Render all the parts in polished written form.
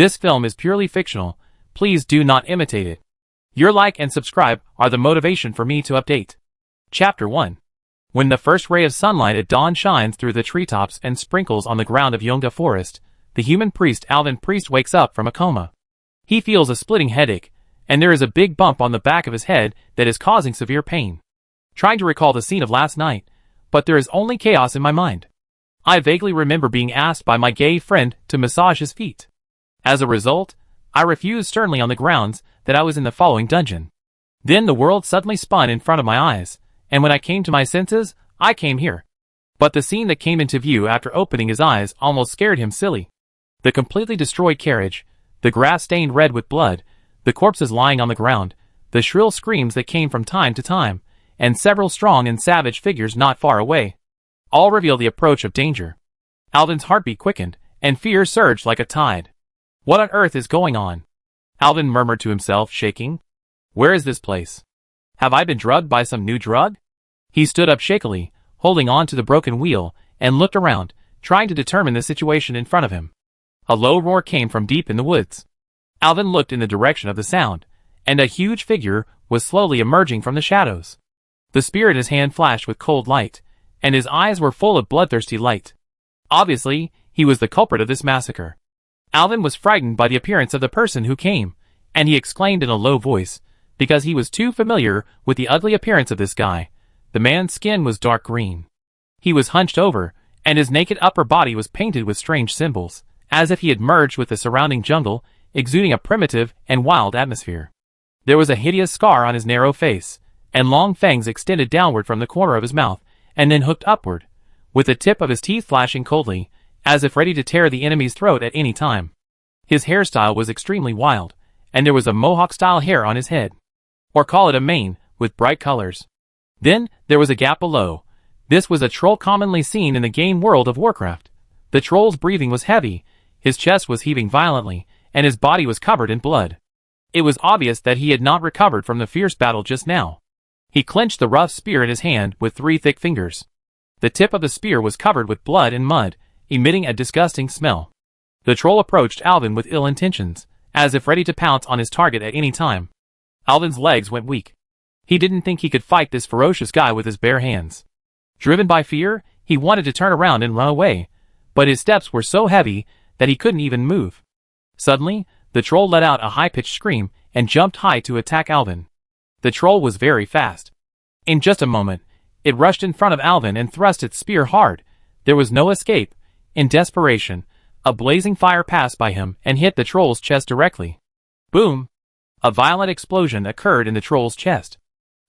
This film is purely fictional. Please do not imitate it. Your like and subscribe are the motivation for me to update. Chapter 1. When the first ray of sunlight at dawn shines through the treetops and sprinkles on the ground of Yunga Forest, the human priest Alvin Priest wakes up from a coma. He feels a splitting headache, and there is a big bump on the back of his head that is causing severe pain. Trying to recall the scene of last night, but there is only chaos in my mind. I vaguely remember being asked by my gay friend to massage his feet. As a result, I refused sternly on the grounds that I was in the following dungeon. Then the world suddenly spun in front of my eyes, and when I came to my senses, I came here. But the scene that came into view after opening his eyes almost scared him silly. The completely destroyed carriage, the grass stained red with blood, the corpses lying on the ground, the shrill screams that came from time to time, and several strong and savage figures not far away, all reveal the approach of danger. Alvin's heartbeat quickened, and fear surged like a tide. What on earth is going on? Alvin murmured to himself, shaking. Where is this place? Have I been drugged by some new drug? He stood up shakily, holding on to the broken wheel, and looked around, trying to determine the situation in front of him. A low roar came from deep in the woods. Alvin looked in the direction of the sound, and a huge figure was slowly emerging from the shadows. The spear in his hand flashed with cold light, and his eyes were full of bloodthirsty light. Obviously, he was the culprit of this massacre. Alvin was frightened by the appearance of the person who came, and he exclaimed in a low voice, because he was too familiar with the ugly appearance of this guy. The man's skin was dark green. He was hunched over, and his naked upper body was painted with strange symbols, as if he had merged with the surrounding jungle, exuding a primitive and wild atmosphere. There was a hideous scar on his narrow face, and long fangs extended downward from the corner of his mouth, and then hooked upward, with the tip of his teeth flashing coldly, as if ready to tear the enemy's throat at any time. His hairstyle was extremely wild, and there was a mohawk-style hair on his head. Or call it a mane, with bright colors. Then, there was a gap below. This was a troll commonly seen in the game world of Warcraft. The troll's breathing was heavy, his chest was heaving violently, and his body was covered in blood. It was obvious that he had not recovered from the fierce battle just now. He clenched the rough spear in his hand with 3 thick fingers. The tip of the spear was covered with blood and mud, emitting a disgusting smell. The troll approached Alvin with ill intentions, as if ready to pounce on his target at any time. Alvin's legs went weak. He didn't think he could fight this ferocious guy with his bare hands. Driven by fear, he wanted to turn around and run away, but his steps were so heavy that he couldn't even move. Suddenly, the troll let out a high-pitched scream and jumped high to attack Alvin. The troll was very fast. In just a moment, it rushed in front of Alvin and thrust its spear hard. There was no escape. In desperation, a blazing fire passed by him and hit the troll's chest directly. Boom! A violent explosion occurred in the troll's chest.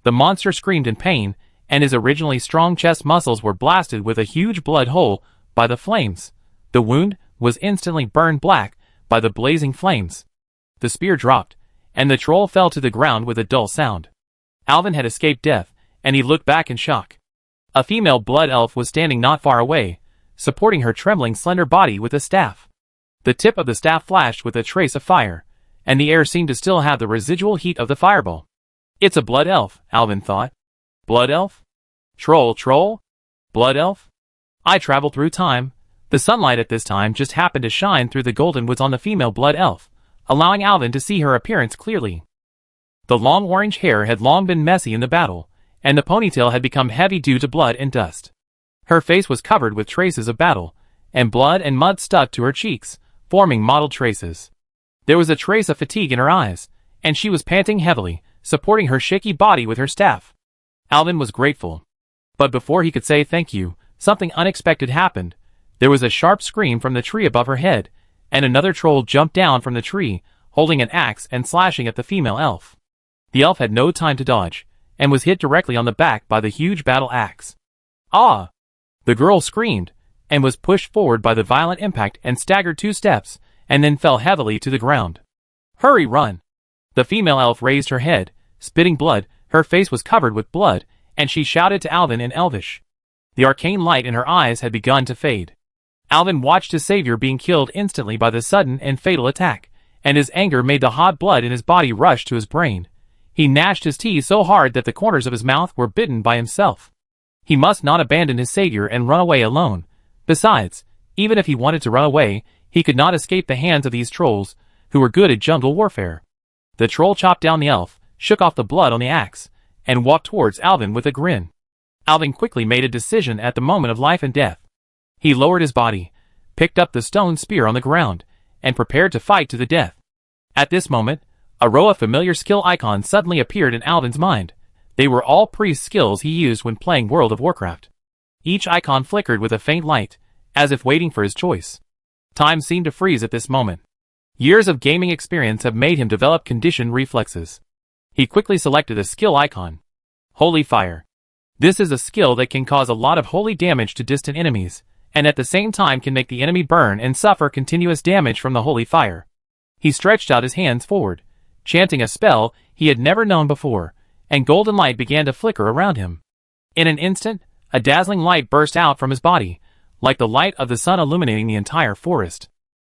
The monster screamed in pain, and his originally strong chest muscles were blasted with a huge blood hole by the flames. The wound was instantly burned black by the blazing flames. The spear dropped, and the troll fell to the ground with a dull sound. Alvin had escaped death, and he looked back in shock. A female blood elf was standing not far away, supporting her trembling slender body with a staff. The tip of the staff flashed with a trace of fire, and the air seemed to still have the residual heat of the fireball. It's a blood elf, Alvin thought. Blood elf? Troll? Blood elf? I traveled through time. The sunlight at this time just happened to shine through the golden woods on the female blood elf, allowing Alvin to see her appearance clearly. The long orange hair had long been messy in the battle, and the ponytail had become heavy due to blood and dust. Her face was covered with traces of battle, and blood and mud stuck to her cheeks, forming mottled traces. There was a trace of fatigue in her eyes, and she was panting heavily, supporting her shaky body with her staff. Alvin was grateful. But before he could say thank you, something unexpected happened. There was a sharp scream from the tree above her head, and another troll jumped down from the tree, holding an axe and slashing at the female elf. The elf had no time to dodge, and was hit directly on the back by the huge battle axe. Ah! The girl screamed, and was pushed forward by the violent impact and staggered 2 steps, and then fell heavily to the ground. Hurry, run! The female elf raised her head, spitting blood, her face was covered with blood, and she shouted to Alvin in Elvish. The arcane light in her eyes had begun to fade. Alvin watched his savior being killed instantly by the sudden and fatal attack, and his anger made the hot blood in his body rush to his brain. He gnashed his teeth so hard that the corners of his mouth were bitten by himself. He must not abandon his savior and run away alone. Besides, even if he wanted to run away, He could not escape the hands of these trolls, who were good at jungle warfare. The troll chopped down the elf, shook off the blood on the axe, and walked towards Alvin with a grin. Alvin quickly made a decision at the moment of life and death. He lowered his body, picked up the stone spear on the ground, and prepared to fight to the death. At this moment, a row of familiar skill icons suddenly appeared in Alvin's mind. They were all priest skills he used when playing World of Warcraft. Each icon flickered with a faint light, as if waiting for his choice. Time seemed to freeze at this moment. Years of gaming experience have made him develop conditioned reflexes. He quickly selected a skill icon. Holy Fire. This is a skill that can cause a lot of holy damage to distant enemies, and at the same time can make the enemy burn and suffer continuous damage from the holy fire. He stretched out his hands forward, chanting a spell he had never known before, and golden light began to flicker around him. In an instant, a dazzling light burst out from his body, like the light of the sun illuminating the entire forest.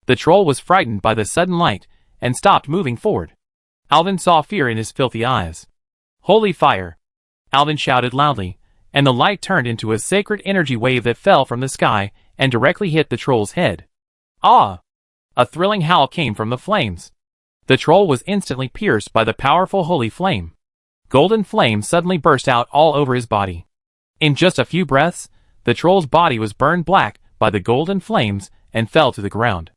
The troll was frightened by the sudden light, and stopped moving forward. Alvin saw fear in his filthy eyes. Holy Fire! Alvin shouted loudly, and the light turned into a sacred energy wave that fell from the sky and directly hit the troll's head. Ah! A thrilling howl came from the flames. The troll was instantly pierced by the powerful holy flame. Golden flame suddenly burst out all over his body. In just a few breaths, the troll's body was burned black by the golden flames and fell to the ground.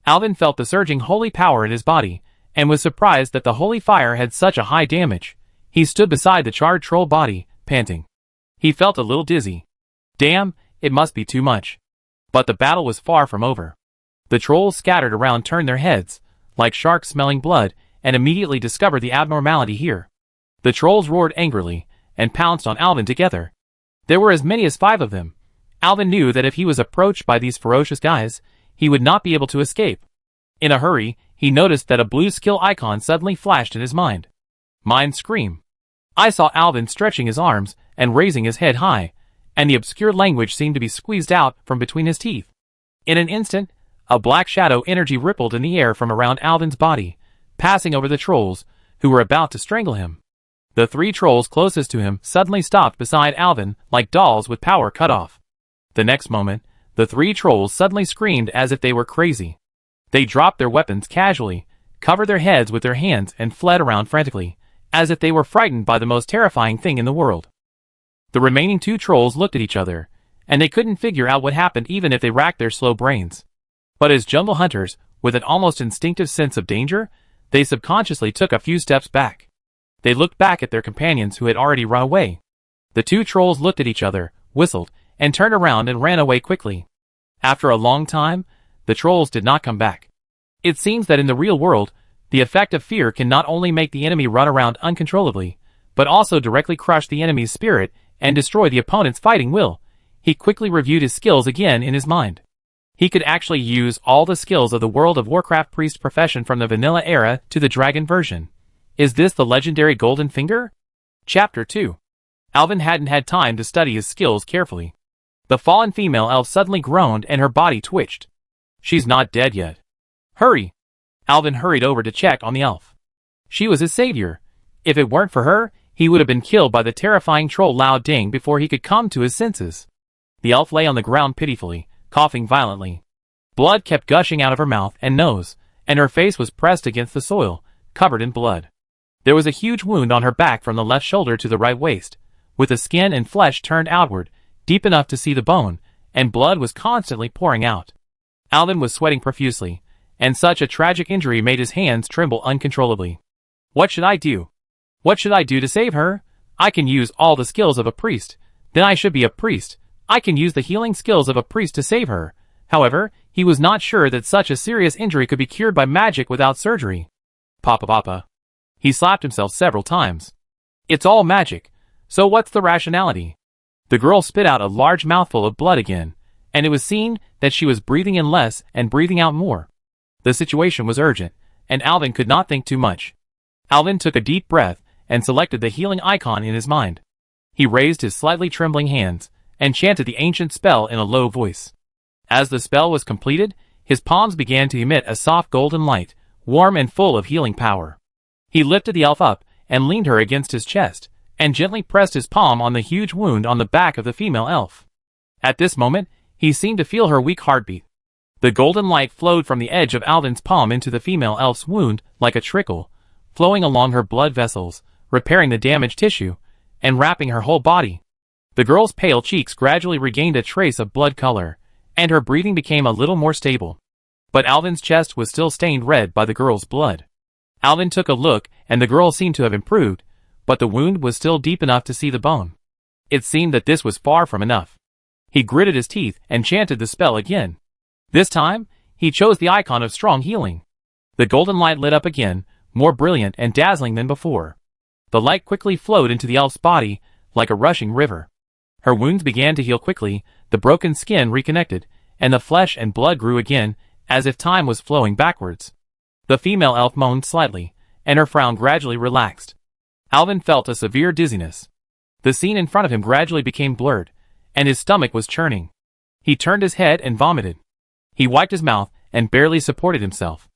Alvin felt the surging holy power in his body, and was surprised that the holy fire had such a high damage. He stood beside the charred troll body, panting. He felt a little dizzy. Damn, it must be too much. But the battle was far from over. The trolls scattered around turned their heads, like sharks smelling blood, and immediately discovered the abnormality here. The trolls roared angrily, and pounced on Alvin together. There were as many as 5 of them. Alvin knew that if he was approached by these ferocious guys, he would not be able to escape. In a hurry, he noticed that a blue skill icon suddenly flashed in his mind. Mind Scream. I saw Alvin stretching his arms and raising his head high, and the obscure language seemed to be squeezed out from between his teeth. In an instant, a black shadow energy rippled in the air from around Alvin's body, passing over the trolls, who were about to strangle him. The 3 trolls closest to him suddenly stopped beside Alvin like dolls with power cut off. The next moment, the 3 trolls suddenly screamed as if they were crazy. They dropped their weapons casually, covered their heads with their hands and fled around frantically, as if they were frightened by the most terrifying thing in the world. The remaining 2 trolls looked at each other, and they couldn't figure out what happened even if they racked their slow brains. But as jungle hunters, with an almost instinctive sense of danger, they subconsciously took a few steps back. They looked back at their companions who had already run away. The 2 trolls looked at each other, whistled, and turned around and ran away quickly. After a long time, the trolls did not come back. It seems that in the real world, the effect of fear can not only make the enemy run around uncontrollably, but also directly crush the enemy's spirit and destroy the opponent's fighting will. He quickly reviewed his skills again in his mind. He could actually use all the skills of the World of Warcraft priest profession from the vanilla era to the dragon version. Is this the legendary Golden Finger? Chapter 2. Alvin hadn't had time to study his skills carefully. The fallen female elf suddenly groaned and her body twitched. She's not dead yet. Hurry! Alvin hurried over to check on the elf. She was his savior. If it weren't for her, he would have been killed by the terrifying troll Lao Ding before he could come to his senses. The elf lay on the ground pitifully, coughing violently. Blood kept gushing out of her mouth and nose, and her face was pressed against the soil, covered in blood. There was a huge wound on her back from the left shoulder to the right waist, with the skin and flesh turned outward, deep enough to see the bone, and blood was constantly pouring out. Alvin was sweating profusely, and such a tragic injury made his hands tremble uncontrollably. What should I do? What should I do to save her? I can use all the skills of a priest. Then I should be a priest. I can use the healing skills of a priest to save her. However, he was not sure that such a serious injury could be cured by magic without surgery. Papa. He slapped himself several times. It's all magic. So what's the rationality? The girl spit out a large mouthful of blood again, and it was seen that she was breathing in less and breathing out more. The situation was urgent, and Alvin could not think too much. Alvin took a deep breath and selected the healing icon in his mind. He raised his slightly trembling hands and chanted the ancient spell in a low voice. As the spell was completed, his palms began to emit a soft golden light, warm and full of healing power. He lifted the elf up and leaned her against his chest, and gently pressed his palm on the huge wound on the back of the female elf. At this moment, he seemed to feel her weak heartbeat. The golden light flowed from the edge of Alvin's palm into the female elf's wound like a trickle, flowing along her blood vessels, repairing the damaged tissue, and wrapping her whole body. The girl's pale cheeks gradually regained a trace of blood color, and her breathing became a little more stable. But Alvin's chest was still stained red by the girl's blood. Alvin took a look, and the girl seemed to have improved, but the wound was still deep enough to see the bone. It seemed that this was far from enough. He gritted his teeth and chanted the spell again. This time, he chose the icon of strong healing. The golden light lit up again, more brilliant and dazzling than before. The light quickly flowed into the elf's body, like a rushing river. Her wounds began to heal quickly, the broken skin reconnected, and the flesh and blood grew again, as if time was flowing backwards. The female elf moaned slightly, and her frown gradually relaxed. Alvin felt a severe dizziness. The scene in front of him gradually became blurred, and his stomach was churning. He turned his head and vomited. He wiped his mouth and barely supported himself.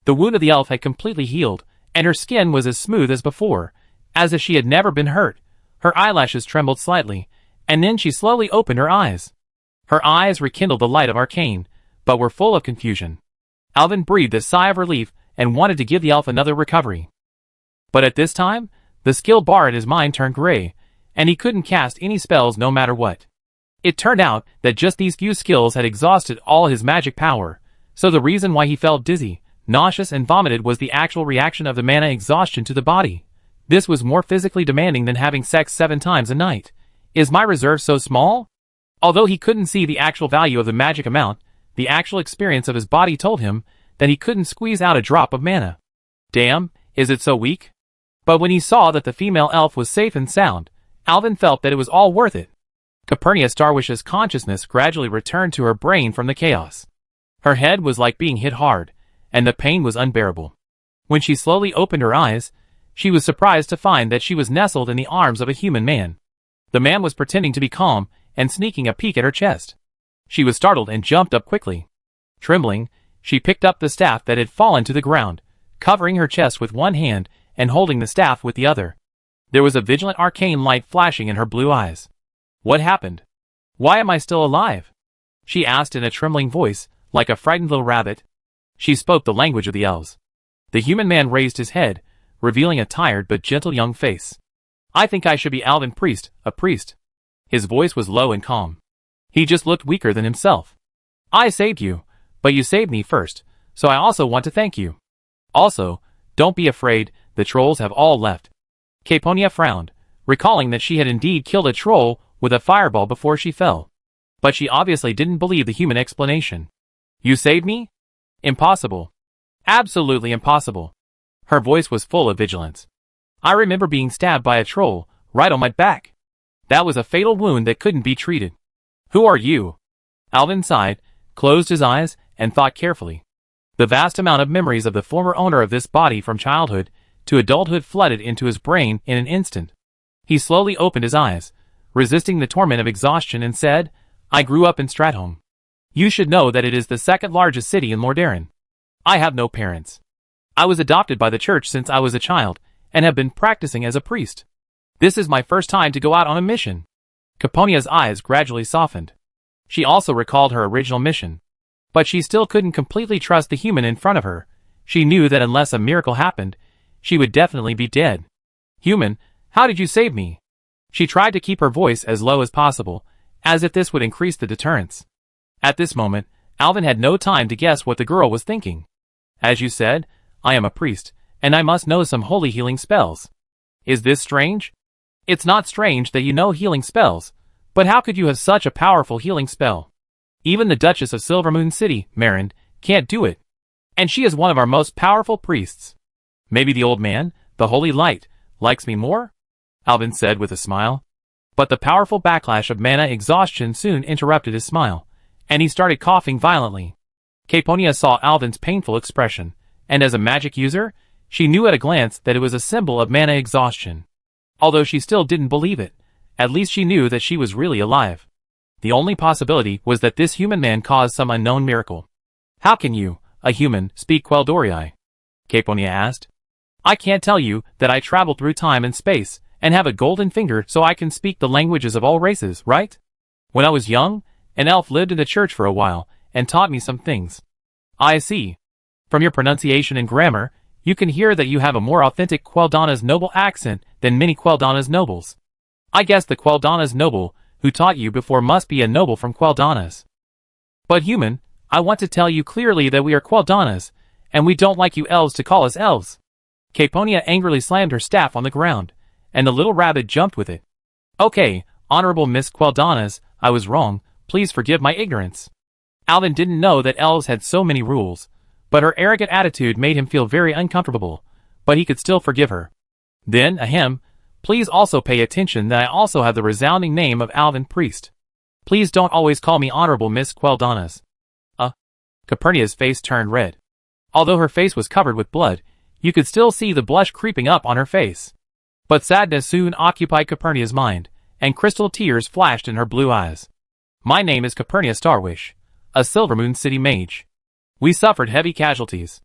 The wound of the elf had completely healed, and her skin was as smooth as before, as if she had never been hurt. Her eyelashes trembled slightly, and then she slowly opened her eyes. Her eyes rekindled the light of arcane, but were full of confusion. Alvin breathed a sigh of relief and wanted to give the elf another recovery. But at this time, the skill bar in his mind turned gray, and he couldn't cast any spells no matter what. It turned out that just these few skills had exhausted all his magic power, so the reason why he felt dizzy, nauseous and vomited was the actual reaction of the mana exhaustion to the body. This was more physically demanding than having sex 7 times a night. Is my reserve so small? Although he couldn't see the actual value of the magic amount, the actual experience of his body told him that he couldn't squeeze out a drop of mana. Damn, is it so weak? But when he saw that the female elf was safe and sound, Alvin felt that it was all worth it. Calpurnia Starwish's consciousness gradually returned to her brain from the chaos. Her head was like being hit hard, and the pain was unbearable. When she slowly opened her eyes, she was surprised to find that she was nestled in the arms of a human man. The man was pretending to be calm and sneaking a peek at her chest. She was startled and jumped up quickly. Trembling, she picked up the staff that had fallen to the ground, covering her chest with one hand and holding the staff with the other. There was a vigilant arcane light flashing in her blue eyes. What happened? Why am I still alive? She asked in a trembling voice, like a frightened little rabbit. She spoke the language of the elves. The human man raised his head, revealing a tired but gentle young face. I think I should be Alvin Priest, a priest. His voice was low and calm. He just looked weaker than himself. I saved you, but you saved me first, so I also want to thank you. Also, don't be afraid, the trolls have all left. Calpurnia frowned, recalling that she had indeed killed a troll with a fireball before she fell. But she obviously didn't believe the human explanation. You saved me? Impossible. Absolutely impossible. Her voice was full of vigilance. I remember being stabbed by a troll, right on my back. That was a fatal wound that couldn't be treated. Who are you? Alvin sighed, closed his eyes, and thought carefully. The vast amount of memories of the former owner of this body from childhood to adulthood flooded into his brain in an instant. He slowly opened his eyes, resisting the torment of exhaustion, and said, I grew up in Stratholme. You should know that it is the second largest city in Mordarin. I have no parents. I was adopted by the church since I was a child, and have been practicing as a priest. This is my first time to go out on a mission. Calpurnia's eyes gradually softened. She also recalled her original mission. But she still couldn't completely trust the human in front of her. She knew that unless a miracle happened, she would definitely be dead. Human, how did you save me? She tried to keep her voice as low as possible, as if this would increase the deterrence. At this moment, Alvin had no time to guess what the girl was thinking. As you said, I am a priest, and I must know some holy healing spells. Is this strange? It's not strange that you know healing spells, but how could you have such a powerful healing spell? Even the Duchess of Silvermoon City, Marin, can't do it. And she is one of our most powerful priests. Maybe the old man, the holy light, likes me more? Alvin said with a smile. But the powerful backlash of mana exhaustion soon interrupted his smile, and he started coughing violently. Calpurnia saw Alvin's painful expression, and as a magic user, she knew at a glance that it was a symbol of mana exhaustion. Although she still didn't believe it, at least she knew that she was really alive. The only possibility was that this human man caused some unknown miracle. How can you, a human, speak Quel'Dorii? Calpurnia asked. I can't tell you that I travel through time and space, and have a golden finger so I can speak the languages of all races, right? When I was young, an elf lived in the church for a while, and taught me some things. I see. From your pronunciation and grammar, you can hear that you have a more authentic Quel'Dana's noble accent than many Quel'Dana's nobles. I guess the Quel'Dana's noble who taught you before must be a noble from Quel'Dana's. But human, I want to tell you clearly that we are Quel'Dana's, and we don't like you elves to call us elves. Caponia angrily slammed her staff on the ground, and the little rabbit jumped with it. Okay, Honorable Miss Quel'Dana's, I was wrong, please forgive my ignorance. Alvin didn't know that elves had so many rules, but her arrogant attitude made him feel very uncomfortable, but he could still forgive her. Then, ahem, please also pay attention that I also have the resounding name of Alvin Priest. Please don't always call me Honorable Miss Quel'Dana's. Capernia's face turned red. Although her face was covered with blood, you could still see the blush creeping up on her face. But sadness soon occupied Capernia's mind, and crystal tears flashed in her blue eyes. My name is Capernia Starwish, a Silvermoon City mage. We suffered heavy casualties.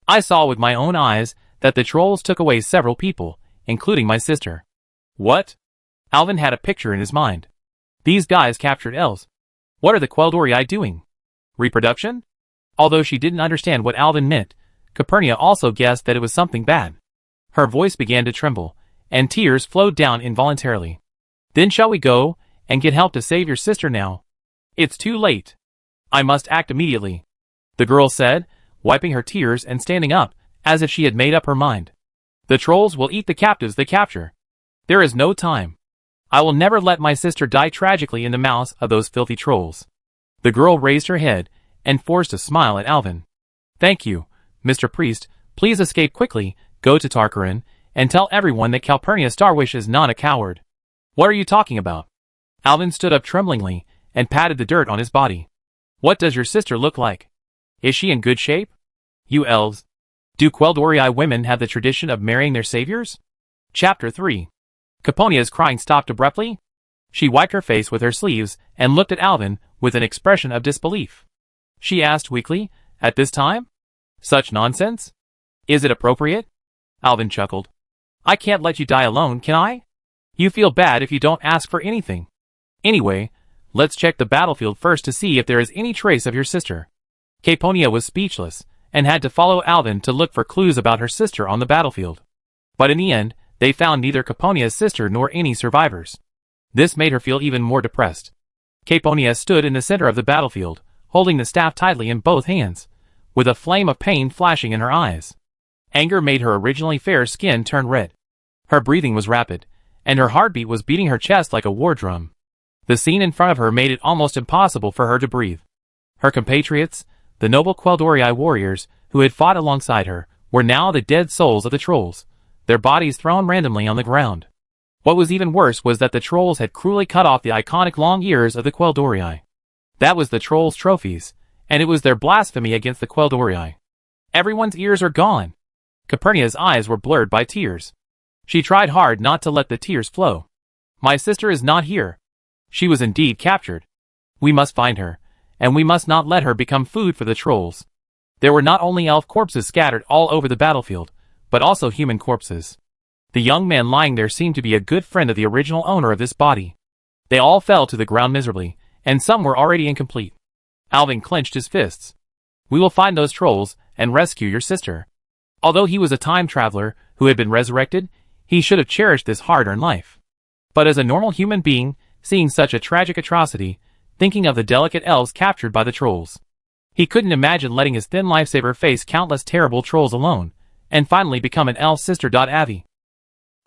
I saw with my own eyes that the trolls took away several people, including my sister. What? Alvin had a picture in his mind. These guys captured elves. What are the Quel'Dorii doing? Reproduction? Although she didn't understand what Alvin meant, Capernia also guessed that it was something bad. Her voice began to tremble, and tears flowed down involuntarily. Then shall we go, and get help to save your sister now? It's too late. I must act immediately, the girl said, wiping her tears and standing up, as if she had made up her mind. The trolls will eat the captives they capture. There is no time. I will never let my sister die tragically in the mouths of those filthy trolls. The girl raised her head, and forced a smile at Alvin. Thank you, Mr. Priest, please escape quickly, go to Tarkarin, and tell everyone that Calpurnia Starwish is not a coward. What are you talking about? Alvin stood up tremblingly, and patted the dirt on his body. What does your sister look like? Is she in good shape? You elves. Do Quel'Dorii women have the tradition of marrying their saviors? Chapter 3. Caponia's crying stopped abruptly. She wiped her face with her sleeves, and looked at Alvin with an expression of disbelief. She asked weakly, at this time? Such nonsense? Is it appropriate? Alvin chuckled. I can't let you die alone, can I? You feel bad if you don't ask for anything. Anyway, let's check the battlefield first to see if there is any trace of your sister. Caponia was speechless, and had to follow Alvin to look for clues about her sister on the battlefield. But in the end, they found neither Caponia's sister nor any survivors. This made her feel even more depressed. Caponia stood in the center of the battlefield, holding the staff tightly in both hands, with a flame of pain flashing in her eyes. Anger made her originally fair skin turn red. Her breathing was rapid, and her heartbeat was beating her chest like a war drum. The scene in front of her made it almost impossible for her to breathe. Her compatriots, the noble Quel'Dorii warriors who had fought alongside her, were now the dead souls of the trolls, their bodies thrown randomly on the ground. What was even worse was that the trolls had cruelly cut off the iconic long ears of the Quel'Dorii. That was the trolls' trophies, and it was their blasphemy against the Quel'Dorii. Everyone's ears are gone. Capernia's eyes were blurred by tears. She tried hard not to let the tears flow. My sister is not here. She was indeed captured. We must find her, and we must not let her become food for the trolls. There were not only elf corpses scattered all over the battlefield, but also human corpses. The young man lying there seemed to be a good friend of the original owner of this body. They all fell to the ground miserably, and some were already incomplete. Alvin clenched his fists. We will find those trolls, and rescue your sister. Although he was a time traveler who had been resurrected, he should have cherished this hard-earned life. But as a normal human being, seeing such a tragic atrocity, thinking of the delicate elves captured by the trolls, he couldn't imagine letting his thin lifesaver face countless terrible trolls alone, and finally become an elf sister. Avi.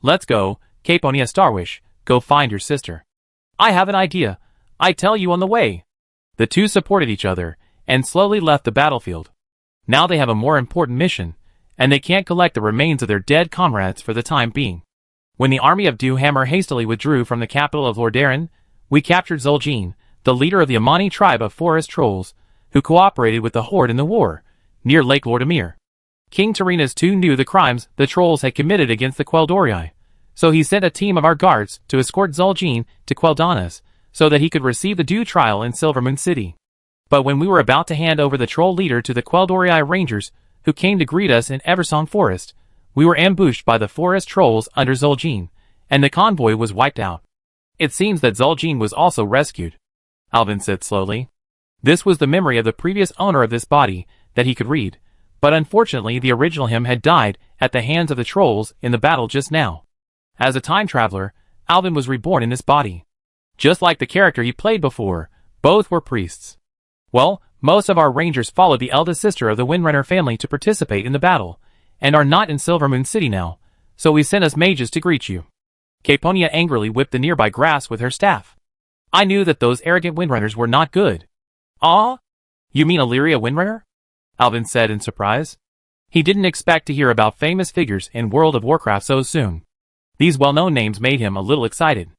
Let's go, Caponia Starwish, go find your sister. I have an idea. I tell you on the way. The two supported each other, and slowly left the battlefield. Now they have a more important mission, and they can't collect the remains of their dead comrades for the time being. When the army of Dewhammer hastily withdrew from the capital of Lordaeron, we captured Zul'jin, the leader of the Amani tribe of forest trolls, who cooperated with the Horde in the war, near Lake Lordamir. King Terenas too knew the crimes the trolls had committed against the Quel'Dorii, so he sent a team of our guards to escort Zul'jin to Quel'Dana's, so that he could receive the due trial in Silvermoon City. But when we were about to hand over the troll leader to the Quel'Dorii rangers, who came to greet us in Eversong Forest, we were ambushed by the forest trolls under Zul'jin, and the convoy was wiped out. It seems that Zul'jin was also rescued, Alvin said slowly. This was the memory of the previous owner of this body that he could read, but unfortunately the original him had died at the hands of the trolls in the battle just now. As a time traveler, Alvin was reborn in this body. Just like the character he played before, both were priests. Well, most of our rangers followed the eldest sister of the Windrunner family to participate in the battle, and are not in Silvermoon City now, so we sent us mages to greet you. Caponia angrily whipped the nearby grass with her staff. I knew that those arrogant Windrunners were not good. Ah? You mean Illyria Windrunner? Alvin said in surprise. He didn't expect to hear about famous figures in World of Warcraft so soon. These well-known names made him a little excited.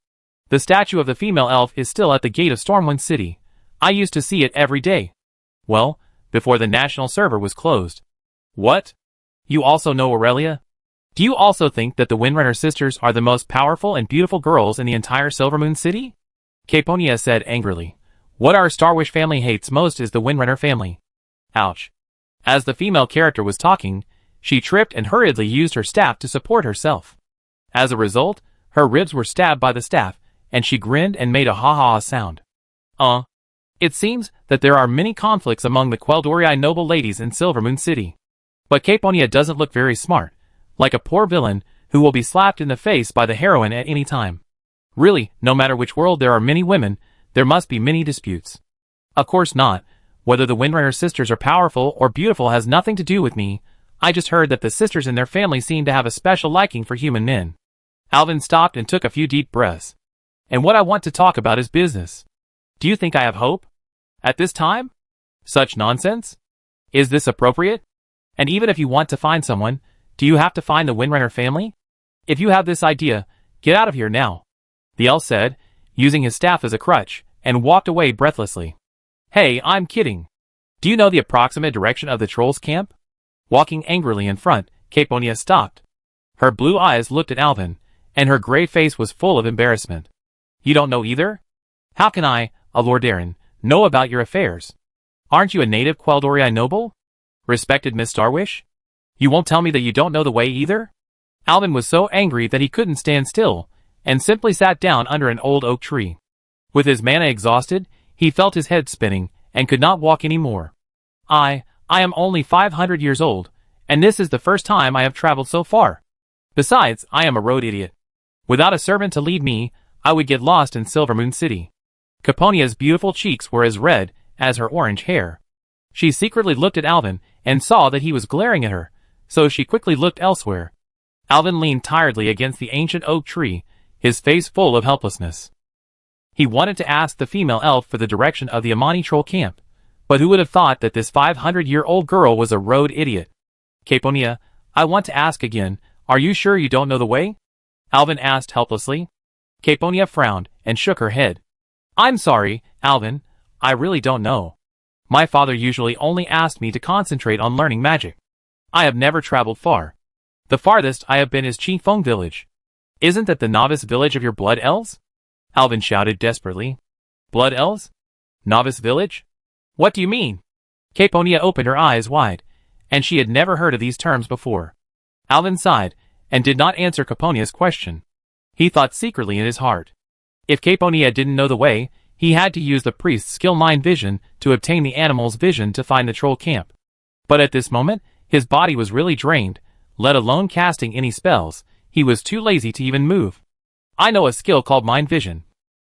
The statue of the female elf is still at the gate of Stormwind City. I used to see it every day. Well, before the national server was closed. What? You also know Aurelia? Do you also think that the Windrunner sisters are the most powerful and beautiful girls in the entire Silvermoon City? Caponia said angrily. What our Starwish family hates most is the Windrunner family. Ouch. As the female character was talking, she tripped and hurriedly used her staff to support herself. As a result, her ribs were stabbed by the staff, and she grinned and made a ha-ha sound. It seems that there are many conflicts among the Quel'Dorii noble ladies in Silvermoon City. But Caponia doesn't look very smart, like a poor villain who will be slapped in the face by the heroine at any time. Really, no matter which world there are many women, there must be many disputes. Of course not. Whether the Windrunner sisters are powerful or beautiful has nothing to do with me. I just heard that the sisters in their family seem to have a special liking for human men. Alvin stopped and took a few deep breaths. And what I want to talk about is business. Do you think I have hope? At this time? Such nonsense? Is this appropriate? And even if you want to find someone, do you have to find the Windrunner family? If you have this idea, get out of here now. The elf said, using his staff as a crutch, and walked away breathlessly. Hey, I'm kidding. Do you know the approximate direction of the trolls' camp? Walking angrily in front, Caponia stopped. Her blue eyes looked at Alvin, and her gray face was full of embarrassment. You don't know either? How can I, a Lordaeron, know about your affairs? Aren't you a native Quel'Dorii noble? Respected Miss Starwish? You won't tell me that you don't know the way either? Alvin was so angry that he couldn't stand still, and simply sat down under an old oak tree. With his mana exhausted, he felt his head spinning, and could not walk any more. I am only 500 years old, and this is the first time I have traveled so far. Besides, I am a road idiot. Without a servant to lead me, I would get lost in Silvermoon City. Caponia's beautiful cheeks were as red as her orange hair. She secretly looked at Alvin, and saw that he was glaring at her, so she quickly looked elsewhere. Alvin leaned tiredly against the ancient oak tree, his face full of helplessness. He wanted to ask the female elf for the direction of the Amani troll camp, but who would have thought that this 500-year-old girl was a road idiot? Caponia, I want to ask again, are you sure you don't know the way? Alvin asked helplessly. Caponia frowned and shook her head. I'm sorry, Alvin, I really don't know. My father usually only asked me to concentrate on learning magic. I have never traveled far. The farthest I have been is Qifeng village. Isn't that the novice village of your blood elves? Alvin shouted desperately. Blood elves? Novice village? What do you mean? Caponia opened her eyes wide, and she had never heard of these terms before. Alvin sighed, and did not answer Caponia's question. He thought secretly in his heart. If Caponia didn't know the way, he had to use the priest's skill mind vision to obtain the animal's vision to find the troll camp. But at this moment, his body was really drained, let alone casting any spells. He was too lazy to even move. I know a skill called mind vision.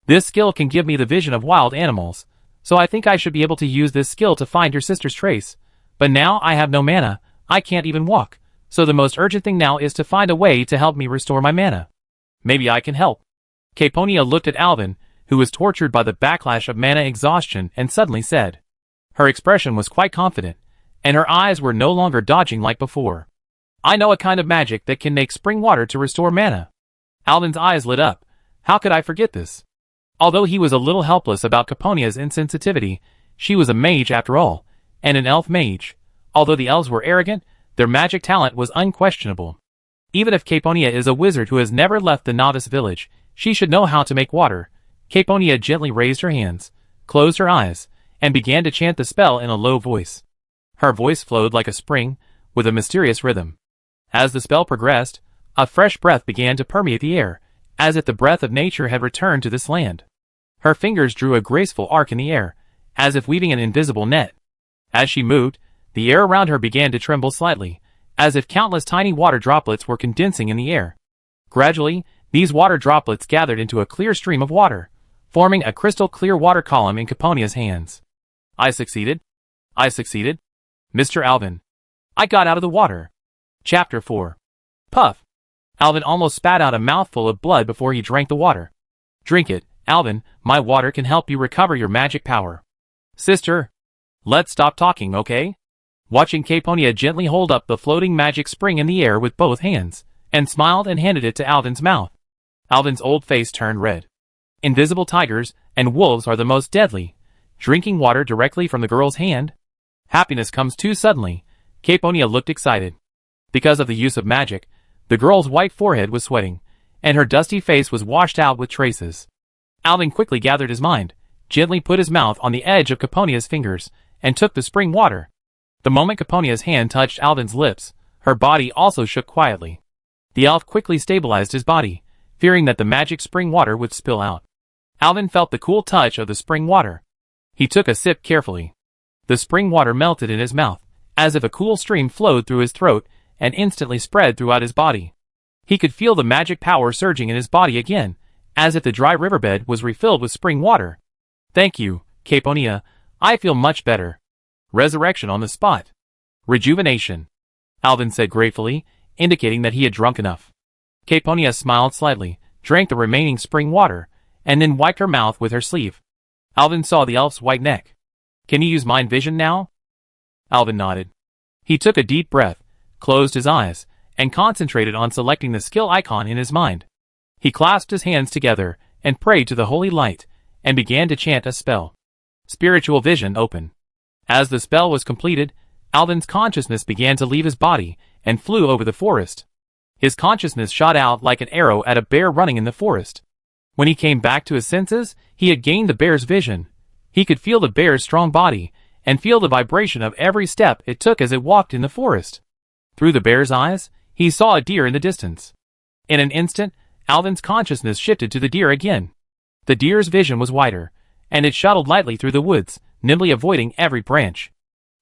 This skill can give me the vision of wild animals, so I think I should be able to use this skill to find your sister's trace. But now I have no mana, I can't even walk, so the most urgent thing now is to find a way to help me restore my mana. Maybe I can help. Caponia looked at Alvin, who was tortured by the backlash of mana exhaustion, and suddenly said. Her expression was quite confident, and her eyes were no longer dodging like before. I know a kind of magic that can make spring water to restore mana. Alvin's eyes lit up. How could I forget this? Although he was a little helpless about Caponia's insensitivity, she was a mage after all, and an elf mage. Although the elves were arrogant, their magic talent was unquestionable. Even if Caponia is a wizard who has never left the novice village, she should know how to make water. Caponia gently raised her hands, closed her eyes, and began to chant the spell in a low voice. Her voice flowed like a spring, with a mysterious rhythm. As the spell progressed, a fresh breath began to permeate the air, as if the breath of nature had returned to this land. Her fingers drew a graceful arc in the air, as if weaving an invisible net. As she moved, the air around her began to tremble slightly, as if countless tiny water droplets were condensing in the air. Gradually, these water droplets gathered into a clear stream of water, forming a crystal-clear water column in Caponia's hands. I succeeded. I succeeded. Mr. Alvin. I got out of the water. Chapter 4. Puff. Alvin almost spat out a mouthful of blood before he drank the water. Drink it, Alvin, my water can help you recover your magic power. Sister. Let's stop talking, okay? Watching Caponia gently hold up the floating magic spring in the air with both hands, and smiled and handed it to Alvin's mouth. Alvin's old face turned red. Invisible tigers and wolves are the most deadly. Drinking water directly from the girl's hand? Happiness comes too suddenly. Caponia looked excited. Because of the use of magic, the girl's white forehead was sweating, and her dusty face was washed out with traces. Alvin quickly gathered his mind, gently put his mouth on the edge of Caponia's fingers, and took the spring water. The moment Caponia's hand touched Alvin's lips, her body also shook quietly. The elf quickly stabilized his body, fearing that the magic spring water would spill out. Alvin felt the cool touch of the spring water. He took a sip carefully. The spring water melted in his mouth, as if a cool stream flowed through his throat and instantly spread throughout his body. He could feel the magic power surging in his body again, as if the dry riverbed was refilled with spring water. Thank you, Caponia. I feel much better. Resurrection on the spot. Rejuvenation. Alvin said gratefully, indicating that he had drunk enough. Caponia smiled slightly, drank the remaining spring water, and then wiped her mouth with her sleeve. Alvin saw the elf's white neck. Can you use mind vision now? Alvin nodded. He took a deep breath, closed his eyes, and concentrated on selecting the skill icon in his mind. He clasped his hands together and prayed to the holy light, and began to chant a spell. Spiritual vision open. As the spell was completed, Alvin's consciousness began to leave his body and flew over the forest. His consciousness shot out like an arrow at a bear running in the forest. When he came back to his senses, he had gained the bear's vision. He could feel the bear's strong body, and feel the vibration of every step it took as it walked in the forest. Through the bear's eyes, he saw a deer in the distance. In an instant, Alvin's consciousness shifted to the deer again. The deer's vision was wider, and it shuttled lightly through the woods, nimbly avoiding every branch.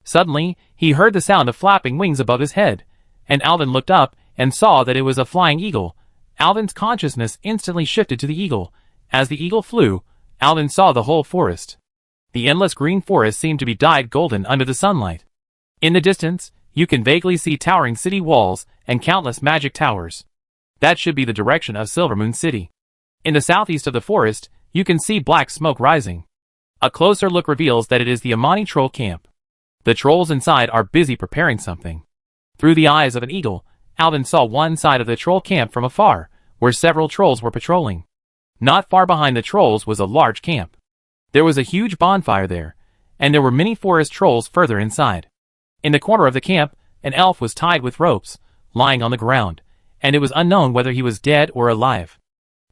Suddenly, he heard the sound of flapping wings above his head, and Alvin looked up and saw that it was a flying eagle. Alvin's consciousness instantly shifted to the eagle. As the eagle flew, Alvin saw the whole forest. The endless green forest seemed to be dyed golden under the sunlight. In the distance, you can vaguely see towering city walls and countless magic towers. That should be the direction of Silvermoon City. In the southeast of the forest, you can see black smoke rising. A closer look reveals that it is the Amani troll camp. The trolls inside are busy preparing something. Through the eyes of an eagle, Alvin saw one side of the troll camp from afar, where several trolls were patrolling. Not far behind the trolls was a large camp. There was a huge bonfire there, and there were many forest trolls further inside. In the corner of the camp, an elf was tied with ropes, lying on the ground, and it was unknown whether he was dead or alive.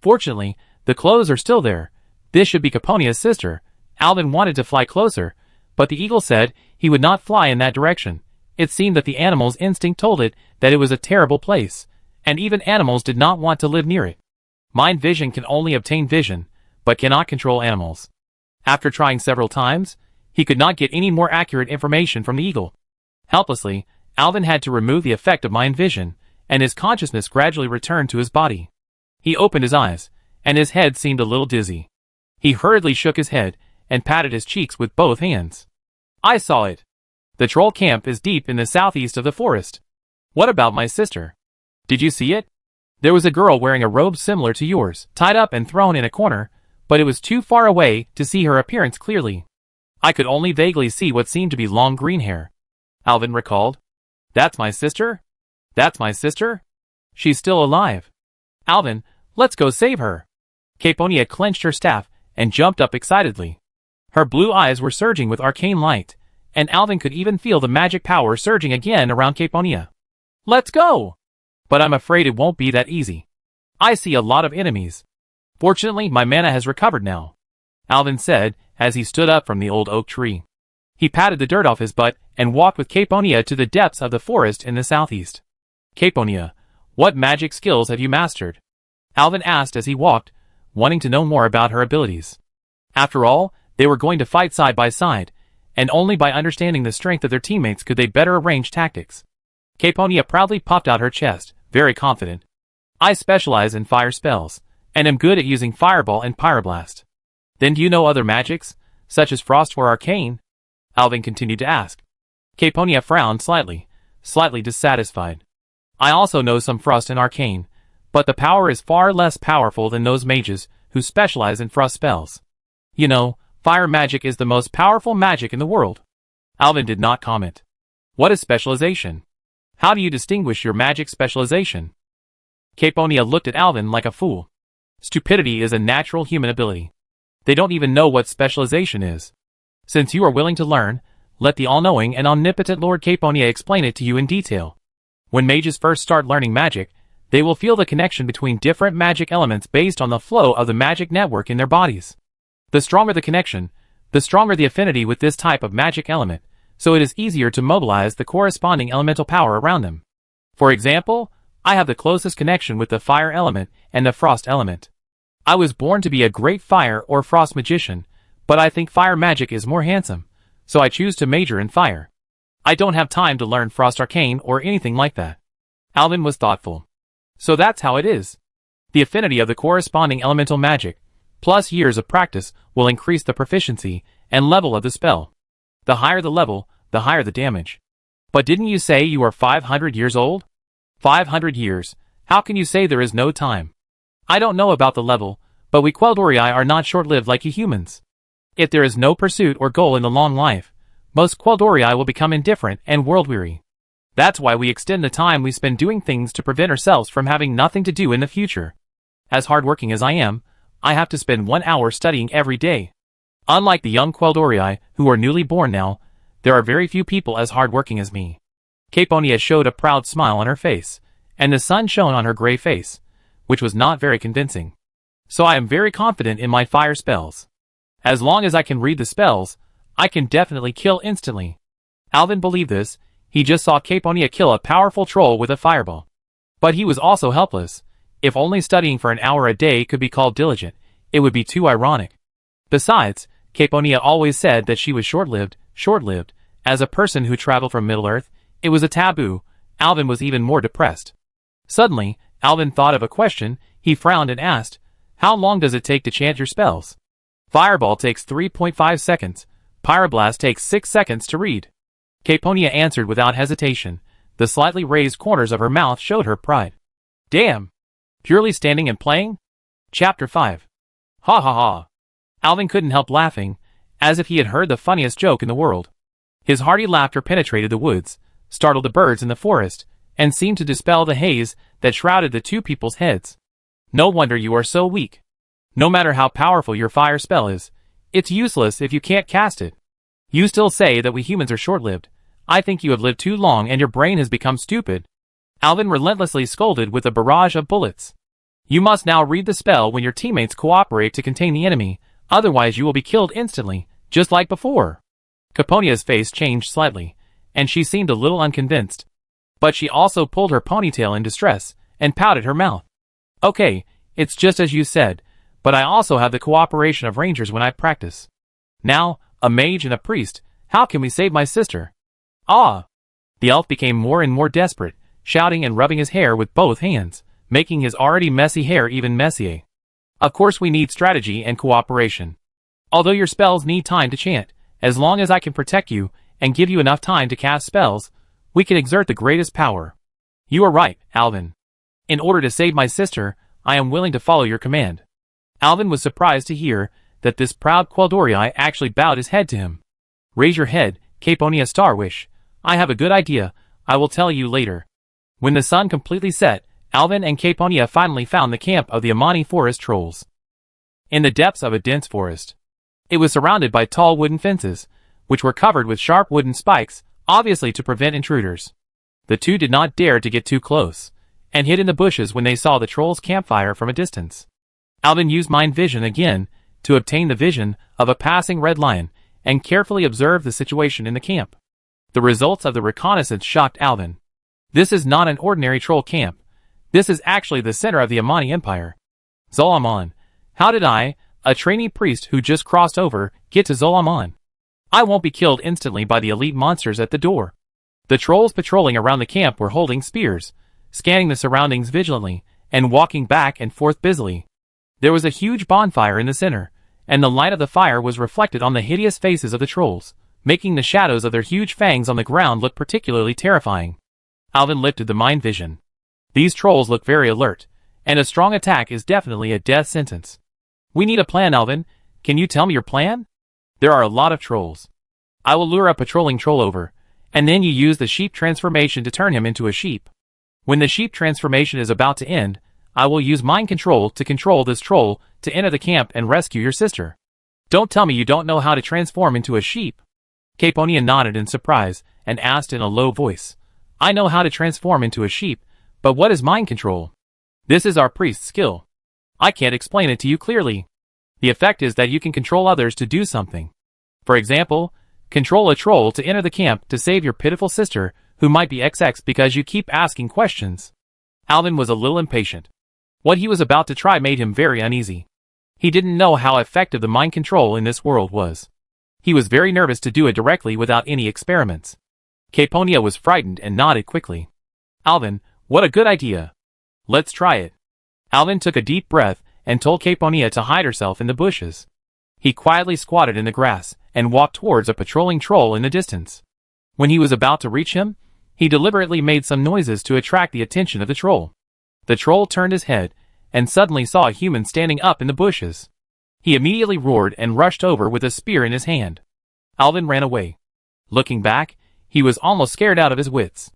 Fortunately, the clothes are still there. This should be Caponia's sister. Alvin wanted to fly closer, but the eagle said he would not fly in that direction. It seemed that the animal's instinct told it that it was a terrible place, and even animals did not want to live near it. Mind vision can only obtain vision, but cannot control animals. After trying several times, he could not get any more accurate information from the eagle. Helplessly, Alvin had to remove the effect of mind vision, and his consciousness gradually returned to his body. He opened his eyes, and his head seemed a little dizzy. He hurriedly shook his head and patted his cheeks with both hands. I saw it. The troll camp is deep in the southeast of the forest. What about my sister? Did you see it? There was a girl wearing a robe similar to yours, tied up and thrown in a corner, but it was too far away to see her appearance clearly. I could only vaguely see what seemed to be long green hair. Alvin recalled. That's my sister? That's my sister? She's still alive. Alvin, let's go save her. Caponia clenched her staff and jumped up excitedly. Her blue eyes were surging with arcane light, and Alvin could even feel the magic power surging again around Caponia. Let's go! But I'm afraid it won't be that easy. I see a lot of enemies. Fortunately, my mana has recovered now, Alvin said as he stood up from the old oak tree. He patted the dirt off his butt and walked with Caponia to the depths of the forest in the southeast. Caponia, what magic skills have you mastered? Alvin asked as he walked, wanting to know more about her abilities. After all, They were going to fight side by side, and only by understanding the strength of their teammates could they better arrange tactics. Caponia proudly puffed out her chest, very confident. I specialize in fire spells, and am good at using Fireball and Pyroblast. Then do you know other magics, such as Frost or Arcane? Alvin continued to ask. Caponia frowned slightly dissatisfied. I also know some Frost and Arcane, but the power is far less powerful than those mages who specialize in Frost spells. You know, fire magic is the most powerful magic in the world. Alvin did not comment. What is specialization? How do you distinguish your magic specialization? Caponia looked at Alvin like a fool. Stupidity is a natural human ability. They don't even know what specialization is. Since you are willing to learn, let the all-knowing and omnipotent Lord Caponia explain it to you in detail. When mages first start learning magic, they will feel the connection between different magic elements based on the flow of the magic network in their bodies. The stronger the connection, the stronger the affinity with this type of magic element, so it is easier to mobilize the corresponding elemental power around them. For example, I have the closest connection with the fire element and the frost element. I was born to be a great fire or frost magician, but I think fire magic is more handsome, so I choose to major in fire. I don't have time to learn Frost Arcane or anything like that. Alvin was thoughtful. So that's how it is. The affinity of the corresponding elemental magic, plus years of practice, will increase the proficiency and level of the spell. The higher the level, the higher the damage. But didn't you say you are 500 years old? 500 years. How can you say there is no time? I don't know about the level, but we Quel'Dorii are not short-lived like you humans. If there is no pursuit or goal in the long life, most Quel'Dorii will become indifferent and world-weary. That's why we extend the time we spend doing things to prevent ourselves from having nothing to do in the future. As hardworking as I am, I have to spend 1 hour studying every day. Unlike the young Quel'Dorii who are newly born now, there are very few people as hardworking as me. Caponia showed a proud smile on her face, and the sun shone on her gray face, which was not very convincing. So I am very confident in my fire spells. As long as I can read the spells, I can definitely kill instantly. Alvin believed this. He just saw Caponia kill a powerful troll with a fireball. But he was also helpless. If only studying for an hour a day could be called diligent, it would be too ironic. Besides, Caponia always said that she was short-lived. As a person who traveled from Middle-earth, it was a taboo. Alvin was even more depressed. Suddenly, Alvin thought of a question. He frowned and asked, "How long does it take to chant your spells?" Fireball takes 3.5 seconds. Pyroblast takes 6 seconds to read. Caponia answered without hesitation. The slightly raised corners of her mouth showed her pride. Damn! Purely standing and playing? Chapter 5. Ha ha ha. Alvin couldn't help laughing, as if he had heard the funniest joke in the world. His hearty laughter penetrated the woods, startled the birds in the forest, and seemed to dispel the haze that shrouded the two people's heads. No wonder you are so weak. No matter how powerful your fire spell is, it's useless if you can't cast it. You still say that we humans are short-lived. I think you have lived too long and your brain has become stupid. Alvin relentlessly scolded with a barrage of bullets. You must now read the spell when your teammates cooperate to contain the enemy, otherwise you will be killed instantly, just like before. Caponia's face changed slightly, and she seemed a little unconvinced. But she also pulled her ponytail in distress, and pouted her mouth. Okay, it's just as you said, but I also have the cooperation of rangers when I practice. Now, a mage and a priest, how can we save my sister? Ah! The elf became more and more desperate, shouting and rubbing his hair with both hands, making his already messy hair even messier. Of course we need strategy and cooperation. Although your spells need time to chant, as long as I can protect you and give you enough time to cast spells, we can exert the greatest power. You are right, Alvin. In order to save my sister, I am willing to follow your command. Alvin was surprised to hear that this proud Quel'Dorii actually bowed his head to him. Raise your head, Caponia Starwish. I have a good idea. I will tell you later. When the sun completely set, Alvin and Caponia finally found the camp of the Amani forest trolls. In the depths of a dense forest. It was surrounded by tall wooden fences, which were covered with sharp wooden spikes, obviously to prevent intruders. The two did not dare to get too close, and hid in the bushes when they saw the trolls' campfire from a distance. Alvin used mind vision again to obtain the vision of a passing red lion, and carefully observed the situation in the camp. The results of the reconnaissance shocked Alvin. This is not an ordinary troll camp. This is actually the center of the Amani Empire. Zolamon, how did I, a trainee priest who just crossed over, get to Zolamon. I won't be killed instantly by the elite monsters at the door. The trolls patrolling around the camp were holding spears, scanning the surroundings vigilantly, and walking back and forth busily. There was a huge bonfire in the center, and the light of the fire was reflected on the hideous faces of the trolls, making the shadows of their huge fangs on the ground look particularly terrifying. Alvin lifted the mind vision. These trolls look very alert, and a strong attack is definitely a death sentence. We need a plan, Alvin. Can you tell me your plan? There are a lot of trolls. I will lure a patrolling troll over, and then you use the sheep transformation to turn him into a sheep. When the sheep transformation is about to end, I will use mind control to control this troll to enter the camp and rescue your sister. Don't tell me you don't know how to transform into a sheep. Caponia nodded in surprise and asked in a low voice, I know how to transform into a sheep, but what is mind control? This is our priest's skill. I can't explain it to you clearly. The effect is that you can control others to do something. For example, control a troll to enter the camp to save your pitiful sister, who might be XX because you keep asking questions. Alvin was a little impatient. What he was about to try made him very uneasy. He didn't know how effective the mind control in this world was. He was very nervous to do it directly without any experiments. Caponia was frightened and nodded quickly. Alvin, what a good idea. Let's try it. Alvin took a deep breath and told Caponia to hide herself in the bushes. He quietly squatted in the grass and walked towards a patrolling troll in the distance. When he was about to reach him, he deliberately made some noises to attract the attention of the troll. The troll turned his head and suddenly saw a human standing up in the bushes. He immediately roared and rushed over with a spear in his hand. Alvin ran away. Looking back, he was almost scared out of his wits.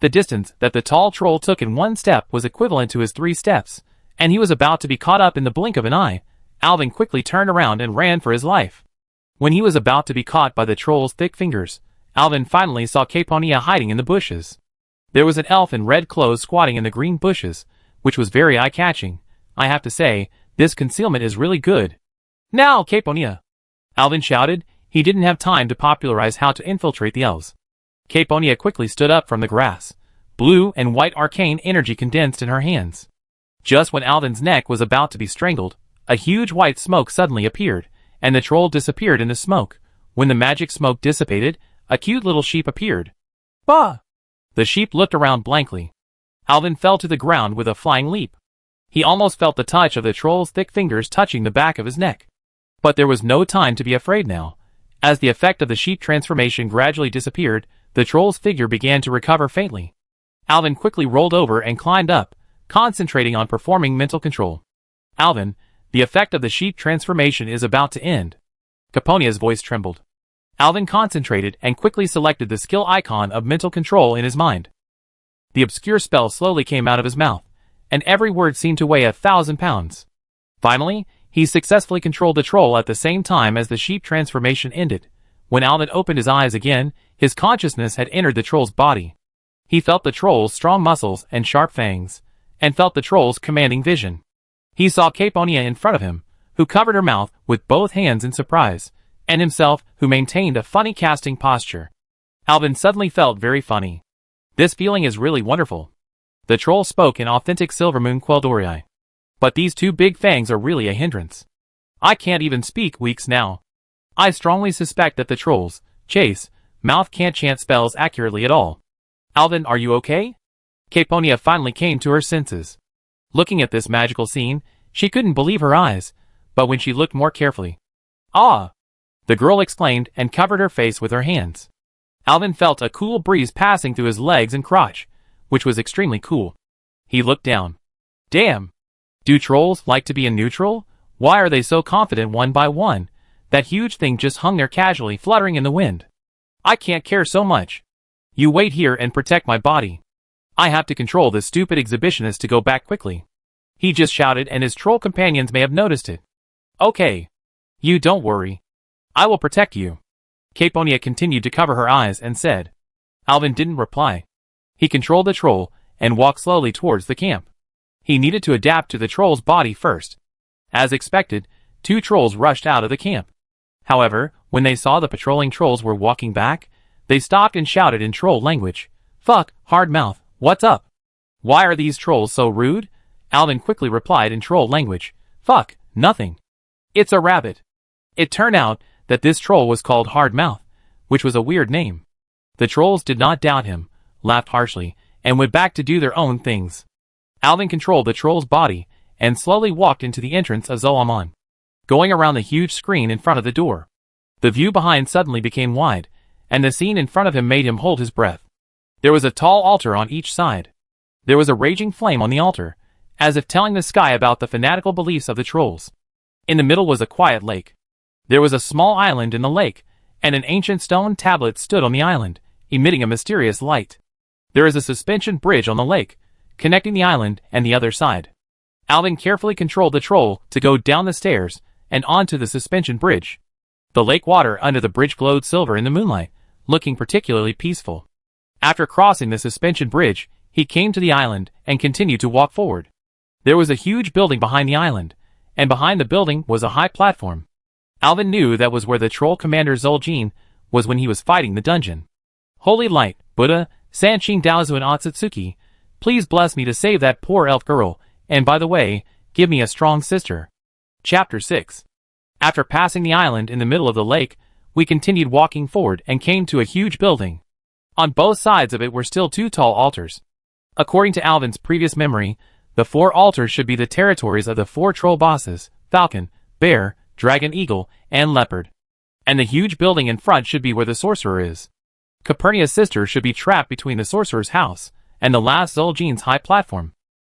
The distance that the tall troll took in one step was equivalent to his 3 steps, and he was about to be caught up in the blink of an eye. Alvin quickly turned around and ran for his life. When he was about to be caught by the troll's thick fingers, Alvin finally saw Caponia hiding in the bushes. There was an elf in red clothes squatting in the green bushes, which was very eye-catching. I have to say, this concealment is really good. Now, Caponia! Alvin shouted. He didn't have time to popularize how to infiltrate the elves. Caponia quickly stood up from the grass. Blue and white arcane energy condensed in her hands. Just when Alvin's neck was about to be strangled, a huge white smoke suddenly appeared, and the troll disappeared in the smoke. When the magic smoke dissipated, a cute little sheep appeared. Bah! The sheep looked around blankly. Alvin fell to the ground with a flying leap. He almost felt the touch of the troll's thick fingers touching the back of his neck. But there was no time to be afraid now. As the effect of the sheep transformation gradually disappeared, the troll's figure began to recover faintly. Alvin quickly rolled over and climbed up, concentrating on performing mental control. Alvin, the effect of the sheep transformation is about to end. Caponia's voice trembled. Alvin concentrated and quickly selected the skill icon of mental control in his mind. The obscure spell slowly came out of his mouth, and every word seemed to weigh 1,000 pounds. Finally, he successfully controlled the troll at the same time as the sheep transformation ended. When Alvin opened his eyes again, his consciousness had entered the troll's body. He felt the troll's strong muscles and sharp fangs, and felt the troll's commanding vision. He saw Caponia in front of him, who covered her mouth with both hands in surprise, and himself, who maintained a funny casting posture. Alvin suddenly felt very funny. This feeling is really wonderful. The troll spoke in authentic Silvermoon Queldorii. But these 2 big fangs are really a hindrance. I can't even speak weeks now. I strongly suspect that the troll's chase mouth can't chant spells accurately at all. Alvin, are you okay? Caponia finally came to her senses. Looking at this magical scene, she couldn't believe her eyes, but when she looked more carefully, ah! The girl exclaimed and covered her face with her hands. Alvin felt a cool breeze passing through his legs and crotch, which was extremely cool. He looked down. Damn! Do trolls like to be in neutral? Why are they so confident one by one? That huge thing just hung there casually fluttering in the wind. I can't care so much. You wait here and protect my body. I have to control this stupid exhibitionist to go back quickly. He just shouted and his troll companions may have noticed it. Okay. You don't worry. I will protect you. Caponia continued to cover her eyes and said. Alvin didn't reply. He controlled the troll and walked slowly towards the camp. He needed to adapt to the troll's body first. As expected, 2 trolls rushed out of the camp. However, when they saw the patrolling trolls were walking back, they stopped and shouted in troll language. Fuck, hard mouth, what's up? Why are these trolls so rude? Alvin quickly replied in troll language. Fuck, nothing. It's a rabbit. It turned out that this troll was called Hardmouth, which was a weird name. The trolls did not doubt him, laughed harshly, and went back to do their own things. Alvin controlled the troll's body and slowly walked into the entrance of Zolomon, going around the huge screen in front of the door. The view behind suddenly became wide, and the scene in front of him made him hold his breath. There was a tall altar on each side. There was a raging flame on the altar, as if telling the sky about the fanatical beliefs of the trolls. In the middle was a quiet lake. There was a small island in the lake, and an ancient stone tablet stood on the island, emitting a mysterious light. There is a suspension bridge on the lake, connecting the island and the other side. Alvin carefully controlled the troll to go down the stairs and onto the suspension bridge. The lake water under the bridge glowed silver in the moonlight, looking particularly peaceful. After crossing the suspension bridge, he came to the island and continued to walk forward. There was a huge building behind the island, and behind the building was a high platform. Alvin knew that was where the troll commander Zul'jin was when he was fighting the dungeon. Holy Light, Buddha, Sanqing Daozu and Otsutsuki, please bless me to save that poor elf girl, and by the way, give me a strong sister. Chapter 6. After passing the island in the middle of the lake, we continued walking forward and came to a huge building. On both sides of it were still 2 tall altars. According to Alvin's previous memory, the 4 altars should be the territories of the 4 troll bosses, Falcon, Bear, Dragon Eagle, and Leopard. And the huge building in front should be where the sorcerer is. Capernia's sister should be trapped between the sorcerer's house and the last Zul'jin's high platform.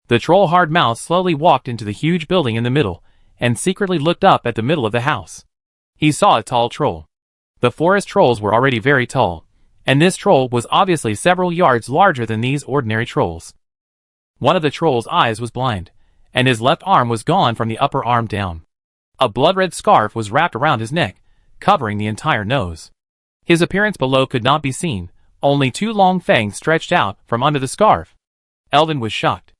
The troll Hardmouth slowly walked into the huge building in the middle, and secretly looked up at the middle of the house. He saw a tall troll. The forest trolls were already very tall, and this troll was obviously several yards larger than these ordinary trolls. One of the troll's eyes was blind, and his left arm was gone from the upper arm down. A blood-red scarf was wrapped around his neck, covering the entire nose. His appearance below could not be seen, only 2 long fangs stretched out from under the scarf. Alvin was shocked.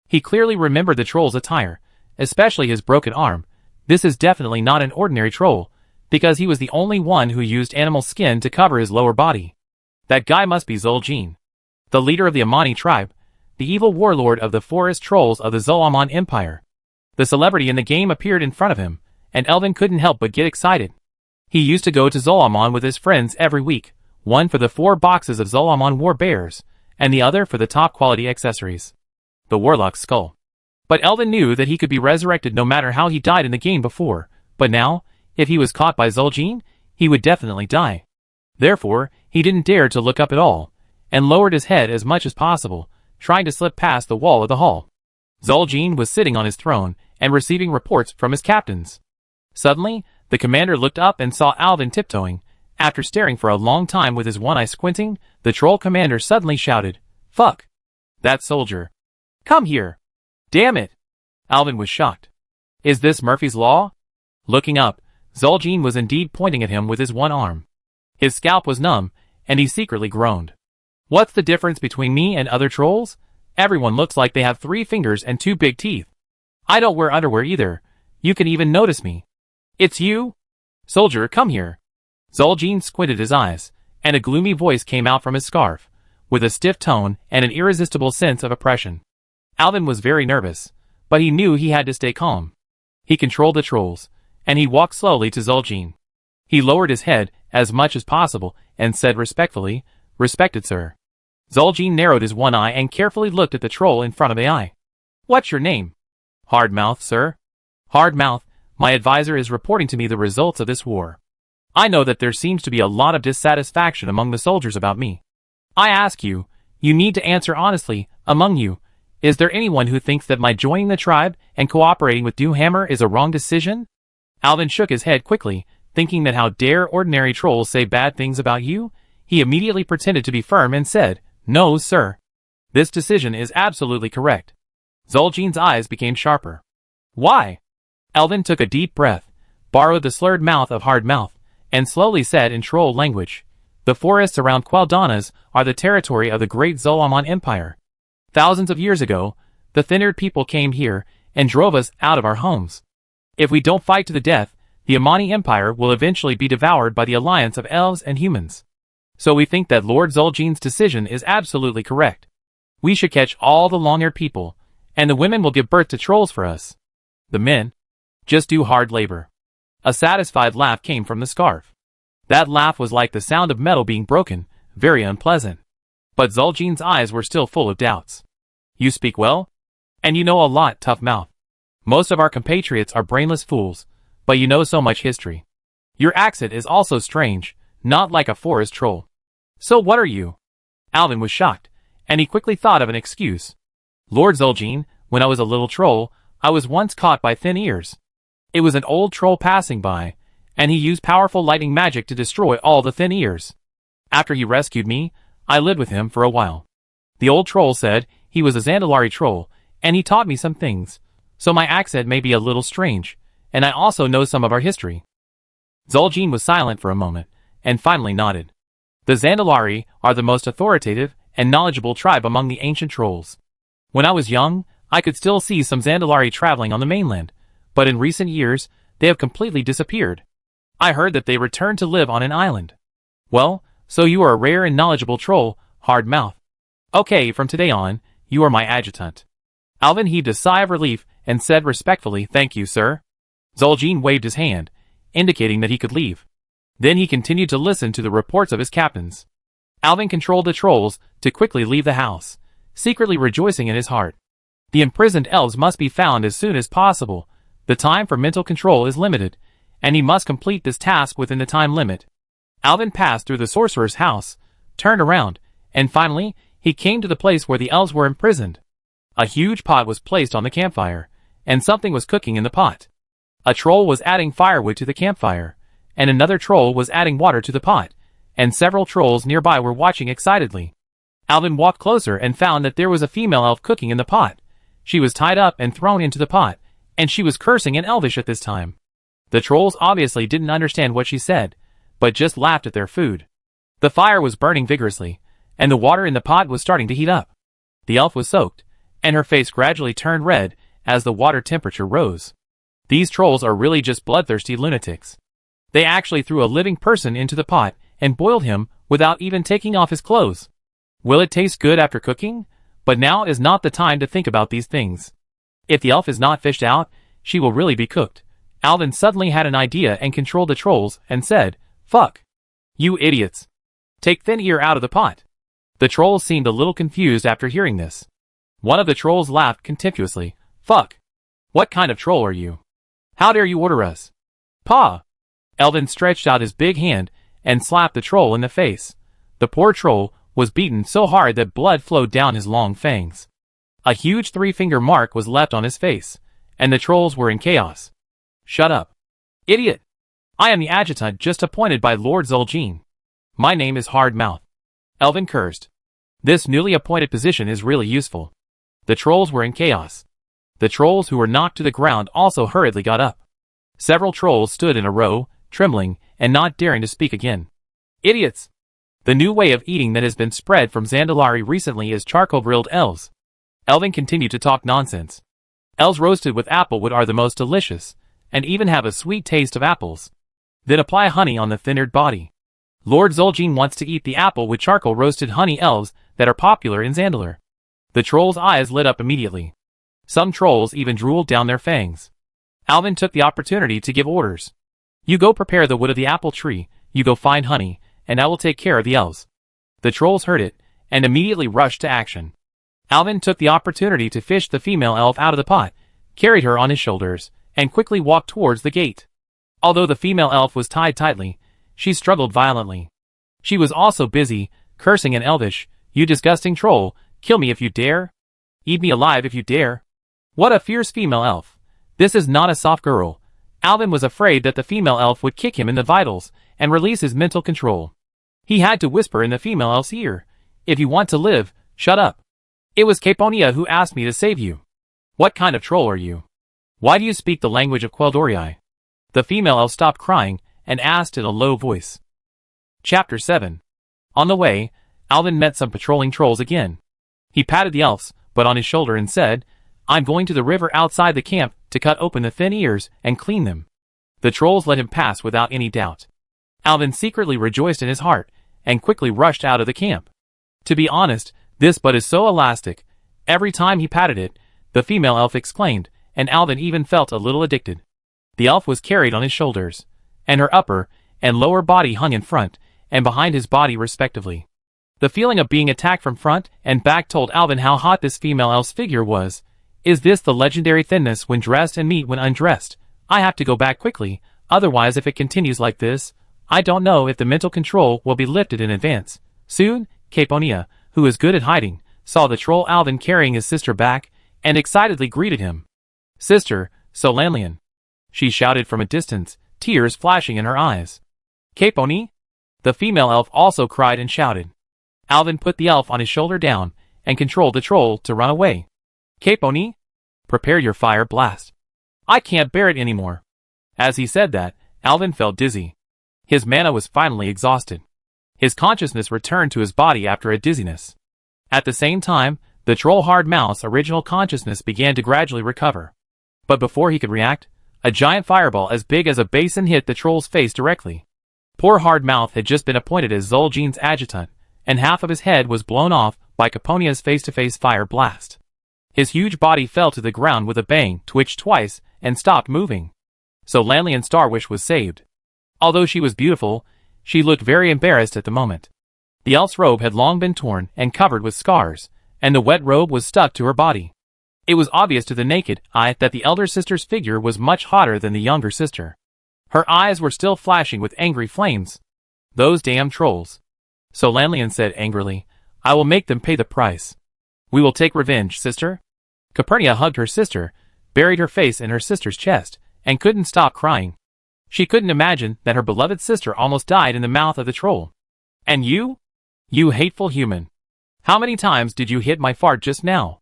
He clearly remembered the troll's attire, especially his broken arm. This is definitely not an ordinary troll, because he was the only one who used animal skin to cover his lower body. That guy must be Zul'jin, the leader of the Amani tribe, the evil warlord of the forest trolls of the Zolomon Empire. The celebrity in the game appeared in front of him, and Alvin couldn't help but get excited. He used to go to Zolomon with his friends every week, one for the 4 boxes of Zolomon War Bears, and the other for the top-quality accessories. The Warlock's Skull. But Alvin knew that he could be resurrected no matter how he died in the game before, but now, if he was caught by Zul'jin, he would definitely die. Therefore, he didn't dare to look up at all, and lowered his head as much as possible, trying to slip past the wall of the hall. Zul'jin was sitting on his throne and receiving reports from his captains. Suddenly, the commander looked up and saw Alvin tiptoeing. After staring for a long time with his one eye squinting, the troll commander suddenly shouted, "Fuck! That soldier! Come here! Damn it!" Alvin was shocked. Is this Murphy's Law? Looking up, Zul'jin was indeed pointing at him with his one arm. His scalp was numb, and he secretly groaned. What's the difference between me and other trolls? Everyone looks like they have 3 fingers and 2 big teeth. I don't wear underwear either. You can even notice me. It's you? Soldier, come here. Zul'jin squinted his eyes, and a gloomy voice came out from his scarf, with a stiff tone and an irresistible sense of oppression. Alvin was very nervous, but he knew he had to stay calm. He controlled the trolls, and he walked slowly to Zul'jin. He lowered his head as much as possible and said respectfully, "Respected sir." Zul'jin narrowed his one eye and carefully looked at the troll in front of the eye. What's your name? Hardmouth, sir. Hardmouth, my advisor is reporting to me the results of this war. I know that there seems to be a lot of dissatisfaction among the soldiers about me. I ask you, you need to answer honestly, among you, is there anyone who thinks that my joining the tribe and cooperating with Dewhammer is a wrong decision? Alvin shook his head quickly, thinking that how dare ordinary trolls say bad things about you? He immediately pretended to be firm and said, "No, sir. This decision is absolutely correct." Zul'jin's eyes became sharper. Why? Alvin took a deep breath, borrowed the slurred mouth of Hardmouth, and slowly said in troll language, "The forests around Quel'Danas are the territory of the great Zolomon Empire. Thousands of years ago, the thin-eared people came here and drove us out of our homes. If we don't fight to the death, the Amani Empire will eventually be devoured by the alliance of elves and humans. So we think that Lord Zul'jin's decision is absolutely correct. We should catch all the long-haired people, and the women will give birth to trolls for us. The men just do hard labor. A satisfied laugh came from the scarf. That laugh was like the sound of metal being broken, very unpleasant. But Zul'Jin's eyes were still full of doubts. You speak well? And you know a lot, tough mouth. Most of our compatriots are brainless fools, but you know so much history. Your accent is also strange, not like a forest troll. So what are you? Alvin was shocked, and he quickly thought of an excuse. Lord Zul'Jin, when I was a little troll, I was once caught by thin ears. It was an old troll passing by, and he used powerful lightning magic to destroy all the thin ears. After he rescued me, I lived with him for a while. The old troll said he was a Zandalari troll, and he taught me some things, so my accent may be a little strange, and I also know some of our history. Zul'Jin was silent for a moment, and finally nodded. The Zandalari are the most authoritative and knowledgeable tribe among the ancient trolls. When I was young, I could still see some Zandalari traveling on the mainland, but in recent years, they have completely disappeared. I heard that they returned to live on an island. Well, so you are a rare and knowledgeable troll, hard mouth. Okay, from today on, you are my adjutant. Alvin heaved a sigh of relief and said respectfully, thank you, sir. Zul'Jin waved his hand, indicating that he could leave. Then he continued to listen to the reports of his captains. Alvin controlled the trolls to quickly leave the house, secretly rejoicing in his heart. The imprisoned elves must be found as soon as possible. The time for mental control is limited, and he must complete this task within the time limit. Alvin passed through the sorcerer's house, turned around, and finally, he came to the place where the elves were imprisoned. A huge pot was placed on the campfire, and something was cooking in the pot. A troll was adding firewood to the campfire, and another troll was adding water to the pot, and several trolls nearby were watching excitedly. Alvin walked closer and found that there was a female elf cooking in the pot. She was tied up and thrown into the pot, and she was cursing in Elvish at this time. The trolls obviously didn't understand what she said, but just laughed at their food. The fire was burning vigorously, and the water in the pot was starting to heat up. The elf was soaked, and her face gradually turned red as the water temperature rose. These trolls are really just bloodthirsty lunatics. They actually threw a living person into the pot and boiled him without even taking off his clothes. Will it taste good after cooking? But now is not the time to think about these things. If the elf is not fished out, she will really be cooked. Alvin suddenly had an idea and controlled the trolls and said, fuck. You idiots. Take Thin Ear out of the pot. The trolls seemed a little confused after hearing this. One of the trolls laughed contemptuously. Fuck. What kind of troll are you? How dare you order us? Pa. Alvin stretched out his big hand and slapped the troll in the face. The poor troll was beaten so hard that blood flowed down his long fangs. A huge three-finger mark was left on his face, and the trolls were in chaos. Shut up. Idiot. I am the adjutant just appointed by Lord Zul'Jin. My name is Hard Mouth. Alvin cursed. This newly appointed position is really useful. The trolls were in chaos. The trolls who were knocked to the ground also hurriedly got up. Several trolls stood in a row, trembling, and not daring to speak again. Idiots! The new way of eating that has been spread from Zandalari recently is charcoal-grilled elves. Alvin continued to talk nonsense. Elves roasted with applewood are the most delicious, and even have a sweet taste of apples. Then apply honey on the thinnered body. Lord Zul'Jin wants to eat the apple with charcoal roasted honey elves that are popular in Zandalar. The trolls' eyes lit up immediately. Some trolls even drooled down their fangs. Alvin took the opportunity to give orders. You go prepare the wood of the apple tree, you go find honey, and I will take care of the elves. The trolls heard it, and immediately rushed to action. Alvin took the opportunity to fish the female elf out of the pot, carried her on his shoulders, and quickly walked towards the gate. Although the female elf was tied tightly, she struggled violently. She was also busy, cursing in Elvish, you disgusting troll, kill me if you dare. Eat me alive if you dare. What a fierce female elf. This is not a soft girl. Alvin was afraid that the female elf would kick him in the vitals and release his mental control. He had to whisper in the female elf's ear, if you want to live, shut up. It was Caponia who asked me to save you. What kind of troll are you? Why do you speak the language of Quel'Dorii? The female elf stopped crying and asked in a low voice. Chapter 7. On the way, Alvin met some patrolling trolls again. He patted the elves, but on his shoulder and said, I'm going to the river outside the camp to cut open the thin ears and clean them. The trolls let him pass without any doubt. Alvin secretly rejoiced in his heart and quickly rushed out of the camp. To be honest, this butt is so elastic. Every time he patted it, the female elf exclaimed, and Alvin even felt a little addicted. The elf was carried on his shoulders, and her upper and lower body hung in front and behind his body respectively. The feeling of being attacked from front and back told Alvin how hot this female elf's figure was. Is this the legendary thinness when dressed and meat when undressed? I have to go back quickly, otherwise if it continues like this, I don't know if the mental control will be lifted in advance. Soon, Caponia, who is good at hiding, saw the troll Alvin carrying his sister back, and excitedly greeted him. Sister, Solanlian, she shouted from a distance, tears flashing in her eyes. Caponi? The female elf also cried and shouted. Alvin put the elf on his shoulder down, and controlled the troll to run away. Caponi? Prepare your fire blast. I can't bear it anymore. As he said that, Alvin felt dizzy. His mana was finally exhausted. His consciousness returned to his body after a dizziness. At the same time, the troll hard mouth's original consciousness began to gradually recover. But before he could react, a giant fireball as big as a basin hit the troll's face directly. Poor hard mouth had just been appointed as Zul'Jin's adjutant, and half of his head was blown off by Caponia's face-to-face fire blast. His huge body fell to the ground with a bang, twitched twice, and stopped moving. So Lanlian Starwish was saved. Although she was beautiful, she looked very embarrassed at the moment. The elf's robe had long been torn and covered with scars, and the wet robe was stuck to her body. It was obvious to the naked eye that the elder sister's figure was much hotter than the younger sister. Her eyes were still flashing with angry flames. Those damn trolls. So Lanlian said angrily, I will make them pay the price. We will take revenge, sister. Capernia hugged her sister, buried her face in her sister's chest, and couldn't stop crying. She couldn't imagine that her beloved sister almost died in the mouth of the troll. And you? You hateful human. How many times did you hit my fart just now?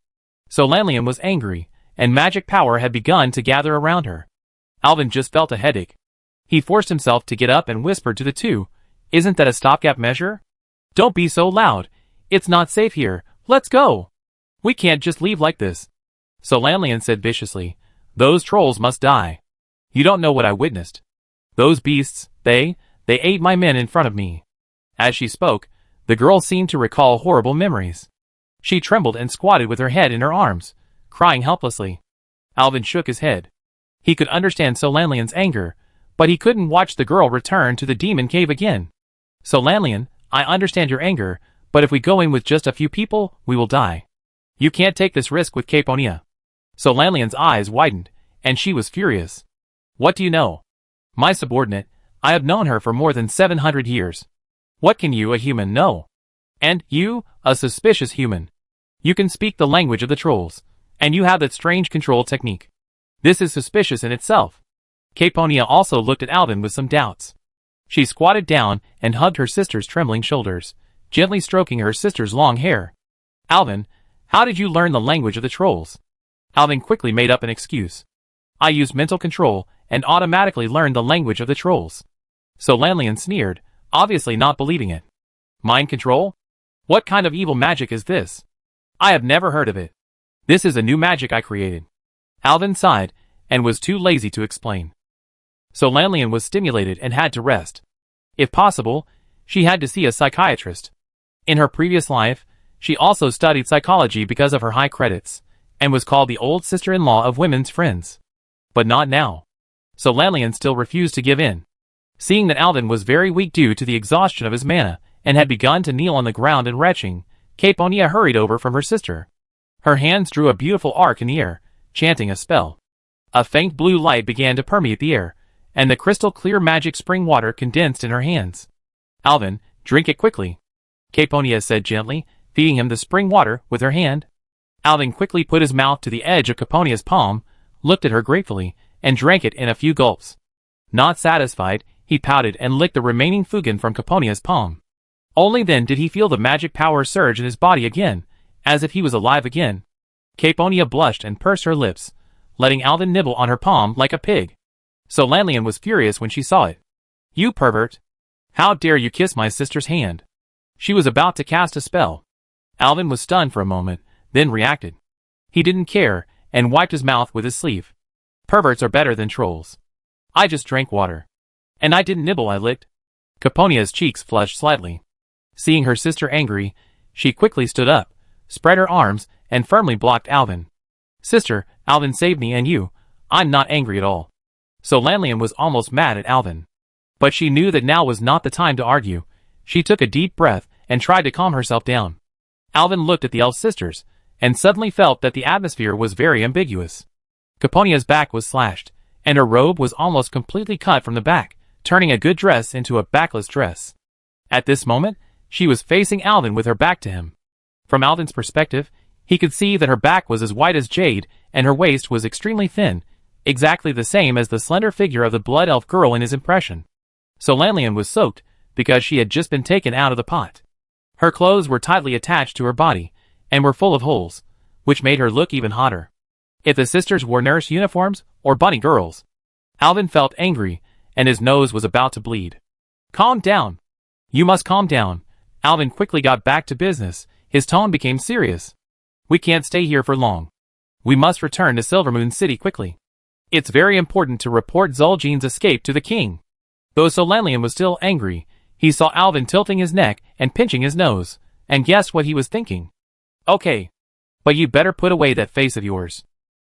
So Lanlian was angry, and magic power had begun to gather around her. Alvin just felt a headache. He forced himself to get up and whispered to the two, Isn't that a stopgap measure? Don't be so loud. It's not safe here. Let's go. We can't just leave like this. So Lanlian said viciously, Those trolls must die. You don't know what I witnessed. Those beasts, they ate my men in front of me. As she spoke, the girl seemed to recall horrible memories. She trembled and squatted with her head in her arms, crying helplessly. Alvin shook his head. He could understand Solanlian's anger, but he couldn't watch the girl return to the demon cave again. Solanlian, I understand your anger, but if we go in with just a few people, we will die. You can't take this risk with Caponia. Solanlian's eyes widened, and she was furious. What do you know? My subordinate, I have known her for more than 700 years. What can you, a human, know? And you, a suspicious human. You can speak the language of the trolls, and you have that strange control technique. This is suspicious in itself. Caponia also looked at Alvin with some doubts. She squatted down and hugged her sister's trembling shoulders, gently stroking her sister's long hair. Alvin, how did you learn the language of the trolls? Alvin quickly made up an excuse. I used mental control and automatically learned the language of the trolls. So Lanlian sneered, obviously not believing it. Mind control? What kind of evil magic is this? I have never heard of it. This is a new magic I created. Alvin sighed, and was too lazy to explain. So Lanlian was stimulated and had to rest. If possible, she had to see a psychiatrist. In her previous life, she also studied psychology because of her high credits, and was called the old sister-in-law of women's friends. But not now. So Lanlian still refused to give in. Seeing that Alvin was very weak due to the exhaustion of his mana, and had begun to kneel on the ground in retching, Caponia hurried over from her sister. Her hands drew a beautiful arc in the air, chanting a spell. A faint blue light began to permeate the air, and the crystal-clear magic spring water condensed in her hands. Alvin, drink it quickly. Caponia said gently, feeding him the spring water with her hand. Alvin quickly put his mouth to the edge of Caponia's palm, looked at her gratefully, and drank it in a few gulps. Not satisfied, he pouted and licked the remaining fugen from Caponia's palm. Only then did he feel the magic power surge in his body again, as if he was alive again. Caponia blushed and pursed her lips, letting Alvin nibble on her palm like a pig. So Lanlian was furious when she saw it. You pervert! How dare you kiss my sister's hand? She was about to cast a spell. Alvin was stunned for a moment, then reacted. He didn't care, and wiped his mouth with his sleeve. Perverts are better than trolls. I just drank water. And I didn't nibble, I licked. Caponia's cheeks flushed slightly. Seeing her sister angry, she quickly stood up, spread her arms, and firmly blocked Alvin. Sister, Alvin saved me and you. I'm not angry at all. So Lanlian was almost mad at Alvin. But she knew that now was not the time to argue. She took a deep breath and tried to calm herself down. Alvin looked at the elf sisters, and suddenly felt that the atmosphere was very ambiguous. Caponia's back was slashed, and her robe was almost completely cut from the back, turning a good dress into a backless dress. At this moment, she was facing Alvin with her back to him. From Alvin's perspective, he could see that her back was as white as jade, and her waist was extremely thin, exactly the same as the slender figure of the blood elf girl in his impression. So Lanlian was soaked, because she had just been taken out of the pot. Her clothes were tightly attached to her body, and were full of holes, which made her look even hotter. If the sisters wore nurse uniforms, or bunny girls. Alvin felt angry, and his nose was about to bleed. Calm down. You must calm down. Alvin quickly got back to business. His tone became serious. We can't stay here for long. We must return to Silvermoon City quickly. It's very important to report Zul'Jin's escape to the king. Though Solanian was still angry, he saw Alvin tilting his neck and pinching his nose, and guessed what he was thinking. Okay. But you better put away that face of yours.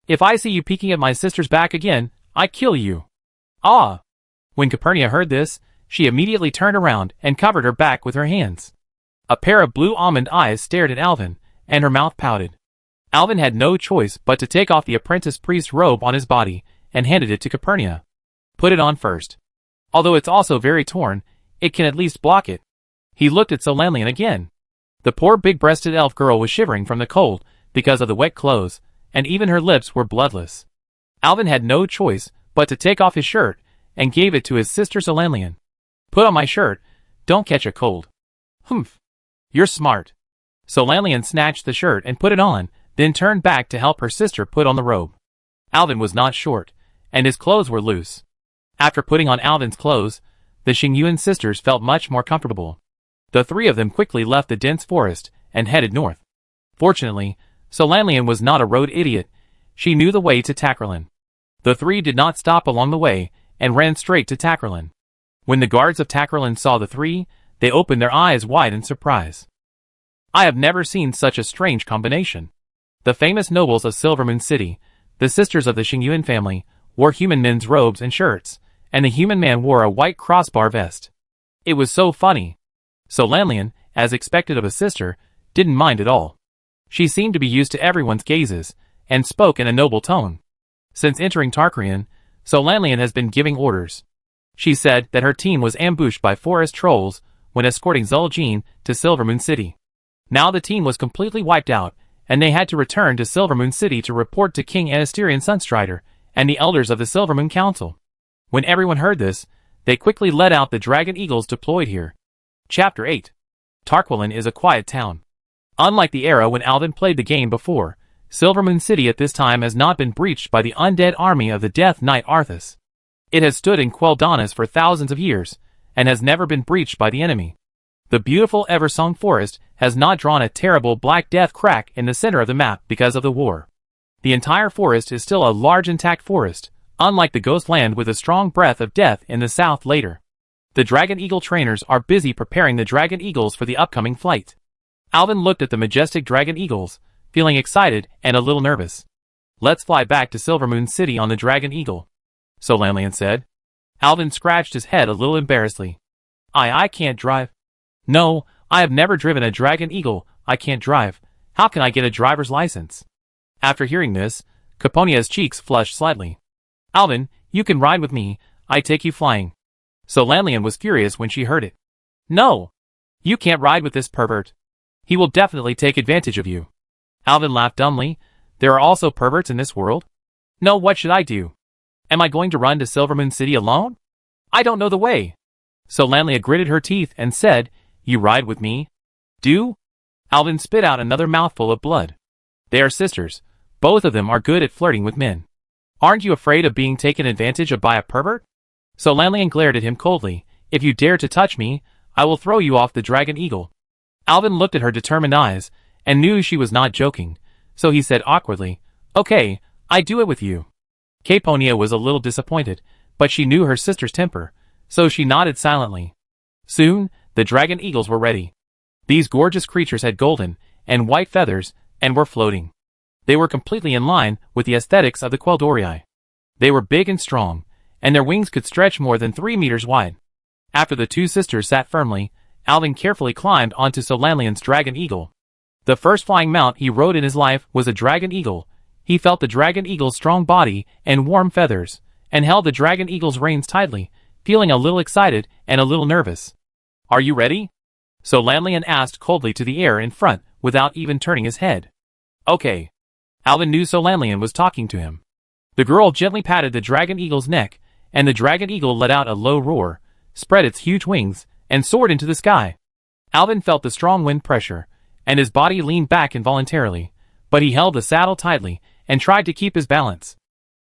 If I see you peeking at my sister's back again, I kill you. Ah! When Capernia heard this, she immediately turned around and covered her back with her hands. A pair of blue almond eyes stared at Alvin, and her mouth pouted. Alvin had no choice but to take off the apprentice priest's robe on his body, and handed it to Capernia. Put it on first. Although it's also very torn, it can at least block it. He looked at Solanian again. The poor big-breasted elf girl was shivering from the cold, because of the wet clothes, and even her lips were bloodless. Alvin had no choice but to take off his shirt, and gave it to his sister Solanian. Put on my shirt, don't catch a cold. Humph. You're smart. Solanian snatched the shirt and put it on, then turned back to help her sister put on the robe. Alvin was not short, and his clothes were loose. After putting on Alvin's clothes, the Xingyuan sisters felt much more comfortable. The three of them quickly left the dense forest and headed north. Fortunately, Solanian was not a road idiot. She knew the way to Takralin. The three did not stop along the way and ran straight to Takralin. When the guards of Takralin saw the three, they opened their eyes wide in surprise. I have never seen such a strange combination. The famous nobles of Silvermoon City, the sisters of the Xingyuan family, wore human men's robes and shirts, and the human man wore a white crossbar vest. It was so funny. Solanian, as expected of a sister, didn't mind at all. She seemed to be used to everyone's gazes, and spoke in a noble tone. Since entering Tarkarian, Solanian has been giving orders. She said that her team was ambushed by forest trolls when escorting Zul'Jin to Silvermoon City. Now the team was completely wiped out, and they had to return to Silvermoon City to report to King Anasterian Sunstrider and the elders of the Silvermoon Council. When everyone heard this, they quickly let out the dragon eagles deployed here. Chapter 8. Tarkwarlin is a quiet town. Unlike the era when Alvin played the game before, Silvermoon City at this time has not been breached by the undead army of the Death Knight Arthas. It has stood in Quel'Danas for thousands of years, and has never been breached by the enemy. The beautiful Eversong Forest has not drawn a terrible Black Death crack in the center of the map because of the war. The entire forest is still a large intact forest, unlike the Ghost Land with a strong breath of death in the south later. The Dragon Eagle trainers are busy preparing the Dragon Eagles for the upcoming flight. Alvin looked at the majestic Dragon Eagles, feeling excited and a little nervous. Let's fly back to Silvermoon City on the Dragon Eagle, Solanian said. Alvin scratched his head a little embarrassedly. I can't drive. No, I have never driven a Dragon Eagle. I can't drive. How can I get a driver's license? After hearing this, Caponia's cheeks flushed slightly. Alvin, you can ride with me. I take you flying. Solanian was furious when she heard it. No! You can't ride with this pervert. He will definitely take advantage of you. Alvin laughed dumbly. There are also perverts in this world? No, what should I do? Am I going to run to Silvermoon City alone? I don't know the way. Solania gritted her teeth and said, You ride with me? Do? Alvin spit out another mouthful of blood. They are sisters. Both of them are good at flirting with men. Aren't you afraid of being taken advantage of by a pervert? Solanian glared at him coldly. If you dare to touch me, I will throw you off the Dragon Eagle. Alvin looked at her determined eyes, and knew she was not joking, so he said awkwardly, Okay, I do it with you. Caponia was a little disappointed, but she knew her sister's temper, so she nodded silently. Soon, the Dragon Eagles were ready. These gorgeous creatures had golden and white feathers, and were floating. They were completely in line with the aesthetics of the Quel'Dorii. They were big and strong, and their wings could stretch more than 3 meters wide. After the two sisters sat firmly, Alvin carefully climbed onto Solanlian's dragon eagle. The first flying mount he rode in his life was a dragon eagle. He felt the dragon eagle's strong body and warm feathers, and held the dragon eagle's reins tightly, feeling a little excited and a little nervous. "Are you ready?" Solanlian asked coldly to the air in front, without even turning his head. "Okay." Alvin knew Solanlian was talking to him. The girl gently patted the dragon eagle's neck, and the dragon eagle let out a low roar, spread its huge wings, and soared into the sky. Alvin felt the strong wind pressure, and his body leaned back involuntarily, but he held the saddle tightly and tried to keep his balance.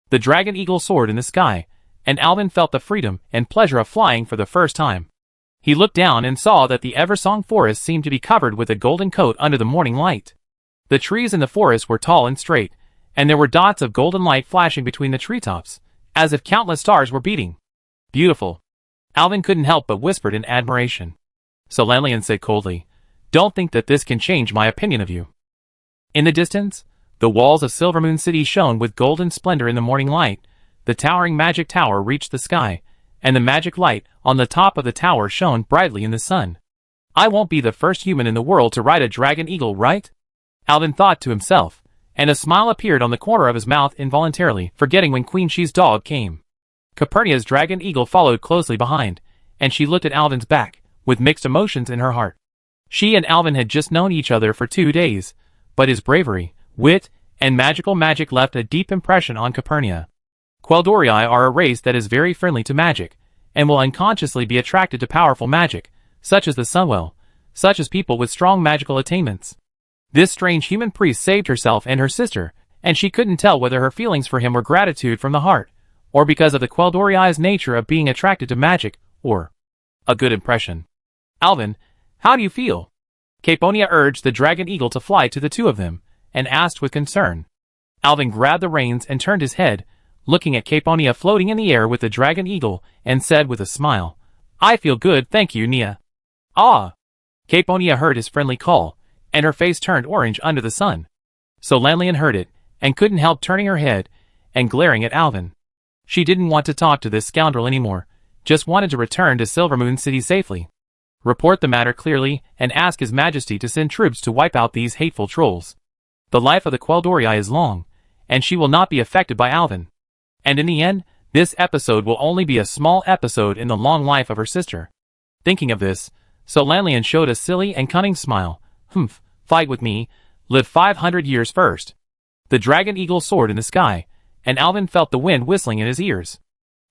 The dragon eagle soared in the sky, and Alvin felt the freedom and pleasure of flying for the first time. He looked down and saw that the Eversong forest seemed to be covered with a golden coat under the morning light. The trees in the forest were tall and straight, and there were dots of golden light flashing between the treetops, as if countless stars were beating. "Beautiful." Alvin couldn't help but whispered in admiration. Solanlian said coldly, "Don't think that this can change my opinion of you." In the distance, the walls of Silvermoon City shone with golden splendor in the morning light. The towering magic tower reached the sky, and the magic light on the top of the tower shone brightly in the sun. "I won't be the first human in the world to ride a dragon eagle, right?" Alvin thought to himself, and a smile appeared on the corner of his mouth involuntarily, forgetting when Queen Shi's dog came. Calpurnia's dragon eagle followed closely behind, and she looked at Alvin's back, with mixed emotions in her heart. She and Alvin had just known each other for 2 days, but his bravery, wit, and magical magic left a deep impression on Calpurnia. Quel'Dorii are a race that is very friendly to magic, and will unconsciously be attracted to powerful magic, such as the Sunwell, such as people with strong magical attainments. This strange human priest saved herself and her sister, and she couldn't tell whether her feelings for him were gratitude from the heart, or because of the Quel'Dorii's nature of being attracted to magic, or a good impression. "Alvin, how do you feel?" Calpurnia urged the dragon eagle to fly to the two of them, and asked with concern. Alvin grabbed the reins and turned his head, looking at Calpurnia floating in the air with the dragon eagle, and said with a smile, "I feel good, thank you, Nia." "Ah!" Calpurnia heard his friendly call, and her face turned orange under the sun. Solanlian heard it, and couldn't help turning her head, and glaring at Alvin. She didn't want to talk to this scoundrel anymore, just wanted to return to Silvermoon City safely. Report the matter clearly, and ask His Majesty to send troops to wipe out these hateful trolls. The life of the Quel'Dorii is long, and she will not be affected by Alvin. And in the end, this episode will only be a small episode in the long life of her sister. Thinking of this, Solanlian showed a silly and cunning smile. "Humph, fight with me, live 500 years first." The dragon eagle soared in the sky, and Alvin felt the wind whistling in his ears.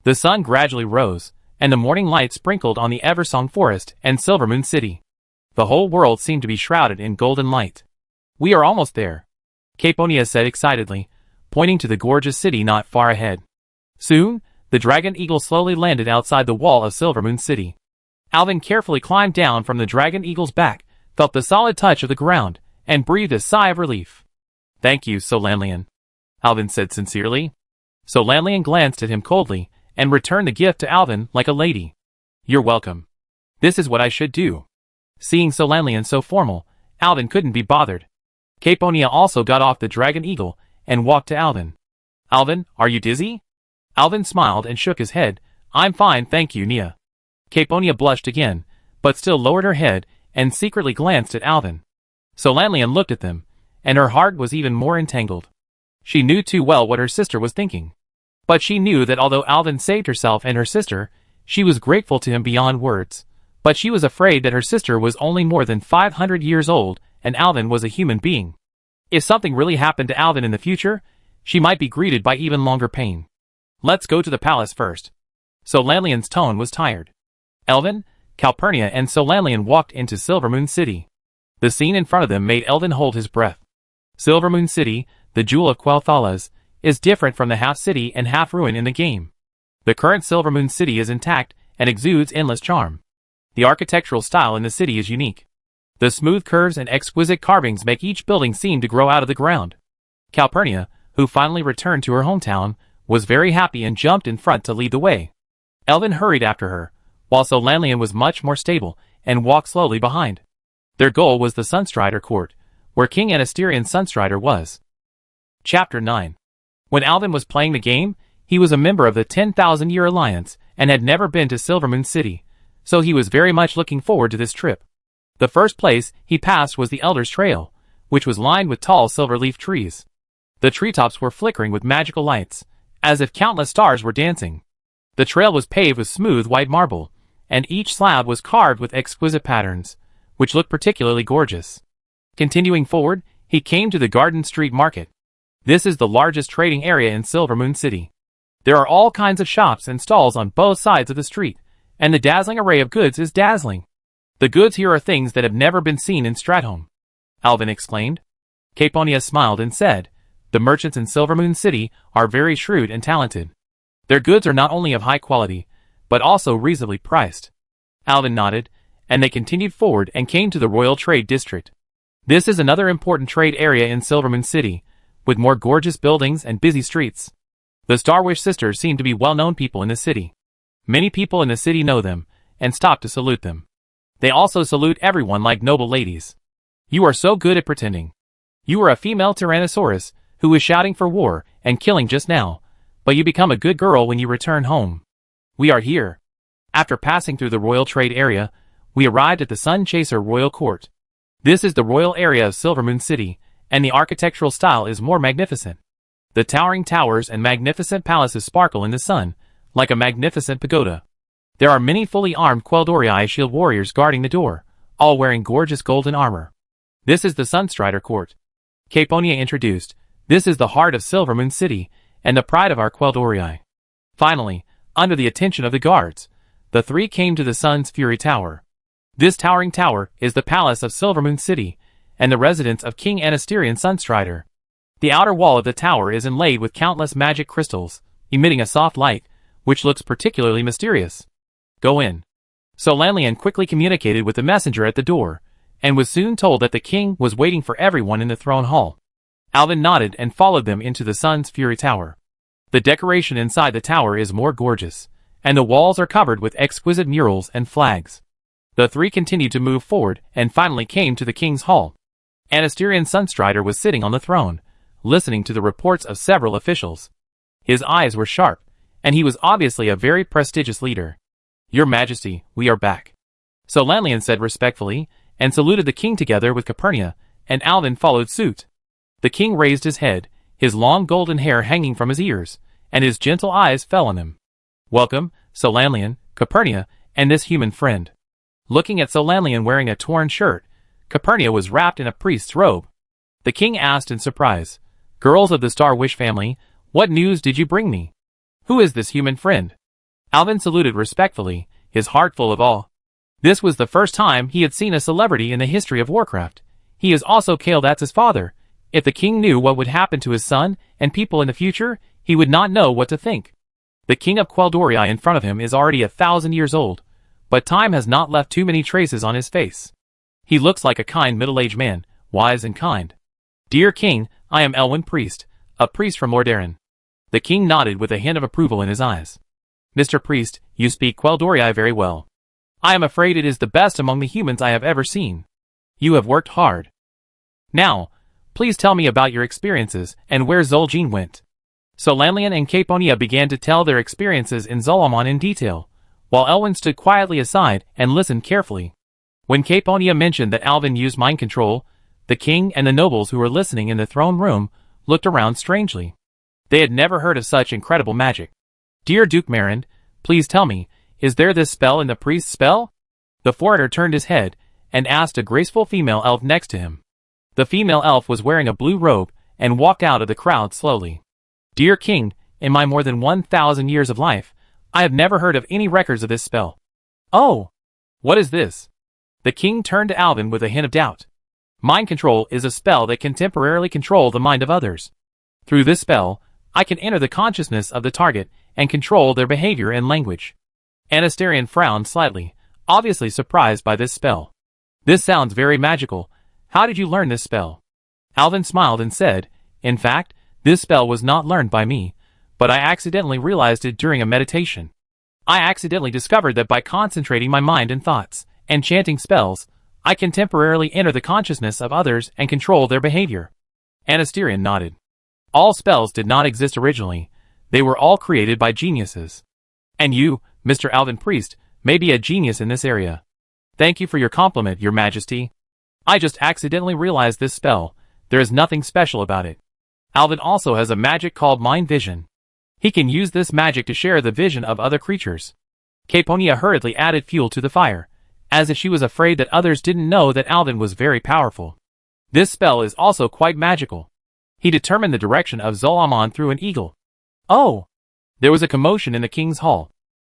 The sun gradually rose, and the morning light sprinkled on the Eversong forest and Silvermoon City. The whole world seemed to be shrouded in golden light. "We are almost there," Calpurnia said excitedly, pointing to the gorgeous city not far ahead. Soon, the dragon eagle slowly landed outside the wall of Silvermoon City. Alvin carefully climbed down from the dragon eagle's back, felt the solid touch of the ground, and breathed a sigh of relief. "Thank you, Solanlian," Alvin said sincerely. Solanlian glanced at him coldly, and returned the gift to Alvin like a lady. "You're welcome. This is what I should do." Seeing Solanlian so formal, Alvin couldn't be bothered. Calpurnia also got off the dragon eagle, and walked to Alvin. "Alvin, are you dizzy?" Alvin smiled and shook his head. "I'm fine, thank you, Nia." Calpurnia blushed again, but still lowered her head, and secretly glanced at Alvin. Solanlian looked at them, and her heart was even more entangled. She knew too well what her sister was thinking. But she knew that although Alvin saved herself and her sister, she was grateful to him beyond words. But she was afraid that her sister was only more than 500 years old, and Alvin was a human being. If something really happened to Alvin in the future, she might be greeted by even longer pain. "Let's go to the palace first." Solanlian's tone was tired. Alvin, Calpurnia and Solanlian walked into Silvermoon City. The scene in front of them made Alvin hold his breath. Silvermoon City, the jewel of Quel'Thalas, is different from the half-city and half-ruin in the game. The current Silvermoon City is intact and exudes endless charm. The architectural style in the city is unique. The smooth curves and exquisite carvings make each building seem to grow out of the ground. Calpurnia, who finally returned to her hometown, was very happy and jumped in front to lead the way. Alvin hurried after her, while Solanlian was much more stable and walked slowly behind. Their goal was the Sunstrider Court, where King Anasterian Sunstrider was. Chapter 9. When Alvin was playing the game, He was a member of the 10,000-Year Alliance and had never been to Silvermoon City, so he was very much looking forward to this trip. The first place he passed was the Elder's Trail, which was lined with tall silver-leaf trees. The treetops were flickering with magical lights, as if countless stars were dancing. The trail was paved with smooth white marble, and each slab was carved with exquisite patterns, which looked particularly gorgeous. Continuing forward, he came to the Garden Street Market. This is the largest trading area in Silvermoon City. There are all kinds of shops and stalls on both sides of the street, and the dazzling array of goods is dazzling. The goods here are things that have never been seen in Stratholme, Alvin exclaimed. Caponia smiled and said, "The merchants in Silvermoon City are very shrewd and talented. Their goods are not only of high quality, but also reasonably priced." Alvin nodded, and they continued forward and came to the Royal Trade District. This is another important trade area in Silvermoon City, with more gorgeous buildings and busy streets. The Starwish sisters seem to be well-known people in the city. Many people in the city know them, and stop to salute them. They also salute everyone like noble ladies. "You are so good at pretending. You are a female Tyrannosaurus, who was shouting for war and killing just now, but you become a good girl when you return home. We are here." After passing through the Royal Trade Area, we arrived at the Sun Chaser Royal Court. This is the royal area of Silvermoon City, and the architectural style is more magnificent. The towering towers and magnificent palaces sparkle in the sun, like a magnificent pagoda. There are many fully armed Quel'Dorii shield warriors guarding the door, all wearing gorgeous golden armor. This is the Sunstrider Court. Caponia introduced. This is the heart of Silvermoon City, and the pride of our Quel'Dorii. Finally, under the attention of the guards, the three came to the Sun's Fury Tower. This towering tower is the palace of Silvermoon City, and the residence of King Anasterion Sunstrider. The outer wall of the tower is inlaid with countless magic crystals, emitting a soft light, which looks particularly mysterious. "Go in." So Lanlian quickly communicated with the messenger at the door, and was soon told that the king was waiting for everyone in the throne hall. Alvin nodded and followed them into the Sun's Fury Tower. The decoration inside the tower is more gorgeous, and the walls are covered with exquisite murals and flags. The three continued to move forward and finally came to the king's hall. Anasterion Sunstrider was sitting on the throne, listening to the reports of several officials. His eyes were sharp, and he was obviously a very prestigious leader. "Your Majesty, we are back." So Lanlian said respectfully, and saluted the king together with Capernia, and Alvin followed suit. The king raised his head, his long golden hair hanging from his ears, and his gentle eyes fell on him. "Welcome, Solanlian, Capernia, and this human friend." Looking at Solanlian wearing a torn shirt, Capernia was wrapped in a priest's robe. The king asked in surprise, "Girls of the Starwish family, what news did you bring me? Who is this human friend?" Alvin saluted respectfully, his heart full of awe. This was the first time he had seen a celebrity in the history of Warcraft. He is also Kael'Datz's father. If the king knew what would happen to his son and people in the future, he would not know what to think. The king of Quel'Dorii in front of him is already 1,000 years old, but time has not left too many traces on his face. He looks like a kind middle-aged man, wise and kind. "Dear king, I am Elwyn Priest, a priest from Lordaeron." The king nodded with a hint of approval in his eyes. "Mr. Priest, you speak Quel'Dorii very well. I am afraid it is the best among the humans I have ever seen. You have worked hard. Now, please tell me about your experiences and where Zul'jin went." So Lanlian and Caponia began to tell their experiences in Zul'Aumon in detail, while Elwyn stood quietly aside and listened carefully. When Caponia mentioned that Alvin used mind control, the king and the nobles who were listening in the throne room looked around strangely. They had never heard of such incredible magic. "Dear Duke Marand, please tell me, is there this spell in the priest's spell?" The foreigner turned his head and asked a graceful female elf next to him. The female elf was wearing a blue robe and walked out of the crowd slowly. "Dear king, in my more than 1,000 years of life, I have never heard of any records of this spell." "Oh, what is this?" The king turned to Alvin with a hint of doubt. "Mind control is a spell that can temporarily control the mind of others. Through this spell, I can enter the consciousness of the target and control their behavior and language." Anasterion frowned slightly, obviously surprised by this spell. "This sounds very magical. How did you learn this spell?" Alvin smiled and said, "In fact, this spell was not learned by me, but I accidentally realized it during a meditation. I accidentally discovered that by concentrating my mind and thoughts, and chanting spells, I can temporarily enter the consciousness of others and control their behavior." Anasterion nodded. All spells did not exist originally. They were all created by geniuses. And you, Mr. Alvin Priest, may be a genius in this area. Thank you for your compliment, Your Majesty. I just accidentally realized this spell. There is nothing special about it. Alvin also has a magic called Mind Vision. He can use this magic to share the vision of other creatures. Caponia hurriedly added fuel to the fire, as if she was afraid that others didn't know that Alvin was very powerful. This spell is also quite magical. He determined the direction of Zolomon through an eagle. Oh! There was a commotion in the king's hall.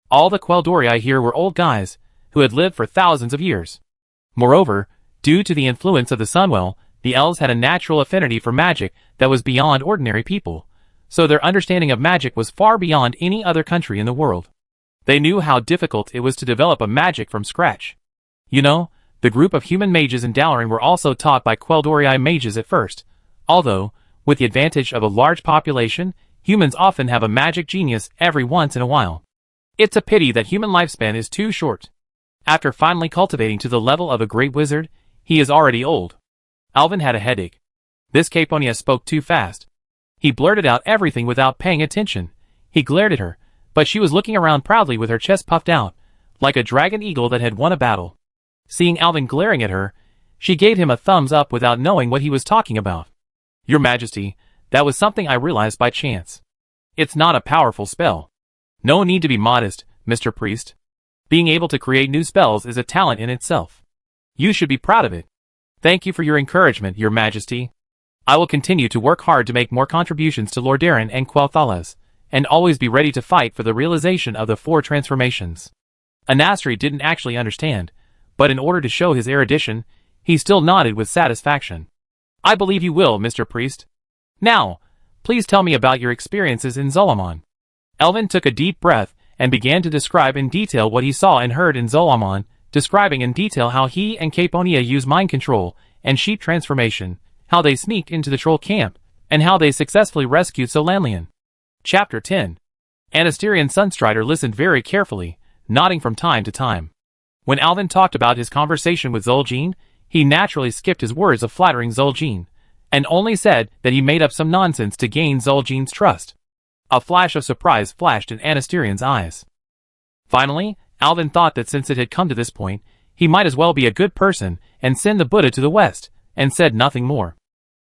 All the Quel'Dorii here were old guys, who had lived for thousands of years. Moreover, due to the influence of the Sunwell, the elves had a natural affinity for magic that was beyond ordinary people, so their understanding of magic was far beyond any other country in the world. They knew how difficult it was to develop a magic from scratch. You know, the group of human mages in Dalaran were also taught by Quel'Dorii mages at first, although, with the advantage of a large population, humans often have a magic genius every once in a while. It's a pity that human lifespan is too short. After finally cultivating to the level of a great wizard, he is already old. Alvin had a headache. This Caponia spoke too fast. He blurted out everything without paying attention. He glared at her, but she was looking around proudly with her chest puffed out, like a dragon eagle that had won a battle. Seeing Alvin glaring at her, she gave him a thumbs up without knowing what he was talking about. Your Majesty, that was something I realized by chance. It's not a powerful spell. No need to be modest, Mr. Priest. Being able to create new spells is a talent in itself. You should be proud of it. Thank you for your encouragement, Your Majesty. I will continue to work hard to make more contributions to Lordaeron and Quel'Thalas, and always be ready to fight for the realization of the 4 transformations. Anastri didn't actually understand, but in order to show his erudition, he still nodded with satisfaction. I believe you will, Mr. Priest. Now, please tell me about your experiences in Zolomon. Alvin took a deep breath and began to describe in detail what he saw and heard in Zolomon, describing in detail how he and Caponia use mind control and sheep transformation, how they sneaked into the troll camp, and how they successfully rescued Solanlian. Chapter 10. Anasterian Sunstrider listened very carefully, nodding from time to time. When Alvin talked about his conversation with Zul'jin, he naturally skipped his words of flattering Zul'jin, and only said that he made up some nonsense to gain Zul'jin's trust. A flash of surprise flashed in Anasterian's eyes. Finally, Alvin thought that since it had come to this point, he might as well be a good person and send the Buddha to the west, and said nothing more.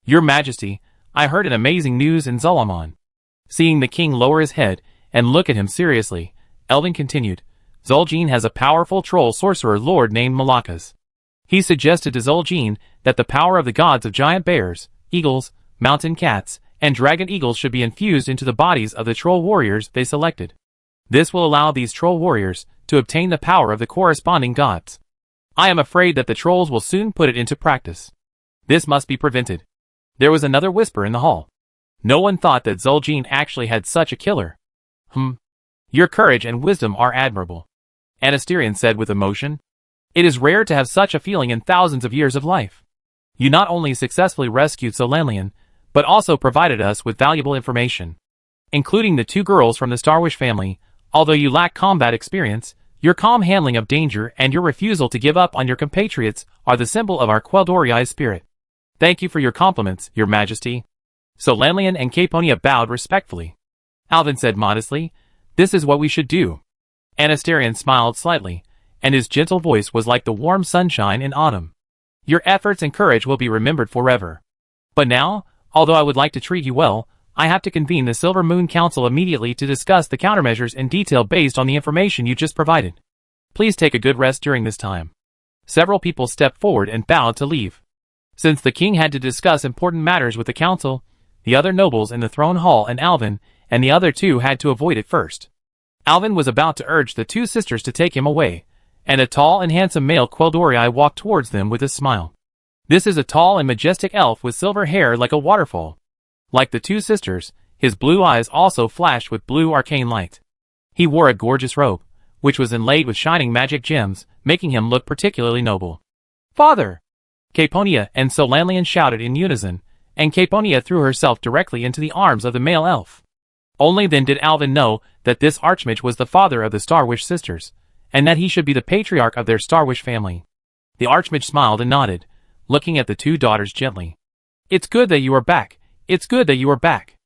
Your Majesty, I heard an amazing news in Zolomon. Seeing the king lower his head and look at him seriously, Alvin continued, Zul'jin has a powerful troll sorcerer lord named Malakas. He suggested to Zul'jin that the power of the gods of giant bears, eagles, mountain cats, and dragon eagles should be infused into the bodies of the troll warriors they selected. This will allow these troll warriors to obtain the power of the corresponding gods. I am afraid that the trolls will soon put it into practice. This must be prevented. There was another whisper in the hall. No one thought that Zul'jin actually had such a killer. Your courage and wisdom are admirable, Anasterian said with emotion. It is rare to have such a feeling in thousands of years of life. You not only successfully rescued Solanlian, but also provided us with valuable information, including the 2 girls from the Starwish family. Although you lack combat experience, your calm handling of danger and your refusal to give up on your compatriots are the symbol of our Quel'Dorii spirit. Thank you for your compliments, Your Majesty. Solanlian and Caponia bowed respectfully. Alvin said modestly, This is what we should do. Anasterian smiled slightly, and his gentle voice was like the warm sunshine in autumn. Your efforts and courage will be remembered forever. But now, although I would like to treat you well, I have to convene the Silver Moon Council immediately to discuss the countermeasures in detail based on the information you just provided. Please take a good rest during this time. Several people stepped forward and bowed to leave. Since the king had to discuss important matters with the council, the other nobles in the throne hall and Alvin and the other 2 had to avoid it first. Alvin was about to urge the 2 sisters to take him away, and a tall and handsome male Quel'Dorii walked towards them with a smile. This is a tall and majestic elf with silver hair like a waterfall. Like the 2 sisters, his blue eyes also flashed with blue arcane light. He wore a gorgeous robe, which was inlaid with shining magic gems, making him look particularly noble. Father! Caponia and Solanlian shouted in unison, and Caponia threw herself directly into the arms of the male elf. Only then did Alvin know that this Archmage was the father of the Starwish sisters, and that he should be the patriarch of their Starwish family. The Archmage smiled and nodded, looking at the 2 daughters gently. It's good that you are back. It's good that you are back.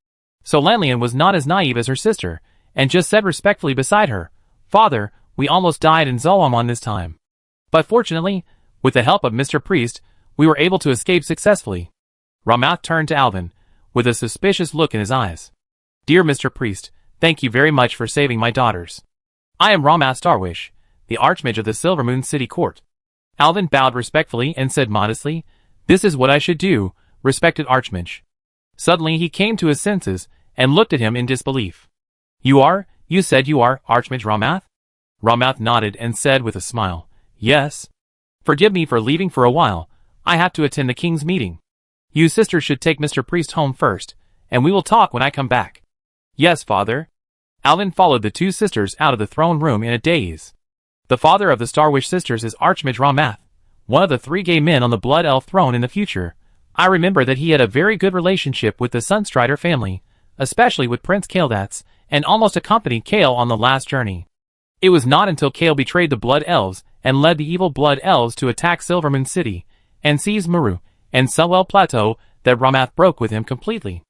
So Lanlian was not as naive as her sister, and just said respectfully beside her, "Father, we almost died in Zolomon this time. But fortunately, with the help of Mr. Priest, we were able to escape successfully." Ramath turned to Alvin, with a suspicious look in his eyes. "Dear Mr. Priest, thank you very much for saving my daughters. I am Ramath Starwish, the Archmage of the Silvermoon City Court." Alvin bowed respectfully and said modestly, "This is what I should do, respected Archmage." Suddenly he came to his senses, and looked at him in disbelief. You said you are Archmage Ramath?" Ramath nodded and said with a smile, "Yes. Forgive me for leaving for a while, I have to attend the king's meeting. You sisters should take Mr. Priest home first, and we will talk when I come back." "Yes, father." Alvin followed the two sisters out of the throne room in a daze. The father of the Starwish sisters is Archmage Ramath, one of the 3 gay men on the Blood Elf throne in the future. I remember that he had a very good relationship with the Sunstrider family, especially with Prince Kael'datz, and almost accompanied Kael on the last journey. It was not until Kael betrayed the Blood Elves and led the evil Blood Elves to attack Silvermoon City and seize Meru and Selwell Plateau that Ramath broke with him completely.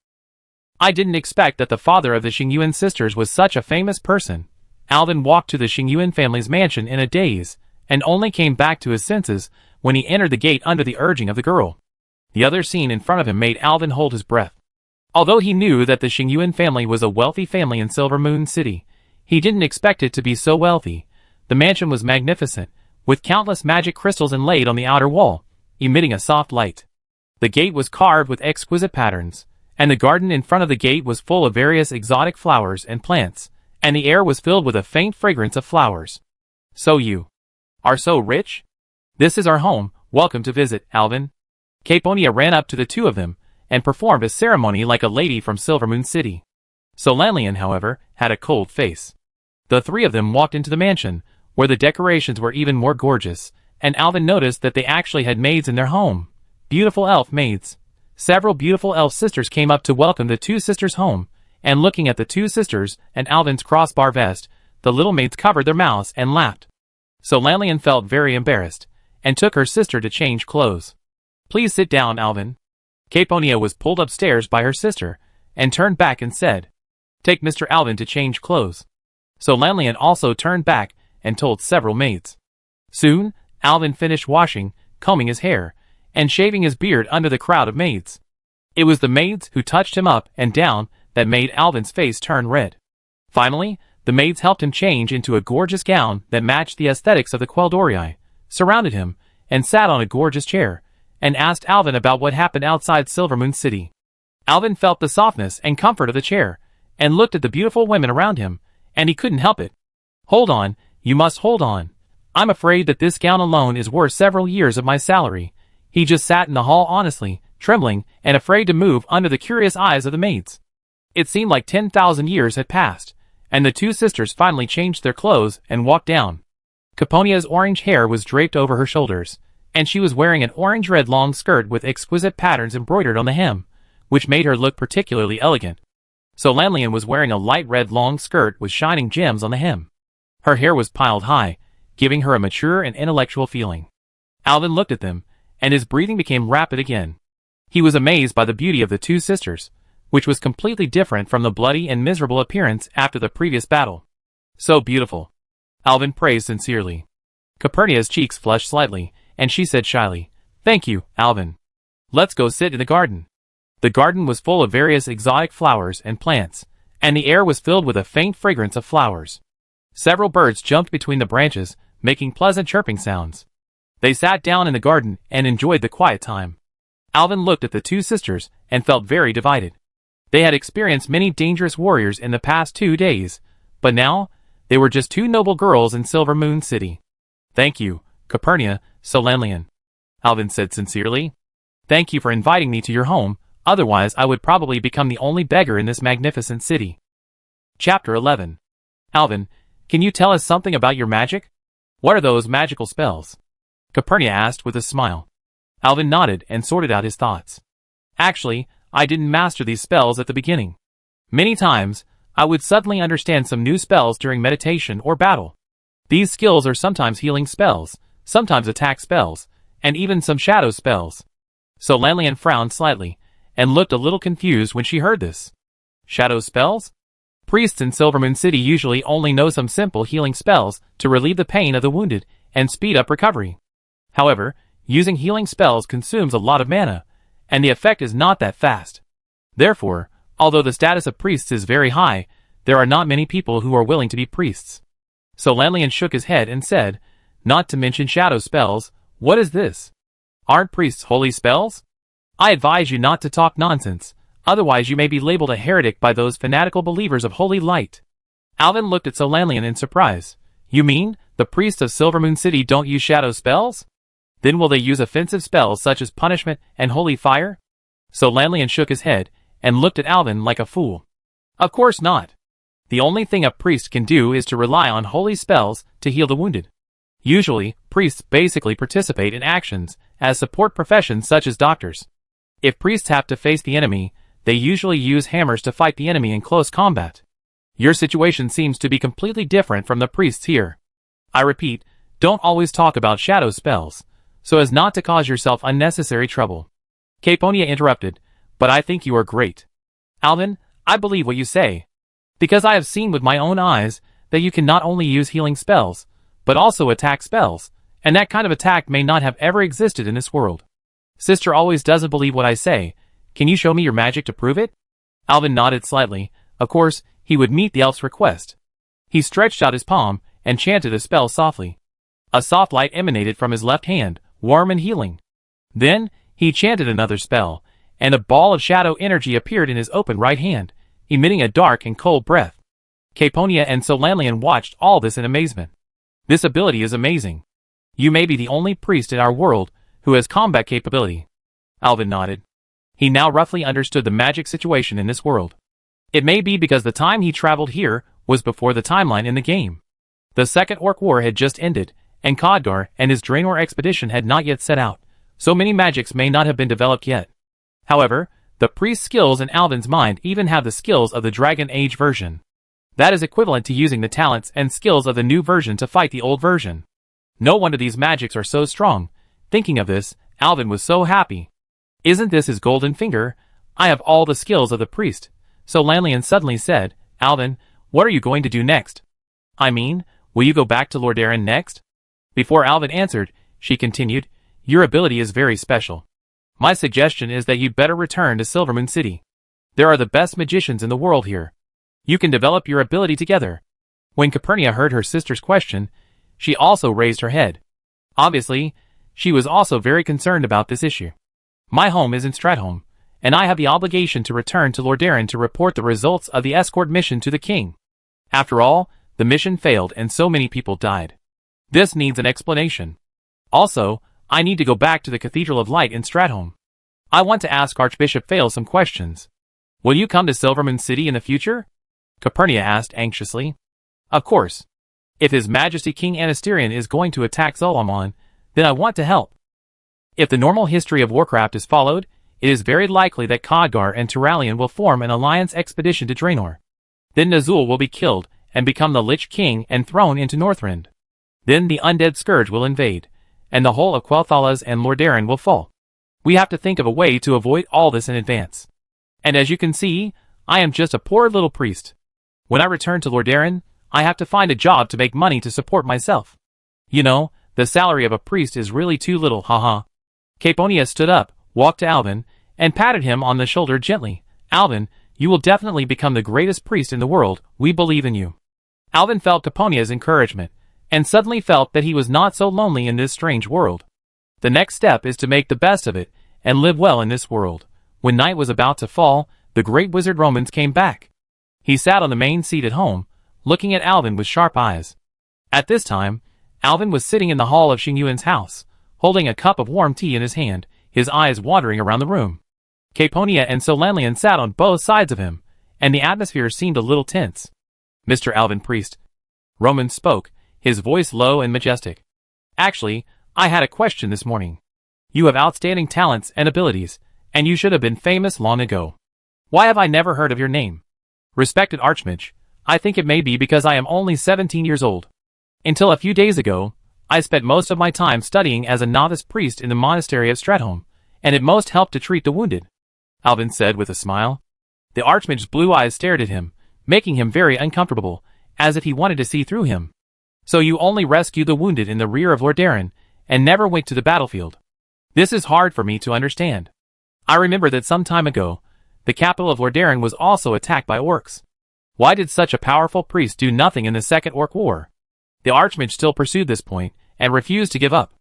I didn't expect that the father of the Xingyuan sisters was such a famous person. Alvin walked to the Xingyuan family's mansion in a daze, and only came back to his senses when he entered the gate under the urging of the girl. The other scene in front of him made Alvin hold his breath. Although he knew that the Xingyuan family was a wealthy family in Silvermoon City, he didn't expect it to be so wealthy. The mansion was magnificent, with countless magic crystals inlaid on the outer wall, emitting a soft light. The gate was carved with exquisite patterns, and the garden in front of the gate was full of various exotic flowers and plants, and the air was filled with a faint fragrance of flowers. "So you are so rich? This is our home, welcome to visit, Alvin." Caponia ran up to the two of them, and performed a ceremony like a lady from Silvermoon City. So Lanlian, however, had a cold face. The 3 of them walked into the mansion, where the decorations were even more gorgeous, and Alvin noticed that they actually had maids in their home. Beautiful elf maids. Several beautiful elf sisters came up to welcome the 2 sisters home, and looking at the 2 sisters and Alvin's crossbar vest, the little maids covered their mouths and laughed. So Lanlian felt very embarrassed, and took her sister to change clothes. "Please sit down, Alvin." Caponia was pulled upstairs by her sister, and turned back and said, "Take Mr. Alvin to change clothes." So Lanlian also turned back, and told several maids. Soon, Alvin finished washing, combing his hair, and shaving his beard under the crowd of maids. It was the maids who touched him up and down that made Alvin's face turn red. Finally, the maids helped him change into a gorgeous gown that matched the aesthetics of the Quel'Dorii, surrounded him, and sat on a gorgeous chair, and asked Alvin about what happened outside Silvermoon City. Alvin felt the softness and comfort of the chair, and looked at the beautiful women around him, and he couldn't help it. "Hold on, you must hold on. I'm afraid that this gown alone is worth several years of my salary." He just sat in the hall honestly, trembling, and afraid to move under the curious eyes of the maids. It seemed like 10,000 years had passed, and the 2 sisters finally changed their clothes and walked down. Caponia's orange hair was draped over her shoulders, and she was wearing an orange-red long skirt with exquisite patterns embroidered on the hem, which made her look particularly elegant. So Lanlian was wearing a light red long skirt with shining gems on the hem. Her hair was piled high, giving her a mature and intellectual feeling. Alvin looked at them, and his breathing became rapid again. He was amazed by the beauty of the 2 sisters, which was completely different from the bloody and miserable appearance after the previous battle. "So beautiful," Alvin praised sincerely. Capernia's cheeks flushed slightly, and she said shyly, "Thank you, Alvin. Let's go sit in the garden." The garden was full of various exotic flowers and plants, and the air was filled with a faint fragrance of flowers. Several birds jumped between the branches, making pleasant chirping sounds. They sat down in the garden and enjoyed the quiet time. Alvin looked at the 2 sisters and felt very divided. They had experienced many dangerous warriors in the past 2 days, but now, they were just 2 noble girls in Silvermoon City. "Thank you, Capernia," so Lanlian, Alvin said sincerely. "Thank you for inviting me to your home, otherwise I would probably become the only beggar in this magnificent city." Chapter 11. "Alvin, can you tell us something about your magic? What are those magical spells?" Capernia asked with a smile. Alvin nodded and sorted out his thoughts. "Actually, I didn't master these spells at the beginning. Many times, I would suddenly understand some new spells during meditation or battle. These skills are sometimes healing spells, sometimes attack spells, and even some shadow spells." So Lanlian frowned slightly, and looked a little confused when she heard this. Shadow spells? Priests in Silvermoon City usually only know some simple healing spells to relieve the pain of the wounded and speed up recovery. However, using healing spells consumes a lot of mana, and the effect is not that fast. Therefore, although the status of priests is very high, there are not many people who are willing to be priests. So Lanlian shook his head and said, "Not to mention shadow spells, what is this? Aren't priests holy spells? I advise you not to talk nonsense, otherwise you may be labeled a heretic by those fanatical believers of holy light." Alvin looked at Solanian in surprise. "You mean, the priests of Silvermoon City don't use shadow spells? Then will they use offensive spells such as punishment and holy fire?" Solanian shook his head and looked at Alvin like a fool. "Of course not. The only thing a priest can do is to rely on holy spells to heal the wounded. Usually, priests basically participate in actions as support professions such as doctors. If priests have to face the enemy, they usually use hammers to fight the enemy in close combat. Your situation seems to be completely different from the priests here. I repeat, don't always talk about shadow spells, so as not to cause yourself unnecessary trouble." Caponia interrupted, "But I think you are great. Alvin, I believe what you say, because I have seen with my own eyes that you can not only use healing spells, but also attack spells, and that kind of attack may not have ever existed in this world. Sister always doesn't believe what I say. Can you show me your magic to prove it?" Alvin nodded slightly. Of course, he would meet the elf's request. He stretched out his palm and chanted a spell softly. A soft light emanated from his left hand, warm and healing. Then, he chanted another spell, and a ball of shadow energy appeared in his open right hand, emitting a dark and cold breath. Caponia and Solanian watched all this in amazement. "This ability is amazing. You may be the only priest in our world who has combat capability." Alvin nodded. He now roughly understood the magic situation in this world. It may be because the time he traveled here was before the timeline in the game. The Second Orc War had just ended, and Khadgar and his Draenor expedition had not yet set out, so many magics may not have been developed yet. However, the priest's skills in Alvin's mind even have the skills of the Dragon Age version. That is equivalent to using the talents and skills of the new version to fight the old version. No wonder these magics are so strong. Thinking of this, Alvin was so happy. "Isn't this his golden finger? I have all the skills of the priest." So Lanlian suddenly said, "Alvin, what are you going to do next? I mean, will you go back to Lordaeron next?" Before Alvin answered, she continued, "Your ability is very special. My suggestion is that you'd better return to Silvermoon City. There are the best magicians in the world here. You can develop your ability together." When Capernia heard her sister's question, she also raised her head. Obviously, she was also very concerned about this issue. "My home is in Stratholme, and I have the obligation to return to Lordaeron to report the results of the escort mission to the king. After all, the mission failed and so many people died. This needs an explanation. Also, I need to go back to the Cathedral of Light in Stratholme. I want to ask Archbishop Fail some questions. Will you come to Silvermoon City in the future?" Capernia asked anxiously. "Of course. If His Majesty King Anasterion is going to attack Zolomon, then I want to help. If the normal history of Warcraft is followed, it is very likely that Khadgar and Turalyon will form an alliance expedition to Draenor. Then Nazul will be killed and become the Lich King and thrown into Northrend. Then the Undead Scourge will invade, and the whole of Quel'Thalas and Lordaeron will fall. We have to think of a way to avoid all this in advance. And as you can see, I am just a poor little priest. When I return to Lordaeron, I have to find a job to make money to support myself. You know, the salary of a priest is really too little, haha." Caponia stood up, walked to Alvin, and patted him on the shoulder gently. "Alvin, you will definitely become the greatest priest in the world. We believe in you." Alvin felt Caponia's encouragement, and suddenly felt that he was not so lonely in this strange world. The next step is to make the best of it, and live well in this world. When night was about to fall, the great wizard Romans came back. He sat on the main seat at home, looking at Alvin with sharp eyes. At this time, Alvin was sitting in the hall of Xingyuan's house, holding a cup of warm tea in his hand, his eyes wandering around the room. Caponia and Solanian sat on both sides of him, and the atmosphere seemed a little tense. "Mr. Alvin Priest," Roman spoke, his voice low and majestic. "Actually, I had a question this morning. You have outstanding talents and abilities, and you should have been famous long ago. Why have I never heard of your name? Respected Archmage, I think it may be because I am only 17 years old. Until a few days ago, I spent most of my time studying as a novice priest in the monastery of Stratholme, and it most helped to treat the wounded," Alvin said with a smile. The Archmage's blue eyes stared at him, making him very uncomfortable, as if he wanted to see through him. So you only rescue the wounded in the rear of Lordaeron, and never went to the battlefield. This is hard for me to understand. I remember that some time ago, the capital of Lordaeron was also attacked by orcs. Why did such a powerful priest do nothing in the Second Orc War? The Archmage still pursued this point, and refused to give up.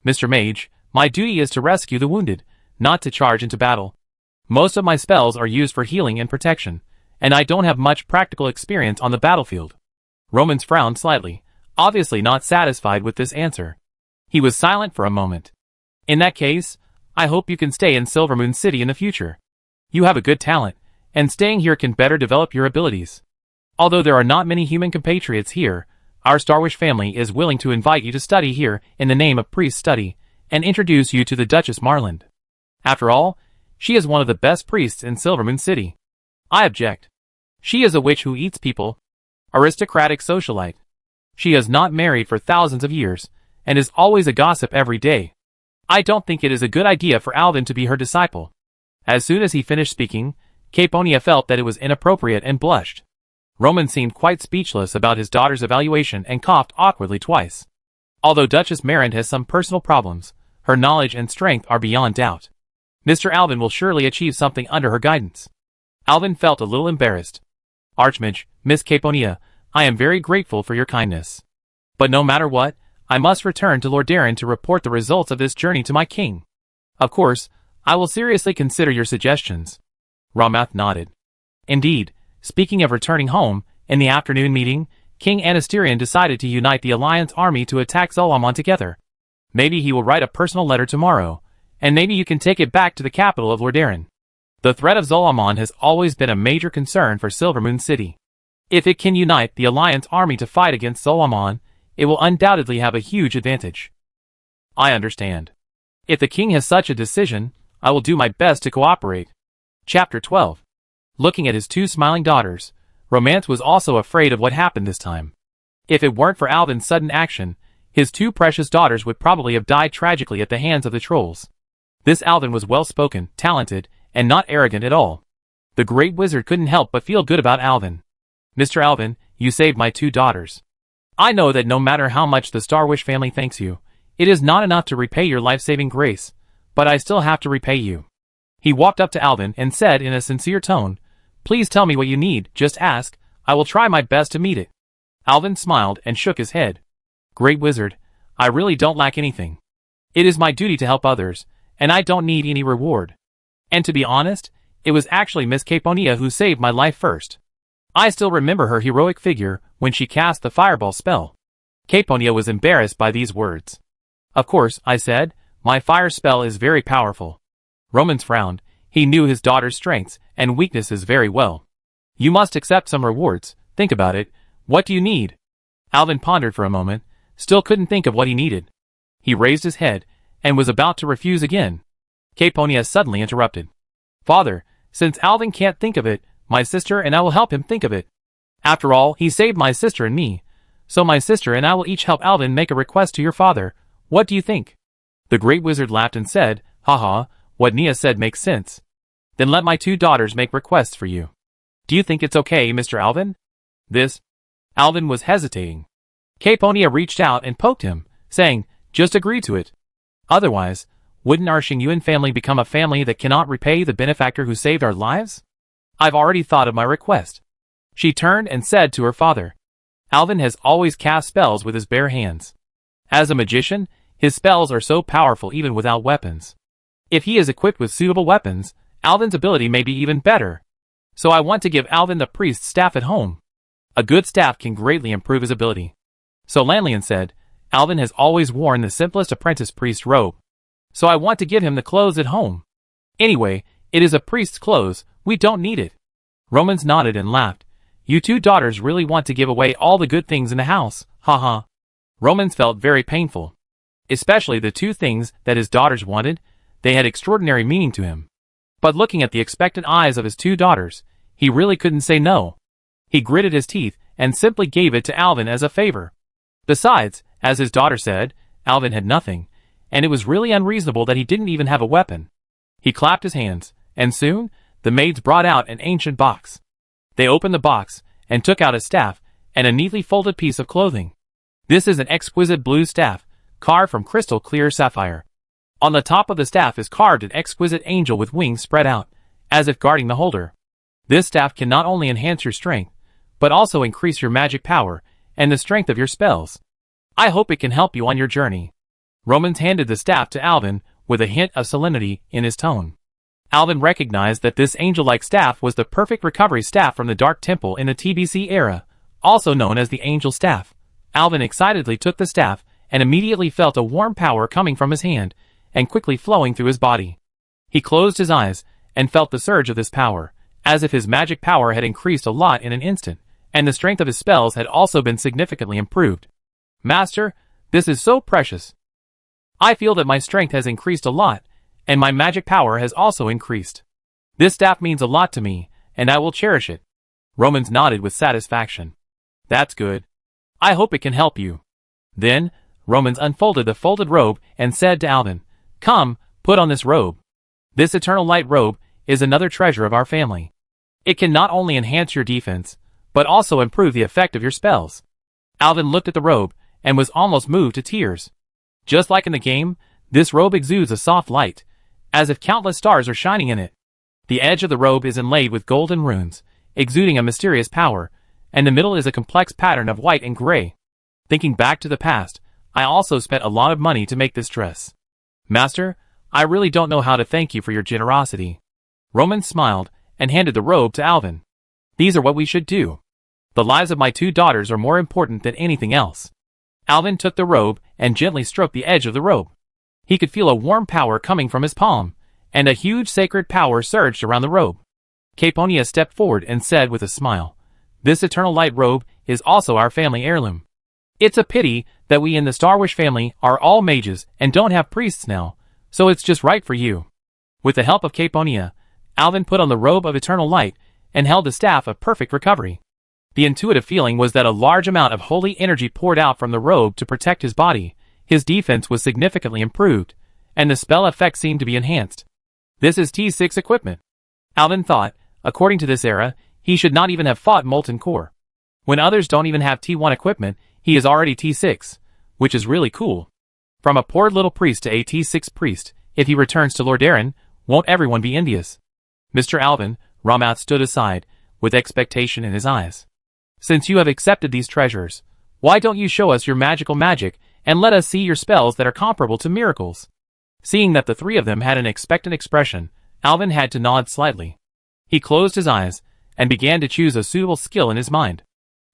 Mr. Mage, my duty is to rescue the wounded, not to charge into battle. Most of my spells are used for healing and protection, and I don't have much practical experience on the battlefield. Romans frowned slightly, obviously not satisfied with this answer. He was silent for a moment. In that case, I hope you can stay in Silvermoon City in the future. You have a good talent, and staying here can better develop your abilities. Although there are not many human compatriots here, our Starwish family is willing to invite you to study here in the name of priest study, and introduce you to the Duchess Marland. After all, she is one of the best priests in Silvermoon City. I object. She is a witch who eats people. Aristocratic socialite. She is not married for thousands of years, and is always a gossip every day. I don't think it is a good idea for Alvin to be her disciple. As soon as he finished speaking, Caponia felt that it was inappropriate and blushed. Roman seemed quite speechless about his daughter's evaluation and coughed awkwardly twice. Although Duchess Marand has some personal problems, her knowledge and strength are beyond doubt. Mr. Alvin will surely achieve something under her guidance. Alvin felt a little embarrassed. Archmage, Miss Caponia, I am very grateful for your kindness. But no matter what, I must return to Lordaeron to report the results of this journey to my king. Of course, I will seriously consider your suggestions. Ramath nodded. Indeed, speaking of returning home, in the afternoon meeting, King Anasterion decided to unite the Alliance army to attack Zolamon together. Maybe he will write a personal letter tomorrow, and maybe you can take it back to the capital of Lordaeron. The threat of Zolamon has always been a major concern for Silvermoon City. If it can unite the Alliance army to fight against Zolamon, it will undoubtedly have a huge advantage. I understand. If the king has such a decision, I will do my best to cooperate. Chapter 12. Looking at his two smiling daughters, Romance was also afraid of what happened this time. If it weren't for Alvin's sudden action, his two precious daughters would probably have died tragically at the hands of the trolls. This Alvin was well-spoken, talented, and not arrogant at all. The great wizard couldn't help but feel good about Alvin. Mr. Alvin, you saved my two daughters. I know that no matter how much the Starwish family thanks you, it is not enough to repay your life-saving grace, but I still have to repay you. He walked up to Alvin and said in a sincere tone, Please tell me what you need, just ask, I will try my best to meet it. Alvin smiled and shook his head. Great wizard, I really don't lack anything. It is my duty to help others, and I don't need any reward. And to be honest, it was actually Miss Caponia who saved my life first. I still remember her heroic figure when she cast the fireball spell. Caponia was embarrassed by these words. Of course, I said, my fire spell is very powerful. Romans frowned. He knew his daughter's strengths and weaknesses very well. You must accept some rewards. Think about it. What do you need? Alvin pondered for a moment, still couldn't think of what he needed. He raised his head and was about to refuse again. Caponia suddenly interrupted. Father, since Alvin can't think of it, my sister and I will help him think of it. After all, he saved my sister and me. So my sister and I will each help Alvin make a request to your father. What do you think? The great wizard laughed and said, Haha, what Nia said makes sense. Then let my two daughters make requests for you. Do you think it's okay, Mr. Alvin? Alvin was hesitating. Caponia reached out and poked him, saying, Just agree to it. Otherwise, wouldn't our Xingyuan family become a family that cannot repay the benefactor who saved our lives? I've already thought of my request. She turned and said to her father, Alvin has always cast spells with his bare hands. As a magician, his spells are so powerful even without weapons. If he is equipped with suitable weapons, Alvin's ability may be even better. So I want to give Alvin the priest's staff at home. A good staff can greatly improve his ability. So Lanlian said, Alvin has always worn the simplest apprentice priest robe. So I want to give him the clothes at home. Anyway, it is a priest's clothes, we don't need it. Romans nodded and laughed. You two daughters really want to give away all the good things in the house, haha. Romans felt very painful. Especially the two things that his daughters wanted, they had extraordinary meaning to him. But looking at the expectant eyes of his two daughters, he really couldn't say no. He gritted his teeth and simply gave it to Alvin as a favor. Besides, as his daughter said, Alvin had nothing, and it was really unreasonable that he didn't even have a weapon. He clapped his hands, and soon, The maids brought out an ancient box. They opened the box and took out a staff and a neatly folded piece of clothing. This is an exquisite blue staff, carved from crystal clear sapphire. On the top of the staff is carved an exquisite angel with wings spread out, as if guarding the holder. This staff can not only enhance your strength, but also increase your magic power and the strength of your spells. I hope it can help you on your journey. Romans handed the staff to Alvin with a hint of solemnity in his tone. Alvin recognized that this angel-like staff was the perfect recovery staff from the Dark Temple in the TBC era, also known as the Angel Staff. Alvin excitedly took the staff and immediately felt a warm power coming from his hand and quickly flowing through his body. He closed his eyes and felt the surge of this power, as if his magic power had increased a lot in an instant, and the strength of his spells had also been significantly improved. Master, this is so precious. I feel that my strength has increased a lot, and my magic power has also increased. This staff means a lot to me, and I will cherish it. Romans nodded with satisfaction. That's good. I hope it can help you. Then, Romans unfolded the folded robe and said to Alvin, Come, put on this robe. This eternal light robe is another treasure of our family. It can not only enhance your defense, but also improve the effect of your spells. Alvin looked at the robe and was almost moved to tears. Just like in the game, this robe exudes a soft light, as if countless stars are shining in it. The edge of the robe is inlaid with golden runes, exuding a mysterious power, and the middle is a complex pattern of white and gray. Thinking back to the past, I also spent a lot of money to make this dress. Master, I really don't know how to thank you for your generosity. Roman smiled and handed the robe to Alvin. These are what we should do. The lives of my 2 daughters are more important than anything else. Alvin took the robe and gently stroked the edge of the robe. He could feel a warm power coming from his palm, and a huge sacred power surged around the robe. Caponia stepped forward and said with a smile, This eternal light robe is also our family heirloom. It's a pity that we in the Starwish family are all mages and don't have priests now, so it's just right for you. With the help of Caponia, Alvin put on the robe of eternal light and held the staff of perfect recovery. The intuitive feeling was that a large amount of holy energy poured out from the robe to protect his body. His defense was significantly improved, and the spell effect seemed to be enhanced. This is T6 equipment. Alvin thought, according to this era, he should not even have fought Molten Core. When others don't even have T1 equipment, he is already T6, which is really cool. From a poor little priest to a T6 priest, if he returns to Lordaeron, won't everyone be envious? Mr. Alvin, Ramath stood aside, with expectation in his eyes. Since you have accepted these treasures, why don't you show us your magical magic and let us see your spells that are comparable to miracles? Seeing that the 3 of them had an expectant expression, Alvin had to nod slightly. He closed his eyes and began to choose a suitable skill in his mind.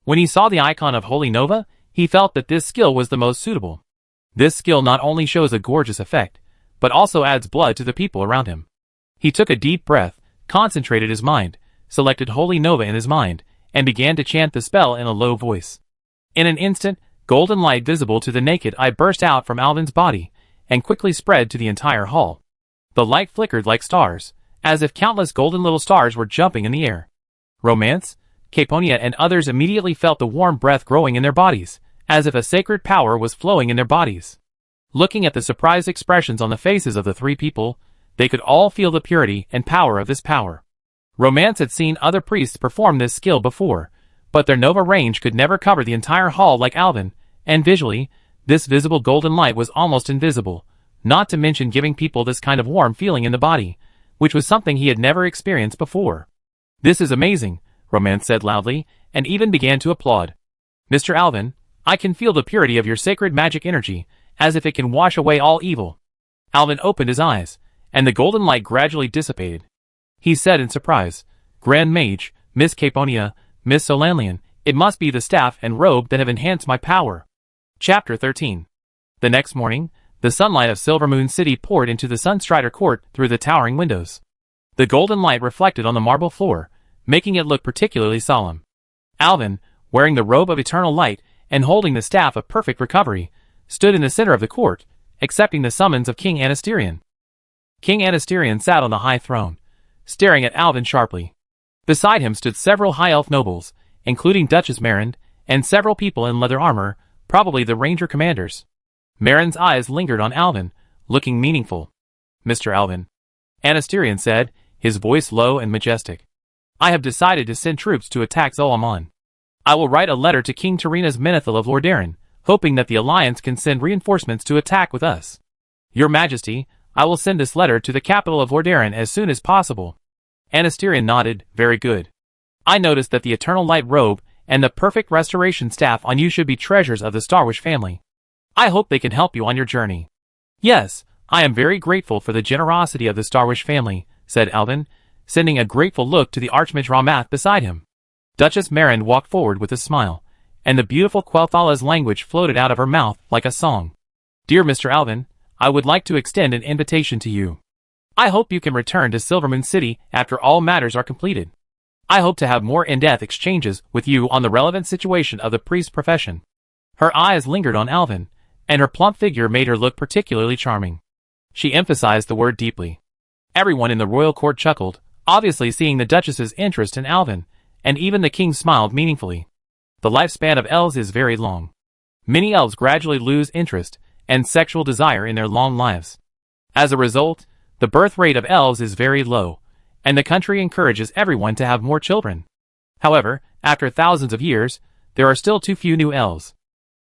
When he saw the icon of Holy Nova, he felt that this skill was the most suitable. This skill not only shows a gorgeous effect, but also adds blood to the people around him. He took a deep breath, concentrated his mind, selected Holy Nova in his mind, and began to chant the spell in a low voice. In an instant, golden light visible to the naked eye burst out from Alvin's body, and quickly spread to the entire hall. The light flickered like stars, as if countless golden little stars were jumping in the air. Romance, Caponia and others immediately felt the warm breath growing in their bodies, as if a sacred power was flowing in their bodies. Looking at the surprised expressions on the faces of the 3 people, they could all feel the purity and power of this power. Romance had seen other priests perform this skill before, but their Nova range could never cover the entire hall like Alvin, and visually, this visible golden light was almost invisible, not to mention giving people this kind of warm feeling in the body, which was something he had never experienced before. This is amazing, Romance said loudly, and even began to applaud. Mr. Alvin, I can feel the purity of your sacred magic energy, as if it can wash away all evil. Alvin opened his eyes, and the golden light gradually dissipated. He said in surprise, Grand Mage, Miss Caponia, Miss Solanlian, it must be the staff and robe that have enhanced my power. Chapter 13. The next morning, the sunlight of Silvermoon City poured into the Sunstrider Court through the towering windows. The golden light reflected on the marble floor, making it look particularly solemn. Alvin, wearing the robe of eternal light and holding the staff of perfect recovery, stood in the center of the court, accepting the summons of King Anasterion. King Anasterion sat on the high throne, staring at Alvin sharply. Beside him stood several high elf nobles, including Duchess Marind, and several people in leather armor, probably the ranger commanders. Marind's eyes lingered on Alvin, looking meaningful. Mr. Alvin, Anasterion said, his voice low and majestic. "I have decided to send troops to attack Zolaman. I will write a letter to King Terenas Menethil of Lordaeron, hoping that the Alliance can send reinforcements to attack with us. Your Majesty, I will send this letter to the capital of Lordaeron as soon as possible." Anasterion nodded. "Very good. I noticed that the Eternal Light Robe and the Perfect Restoration Staff on you should be treasures of the Starwish family. I hope they can help you on your journey." "Yes, I am very grateful for the generosity of the Starwish family," said Alvin, sending a grateful look to the Archmage Ramath beside him. Duchess Marin walked forward with a smile, and the beautiful Quel'Thala's language floated out of her mouth like a song. "Dear Mr. Alvin, I would like to extend an invitation to you. I hope you can return to Silvermoon City after all matters are completed. I hope to have more in-depth exchanges with you on the relevant situation of the priest profession." Her eyes lingered on Alvin, and her plump figure made her look particularly charming. She emphasized the word deeply. Everyone in the royal court chuckled, obviously seeing the Duchess's interest in Alvin, and even the king smiled meaningfully. The lifespan of elves is very long. Many elves gradually lose interest and sexual desire in their long lives. As a result, the birth rate of elves is very low, and the country encourages everyone to have more children. However, after thousands of years, there are still too few new elves.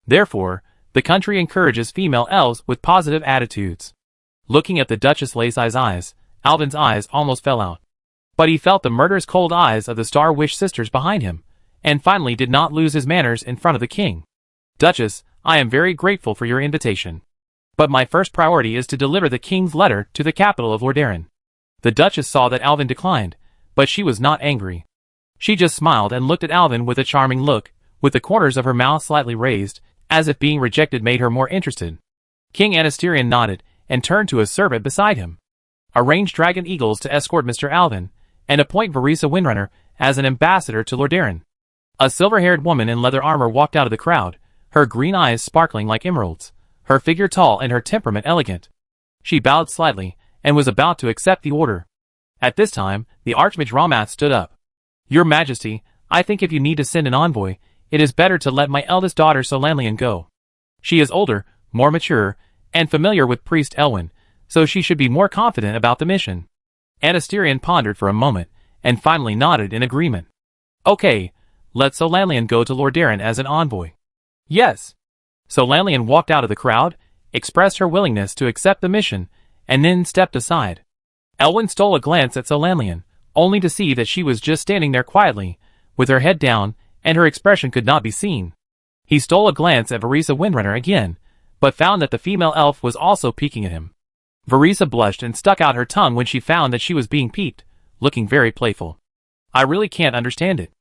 Therefore, the country encourages female elves with positive attitudes. Looking at the Duchess Lacey's eyes, Alvin's eyes almost fell out. But he felt the murderous cold eyes of the Star-Wish sisters behind him, and finally did not lose his manners in front of the king. "Duchess, I am very grateful for your invitation. But my first priority is to deliver the king's letter to the capital of Lordaeron." The Duchess saw that Alvin declined, but she was not angry. She just smiled and looked at Alvin with a charming look, with the corners of her mouth slightly raised, as if being rejected made her more interested. King Anasterion nodded, and turned to a servant beside him. "Arrange dragon eagles to escort Mr. Alvin, and appoint Varisa Windrunner as an ambassador to Lordaeron." A silver-haired woman in leather armor walked out of the crowd, her green eyes sparkling like emeralds, her figure tall and her temperament elegant. She bowed slightly, and was about to accept the order. At this time, the Archmage Ramath stood up. "Your Majesty, I think if you need to send an envoy, it is better to let my eldest daughter Solanlian go. She is older, more mature, and familiar with Priest Elwyn, so she should be more confident about the mission." Anasterion pondered for a moment, and finally nodded in agreement. "Okay, let Solanlian go to Lordaeron as an envoy." "Yes." Solanlian walked out of the crowd, expressed her willingness to accept the mission, and then stepped aside. Elwyn stole a glance at Solanlian, only to see that she was just standing there quietly, with her head down, and her expression could not be seen. He stole a glance at Varisa Windrunner again, but found that the female elf was also peeking at him. Varisa blushed and stuck out her tongue when she found that she was being peeped, looking very playful. "I really can't understand it.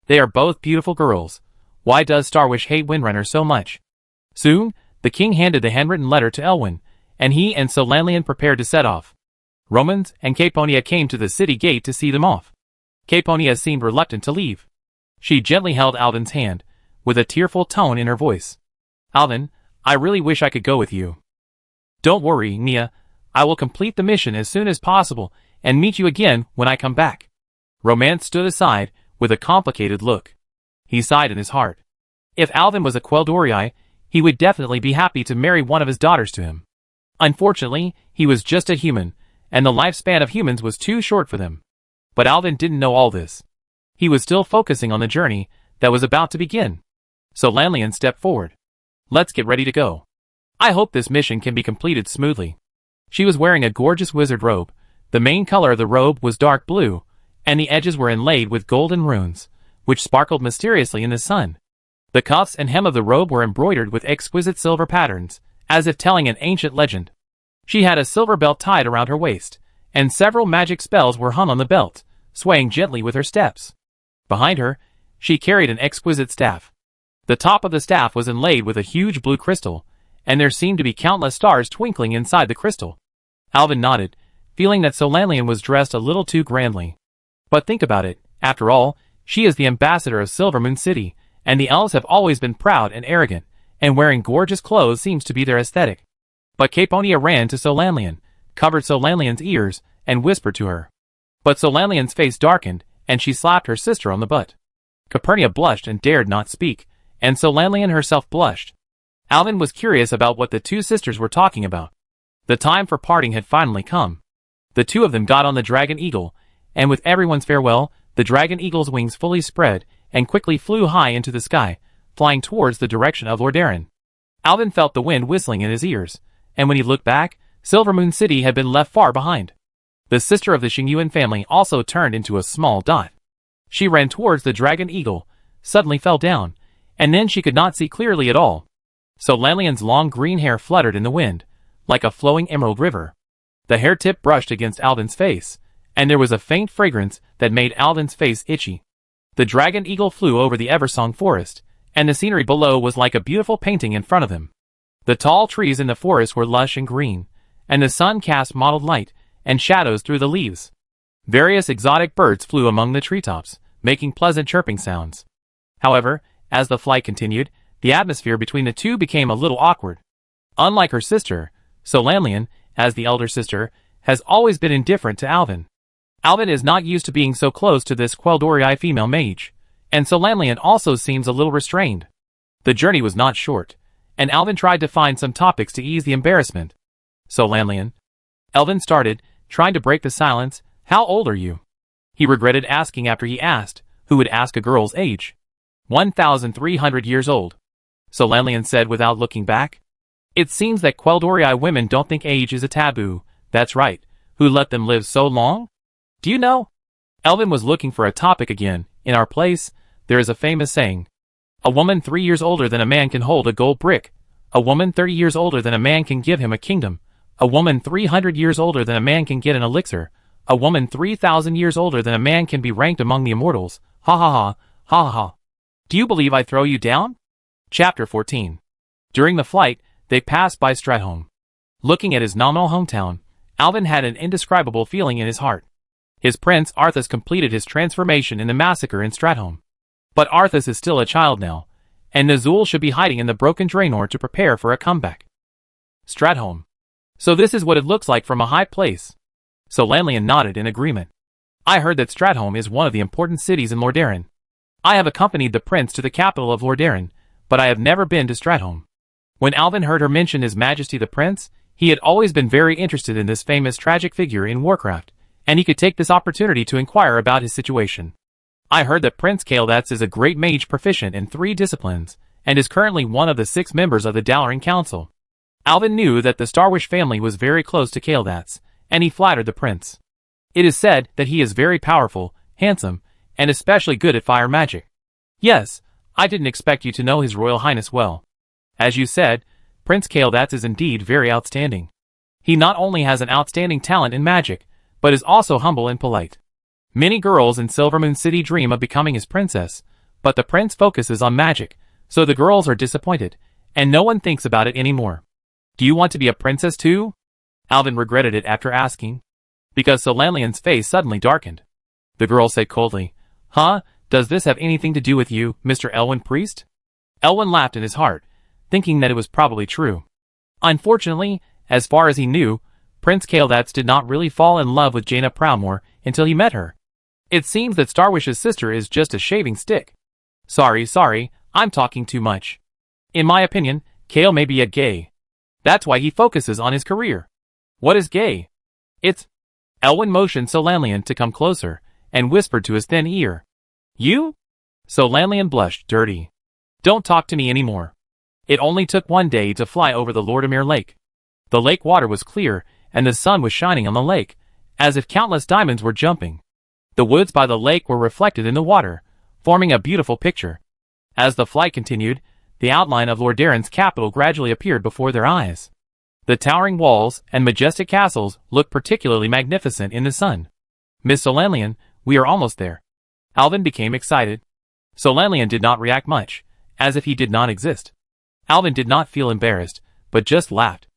They are both beautiful girls. Why does Starwish hate Windrunner so much?" Soon, the king handed the handwritten letter to Elwyn, and he and Solanlian prepared to set off. Romans and Caponia came to the city gate to see them off. Caponia seemed reluctant to leave. She gently held Alvin's hand, with a tearful tone in her voice. "Alvin, I really wish I could go with you." "Don't worry, Nia. I will complete the mission as soon as possible and meet you again when I come back." Romance stood aside, with a complicated look. He sighed in his heart. If Alvin was a Quel'Dorii, he would definitely be happy to marry one of his daughters to him. Unfortunately, he was just a human, and the lifespan of humans was too short for them. But Alvin didn't know all this. He was still focusing on the journey that was about to begin. Solanlian stepped forward. "Let's get ready to go. I hope this mission can be completed smoothly." She was wearing a gorgeous wizard robe. The main color of the robe was dark blue, and the edges were inlaid with golden runes, which sparkled mysteriously in the sun. The cuffs and hem of the robe were embroidered with exquisite silver patterns, as if telling an ancient legend. She had a silver belt tied around her waist, and several magic spells were hung on the belt, swaying gently with her steps. Behind her, she carried an exquisite staff. The top of the staff was inlaid with a huge blue crystal, and there seemed to be countless stars twinkling inside the crystal. Alvin nodded, feeling that Solanlian was dressed a little too grandly. But think about it, after all, she is the ambassador of Silvermoon City, and the elves have always been proud and arrogant, and wearing gorgeous clothes seems to be their aesthetic. But Caponia ran to Solanlian, covered Solanlian's ears, and whispered to her. But Solanlian's face darkened, and she slapped her sister on the butt. Capernia blushed and dared not speak, and Solanlian herself blushed. Alvin was curious about what the two sisters were talking about. The time for parting had finally come. The two of them got on the dragon eagle, and with everyone's farewell, the dragon eagle's wings fully spread, and quickly flew high into the sky, flying towards the direction of Lordaeron. Alvin felt the wind whistling in his ears, and when he looked back, Silvermoon City had been left far behind. The sister of the Xingyuan family also turned into a small dot. She ran towards the dragon eagle, suddenly fell down, and then she could not see clearly at all. So Lanlian's long green hair fluttered in the wind, like a flowing emerald river. The hair tip brushed against Alvin's face, and there was a faint fragrance that made Alvin's face itchy. The dragon eagle flew over the Eversong forest, and the scenery below was like a beautiful painting in front of him. The tall trees in the forest were lush and green, and the sun cast mottled light and shadows through the leaves. Various exotic birds flew among the treetops, making pleasant chirping sounds. However, as the flight continued, the atmosphere between the two became a little awkward. Unlike her sister, Lanlian, as the elder sister, has always been indifferent to Alvin. Alvin is not used to being so close to this Quel'Dorii female mage, and Lanlian also seems a little restrained. The journey was not short, and Alvin tried to find some topics to ease the embarrassment. Lanlian. Alvin started, trying to break the silence. How old are you? He regretted asking after he asked, who would ask a girl's age? 1,300 years old. Lanlian said without looking back. It seems that Quel'Dorii women don't think age is a taboo. That's right. Who let them live so long? Do you know? Alvin was looking for a topic again. In our place, there is a famous saying. A woman 3 years older than a man can hold a gold brick. A woman 30 years older than a man can give him a kingdom. A woman 300 years older than a man can get an elixir. A woman 3,000 years older than a man can be ranked among the immortals. Ha ha ha, ha ha ha. Do you believe I throw you down? Chapter 14. During the flight, they passed by Stratholme. Looking at his nominal hometown, Alvin had an indescribable feeling in his heart. His prince Arthas completed his transformation in the massacre in Stratholme. But Arthas is still a child now, and Nazul should be hiding in the broken Draenor to prepare for a comeback. Stratholme. So this is what it looks like from a high place. Lanlian nodded in agreement. I heard that Stratholme is one of the important cities in Lordaeron. I have accompanied the prince to the capital of Lordaeron, but I have never been to Stratholme. When Alvin heard her mention His Majesty the Prince, he had always been very interested in this famous tragic figure in Warcraft, and he could take this opportunity to inquire about his situation. I heard that Prince Cael'dats is a great mage proficient in 3 disciplines, and is currently one of the 6 members of the Dalaran Council. Alvin knew that the Starwish family was very close to Cael'dats, and he flattered the prince. It is said that he is very powerful, handsome, and especially good at fire magic. Yes, I didn't expect you to know His Royal Highness well. As you said, Prince Cael'dats is indeed very outstanding. He not only has an outstanding talent in magic, but is also humble and polite. Many girls in Silvermoon City dream of becoming his princess, but the prince focuses on magic, so the girls are disappointed, and no one thinks about it anymore. Do you want to be a princess too? Alvin regretted it after asking, because Lanlian's face suddenly darkened. The girl said coldly, Huh? Does this have anything to do with you, Mr. Elwyn Priest? Elwyn laughed in his heart, thinking that it was probably true. Unfortunately, as far as he knew, Prince Cael'dats did not really fall in love with Jaina Proudmoore until he met her. It seems that Starwish's sister is just a shaving stick. Sorry, I'm talking too much. In my opinion, Cael may be a gay. That's why he focuses on his career. What is gay? It's... Elwyn motioned Lanlian to come closer, and whispered to his thin ear. You? Lanlian blushed dirty. Don't talk to me anymore. It only took 1 day to fly over the Lordamere Lake. The lake water was clear, and the sun was shining on the lake, as if countless diamonds were jumping. The woods by the lake were reflected in the water, forming a beautiful picture. As the flight continued, the outline of Lordaeron's capital gradually appeared before their eyes. The towering walls and majestic castles looked particularly magnificent in the sun. Miss Lanlian, we are almost there. Alvin became excited. Lanlian did not react much, as if he did not exist. Alvin did not feel embarrassed, but just laughed.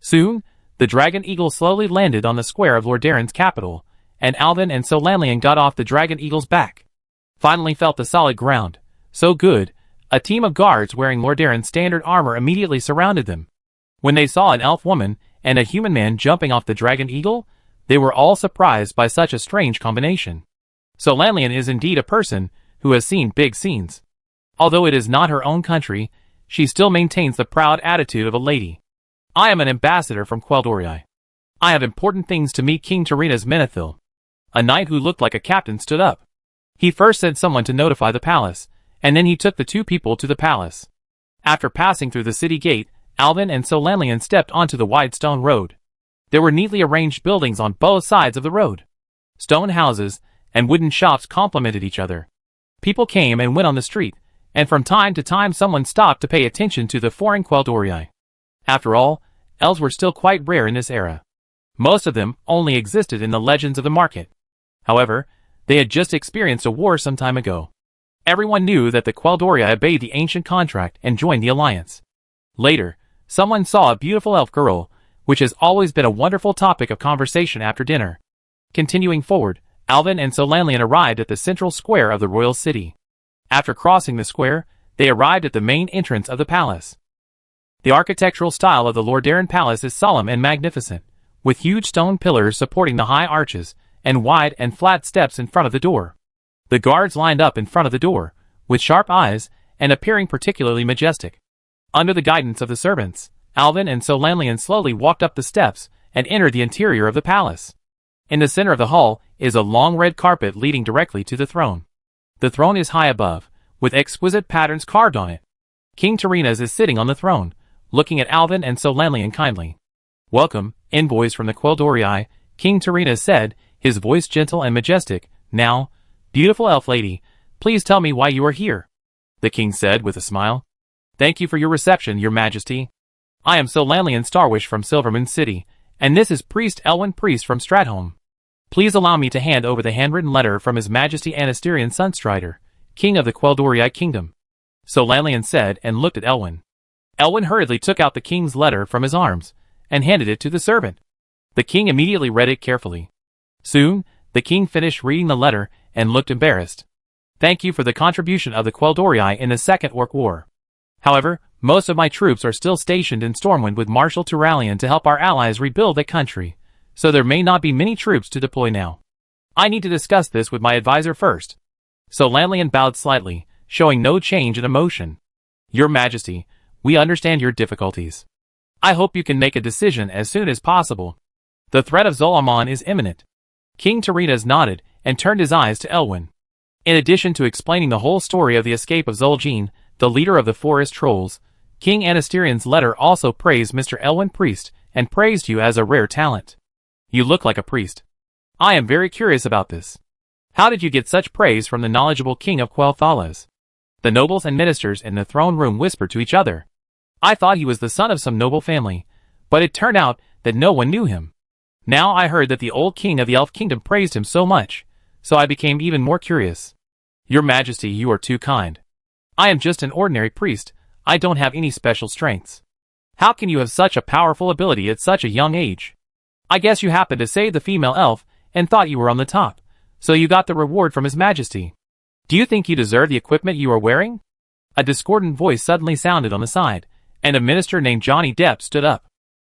Soon, the dragon eagle slowly landed on the square of Lordaeron's capital, and Alvin and Lanlian got off the dragon eagle's back. Finally felt the solid ground. So good, a team of guards wearing Lordaeron's standard armor immediately surrounded them. When they saw an elf woman and a human man jumping off the dragon eagle, they were all surprised by such a strange combination. Lanlian is indeed a person who has seen big scenes. Although it is not her own country, she still maintains the proud attitude of a lady. I am an ambassador from Quel'Dorii. I have important things to meet King Tarina's Menethil. A knight who looked like a captain stood up. He first sent someone to notify the palace, and then he took the two people to the palace. After passing through the city gate, Alvin and Solanlian stepped onto the wide stone road. There were neatly arranged buildings on both sides of the road. Stone houses and wooden shops complemented each other. People came and went on the street, and from time to time someone stopped to pay attention to the foreign Quel'Dorii. After all, elves were still quite rare in this era. Most of them only existed in the legends of the market. However, they had just experienced a war some time ago. Everyone knew that the Quel'Dorii obeyed the ancient contract and joined the alliance. Later, someone saw a beautiful elf girl, which has always been a wonderful topic of conversation after dinner. Continuing forward, Alvin and Solanlian arrived at the central square of the royal city. After crossing the square, they arrived at the main entrance of the palace. The architectural style of the Lordaeron Palace is solemn and magnificent, with huge stone pillars supporting the high arches, and wide and flat steps in front of the door. The guards lined up in front of the door, with sharp eyes, and appearing particularly majestic. Under the guidance of the servants, Alvin and Solanlian slowly walked up the steps and entered the interior of the palace. In the center of the hall is a long red carpet leading directly to the throne. The throne is high above, with exquisite patterns carved on it. King Tyrrhenas is sitting on the throne, looking at Alvin and Solanlian kindly. "Welcome, envoys from the Quel'Dorii," King Tyrrhenas said, his voice gentle and majestic. "Now, beautiful elf lady, please tell me why you are here," the king said with a smile. "Thank you for your reception, your majesty. I am Solanlian Starwish from Silvermoon City, and this is Priest Elwyn Priest from Stratholme. Please allow me to hand over the handwritten letter from His Majesty Anasterian Sunstrider, King of the Quel'Dorii Kingdom," Solanlian said and looked at Elwyn. Elwyn hurriedly took out the king's letter from his arms and handed it to the servant. The king immediately read it carefully. Soon, the king finished reading the letter and looked embarrassed. "Thank you for the contribution of the Quel'Dorii in the Second Orc War. However, most of my troops are still stationed in Stormwind with Marshal Turalian to help our allies rebuild the country, so there may not be many troops to deploy now. I need to discuss this with my advisor first." Solanlian bowed slightly, showing no change in emotion. "Your Majesty, we understand your difficulties. I hope you can make a decision as soon as possible. The threat of Zol'Amon is imminent." King Tyrrhenas nodded and turned his eyes to Elwyn. In addition to explaining the whole story of the escape of Zul'jin, the leader of the forest trolls, King Anasterian's letter also praised Mr. Elwyn Priest and praised you as a rare talent. "You look like a priest. I am very curious about this. How did you get such praise from the knowledgeable king of Quel'Thalas?" The nobles and ministers in the throne room whispered to each other. "I thought he was the son of some noble family, but it turned out that no one knew him. Now I heard that the old king of the Elf Kingdom praised him so much, so I became even more curious. Your Majesty, you are too kind. I am just an ordinary priest. I don't have any special strengths. How can you have such a powerful ability at such a young age? I guess you happened to save the female elf and thought you were on the top, so you got the reward from His Majesty. Do you think you deserve the equipment you are wearing?" A discordant voice suddenly sounded on the side, and a minister named Johnny Depp stood up.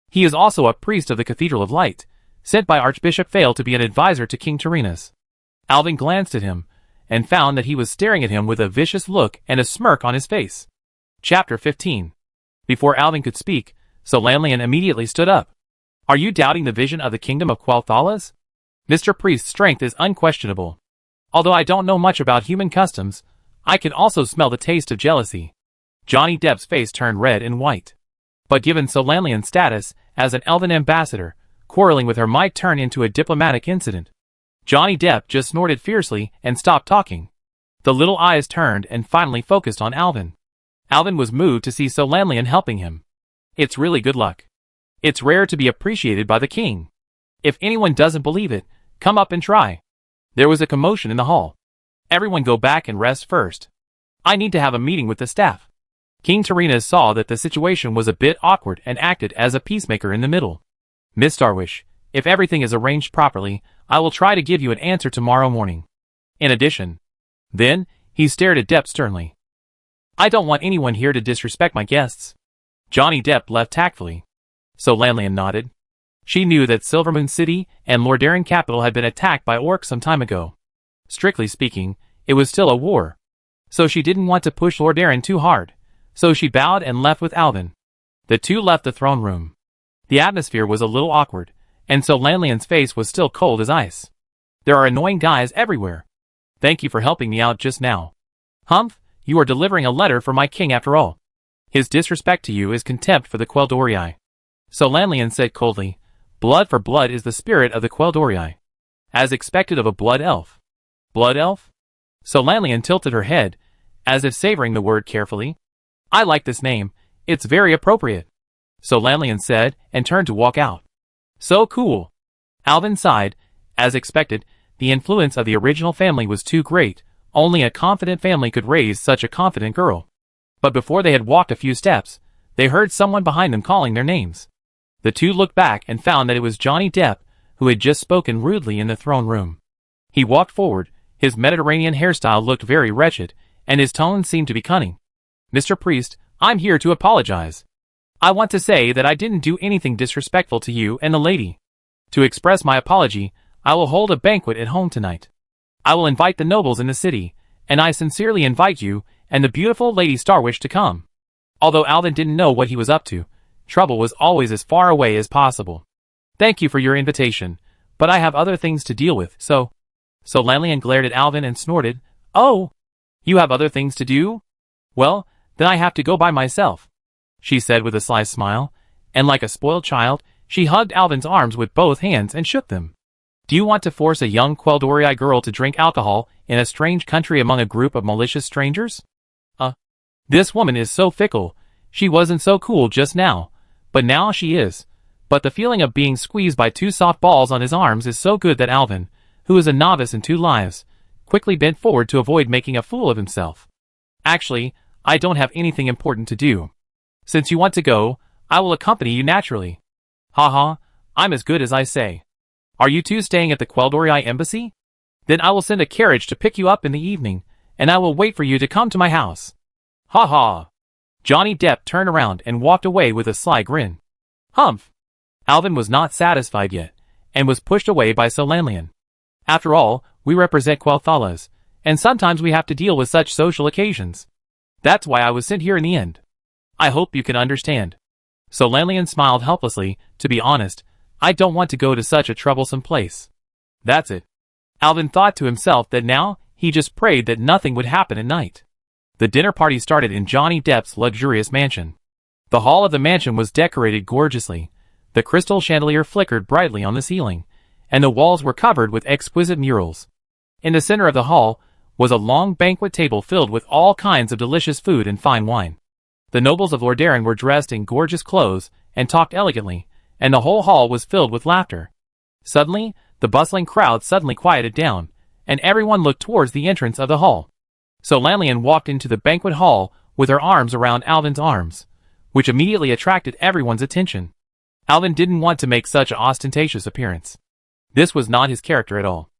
He is also a priest of the Cathedral of Light, sent by Archbishop Fail to be an advisor to King Tyrrhenas. Alvin glanced at him, and found that he was staring at him with a vicious look and a smirk on his face. Chapter 15. Before Alvin could speak, Solanlian immediately stood up. "Are you doubting the vision of the kingdom of Quel'Thalas? Mr. Priest's strength is unquestionable. Although I don't know much about human customs, I can also smell the taste of jealousy." Johnny Depp's face turned red and white. But given Solanlian's status as an elven ambassador, quarreling with her might turn into a diplomatic incident. Johnny Depp just snorted fiercely and stopped talking. The little eyes turned and finally focused on Alvin. Alvin was moved to see Solanlian helping him. "It's really good luck. It's rare to be appreciated by the king. If anyone doesn't believe it, come up and try." There was a commotion in the hall. "Everyone go back and rest first. I need to have a meeting with the staff." King Tyrrhenas saw that the situation was a bit awkward and acted as a peacemaker in the middle. "Miss Starwish, if everything is arranged properly, I will try to give you an answer tomorrow morning. In addition." Then, he stared at Depp sternly. "I don't want anyone here to disrespect my guests." Johnny Depp left tactfully. Solanlian nodded. She knew that Silvermoon City and Lordaeron Capital had been attacked by orcs some time ago. Strictly speaking, it was still a war. So she didn't want to push Lordaeron too hard, so she bowed and left with Alvin. The two left the throne room. The atmosphere was a little awkward, and Solanlian's face was still cold as ice. There are annoying guys everywhere. Thank you for helping me out just now. Humph, you are delivering a letter for my king after all. His disrespect to you is contempt for the Quel'Dorii. So Lanlian said coldly, blood for blood is the spirit of the Quel'Dorii. As expected of a blood elf. Blood elf? So Lanlian tilted her head, as if savoring the word carefully. I like this name, it's very appropriate. So Lanlian said, and turned to walk out. So cool. Alvin sighed. As expected, the influence of the original family was too great. Only a confident family could raise such a confident girl. But before they had walked a few steps, they heard someone behind them calling their names. The two looked back and found that it was Johnny Depp, who had just spoken rudely in the throne room. He walked forward, his Mediterranean hairstyle looked very wretched, and his tone seemed to be cunning. Mr. Priest, I'm here to apologize. I want to say that I didn't do anything disrespectful to you and the lady. To express my apology, I will hold a banquet at home tonight. I will invite the nobles in the city, and I sincerely invite you and the beautiful Lady Starwish to come. Although Alvin didn't know what he was up to, trouble was always as far away as possible. Thank you for your invitation, but I have other things to deal with, so Lanlian glared at Alvin and snorted, Oh! You have other things to do? Well, then I have to go by myself, she said with a sly smile, and like a spoiled child, she hugged Alvin's arms with both hands and shook them. Do you want to force a young Quel'Dorii girl to drink alcohol in a strange country among a group of malicious strangers? This woman is so fickle. She wasn't so cool just now, but now she is. But the feeling of being squeezed by two soft balls on his arms is so good that Alvin, who is a novice in two lives, quickly bent forward to avoid making a fool of himself. Actually, I don't have anything important to do. Since you want to go, I will accompany you naturally. Haha, I'm as good as I say. Are you two staying at the Quel'Dorii embassy? Then I will send a carriage to pick you up in the evening, and I will wait for you to come to my house. Ha ha. Johnny Depp turned around and walked away with a sly grin. Humph. Alvin was not satisfied yet, and was pushed away by Lanlian. After all, we represent Quel'Thalas, and sometimes we have to deal with such social occasions. That's why I was sent here in the end. I hope you can understand. Lanlian smiled helplessly. To be honest, I don't want to go to such a troublesome place. That's it. Alvin thought to himself that now, he just prayed that nothing would happen at night. The dinner party started in Johnny Depp's luxurious mansion. The hall of the mansion was decorated gorgeously. The crystal chandelier flickered brightly on the ceiling, and the walls were covered with exquisite murals. In the center of the hall was a long banquet table filled with all kinds of delicious food and fine wine. The nobles of Lordaeron were dressed in gorgeous clothes and talked elegantly, and the whole hall was filled with laughter. Suddenly, the bustling crowd suddenly quieted down, and everyone looked towards the entrance of the hall. Lanlian walked into the banquet hall with her arms around Alvin's arms, which immediately attracted everyone's attention. Alvin didn't want to make such an ostentatious appearance. This was not his character at all.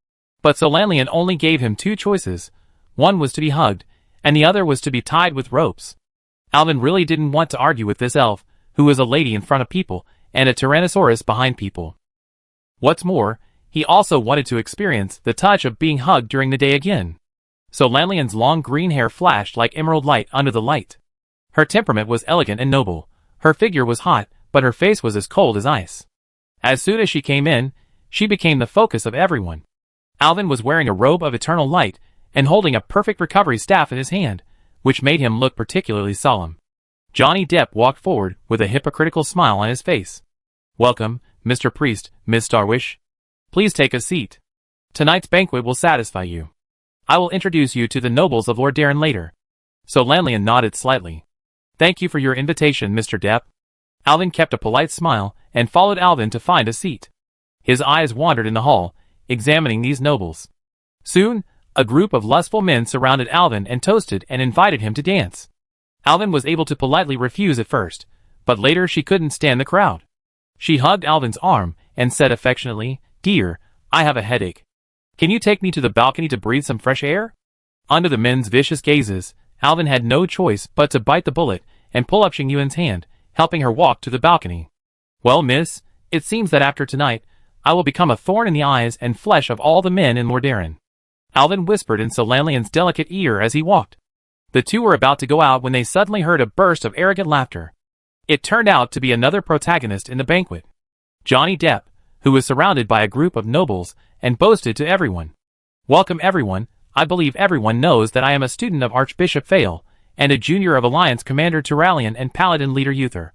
But Lanlian only gave him two choices. One was to be hugged, and the other was to be tied with ropes. Alvin really didn't want to argue with this elf, who was a lady in front of people, and a Tyrannosaurus behind people. What's more, he also wanted to experience the touch of being hugged during the day again. Lanlian's long green hair flashed like emerald light under the light. Her temperament was elegant and noble. Her figure was hot, but her face was as cold as ice. As soon as she came in, she became the focus of everyone. Alvin was wearing a robe of eternal light, and holding a perfect recovery staff in his hand, which made him look particularly solemn. Johnny Depp walked forward with a hypocritical smile on his face. Welcome, Mr. Priest, Miss Starwish. Please take a seat. Tonight's banquet will satisfy you. I will introduce you to the nobles of Lordaeron later. Lanlian nodded slightly. Thank you for your invitation, Mr. Depp. Alvin kept a polite smile, and followed Alvin to find a seat. His eyes wandered in the hall, examining these nobles. Soon, a group of lustful men surrounded Alvin and toasted and invited him to dance. Alvin was able to politely refuse at first, but later she couldn't stand the crowd. She hugged Alvin's arm and said affectionately, Dear, I have a headache. Can you take me to the balcony to breathe some fresh air? Under the men's vicious gazes, Alvin had no choice but to bite the bullet and pull up Xingyuan's hand, helping her walk to the balcony. Well, miss, it seems that after tonight, I will become a thorn in the eyes and flesh of all the men in Lordaeron. Alvin whispered in Lanlian's delicate ear as he walked. The two were about to go out when they suddenly heard a burst of arrogant laughter. It turned out to be another protagonist in the banquet. Johnny Depp, who was surrounded by a group of nobles, and boasted to everyone. "Welcome everyone, I believe everyone knows that I am a student of Archbishop Fael, and a junior of Alliance Commander Turalian and Paladin Leader Uther.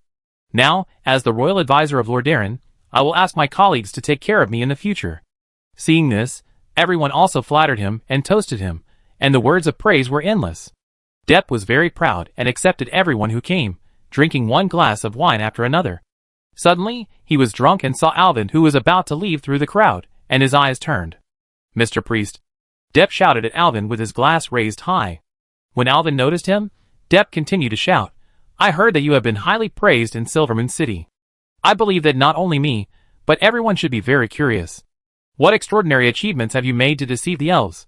Now, as the royal advisor of Lord Darren, I will ask my colleagues to take care of me in the future." Seeing this, everyone also flattered him and toasted him, and the words of praise were endless. Depp was very proud and accepted everyone who came, drinking one glass of wine after another. Suddenly, he was drunk and saw Alvin, who was about to leave through the crowd, and his eyes turned. "Mr. Priest." Depp shouted at Alvin with his glass raised high. When Alvin noticed him, Depp continued to shout, "I heard that you have been highly praised in Silvermoon City. I believe that not only me, but everyone should be very curious. What extraordinary achievements have you made to deceive the elves?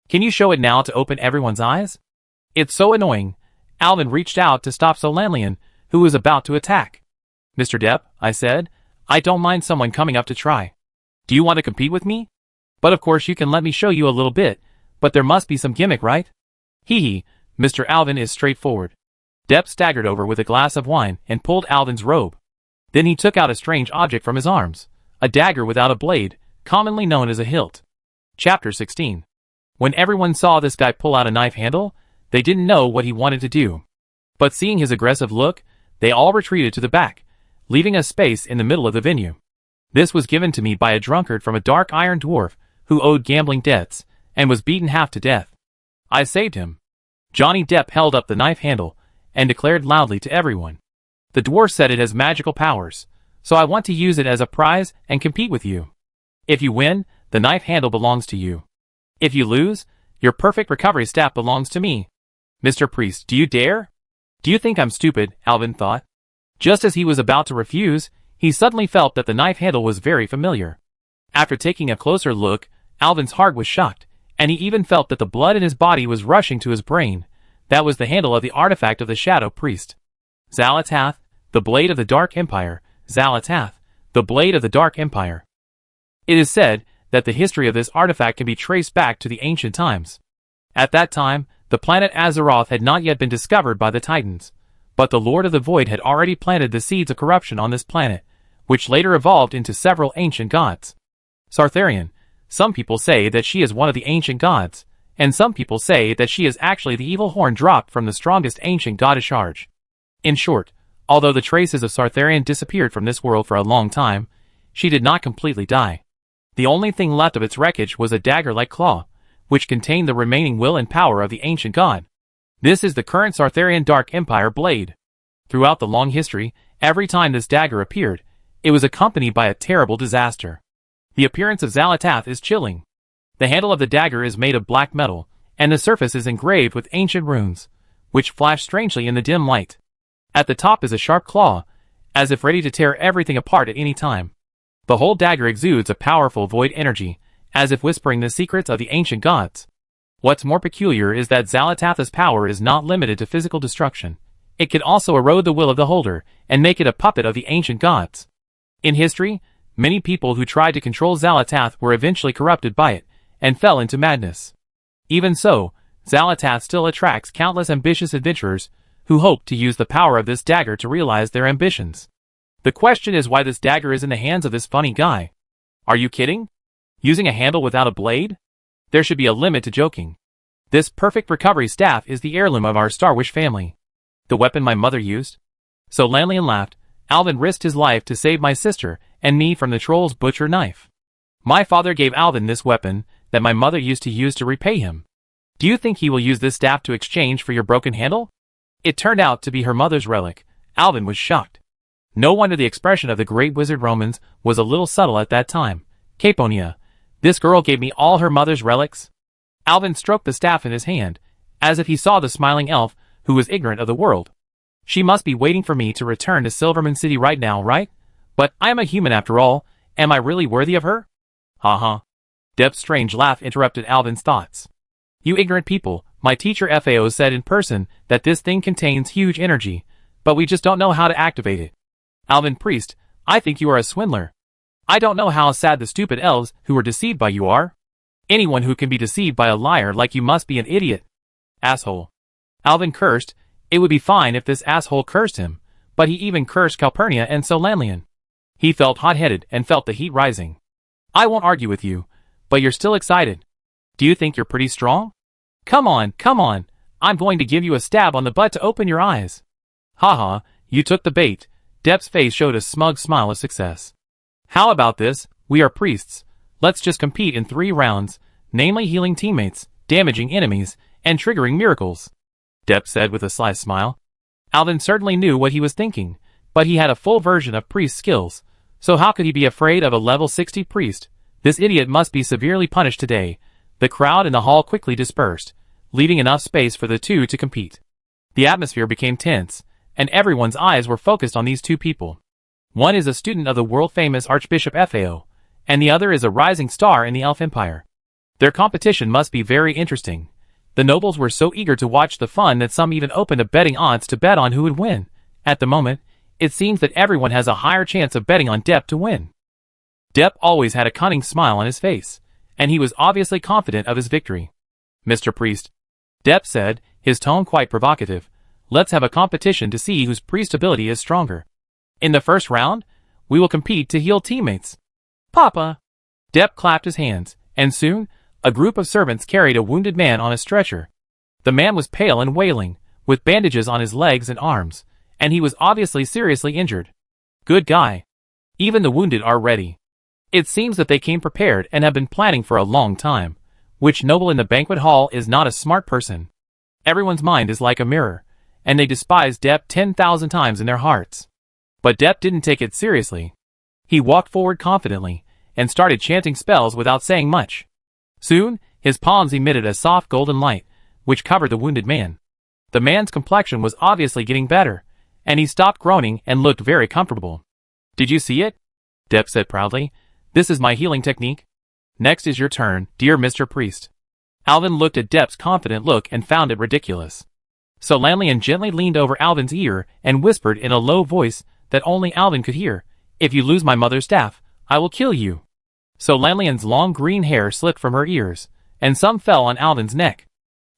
Can you show it now to open everyone's eyes?" "It's so annoying." Alvin reached out to stop Solanlian, who was about to attack. "Mr. Depp," I said, "I don't mind someone coming up to try. Do you want to compete with me? But of course you can let me show you a little bit, but there must be some gimmick, right?" "Hee hee, Mr. Alvin is straightforward." Depp staggered over with a glass of wine and pulled Alvin's robe. Then he took out a strange object from his arms, a dagger without a blade, commonly known as a hilt. Chapter 16. When everyone saw this guy pull out a knife handle, they didn't know what he wanted to do. But seeing his aggressive look, they all retreated to the back, leaving a space in the middle of the venue. This was given to me by a drunkard from a dark iron dwarf who owed gambling debts and was beaten half to death. I saved him. Johnny Depp held up the knife handle and declared loudly to everyone, "The dwarf said it has magical powers, so I want to use it as a prize and compete with you. If you win, the knife handle belongs to you. If you lose, your perfect recovery staff belongs to me." "Mr. Priest, do you dare?" "Do you think I'm stupid?" Alvin thought. Just as he was about to refuse, he suddenly felt that the knife handle was very familiar. After taking a closer look, Alvin's heart was shocked, and he even felt that the blood in his body was rushing to his brain. That was the handle of the artifact of the Shadow Priest. Xalatath, the Blade of the Dark Empire. Xalatath, the Blade of the Dark Empire. It is said that the history of this artifact can be traced back to the ancient times. At that time, the planet Azeroth had not yet been discovered by the Titans, but the Lord of the Void had already planted the seeds of corruption on this planet, which later evolved into several ancient gods. Sartharian. Some people say that she is one of the ancient gods, and some people say that she is actually the evil horn dropped from the strongest ancient god Asharj. In short, although the traces of Sartharian disappeared from this world for a long time, she did not completely die. The only thing left of its wreckage was a dagger-like claw, which contained the remaining will and power of the ancient god. This is the current Sartharian Dark Empire blade. Throughout the long history, every time this dagger appeared, it was accompanied by a terrible disaster. The appearance of Xalatath is chilling. The handle of the dagger is made of black metal, and the surface is engraved with ancient runes, which flash strangely in the dim light. At the top is a sharp claw, as if ready to tear everything apart at any time. The whole dagger exudes a powerful void energy, as if whispering the secrets of the ancient gods. What's more peculiar is that Xalatath's power is not limited to physical destruction. It can also erode the will of the holder, and make it a puppet of the ancient gods. In history, many people who tried to control Xalatath were eventually corrupted by it, and fell into madness. Even so, Xalatath still attracts countless ambitious adventurers, who hope to use the power of this dagger to realize their ambitions. The question is why this dagger is in the hands of this funny guy. Are you kidding? Using a handle without a blade? There should be a limit to joking. This perfect recovery staff is the heirloom of our Starwish family. The weapon my mother used? So Lanlian laughed. Alvin risked his life to save my sister and me from the troll's butcher knife. My father gave Alvin this weapon that my mother used to use to repay him. Do you think he will use this staff to exchange for your broken handle? It turned out to be her mother's relic. Alvin was shocked. No wonder the expression of the great wizard Romans was a little subtle at that time. Caponia. This girl gave me all her mother's relics? Alvin stroked the staff in his hand, as if he saw the smiling elf, who was ignorant of the world. She must be waiting for me to return to Silvermoon City right now, right? But I am a human after all. Am I really worthy of her? Ha. Depp's strange laugh interrupted Alvin's thoughts. You ignorant people, my teacher FAO said in person that this thing contains huge energy, but we just don't know how to activate it. Alvin Priest, I think you are a swindler. I don't know how sad the stupid elves who were deceived by you are. Anyone who can be deceived by a liar like you must be an idiot. Asshole. Alvin cursed. It would be fine if this asshole cursed him, but he even cursed Calpurnia and Solanlian. He felt hot-headed and felt the heat rising. I won't argue with you, but you're still excited. Do you think you're pretty strong? Come on, come on. I'm going to give you a stab on the butt to open your eyes. Haha, you took the bait. Depp's face showed a smug smile of success. How about this? We are priests. Let's just compete in 3 rounds, namely healing teammates, damaging enemies, and triggering miracles. Depp said with a sly smile. Alvin certainly knew what he was thinking, but he had a full version of priest skills, so how could he be afraid of a level 60 priest? This idiot must be severely punished today. The crowd in the hall quickly dispersed, leaving enough space for the two to compete. The atmosphere became tense, and everyone's eyes were focused on these 2 people. One is a student of the world-famous Archbishop Fao, and the other is a rising star in the Elf Empire. Their competition must be very interesting. The nobles were so eager to watch the fun that some even opened up betting odds to bet on who would win. At the moment, it seems that everyone has a higher chance of betting on Depp to win. Depp always had a cunning smile on his face, and he was obviously confident of his victory. Mr. Priest, Depp said, his tone quite provocative, let's have a competition to see whose priest ability is stronger. In the first round, we will compete to heal teammates. Papa! Depp clapped his hands, and soon, a group of servants carried a wounded man on a stretcher. The man was pale and wailing, with bandages on his legs and arms, and he was obviously seriously injured. Good guy. Even the wounded are ready. It seems that they came prepared and have been planning for a long time. Which noble in the banquet hall is not a smart person? Everyone's mind is like a mirror, and they despise Depp 10,000 times in their hearts. But Depp didn't take it seriously. He walked forward confidently, and started chanting spells without saying much. Soon, his palms emitted a soft golden light, which covered the wounded man. The man's complexion was obviously getting better, and he stopped groaning and looked very comfortable. Did you see it? Depp said proudly. This is my healing technique. Next is your turn, dear Mr. Priest. Alvin looked at Depp's confident look and found it ridiculous. So Lanlian gently leaned over Alvin's ear and whispered in a low voice that only Alvin could hear, If you lose my mother's staff, I will kill you. So Lanlian's long green hair slipped from her ears, and some fell on Alvin's neck.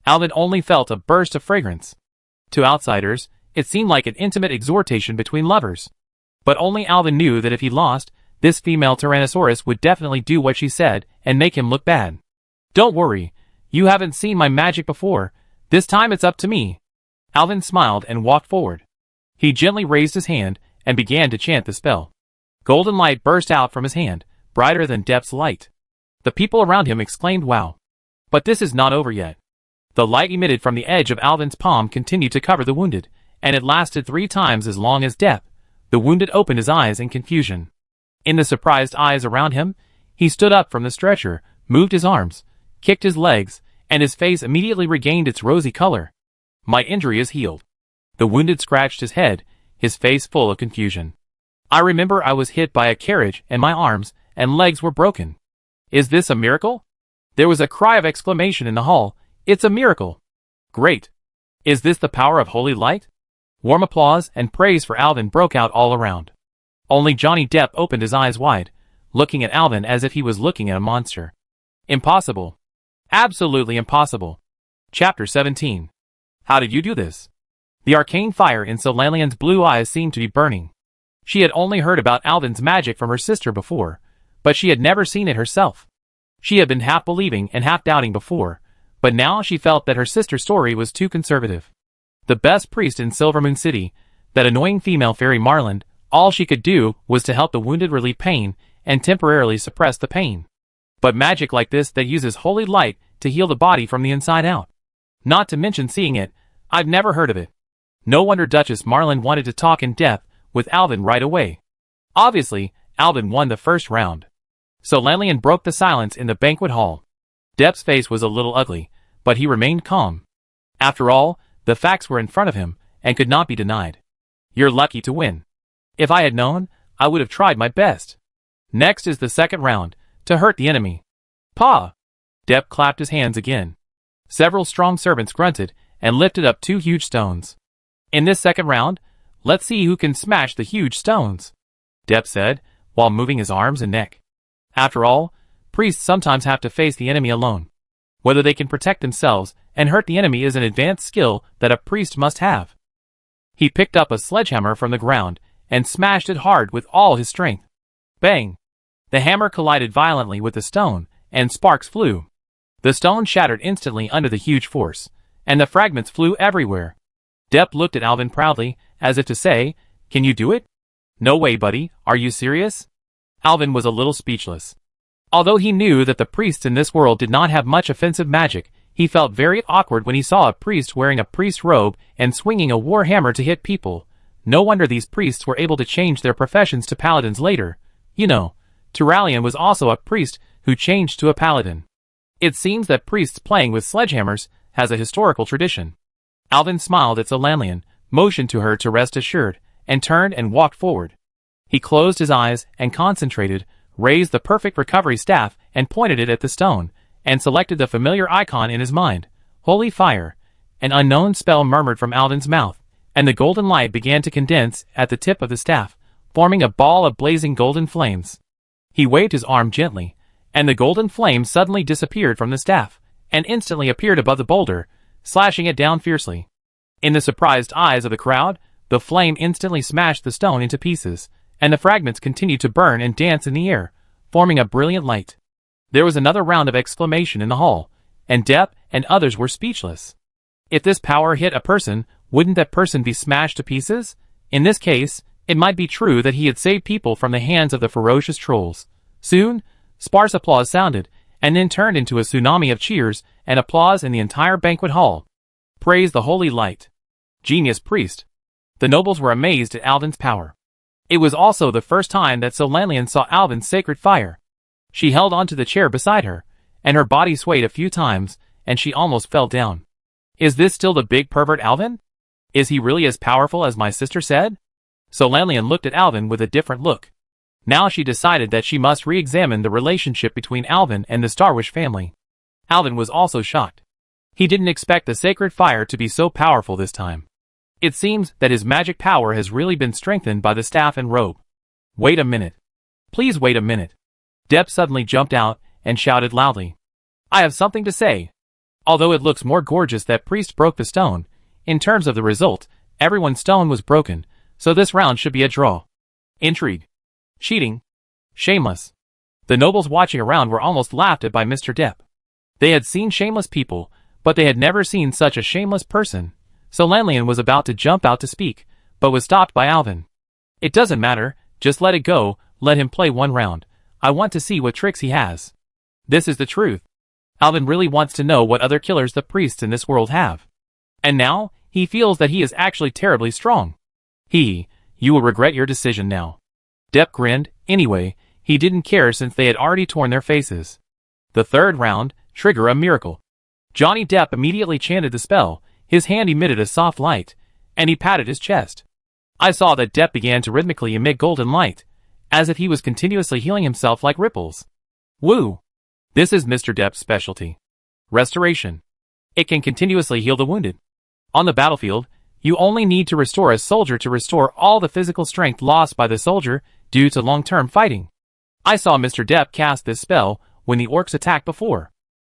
Alvin only felt a burst of fragrance. To outsiders, it seemed like an intimate exhortation between lovers. But only Alvin knew that if he lost, this female Tyrannosaurus would definitely do what she said and make him look bad. Don't worry, you haven't seen my magic before. This time it's up to me. Alvin smiled and walked forward. He gently raised his hand and began to chant the spell. Golden light burst out from his hand, brighter than Depp's light. The people around him exclaimed wow. But this is not over yet. The light emitted from the edge of Alvin's palm continued to cover the wounded, and it lasted 3 times as long as Depp. The wounded opened his eyes in confusion. In the surprised eyes around him, he stood up from the stretcher, moved his arms, kicked his legs, and his face immediately regained its rosy color. My injury is healed. The wounded scratched his head, his face full of confusion. I remember I was hit by a carriage and my arms and legs were broken. Is this a miracle? There was a cry of exclamation in the hall. It's a miracle. Great. Is this the power of holy light? Warm applause and praise for Alvin broke out all around. Only Johnny Depp opened his eyes wide, looking at Alvin as if he was looking at a monster. Impossible. Absolutely impossible. Chapter 17. How did you do this? The arcane fire in Solanian's blue eyes seemed to be burning. She had only heard about Alvin's magic from her sister before, but she had never seen it herself. She had been half believing and half doubting before, but now she felt that her sister's story was too conservative. The best priest in Silvermoon City, that annoying female fairy Marland, all she could do was to help the wounded relieve pain and temporarily suppress the pain. But magic like this that uses holy light to heal the body from the inside out. Not to mention seeing it, I've never heard of it. No wonder Duchess Marland wanted to talk in depth with Alvin right away. Obviously, Alvin won the first round. So Lanlian broke the silence in the banquet hall. Depp's face was a little ugly, but he remained calm. After all, the facts were in front of him and could not be denied. You're lucky to win. If I had known, I would have tried my best. Next is the second round, to hurt the enemy. Pa! Depp clapped his hands again. Several strong servants grunted and lifted up 2 huge stones. In this second round, let's see who can smash the huge stones, Depp said, while moving his arms and neck. After all, priests sometimes have to face the enemy alone. Whether they can protect themselves and hurt the enemy is an advanced skill that a priest must have. He picked up a sledgehammer from the ground and smashed it hard with all his strength. Bang! The hammer collided violently with the stone, and sparks flew. The stone shattered instantly under the huge force, and the fragments flew everywhere. Depp looked at Alvin proudly, as if to say, "Can you do it?" "No way, buddy, are you serious?" Alvin was a little speechless. Although he knew that the priests in this world did not have much offensive magic, he felt very awkward when he saw a priest wearing a priest's robe and swinging a war hammer to hit people. No wonder these priests were able to change their professions to paladins later. You know, Turalian was also a priest who changed to a paladin. It seems that priests playing with sledgehammers has a historical tradition. Alvin smiled at Solanlian, motioned to her to rest assured, and turned and walked forward. He closed his eyes and concentrated, raised the perfect recovery staff and pointed it at the stone, and selected the familiar icon in his mind. Holy fire! An unknown spell murmured from Alvin's mouth, and the golden light began to condense at the tip of the staff, forming a ball of blazing golden flames. He waved his arm gently, and the golden flame suddenly disappeared from the staff, and instantly appeared above the boulder, slashing it down fiercely. In the surprised eyes of the crowd, the flame instantly smashed the stone into pieces, and the fragments continued to burn and dance in the air, forming a brilliant light. There was another round of exclamation in the hall, and Depp and others were speechless. If this power hit a person, wouldn't that person be smashed to pieces? In this case, it might be true that he had saved people from the hands of the ferocious trolls. Soon, sparse applause sounded, and then turned into a tsunami of cheers and applause in the entire banquet hall. Praise the holy light! Genius priest! The nobles were amazed at Alvin's power. It was also the first time that Solanlian saw Alvin's sacred fire. She held onto the chair beside her, and her body swayed a few times, and she almost fell down. Is this still the big pervert Alvin? Is he really as powerful as my sister said? Solanlian looked at Alvin with a different look. Now she decided that she must re-examine the relationship between Alvin and the Starwish family. Alvin was also shocked. He didn't expect the sacred fire to be so powerful this time. It seems that his magic power has really been strengthened by the staff and robe. Wait a minute. Please wait a minute. Depp suddenly jumped out and shouted loudly. I have something to say. Although it looks more gorgeous that priest broke the stone, in terms of the result, everyone's stone was broken, so this round should be a draw. Intrigue. Cheating. Shameless. The nobles watching around were almost laughed at by Mr. Depp. They had seen shameless people, but they had never seen such a shameless person. Solanlian was about to jump out to speak, but was stopped by Alvin. It doesn't matter, just let it go, let him play one round. I want to see what tricks he has. This is the truth. Alvin really wants to know what other killers the priests in this world have. And now, he feels that he is actually terribly strong. You will regret your decision now. Depp grinned. Anyway, he didn't care since they had already torn their faces. The third round, trigger a miracle. Johnny Depp immediately chanted the spell, his hand emitted a soft light, and he patted his chest. I saw that Depp began to rhythmically emit golden light, as if he was continuously healing himself like ripples. Woo! This is Mr. Depp's specialty. Restoration. It can continuously heal the wounded. On the battlefield, you only need to restore a soldier to restore all the physical strength lost by the soldier due to long-term fighting. I saw Mr. Depp cast this spell when the orcs attacked before.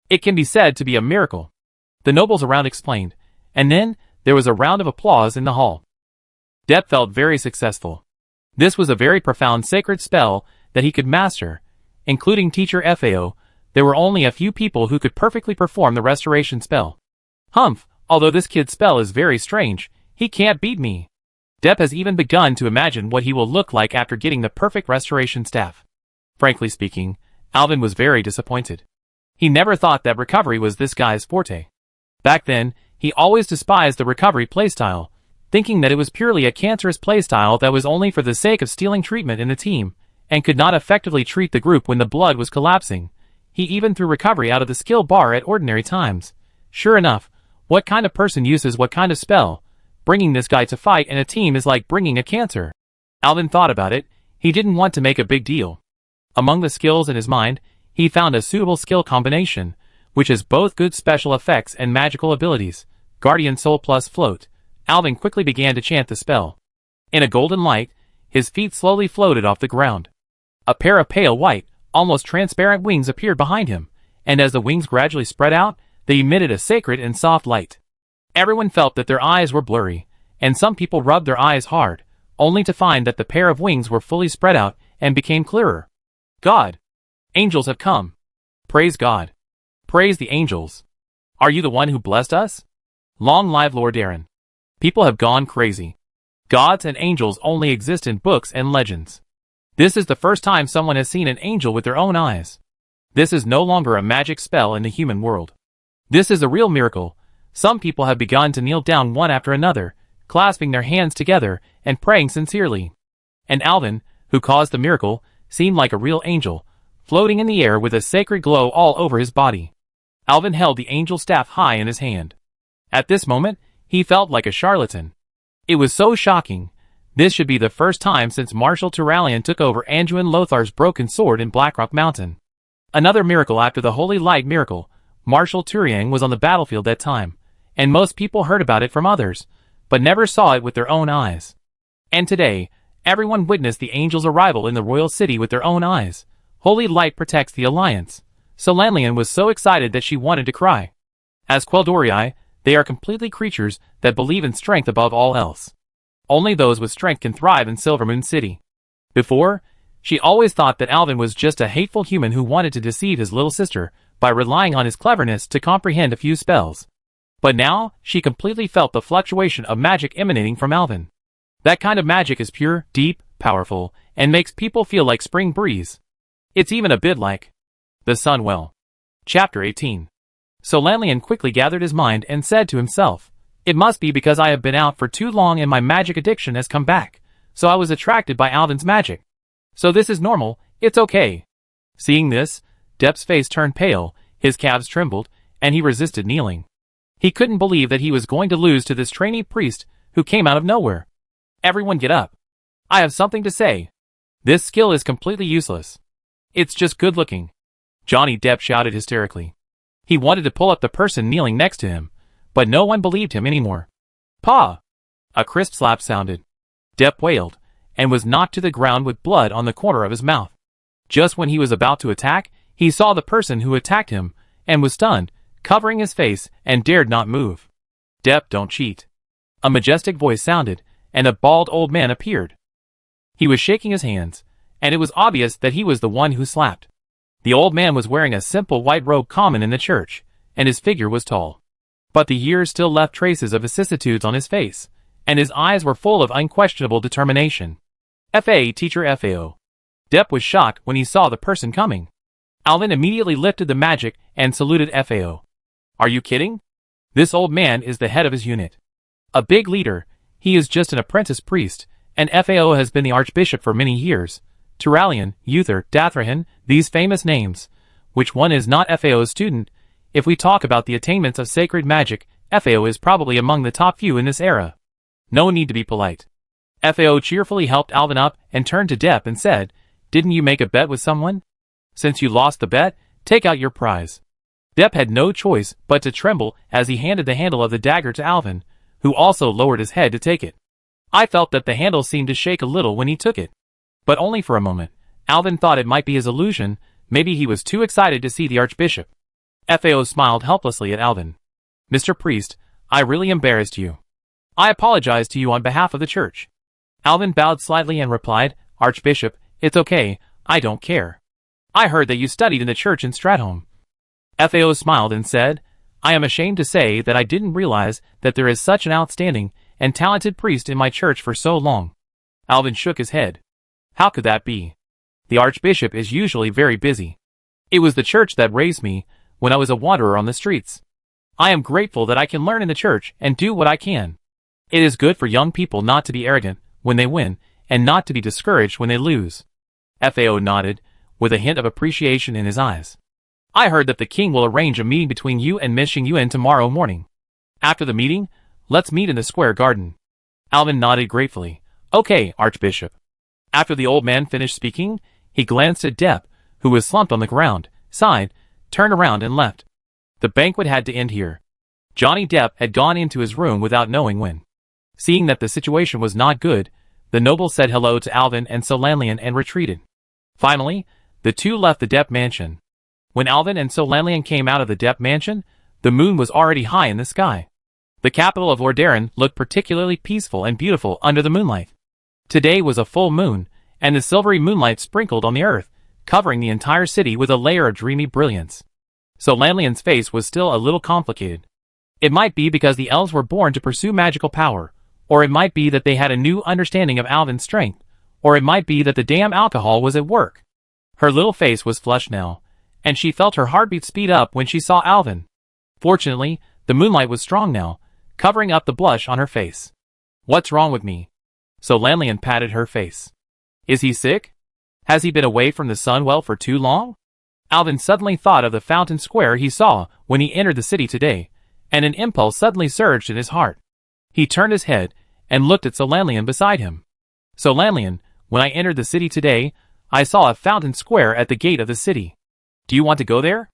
It can be said to be a miracle. The nobles around explained, and then there was a round of applause in the hall. Depp felt very successful. This was a very profound sacred spell that he could master, including Teacher FAO. There were only a few people who could perfectly perform the restoration spell. Humph, although this kid's spell is very strange, he can't beat me. Depp has even begun to imagine what he will look like after getting the perfect restoration staff. Frankly speaking, Alvin was very disappointed. He never thought that recovery was this guy's forte. Back then, he always despised the recovery playstyle, thinking that it was purely a cancerous playstyle that was only for the sake of stealing treatment in the team, and could not effectively treat the group when the blood was collapsing. He even threw recovery out of the skill bar at ordinary times. Sure enough, what kind of person uses what kind of spell? Bringing this guy to fight in a team is like bringing a cancer. Alvin thought about it. He didn't want to make a big deal. Among the skills in his mind, he found a suitable skill combination, which has both good special effects and magical abilities. Guardian Soul plus Float. Alvin quickly began to chant the spell. In a golden light, his feet slowly floated off the ground. A pair of pale white, almost transparent wings appeared behind him, and as the wings gradually spread out, they emitted a sacred and soft light. Everyone felt that their eyes were blurry, and some people rubbed their eyes hard, only to find that the pair of wings were fully spread out and became clearer. God! Angels have come! Praise God! Praise the angels! Are you the one who blessed us? Long live Lord Aaron! People have gone crazy. Gods and angels only exist in books and legends. This is the first time someone has seen an angel with their own eyes. This is no longer a magic spell in the human world. This is a real miracle. Some people have begun to kneel down one after another, clasping their hands together and praying sincerely. And Alvin, who caused the miracle, seemed like a real angel, floating in the air with a sacred glow all over his body. Alvin held the angel staff high in his hand. At this moment, he felt like a charlatan. It was so shocking. This should be the first time since Marshal Turalian took over Anduin Lothar's broken sword in Blackrock Mountain. Another miracle after the Holy Light miracle. Marshal Turiang was on the battlefield that time, and most people heard about it from others, but never saw it with their own eyes. And today, everyone witnessed the angel's arrival in the royal city with their own eyes. Holy Light protects the Alliance. Solanlian was so excited that she wanted to cry. As Quel'Dorii, they are completely creatures that believe in strength above all else. Only those with strength can thrive in Silvermoon City. Before, she always thought that Alvin was just a hateful human who wanted to deceive his little sister by relying on his cleverness to comprehend a few spells. But now, she completely felt the fluctuation of magic emanating from Alvin. That kind of magic is pure, deep, powerful, and makes people feel like spring breeze. It's even a bit like the sun. Well. Chapter 18. Solanlian quickly gathered his mind and said to himself, "It must be because I have been out for too long and my magic addiction has come back, so I was attracted by Alvin's magic. So this is normal, it's okay." Seeing this, Depp's face turned pale, his calves trembled, and he resisted kneeling. He couldn't believe that he was going to lose to this trainee priest who came out of nowhere. "Everyone get up. I have something to say. This skill is completely useless. It's just good looking." Johnny Depp shouted hysterically. He wanted to pull up the person kneeling next to him, but no one believed him anymore. "Pa!" A crisp slap sounded. Depp wailed, and was knocked to the ground with blood on the corner of his mouth. Just when he was about to attack, he saw the person who attacked him, and was stunned, covering his face, and dared not move. "Depp, don't cheat." A majestic voice sounded, and a bald old man appeared. He was shaking his hands, and it was obvious that he was the one who slapped. The old man was wearing a simple white robe common in the church, and his figure was tall. But the years still left traces of vicissitudes on his face, and his eyes were full of unquestionable determination. "F.A. Teacher F.A.O." Depp was shocked when he saw the person coming. Alvin immediately lifted the magic and saluted F.A.O. "Are you kidding? This old man is the head of his unit. A big leader. He is just an apprentice priest, and F.A.O. has been the archbishop for many years. Turalian, Uther, Dathrahan, these famous names. Which one is not F.A.O.'s student? If we talk about the attainments of sacred magic, F.A.O. is probably among the top few in this era. No need to be polite." F.A.O. cheerfully helped Alvin up and turned to Depp and said, "Didn't you make a bet with someone? Since you lost the bet, take out your prize." Depp had no choice but to tremble as he handed the handle of the dagger to Alvin, who also lowered his head to take it. I felt that the handle seemed to shake a little when he took it. But only for a moment. Alvin thought it might be his illusion, maybe he was too excited to see the archbishop. F.A.O. smiled helplessly at Alvin. "Mr. Priest, I really embarrassed you. I apologize to you on behalf of the church." Alvin bowed slightly and replied, "Archbishop, it's okay, I don't care. I heard that you studied in the church in Stratholme." F.A.O. smiled and said, "I am ashamed to say that I didn't realize that there is such an outstanding and talented priest in my church for so long." Alvin shook his head. "How could that be? The archbishop is usually very busy. It was the church that raised me when I was a wanderer on the streets. I am grateful that I can learn in the church and do what I can. It is good for young people not to be arrogant when they win, and not to be discouraged when they lose." F.A.O. nodded, with a hint of appreciation in his eyes. "I heard that the king will arrange a meeting between you and Miss Xingyuan tomorrow morning. After the meeting, let's meet in the square garden." Alvin nodded gratefully. "Okay, Archbishop." After the old man finished speaking, he glanced at Depp, who was slumped on the ground, sighed, turned around and left. The banquet had to end here. Johnny Depp had gone into his room without knowing when. Seeing that the situation was not good, the noble said hello to Alvin and Solanlian and retreated. Finally, the two left the Depp mansion. When Alvin and Solanlian came out of the Depp mansion, the moon was already high in the sky. The capital of Lordaeron looked particularly peaceful and beautiful under the moonlight. Today was a full moon, and the silvery moonlight sprinkled on the earth, covering the entire city with a layer of dreamy brilliance. So Lanlian's face was still a little complicated. It might be because the elves were born to pursue magical power, or it might be that they had a new understanding of Alvin's strength, or it might be that the damn alcohol was at work. Her little face was flushed now, and she felt her heartbeat speed up when she saw Alvin. Fortunately, the moonlight was strong now, covering up the blush on her face. "What's wrong with me?" So Lanlian patted her face. "Is he sick? Has he been away from the sun well for too long?" Alvin suddenly thought of the fountain square he saw when he entered the city today, and an impulse suddenly surged in his heart. He turned his head and looked at Lanlian beside him. "Lanlian, when I entered the city today, I saw a fountain square at the gate of the city. Do you want to go there?"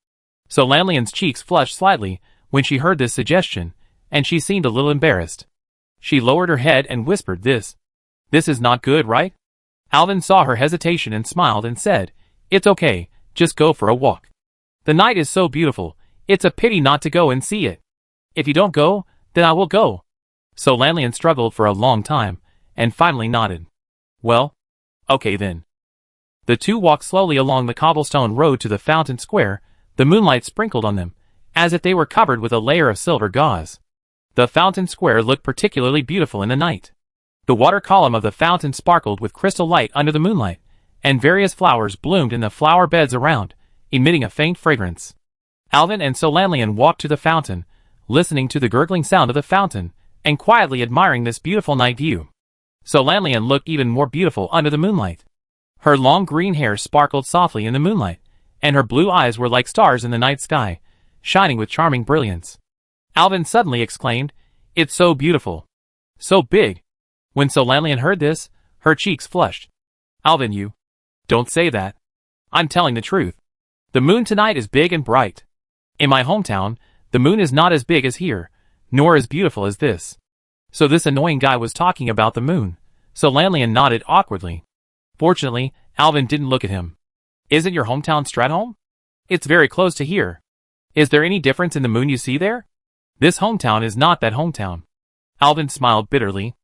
Lanlian's cheeks flushed slightly when she heard this suggestion, and she seemed a little embarrassed. She lowered her head and whispered, This is not good, right?" Alvin saw her hesitation and smiled and said, "It's okay, just go for a walk. The night is so beautiful, it's a pity not to go and see it. If you don't go, then I will go." Lanlian struggled for a long time, and finally nodded. "Well, okay then." The two walked slowly along the cobblestone road to the fountain square, the moonlight sprinkled on them, as if they were covered with a layer of silver gauze. The fountain square looked particularly beautiful in the night. The water column of the fountain sparkled with crystal light under the moonlight, and various flowers bloomed in the flower beds around, emitting a faint fragrance. Alvin and Lanlian walked to the fountain, listening to the gurgling sound of the fountain, and quietly admiring this beautiful night view. Lanlian looked even more beautiful under the moonlight. Her long green hair sparkled softly in the moonlight, and her blue eyes were like stars in the night sky, shining with charming brilliance. Alvin suddenly exclaimed, "It's so beautiful. So big." When Lanlian heard this, her cheeks flushed. "Alvin, you don't say that. I'm telling the truth. The moon tonight is big and bright. In my hometown, the moon is not as big as here, nor as beautiful as this." So this annoying guy was talking about the moon. Lanlian nodded awkwardly. Fortunately, Alvin didn't look at him. "Isn't your hometown Stratholme? It's very close to here. Is there any difference in the moon you see there? This hometown is not that hometown." Alvin smiled bitterly.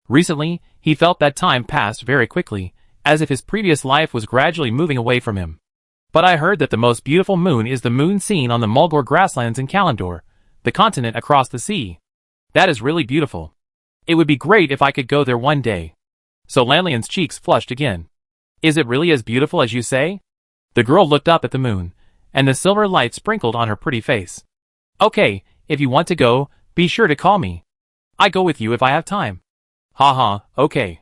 Recently, he felt that time passed very quickly, as if his previous life was gradually moving away from him. "But I heard that the most beautiful moon is the moon seen on the Mulgore grasslands in Kalimdor, the continent across the sea. That is really beautiful. It would be great if I could go there one day." Lanlian's cheeks flushed again. "Is it really as beautiful as you say?" The girl looked up at the moon, and the silver light sprinkled on her pretty face. "Okay, if you want to go, be sure to call me. I go with you if I have time." "Ha ha, okay."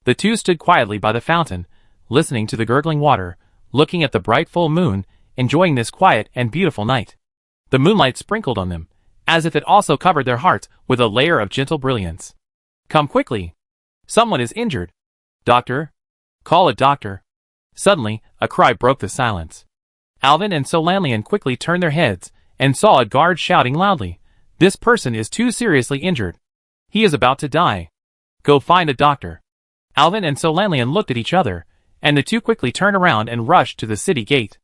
The two stood quietly by the fountain, listening to the gurgling water, looking at the bright full moon, enjoying this quiet and beautiful night. The moonlight sprinkled on them, as if it also covered their hearts with a layer of gentle brilliance. "Come quickly. Someone is injured. Doctor? Call a doctor." Suddenly, a cry broke the silence. Alvin and Lanlian quickly turned their heads, and saw a guard shouting loudly, "This person is too seriously injured. He is about to die. Go find a doctor." Alvin and Lanlian looked at each other, and the two quickly turned around and rushed to the city gate.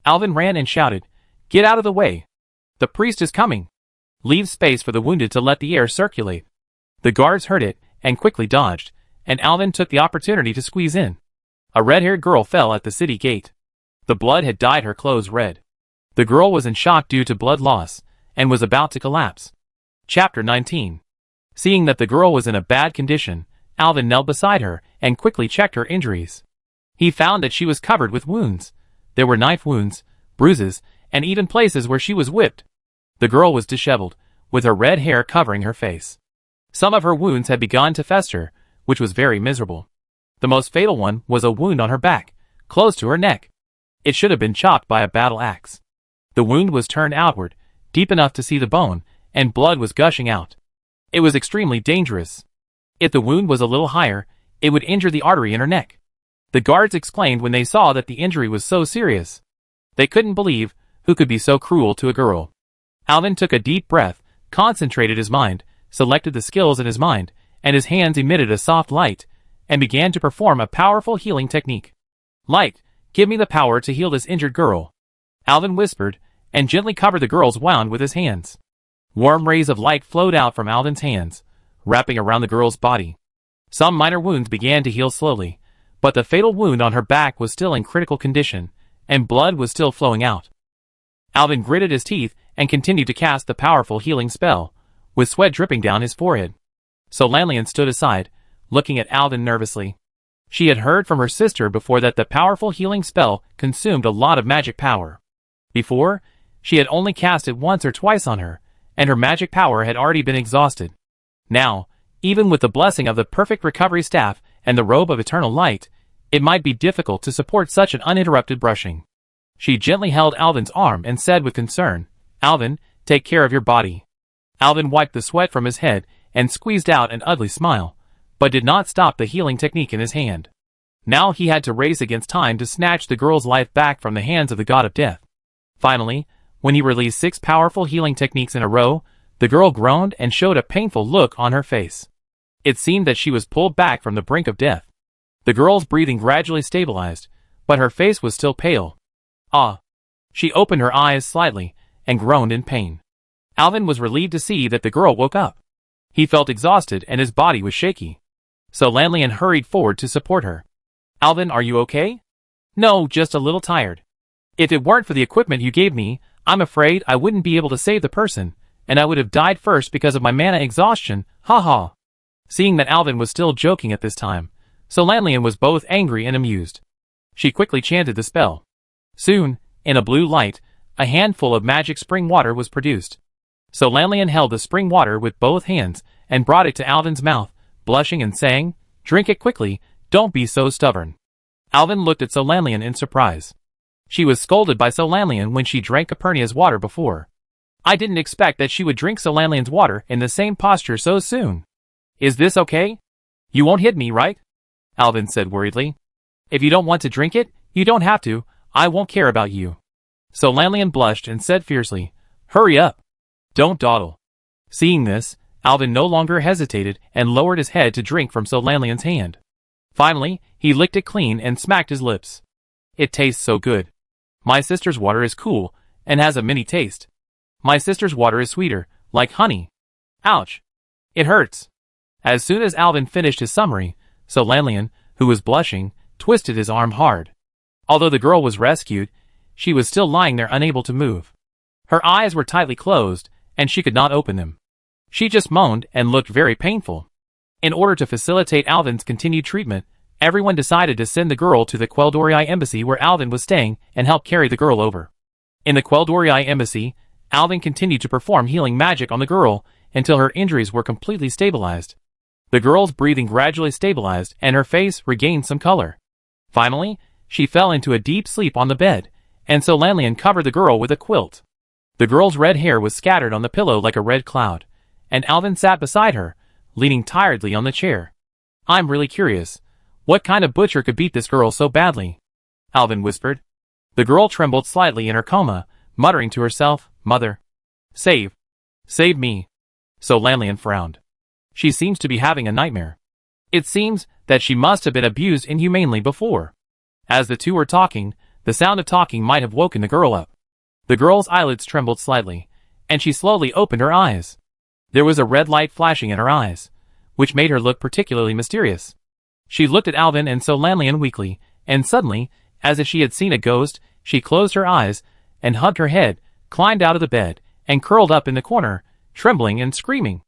Alvin ran and shouted, "Get out of the way. The priest is coming. Leave space for the wounded to let the air circulate." The guards heard it, and quickly dodged, and Alvin took the opportunity to squeeze in. A red-haired girl fell at the city gate. The blood had dyed her clothes red. The girl was in shock due to blood loss, and was about to collapse. Chapter 19. Seeing that the girl was in a bad condition, Alvin knelt beside her, and quickly checked her injuries. He found that she was covered with wounds. There were knife wounds, bruises, and even places where she was whipped. The girl was disheveled, with her red hair covering her face. Some of her wounds had begun to fester, which was very miserable. The most fatal one was a wound on her back, close to her neck. It should have been chopped by a battle axe. The wound was turned outward, deep enough to see the bone, and blood was gushing out. It was extremely dangerous. If the wound was a little higher, it would injure the artery in her neck. The guards exclaimed when they saw that the injury was so serious. They couldn't believe who could be so cruel to a girl. Alvin took a deep breath, concentrated his mind, selected the skills in his mind, and his hands emitted a soft light, and began to perform a powerful healing technique. "Light, give me the power to heal this injured girl," Alvin whispered, and gently covered the girl's wound with his hands. Warm rays of light flowed out from Alvin's hands, wrapping around the girl's body. Some minor wounds began to heal slowly, but the fatal wound on her back was still in critical condition, and blood was still flowing out. Alvin gritted his teeth and continued to cast the powerful healing spell, with sweat dripping down his forehead. So Lanlian stood aside, looking at Alvin nervously. She had heard from her sister before that the powerful healing spell consumed a lot of magic power. Before, she had only cast it once or twice on her, and her magic power had already been exhausted. Now, even with the blessing of the perfect recovery staff and the robe of eternal light, it might be difficult to support such an uninterrupted brushing. She gently held Alvin's arm and said with concern, "Alvin, take care of your body." Alvin wiped the sweat from his head and squeezed out an ugly smile, but did not stop the healing technique in his hand. Now he had to race against time to snatch the girl's life back from the hands of the god of death. Finally, when he released 6 powerful healing techniques in a row, the girl groaned and showed a painful look on her face. It seemed that she was pulled back from the brink of death. The girl's breathing gradually stabilized, but her face was still pale. Ah! She opened her eyes slightly and groaned in pain. Alvin was relieved to see that the girl woke up. He felt exhausted and his body was shaky. So Lanlian hurried forward to support her. "Alvin, are you okay?" "No, just a little tired. If it weren't for the equipment you gave me, I'm afraid I wouldn't be able to save the person, and I would have died first because of my mana exhaustion, ha ha." Seeing that Alvin was still joking at this time, so Lanlian was both angry and amused. She quickly chanted the spell. Soon, in a blue light, a handful of magic spring water was produced. So Lanlian held the spring water with both hands and brought it to Alvin's mouth, blushing and saying, "Drink it quickly, don't be so stubborn." Alvin looked at Solanlian in surprise. She was scolded by Solanlian when she drank Capernia's water before. "I didn't expect that she would drink Solanlian's water in the same posture so soon. Is this okay? You won't hit me, right?" Alvin said worriedly. "If you don't want to drink it, you don't have to. I won't care about you." Solanlian blushed and said fiercely, "Hurry up. Don't dawdle." Seeing this, Alvin no longer hesitated and lowered his head to drink from Solanlian's hand. Finally, he licked it clean and smacked his lips. "It tastes so good. My sister's water is cool and has a mini taste. My sister's water is sweeter, like honey. Ouch. It hurts." As soon as Alvin finished his summary, Solanlian, who was blushing, twisted his arm hard. Although the girl was rescued, she was still lying there unable to move. Her eyes were tightly closed, and she could not open them. She just moaned and looked very painful. In order to facilitate Alvin's continued treatment, everyone decided to send the girl to the Quel'Dorii embassy where Alvin was staying and help carry the girl over. In the Quel'Dorii embassy, Alvin continued to perform healing magic on the girl until her injuries were completely stabilized. The girl's breathing gradually stabilized and her face regained some color. Finally, she fell into a deep sleep on the bed, and Solanlian covered the girl with a quilt. The girl's red hair was scattered on the pillow like a red cloud, and Alvin sat beside her, leaning tiredly on the chair. "I'm really curious. What kind of butcher could beat this girl so badly?" Alvin whispered. The girl trembled slightly in her coma, muttering to herself, "Mother. Save me." Solanlian frowned. "She seems to be having a nightmare. It seems that she must have been abused inhumanely before." As the two were talking, the sound of talking might have woken the girl up. The girl's eyelids trembled slightly, and she slowly opened her eyes. There was a red light flashing in her eyes, which made her look particularly mysterious. She looked at Alvin and Solanlian weakly, and suddenly, as if she had seen a ghost, she closed her eyes, and hugged her head, climbed out of the bed, and curled up in the corner, trembling and screaming.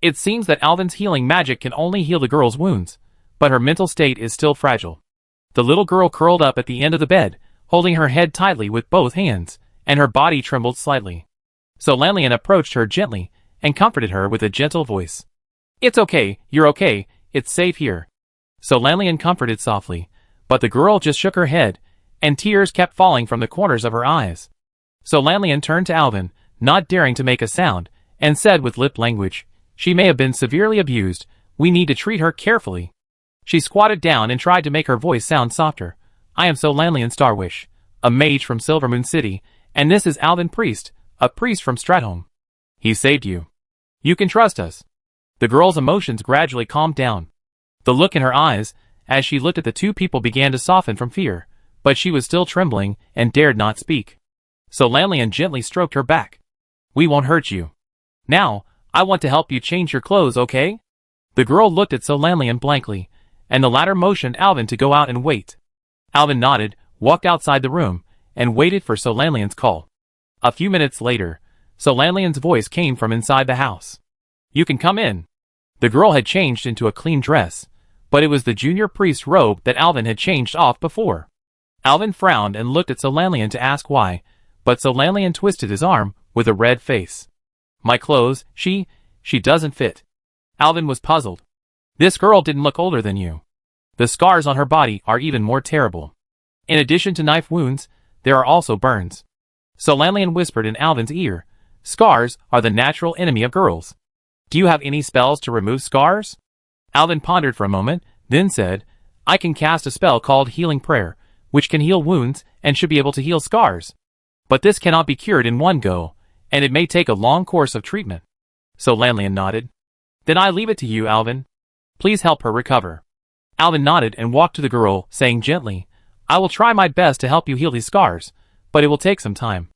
It seems that Alvin's healing magic can only heal the girl's wounds, but her mental state is still fragile. The little girl curled up at the end of the bed, holding her head tightly with both hands, and her body trembled slightly. Solanlian approached her gently, and comforted her with a gentle voice. "It's okay, you're okay, it's safe here." Solanlian comforted softly, but the girl just shook her head, and tears kept falling from the corners of her eyes. Solanlian turned to Alvin, not daring to make a sound, and said with lip language, "She may have been severely abused, we need to treat her carefully." She squatted down and tried to make her voice sound softer. "I am Solanlian Starwish, a mage from Silvermoon City, and this is Alvin Priest, a priest from Stratholme. He saved you. You can trust us." The girl's emotions gradually calmed down. The look in her eyes, as she looked at the two people, began to soften from fear, but she was still trembling and dared not speak. Solanlian gently stroked her back. "We won't hurt you. Now, I want to help you change your clothes, okay?" The girl looked at Solanlian blankly, and the latter motioned Alvin to go out and wait. Alvin nodded, walked outside the room, and waited for Solanlian's call. A few minutes later, Solanlian's voice came from inside the house. "You can come in." The girl had changed into a clean dress, but it was the junior priest's robe that Alvin had changed off before. Alvin frowned and looked at Solanlian to ask why, but Solanlian twisted his arm with a red face. "My clothes, she doesn't fit." Alvin was puzzled. "This girl didn't look older than you. The scars on her body are even more terrible. In addition to knife wounds, there are also burns." Solanlian whispered in Alvin's ear, "Scars are the natural enemy of girls. Do you have any spells to remove scars?" Alvin pondered for a moment, then said, "I can cast a spell called Healing Prayer, which can heal wounds and should be able to heal scars. But this cannot be cured in one go, and it may take a long course of treatment." Solanlian nodded. "Then I leave it to you, Alvin. Please help her recover." Alvin nodded and walked to the girl, saying gently, "I will try my best to help you heal these scars, but it will take some time.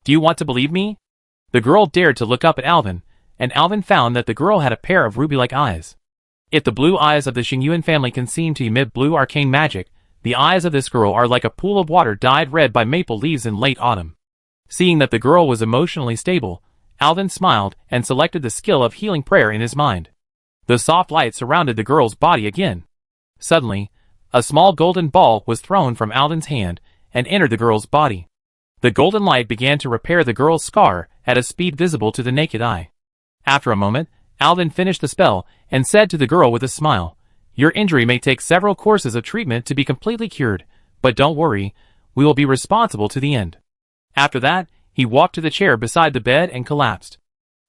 Do you want to believe me?" The girl dared to look up at Alvin, and Alvin found that the girl had a pair of ruby-like eyes. If the blue eyes of the Xingyuan family can seem to emit blue arcane magic, the eyes of this girl are like a pool of water dyed red by maple leaves in late autumn. Seeing that the girl was emotionally stable, Alvin smiled and selected the skill of Healing Prayer in his mind. The soft light surrounded the girl's body again. Suddenly, a small golden ball was thrown from Alvin's hand and entered the girl's body. The golden light began to repair the girl's scar at a speed visible to the naked eye. After a moment, Alvin finished the spell and said to the girl with a smile, "Your injury may take several courses of treatment to be completely cured, but don't worry, we will be responsible to the end." After that, he walked to the chair beside the bed and collapsed.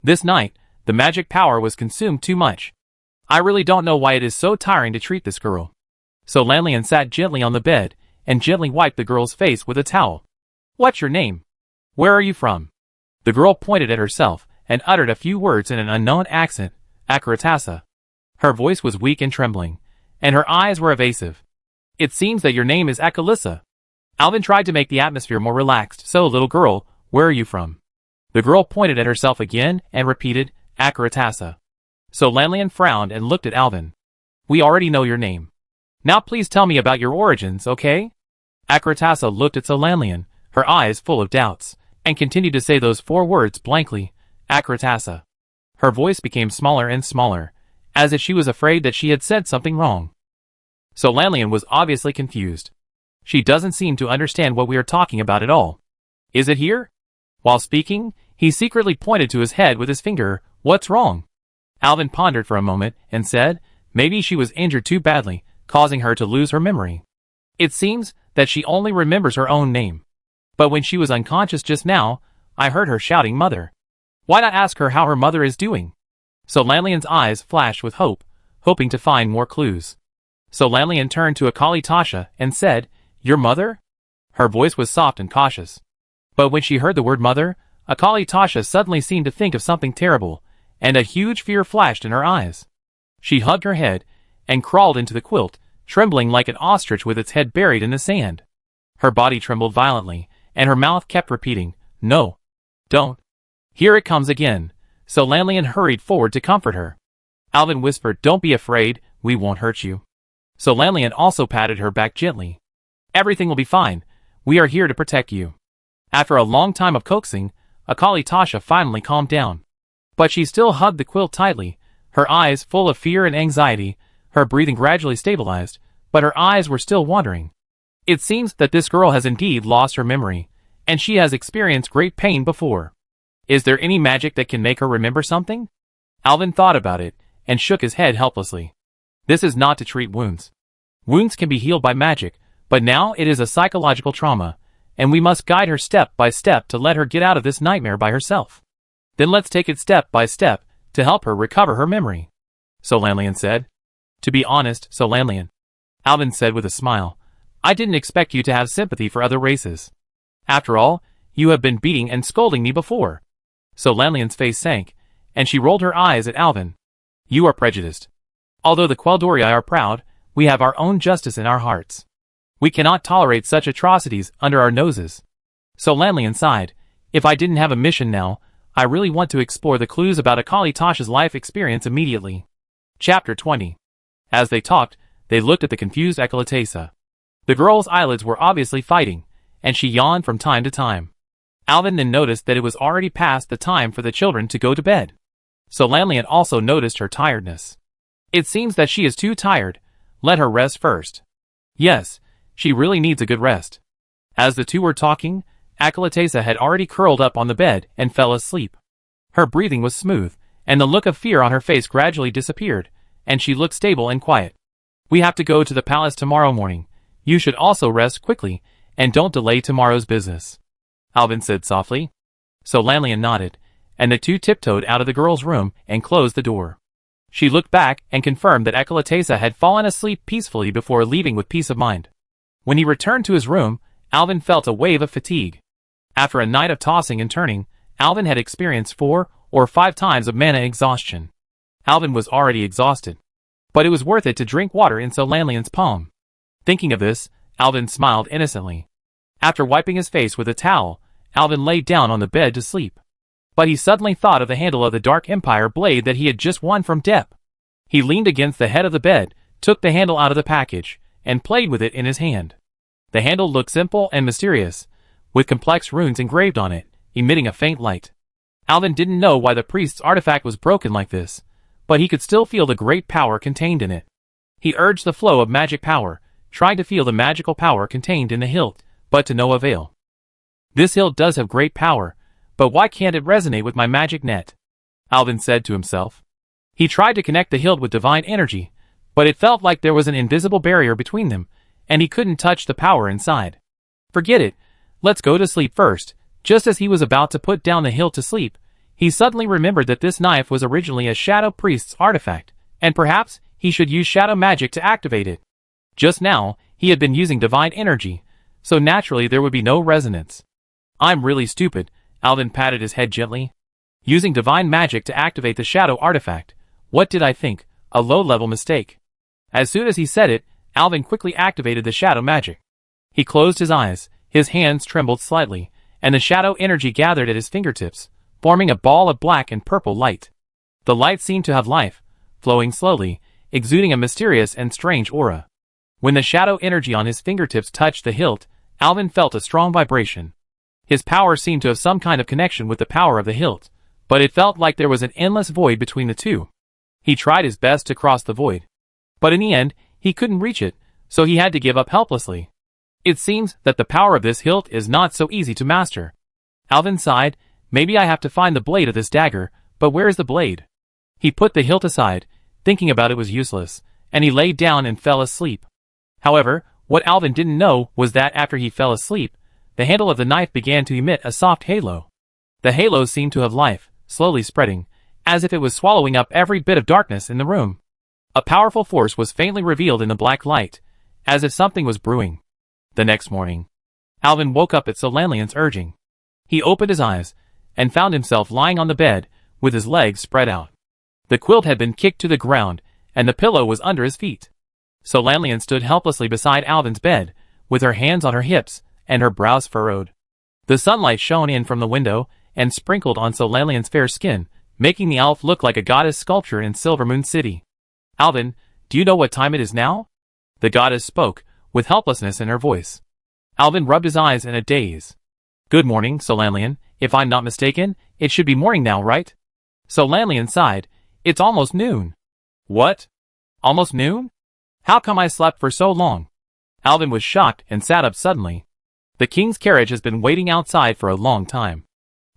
This night, the magic power was consumed too much. "I really don't know why it is so tiring to treat this girl." Solanlian sat gently on the bed and gently wiped the girl's face with a towel. "What's your name? Where are you from?" The girl pointed at herself and uttered a few words in an unknown accent, "Akaratasa." Her voice was weak and trembling, and her eyes were evasive. "It seems that your name is Akalissa." Alvin tried to make the atmosphere more relaxed. "So, little girl, where are you from?" The girl pointed at herself again and repeated, "Akaratasa." Solanlian frowned and looked at Alvin. "We already know your name. Now please tell me about your origins, okay?" Akaratasa looked at Solanlian, her eyes full of doubts, and continued to say those 4 words blankly, "Akaratasa." Her voice became smaller and smaller, as if she was afraid that she had said something wrong. Solanlian was obviously confused. "She doesn't seem to understand what we are talking about at all. Is it here?" While speaking, he secretly pointed to his head with his finger. "What's wrong?" Alvin pondered for a moment and said, "Maybe she was injured too badly, causing her to lose her memory. It seems that she only remembers her own name. But when she was unconscious just now, I heard her shouting mother. Why not ask her how her mother is doing?" Solanlian's eyes flashed with hope, hoping to find more clues. Solanlian turned to Akali Tasha and said, "Your mother?" Her voice was soft and cautious. But when she heard the word mother, Akali Tasha suddenly seemed to think of something terrible, and a huge fear flashed in her eyes. She hugged her head and crawled into the quilt, trembling like an ostrich with its head buried in the sand. Her body trembled violently, and her mouth kept repeating, "No. Don't. Here it comes again." Solanlian hurried forward to comfort her. Alvin whispered, "Don't be afraid, we won't hurt you." Solanlian also patted her back gently. "Everything will be fine. We are here to protect you." After a long time of coaxing, Akali Tasha finally calmed down. But she still hugged the quilt tightly, her eyes full of fear and anxiety. Her breathing gradually stabilized, but her eyes were still wandering. It seems that this girl has indeed lost her memory, and she has experienced great pain before. Is there any magic that can make her remember something? Alvin thought about it, and shook his head helplessly. This is not to treat wounds. Wounds can be healed by magic, but now it is a psychological trauma, and we must guide her step by step to let her get out of this nightmare by herself. Then let's take it step by step to help her recover her memory," Solanlian said. "To be honest, Solanlian," Alvin said with a smile, "I didn't expect you to have sympathy for other races. After all, you have been beating and scolding me before." Solanlian's face sank, and she rolled her eyes at Alvin. "You are prejudiced. Although the Quel'Dorii are proud, we have our own justice in our hearts. We cannot tolerate such atrocities under our noses." Solanlian sighed. "If I didn't have a mission now, I really want to explore the clues about Akali Tasha's life experience immediately." Chapter 20. As they talked, they looked at the confused Eclatesa. The girl's eyelids were obviously fighting, and she yawned from time to time. Alvin then noticed that it was already past the time for the children to go to bed. So Lanlian also noticed her tiredness. It seems that she is too tired. Let her rest first. Yes, she really needs a good rest. As the two were talking, Eclatesa had already curled up on the bed and fell asleep. Her breathing was smooth, and the look of fear on her face gradually disappeared, and she looked stable and quiet. We have to go to the palace tomorrow morning. You should also rest quickly, and don't delay tomorrow's business, Alvin said softly. So Lanlian nodded, and the two tiptoed out of the girl's room and closed the door. She looked back and confirmed that Eclatesa had fallen asleep peacefully before leaving with peace of mind. When he returned to his room, Alvin felt a wave of fatigue. After a night of tossing and turning, Alvin had experienced 4 or 5 times of mana exhaustion. Alvin was already exhausted, but it was worth it to drink water in So Lanlian's palm. Thinking of this, Alvin smiled innocently. After wiping his face with a towel, Alvin lay down on the bed to sleep. But he suddenly thought of the handle of the Dark Empire blade that he had just won from Depp. He leaned against the head of the bed, took the handle out of the package, and played with it in his hand. The handle looked simple and mysterious, with complex runes engraved on it, emitting a faint light. Alvin didn't know why the priest's artifact was broken like this, but he could still feel the great power contained in it. He urged the flow of magic power, tried to feel the magical power contained in the hilt, but to no avail. This hilt does have great power, but why can't it resonate with my magic net? Alvin said to himself. He tried to connect the hilt with divine energy, but it felt like there was an invisible barrier between them, and he couldn't touch the power inside. Forget it, let's go to sleep first. Just as he was about to put down the hilt to sleep, he suddenly remembered that this knife was originally a Shadow Priest's artifact, and perhaps he should use shadow magic to activate it. Just now, he had been using divine energy, so naturally there would be no resonance. I'm really stupid, Alvin patted his head gently. Using divine magic to activate the shadow artifact. What did I think? A low-level mistake. As soon as he said it, Alvin quickly activated the shadow magic. He closed his eyes, his hands trembled slightly, and the shadow energy gathered at his fingertips, forming a ball of black and purple light. The light seemed to have life, flowing slowly, exuding a mysterious and strange aura. When the shadow energy on his fingertips touched the hilt, Alvin felt a strong vibration. His power seemed to have some kind of connection with the power of the hilt, but it felt like there was an endless void between the two. He tried his best to cross the void, but in the end, he couldn't reach it, so he had to give up helplessly. It seems that the power of this hilt is not so easy to master. Alvin sighed. Maybe I have to find the blade of this dagger, but where is the blade? He put the hilt aside, thinking about it was useless, and he lay down and fell asleep. However, what Alvin didn't know was that after he fell asleep, the handle of the knife began to emit a soft halo. The halo seemed to have life, slowly spreading, as if it was swallowing up every bit of darkness in the room. A powerful force was faintly revealed in the black light, as if something was brewing. The next morning, Alvin woke up at So Lanlian's urging. He opened his eyes, and found himself lying on the bed, with his legs spread out. The quilt had been kicked to the ground, and the pillow was under his feet. So Lanlian stood helplessly beside Alvin's bed, with her hands on her hips, and her brows furrowed. The sunlight shone in from the window, and sprinkled on So Lanlian's fair skin, making the elf look like a goddess sculpture in Silvermoon City. Alvin, do you know what time it is now? The goddess spoke, with helplessness in her voice. Alvin rubbed his eyes in a daze. Good morning, So Lanlian. If I'm not mistaken, it should be morning now, right? So Lanlian sighed. It's almost noon. What? Almost noon? How come I slept for so long? Alvin was shocked and sat up suddenly. The king's carriage has been waiting outside for a long time.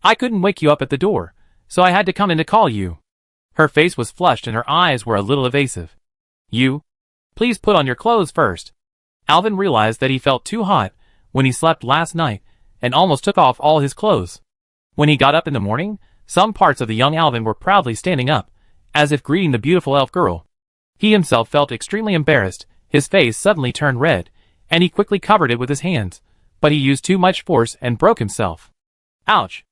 I couldn't wake you up at the door, so I had to come in to call you. Her face was flushed and her eyes were a little evasive. You? Please put on your clothes first. Alvin realized that he felt too hot when he slept last night and almost took off all his clothes. When he got up in the morning, some parts of the young Alvin were proudly standing up, as if greeting the beautiful elf girl. He himself felt extremely embarrassed, his face suddenly turned red, and he quickly covered it with his hands, but he used too much force and broke himself. Ouch!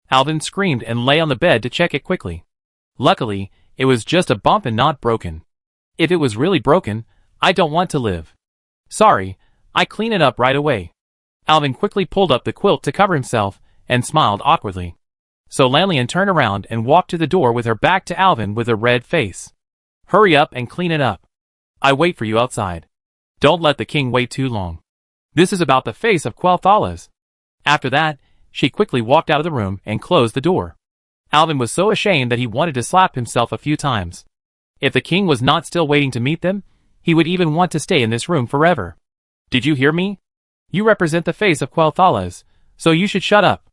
Alvin screamed and lay on the bed to check it quickly. Luckily, it was just a bump and not broken. If it was really broken, I don't want to live. Sorry, I clean it up right away. Alvin quickly pulled up the quilt to cover himself, and smiled awkwardly. So Lanlian turned around and walked to the door with her back to Alvin with a red face. Hurry up and clean it up. I wait for you outside. Don't let the king wait too long. This is about the face of Quel'Thalas." After that, she quickly walked out of the room and closed the door. Alvin was so ashamed that he wanted to slap himself a few times. If the king was not still waiting to meet them, he would even want to stay in this room forever. "Did you hear me? You represent the face of Quel'Thalas, so you should shut up."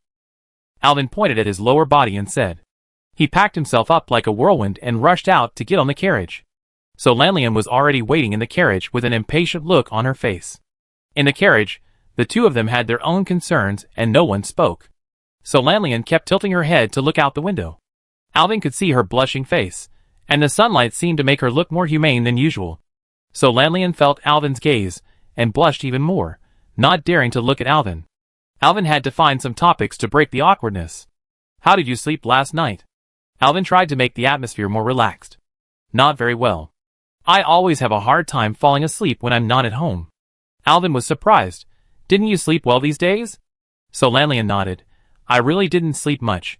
Alvin pointed at his lower body and said. He packed himself up like a whirlwind and rushed out to get on the carriage. So Lanlian was already waiting in the carriage with an impatient look on her face. In the carriage, the two of them had their own concerns and no one spoke. So Lanlian kept tilting her head to look out the window. Alvin could see her blushing face, and the sunlight seemed to make her look more humane than usual. So Lanlian felt Alvin's gaze, and blushed even more, not daring to look at Alvin. Alvin had to find some topics to break the awkwardness. "How did you sleep last night?" Alvin tried to make the atmosphere more relaxed. "Not very well. I always have a hard time falling asleep when I'm not at home." Alvin was surprised. "Didn't you sleep well these days?" So Lanlian nodded. "I really didn't sleep much.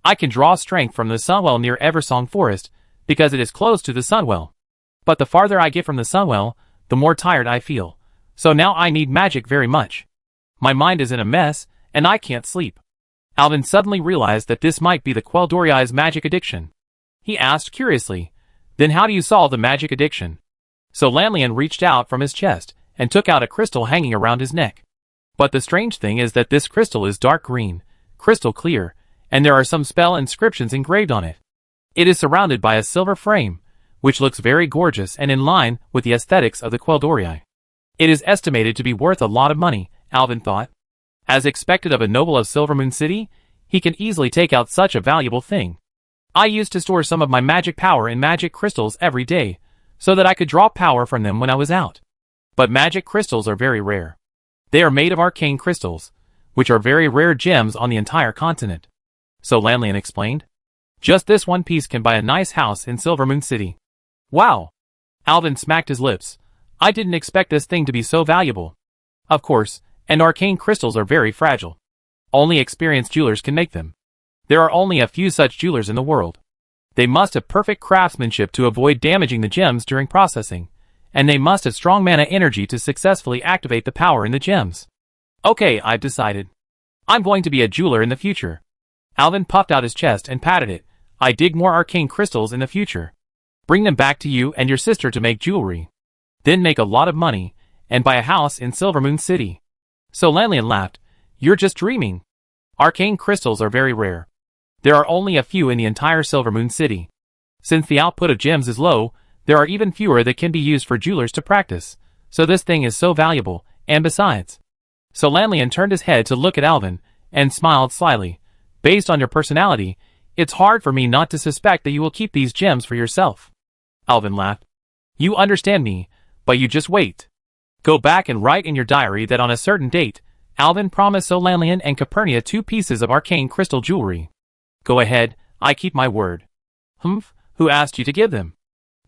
I can draw strength from the sunwell near Eversong Forest, because it is close to the sunwell. But the farther I get from the sunwell, the more tired I feel. So now I need magic very much. My mind is in a mess, and I can't sleep." Alvin suddenly realized that this might be the Quel'Doriai's magic addiction. He asked curiously, "Then how do you solve the magic addiction?" So Lanlian reached out from his chest, and took out a crystal hanging around his neck. But the strange thing is that this crystal is dark green, crystal clear, and there are some spell inscriptions engraved on it. It is surrounded by a silver frame, which looks very gorgeous and in line with the aesthetics of the Quel'Doriai. It is estimated to be worth a lot of money, Alvin thought. As expected of a noble of Silvermoon City, he can easily take out such a valuable thing. I used to store some of my magic power in magic crystals every day, so that I could draw power from them when I was out. But magic crystals are very rare. They are made of arcane crystals, which are very rare gems on the entire continent. So Lanlian explained. Just this one piece can buy a nice house in Silvermoon City. Wow! Alvin smacked his lips. I didn't expect this thing to be so valuable. Of course, and arcane crystals are very fragile. Only experienced jewelers can make them. There are only a few such jewelers in the world. They must have perfect craftsmanship to avoid damaging the gems during processing, and they must have strong mana energy to successfully activate the power in the gems. Okay, I've decided. I'm going to be a jeweler in the future. Alvin puffed out his chest and patted it. I dig more arcane crystals in the future. Bring them back to you and your sister to make jewelry. Then make a lot of money, and buy a house in Silvermoon City. So Lanlian laughed. You're just dreaming. Arcane crystals are very rare. There are only a few in the entire Silvermoon City. Since the output of gems is low, there are even fewer that can be used for jewelers to practice, so this thing is so valuable, and besides. So Lanlian turned his head to look at Alvin, and smiled slyly. Based on your personality, it's hard for me not to suspect that you will keep these gems for yourself. Alvin laughed. You understand me, but you just wait. Go back and write in your diary that on a certain date, Alvin promised So Lanlian and Capernia 2 pieces of arcane crystal jewelry. Go ahead, I keep my word. Humph, who asked you to give them?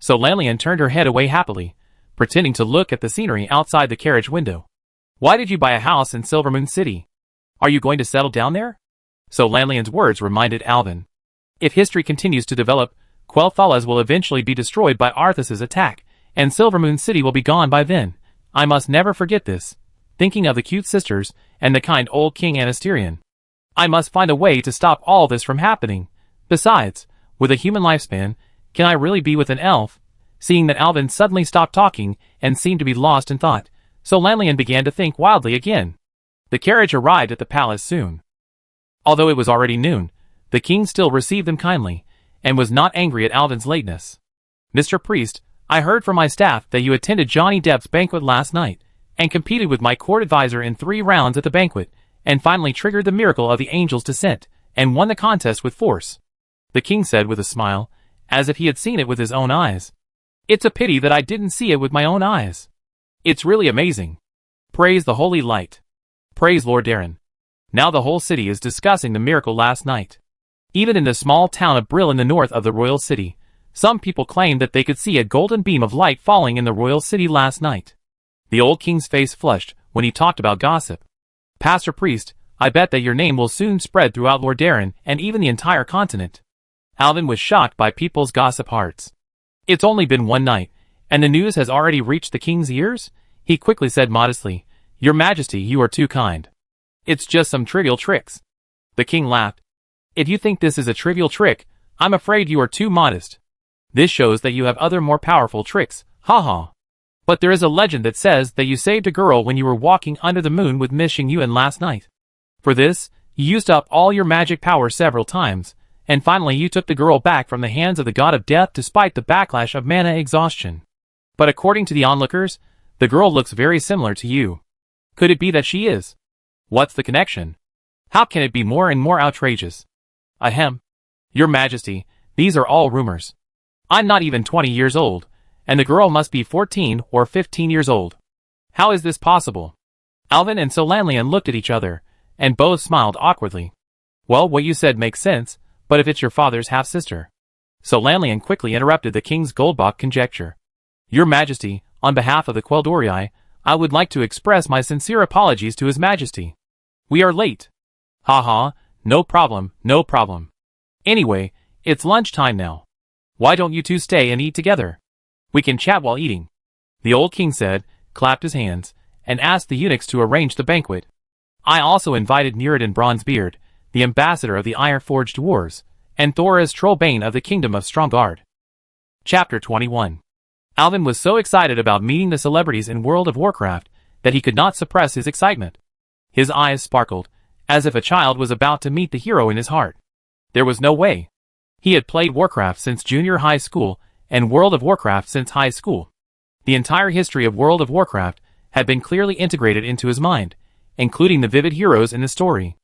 So Lanlian turned her head away happily, pretending to look at the scenery outside the carriage window. Why did you buy a house in Silvermoon City? Are you going to settle down there? So Lanlian's words reminded Alvin. If history continues to develop, Quel'Thalas will eventually be destroyed by Arthas's attack, and Silvermoon City will be gone by then. I must never forget this. Thinking of the cute sisters, and the kind old King Anasterian. I must find a way to stop all this from happening. Besides, with a human lifespan, can I really be with an elf? Seeing that Alvin suddenly stopped talking, and seemed to be lost in thought, so Lanlian began to think wildly again. The carriage arrived at the palace soon. Although it was already noon, the king still received them kindly, and was not angry at Alvin's lateness. Mr. Priest, I heard from my staff that you attended Johnny Depp's banquet last night, and competed with my court advisor in 3 rounds at the banquet, and finally triggered the miracle of the angel's descent, and won the contest with force. The king said with a smile, as if he had seen it with his own eyes. It's a pity that I didn't see it with my own eyes. It's really amazing. Praise the holy light. Praise Lord Darren. Now the whole city is discussing the miracle last night. Even in the small town of Brill in the north of the royal city, some people claimed that they could see a golden beam of light falling in the royal city last night. The old king's face flushed when he talked about gossip. Pastor Priest, I bet that your name will soon spread throughout Lord Darren and even the entire continent. Alvin was shocked by people's gossip hearts. It's only been one night, And the news has already reached the king's ears? He quickly said modestly, Your Majesty, you are too kind. It's just some trivial tricks. The king laughed. If you think this is a trivial trick, I'm afraid you are too modest. This shows that you have other more powerful tricks, ha. But there is a legend that says that you saved a girl when you were walking under the moon with Miss Xingyuan last night. For this, you used up all your magic power several times, and finally you took the girl back from the hands of the god of death despite the backlash of mana exhaustion. But according to the onlookers, the girl looks very similar to you. Could it be that she is? What's the connection? How can it be more and more outrageous? Ahem. Your Majesty, these are all rumors. I'm not even 20 years old, and the girl must be 14 or 15 years old. How is this possible? Alvin and Solanlian looked at each other, and both smiled awkwardly. Well, what you said makes sense, but if it's your father's half-sister. Solanlian quickly interrupted the king's Goldbach conjecture. Your Majesty, on behalf of the Quel'Dorii, I would like to express my sincere apologies to His Majesty. We are late. Ha, no problem. Anyway, it's lunchtime now. Why don't you two stay and eat together? We can chat while eating. The old king said, clapped his hands, and asked the eunuchs to arrange the banquet. I also invited Muradin Bronzebeard, the ambassador of the Iron-Forged Dwarves, and Thoraz Trollbane of the Kingdom of Stromgarde. Chapter 21. Alvin was so excited about meeting the celebrities in World of Warcraft that he could not suppress his excitement. His eyes sparkled, as if a child was about to meet the hero in his heart. There was no way. He had played Warcraft since junior high school and World of Warcraft since high school. The entire history of World of Warcraft had been clearly integrated into his mind, including the vivid heroes in the story.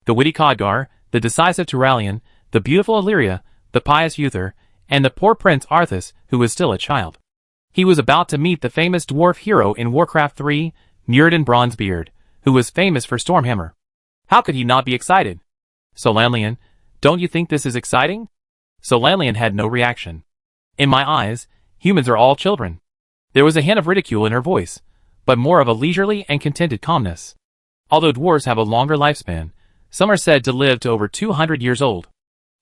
The witty Khadgar, the decisive Turalian, the beautiful Illyria, the pious Uther, and the poor Prince Arthas, who was still a child. He was about to meet the famous dwarf hero in Warcraft 3, Muradin Bronzebeard, who was famous for Stormhammer. How could he not be excited? Solanlian, don't you think this is exciting? Solanlian had no reaction. In my eyes, humans are all children. There was a hint of ridicule in her voice, but more of a leisurely and contented calmness. Although dwarves have a longer lifespan, some are said to live to over 200 years old.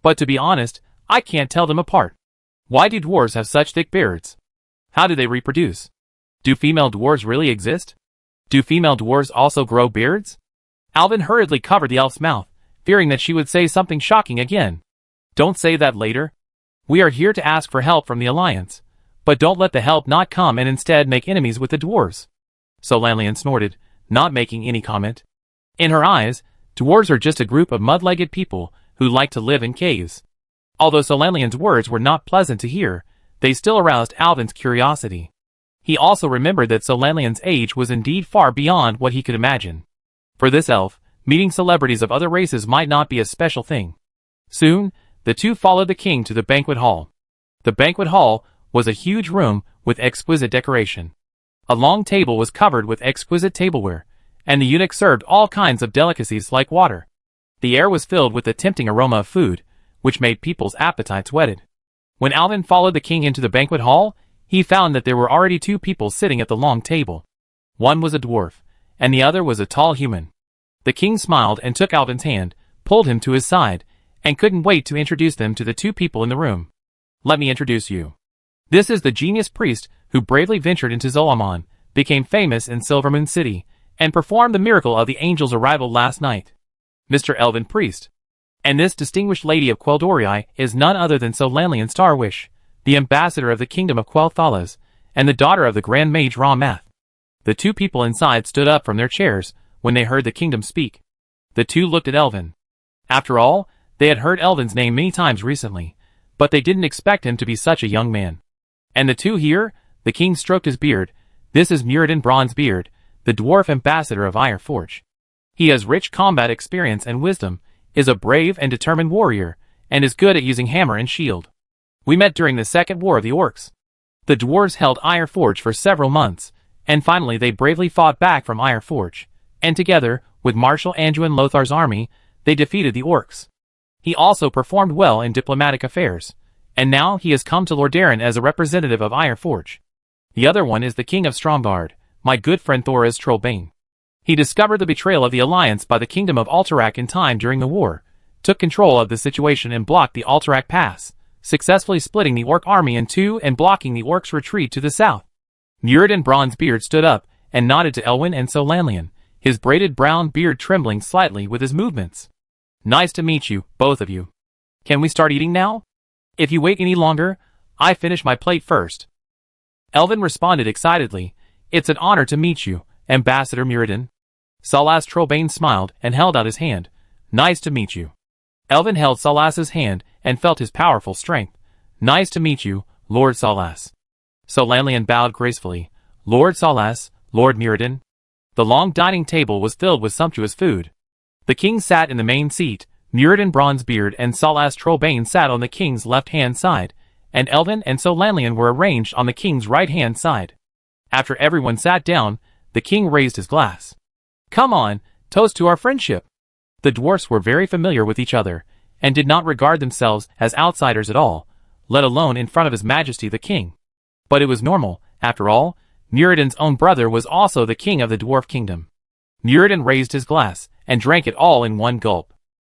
But to be honest, I can't tell them apart. Why do dwarves have such thick beards? How do they reproduce? Do female dwarves really exist? Do female dwarves also grow beards? Alvin hurriedly covered the elf's mouth, fearing that she would say something shocking again. Don't say that later. We are here to ask for help from the Alliance, but don't let the help not come and instead make enemies with the dwarves. Solanlian snorted, not making any comment. In her eyes, dwarves are just a group of mud-legged people who like to live in caves. Although Solanlian's words were not pleasant to hear, they still aroused Alvin's curiosity. He also remembered that Solanlian's age was indeed far beyond what he could imagine. For this elf, meeting celebrities of other races might not be a special thing. Soon, the two followed the king to the banquet hall. The banquet hall was a huge room with exquisite decoration. A long table was covered with exquisite tableware, and the eunuch served all kinds of delicacies like water. The air was filled with the tempting aroma of food, which made people's appetites whetted. When Alvin followed the king into the banquet hall, he found that there were already two people sitting at the long table. One was a dwarf, and the other was a tall human. The king smiled and took Alvin's hand, pulled him to his side, and couldn't wait to introduce them to the two people in the room. Let me introduce you. This is the genius priest who bravely ventured into Zolomon, became famous in Silvermoon City, and performed the miracle of the angel's arrival last night. Mr. Elven Priest. And this distinguished lady of Quel'Dorii is none other than Solanlian Starwish, the ambassador of the kingdom of Quel'Thalas, and the daughter of the Grand Mage Ra-Math. The two people inside stood up from their chairs when they heard the kingdom speak. The two looked at Elvin. After all, they had heard Elvin's name many times recently, but they didn't expect him to be such a young man. And the two here, the king stroked his beard, this is Muradin Bronzebeard, the dwarf ambassador of Ironforge. He has rich combat experience and wisdom, is a brave and determined warrior, and is good at using hammer and shield. We met during the Second War of the Orcs. The dwarves held Ironforge for several months, and finally they bravely fought back from Ironforge, and together, with Marshal Anduin Lothar's army, they defeated the Orcs. He also performed well in diplomatic affairs, and now he has come to Lordaeron as a representative of Ironforge. The other one is the King of Stromgarde, my good friend Thoraz Trollbane. He discovered the betrayal of the Alliance by the Kingdom of Alterac in time during the war, took control of the situation and blocked the Alterac Pass, successfully splitting the orc army in two and blocking the orcs' retreat to the south. Muradin Bronzebeard stood up and nodded to Elwyn and Solanlian, his braided brown beard trembling slightly with his movements. Nice to meet you, both of you. Can we start eating now? If you wait any longer, I finish my plate first. Elvin responded excitedly. It's an honor to meet you, Ambassador Muradin. Salas Trollbane smiled and held out his hand. Nice to meet you. Elvin held Salas's hand and felt his powerful strength. Nice to meet you, Lord Salas. Solanlian bowed gracefully. Lord Salas, Lord Muradin. The long dining table was filled with sumptuous food. The king sat in the main seat, Muradin Bronzebeard and Salas Trollbane sat on the king's left-hand side, and Elvin and Solanlian were arranged on the king's right-hand side. After everyone sat down, the king raised his glass. Come on, toast to our friendship. The dwarfs were very familiar with each other, and did not regard themselves as outsiders at all, let alone in front of His Majesty the King. But it was normal, after all. Muradin's own brother was also the king of the dwarf kingdom. Muradin raised his glass, and drank it all in one gulp.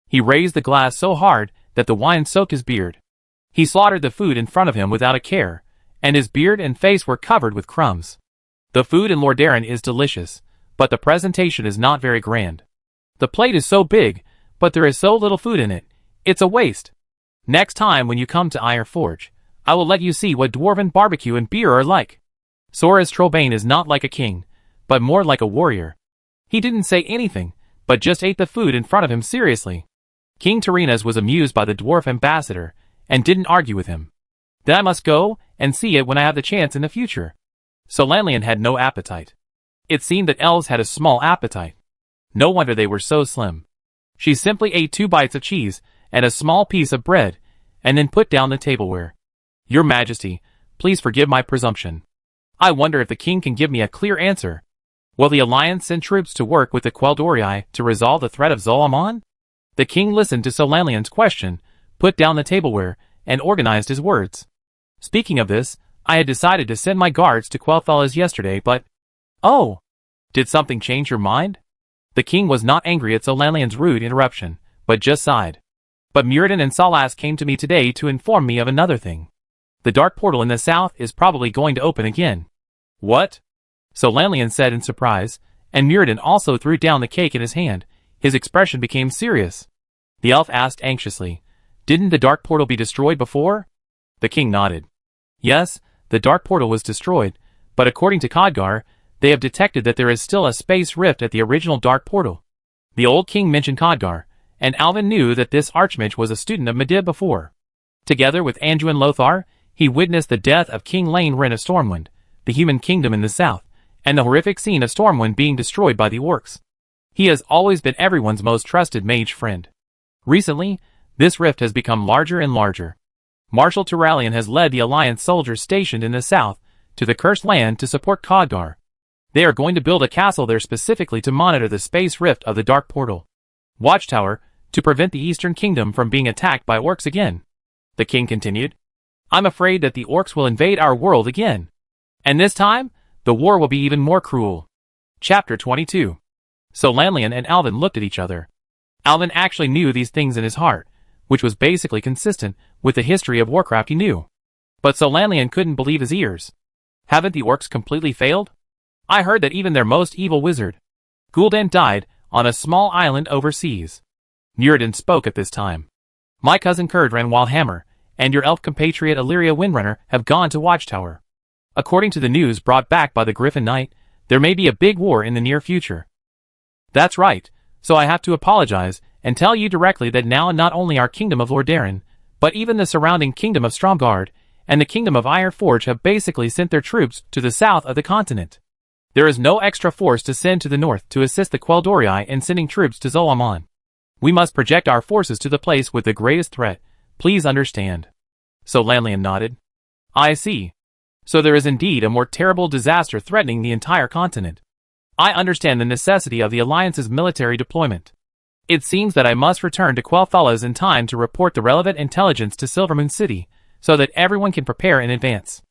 He raised the glass so hard that the wine soaked his beard. He slaughtered the food in front of him without a care, and his beard and face were covered with crumbs. The food in Lordaeron is delicious, but the presentation is not very grand. The plate is so big, but there is so little food in it. It's a waste. Next time when you come to Iron Forge, I will let you see what dwarven barbecue and beer are like. Soras Trollbane is not like a king, but more like a warrior. He didn't say anything, but just ate the food in front of him seriously. King Tyrrhenus was amused by the dwarf ambassador, and didn't argue with him. Then I must go and see it when I have the chance in the future. Solanlian had no appetite. It seemed that elves had a small appetite. No wonder they were so slim. She simply ate 2 bites of cheese and a small piece of bread, and then put down the tableware. Your Majesty, please forgive my presumption. I wonder if the king can give me a clear answer. Will the Alliance send troops to work with the Quel'Dorii to resolve the threat of Zol'Amon? The king listened to Solanlian's question, put down the tableware, and organized his words. Speaking of this, I had decided to send my guards to Quel'Thalas yesterday, but... Oh! Did something change your mind? The king was not angry at Solanlian's rude interruption, but just sighed. But Muradin and Salas came to me today to inform me of another thing. The dark portal in the south is probably going to open again. What? Solanlian said in surprise, and Muradin also threw down the cake in his hand. His expression became serious. The elf asked anxiously, Didn't the dark portal be destroyed before? The king nodded. Yes, the dark portal was destroyed, but according to Khadgar, they have detected that there is still a space rift at the original dark portal. The old king mentioned Khadgar, and Alvin knew that this archmage was a student of Medivh before. Together with Anduin Lothar, he witnessed the death of King Lane Wren of Stormwind, the human kingdom in the south, and the horrific scene of Stormwind being destroyed by the orcs. He has always been everyone's most trusted mage friend. Recently, this rift has become larger and larger. Marshal Turalian has led the Alliance soldiers stationed in the south to the Cursed Land to support Khadgar. They are going to build a castle there specifically to monitor the space rift of the Dark Portal. Watchtower, to prevent the Eastern Kingdom from being attacked by orcs again. The king continued. I'm afraid that the orcs will invade our world again. And this time, the war will be even more cruel. Chapter 22. Solanlian and Alvin looked at each other. Alvin actually knew these things in his heart, which was basically consistent with the history of Warcraft he knew. But Solanlian couldn't believe his ears. Haven't the orcs completely failed? I heard that even their most evil wizard, Gul'dan, died on a small island overseas. Muradin spoke at this time. My cousin Kurdran Wildhammer and your elf compatriot Illyria Windrunner have gone to Watchtower. According to the news brought back by the Griffin Knight, there may be a big war in the near future. That's right, so I have to apologize and tell you directly that now not only our kingdom of Lordaeron, but even the surrounding kingdom of Stromgarde and the kingdom of Iron Forge have basically sent their troops to the south of the continent. There is no extra force to send to the north to assist the Quel'Dorii in sending troops to Zol'Amon. We must project our forces to the place with the greatest threat. Please understand. Solanlian nodded. I see. So there is indeed a more terrible disaster threatening the entire continent. I understand the necessity of the Alliance's military deployment. It seems that I must return to Quel'Thalas in time to report the relevant intelligence to Silvermoon City, so that everyone can prepare in advance.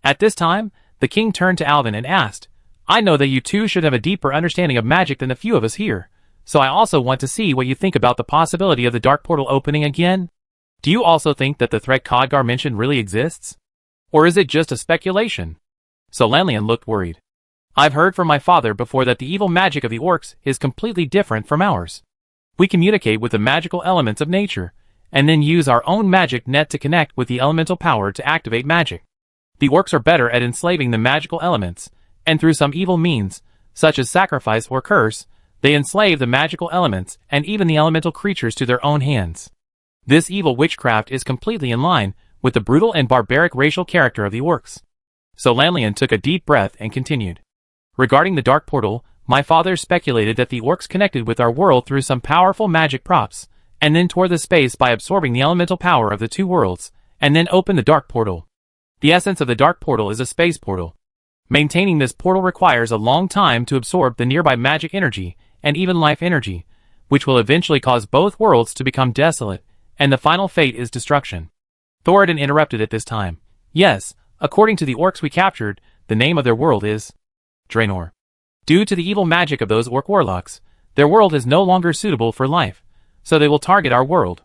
At this time, the king turned to Alvin and asked, I know that you two should have a deeper understanding of magic than the few of us here, so I also want to see what you think about the possibility of the Dark Portal opening again. Do you also think that the threat Khadgar mentioned really exists? Or is it just a speculation? Solanlian looked worried. I've heard from my father before that the evil magic of the orcs is completely different from ours. We communicate with the magical elements of nature, and then use our own magic net to connect with the elemental power to activate magic. The orcs are better at enslaving the magical elements, and through some evil means, such as sacrifice or curse, they enslave the magical elements and even the elemental creatures to their own hands. This evil witchcraft is completely in line with the brutal and barbaric racial character of the orcs. Solanlian took a deep breath and continued. Regarding the dark portal, my father speculated that the orcs connected with our world through some powerful magic props, and then tore the space by absorbing the elemental power of the two worlds, and then opened the dark portal. The essence of the dark portal is a space portal. Maintaining this portal requires a long time to absorb the nearby magic energy, and even life energy, which will eventually cause both worlds to become desolate, and the final fate is destruction. Thoradin interrupted at this time. Yes, according to the orcs we captured, the name of their world is Draenor. Due to the evil magic of those orc warlocks, their world is no longer suitable for life, so they will target our world.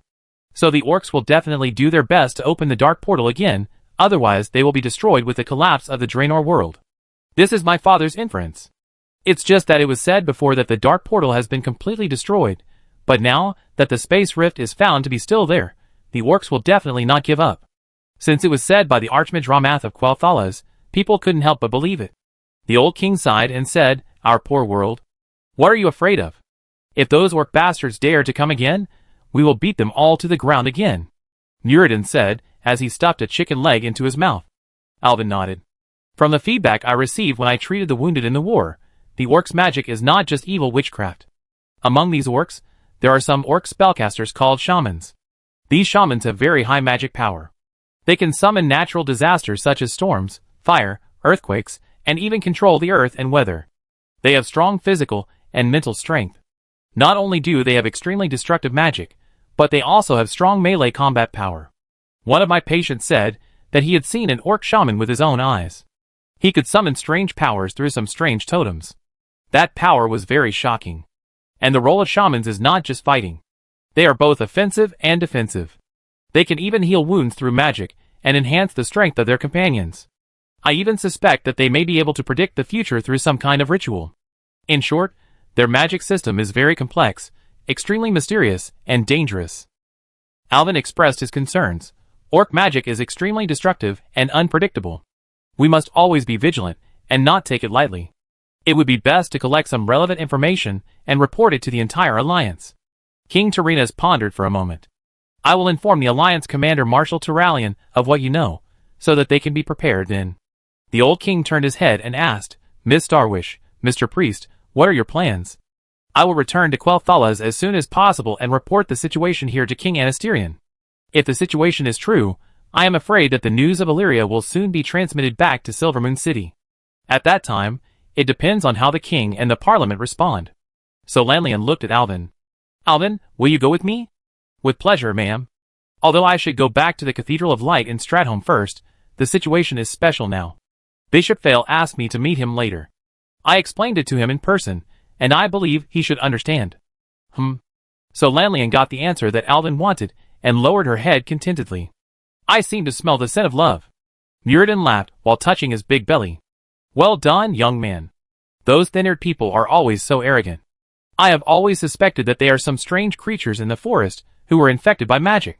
So the orcs will definitely do their best to open the dark portal again, otherwise they will be destroyed with the collapse of the Draenor world. This is my father's inference. It's just that it was said before that the dark portal has been completely destroyed, but now that the space rift is found to be still there, the orcs will definitely not give up. Since it was said by the Archmage Ramath of Quel'Thalas, people couldn't help but believe it. The old king sighed and said, Our poor world. What are you afraid of? If those orc bastards dare to come again, we will beat them all to the ground again, Muradin said, as he stuffed a chicken leg into his mouth. Alvin nodded. From the feedback I received when I treated the wounded in the war, the orcs' magic is not just evil witchcraft. Among these orcs, there are some orc spellcasters called shamans. These shamans have very high magic power. They can summon natural disasters such as storms, fire, earthquakes, and even control the earth and weather. They have strong physical and mental strength. Not only do they have extremely destructive magic, but they also have strong melee combat power. One of my patients said that he had seen an orc shaman with his own eyes. He could summon strange powers through some strange totems. That power was very shocking. And the role of shamans is not just fighting. They are both offensive and defensive. They can even heal wounds through magic and enhance the strength of their companions. I even suspect that they may be able to predict the future through some kind of ritual. In short, their magic system is very complex, extremely mysterious, and dangerous. Alvin expressed his concerns. Orc magic is extremely destructive and unpredictable. We must always be vigilant and not take it lightly. It would be best to collect some relevant information and report it to the entire Alliance. King Tyrrhenus pondered for a moment. I will inform the Alliance Commander Marshal Turalian of what you know, so that they can be prepared then. The old king turned his head and asked, Miss Starwish, Mr. Priest, what are your plans? I will return to Quel'Thalas as soon as possible and report the situation here to King Anasterion. If the situation is true, I am afraid that the news of Illyria will soon be transmitted back to Silvermoon City. At that time, it depends on how the king and the parliament respond. Solanlian looked at Alvin. Alvin, will you go with me? With pleasure, ma'am. Although I should go back to the Cathedral of Light in Stratholme first, the situation is special now. Bishop Vale asked me to meet him later. I explained it to him in person, and I believe he should understand. Solanlian got the answer that Alvin wanted, and lowered her head contentedly. I seem to smell the scent of love. Muradin laughed while touching his big belly. Well done, young man. Those thin-eared people are always so arrogant. I have always suspected that they are some strange creatures in the forest who were infected by magic.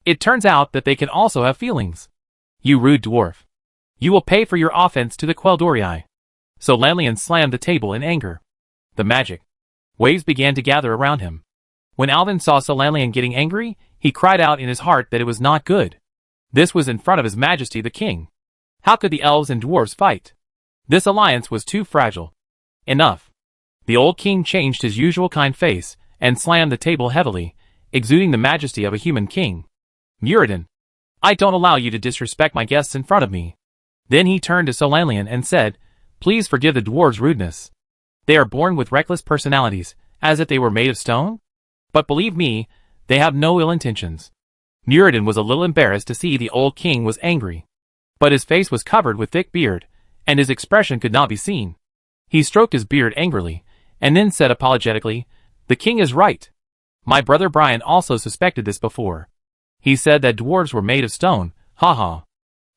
It turns out that they can also have feelings. You rude dwarf. You will pay for your offense to the Quel'Dorii. Solanlian slammed the table in anger. The magic. Waves began to gather around him. When Alvin saw Solanlian getting angry, he cried out in his heart that it was not good. This was in front of His Majesty the King. How could the elves and dwarves fight? This alliance was too fragile. Enough. The old king changed his usual kind face, and slammed the table heavily, exuding the majesty of a human king. Muradin, I don't allow you to disrespect my guests in front of me. Then he turned to Solanlian and said, Please forgive the dwarves' rudeness. They are born with reckless personalities, as if they were made of stone? But believe me, they have no ill intentions. Muradin was a little embarrassed to see the old king was angry. But his face was covered with thick beard, and his expression could not be seen. He stroked his beard angrily, and then said apologetically, The king is right. My brother Brian also suspected this before. He said that dwarves were made of stone, haha.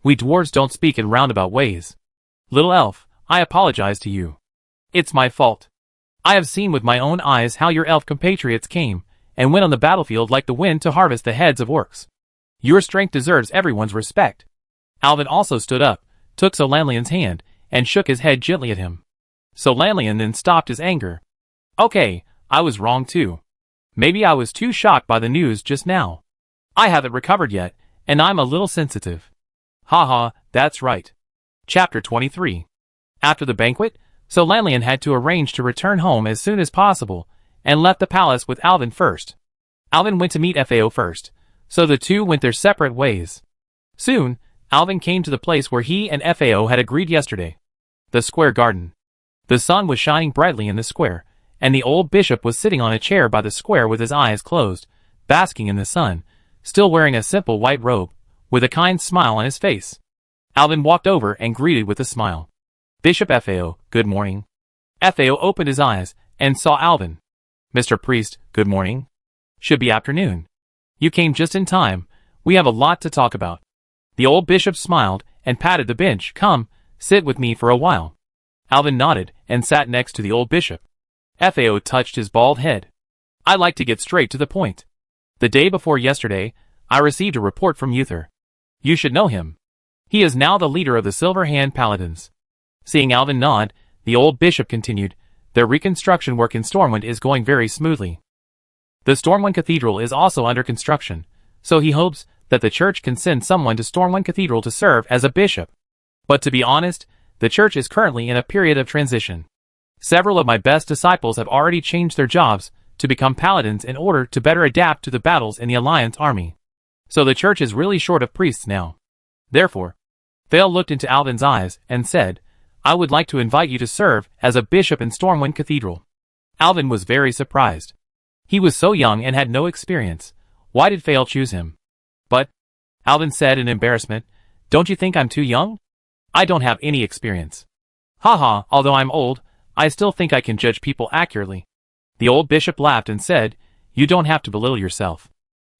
We dwarves don't speak in roundabout ways. Little elf, I apologize to you. It's my fault. I have seen with my own eyes how your elf compatriots came and went on the battlefield like the wind to harvest the heads of orcs. Your strength deserves everyone's respect. Alvin also stood up, took Solanlian's hand, and shook his head gently at him. Solanlian then stopped his anger. Okay, I was wrong too. Maybe I was too shocked by the news just now. I haven't recovered yet, and I'm a little sensitive. Haha, that's right. Chapter 23. After the banquet, Solanlian had to arrange to return home as soon as possible, and left the palace with Alvin first. Alvin went to meet FAO first, so the two went their separate ways. Soon, Alvin came to the place where he and FAO had agreed yesterday. The square garden. The sun was shining brightly in the square, and the old bishop was sitting on a chair by the square with his eyes closed, basking in the sun, still wearing a simple white robe, with a kind smile on his face. Alvin walked over and greeted with a smile. Bishop FAO, good morning. FAO opened his eyes and saw Alvin. Mr. Priest, good morning. Should be afternoon. You came just in time. We have a lot to talk about. The old bishop smiled and patted the bench. Come, sit with me for a while. Alvin nodded and sat next to the old bishop. FAO touched his bald head. I like to get straight to the point. The day before yesterday, I received a report from Uther. You should know him. He is now the leader of the Silver Hand Paladins. Seeing Alvin nod, the old bishop continued, their reconstruction work in Stormwind is going very smoothly. The Stormwind Cathedral is also under construction, so he hopes that the church can send someone to Stormwind Cathedral to serve as a bishop. But to be honest, the church is currently in a period of transition. Several of my best disciples have already changed their jobs to become paladins in order to better adapt to the battles in the Alliance army. So the church is really short of priests now. Therefore, Thale looked into Alvin's eyes and said, I would like to invite you to serve as a bishop in Stormwind Cathedral. Alvin was very surprised. He was so young and had no experience. Why did Thale choose him? But, Alvin said in embarrassment, don't you think I'm too young? I don't have any experience. Haha, although I'm old, I still think I can judge people accurately. The old bishop laughed and said, you don't have to belittle yourself.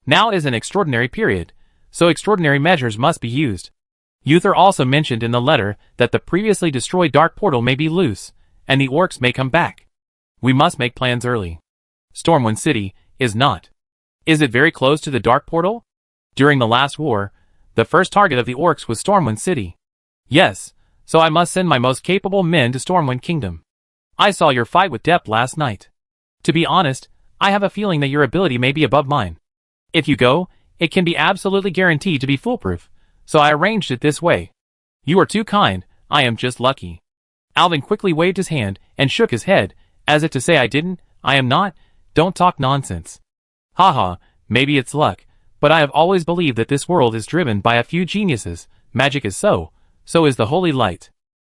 Now is an extraordinary period, so extraordinary measures must be used. Uther also mentioned in the letter that the previously destroyed dark portal may be loose, and the orcs may come back. We must make plans early. Stormwind City is not. Is it very close to the dark portal? During the last war, the first target of the orcs was Stormwind City. Yes, so I must send my most capable men to Stormwind Kingdom. I saw your fight with Depp last night. To be honest, I have a feeling that your ability may be above mine. If you go, it can be absolutely guaranteed to be foolproof, so I arranged it this way. You are too kind, I am just lucky. Alvin quickly waved his hand and shook his head, as if to say I am not, don't talk nonsense. Haha, maybe it's luck, but I have always believed that this world is driven by a few geniuses. Magic is so is the holy light.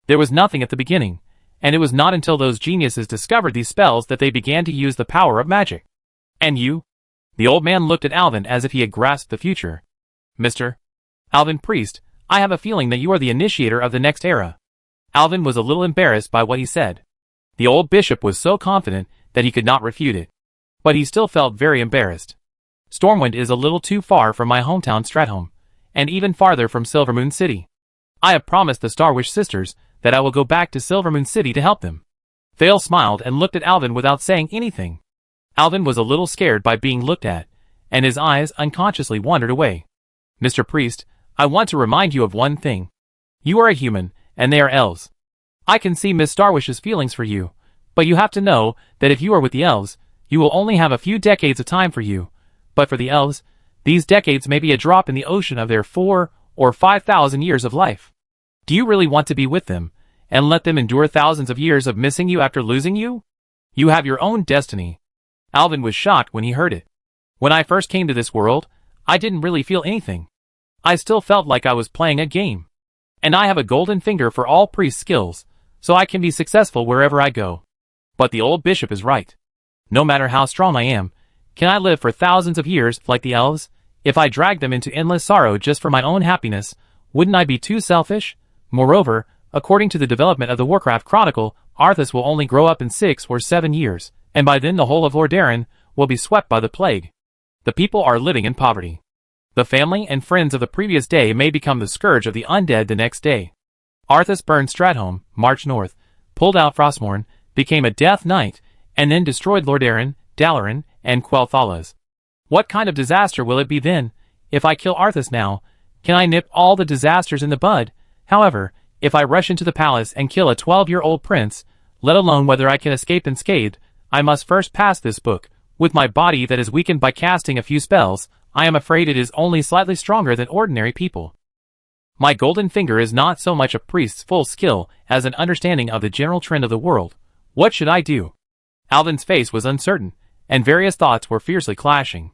There was nothing at the beginning, and it was not until those geniuses discovered these spells that they began to use the power of magic. And you? The old man looked at Alvin as if he had grasped the future. Mr. Alvin Priest, I have a feeling that you are the initiator of the next era. Alvin was a little embarrassed by what he said. The old bishop was so confident that he could not refute it. But he still felt very embarrassed. Stormwind is a little too far from my hometown Stratholme, and even farther from Silvermoon City. I have promised the Starwish sisters that I will go back to Silvermoon City to help them. Thale smiled and looked at Alvin without saying anything. Alvin was a little scared by being looked at, and his eyes unconsciously wandered away. Mr. Priest, I want to remind you of one thing. You are a human, and they are elves. I can see Miss Starwish's feelings for you, but you have to know that if you are with the elves, you will only have a few decades of time for you. But for the elves, these decades may be a drop in the ocean of their 4,000 or 5,000 years of life. Do you really want to be with them, and let them endure thousands of years of missing you after losing you? You have your own destiny. Alvin was shocked when he heard it. When I first came to this world, I didn't really feel anything. I still felt like I was playing a game. And I have a golden finger for all priest skills, so I can be successful wherever I go. But the old bishop is right. No matter how strong I am, can I live for thousands of years like the elves? If I drag them into endless sorrow just for my own happiness, wouldn't I be too selfish? Moreover, according to the development of the Warcraft Chronicle, Arthas will only grow up in 6 or 7 years, and by then the whole of Lordaeron will be swept by the plague. The people are living in poverty. The family and friends of the previous day may become the scourge of the undead the next day. Arthas burned Stratholme, marched north, pulled out Frostmourne, became a Death Knight, and then destroyed Lordaeron, Dalaran, and Quel'Thalas. What kind of disaster will it be then? If I kill Arthas now, can I nip all the disasters in the bud? However, if I rush into the palace and kill a 12-year-old prince, let alone whether I can escape unscathed, I must first pass this book. With my body that is weakened by casting a few spells, I am afraid it is only slightly stronger than ordinary people. My golden finger is not so much a priest's full skill as an understanding of the general trend of the world. What should I do? Alvin's face was uncertain, and various thoughts were fiercely clashing.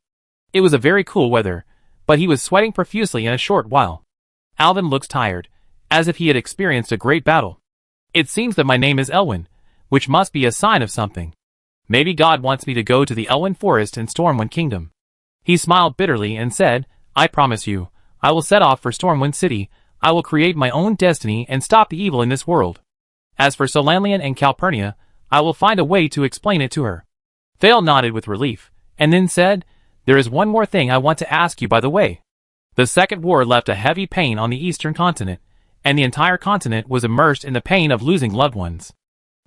It was a very cool weather, but he was sweating profusely in a short while. Alvin looked tired, as if he had experienced a great battle. It seems that my name is Elwyn, which must be a sign of something. Maybe God wants me to go to the Elwyn Forest in Stormwind Kingdom. He smiled bitterly and said, I promise you, I will set off for Stormwind City. I will create my own destiny and stop the evil in this world. As for Solanlian and Calpurnia, I will find a way to explain it to her. Thale nodded with relief, and then said, There is one more thing I want to ask you by the way. The Second War left a heavy pain on the eastern continent, and the entire continent was immersed in the pain of losing loved ones.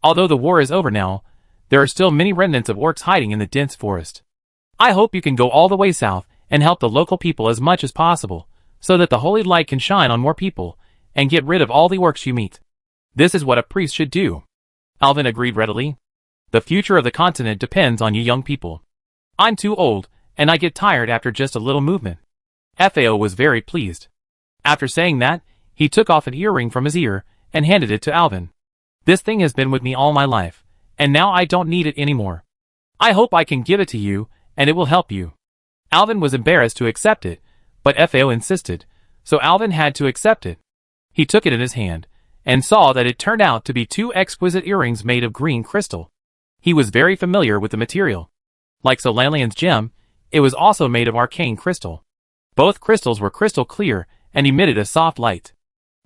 Although the war is over now, there are still many remnants of orcs hiding in the dense forest. I hope you can go all the way south and help the local people as much as possible, so that the holy light can shine on more people, and get rid of all the orcs you meet. This is what a priest should do. Alvin agreed readily. The future of the continent depends on you young people. I'm too old, and I get tired after just a little movement. Fao was very pleased. After saying that, he took off an earring from his ear and handed it to Alvin. This thing has been with me all my life, and now I don't need it anymore. I hope I can give it to you, and it will help you. Alvin was embarrassed to accept it, but Fao insisted, so Alvin had to accept it. He took it in his hand, and saw that it turned out to be 2 exquisite earrings made of green crystal. He was very familiar with the material. Like Solanlian's gem, it was also made of arcane crystal. Both crystals were crystal clear and emitted a soft light.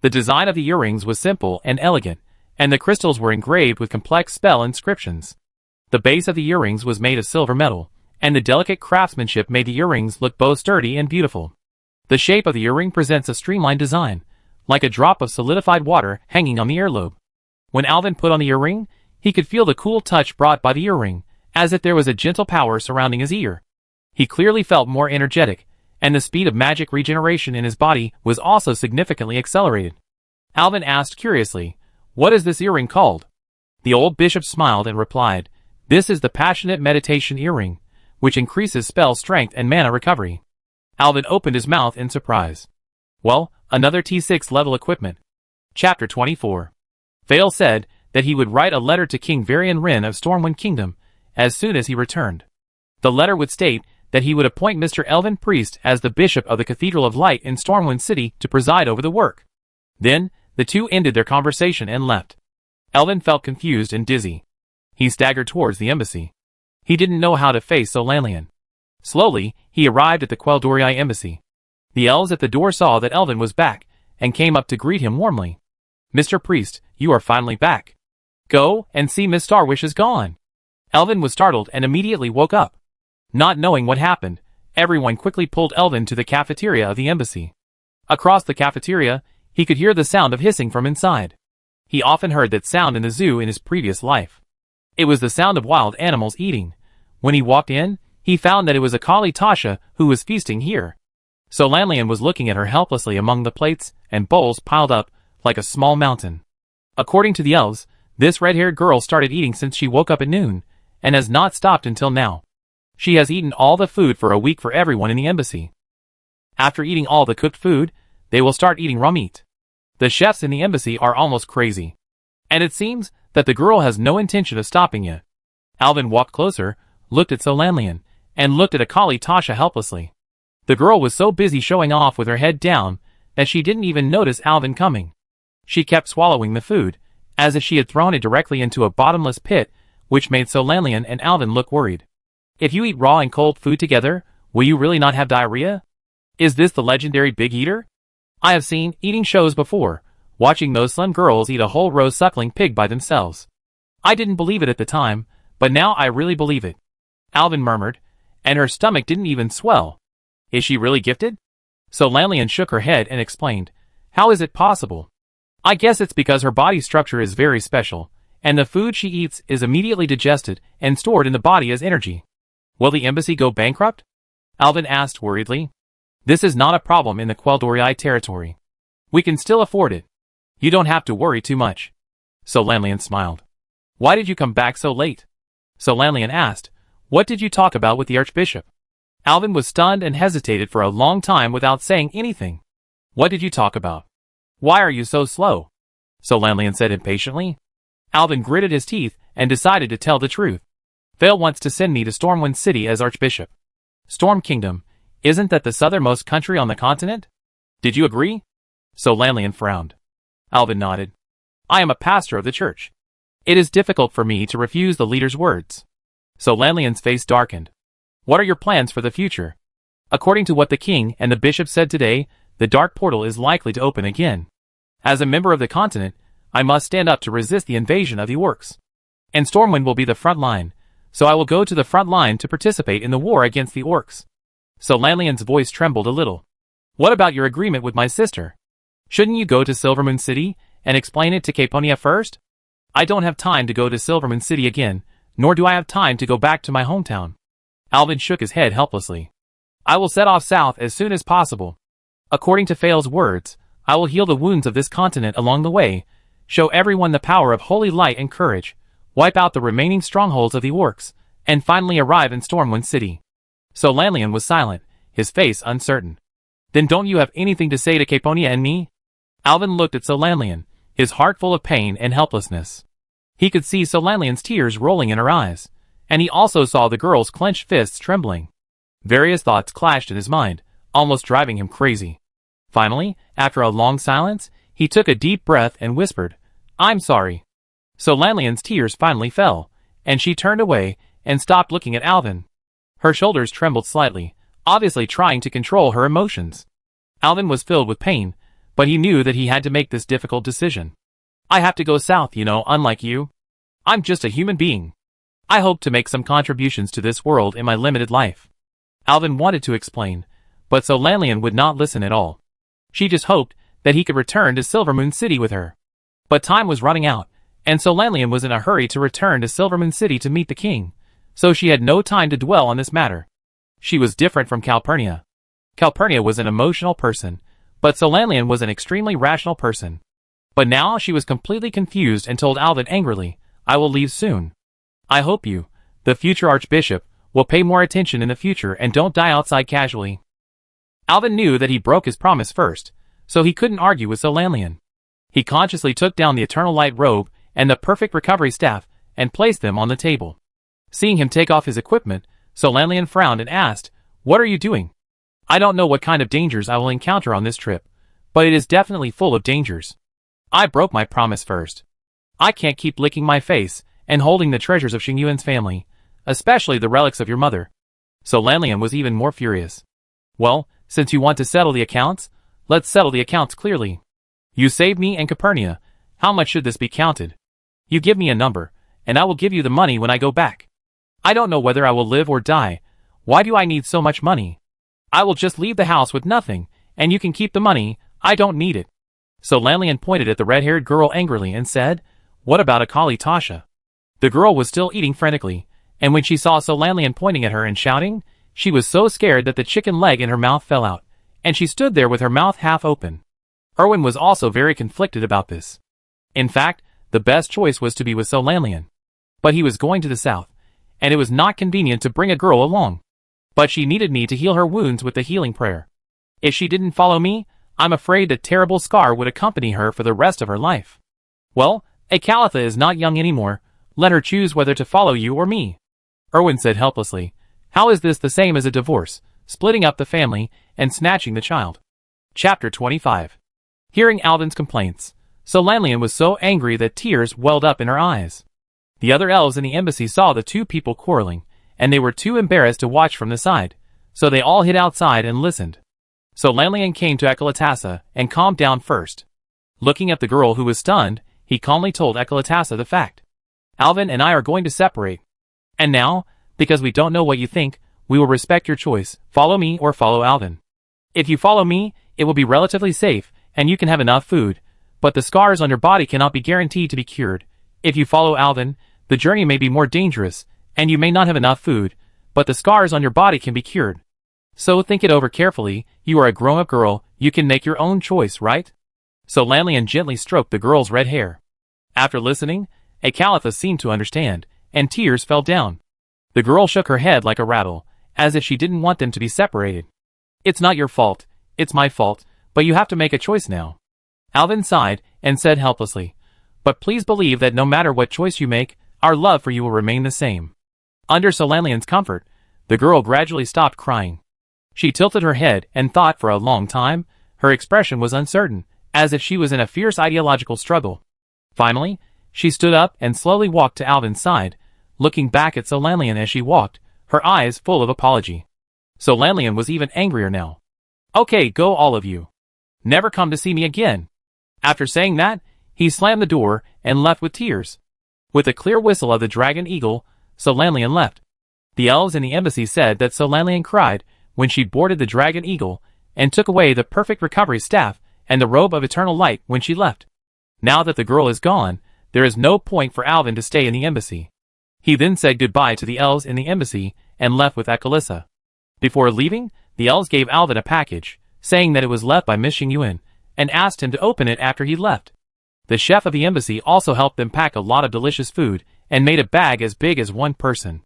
The design of the earrings was simple and elegant, and the crystals were engraved with complex spell inscriptions. The base of the earrings was made of silver metal, and the delicate craftsmanship made the earrings look both sturdy and beautiful. The shape of the earring presents a streamlined design, like a drop of solidified water hanging on the earlobe. When Alvin put on the earring, he could feel the cool touch brought by the earring, as if there was a gentle power surrounding his ear. He clearly felt more energetic, and the speed of magic regeneration in his body was also significantly accelerated. Alvin asked curiously, What is this earring called? The old bishop smiled and replied, This is the Passionate Meditation Earring, which increases spell strength and mana recovery. Alvin opened his mouth in surprise. Well, another T6 level equipment. Chapter 24. Thale said that he would write a letter to King Varian Wrynn of Stormwind Kingdom as soon as he returned. The letter would state that he would appoint Mr. Elvin Priest as the Bishop of the Cathedral of Light in Stormwind City to preside over the work. Then, the two ended their conversation and left. Elvin felt confused and dizzy. He staggered towards the embassy. He didn't know how to face Solanlian. Slowly, he arrived at the Quel'Dorii embassy. The elves at the door saw that Elvin was back, and came up to greet him warmly. Mr. Priest, you are finally back. Go and see Miss Starwish is gone. Elvin was startled and immediately woke up. Not knowing what happened, everyone quickly pulled Elvin to the cafeteria of the embassy. Across the cafeteria, he could hear the sound of hissing from inside. He often heard that sound in the zoo in his previous life. It was the sound of wild animals eating. When he walked in, he found that it was Akali Tasha who was feasting here. Solanlian was looking at her helplessly among the plates and bowls piled up like a small mountain. According to the elves, this red-haired girl started eating since she woke up at noon, and has not stopped until now. She has eaten all the food for a week for everyone in the embassy. After eating all the cooked food, they will start eating raw meat. The chefs in the embassy are almost crazy. And it seems that the girl has no intention of stopping yet. Alvin walked closer, looked at Solanlian, and looked at Akali Tasha helplessly. The girl was so busy showing off with her head down that she didn't even notice Alvin coming. She kept swallowing the food, as if she had thrown it directly into a bottomless pit, which made Solanlian and Alvin look worried. If you eat raw and cold food together, will you really not have diarrhea? Is this the legendary Big Eater? I have seen eating shows before, watching those slim girls eat a whole rose-suckling pig by themselves. I didn't believe it at the time, but now I really believe it. Alvin murmured, and her stomach didn't even swell. Is she really gifted? So Lanlian shook her head and explained, "How is it possible? I guess it's because her body structure is very special, and the food she eats is immediately digested and stored in the body as energy." "Will the embassy go bankrupt?" Alvin asked worriedly. "This is not a problem in the Quel'Dorii territory. We can still afford it. You don't have to worry too much." So Lanlian smiled. "Why did you come back so late?" So Lanlian asked, "What did you talk about with the Archbishop?" Alvin was stunned and hesitated for a long time without saying anything. "What did you talk about? Why are you so slow?" So Lanlian said impatiently. Alvin gritted his teeth and decided to tell the truth. "Vale wants to send me to Stormwind City as Archbishop." "Storm Kingdom, isn't that the southernmost country on the continent? Did you agree?" So Lanlian frowned. Alvin nodded. "I am a pastor of the church. It is difficult for me to refuse the leader's words." So Lanlian's face darkened. "What are your plans for the future?" "According to what the king and the bishop said today, the dark portal is likely to open again. As a member of the continent, I must stand up to resist the invasion of the orcs. And Stormwind will be the front line, so I will go to the front line to participate in the war against the orcs." So Lanlian's voice trembled a little. "What about your agreement with my sister? Shouldn't you go to Silvermoon City and explain it to Caponia first?" "I don't have time to go to Silvermoon City again, nor do I have time to go back to my hometown." Alvin shook his head helplessly. "I will set off south as soon as possible. According to Fael's words, I will heal the wounds of this continent along the way, show everyone the power of holy light and courage, wipe out the remaining strongholds of the orcs, and finally arrive in Stormwind City." So Lanlian was silent, his face uncertain. "Then don't you have anything to say to Caponia and me?" Alvin looked at So Lanlian, his heart full of pain and helplessness. He could see So Lanlian's tears rolling in her eyes, and he also saw the girl's clenched fists trembling. Various thoughts clashed in his mind, almost driving him crazy. Finally, after a long silence, he took a deep breath and whispered, "I'm sorry." So Lanlian's tears finally fell, and she turned away and stopped looking at Alvin. Her shoulders trembled slightly, obviously trying to control her emotions. Alvin was filled with pain, but he knew that he had to make this difficult decision. "I have to go south, unlike you. I'm just a human being. I hope to make some contributions to this world in my limited life." Alvin wanted to explain, but So Lanlian would not listen at all. She just hoped that he could return to Silvermoon City with her. But time was running out, and So Lanlian was in a hurry to return to Silvermoon City to meet the king, so she had no time to dwell on this matter. She was different from Calpurnia. Calpurnia was an emotional person, but So Lanlian was an extremely rational person. But now she was completely confused and told Alvin angrily, "I will leave soon. I hope you, the future archbishop, will pay more attention in the future and don't die outside casually." Alvin knew that he broke his promise first, so he couldn't argue with So Lanlian. He consciously took down the Eternal Light robe and the Perfect Recovery staff and placed them on the table. Seeing him take off his equipment, So Lanlian frowned and asked, "What are you doing?" "I don't know what kind of dangers I will encounter on this trip, but it is definitely full of dangers. I broke my promise first. I can't keep licking my face and holding the treasures of Xingyuan's family, especially the relics of your mother." So Lanlian was even more furious. "Well, since you want to settle the accounts, let's settle the accounts clearly. You saved me and Capernia. How much should this be counted? You give me a number, and I will give you the money when I go back. I don't know whether I will live or die. Why do I need so much money? I will just leave the house with nothing, and you can keep the money. I don't need it." So Lanlian pointed at the red-haired girl angrily and said, "What about Akali Tasha?" The girl was still eating frantically, and when she saw So Lanlian pointing at her and shouting, she was so scared that the chicken leg in her mouth fell out, and she stood there with her mouth half open. Erwin was also very conflicted about this. In fact, the best choice was to be with So Lanlian. But he was going to the south, and it was not convenient to bring a girl along. But she needed me to heal her wounds with the healing prayer. If she didn't follow me, I'm afraid a terrible scar would accompany her for the rest of her life. Well, Akalitha is not young anymore. Let her choose whether to follow you or me." Erwin said helplessly, "How is this the same as a divorce, splitting up the family, and snatching the child?" Chapter 25. Hearing Alvin's complaints, So Lanlian was so angry that tears welled up in her eyes. The other elves in the embassy saw the two people quarreling, and they were too embarrassed to watch from the side, so they all hid outside and listened. So Lanlian came to Ekalatassa and calmed down first. Looking at the girl who was stunned, he calmly told Ekalatassa the fact. "Alvin and I are going to separate. And now, because we don't know what you think, we will respect your choice, follow me or follow Alvin." If you follow me, it will be relatively safe, and you can have enough food, but the scars on your body cannot be guaranteed to be cured. If you follow Alvin, the journey may be more dangerous, and you may not have enough food, but the scars on your body can be cured. So think it over carefully. You are a grown-up girl, you can make your own choice, right? So Lanlian gently stroked the girl's red hair. After listening, Acalytha seemed to understand, and tears fell down. The girl shook her head like a rattle, as if she didn't want them to be separated. It's not your fault, it's my fault, but you have to make a choice now. Alvin sighed, and said helplessly, but please believe that no matter what choice you make, our love for you will remain the same. Under Solanlian's comfort, the girl gradually stopped crying. She tilted her head and thought for a long time. Her expression was uncertain, as if she was in a fierce ideological struggle. Finally, she stood up and slowly walked to Alvin's side, looking back at Solanlian as she walked, her eyes full of apology. Solanlian was even angrier now. Okay, go all of you. Never come to see me again. After saying that, he slammed the door and left with tears. With a clear whistle of the dragon eagle, Solanlian left. The elves in the embassy said that Solanlian cried when she boarded the dragon eagle, and took away the perfect recovery staff and the robe of eternal light when she left. Now that the girl is gone, there is no point for Alvin to stay in the embassy. He then said goodbye to the elves in the embassy and left with Acalytha. Before leaving, the elves gave Alvin a package, saying that it was left by Miss Xingyuan, and asked him to open it after he left. The chef of the embassy also helped them pack a lot of delicious food, and made a bag as big as one person.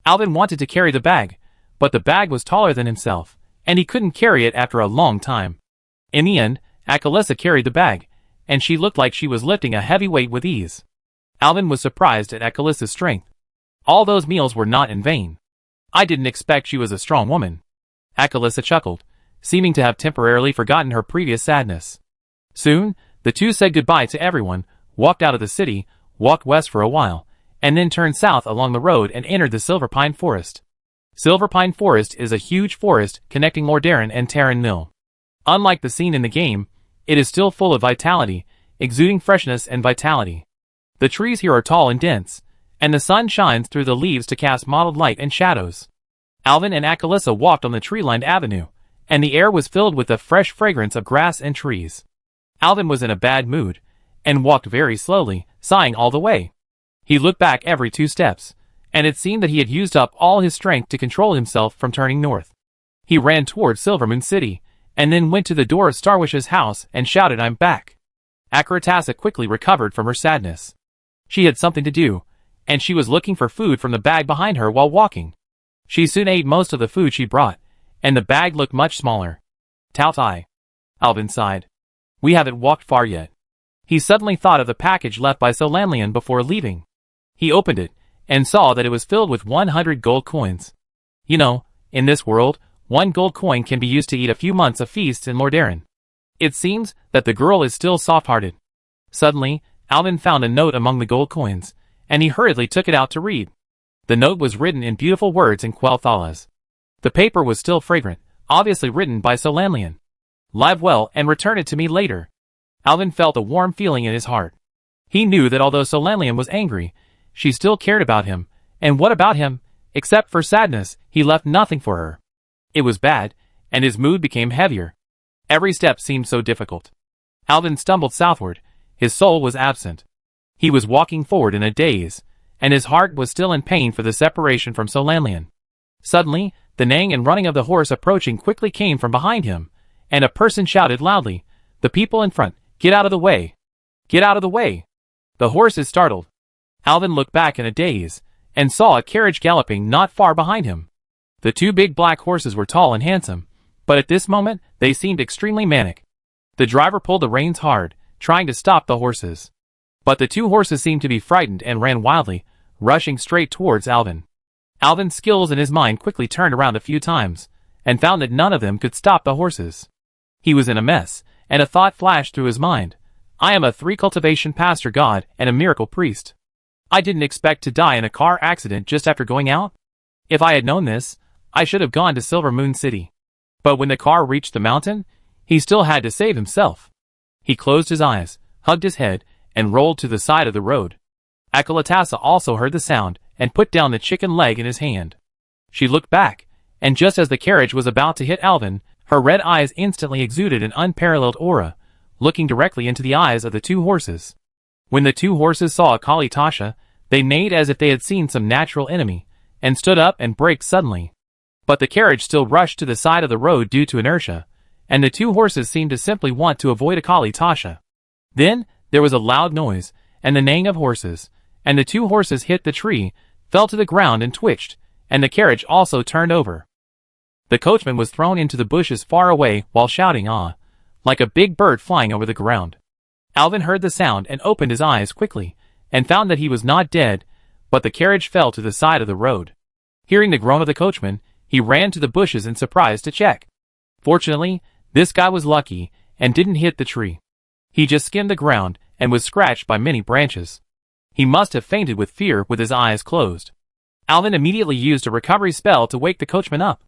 Alvin wanted to carry the bag, but the bag was taller than himself, and he couldn't carry it after a long time. In the end, Acalytha carried the bag, and she looked like she was lifting a heavy weight with ease. Alvin was surprised at Acalytha's strength. All those meals were not in vain. I didn't expect she was a strong woman. Acalytha chuckled, seeming to have temporarily forgotten her previous sadness. Soon, the two said goodbye to everyone, walked out of the city, walked west for a while, and then turned south along the road and entered the Silver Pine Forest. Silver Pine Forest is a huge forest connecting Mordarin and Terran Mill. Unlike the scene in the game, it is still full of vitality, exuding freshness and vitality. The trees here are tall and dense, and the sun shines through the leaves to cast mottled light and shadows. Alvin and Acalytha walked on the tree-lined avenue, and the air was filled with the fresh fragrance of grass and trees. Alvin was in a bad mood, and walked very slowly, sighing all the way. He looked back every 2 steps, and it seemed that he had used up all his strength to control himself from turning north. He ran toward Silvermoon City, and then went to the door of Starwish's house and shouted, "I'm back." Acalytha quickly recovered from her sadness. She had something to do, and she was looking for food from the bag behind her while walking. She soon ate most of the food she brought, and the bag looked much smaller. Tao-tai. Alvin sighed. We haven't walked far yet. He suddenly thought of the package left by Solanlian before leaving. He opened it, and saw that it was filled with 100 gold coins. You know, in this world, 1 gold coin can be used to eat a few months of feasts in Mordarin. It seems that the girl is still soft-hearted. Suddenly, Alvin found a note among the gold coins, and he hurriedly took it out to read. The note was written in beautiful words in Quel'Thalas. The paper was still fragrant, obviously written by Solanlian. Live well and return it to me later. Alvin felt a warm feeling in his heart. He knew that although Solanlian was angry, she still cared about him, and what about him? Except for sadness, he left nothing for her. It was bad, and his mood became heavier. Every step seemed so difficult. Alvin stumbled southward, his soul was absent. He was walking forward in a daze, and his heart was still in pain for the separation from Solanlian. Suddenly, the neighing and running of the horse approaching quickly came from behind him, and a person shouted loudly, "The people in front, get out of the way! Get out of the way!" The horse is startled. Alvin looked back in a daze, and saw a carriage galloping not far behind him. The 2 big black horses were tall and handsome, but at this moment, they seemed extremely manic. The driver pulled the reins hard, trying to stop the horses. But the 2 horses seemed to be frightened and ran wildly, rushing straight towards Alvin. Alvin's skills in his mind quickly turned around a few times, and found that none of them could stop the horses. He was in a mess, and a thought flashed through his mind. I am a 3-cultivation pastor god and a miracle priest. I didn't expect to die in a car accident just after going out. If I had known this, I should have gone to Silvermoon City. But when the car reached the mountain, he still had to save himself. He closed his eyes, hugged his head, and rolled to the side of the road. Acalytha also heard the sound, and put down the chicken leg in his hand. She looked back, and just as the carriage was about to hit Alvin, Her red eyes instantly exuded an unparalleled aura, looking directly into the eyes of the two horses. When the two horses saw Akali Tasha, they neighed as if they had seen some natural enemy, and stood up and braked suddenly. But the carriage still rushed to the side of the road due to inertia, and the two horses seemed to simply want to avoid Akali Tasha. Then, there was a loud noise, and the neighing of horses, and the two horses hit the tree, fell to the ground and twitched, and the carriage also turned over. The coachman was thrown into the bushes far away while shouting "ah," like a big bird flying over the ground. Alvin heard the sound and opened his eyes quickly, and found that he was not dead, but the carriage fell to the side of the road. Hearing the groan of the coachman, he ran to the bushes in surprise to check. Fortunately, this guy was lucky, and didn't hit the tree. He just skimmed the ground, and was scratched by many branches. He must have fainted with fear with his eyes closed. Alvin immediately used a recovery spell to wake the coachman up.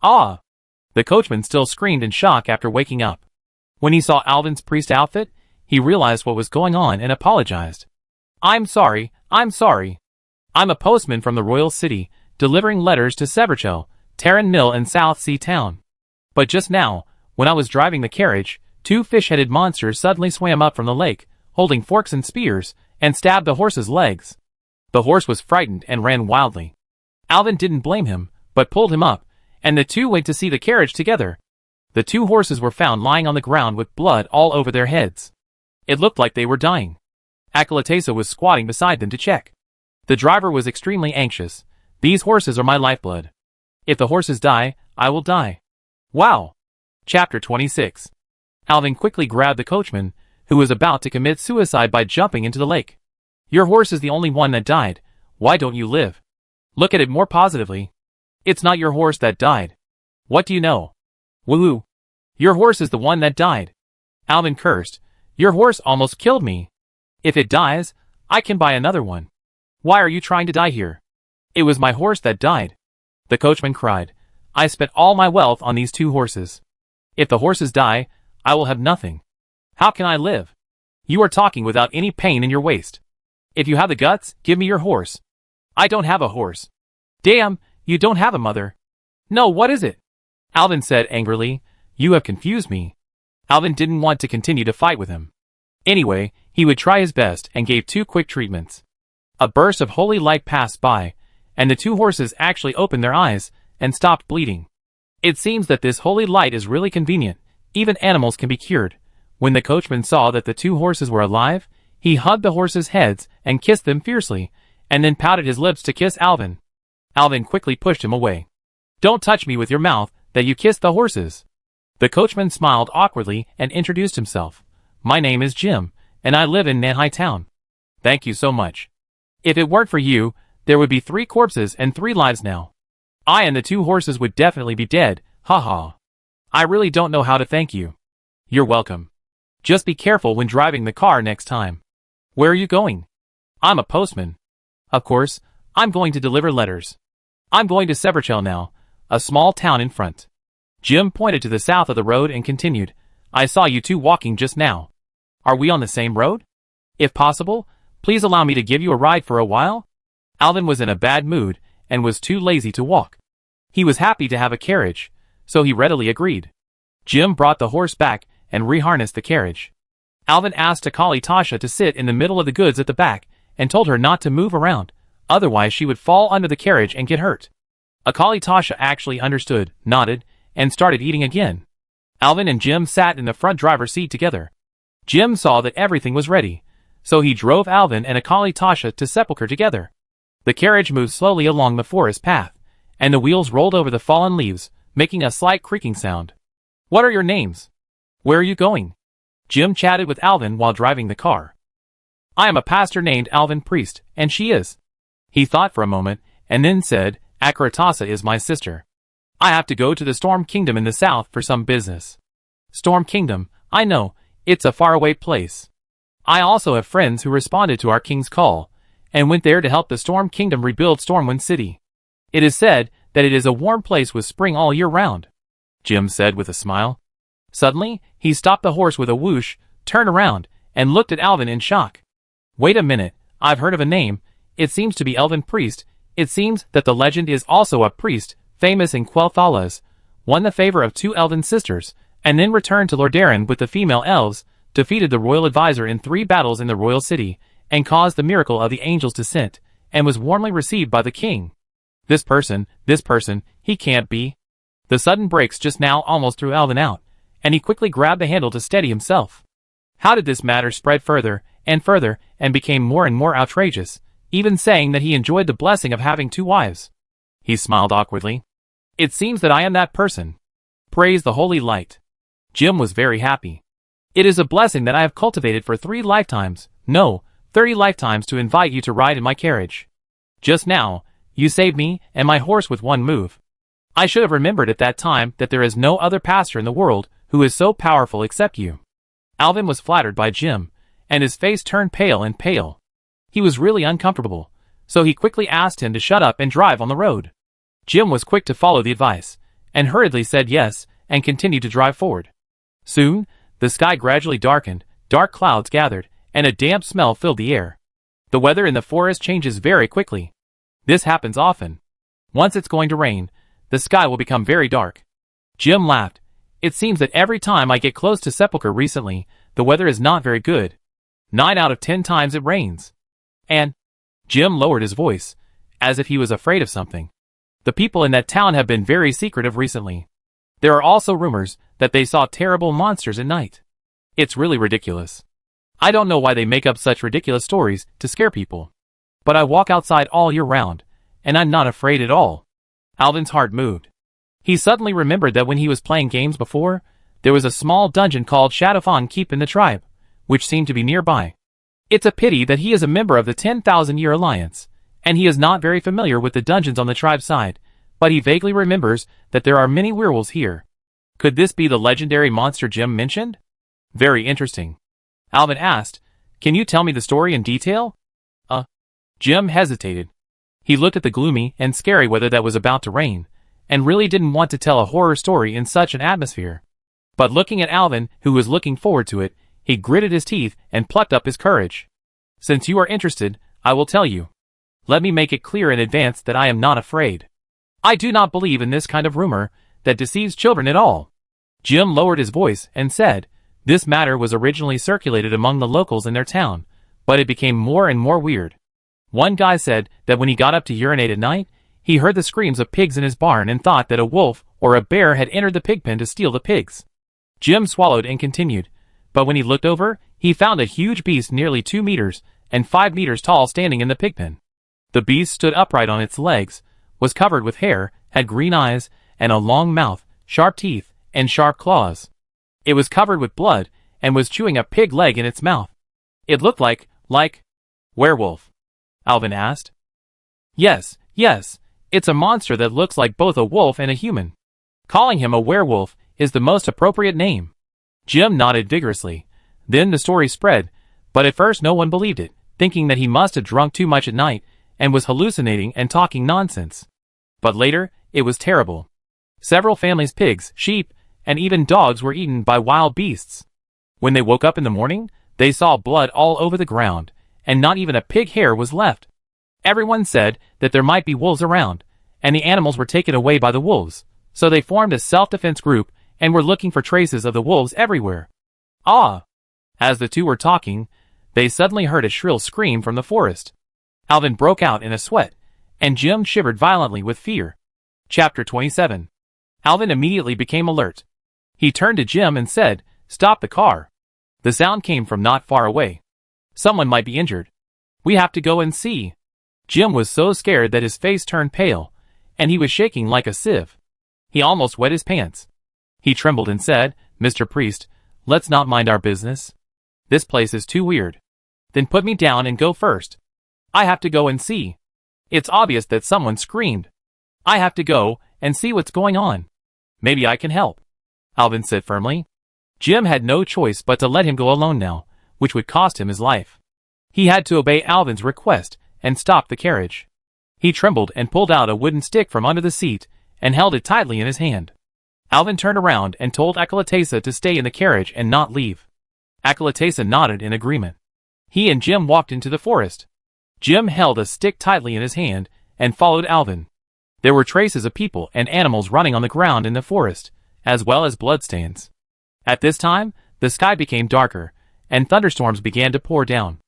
"Ah!" The coachman still screamed in shock after waking up. When he saw Alvin's priest outfit, he realized what was going on and apologized. I'm sorry. I'm a postman from the royal city, delivering letters to Severchel, Terran Mill and South Sea Town. But just now, when I was driving the carriage, two fish-headed monsters suddenly swam up from the lake, holding forks and spears, and stabbed the horse's legs. The horse was frightened and ran wildly. Alvin didn't blame him, but pulled him up, and the two went to see the carriage together. The two horses were found lying on the ground with blood all over their heads. It looked like they were dying. Akalatesa was squatting beside them to check. The driver was extremely anxious. These horses are my lifeblood. If the horses die, I will die. Wow! Chapter 26. Alvin quickly grabbed the coachman, who was about to commit suicide by jumping into the lake. Your horse is the only one that died. Why don't you live? Look at it more positively. It's not your horse that died. What do you know? Woohoo! Your horse is the one that died. Alvin cursed. Your horse almost killed me. If it dies, I can buy another one. Why are you trying to die here? It was my horse that died. The coachman cried. I spent all my wealth on these two horses. If the horses die, I will have nothing. How can I live? You are talking without any pain in your waist. If you have the guts, give me your horse. I don't have a horse. Damn, you don't have a mother. No, what is it? Alvin said angrily. You have confused me. Alvin didn't want to continue to fight with him. Anyway, he would try his best and gave two quick treatments. A burst of holy light passed by, and the two horses actually opened their eyes and stopped bleeding. It seems that this holy light is really convenient. Even animals can be cured. When the coachman saw that the two horses were alive, he hugged the horses' heads and kissed them fiercely, and then pouted his lips to kiss Alvin. Alvin quickly pushed him away. Don't touch me with your mouth, that you kissed the horses. The coachman smiled awkwardly and introduced himself. My name is Jim, and I live in Nanhai Town. Thank you so much. If it weren't for you, there would be 3 corpses and 3 lives now. I and the 2 horses would definitely be dead, haha. I really don't know how to thank you. You're welcome. Just be careful when driving the car next time. Where are you going? I'm a postman. Of course, I'm going to deliver letters. I'm going to Severchel now, a small town in front. Jim pointed to the south of the road and continued, I saw you two walking just now. Are we on the same road? If possible, please allow me to give you a ride for a while? Alvin was in a bad mood and was too lazy to walk. He was happy to have a carriage, so he readily agreed. Jim brought the horse back and reharnessed the carriage. Alvin asked Akali Tasha to sit in the middle of the goods at the back and told her not to move around, otherwise she would fall under the carriage and get hurt. Akali Tasha actually understood, nodded, and started eating again. Alvin and Jim sat in the front driver's seat together. Jim saw that everything was ready, so he drove Alvin and Akali Tasha to Sepulchre together. The carriage moved slowly along the forest path, and the wheels rolled over the fallen leaves, making a slight creaking sound. What are your names? Where are you going? Jim chatted with Alvin while driving the car. I am a pastor named Alvin Priest, and she is. He thought for a moment, and then said, Akaratasa is my sister. I have to go to the Storm Kingdom in the south for some business. Storm Kingdom, I know, it's a faraway place. I also have friends who responded to our king's call, and went there to help the Storm Kingdom rebuild Stormwind City. It is said that it is a warm place with spring all year round, Jim said with a smile. Suddenly, he stopped the horse with a whoosh, turned around, and looked at Alvin in shock. Wait a minute, I've heard of a name. It seems to be Elven Priest. It seems that the legend is also a priest, famous in Quel'Thalas, won the favor of 2 elven sisters, and then returned to Lordaeron with the female elves, defeated the royal advisor in 3 battles in the royal city, and caused the miracle of the angel's descent, and was warmly received by the king. This person, he can't be. The sudden brakes just now almost threw Alvin out, and he quickly grabbed the handle to steady himself. How did this matter spread further, and became more and more outrageous, even saying that he enjoyed the blessing of having 2 wives? He smiled awkwardly. It seems that I am that person. Praise the holy light. Jim was very happy. It is a blessing that I have cultivated for 3 lifetimes, no, 30 lifetimes, to invite you to ride in my carriage. Just now, you saved me and my horse with 1 move. I should have remembered at that time that there is no other pastor in the world who is so powerful except you. Alvin was flattered by Jim, and his face turned pale and pale. He was really uncomfortable, so he quickly asked him to shut up and drive on the road. Jim was quick to follow the advice, and hurriedly said yes, and continued to drive forward. Soon, the sky gradually darkened, dark clouds gathered, and a damp smell filled the air. The weather in the forest changes very quickly. This happens often. Once it's going to rain, the sky will become very dark. Jim laughed. It seems that every time I get close to Sepulchre recently, the weather is not very good. 9 out of 10 times it rains. And Jim lowered his voice, as if he was afraid of something. The people in that town have been very secretive recently. There are also rumors that they saw terrible monsters at night. It's really ridiculous. I don't know why they make up such ridiculous stories to scare people. But I walk outside all year round, and I'm not afraid at all. Alvin's heart moved. He suddenly remembered that when he was playing games before, there was a small dungeon called Shadowfawn Keep in the tribe, which seemed to be nearby. It's a pity that he is a member of the 10,000-Year Alliance, and he is not very familiar with the dungeons on the tribe's side, but he vaguely remembers that there are many werewolves here. Could this be the legendary monster Jim mentioned? Very interesting. Alvin asked, "Can you tell me the story in detail?" Jim hesitated. He looked at the gloomy and scary weather that was about to rain, and really didn't want to tell a horror story in such an atmosphere. But looking at Alvin, who was looking forward to it, he gritted his teeth and plucked up his courage. "Since you are interested, I will tell you. Let me make it clear in advance that I am not afraid. I do not believe in this kind of rumor that deceives children at all." Jim lowered his voice and said, "This matter was originally circulated among the locals in their town, but it became more and more weird. One guy said that when he got up to urinate at night, he heard the screams of pigs in his barn and thought that a wolf or a bear had entered the pig pen to steal the pigs." Jim swallowed and continued, "But when he looked over, he found a huge beast nearly 2 meters and 5 meters tall standing in the pig pen. The beast stood upright on its legs, was covered with hair, had green eyes, and a long mouth, sharp teeth, and sharp claws. It was covered with blood, and was chewing a pig leg in its mouth. It looked like werewolf?" Alvin asked. Yes, it's a monster that looks like both a wolf and a human. Calling him a werewolf is the most appropriate name." Jim nodded vigorously. Then the story spread, but at first no one believed it, thinking that he must have drunk too much at night, and was hallucinating and talking nonsense. But later, it was terrible. Several families' pigs, sheep, and even dogs were eaten by wild beasts. When they woke up in the morning, they saw blood all over the ground, and not even a pig hair was left. Everyone said that there might be wolves around, and the animals were taken away by the wolves, so they formed a self-defense group and were looking for traces of the wolves everywhere. As the two were talking, they suddenly heard a shrill scream from the forest. Alvin broke out in a sweat, and Jim shivered violently with fear. Chapter 27. Alvin immediately became alert. He turned to Jim and said, "Stop the car." The sound came from not far away. "Someone might be injured. We have to go and see." Jim was so scared that his face turned pale, and he was shaking like a sieve. He almost wet his pants. He trembled and said, "Mr. Priest, let's not mind our business. This place is too weird." "Then put me down and go first. I have to go and see. It's obvious that someone screamed. I have to go and see what's going on. Maybe I can help," Alvin said firmly. Jim had no choice but to let him go alone now, which would cost him his life. He had to obey Alvin's request and stop the carriage. He trembled and pulled out a wooden stick from under the seat and held it tightly in his hand. Alvin turned around and told Akalatesa to stay in the carriage and not leave. Akalatesa nodded in agreement. He and Jim walked into the forest. Jim held a stick tightly in his hand and followed Alvin. There were traces of people and animals running on the ground in the forest, as well as bloodstains. At this time, the sky became darker, and thunderstorms began to pour down.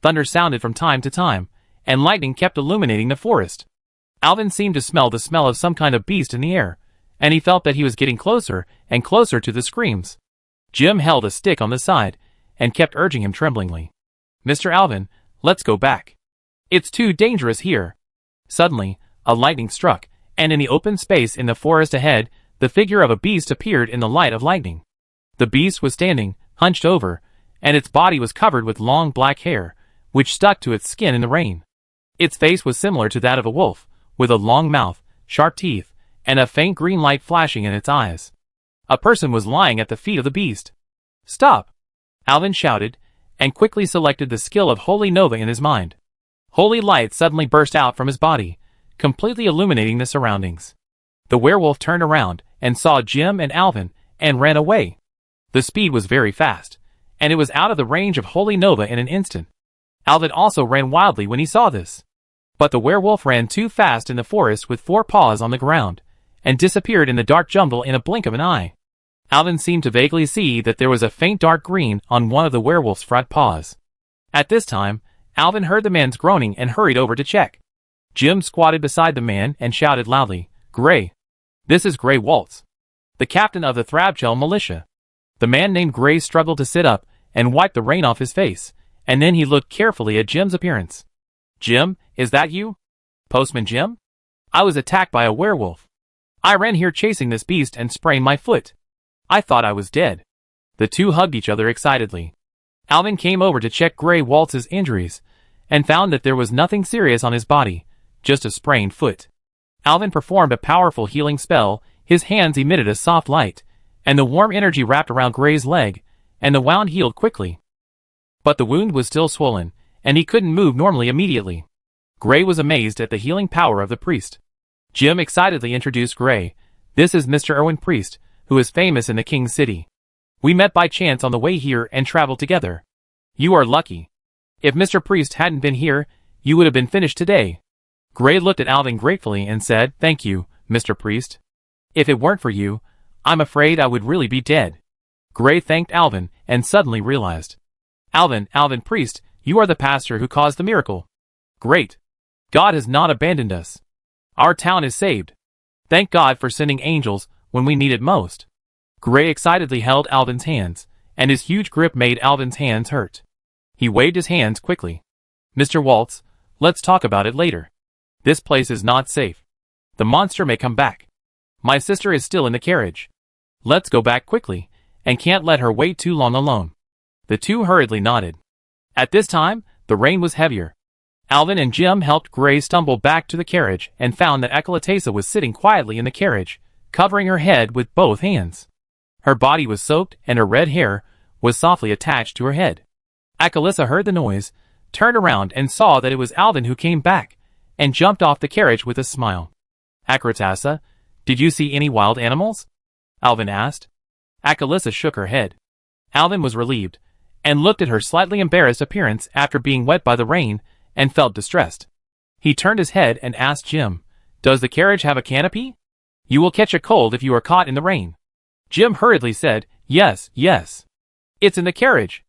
Thunder sounded from time to time, and lightning kept illuminating the forest. Alvin seemed to smell the smell of some kind of beast in the air, and he felt that he was getting closer and closer to the screams. Jim held a stick on the side, and kept urging him tremblingly. "Mr. Alvin, let's go back. It's too dangerous here." Suddenly, a lightning struck, and in the open space in the forest ahead, the figure of a beast appeared in the light of lightning. The beast was standing, hunched over, and its body was covered with long black hair, which stuck to its skin in the rain. Its face was similar to that of a wolf, with a long mouth, sharp teeth, and a faint green light flashing in its eyes. A person was lying at the feet of the beast. "Stop!" Alvin shouted, and quickly selected the skill of Holy Nova in his mind. Holy light suddenly burst out from his body, completely illuminating the surroundings. The werewolf turned around and saw Jim and Alvin, and ran away. The speed was very fast, and it was out of the range of Holy Nova in an instant. Alvin also ran wildly when he saw this. But the werewolf ran too fast in the forest with 4 paws on the ground, and disappeared in the dark jungle in a blink of an eye. Alvin seemed to vaguely see that there was a faint dark green on one of the werewolf's front paws. At this time, Alvin heard the man's groaning and hurried over to check. Jim squatted beside the man and shouted loudly, "Gray! This is Gray Waltz, the captain of the Thrabchel militia." The man named Gray struggled to sit up and wiped the rain off his face, and then he looked carefully at Jim's appearance. "Jim, is that you? Postman Jim? I was attacked by a werewolf. I ran here chasing this beast and sprained my foot. I thought I was dead." The two hugged each other excitedly. Alvin came over to check Gray Waltz's injuries, and found that there was nothing serious on his body, just a sprained foot. Alvin performed a powerful healing spell, his hands emitted a soft light, and the warm energy wrapped around Gray's leg, and the wound healed quickly. But the wound was still swollen, and he couldn't move normally immediately. Gray was amazed at the healing power of the priest. Jim excitedly introduced Gray. "This is Mr. Irwin Priest, who is famous in the King's City. We met by chance on the way here and traveled together. You are lucky. If Mr. Priest hadn't been here, you would have been finished today." Gray looked at Alvin gratefully and said, "Thank you, Mr. Priest. If it weren't for you, I'm afraid I would really be dead." Gray thanked Alvin and suddenly realized. Alvin Priest, you are the pastor who caused the miracle. Great. God has not abandoned us. Our town is saved. Thank God for sending angels when we need it most." Gray excitedly held Alvin's hands, and his huge grip made Alvin's hands hurt. He waved his hands quickly. "Mr. Waltz, let's talk about it later. This place is not safe. The monster may come back. My sister is still in the carriage. Let's go back quickly, and can't let her wait too long alone." The two hurriedly nodded. At this time, the rain was heavier. Alvin and Jim helped Gray stumble back to the carriage and found that Acalatesa was sitting quietly in the carriage, covering her head with both hands. Her body was soaked and her red hair was softly attached to her head. Acalatesa heard the noise, turned around and saw that it was Alvin who came back, and jumped off the carriage with a smile. "Acalatesa, did you see any wild animals?" Alvin asked. Acalatesa shook her head. Alvin was relieved, and looked at her slightly embarrassed appearance after being wet by the rain, and felt distressed. He turned his head and asked Jim, "Does the carriage have a canopy? You will catch a cold if you are caught in the rain." Jim hurriedly said, Yes. It's in the carriage."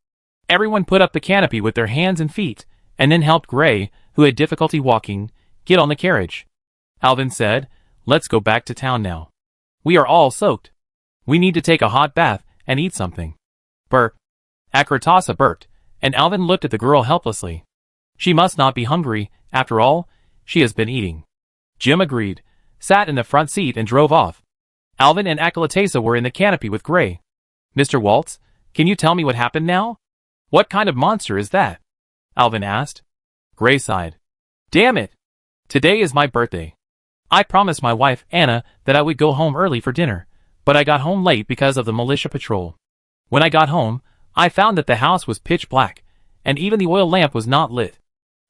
Everyone put up the canopy with their hands and feet, and then helped Gray, who had difficulty walking, get on the carriage. Alvin said, "Let's go back to town now. We are all soaked. We need to take a hot bath and eat something." Burp. Acalatesa burped, and Alvin looked at the girl helplessly. She must not be hungry, after all, she has been eating. Jim agreed, sat in the front seat and drove off. Alvin and Acalatesa were in the canopy with Gray. "Mr. Waltz, can you tell me what happened now? What kind of monster is that?" Alvin asked. Gray sighed. "Damn it! Today is my birthday. I promised my wife, Anna, that I would go home early for dinner, but I got home late because of the militia patrol. When I got home, I found that the house was pitch black, and even the oil lamp was not lit.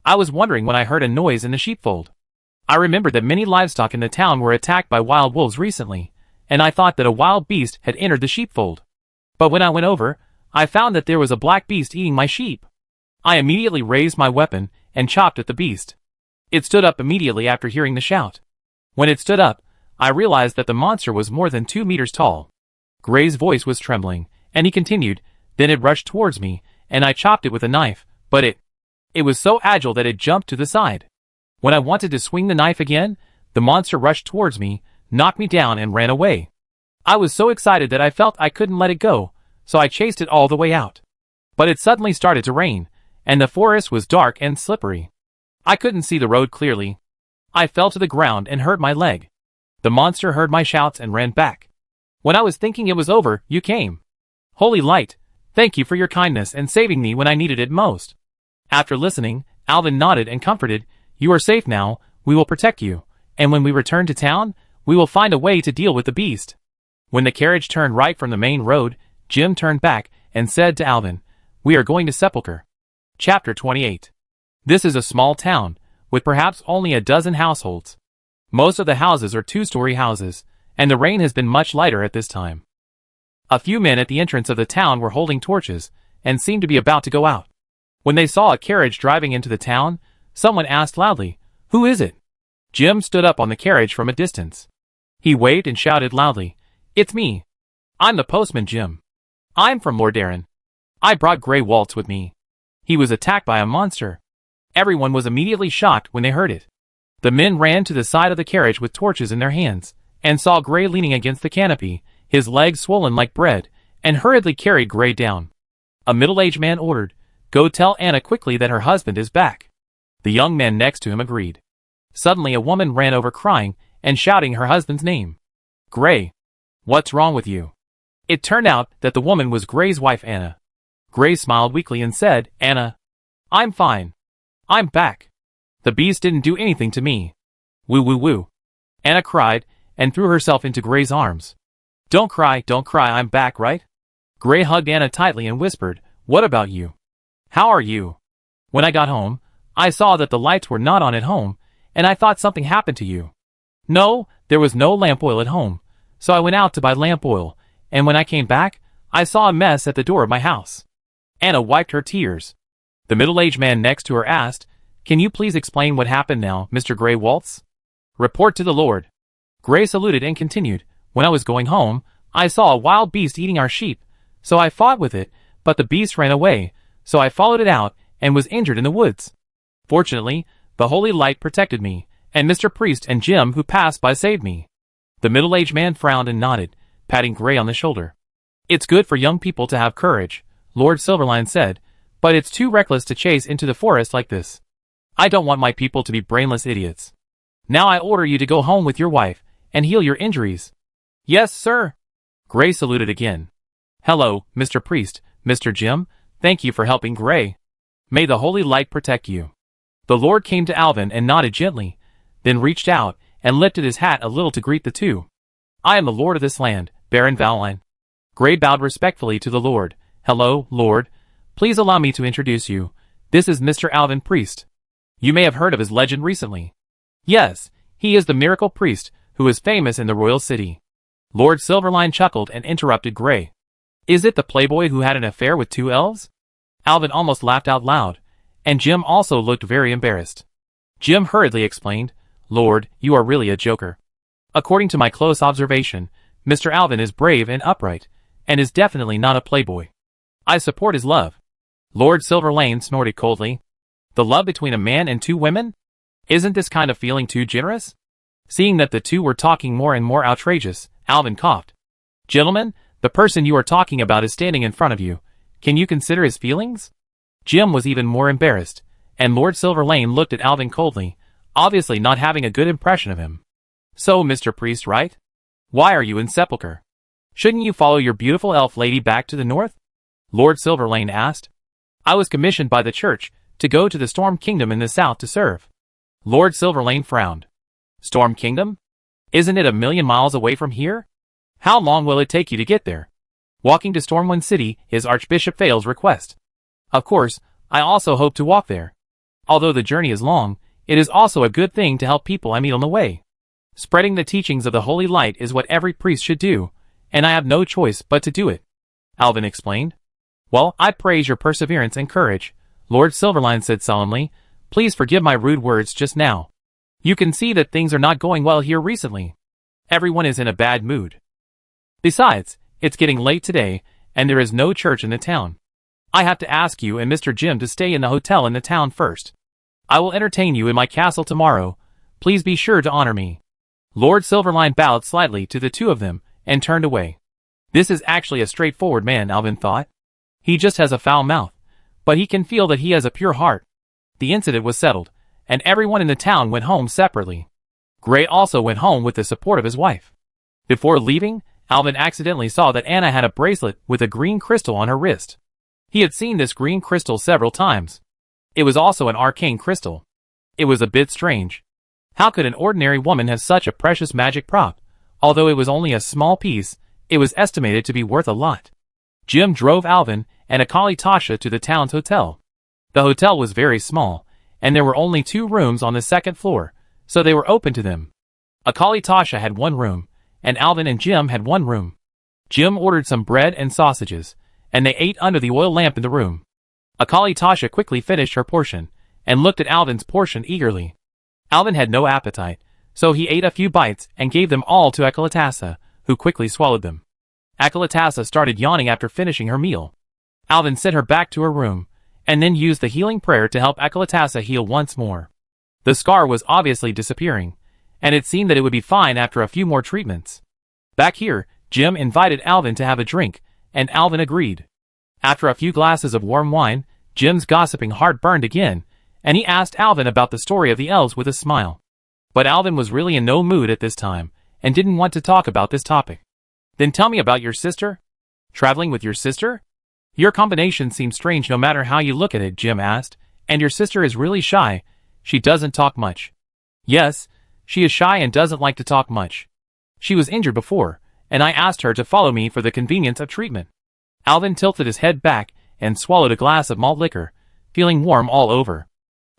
I was wondering when I heard a noise in the sheepfold. I remembered that many livestock in the town were attacked by wild wolves recently, and I thought that a wild beast had entered the sheepfold. But when I went over, I found that there was a black beast eating my sheep. I immediately raised my weapon and chopped at the beast. It stood up immediately after hearing the shout. When it stood up, I realized that the monster was more than 2 meters tall. Gray's voice was trembling, and he continued, "Then it rushed towards me, and I chopped it with a knife, but it was so agile that it jumped to the side. When I wanted to swing the knife again, the monster rushed towards me, knocked me down and ran away. I was so excited that I felt I couldn't let it go, so I chased it all the way out. But it suddenly started to rain, and the forest was dark and slippery. I couldn't see the road clearly. I fell to the ground and hurt my leg. The monster heard my shouts and ran back. When I was thinking it was over, you came. Holy Light, thank you for your kindness and saving me when I needed it most." After listening, Alvin nodded and comforted, "You are safe now, we will protect you, and when we return to town, we will find a way to deal with the beast." When the carriage turned right from the main road, Jim turned back and said to Alvin, "We are going to Sepulchre." Chapter 28. This is a small town, with perhaps only a dozen households. Most of the houses are 2-story houses, and the rain has been much lighter at this time. A few men at the entrance of the town were holding torches, and seemed to be about to go out. When they saw a carriage driving into the town, someone asked loudly, "Who is it?" Jim stood up on the carriage from a distance. He waved and shouted loudly, "It's me. I'm the postman, Jim. I'm from Lord Darren. I brought Grey Waltz with me. He was attacked by a monster." Everyone was immediately shocked when they heard it. The men ran to the side of the carriage with torches in their hands, and saw Grey leaning against the canopy, his legs swollen like bread, and hurriedly carried Grey down. A middle-aged man ordered, "Go tell Anna quickly that her husband is back." The young man next to him agreed. Suddenly a woman ran over crying and shouting her husband's name. "Grey, what's wrong with you?" It turned out that the woman was Grey's wife Anna. Grey smiled weakly and said, "Anna, I'm fine. I'm back. The beast didn't do anything to me." "Woo woo woo." Anna cried, and threw herself into Grey's arms. Don't cry, I'm back, right?" Grey hugged Anna tightly and whispered, "What about you? How are you?" "When I got home, I saw that the lights were not on at home, and I thought something happened to you." "No, there was no lamp oil at home, so I went out to buy lamp oil, and when I came back, I saw a mess at the door of my house." Anna wiped her tears. The middle-aged man next to her asked, "Can you please explain what happened now, Mr. Grey Waltz?" "Report to the Lord." Grey saluted and continued, "When I was going home, I saw a wild beast eating our sheep, so I fought with it, but the beast ran away, so I followed it out, and was injured in the woods. Fortunately, the Holy Light protected me, and Mr. Priest and Jim who passed by saved me." The middle-aged man frowned and nodded, patting Grey on the shoulder. "It's good for young people to have courage," Lord Silverline said, "but it's too reckless to chase into the forest like this. I don't want my people to be brainless idiots. Now I order you to go home with your wife, and heal your injuries." "Yes, sir." Grey saluted again. "Hello, Mr. Priest, Mr. Jim, thank you for helping Grey. May the Holy Light protect you." The Lord came to Alvin and nodded gently, then reached out and lifted his hat a little to greet the two. "I am the Lord of this land, Baron Valline." Grey bowed respectfully to the Lord. "Hello, Lord. Please allow me to introduce you. This is Mr. Alvin Priest. You may have heard of his legend recently." "Yes, he is the miracle priest who is famous in the royal city." Lord Silverline chuckled and interrupted Grey. "Is it the playboy who had an affair with 2 elves?" Alvin almost laughed out loud, and Jim also looked very embarrassed. Jim hurriedly explained, "Lord, you are really a joker. According to my close observation, Mr. Alvin is brave and upright, and is definitely not a playboy. I support his love." Lord Silverlane snorted coldly. "The love between a man and 2 women? Isn't this kind of feeling too generous?" Seeing that the two were talking more and more outrageous, Alvin coughed. "Gentlemen, the person you are talking about is standing in front of you. Can you consider his feelings?" Jim was even more embarrassed, and Lord Silverlane looked at Alvin coldly, obviously not having a good impression of him. "So, Mr. Priest, right? Why are you in Sepulchre? Shouldn't you follow your beautiful elf lady back to the north?" Lord Silverlane asked. "I was commissioned by the church to go to the Storm Kingdom in the south to serve." Lord Silverlane frowned. "Storm Kingdom? Isn't it 1,000,000 miles away from here? How long will it take you to get there?" "Walking to Stormwind City is Archbishop Fail's request. Of course, I also hope to walk there. Although the journey is long, it is also a good thing to help people I meet on the way. Spreading the teachings of the Holy Light is what every priest should do, and I have no choice but to do it," Alvin explained. "Well, I praise your perseverance and courage," Lord Silverline said solemnly. "Please forgive my rude words just now." You can see that things are not going well here recently. Everyone is in a bad mood. Besides, it's getting late today, and there is no church in the town. I have to ask you and Mr. Jim to stay in the hotel in the town first. I will entertain you in my castle tomorrow. Please be sure to honor me." Lord Silverline bowed slightly to the two of them and turned away. This is actually a straightforward man, Alvin thought. He just has a foul mouth, but he can feel that he has a pure heart. The incident was settled, and everyone in the town went home separately. Gray also went home with the support of his wife. Before leaving, Alvin accidentally saw that Anna had a bracelet with a green crystal on her wrist. He had seen this green crystal several times. It was also an arcane crystal. It was a bit strange. How could an ordinary woman have such a precious magic prop? Although it was only a small piece, it was estimated to be worth a lot. Jim drove Alvin and Akali Tasha to the town's hotel. The hotel was very small, and there were only 2 rooms on the second floor, so they were open to them. Akali Tasha had 1 room, and Alvin and Jim had 1 room. Jim ordered some bread and sausages, and they ate under the oil lamp in the room. Akali Tasha quickly finished her portion, and looked at Alvin's portion eagerly. Alvin had no appetite, so he ate a few bites and gave them all to Akalatassa, who quickly swallowed them. Akalatassa started yawning after finishing her meal. Alvin sent her back to her room, and then used the healing prayer to help Akalatassa heal once more. The scar was obviously disappearing, and it seemed that it would be fine after a few more treatments. Back here, Jim invited Alvin to have a drink, and Alvin agreed. After a few glasses of warm wine, Jim's gossiping heart burned again, and he asked Alvin about the story of the elves with a smile. But Alvin was really in no mood at this time, and didn't want to talk about this topic. "Then tell me about your sister? Traveling with your sister? Your combination seems strange no matter how you look at it," Jim asked, "and your sister is really shy. She doesn't talk much." "Yes, she is shy and doesn't like to talk much. She was injured before, and I asked her to follow me for the convenience of treatment." Alvin tilted his head back and swallowed a glass of malt liquor, feeling warm all over.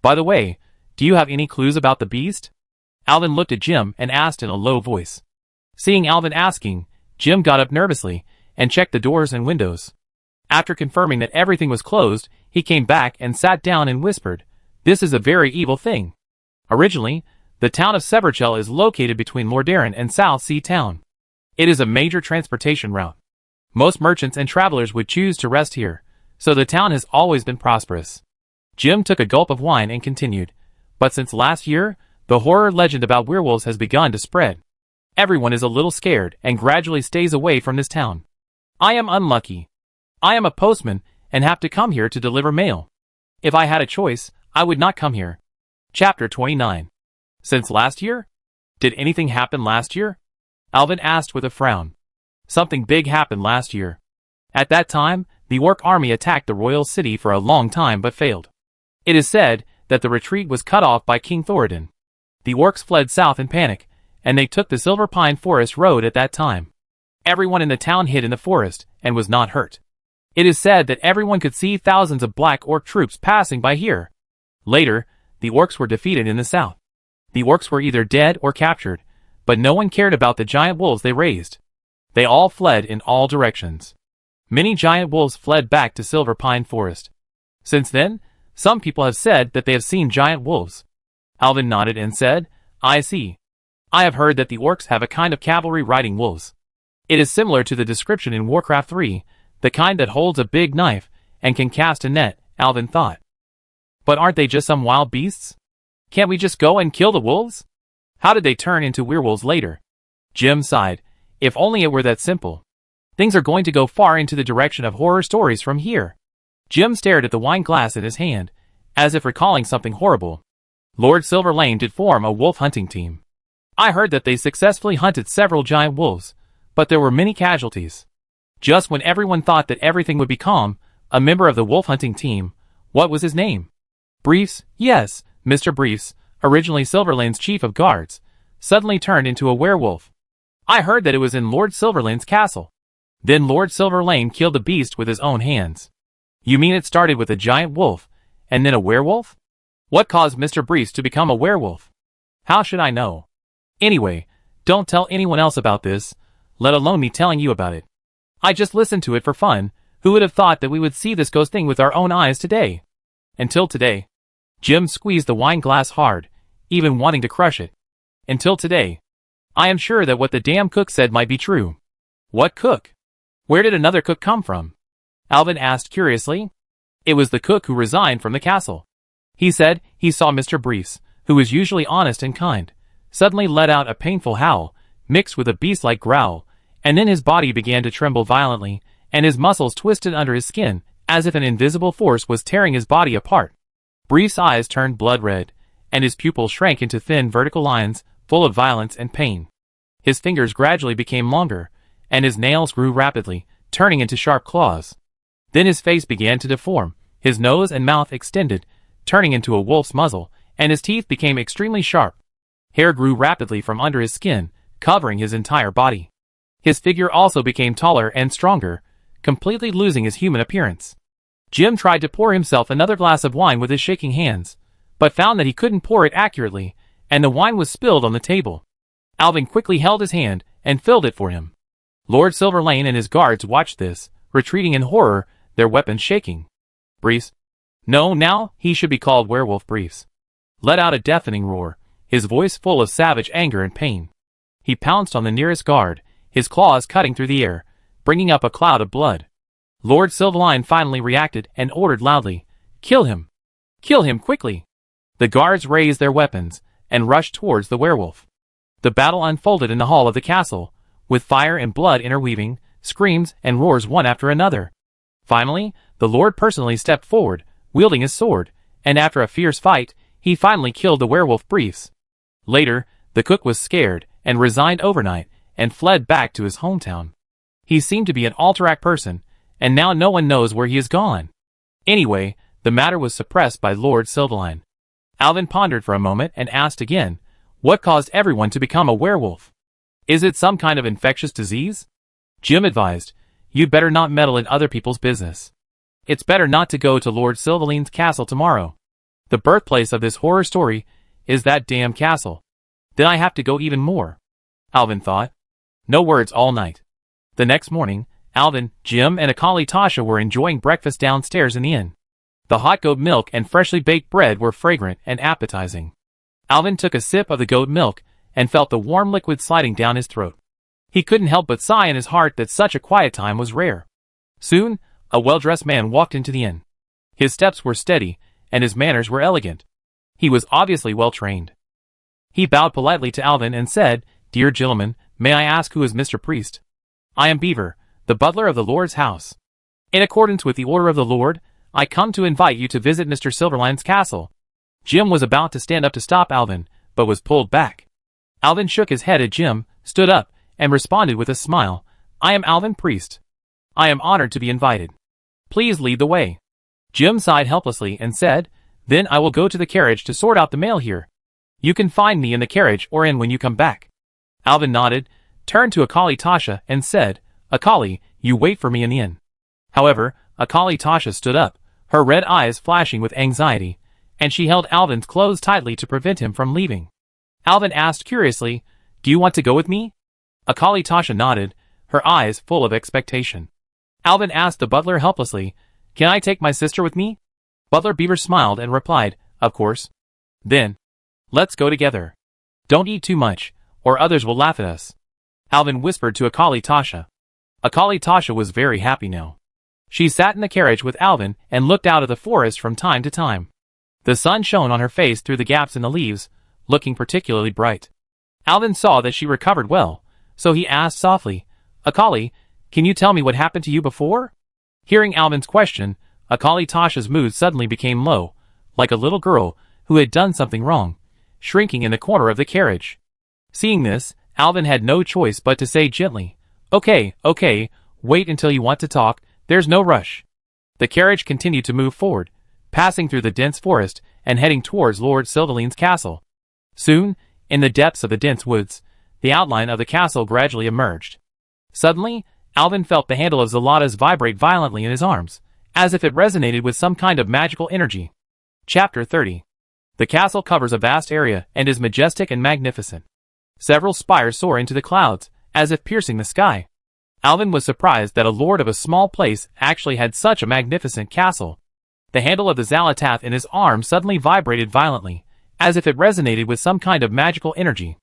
"By the way, do you have any clues about the beast?" Alvin looked at Jim and asked in a low voice. Seeing Alvin asking, Jim got up nervously and checked the doors and windows. After confirming that everything was closed, he came back and sat down and whispered, "This is a very evil thing. Originally, the town of Severchel is located between Lordaeron and South Sea Town. It is a major transportation route. Most merchants and travelers would choose to rest here, so the town has always been prosperous." Jim took a gulp of wine and continued, "But since last year, the horror legend about werewolves has begun to spread. Everyone is a little scared and gradually stays away from this town. I am unlucky. I am a postman and have to come here to deliver mail. If I had a choice, I would not come here." Chapter 29. Since last year? Did anything happen last year? Alvin asked with a frown. Something big happened last year. At that time, the orc army attacked the royal city for a long time but failed. It is said that the retreat was cut off by King Thoradin. The orcs fled south in panic, and they took the Silver Pine Forest Road at that time. Everyone in the town hid in the forest and was not hurt. It is said that everyone could see thousands of black orc troops passing by here. Later, the orcs were defeated in the south. The orcs were either dead or captured, but no one cared about the giant wolves they raised. They all fled in all directions. Many giant wolves fled back to Silver Pine Forest. Since then, some people have said that they have seen giant wolves. Alvin nodded and said, "I see. I have heard that the orcs have a kind of cavalry riding wolves. It is similar to the description in Warcraft 3, the kind that holds a big knife and can cast a net," Alvin thought. "But aren't they just some wild beasts? Can't we just go and kill the wolves? How did they turn into werewolves later?" Jim sighed. If only it were that simple. Things are going to go far into the direction of horror stories from here. Jim stared at the wine glass in his hand, as if recalling something horrible. Lord Silverlane did form a wolf hunting team. I heard that they successfully hunted several giant wolves, but there were many casualties. Just when everyone thought that everything would be calm, a member of the wolf hunting team, what was his name? Briefs, yes, Mr. Briefs, originally Silverlane's chief of guards, suddenly turned into a werewolf. I heard that it was in Lord Silverlane's castle. Then Lord Silverlane killed the beast with his own hands. You mean it started with a giant wolf, and then a werewolf? What caused Mr. Briefs to become a werewolf? How should I know? Anyway, don't tell anyone else about this, let alone me telling you about it. I just listened to it for fun. Who would have thought that we would see this ghost thing with our own eyes today? Until today. Jim squeezed the wine glass hard, even wanting to crush it. Until today. I am sure that what the damn cook said might be true. What cook? Where did another cook come from? Alvin asked curiously. It was the cook who resigned from the castle. He said he saw Mr. Briefs, who was usually honest and kind, suddenly let out a painful howl, mixed with a beast-like growl, and then his body began to tremble violently, and his muscles twisted under his skin, as if an invisible force was tearing his body apart. Brief's eyes turned blood-red, and his pupils shrank into thin vertical lines, full of violence and pain. His fingers gradually became longer, and his nails grew rapidly, turning into sharp claws. Then his face began to deform, his nose and mouth extended, turning into a wolf's muzzle, and his teeth became extremely sharp. Hair grew rapidly from under his skin, covering his entire body. His figure also became taller and stronger, completely losing his human appearance. Jim tried to pour himself another glass of wine with his shaking hands, but found that he couldn't pour it accurately, and the wine was spilled on the table. Alvin quickly held his hand and filled it for him. Lord Silverlane and his guards watched this, retreating in horror, their weapons shaking. Briefs? No, now he should be called Werewolf Briefs. Let out a deafening roar, his voice full of savage anger and pain. He pounced on the nearest guard, his claws cutting through the air, bringing up a cloud of blood. Lord Silverline finally reacted and ordered loudly, "Kill him! Kill him quickly!" The guards raised their weapons and rushed towards the werewolf. The battle unfolded in the hall of the castle, with fire and blood interweaving, screams and roars one after another. Finally, the Lord personally stepped forward, wielding his sword, and after a fierce fight, he finally killed the werewolf Briefs. Later, the cook was scared and resigned overnight and fled back to his hometown. He seemed to be an Alterac person, and now no one knows where he is gone. Anyway, the matter was suppressed by Lord Silverline. Alvin pondered for a moment and asked again, what caused everyone to become a werewolf? Is it some kind of infectious disease? Jim advised, you'd better not meddle in other people's business. It's better not to go to Lord Silverline's castle tomorrow. The birthplace of this horror story is that damn castle. Then I have to go even more. Alvin thought. No words all night. The next morning, Alvin, Jim, and Akali Tasha were enjoying breakfast downstairs in the inn. The hot goat milk and freshly baked bread were fragrant and appetizing. Alvin took a sip of the goat milk and felt the warm liquid sliding down his throat. He couldn't help but sigh in his heart that such a quiet time was rare. Soon, a well-dressed man walked into the inn. His steps were steady, and his manners were elegant. He was obviously well-trained. He bowed politely to Alvin and said, "Dear gentleman, may I ask who is Mr. Priest? I am Beaver, the butler of the Lord's house. In accordance with the order of the Lord, I come to invite you to visit Mr. Silverline's castle." Jim was about to stand up to stop Alvin, but was pulled back. Alvin shook his head at Jim, stood up, and responded with a smile, "I am Alvin Priest. I am honored to be invited. Please lead the way." Jim sighed helplessly and said, "Then I will go to the carriage to sort out the mail here. You can find me in the carriage or inn when you come back." Alvin nodded, turned to Akali Tasha, and said, "Akali, you wait for me in the inn." However, Akali Tasha stood up, her red eyes flashing with anxiety, and she held Alvin's clothes tightly to prevent him from leaving. Alvin asked curiously, "Do you want to go with me?" Akali Tasha nodded, her eyes full of expectation. Alvin asked the butler helplessly, "Can I take my sister with me?" Butler Beaver smiled and replied, "Of course." "Then, let's go together. Don't eat too much, or others will laugh at us," Alvin whispered to Akali Tasha. Akali Tasha was very happy now. She sat in the carriage with Alvin and looked out at the forest from time to time. The sun shone on her face through the gaps in the leaves, looking particularly bright. Alvin saw that she recovered well, so he asked softly, "Akali, can you tell me what happened to you before?" Hearing Alvin's question, Akali Tasha's mood suddenly became low, like a little girl who had done something wrong, shrinking in the corner of the carriage. Seeing this, Alvin had no choice but to say gently, Okay, wait until you want to talk, there's no rush." The carriage continued to move forward, passing through the dense forest and heading towards Lord Silverline's castle. Soon, in the depths of the dense woods, the outline of the castle gradually emerged. Suddenly, Alvin felt the handle of Zalata's vibrate violently in his arms, as if it resonated with some kind of magical energy. Chapter 30. The castle covers a vast area and is majestic and magnificent. Several spires soar into the clouds, as if piercing the sky. Alvin was surprised that a lord of a small place actually had such a magnificent castle. The handle of the Zalatath in his arm suddenly vibrated violently, as if it resonated with some kind of magical energy.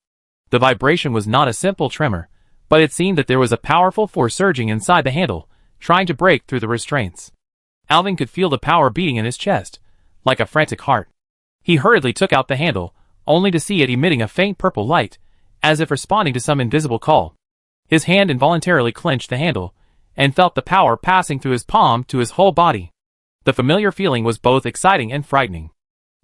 The vibration was not a simple tremor, but it seemed that there was a powerful force surging inside the handle, trying to break through the restraints. Alvin could feel the power beating in his chest, like a frantic heart. He hurriedly took out the handle, only to see it emitting a faint purple light, as if responding to some invisible call. His hand involuntarily clenched the handle, and felt the power passing through his palm to his whole body. The familiar feeling was both exciting and frightening.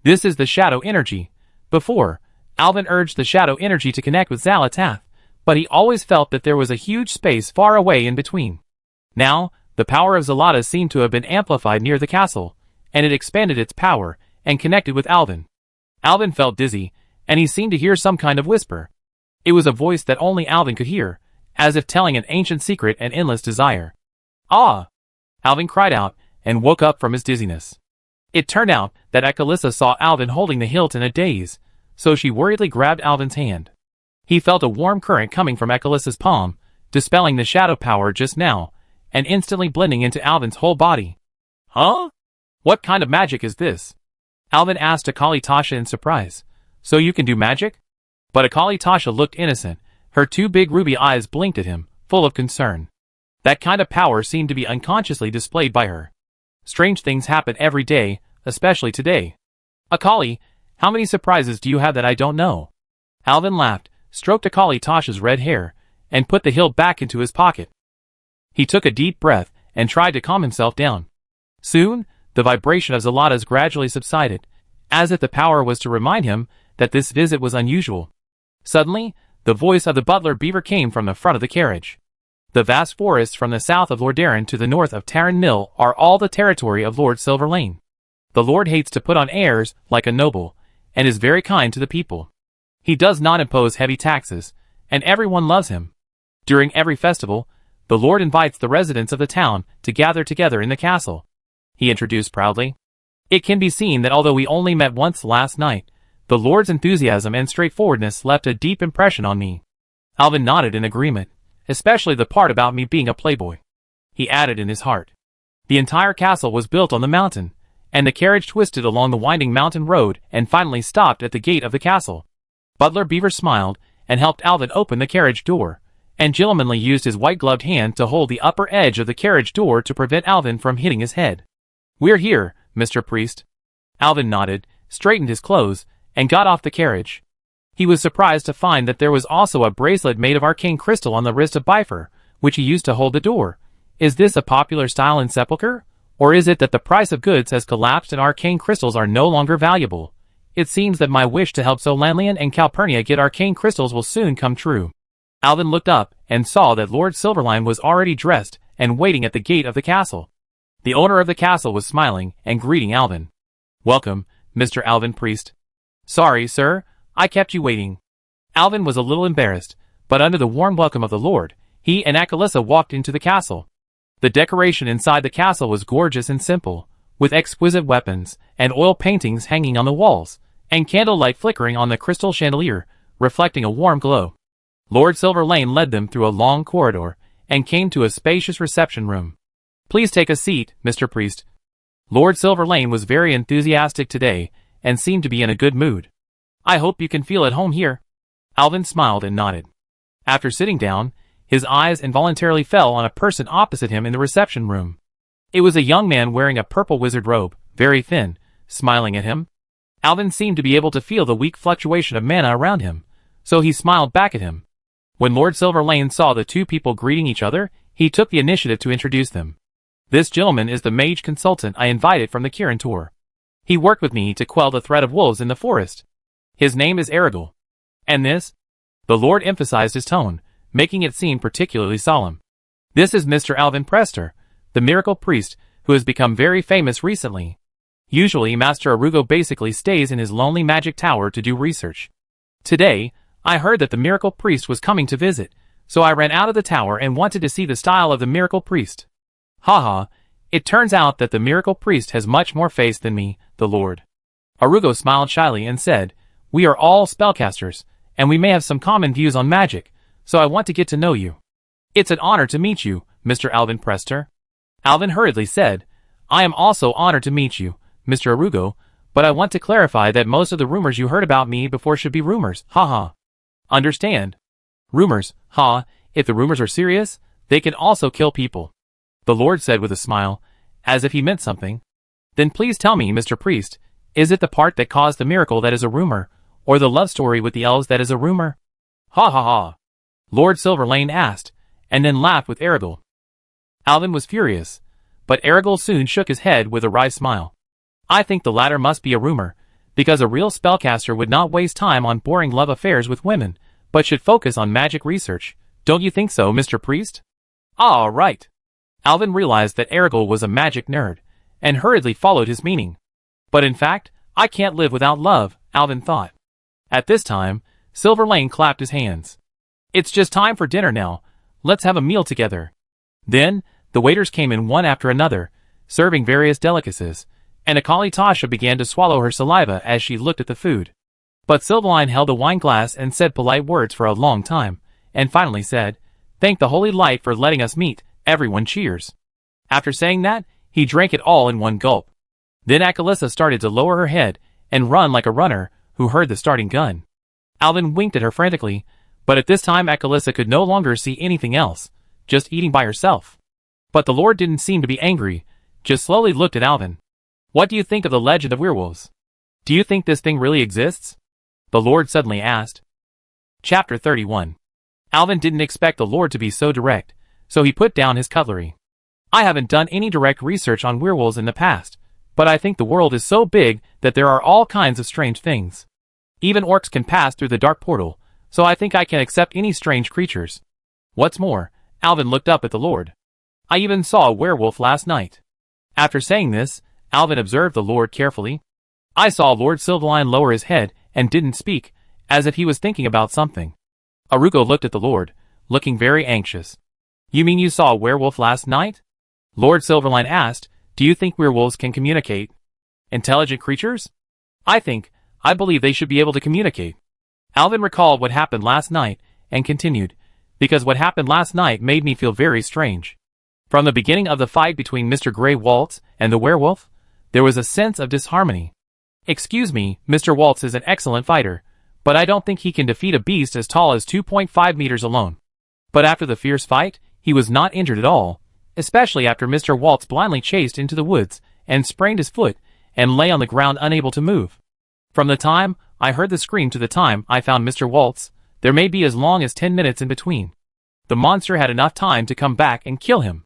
This is the shadow energy. Before, Alvin urged the shadow energy to connect with Xalatath, but he always felt that there was a huge space far away in between. Now, the power of Xalata seemed to have been amplified near the castle, and it expanded its power, and connected with Alvin. Alvin felt dizzy, and he seemed to hear some kind of whisper. It was a voice that only Alvin could hear, as if telling an ancient secret and endless desire. "Ah!" Alvin cried out, and woke up from his dizziness. It turned out that Ekalissa saw Alvin holding the hilt in a daze, so she worriedly grabbed Alvin's hand. He felt a warm current coming from Ekalissa's palm, dispelling the shadow power just now, and instantly blending into Alvin's whole body. "Huh? What kind of magic is this?" Alvin asked Akali Tasha in surprise. "So you can do magic?" But Akali Tasha looked innocent. Her two big ruby eyes blinked at him, full of concern. That kind of power seemed to be unconsciously displayed by her. Strange things happen every day, especially today. "Akali, how many surprises do you have that I don't know?" Alvin laughed, stroked Akali Tasha's red hair, and put the hilt back into his pocket. He took a deep breath, and tried to calm himself down. Soon, the vibration of Xalata's gradually subsided, as if the power was to remind him that this visit was unusual. Suddenly, the voice of the butler Beaver came from the front of the carriage. "The vast forests from the south of Lordaeron to the north of Tarren Mill are all the territory of Lord Silverlane. The Lord hates to put on airs like a noble, and is very kind to the people. He does not impose heavy taxes, and everyone loves him. During every festival, the Lord invites the residents of the town to gather together in the castle," he introduced proudly. "It can be seen that although we only met once last night, the Lord's enthusiasm and straightforwardness left a deep impression on me." Alvin nodded in agreement, especially the part about me being a playboy. He added in his heart. The entire castle was built on the mountain, and the carriage twisted along the winding mountain road and finally stopped at the gate of the castle. Butler Beaver smiled and helped Alvin open the carriage door, and gentlemanly used his white-gloved hand to hold the upper edge of the carriage door to prevent Alvin from hitting his head. "We're here, Mr. Priest." Alvin nodded, straightened his clothes, and got off the carriage. He was surprised to find that there was also a bracelet made of arcane crystal on the wrist of Bifer, which he used to hold the door. Is this a popular style in Sepulchre? Or is it that the price of goods has collapsed and arcane crystals are no longer valuable? It seems that my wish to help Solanlian and Calpurnia get arcane crystals will soon come true. Alvin looked up and saw that Lord Silverline was already dressed and waiting at the gate of the castle. The owner of the castle was smiling and greeting Alvin. "Welcome, Mr. Alvin Priest." "Sorry, sir, I kept you waiting." Alvin was a little embarrassed, but under the warm welcome of the Lord, he and Akalissa walked into the castle. The decoration inside the castle was gorgeous and simple, with exquisite weapons and oil paintings hanging on the walls, and candlelight flickering on the crystal chandelier, reflecting a warm glow. Lord Silverlane led them through a long corridor, and came to a spacious reception room. "Please take a seat, Mr. Priest." Lord Silverlane was very enthusiastic today, and seemed to be in a good mood. "I hope you can feel at home here." Alvin smiled and nodded. After sitting down, his eyes involuntarily fell on a person opposite him in the reception room. It was a young man wearing a purple wizard robe, very thin, smiling at him. Alvin seemed to be able to feel the weak fluctuation of mana around him, so he smiled back at him. When Lord Silverlane saw the two people greeting each other, he took the initiative to introduce them. "This gentleman is the mage consultant I invited from the Kirin tour. He worked with me to quell the threat of wolves in the forest. His name is Erigel. And this?" The Lord emphasized his tone, making it seem particularly solemn. "This is Mr. Alvin Prester, the miracle priest, who has become very famous recently. Usually Master Arugo basically stays in his lonely magic tower to do research. Today, I heard that the miracle priest was coming to visit, so I ran out of the tower and wanted to see the style of the miracle priest. Haha, it turns out that the miracle priest has much more face than me, the Lord." Arugo smiled shyly and said, "We are all spellcasters, and we may have some common views on magic, so I want to get to know you." "It's an honor to meet you, Mr. Alvin Prester." Alvin hurriedly said, "I am also honored to meet you, Mr. Arugo, but I want to clarify that most of the rumors you heard about me before should be rumors, haha. Understand? Rumors, ha, if the rumors are serious, they can also kill people. The Lord said with a smile, as if he meant something. Then please tell me, Mr. Priest, is it the part that caused the miracle that is a rumor, or the love story with the elves that is a rumor? Ha ha ha. Lord Silverlane asked, and then laughed with Aragorn. Alvin was furious, but Aragorn soon shook his head with a wry smile. I think the latter must be a rumor, because a real spellcaster would not waste time on boring love affairs with women, but should focus on magic research. Don't you think so, Mr. Priest? Ah, right. Alvin realized that Aragorn was a magic nerd, and hurriedly followed his meaning. But in fact, I can't live without love, Alvin thought. At this time, Silverlane clapped his hands. It's just time for dinner now. Let's have a meal together. Then, the waiters came in one after another, serving various delicacies, and Akali Tasha began to swallow her saliva as she looked at the food. But Silverline held a wine glass and said polite words for a long time, and finally said, "Thank the holy light for letting us meet, everyone cheers." After saying that, he drank it all in one gulp. Then Akalissa started to lower her head and run like a runner who heard the starting gun. Alvin winked at her frantically, but at this time Akalissa could no longer see anything else, just eating by herself. But the Lord didn't seem to be angry, just slowly looked at Alvin. What do you think of the legend of werewolves? Do you think this thing really exists? The Lord suddenly asked. Chapter 31. Alvin didn't expect the Lord to be so direct, so he put down his cutlery. I haven't done any direct research on werewolves in the past, but I think the world is so big that there are all kinds of strange things. Even orcs can pass through the dark portal, so I think I can accept any strange creatures. What's more, Alvin looked up at the Lord. I even saw a werewolf last night. After saying this, Alvin observed the Lord carefully. I saw Lord Silverline lower his head and didn't speak, as if he was thinking about something. Arugo looked at the Lord, looking very anxious. You mean you saw a werewolf last night? Lord Silverline asked, do you think werewolves can communicate? Intelligent creatures? I believe they should be able to communicate. Alvin recalled what happened last night, and continued, because what happened last night made me feel very strange. From the beginning of the fight between Mr. Grey Waltz and the werewolf, there was a sense of disharmony. Excuse me, Mr. Waltz is an excellent fighter, but I don't think he can defeat a beast as tall as 2.5 meters alone. But after the fierce fight, he was not injured at all, especially after Mr. Waltz blindly chased into the woods and sprained his foot and lay on the ground unable to move. From the time I heard the scream to the time I found Mr. Waltz, there may be as long as 10 minutes in between. The monster had enough time to come back and kill him.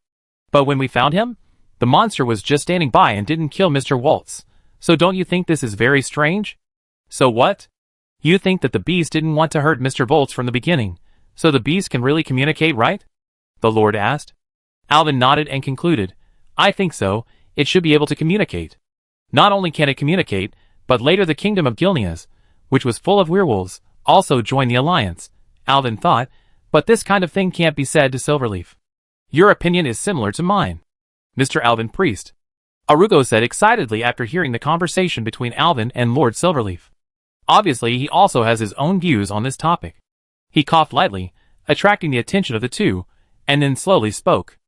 But when we found him, the monster was just standing by and didn't kill Mr. Waltz. So don't you think this is very strange? So what? You think that the beast didn't want to hurt Mr. Waltz from the beginning, so the beast can really communicate, right? The Lord asked. Alvin nodded and concluded, I think so, it should be able to communicate. Not only can it communicate, but later the kingdom of Gilneas, which was full of werewolves, also joined the alliance, Alvin thought, but this kind of thing can't be said to Silverleaf. Your opinion is similar to mine. Mr. Alvin Priest. Arugo said excitedly after hearing the conversation between Alvin and Lord Silverleaf. Obviously he also has his own views on this topic. He coughed lightly, attracting the attention of the two, and then slowly spoke.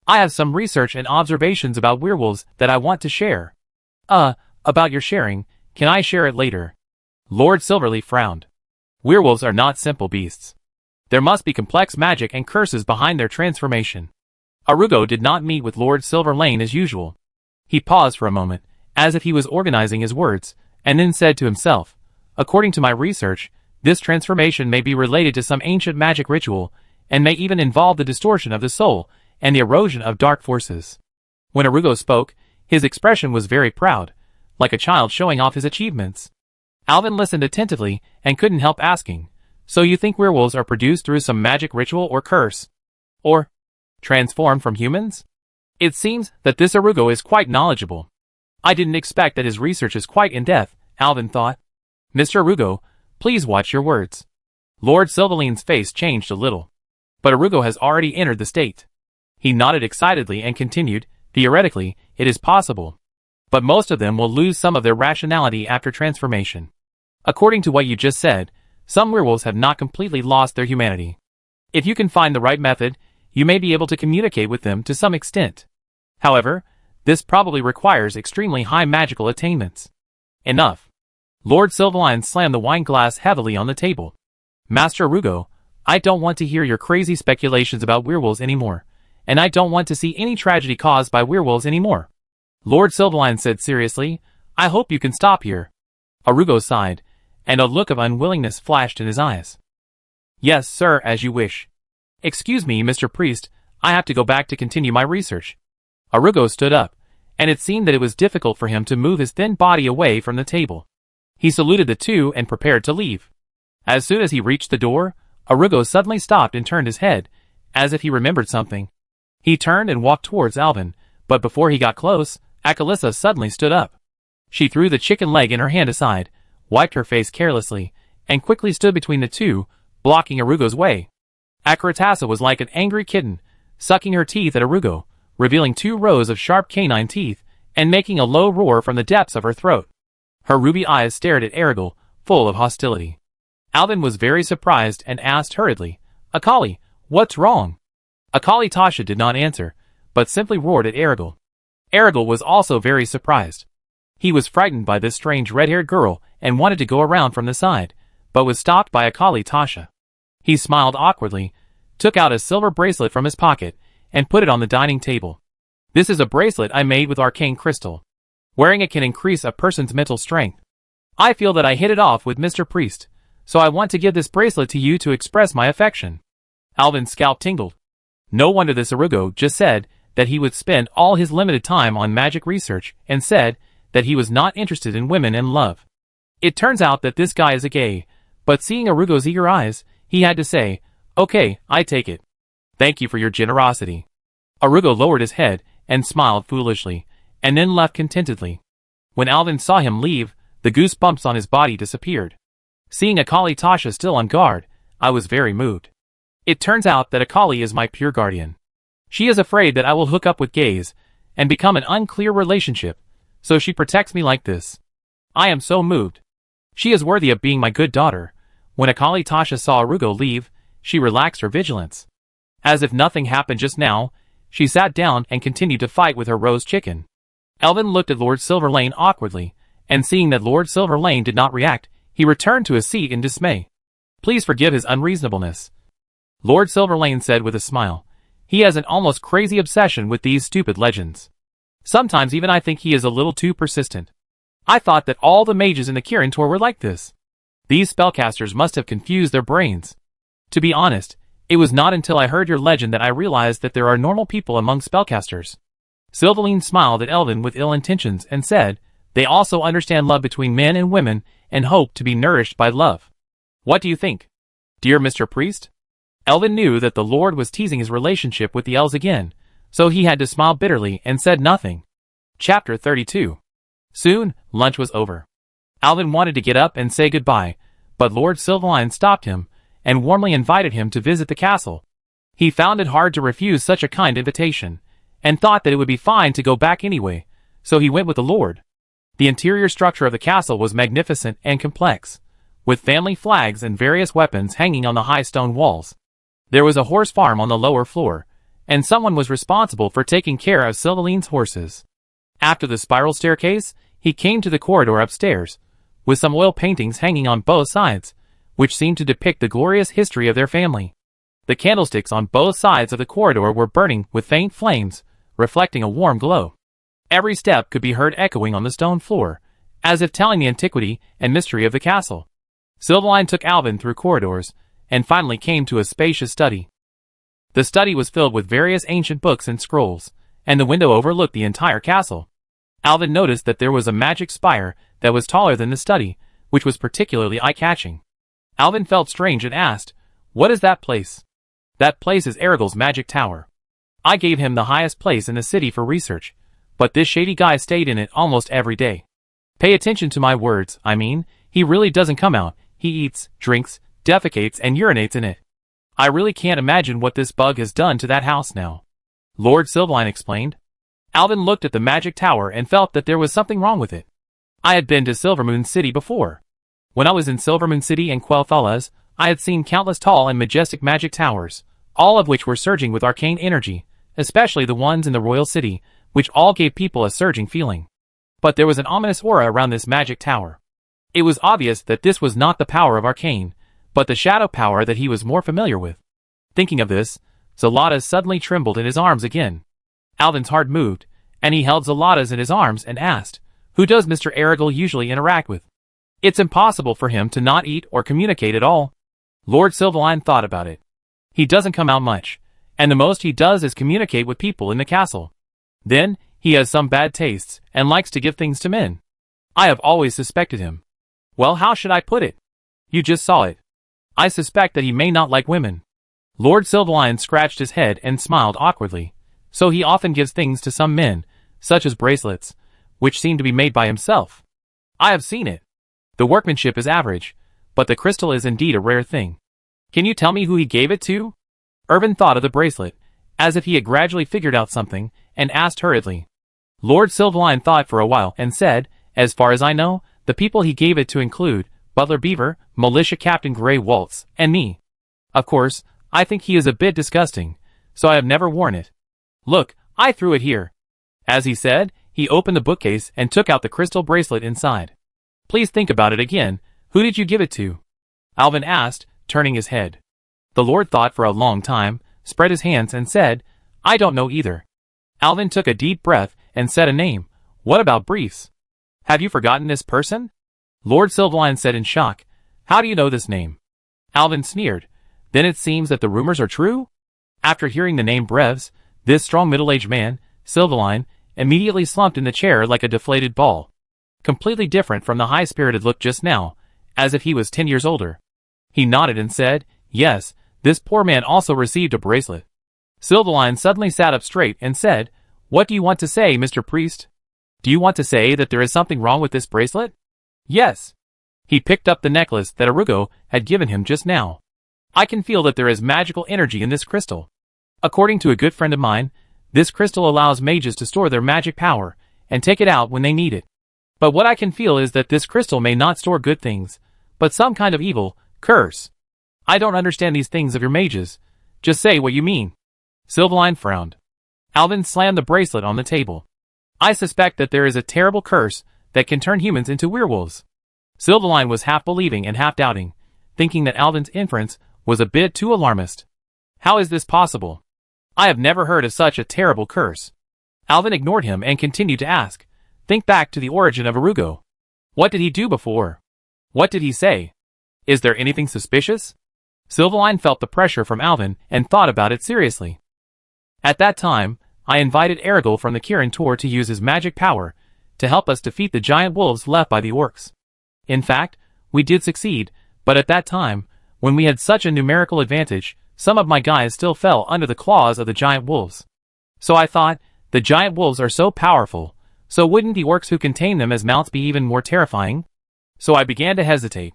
I have some research and observations about werewolves that I want to share. About your sharing, can I share it later? Lord Silverleaf frowned. Werewolves are not simple beasts. There must be complex magic and curses behind their transformation. Arugo did not meet with Lord Silverlane as usual. He paused for a moment, as if he was organizing his words, and then said to himself, according to my research, this transformation may be related to some ancient magic ritual, and may even involve the distortion of the soul and the erosion of dark forces. When Arugo spoke, his expression was very proud, like a child showing off his achievements. Alvin listened attentively and couldn't help asking, so you think werewolves are produced through some magic ritual or curse? Or transformed from humans? It seems that this Arugo is quite knowledgeable. I didn't expect that his research is quite in-depth, Alvin thought. Mr. Arugo, please watch your words. Lord Silverlane's face changed a little. But Arugo has already entered the state. He nodded excitedly and continued, theoretically, it is possible. But most of them will lose some of their rationality after transformation. According to what you just said, some werewolves have not completely lost their humanity. If you can find the right method, you may be able to communicate with them to some extent. However, this probably requires extremely high magical attainments. Enough. Lord Silverline slammed the wine glass heavily on the table. Master Arugo, I don't want to hear your crazy speculations about werewolves anymore, and I don't want to see any tragedy caused by werewolves anymore. Lord Silverline said seriously, I hope you can stop here. Arugo sighed, and a look of unwillingness flashed in his eyes. Yes, sir, as you wish. Excuse me, Mr. Priest, I have to go back to continue my research. Arugo stood up, and it seemed that it was difficult for him to move his thin body away from the table. He saluted the two and prepared to leave. As soon as he reached the door, Arugo suddenly stopped and turned his head, as if he remembered something. He turned and walked towards Alvin, but before he got close, Akalissa suddenly stood up. She threw the chicken leg in her hand aside, wiped her face carelessly, and quickly stood between the two, blocking Arugo's way. Akaratasa was like an angry kitten, sucking her teeth at Arugo, revealing 2 rows of sharp canine teeth, and making a low roar from the depths of her throat. Her ruby eyes stared at Erigel, full of hostility. Alvin was very surprised and asked hurriedly, Akali, what's wrong? Akali Tasha did not answer, but simply roared at Erigel. Erigel was also very surprised. He was frightened by this strange red-haired girl and wanted to go around from the side, but was stopped by Akali Tasha. He smiled awkwardly, took out a silver bracelet from his pocket, and put it on the dining table. This is a bracelet I made with arcane crystal. Wearing it can increase a person's mental strength. I feel that I hit it off with Mr. Priest, so I want to give this bracelet to you to express my affection. Alvin's scalp tingled. No wonder this Arugo just said that he would spend all his limited time on magic research and said that he was not interested in women and love. It turns out that this guy is a gay, but seeing Arugo's eager eyes, he had to say, okay, I take it. Thank you for your generosity. Arugo lowered his head and smiled foolishly, and then left contentedly. When Alvin saw him leave, the goosebumps on his body disappeared. Seeing Akali Tasha still on guard, I was very moved. It turns out that Akali is my pure guardian. She is afraid that I will hook up with gays and become an unclear relationship, so she protects me like this. I am so moved. She is worthy of being my good daughter. When Akali Tasha saw Arugo leave, she relaxed her vigilance. As if nothing happened just now, she sat down and continued to fight with her roast chicken. Alvin looked at Lord Silverlane awkwardly, and seeing that Lord Silverlane did not react, he returned to his seat in dismay. Please forgive his unreasonableness. Lord Silverlane said with a smile. He has an almost crazy obsession with these stupid legends. Sometimes even I think he is a little too persistent. I thought that all the mages in the Kirin Tor were like this. These spellcasters must have confused their brains. To be honest, it was not until I heard your legend that I realized that there are normal people among spellcasters. Silverlane smiled at Elvin with ill intentions and said, they also understand love between men and women and hope to be nourished by love. What do you think, dear Mr. Priest? Elvin knew that the Lord was teasing his relationship with the elves again, so he had to smile bitterly and said nothing. Chapter 32. Soon, lunch was over. Alvin wanted to get up and say goodbye, but Lord Silverline stopped him and warmly invited him to visit the castle. He found it hard to refuse such a kind invitation, and thought that it would be fine to go back anyway, so he went with the Lord. The interior structure of the castle was magnificent and complex, with family flags and various weapons hanging on the high stone walls. There was a horse farm on the lower floor, and someone was responsible for taking care of Silverlane's horses. After the spiral staircase, he came to the corridor upstairs, with some oil paintings hanging on both sides, which seemed to depict the glorious history of their family. The candlesticks on both sides of the corridor were burning with faint flames, reflecting a warm glow. Every step could be heard echoing on the stone floor, as if telling the antiquity and mystery of the castle. Silverline took Alvin through corridors, and finally came to a spacious study. The study was filled with various ancient books and scrolls, and the window overlooked the entire castle. Alvin noticed that there was a magic spire that was taller than the study, which was particularly eye-catching. Alvin felt strange and asked, "What is that place?" "That place is Erigel's magic tower. I gave him the highest place in the city for research, but this shady guy stayed in it almost every day. Pay attention to my words, I mean, he really doesn't come out, he eats, drinks, defecates and urinates in it. I really can't imagine what this bug has done to that house now," Lord Silverline explained. Alvin looked at the magic tower and felt that there was something wrong with it. I had been to Silvermoon City before. When I was in Silvermoon City and Quel'Thalas, I had seen countless tall and majestic magic towers, all of which were surging with arcane energy, especially the ones in the royal city, which all gave people a surging feeling. But there was an ominous aura around this magic tower. It was obvious that this was not the power of Arcane, but the shadow power that he was more familiar with. Thinking of this, Zalata suddenly trembled in his arms again. Alvin's heart moved, and he held Zalata's in his arms and asked, "Who does Mr. Aragil usually interact with? It's impossible for him to not eat or communicate at all." Lord Silverline thought about it. He doesn't come out much, and the most he does is communicate with people in the castle. Then, he has some bad tastes, and likes to give things to men. I have always suspected him. Well, how should I put it? You just saw it. I suspect that he may not like women. Lord Silverline scratched his head and smiled awkwardly. So he often gives things to some men, such as bracelets, which seem to be made by himself. I have seen it. The workmanship is average, but the crystal is indeed a rare thing. Can you tell me who he gave it to? Irvin thought of the bracelet, as if he had gradually figured out something, and asked hurriedly. Lord Silverline thought for a while and said, "As far as I know, the people he gave it to include Butler Beaver, Militia Captain Grey Waltz, and me. Of course, I think he is a bit disgusting, so I have never worn it. Look, I threw it here." As he said, he opened the bookcase and took out the crystal bracelet inside. "Please think about it again. Who did you give it to?" Alvin asked, turning his head. The Lord thought for a long time, spread his hands and said, "I don't know either." Alvin took a deep breath and said a name. "What about Briefs? Have you forgotten this person?" Lord Silverline said in shock, "How do you know this name?" Alvin sneered. "Then it seems that the rumors are true?" After hearing the name Breves, this strong middle-aged man, Silverline, immediately slumped in the chair like a deflated ball. Completely different from the high-spirited look just now, as if he was 10 years older. He nodded and said, "Yes, this poor man also received a bracelet." Silverline suddenly sat up straight and said, "What do you want to say, Mr. Priest? Do you want to say that there is something wrong with this bracelet?" "Yes." He picked up the necklace that Arugo had given him just now. "I can feel that there is magical energy in this crystal. According to a good friend of mine, this crystal allows mages to store their magic power and take it out when they need it. But what I can feel is that this crystal may not store good things, but some kind of evil, curse. I don't understand these things of your mages. Just say what you mean." Silverline frowned. Alvin slammed the bracelet on the table. "I suspect that there is a terrible curse that can turn humans into werewolves." Silverline was half believing and half doubting, thinking that Alvin's inference was a bit too alarmist. "How is this possible? I have never heard of such a terrible curse." Alvin ignored him and continued to ask, "Think back to the origin of Arugo. What did he do before? What did he say? Is there anything suspicious?" Silverline felt the pressure from Alvin and thought about it seriously. "At that time, I invited Aragil from the Kirin Tor to use his magic power to help us defeat the giant wolves left by the orcs. In fact, we did succeed, but at that time, when we had such a numerical advantage, some of my guys still fell under the claws of the giant wolves. So I thought, the giant wolves are so powerful, so wouldn't the orcs who contain them as mounts be even more terrifying? So I began to hesitate.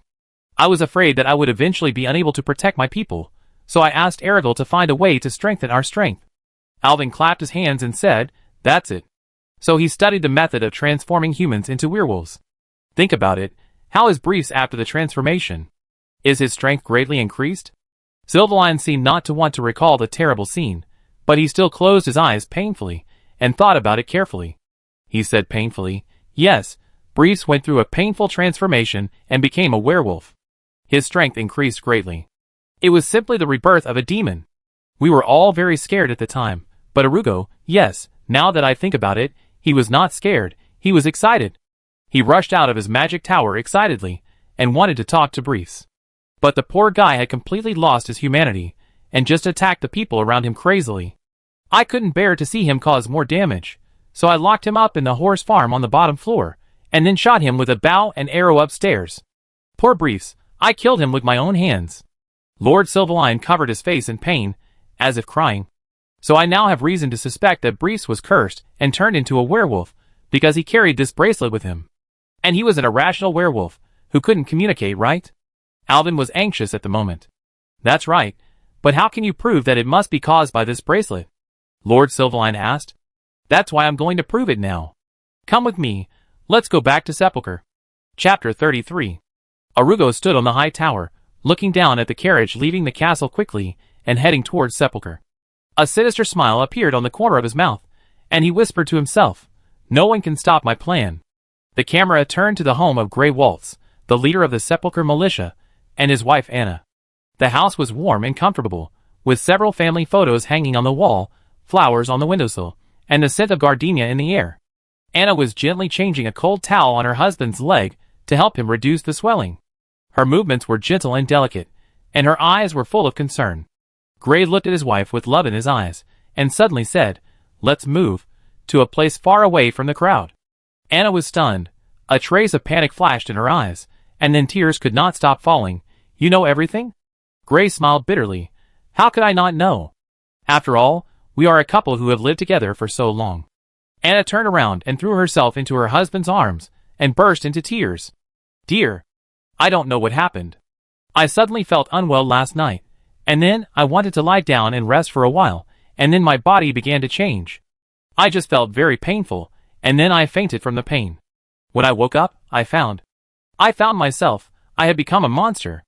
I was afraid that I would eventually be unable to protect my people, so I asked Aragil to find a way to strengthen our strength." Alvin clapped his hands and said, "That's it. So he studied the method of transforming humans into werewolves. Think about it, how is Briefs after the transformation? Is his strength greatly increased?" Silverline seemed not to want to recall the terrible scene, but he still closed his eyes painfully, and thought about it carefully. He said painfully, "Yes, Briefs went through a painful transformation and became a werewolf. His strength increased greatly. It was simply the rebirth of a demon. We were all very scared at the time, but Arugo, yes, now that I think about it, he was not scared, he was excited. He rushed out of his magic tower excitedly, and wanted to talk to Briefs. But the poor guy had completely lost his humanity, and just attacked the people around him crazily. I couldn't bear to see him cause more damage, so I locked him up in the horse farm on the bottom floor, and then shot him with a bow and arrow upstairs. Poor Briefs, I killed him with my own hands." Lord Silverline covered his face in pain, as if crying. "So I now have reason to suspect that Briefs was cursed and turned into a werewolf, because he carried this bracelet with him. And he was an irrational werewolf, who couldn't communicate, right?" Alvin was anxious at the moment. "That's right, but how can you prove that it must be caused by this bracelet?" Lord Silverline asked. "That's why I'm going to prove it now. Come with me, let's go back to Sepulchre." Chapter 33. Arugo stood on the high tower, looking down at the carriage leaving the castle quickly and heading towards Sepulchre. A sinister smile appeared on the corner of his mouth, and he whispered to himself, "No one can stop my plan." The camera turned to the home of Grey Waltz, the leader of the Sepulchre militia, and his wife Anna. The house was warm and comfortable, with several family photos hanging on the wall, flowers on the windowsill, and the scent of gardenia in the air. Anna was gently changing a cold towel on her husband's leg to help him reduce the swelling. Her movements were gentle and delicate, and her eyes were full of concern. Grey looked at his wife with love in his eyes, and suddenly said, "Let's move to a place far away from the crowd." Anna was stunned. A trace of panic flashed in her eyes, and then tears could not stop falling. "You know everything?" Grey smiled bitterly. "How could I not know? After all, we are a couple who have lived together for so long." Anna turned around and threw herself into her husband's arms, and burst into tears. "Dear, I don't know what happened. I suddenly felt unwell last night, and then I wanted to lie down and rest for a while, and then my body began to change. I just felt very painful, and then I fainted from the pain. When I woke up, I found myself. I had become a monster.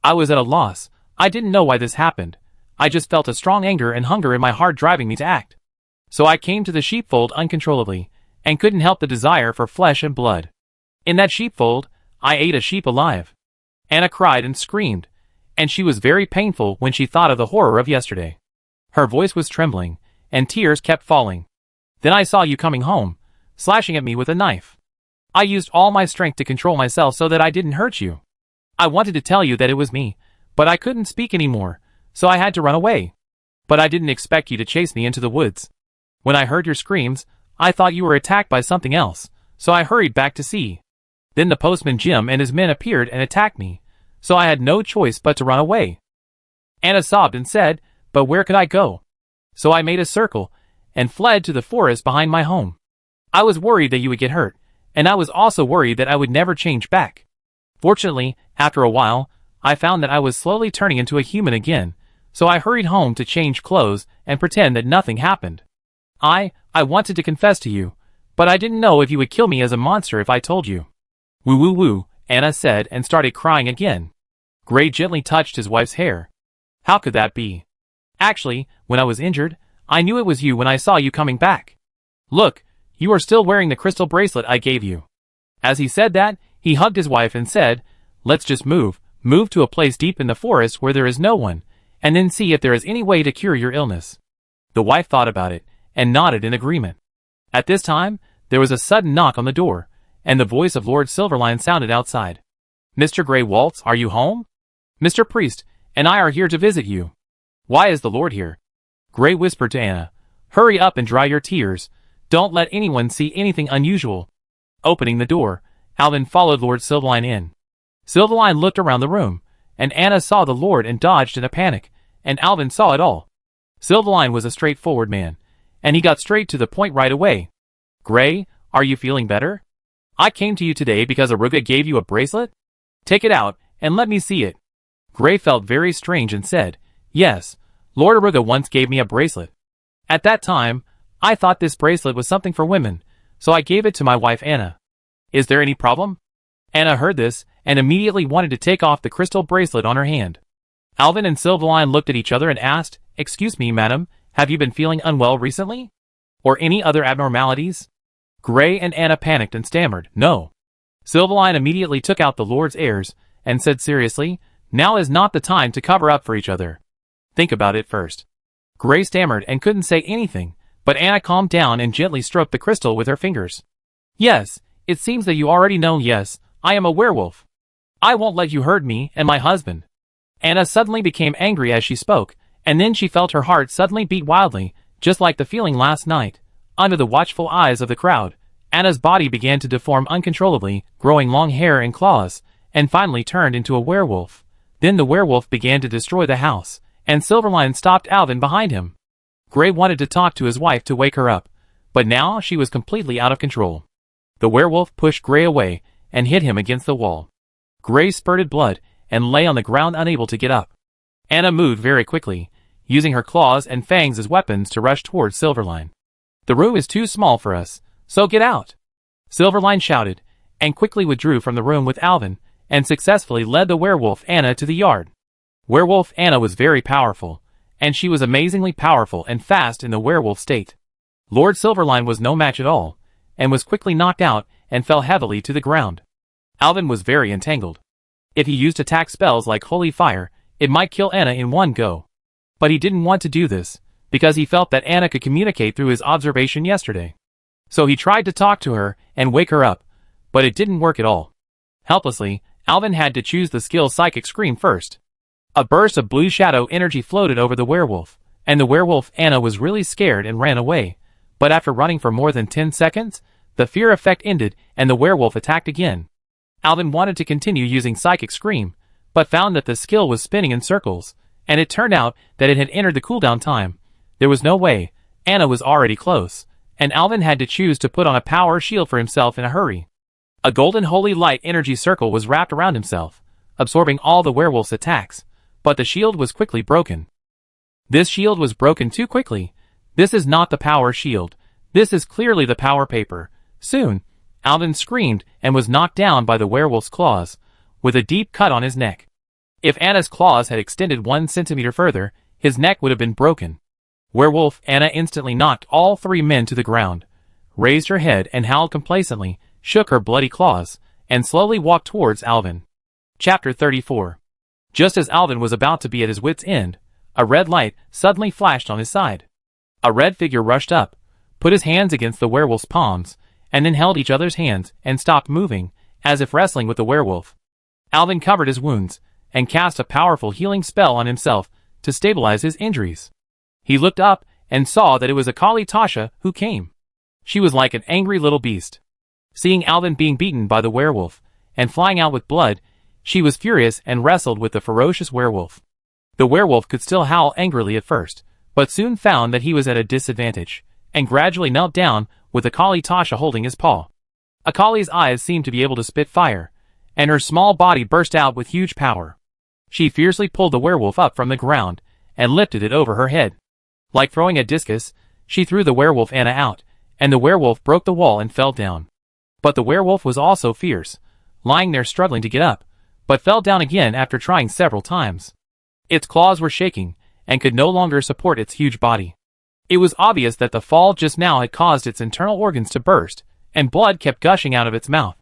I was at a loss. I didn't know why this happened. I just felt a strong anger and hunger in my heart driving me to act. So I came to the sheepfold uncontrollably, and couldn't help the desire for flesh and blood. In that sheepfold, I ate a sheep alive." Anna cried and screamed, and she was very painful when she thought of the horror of yesterday. Her voice was trembling, and tears kept falling. "Then I saw you coming home, slashing at me with a knife. I used all my strength to control myself so that I didn't hurt you. I wanted to tell you that it was me, but I couldn't speak anymore, so I had to run away. But I didn't expect you to chase me into the woods. When I heard your screams, I thought you were attacked by something else, so I hurried back to see. Then the postman Jim and his men appeared and attacked me, so I had no choice but to run away." Anna sobbed and said, "But where could I go? So I made a circle, and fled to the forest behind my home. I was worried that you would get hurt, and I was also worried that I would never change back. Fortunately, after a while, I found that I was slowly turning into a human again, so I hurried home to change clothes and pretend that nothing happened. I wanted to confess to you, but I didn't know if you would kill me as a monster if I told you." "Woo woo woo," Anna said and started crying again. Grey gently touched his wife's hair. "How could that be? Actually, when I was injured, I knew it was you when I saw you coming back. Look, you are still wearing the crystal bracelet I gave you." As he said that, he hugged his wife and said, "Let's just move to a place deep in the forest where there is no one, and then see if there is any way to cure your illness." The wife thought about it, and nodded in agreement. At this time, there was a sudden knock on the door, and the voice of Lord Silverline sounded outside. "Mr. Grey Waltz, are you home? Mr. Priest and I are here to visit you." "Why is the Lord here?" Grey whispered to Anna. "Hurry up and dry your tears. Don't let anyone see anything unusual." Opening the door, Alvin followed Lord Silverline in. Silverline looked around the room, and Anna saw the Lord and dodged in a panic, and Alvin saw it all. Silverline was a straightforward man, and he got straight to the point right away. "Grey, are you feeling better? I came to you today because Aruga gave you a bracelet. Take it out, and let me see it." Grey felt very strange and said, "Yes, Lord Aruga once gave me a bracelet. At that time, I thought this bracelet was something for women, so I gave it to my wife Anna. Is there any problem?" Anna heard this, and immediately wanted to take off the crystal bracelet on her hand. Alvin and Silverline looked at each other and asked, "Excuse me, madam, have you been feeling unwell recently? Or any other abnormalities?" Grey and Anna panicked and stammered, "No." Silverline immediately took out the Lord's heirs, and said seriously, "Now is not the time to cover up for each other. Think about it first." Grey stammered and couldn't say anything, but Anna calmed down and gently stroked the crystal with her fingers. "Yes, it seems that you already know. Yes, I am a werewolf. I won't let you hurt me and my husband." Anna suddenly became angry as she spoke, and then she felt her heart suddenly beat wildly, just like the feeling last night. Under the watchful eyes of the crowd, Anna's body began to deform uncontrollably, growing long hair and claws, and finally turned into a werewolf. Then the werewolf began to destroy the house, and Silverline stopped Alvin behind him. Grey wanted to talk to his wife to wake her up, but now she was completely out of control. The werewolf pushed Grey away and hit him against the wall. Grey spurted blood and lay on the ground unable to get up. Anna moved very quickly, using her claws and fangs as weapons to rush towards Silverline. "The room is too small for us, so get out!" Silverline shouted, and quickly withdrew from the room with Alvin, and successfully led the werewolf Anna to the yard. Werewolf Anna was very powerful, and she was amazingly powerful and fast in the werewolf state. Lord Silverline was no match at all, and was quickly knocked out and fell heavily to the ground. Alvin was very entangled. If he used attack spells like Holy Fire, it might kill Anna in one go. But he didn't want to do this, because he felt that Anna could communicate through his observation yesterday. So he tried to talk to her and wake her up, but it didn't work at all. Helplessly, Alvin had to choose the skill Psychic Scream first. A burst of blue shadow energy floated over the werewolf, and the werewolf Anna was really scared and ran away, but after running for more than 10 seconds, the fear effect ended and the werewolf attacked again. Alvin wanted to continue using Psychic Scream, but found that the skill was spinning in circles, and it turned out that it had entered the cooldown time. There was no way, Anna was already close, and Alvin had to choose to put on a power shield for himself in a hurry. A golden holy light energy circle was wrapped around himself, absorbing all the werewolf's attacks, but the shield was quickly broken. This shield was broken too quickly. This is not the power shield. This is clearly the power paper. Soon, Alvin screamed and was knocked down by the werewolf's claws, with a deep cut on his neck. If Anna's claws had extended 1 centimeter further, his neck would have been broken. Werewolf Anna instantly knocked all 3 men to the ground, raised her head and howled complacently, shook her bloody claws, and slowly walked towards Alvin. Chapter 34. Just as Alvin was about to be at his wit's end, a red light suddenly flashed on his side. A red figure rushed up, put his hands against the werewolf's palms, and then held each other's hands and stopped moving, as if wrestling with the werewolf. Alvin covered his wounds, and cast a powerful healing spell on himself to stabilize his injuries. He looked up and saw that it was Akali Tasha who came. She was like an angry little beast. Seeing Alvin being beaten by the werewolf, and flying out with blood, she was furious and wrestled with the ferocious werewolf. The werewolf could still howl angrily at first, but soon found that he was at a disadvantage, and gradually knelt down with Akali Tasha holding his paw. Akali's eyes seemed to be able to spit fire, and her small body burst out with huge power. She fiercely pulled the werewolf up from the ground, and lifted it over her head. Like throwing a discus, she threw the werewolf Anna out, and the werewolf broke the wall and fell down. But the werewolf was also fierce, lying there struggling to get up, but fell down again after trying several times. Its claws were shaking, and could no longer support its huge body. It was obvious that the fall just now had caused its internal organs to burst, and blood kept gushing out of its mouth.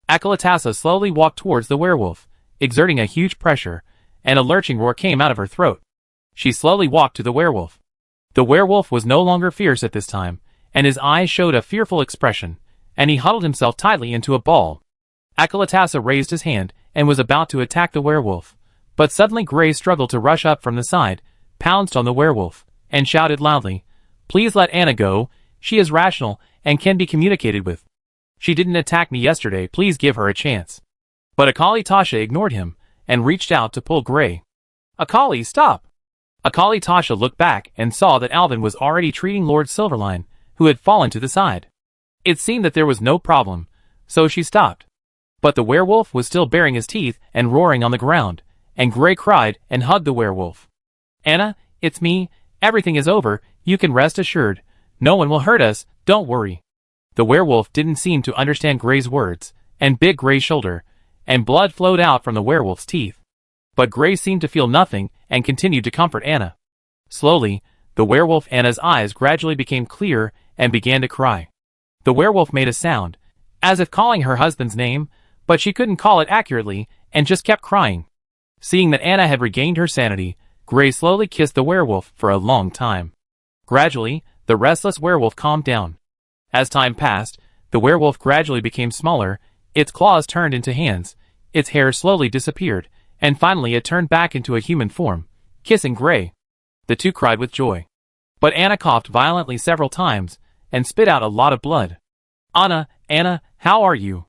Akalatassa slowly walked towards the werewolf, exerting a huge pressure, and a lurching roar came out of her throat. She slowly walked to the werewolf. The werewolf was no longer fierce at this time, and his eyes showed a fearful expression, and he huddled himself tightly into a ball. Akalatassa raised his hand and was about to attack the werewolf, but suddenly Gray struggled to rush up from the side, pounced on the werewolf, and shouted loudly, "Please let Anna go, she is rational and can be communicated with. She didn't attack me yesterday, please give her a chance." But Akali Tasha ignored him, and reached out to pull Gray. "Akali, stop!" Akali Tasha looked back and saw that Alvin was already treating Lord Silverline, who had fallen to the side. It seemed that there was no problem, so she stopped. But the werewolf was still baring his teeth and roaring on the ground, and Gray cried and hugged the werewolf. "Anna, it's me, everything is over, you can rest assured, no one will hurt us, don't worry." The werewolf didn't seem to understand Gray's words, and bit Gray's shoulder, and blood flowed out from the werewolf's teeth. But Gray seemed to feel nothing and continued to comfort Anna. Slowly, the werewolf Anna's eyes gradually became clear and began to cry. The werewolf made a sound, as if calling her husband's name, but she couldn't call it accurately and just kept crying. Seeing that Anna had regained her sanity, Gray slowly kissed the werewolf for a long time. Gradually, the restless werewolf calmed down. As time passed, the werewolf gradually became smaller, its claws turned into hands, its hair slowly disappeared, and finally it turned back into a human form, kissing Gray. The two cried with joy. But Anna coughed violently several times, and spit out a lot of blood. Anna, how are you?"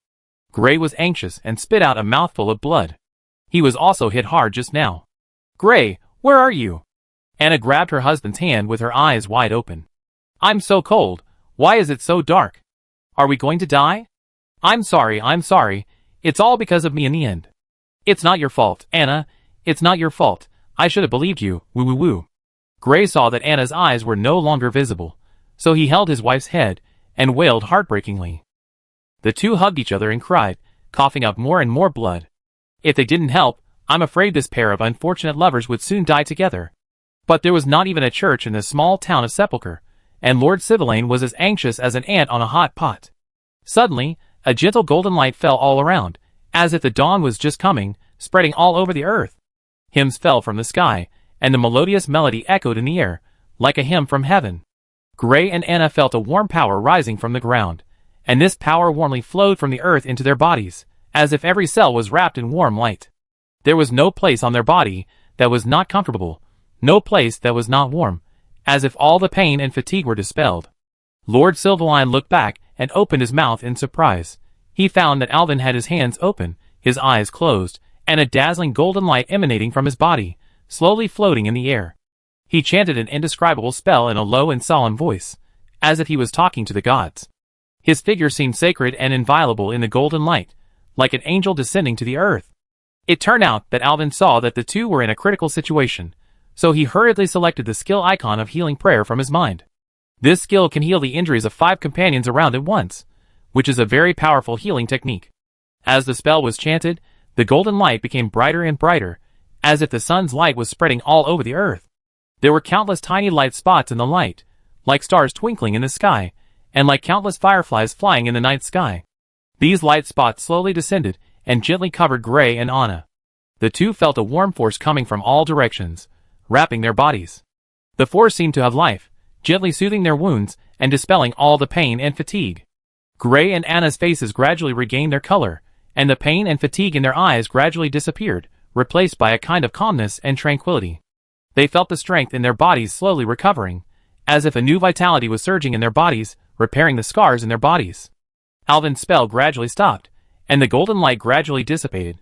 Gray was anxious and spit out a mouthful of blood. He was also hit hard just now. "Gray, where are you?" Anna grabbed her husband's hand with her eyes wide open. "I'm so cold, why is it so dark? Are we going to die?" I'm sorry, it's all because of me in the end." "It's not your fault, Anna, it's not your fault, I should have believed you, woo woo woo." Gray saw that Anna's eyes were no longer visible, so he held his wife's head and wailed heartbreakingly. The two hugged each other and cried, coughing up more and more blood. If they didn't help, I'm afraid this pair of unfortunate lovers would soon die together. But there was not even a church in the small town of Sepulchre, and Lord Sivillane was as anxious as an ant on a hot pot. Suddenly, a gentle golden light fell all around, as if the dawn was just coming, spreading all over the earth. Hymns fell from the sky, and the melodious melody echoed in the air, like a hymn from heaven. Gray and Anna felt a warm power rising from the ground, and this power warmly flowed from the earth into their bodies, as if every cell was wrapped in warm light. There was no place on their body that was not comfortable, no place that was not warm, as if all the pain and fatigue were dispelled. Lord Silverline looked back and opened his mouth in surprise. He found that Alvin had his hands open, his eyes closed, and a dazzling golden light emanating from his body, slowly floating in the air. He chanted an indescribable spell in a low and solemn voice, as if he was talking to the gods. His figure seemed sacred and inviolable in the golden light, like an angel descending to the earth. It turned out that Alvin saw that the two were in a critical situation, so he hurriedly selected the skill icon of healing prayer from his mind. This skill can heal the injuries of 5 companions around at once, which is a very powerful healing technique. As the spell was chanted, the golden light became brighter and brighter, as if the sun's light was spreading all over the earth. There were countless tiny light spots in the light, like stars twinkling in the sky, and like countless fireflies flying in the night sky. These light spots slowly descended and gently covered Gray and Anna. The two felt a warm force coming from all directions, wrapping their bodies. The force seemed to have life, gently soothing their wounds and dispelling all the pain and fatigue. Gray and Anna's faces gradually regained their color, and the pain and fatigue in their eyes gradually disappeared, replaced by a kind of calmness and tranquility. They felt the strength in their bodies slowly recovering, as if a new vitality was surging in their bodies, repairing the scars in their bodies. Alvin's spell gradually stopped, and the golden light gradually dissipated.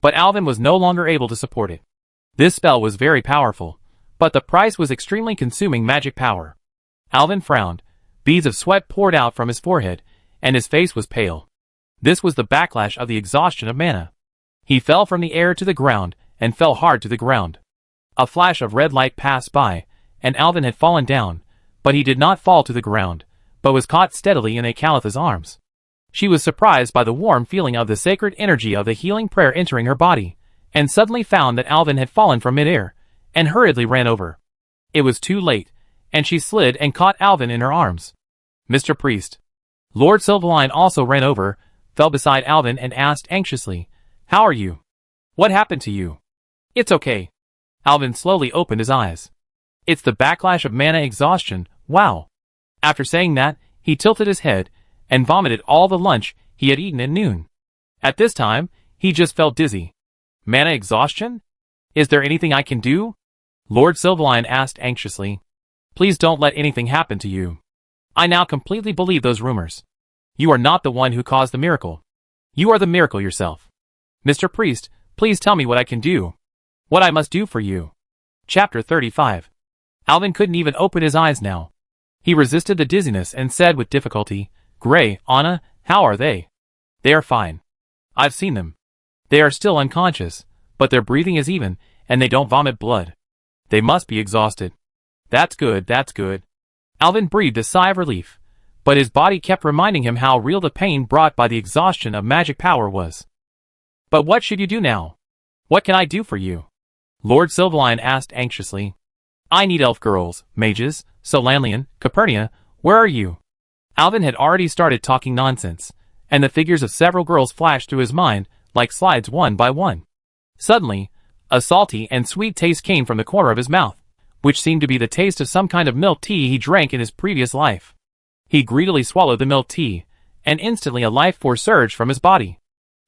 But Alvin was no longer able to support it. This spell was very powerful, but the price was extremely consuming magic power. Alvin frowned, beads of sweat poured out from his forehead, and his face was pale. This was the backlash of the exhaustion of mana. He fell from the air to the ground, and fell hard to the ground. A flash of red light passed by, and Alvin had fallen down, but he did not fall to the ground, but was caught steadily in Acalatha's arms. She was surprised by the warm feeling of the sacred energy of the healing prayer entering her body, and suddenly found that Alvin had fallen from midair, and hurriedly ran over. It was too late, and she slid and caught Alvin in her arms. Mr. Priest. Lord Silverline also ran over, fell beside Alvin and asked anxiously, "How are you? What happened to you?" "It's okay." Alvin slowly opened his eyes. "It's the backlash of mana exhaustion, wow." After saying that, he tilted his head, and vomited all the lunch he had eaten at noon. At this time, he just felt dizzy. "Mana exhaustion? Is there anything I can do?" Lord Silverline asked anxiously. "Please don't let anything happen to you. I now completely believe those rumors. You are not the one who caused the miracle. You are the miracle yourself. Mr. Priest, please tell me what I can do. What I must do for you." Chapter 35. Alvin couldn't even open his eyes now. He resisted the dizziness and said with difficulty, "Gray, Anna, how are they?" "They are fine. I've seen them. They are still unconscious, but their breathing is even, and they don't vomit blood. They must be exhausted." That's good, that's good." Alvin breathed a sigh of relief, but his body kept reminding him how real the pain brought by the exhaustion of magic power was. "But what should you do now? What can I do for you?" Lord Silverline asked anxiously. "I need elf girls, mages, Solanlian, Capernia, where are you?" Alvin had already started talking nonsense, and the figures of several girls flashed through his mind like slides one by one. Suddenly, a salty and sweet taste came from the corner of his mouth, which seemed to be the taste of some kind of milk tea he drank in his previous life. He greedily swallowed the milk tea, and instantly a life force surged from his body.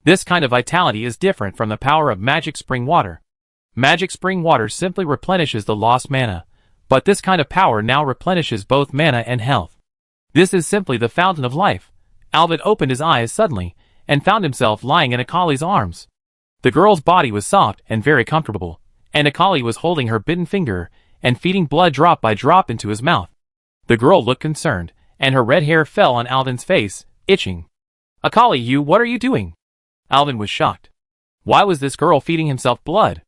This kind of vitality is different from the power of magic spring water. Magic spring water simply replenishes the lost mana, but this kind of power now replenishes both mana and health. This is simply the fountain of life. Alvin opened his eyes suddenly, and found himself lying in Akali's arms. The girl's body was soft and very comfortable, and Akali was holding her bitten finger, and feeding blood drop by drop into his mouth. The girl looked concerned, and her red hair fell on Alvin's face, itching. "Akali, what are you doing?" Alvin was shocked. Why was this girl feeding himself blood?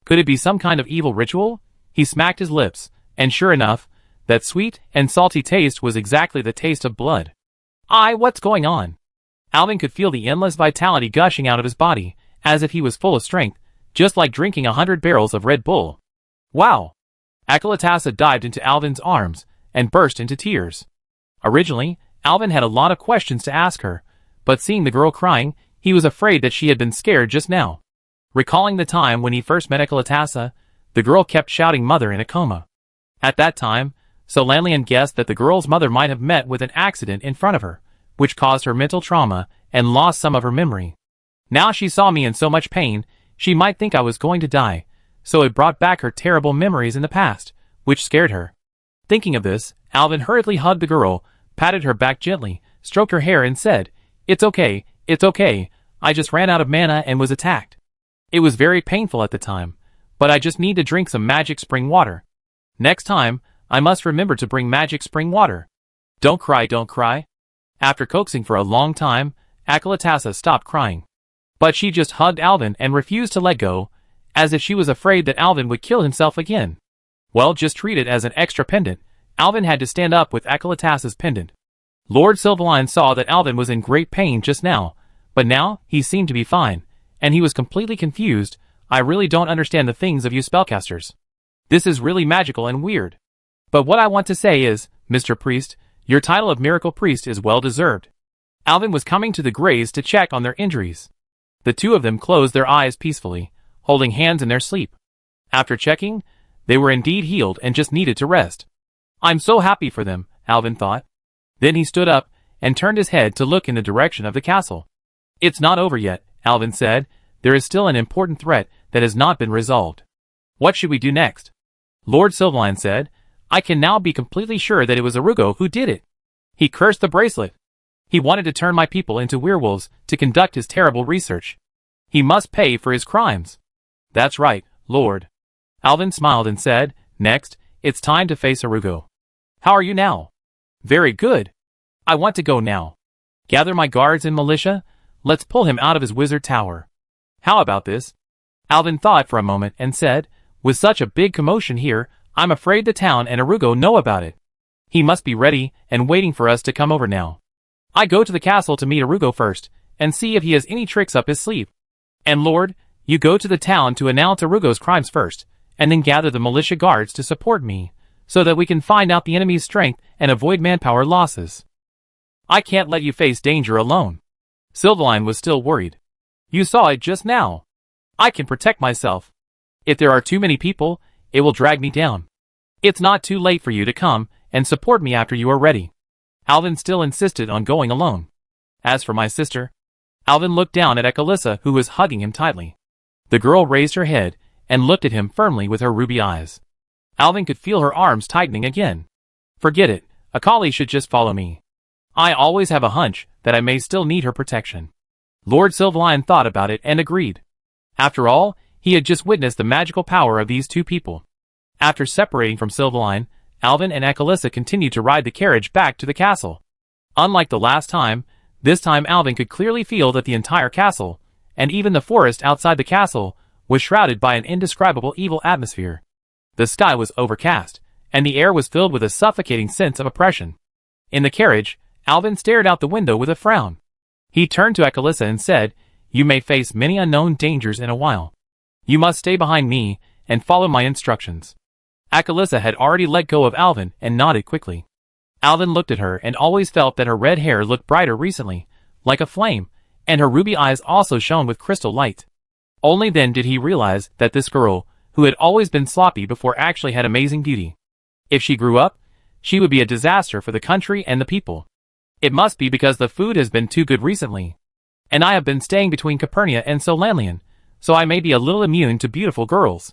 Could it be some kind of evil ritual? He smacked his lips, and sure enough, that sweet and salty taste was exactly the taste of blood. What's going on? Alvin could feel the endless vitality gushing out of his body, as if he was full of strength, just like drinking 100 barrels of Red Bull. Wow! Acalatassa dived into Alvin's arms, and burst into tears. Originally, Alvin had a lot of questions to ask her, but seeing the girl crying, he was afraid that she had been scared just now. Recalling the time when he first met Akalatasa, the girl kept shouting mother in a coma. At that time, Solanlian guessed that the girl's mother might have met with an accident in front of her, which caused her mental trauma and lost some of her memory. Now she saw me in so much pain, she might think I was going to die, so it brought back her terrible memories in the past, which scared her. Thinking of this, Alvin hurriedly hugged the girl, patted her back gently, stroked her hair and said, it's okay, I just ran out of mana and was attacked. It was very painful at the time, but I just need to drink some magic spring water. Next time, I must remember to bring magic spring water. Don't cry, don't cry. After coaxing for a long time, Akalatasa stopped crying. But she just hugged Alvin and refused to let go, as if she was afraid that Alvin would kill himself again. Well, just treat it as an extra pendant. Alvin had to stand up with Akalatasa's pendant. Lord Silverline saw that Alvin was in great pain just now, but now he seemed to be fine, and he was completely confused. I really don't understand the things of you spellcasters. This is really magical and weird. But what I want to say is, Mr. Priest, your title of Miracle Priest is well deserved. Alvin was coming to the Greys to check on their injuries. The two of them closed their eyes peacefully, holding hands in their sleep. After checking, they were indeed healed and just needed to rest. I'm so happy for them, Alvin thought. Then he stood up and turned his head to look in the direction of the castle. It's not over yet, Alvin said. There is still an important threat that has not been resolved. What should we do next? Lord Silverline said, I can now be completely sure that it was Arugo who did it. He cursed the bracelet. He wanted to turn my people into werewolves to conduct his terrible research. He must pay for his crimes. That's right, Lord. Alvin smiled and said, next, it's time to face Arugo. How are you now? Very good. I want to go now. Gather my guards and militia. Let's pull him out of his wizard tower. How about this? Alvin thought for a moment and said, with such a big commotion here, I'm afraid the town and Arugo know about it. He must be ready and waiting for us to come over now. I go to the castle to meet Arugo first, and see if he has any tricks up his sleeve. And Lord, you go to the town to announce Arugo's crimes first, and then gather the militia guards to support me, so that we can find out the enemy's strength and avoid manpower losses. I can't let you face danger alone. Silverline was still worried. You saw it just now. I can protect myself. If there are too many people, it will drag me down. It's not too late for you to come and support me after you are ready. Alvin still insisted on going alone. As for my sister, Alvin looked down at Akalisa, who was hugging him tightly. The girl raised her head and looked at him firmly with her ruby eyes. Alvin could feel her arms tightening again. Forget it, Akali should just follow me. I always have a hunch that I may still need her protection. Lord Silverline thought about it and agreed. After all, he had just witnessed the magical power of these two people. After separating from Silverline, Alvin and Akalisa continued to ride the carriage back to the castle. Unlike the last time, this time Alvin could clearly feel that the entire castle, and even the forest outside the castle, was shrouded by an indescribable evil atmosphere. The sky was overcast, and the air was filled with a suffocating sense of oppression. In the carriage, Alvin stared out the window with a frown. He turned to Akalisa and said, You may face many unknown dangers in a while. You must stay behind me and follow my instructions. Akalisa had already let go of Alvin and nodded quickly. Alvin looked at her and always felt that her red hair looked brighter recently, like a flame, and her ruby eyes also shone with crystal light. Only then did he realize that this girl, who had always been sloppy before, actually had amazing beauty. If she grew up, she would be a disaster for the country and the people. It must be because the food has been too good recently. And I have been staying between Capernia and Solanlian, so I may be a little immune to beautiful girls.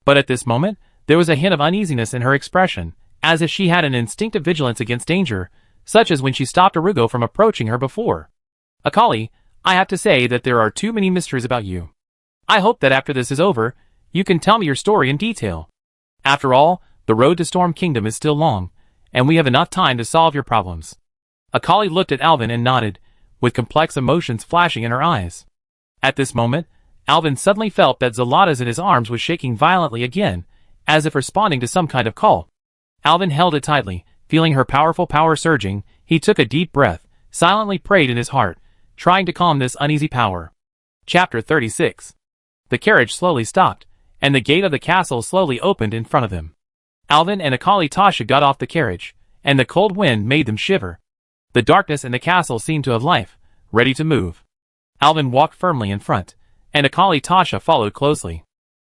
But at this moment, there was a hint of uneasiness in her expression, as if she had an instinctive vigilance against danger, such as when she stopped Arugo from approaching her before. Akali, I have to say that there are too many mysteries about you. I hope that after this is over, you can tell me your story in detail. After all, the road to Storm Kingdom is still long, and we have enough time to solve your problems. Akali looked at Alvin and nodded, with complex emotions flashing in her eyes. At this moment, Alvin suddenly felt that Zalata's in his arms was shaking violently again, as if responding to some kind of call. Alvin held it tightly, feeling her powerful power surging. He took a deep breath, silently prayed in his heart, trying to calm this uneasy power. Chapter 36. The carriage slowly stopped, and the gate of the castle slowly opened in front of them. Alvin and Akali Tasha got off the carriage, and the cold wind made them shiver. The darkness in the castle seemed to have life, ready to move. Alvin walked firmly in front, and Akali Tasha followed closely.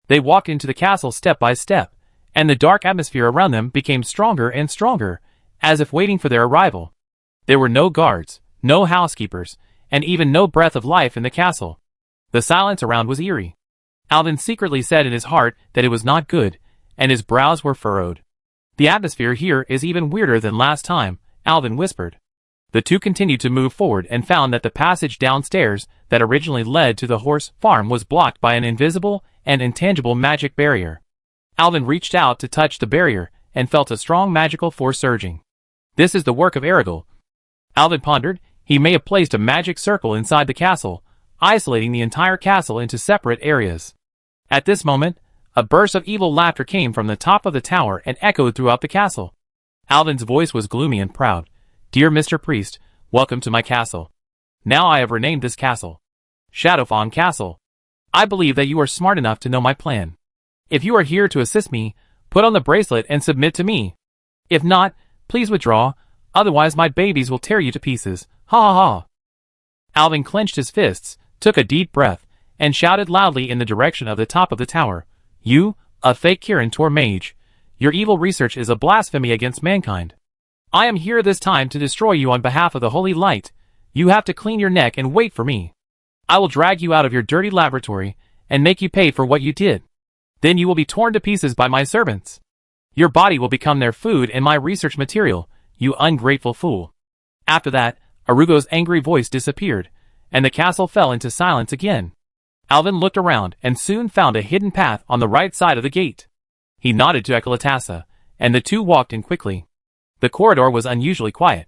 They walked into the castle step by step, and the dark atmosphere around them became stronger and stronger, as if waiting for their arrival. There were no guards, no housekeepers, and even no breath of life in the castle. The silence around was eerie. Alvin secretly said in his heart that it was not good, and his brows were furrowed. The atmosphere here is even weirder than last time, Alvin whispered. The two continued to move forward and found that the passage downstairs that originally led to the horse farm was blocked by an invisible and intangible magic barrier. Alvin reached out to touch the barrier and felt a strong magical force surging. This is the work of Erigel. Alvin pondered. He may have placed a magic circle inside the castle, isolating the entire castle into separate areas. At this moment, a burst of evil laughter came from the top of the tower and echoed throughout the castle. Alvin's voice was gloomy and proud. "Dear Mr. Priest, welcome to my castle. Now I have renamed this castle Shadowfawn Castle. I believe that you are smart enough to know my plan. If you are here to assist me, put on the bracelet and submit to me. If not, please withdraw, otherwise my babies will tear you to pieces. Ha ha ha." Alvin clenched his fists, took a deep breath, and shouted loudly in the direction of the top of the tower. "You, a fake Kirin Tor mage. Your evil research is a blasphemy against mankind. I am here this time to destroy you on behalf of the Holy Light. You have to clean your neck and wait for me. I will drag you out of your dirty laboratory and make you pay for what you did. Then you will be torn to pieces by my servants. Your body will become their food and my research material, you ungrateful fool." After that, Arugo's angry voice disappeared, and the castle fell into silence again. Alvin looked around and soon found a hidden path on the right side of the gate. He nodded to Ekalatassa, and the two walked in quickly. The corridor was unusually quiet.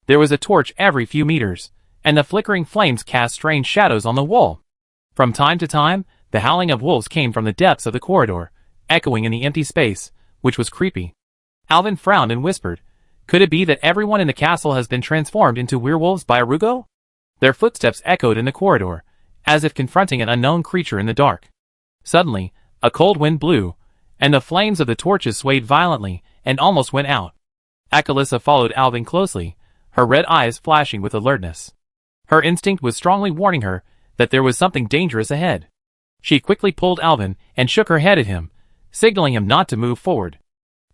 There was a torch every few meters, and the flickering flames cast strange shadows on the wall. From time to time, the howling of wolves came from the depths of the corridor, echoing in the empty space, which was creepy. Alvin frowned and whispered, "Could it be that everyone in the castle has been transformed into werewolves by Arugo?" Their footsteps echoed in the corridor, as if confronting an unknown creature in the dark. Suddenly, a cold wind blew, and the flames of the torches swayed violently and almost went out. Akalissa followed Alvin closely, her red eyes flashing with alertness. Her instinct was strongly warning her that there was something dangerous ahead. She quickly pulled Alvin and shook her head at him, signaling him not to move forward.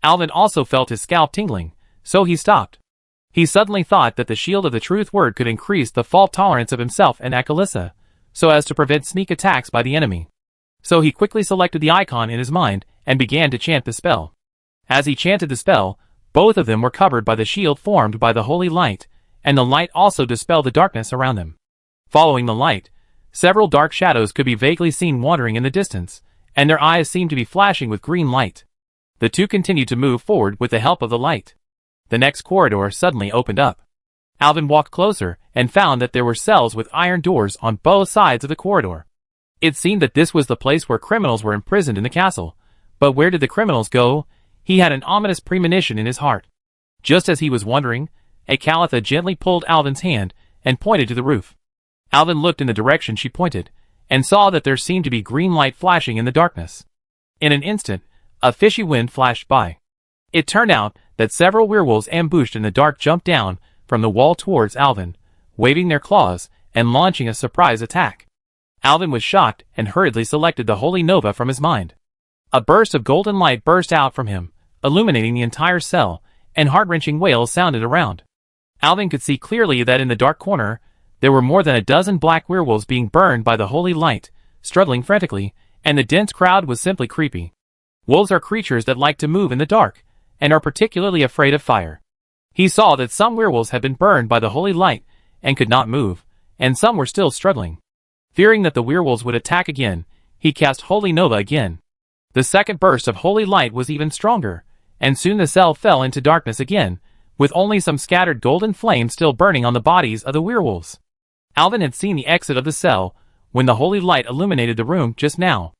Alvin also felt his scalp tingling, so he stopped. He suddenly thought that the shield of the truth word could increase the fault tolerance of himself and Akalissa, so as to prevent sneak attacks by the enemy. So he quickly selected the icon in his mind and began to chant the spell. As he chanted the spell, both of them were covered by the shield formed by the holy light, and the light also dispelled the darkness around them. Following the light, several dark shadows could be vaguely seen wandering in the distance, and their eyes seemed to be flashing with green light. The two continued to move forward with the help of the light. The next corridor suddenly opened up. Alvin walked closer and found that there were cells with iron doors on both sides of the corridor. It seemed that this was the place where criminals were imprisoned in the castle, but where did the criminals go? He had an ominous premonition in his heart. Just as he was wondering, Akalitha gently pulled Alvin's hand and pointed to the roof. Alvin looked in the direction she pointed, and saw that there seemed to be green light flashing in the darkness. In an instant, a fishy wind flashed by. It turned out that several werewolves ambushed in the dark jumped down from the wall towards Alvin, waving their claws and launching a surprise attack. Alvin was shocked and hurriedly selected the Holy Nova from his mind. A burst of golden light burst out from him, illuminating the entire cell, and heart-wrenching wails sounded around. Alvin could see clearly that in the dark corner, there were more than a dozen black werewolves being burned by the holy light, struggling frantically, and the dense crowd was simply creepy. Wolves are creatures that like to move in the dark, and are particularly afraid of fire. He saw that some werewolves had been burned by the holy light, and could not move, and some were still struggling. Fearing that the werewolves would attack again, he cast Holy Nova again. The second burst of holy light was even stronger, and soon the cell fell into darkness again, with only some scattered golden flames still burning on the bodies of the werewolves. Alvin had seen the exit of the cell when the holy light illuminated the room just now.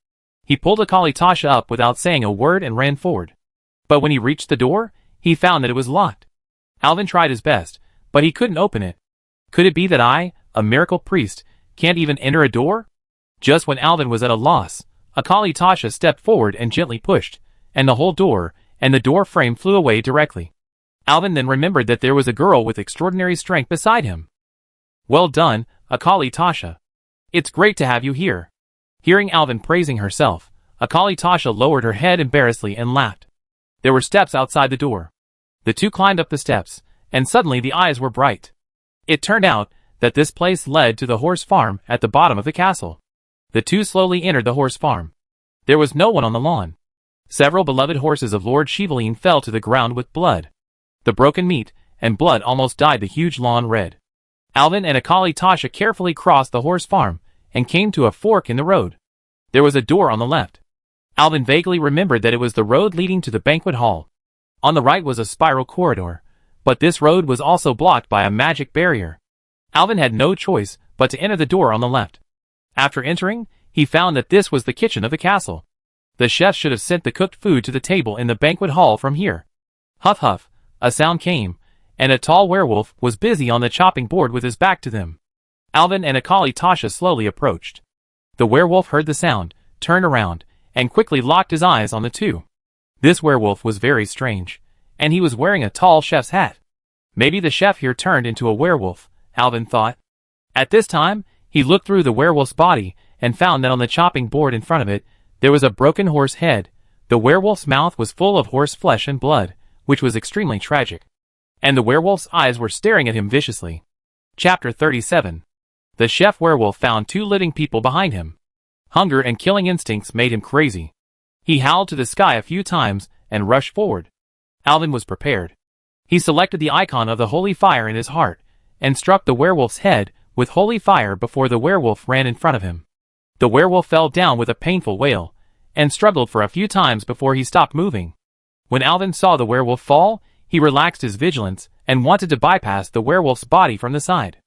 He pulled Akali Tasha up without saying a word and ran forward. But when he reached the door, he found that it was locked. Alvin tried his best, but he couldn't open it. Could it be that I, a miracle priest, can't even enter a door? Just when Alvin was at a loss, Akali Tasha stepped forward and gently pushed, and the whole door, and the door frame flew away directly. Alvin then remembered that there was a girl with extraordinary strength beside him. "Well done, Akali Tasha. It's great to have you here. Hearing Alvin praising herself, Akali Tasha lowered her head embarrassedly and laughed. There were steps outside the door. The two climbed up the steps, and suddenly the eyes were bright. It turned out that this place led to the horse farm at the bottom of the castle. The two slowly entered the horse farm. There was no one on the lawn. Several beloved horses of Lord Shivaline fell to the ground with blood. The broken meat and blood almost dyed the huge lawn red. Alvin and Akali Tasha carefully crossed the horse farm and came to a fork in the road. There was a door on the left. Alvin vaguely remembered that it was the road leading to the banquet hall. On the right was a spiral corridor, but this road was also blocked by a magic barrier. Alvin had no choice but to enter the door on the left. After entering, he found that this was the kitchen of the castle. The chef should have sent the cooked food to the table in the banquet hall from here. Huff huff, a sound came, and a tall werewolf was busy on the chopping board with his back to them. Alvin and Akali Tasha slowly approached. The werewolf heard the sound, turned around, and quickly locked his eyes on the two. This werewolf was very strange, and he was wearing a tall chef's hat. Maybe the chef here turned into a werewolf, Alvin thought. At this time, he looked through the werewolf's body and found that on the chopping board in front of it, there was a broken horse head. The werewolf's mouth was full of horse flesh and blood, which was extremely tragic. And the werewolf's eyes were staring at him viciously. Chapter 37. The chef werewolf found two living people behind him. Hunger and killing instincts made him crazy. He howled to the sky a few times and rushed forward. Alvin was prepared. He selected the icon of the holy fire in his heart and struck the werewolf's head with holy fire before the werewolf ran in front of him. The werewolf fell down with a painful wail and struggled for a few times before he stopped moving. When Alvin saw the werewolf fall, he relaxed his vigilance and wanted to bypass the werewolf's body from the side.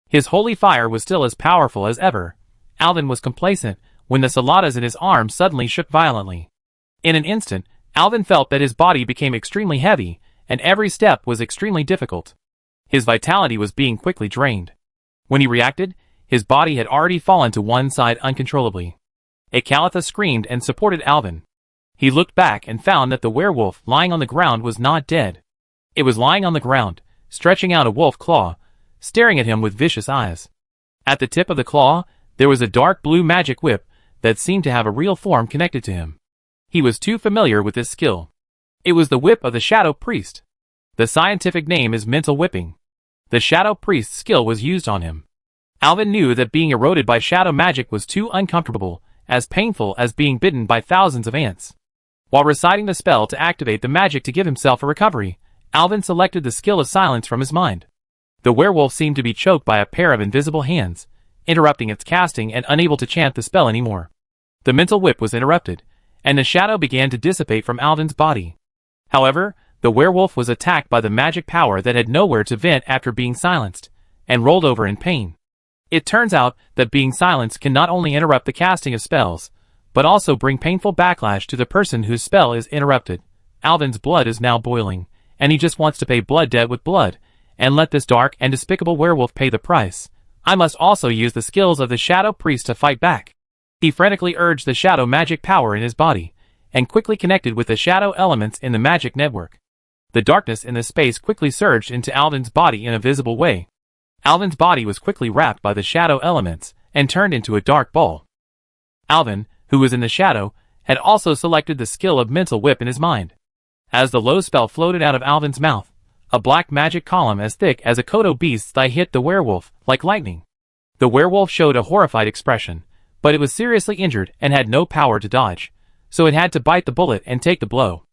His holy fire was still as powerful as ever. Alvin was complacent when the saladas in his arm suddenly shook violently. In an instant, Alvin felt that his body became extremely heavy, and every step was extremely difficult. His vitality was being quickly drained. When he reacted, his body had already fallen to one side uncontrollably. A Calitha screamed and supported Alvin. He looked back and found that the werewolf lying on the ground was not dead. It was lying on the ground, stretching out a wolf claw, staring at him with vicious eyes. At the tip of the claw, there was a dark blue magic whip that seemed to have a real form connected to him. He was too familiar with this skill. It was the whip of the Shadow Priest. The scientific name is mental whipping. The Shadow Priest's skill was used on him. Alvin knew that being eroded by shadow magic was too uncomfortable, as painful as being bitten by thousands of ants. While reciting the spell to activate the magic to give himself a recovery, Alvin selected the skill of silence from his mind. The werewolf seemed to be choked by a pair of invisible hands, interrupting its casting and unable to chant the spell anymore. The mental whip was interrupted, and the shadow began to dissipate from Alvin's body. However, the werewolf was attacked by the magic power that had nowhere to vent after being silenced, and rolled over in pain. It turns out that being silenced can not only interrupt the casting of spells, but also bring painful backlash to the person whose spell is interrupted. Alvin's blood is now boiling, and he just wants to pay blood debt with blood, and let this dark and despicable werewolf pay the price. I must also use the skills of the Shadow Priest to fight back. He frantically urged the shadow magic power in his body, and quickly connected with the shadow elements in the magic network. The darkness in the space quickly surged into Alvin's body in a visible way. Alvin's body was quickly wrapped by the shadow elements, and turned into a dark ball. Alvin, who was in the shadow, had also selected the skill of mental whip in his mind. As the low spell floated out of Alvin's mouth, a black magic column as thick as a Kodo beast's thigh hit the werewolf, like lightning. The werewolf showed a horrified expression, but it was seriously injured and had no power to dodge, so it had to bite the bullet and take the blow.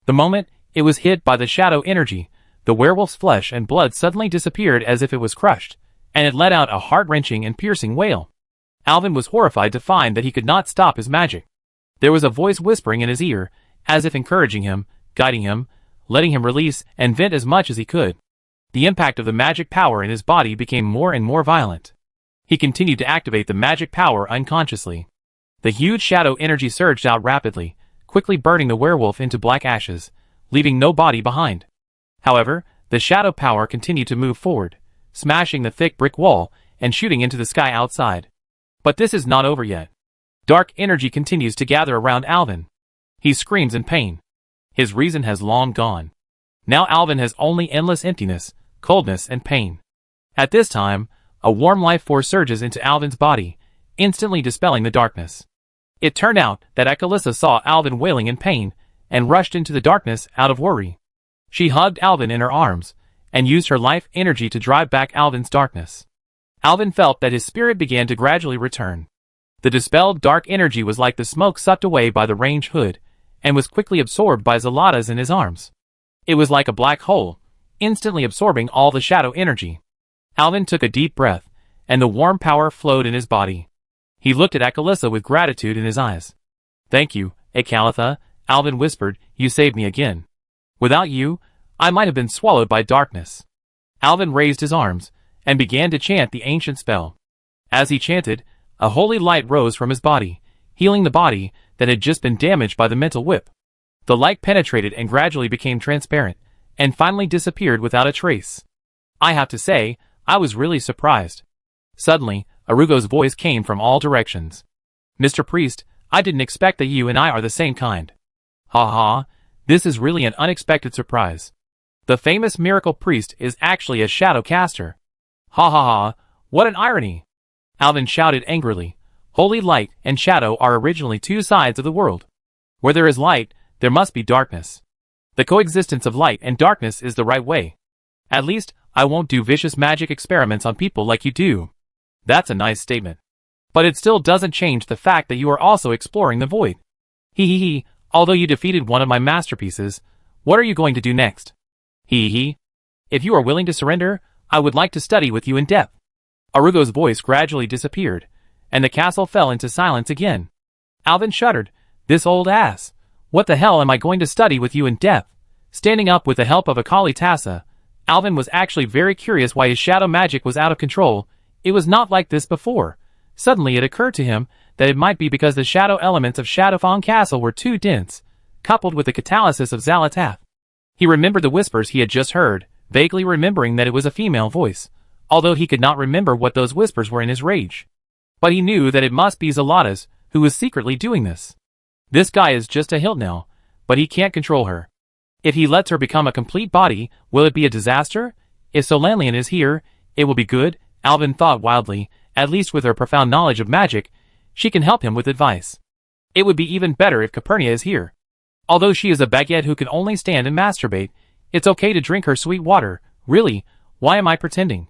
The moment it was hit by the shadow energy, the werewolf's flesh and blood suddenly disappeared as if it was crushed, and it let out a heart-wrenching and piercing wail. Alvin was horrified to find that he could not stop his magic. There was a voice whispering in his ear, as if encouraging him, guiding him, letting him release and vent as much as he could. The impact of the magic power in his body became more and more violent. He continued to activate the magic power unconsciously. The huge shadow energy surged out rapidly, quickly burning the werewolf into black ashes, leaving no body behind. However, the shadow power continued to move forward, smashing the thick brick wall and shooting into the sky outside. But this is not over yet. Dark energy continues to gather around Alvin. He screams in pain. His reason has long gone. Now Alvin has only endless emptiness, coldness and pain. At this time, a warm life force surges into Alvin's body, instantly dispelling the darkness. It turned out that Akalissa saw Alvin wailing in pain and rushed into the darkness out of worry. She hugged Alvin in her arms and used her life energy to drive back Alvin's darkness. Alvin felt that his spirit began to gradually return. The dispelled dark energy was like the smoke sucked away by the range hood and was quickly absorbed by Zalata's in his arms. It was like a black hole, instantly absorbing all the shadow energy. Alvin took a deep breath, and the warm power flowed in his body. He looked at Akalissa with gratitude in his eyes. "Thank you, Akalitha," Alvin whispered, "you saved me again. Without you, I might have been swallowed by darkness." Alvin raised his arms and began to chant the ancient spell. As he chanted, a holy light rose from his body, healing the body that had just been damaged by the mental whip. The light penetrated and gradually became transparent, and finally disappeared without a trace. I have to say, I was really surprised. Suddenly, Arugo's voice came from all directions. "Mr. Priest, I didn't expect that you and I are the same kind. Ha ha, this is really an unexpected surprise. The famous miracle priest is actually a shadow caster. Ha ha ha, what an irony!" Alvin shouted angrily. Holy light and shadow are originally two sides of the world. Where there is light, there must be darkness. The coexistence of light and darkness is the right way. At least, I won't do vicious magic experiments on people like you do. That's a nice statement. But it still doesn't change the fact that you are also exploring the void. Hee. Although you defeated one of my masterpieces, what are you going to do next? Hee. If you are willing to surrender, I would like to study with you in depth. Arugo's voice gradually disappeared, and the castle fell into silence again. Alvin shuddered. This old ass. What the hell am I going to study with you in depth? Standing up with the help of Akalitassa, Alvin was actually very curious why his shadow magic was out of control. It was not like this before. Suddenly it occurred to him that it might be because the shadow elements of Shadowfawn Castle were too dense, coupled with the catalysis of Xalatath. He remembered the whispers he had just heard, vaguely remembering that it was a female voice, although he could not remember what those whispers were in his rage. But he knew that it must be Zalata's, who was secretly doing this. This guy is just a hilt now, but he can't control her. If he lets her become a complete body, will it be a disaster? If Solanlian is here, it will be good, Alvin thought wildly. At least with her profound knowledge of magic, she can help him with advice. It would be even better if Capernia is here. Although she is a baguette who can only stand and masturbate, it's okay to drink her sweet water. Really, why am I pretending?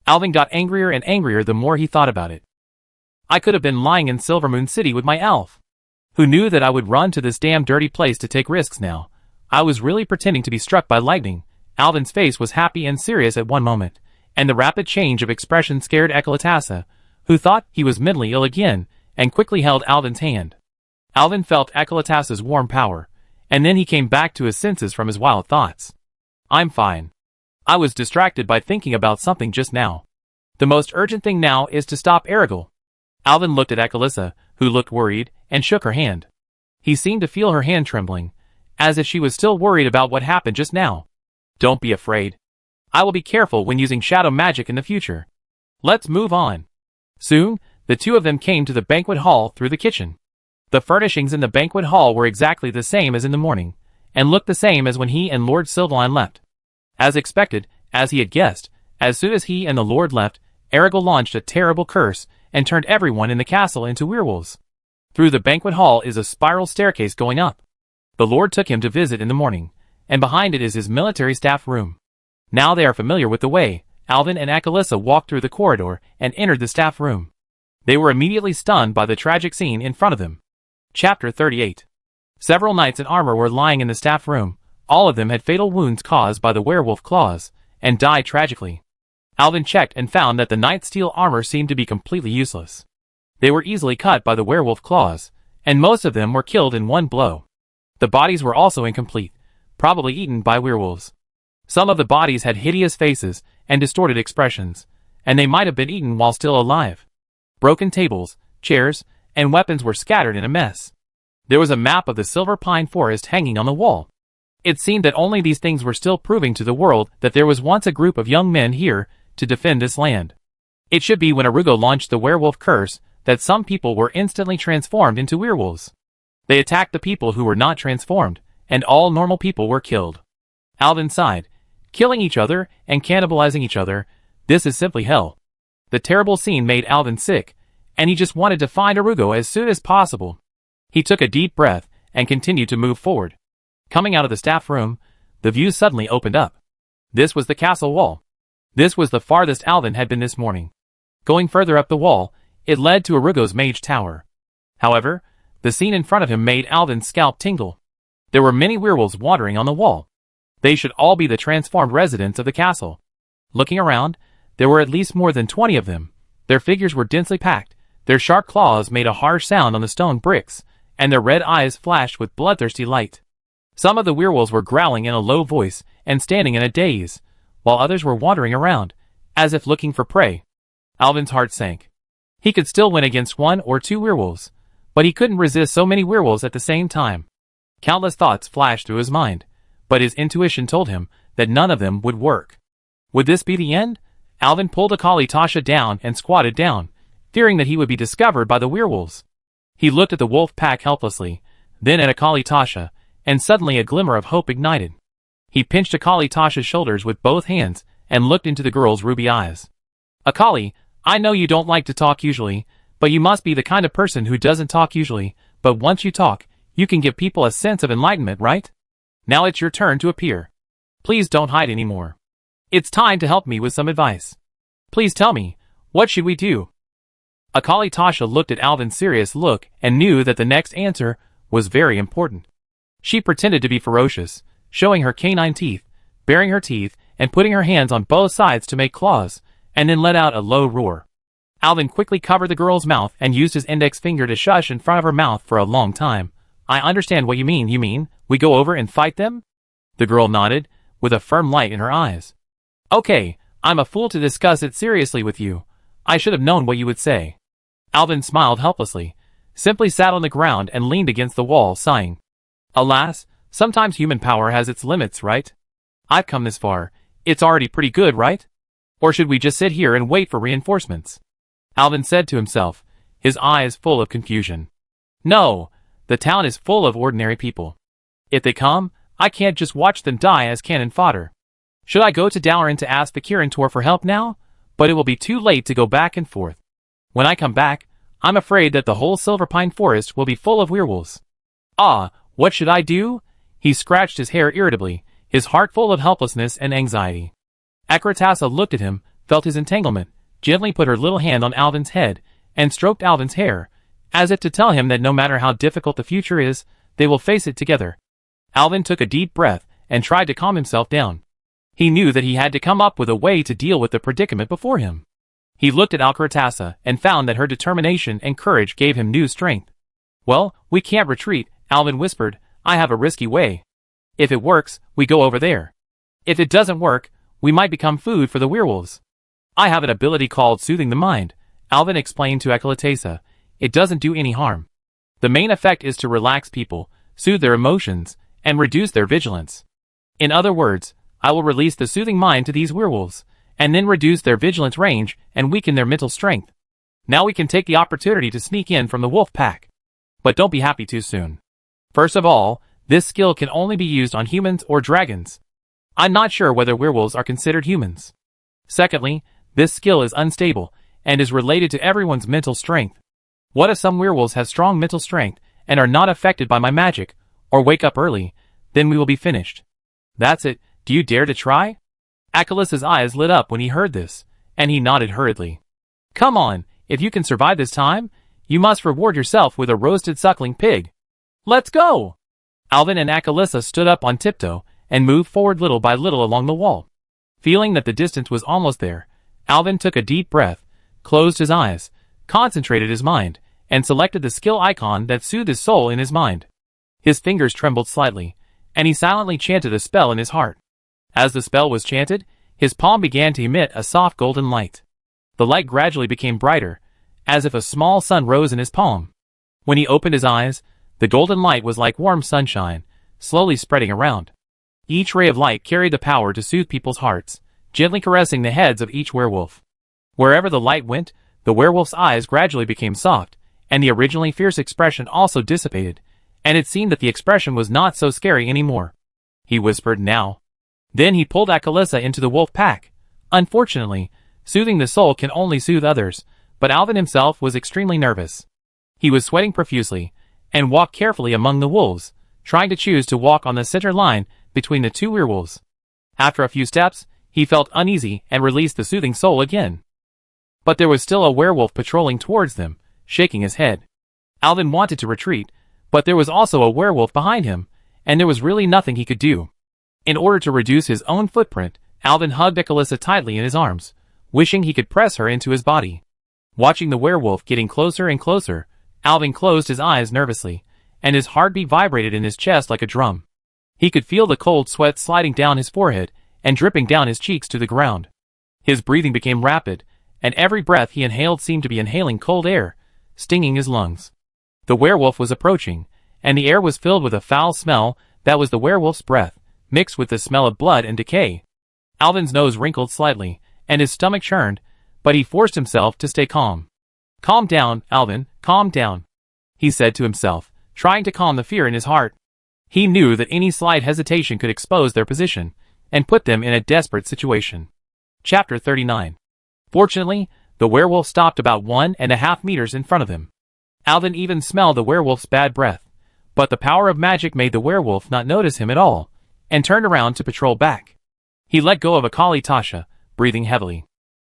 Alvin got angrier and angrier the more he thought about it. I could have been lying in Silvermoon City with my elf. Who knew that I would run to this damn dirty place to take risks now? I was really pretending to be struck by lightning. Alvin's face was happy and serious at one moment, and the rapid change of expression scared Akalitassa, who thought he was mentally ill again, and quickly held Alvin's hand. Alvin felt Akalitassa's warm power, and then he came back to his senses from his wild thoughts. I'm fine. I was distracted by thinking about something just now. The most urgent thing now is to stop Erigel. Alvin looked at Akalissa, who looked worried, and shook her hand. He seemed to feel her hand trembling, as if she was still worried about what happened just now. Don't be afraid. I will be careful when using shadow magic in the future. Let's move on. Soon, the two of them came to the banquet hall through the kitchen. The furnishings in the banquet hall were exactly the same as in the morning, and looked the same as when he and Lord Sylvain left. As expected, as he had guessed, as soon as he and the Lord left, Erigel launched a terrible curse and turned everyone in the castle into werewolves. Through the banquet hall is a spiral staircase going up. The Lord took him to visit in the morning, and behind it is his military staff room. Now they are familiar with the way, Alvin and Akalissa walked through the corridor and entered the staff room. They were immediately stunned by the tragic scene in front of them. Chapter 38. Several knights in armor were lying in the staff room. All of them had fatal wounds caused by the werewolf claws, and died tragically. Alvin checked and found that the knight's steel armor seemed to be completely useless. They were easily cut by the werewolf claws, and most of them were killed in one blow. The bodies were also incomplete, probably eaten by werewolves. Some of the bodies had hideous faces and distorted expressions, and they might have been eaten while still alive. Broken tables, chairs, and weapons were scattered in a mess. There was a map of the Silver Pine Forest hanging on the wall. It seemed that only these things were still proving to the world that there was once a group of young men here to defend this land. It should be when Arugo launched the werewolf curse that some people were instantly transformed into werewolves. They attacked the people who were not transformed, and all normal people were killed. Alvin sighed. Killing each other and cannibalizing each other, this is simply hell. The terrible scene made Alvin sick, and he just wanted to find Arugo as soon as possible. He took a deep breath and continued to move forward. Coming out of the staff room, the view suddenly opened up. This was the castle wall. This was the farthest Alvin had been this morning. Going further up the wall, it led to Arugo's mage tower. However, the scene in front of him made Alvin's scalp tingle. There were many werewolves wandering on the wall. They should all be the transformed residents of the castle. Looking around, there were at least more than 20 of them. Their figures were densely packed, their sharp claws made a harsh sound on the stone bricks, and their red eyes flashed with bloodthirsty light. Some of the werewolves were growling in a low voice and standing in a daze, while others were wandering around, as if looking for prey. Alvin's heart sank. He could still win against 1 or 2 werewolves, but he couldn't resist so many werewolves at the same time. Countless thoughts flashed through his mind, but his intuition told him that none of them would work. Would this be the end? Alvin pulled Akali Tasha down and squatted down, fearing that he would be discovered by the werewolves. He looked at the wolf pack helplessly, then at Akali Tasha, and suddenly a glimmer of hope ignited. He pinched Akali Tasha's shoulders with both hands and looked into the girl's ruby eyes. Akali, I know you don't like to talk usually, but you must be the kind of person who doesn't talk usually, but once you talk, you can give people a sense of enlightenment, right? Now it's your turn to appear. Please don't hide anymore. It's time to help me with some advice. Please tell me, what should we do? Akali Tasha looked at Alvin's serious look and knew that the next answer was very important. She pretended to be ferocious, showing her canine teeth, baring her teeth, and putting her hands on both sides to make claws, and then let out a low roar. Alvin quickly covered the girl's mouth and used his index finger to shush in front of her mouth for a long time. I understand what you mean. You mean, we go over and fight them? The girl nodded, with a firm light in her eyes. Okay, I'm a fool to discuss it seriously with you. I should have known what you would say. Alvin smiled helplessly, simply sat on the ground and leaned against the wall, sighing. Alas, sometimes human power has its limits, right? I've come this far. It's already pretty good, right? Or should we just sit here and wait for reinforcements? Alvin said to himself, his eyes full of confusion. No, the town is full of ordinary people. If they come, I can't just watch them die as cannon fodder. Should I go to Dalaran to ask the Kirin Tor for help now? But it will be too late to go back and forth. When I come back, I'm afraid that the whole Silver Pine Forest will be full of werewolves. Ah, what should I do? He scratched his hair irritably, his heart full of helplessness and anxiety. Akratasa looked at him, felt his entanglement, gently put her little hand on Alvin's head, and stroked Alvin's hair, as if to tell him that no matter how difficult the future is, they will face it together. Alvin took a deep breath and tried to calm himself down. He knew that he had to come up with a way to deal with the predicament before him. He looked at Akratasa and found that her determination and courage gave him new strength. Well, we can't retreat, Alvin whispered. I have a risky way. If it works, we go over there. If it doesn't work, we might become food for the werewolves. I have an ability called Soothing the Mind, Alvin explained to Akratasa. It doesn't do any harm. The main effect is to relax people, soothe their emotions, and reduce their vigilance. In other words, I will release the soothing mind to these werewolves, and then reduce their vigilance range and weaken their mental strength. Now we can take the opportunity to sneak in from the wolf pack. But don't be happy too soon. First of all, this skill can only be used on humans or dragons. I'm not sure whether werewolves are considered humans. Secondly, this skill is unstable, and is related to everyone's mental strength. What if some werewolves have strong mental strength, and are not affected by my magic, or wake up early? Then we will be finished. That's it, do you dare to try? Akalissa's eyes lit up when he heard this, and he nodded hurriedly. Come on, if you can survive this time, you must reward yourself with a roasted suckling pig. Let's go! Alvin and Akalissa stood up on tiptoe, and moved forward little by little along the wall. Feeling that the distance was almost there, Alvin took a deep breath, closed his eyes, concentrated his mind, and selected the skill icon that soothed his soul in his mind. His fingers trembled slightly, and he silently chanted a spell in his heart. As the spell was chanted, his palm began to emit a soft golden light. The light gradually became brighter, as if a small sun rose in his palm. When he opened his eyes, the golden light was like warm sunshine, slowly spreading around. Each ray of light carried the power to soothe people's hearts, gently caressing the heads of each werewolf. Wherever the light went, the werewolf's eyes gradually became soft, and the originally fierce expression also dissipated, and it seemed that the expression was not so scary anymore. He whispered, now. Then he pulled Akalissa into the wolf pack. Unfortunately, Soothing the soul can only soothe others, but Alvin himself was extremely nervous. He was sweating profusely, and walked carefully among the wolves, trying to choose to walk on the center line between the two werewolves. After a few steps, he felt uneasy and released the soothing soul again. But there was still a werewolf patrolling towards them, shaking his head. Alvin wanted to retreat, but there was also a werewolf behind him, and there was really nothing he could do. In order to reduce his own footprint, Alvin hugged Echolissa tightly in his arms, wishing he could press her into his body. Watching the werewolf getting closer and closer, Alvin closed his eyes nervously, and his heartbeat vibrated in his chest like a drum. He could feel the cold sweat sliding down his forehead and dripping down his cheeks to the ground. His breathing became rapid, and every breath he inhaled seemed to be inhaling cold air, stinging his lungs. The werewolf was approaching, and the air was filled with a foul smell that was the werewolf's breath, mixed with the smell of blood and decay. Alvin's nose wrinkled slightly, and his stomach churned, but he forced himself to stay calm. "Calm down, Alvin, calm down," he said to himself, trying to calm the fear in his heart. He knew that any slight hesitation could expose their position, and put them in a desperate situation. Chapter 39. Fortunately, the werewolf stopped about 1.5 meters in front of him. Alvin even smelled the werewolf's bad breath, but the power of magic made the werewolf not notice him at all, and turned around to patrol back. He let go of Akali Tasha, breathing heavily.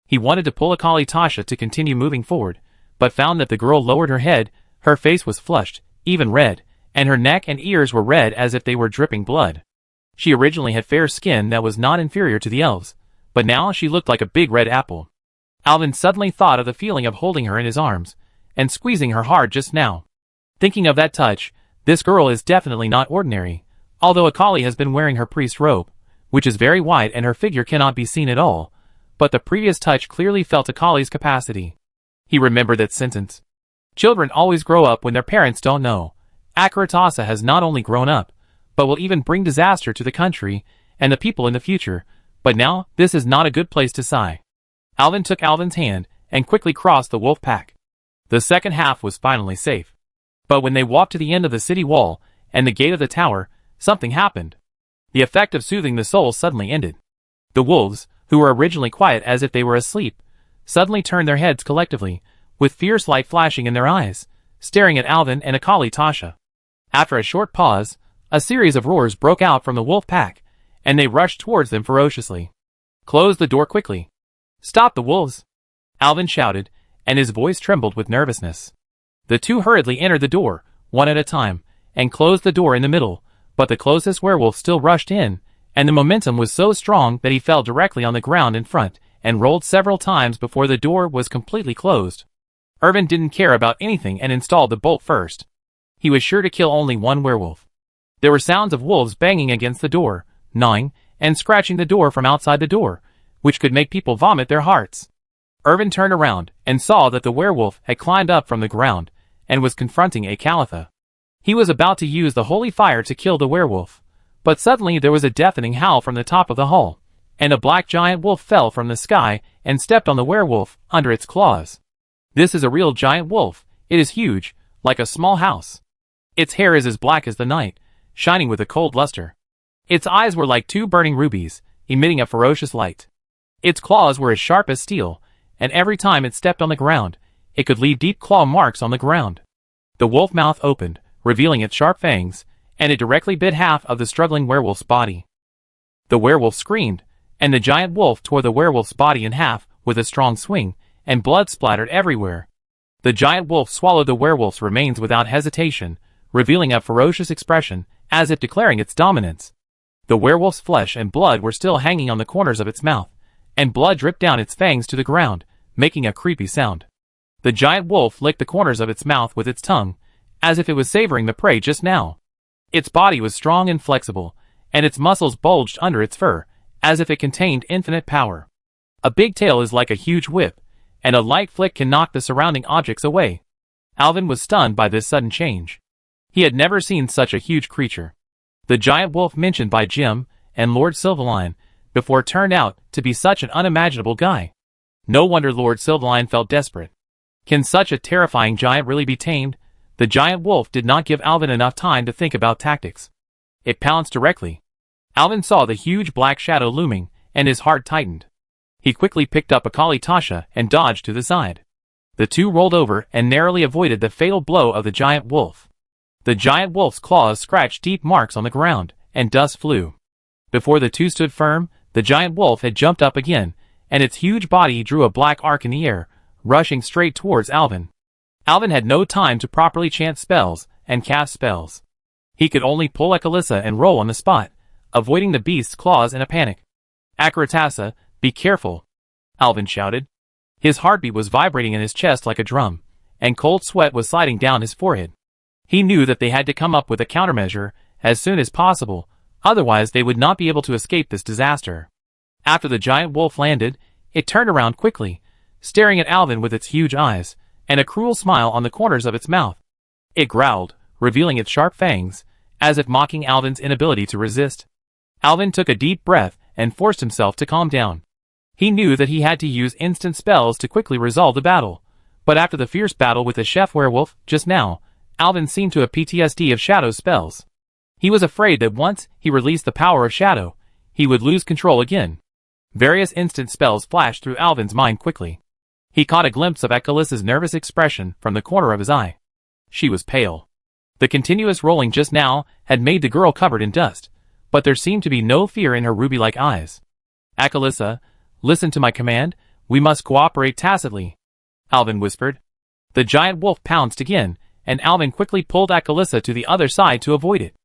He wanted to pull Akali Tasha to continue moving forward, but found that the girl lowered her head, her face was flushed, even red, and her neck and ears were red as if they were dripping blood. She originally had fair skin that was not inferior to the elves, but now she looked like a big red apple. Alvin suddenly thought of the feeling of holding her in his arms, and squeezing her hard just now. Thinking of that touch, this girl is definitely not ordinary, although Akali has been wearing her priest robe, which is very wide and her figure cannot be seen at all, but the previous touch clearly felt Akali's capacity. He remembered that sentence. Children always grow up when their parents don't know. Akaratasa has not only grown up, but will even bring disaster to the country and the people in the future, but now this is not a good place to sigh. Alvin took Alvin's hand and quickly crossed the wolf pack. The second half was finally safe. But when they walked to the end of the city wall and the gate of the tower, something happened. The effect of soothing the soul suddenly ended. The wolves, who were originally quiet as if they were asleep, suddenly turned their heads collectively, with fierce light flashing in their eyes, staring at Alvin and Akali Tasha. After a short pause, a series of roars broke out from the wolf pack, and they rushed towards them ferociously. "Close the door quickly. Stop the wolves!" Alvin shouted, and his voice trembled with nervousness. The two hurriedly entered the door, one at a time, and closed the door in the middle, but the closest werewolf still rushed in, and the momentum was so strong that he fell directly on the ground in front, and rolled several times before the door was completely closed. Irvin didn't care about anything and installed the bolt first. He was sure to kill only one werewolf. There were sounds of wolves banging against the door, gnawing, and scratching the door from outside the door, which could make people vomit their hearts. Irvin turned around and saw that the werewolf had climbed up from the ground and was confronting Akalitha. He was about to use the holy fire to kill the werewolf, but suddenly there was a deafening howl from the top of the hall, and a black giant wolf fell from the sky and stepped on the werewolf under its claws. This is a real giant wolf. It is huge, like a small house. Its hair is as black as the night, shining with a cold luster. Its eyes were like two burning rubies, emitting a ferocious light. Its claws were as sharp as steel, and every time it stepped on the ground, it could leave deep claw marks on the ground. The wolf mouth opened, revealing its sharp fangs, and it directly bit half of the struggling werewolf's body. The werewolf screamed, and the giant wolf tore the werewolf's body in half with a strong swing, and blood splattered everywhere. The giant wolf swallowed the werewolf's remains without hesitation, revealing a ferocious expression, as if declaring its dominance. The werewolf's flesh and blood were still hanging on the corners of its mouth, and blood dripped down its fangs to the ground, making a creepy sound. The giant wolf licked the corners of its mouth with its tongue, as if it was savoring the prey just now. Its body was strong and flexible, and its muscles bulged under its fur, as if it contained infinite power. A big tail is like a huge whip, and a light flick can knock the surrounding objects away. Alvin was stunned by this sudden change. He had never seen such a huge creature. The giant wolf mentioned by Jim and Lord Silverline before turned out to be such an unimaginable guy. No wonder Lord Silverline felt desperate. Can such a terrifying giant really be tamed? The giant wolf did not give Alvin enough time to think about tactics. It pounced directly. Alvin saw the huge black shadow looming, and his heart tightened. He quickly picked up Akali Tasha and dodged to the side. The two rolled over and narrowly avoided the fatal blow of the giant wolf. The giant wolf's claws scratched deep marks on the ground, and dust flew. Before the two stood firm, the giant wolf had jumped up again, and its huge body drew a black arc in the air, rushing straight towards Alvin. Alvin had no time to properly chant spells and cast spells. He could only pull Akalissa and roll on the spot, avoiding the beast's claws in a panic. "Akaratasa, be careful," Alvin shouted. His heartbeat was vibrating in his chest like a drum, and cold sweat was sliding down his forehead. He knew that they had to come up with a countermeasure as soon as possible, otherwise they would not be able to escape this disaster. After the giant wolf landed, it turned around quickly, staring at Alvin with its huge eyes, and a cruel smile on the corners of its mouth. It growled, revealing its sharp fangs, as if mocking Alvin's inability to resist. Alvin took a deep breath and forced himself to calm down. He knew that he had to use instant spells to quickly resolve the battle, but after the fierce battle with the chef werewolf just now, Alvin seemed to have PTSD of Shadow's spells. He was afraid that once he released the power of Shadow, he would lose control again. Various instant spells flashed through Alvin's mind quickly. He caught a glimpse of Akalissa's nervous expression from the corner of his eye. She was pale. The continuous rolling just now had made the girl covered in dust, but there seemed to be no fear in her ruby-like eyes. "Akalissa, listen to my command, we must cooperate tacitly," Alvin whispered. The giant wolf pounced again, and Alvin quickly pulled Akalissa to the other side to avoid it.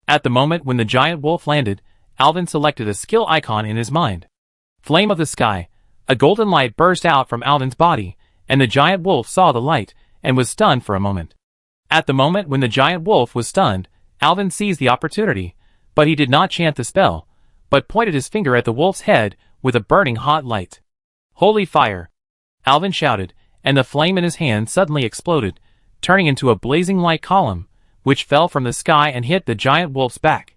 At the moment when the giant wolf landed, Alvin selected a skill icon in his mind. Flame of the Sky. A golden light burst out from Alvin's body, and the giant wolf saw the light, and was stunned for a moment. At the moment when the giant wolf was stunned, Alvin seized the opportunity, but he did not chant the spell, but pointed his finger at the wolf's head with a burning hot light. "Holy fire!" Alvin shouted, and the flame in his hand suddenly exploded, turning into a blazing light column, which fell from the sky and hit the giant wolf's back.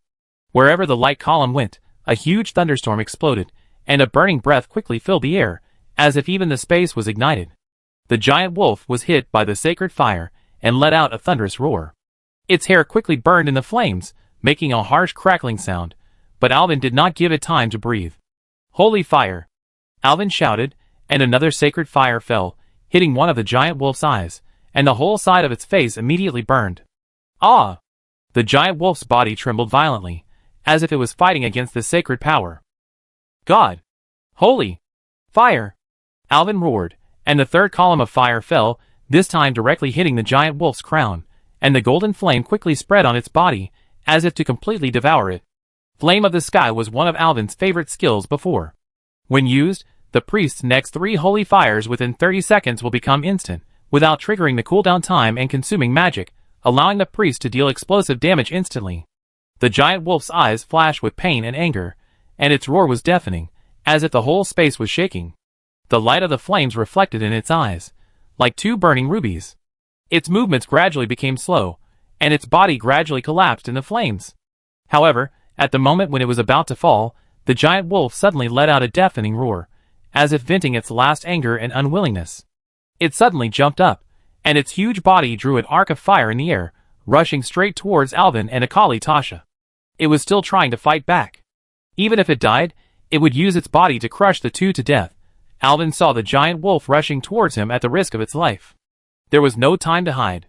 Wherever the light column went, a huge thunderstorm exploded, and a burning breath quickly filled the air, as if even the space was ignited. The giant wolf was hit by the sacred fire, and let out a thunderous roar. Its hair quickly burned in the flames, making a harsh crackling sound, but Alvin did not give it time to breathe. "Holy fire!" Alvin shouted, and another sacred fire fell, hitting one of the giant wolf's eyes, and the whole side of its face immediately burned. "Ah!" The giant wolf's body trembled violently, as if it was fighting against the sacred power. "God! Holy! Fire!" Alvin roared, and the third column of fire fell, this time directly hitting the giant wolf's crown, and the golden flame quickly spread on its body, as if to completely devour it. Flame of the Sky was one of Alvin's favorite skills before. When used, the priest's next 3 holy fires within 30 seconds will become instant, without triggering the cooldown time and consuming magic, allowing the priest to deal explosive damage instantly. The giant wolf's eyes flashed with pain and anger, and its roar was deafening, as if the whole space was shaking. The light of the flames reflected in its eyes, like 2 burning rubies. Its movements gradually became slow, and its body gradually collapsed in the flames. However, at the moment when it was about to fall, the giant wolf suddenly let out a deafening roar, as if venting its last anger and unwillingness. It suddenly jumped up, and its huge body drew an arc of fire in the air, rushing straight towards Alvin and Akali Tasha. It was still trying to fight back. Even if it died, it would use its body to crush the two to death. Alvin saw the giant wolf rushing towards him at the risk of its life. There was no time to hide.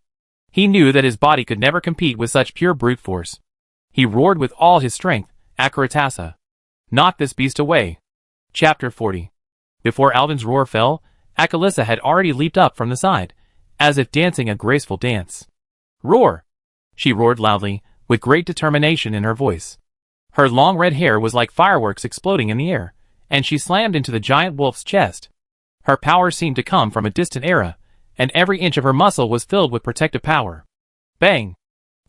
He knew that his body could never compete with such pure brute force. He roared with all his strength, "Akaratasa! Knock this beast away!" Chapter 40. Before Alvin's roar fell, Akalissa had already leaped up from the side, as if dancing a graceful dance. "Roar!" She roared loudly, with great determination in her voice. Her long red hair was like fireworks exploding in the air, and she slammed into the giant wolf's chest. Her power seemed to come from a distant era, and every inch of her muscle was filled with protective power. Bang!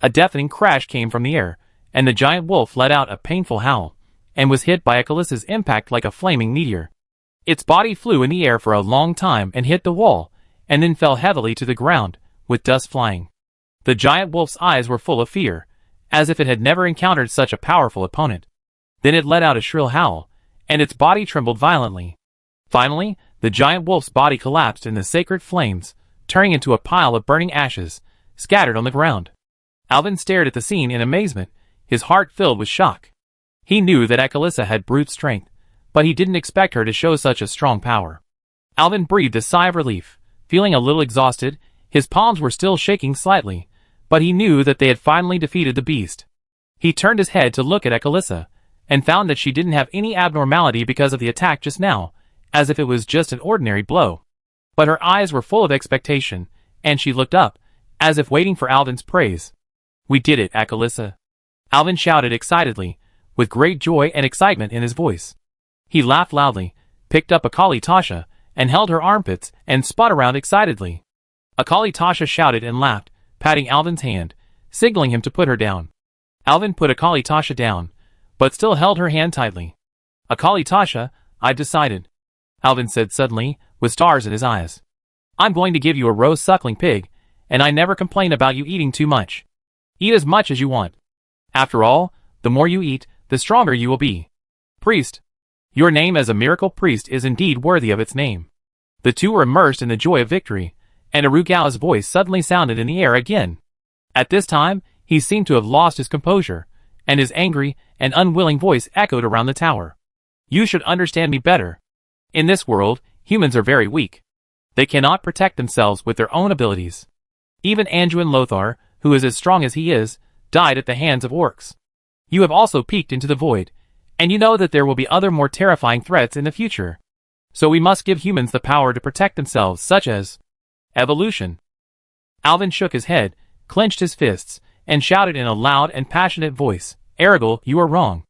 A deafening crash came from the air, and the giant wolf let out a painful howl, and was hit by Akalissa's impact like a flaming meteor. Its body flew in the air for a long time and hit the wall, and then fell heavily to the ground, with dust flying. The giant wolf's eyes were full of fear, as if it had never encountered such a powerful opponent. Then it let out a shrill howl, and its body trembled violently. Finally, the giant wolf's body collapsed in the sacred flames, turning into a pile of burning ashes, scattered on the ground. Alvin stared at the scene in amazement, his heart filled with shock. He knew that Akalissa had brute strength, but he didn't expect her to show such a strong power. Alvin breathed a sigh of relief. Feeling a little exhausted, his palms were still shaking slightly, but he knew that they had finally defeated the beast. He turned his head to look at Akalisa, and found that she didn't have any abnormality because of the attack just now, as if it was just an ordinary blow. But her eyes were full of expectation, and she looked up, as if waiting for Alvin's praise. "We did it, Akalisa!" Alvin shouted excitedly, with great joy and excitement in his voice. He laughed loudly, picked up Akali Tasha, and held her armpits and spun around excitedly. Akali Tasha shouted and laughed, patting Alvin's hand, signaling him to put her down. Alvin put Akali Tasha down, but still held her hand tightly. "Akali Tasha, I've decided," Alvin said suddenly, with stars in his eyes. "I'm going to give you a roast suckling pig, and I never complain about you eating too much. Eat as much as you want. After all, the more you eat, the stronger you will be. Priest, your name as a miracle priest is indeed worthy of its name." The two were immersed in the joy of victory, and Arugao's voice suddenly sounded in the air again. At this time, he seemed to have lost his composure, and his angry and unwilling voice echoed around the tower. "You should understand me better. In this world, humans are very weak. They cannot protect themselves with their own abilities. Even Anduin Lothar, who is as strong as he is, died at the hands of orcs. You have also peeked into the void, and you know that there will be other more terrifying threats in the future. So we must give humans the power to protect themselves, such as evolution." Alvin shook his head, clenched his fists, and shouted in a loud and passionate voice, "Erigel, you are wrong.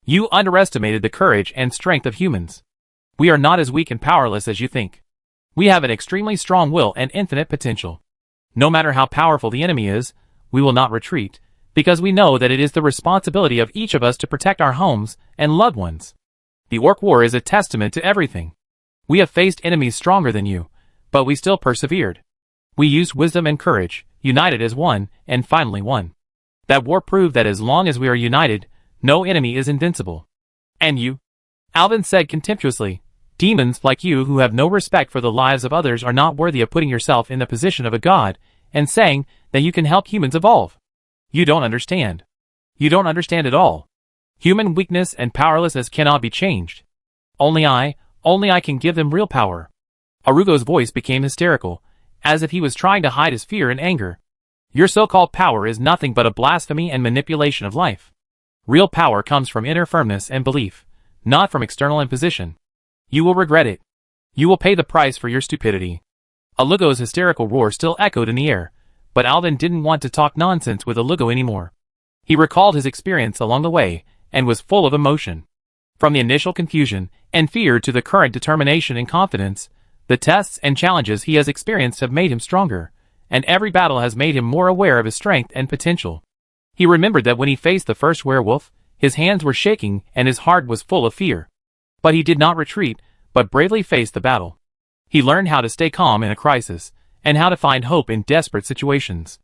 You underestimated the courage and strength of humans. We are not as weak and powerless as you think. We have an extremely strong will and infinite potential. No matter how powerful the enemy is, we will not retreat, because we know that it is the responsibility of each of us to protect our homes and loved ones. The Orc War is a testament to everything. We have faced enemies stronger than you, but we still persevered. We used wisdom and courage, united as one, and finally won. That war proved that as long as we are united, no enemy is invincible. And you?" Alvin said contemptuously, "Demons like you who have no respect for the lives of others are not worthy of putting yourself in the position of a god and saying that you can help humans evolve. You don't understand. You don't understand at all. Human weakness and powerlessness cannot be changed. Only I can give them real power." Arugo's voice became hysterical, as if he was trying to hide his fear and anger. "Your so-called power is nothing but a blasphemy and manipulation of life. Real power comes from inner firmness and belief, not from external imposition. You will regret it. You will pay the price for your stupidity." Alugo's hysterical roar still echoed in the air, but Alvin didn't want to talk nonsense with Alugo anymore. He recalled his experience along the way, and was full of emotion. From the initial confusion and fear to the current determination and confidence, the tests and challenges he has experienced have made him stronger, and every battle has made him more aware of his strength and potential. He remembered that when he faced the first werewolf, his hands were shaking and his heart was full of fear. But he did not retreat, but bravely faced the battle. He learned how to stay calm in a crisis, and how to find hope in desperate situations.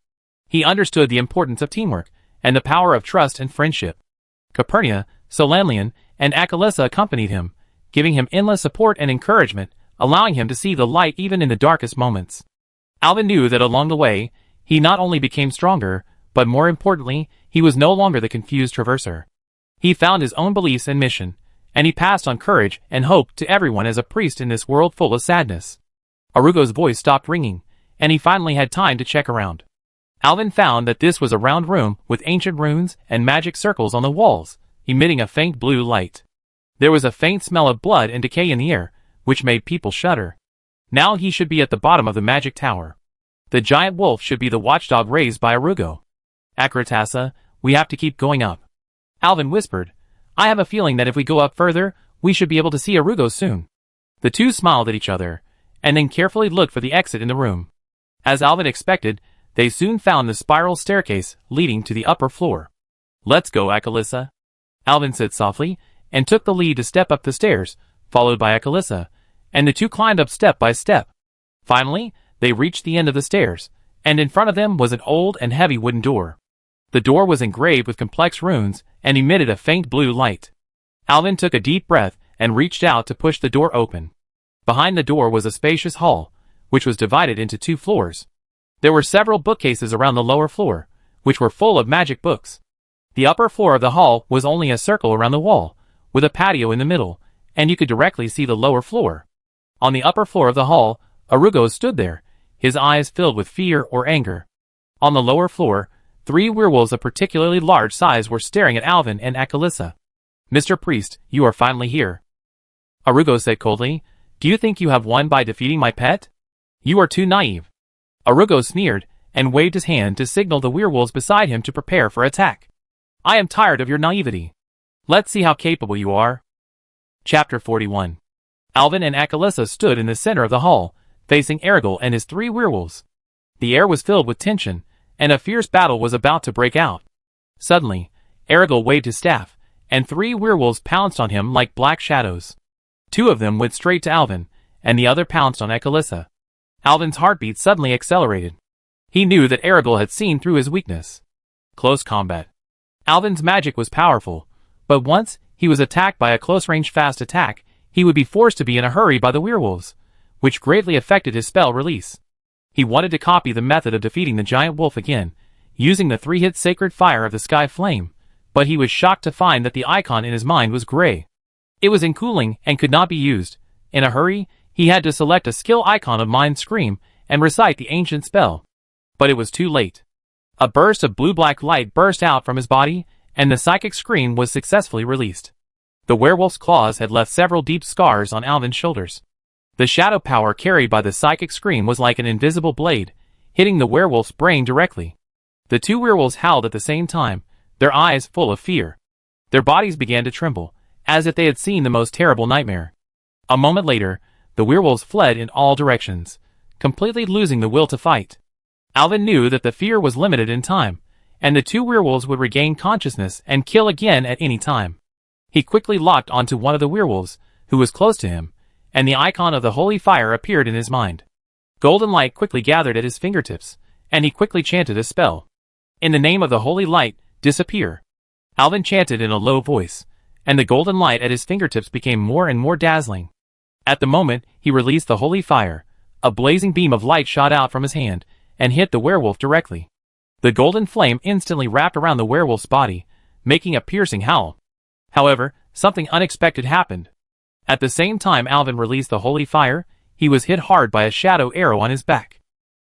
He understood the importance of teamwork, and the power of trust and friendship. Capernia, Solanlian, and Akalisa accompanied him, giving him endless support and encouragement, allowing him to see the light even in the darkest moments. Alvin knew that along the way, he not only became stronger, but more importantly, he was no longer the confused traverser. He found his own beliefs and mission, and he passed on courage and hope to everyone as a priest in this world full of sadness. Arugo's voice stopped ringing, and he finally had time to check around. Alvin found that this was a round room with ancient runes and magic circles on the walls, emitting a faint blue light. There was a faint smell of blood and decay in the air, which made people shudder. Now he should be at the bottom of the magic tower. The giant wolf should be the watchdog raised by Arugo. "Akratasa, we have to keep going up," Alvin whispered. "I have a feeling that if we go up further, we should be able to see Arugo soon." The two smiled at each other, and then carefully looked for the exit in the room. As Alvin expected, they soon found the spiral staircase leading to the upper floor. "Let's go, Akalisa," Alvin said softly, and took the lead to step up the stairs, followed by Akalisa, and the two climbed up step by step. Finally, they reached the end of the stairs, and in front of them was an old and heavy wooden door. The door was engraved with complex runes and emitted a faint blue light. Alvin took a deep breath and reached out to push the door open. Behind the door was a spacious hall, which was divided into 2 floors. There were several bookcases around the lower floor, which were full of magic books. The upper floor of the hall was only a circle around the wall, with a patio in the middle, and you could directly see the lower floor. On the upper floor of the hall, Arugos stood there, his eyes filled with fear or anger. On the lower floor, 3 werewolves of particularly large size were staring at Alvin and Akalissa. "Mr. Priest, you are finally here," Arugos said coldly. "Do you think you have won by defeating my pet? You are too naive." Arugos sneered, and waved his hand to signal the werewolves beside him to prepare for attack. "I am tired of your naivety. Let's see how capable you are." Chapter 41. Alvin and Akalissa stood in the center of the hall, facing Erigel and his 3 werewolves. The air was filled with tension, and a fierce battle was about to break out. Suddenly, Erigel waved his staff, and 3 werewolves pounced on him like black shadows. 2 of them went straight to Alvin, and the other pounced on Akalissa. Alvin's heartbeat suddenly accelerated. He knew that Erigel had seen through his weakness. Close combat. Alvin's magic was powerful, but once he was attacked by a close-range fast attack, he would be forced to be in a hurry by the werewolves, which greatly affected his spell release. He wanted to copy the method of defeating the giant wolf again, using the 3-hit sacred fire of the sky flame, but he was shocked to find that the icon in his mind was gray. It was uncooling and could not be used. In a hurry, he had to select a skill icon of Mind Scream and recite the ancient spell. But it was too late. A burst of blue-black light burst out from his body, and the psychic scream was successfully released. The werewolf's claws had left several deep scars on Alvin's shoulders. The shadow power carried by the psychic scream was like an invisible blade, hitting the werewolf's brain directly. The 2 werewolves howled at the same time, their eyes full of fear. Their bodies began to tremble, as if they had seen the most terrible nightmare. A moment later, the werewolves fled in all directions, completely losing the will to fight. Alvin knew that the fear was limited in time, and the 2 werewolves would regain consciousness and kill again at any time. He quickly locked onto one of the werewolves, who was close to him, and the icon of the holy fire appeared in his mind. Golden light quickly gathered at his fingertips, and he quickly chanted a spell. "In the name of the holy light, disappear." Alvin chanted in a low voice, and the golden light at his fingertips became more and more dazzling. At the moment he released the holy fire, a blazing beam of light shot out from his hand, and hit the werewolf directly. The golden flame instantly wrapped around the werewolf's body, making a piercing howl. However, something unexpected happened. At the same time Alvin released the holy fire, he was hit hard by a shadow arrow on his back.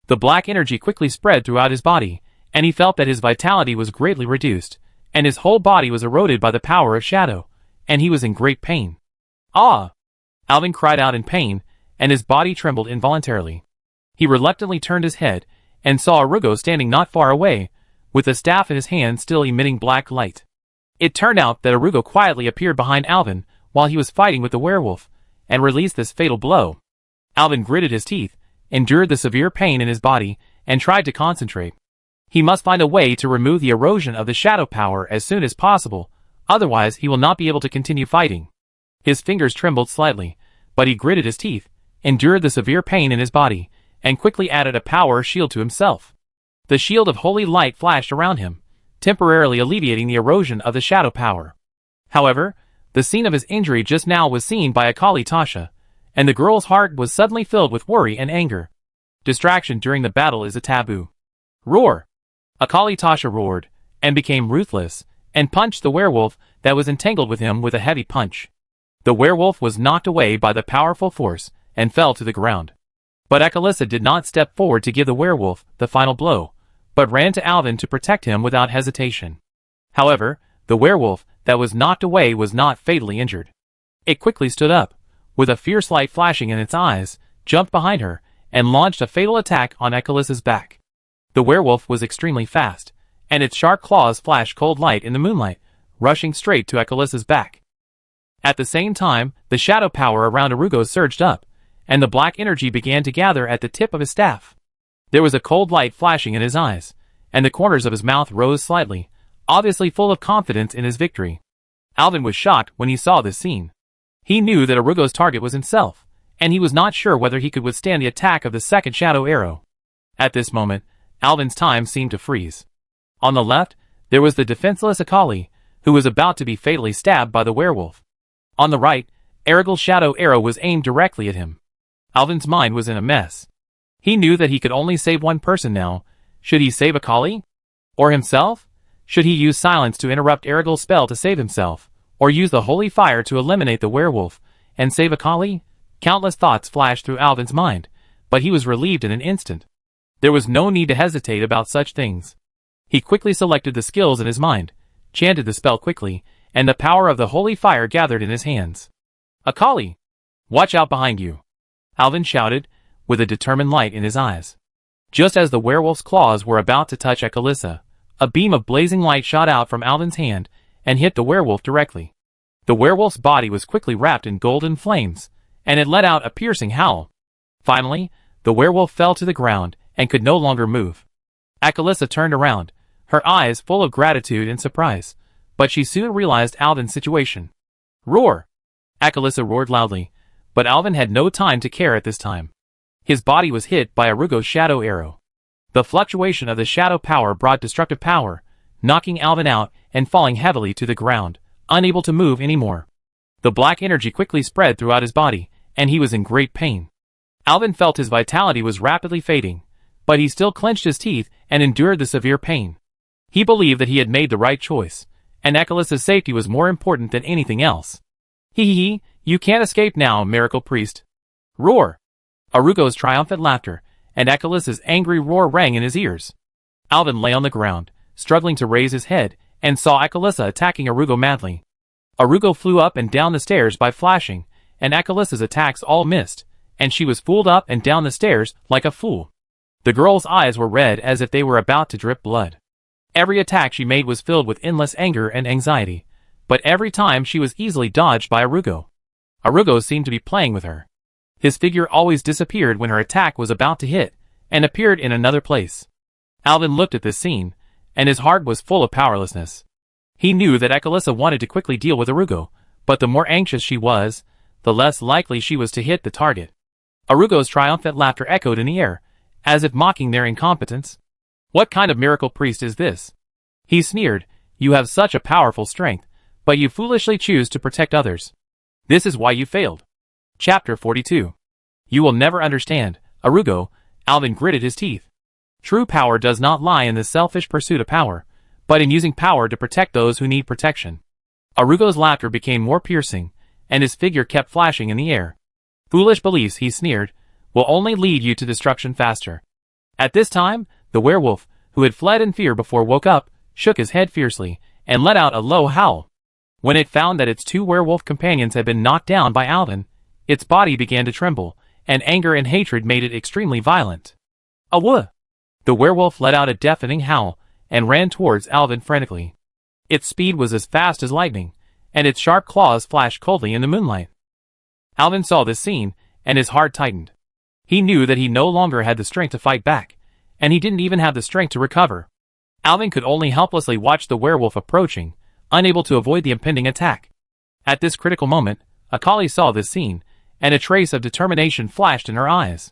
The black energy quickly spread throughout his body, and he felt that his vitality was greatly reduced, and his whole body was eroded by the power of shadow, and he was in great pain. "Ah!" Alvin cried out in pain, and his body trembled involuntarily. He reluctantly turned his head, and saw Arugos standing not far away, with the staff in his hand still emitting black light. It turned out that Arugos quietly appeared behind Alvin while he was fighting with the werewolf, and released this fatal blow. Alvin gritted his teeth, endured the severe pain in his body, and tried to concentrate. He must find a way to remove the erosion of the shadow power as soon as possible, otherwise he will not be able to continue fighting. His fingers trembled slightly, but he gritted his teeth, endured the severe pain in his body, and quickly added a power shield to himself. The shield of holy light flashed around him, temporarily alleviating the erosion of the shadow power. However, the scene of his injury just now was seen by Akali Tasha, and the girl's heart was suddenly filled with worry and anger. Distraction during the battle is a taboo. Roar! Akali Tasha roared, and became ruthless, and punched the werewolf that was entangled with him with a heavy punch. The werewolf was knocked away by the powerful force, and fell to the ground. But Akalissa did not step forward to give the werewolf the final blow, but ran to Alvin to protect him without hesitation. However, the werewolf that was knocked away was not fatally injured. It quickly stood up, with a fierce light flashing in its eyes, jumped behind her, and launched a fatal attack on Akalissa's back. The werewolf was extremely fast, and its sharp claws flashed cold light in the moonlight, rushing straight to Akalissa's back. At the same time, the shadow power around Arugos surged up, and the black energy began to gather at the tip of his staff. There was a cold light flashing in his eyes, and the corners of his mouth rose slightly, obviously full of confidence in his victory. Alvin was shocked when he saw this scene. He knew that Arugos' target was himself, and he was not sure whether he could withstand the attack of the second shadow arrow. At this moment, Alvin's time seemed to freeze. On the left, there was the defenseless Akali, who was about to be fatally stabbed by the werewolf. On the right, Erigel's shadow arrow was aimed directly at him. Alvin's mind was in a mess. He knew that he could only save one person now. Should he save Akali? Or himself? Should he use silence to interrupt Erigel's spell to save himself, or use the holy fire to eliminate the werewolf, and save Akali? Countless thoughts flashed through Alvin's mind, but he was relieved in an instant. There was no need to hesitate about such things. He quickly selected the skills in his mind, chanted the spell quickly, and the power of the holy fire gathered in his hands. Akali! Watch out behind you! Alvin shouted, with a determined light in his eyes. Just as the werewolf's claws were about to touch Akalisa, a beam of blazing light shot out from Alvin's hand and hit the werewolf directly. The werewolf's body was quickly wrapped in golden flames, and it let out a piercing howl. Finally, the werewolf fell to the ground and could no longer move. Akalisa turned around, her eyes full of gratitude and surprise, but she soon realized Alvin's situation. Roar! Akalisa roared loudly, but Alvin had no time to care at this time. His body was hit by Arugo's shadow arrow. The fluctuation of the shadow power brought destructive power, knocking Alvin out and falling heavily to the ground, unable to move anymore. The black energy quickly spread throughout his body, and he was in great pain. Alvin felt his vitality was rapidly fading, but he still clenched his teeth and endured the severe pain. He believed that he had made the right choice, and Akalisa's safety was more important than anything else. Hee, you can't escape now, Miracle Priest. Roar! Arugo's triumphant laughter, and Akalisa's angry roar rang in his ears. Alvin lay on the ground, struggling to raise his head, and saw Akalisa attacking Arugo madly. Arugo flew up and down the stairs by flashing, and Akalisa's attacks all missed, and she was fooled up and down the stairs like a fool. The girl's eyes were red as if they were about to drip blood. Every attack she made was filled with endless anger and anxiety, but every time she was easily dodged by Arugo. Arugo seemed to be playing with her. His figure always disappeared when her attack was about to hit, and appeared in another place. Alvin looked at this scene, and his heart was full of powerlessness. He knew that Akalisa wanted to quickly deal with Arugo, but the more anxious she was, the less likely she was to hit the target. Arugo's triumphant laughter echoed in the air, as if mocking their incompetence. What kind of miracle priest is this? He sneered, you have such a powerful strength, but you foolishly choose to protect others. This is why you failed. Chapter 42. You will never understand, Arugo, Alvin gritted his teeth. True power does not lie in the selfish pursuit of power, but in using power to protect those who need protection. Arugo's laughter became more piercing, and his figure kept flashing in the air. Foolish beliefs, he sneered, will only lead you to destruction faster. At this time, the werewolf, who had fled in fear before woke up, shook his head fiercely, and let out a low howl. When it found that its two werewolf companions had been knocked down by Alvin, its body began to tremble, and anger and hatred made it extremely violent. Awooh! The werewolf let out a deafening howl, and ran towards Alvin frantically. Its speed was as fast as lightning, and its sharp claws flashed coldly in the moonlight. Alvin saw this scene, and his heart tightened. He knew that he no longer had the strength to fight back, and he didn't even have the strength to recover. Alvin could only helplessly watch the werewolf approaching, unable to avoid the impending attack. At this critical moment, Akali saw this scene, and a trace of determination flashed in her eyes.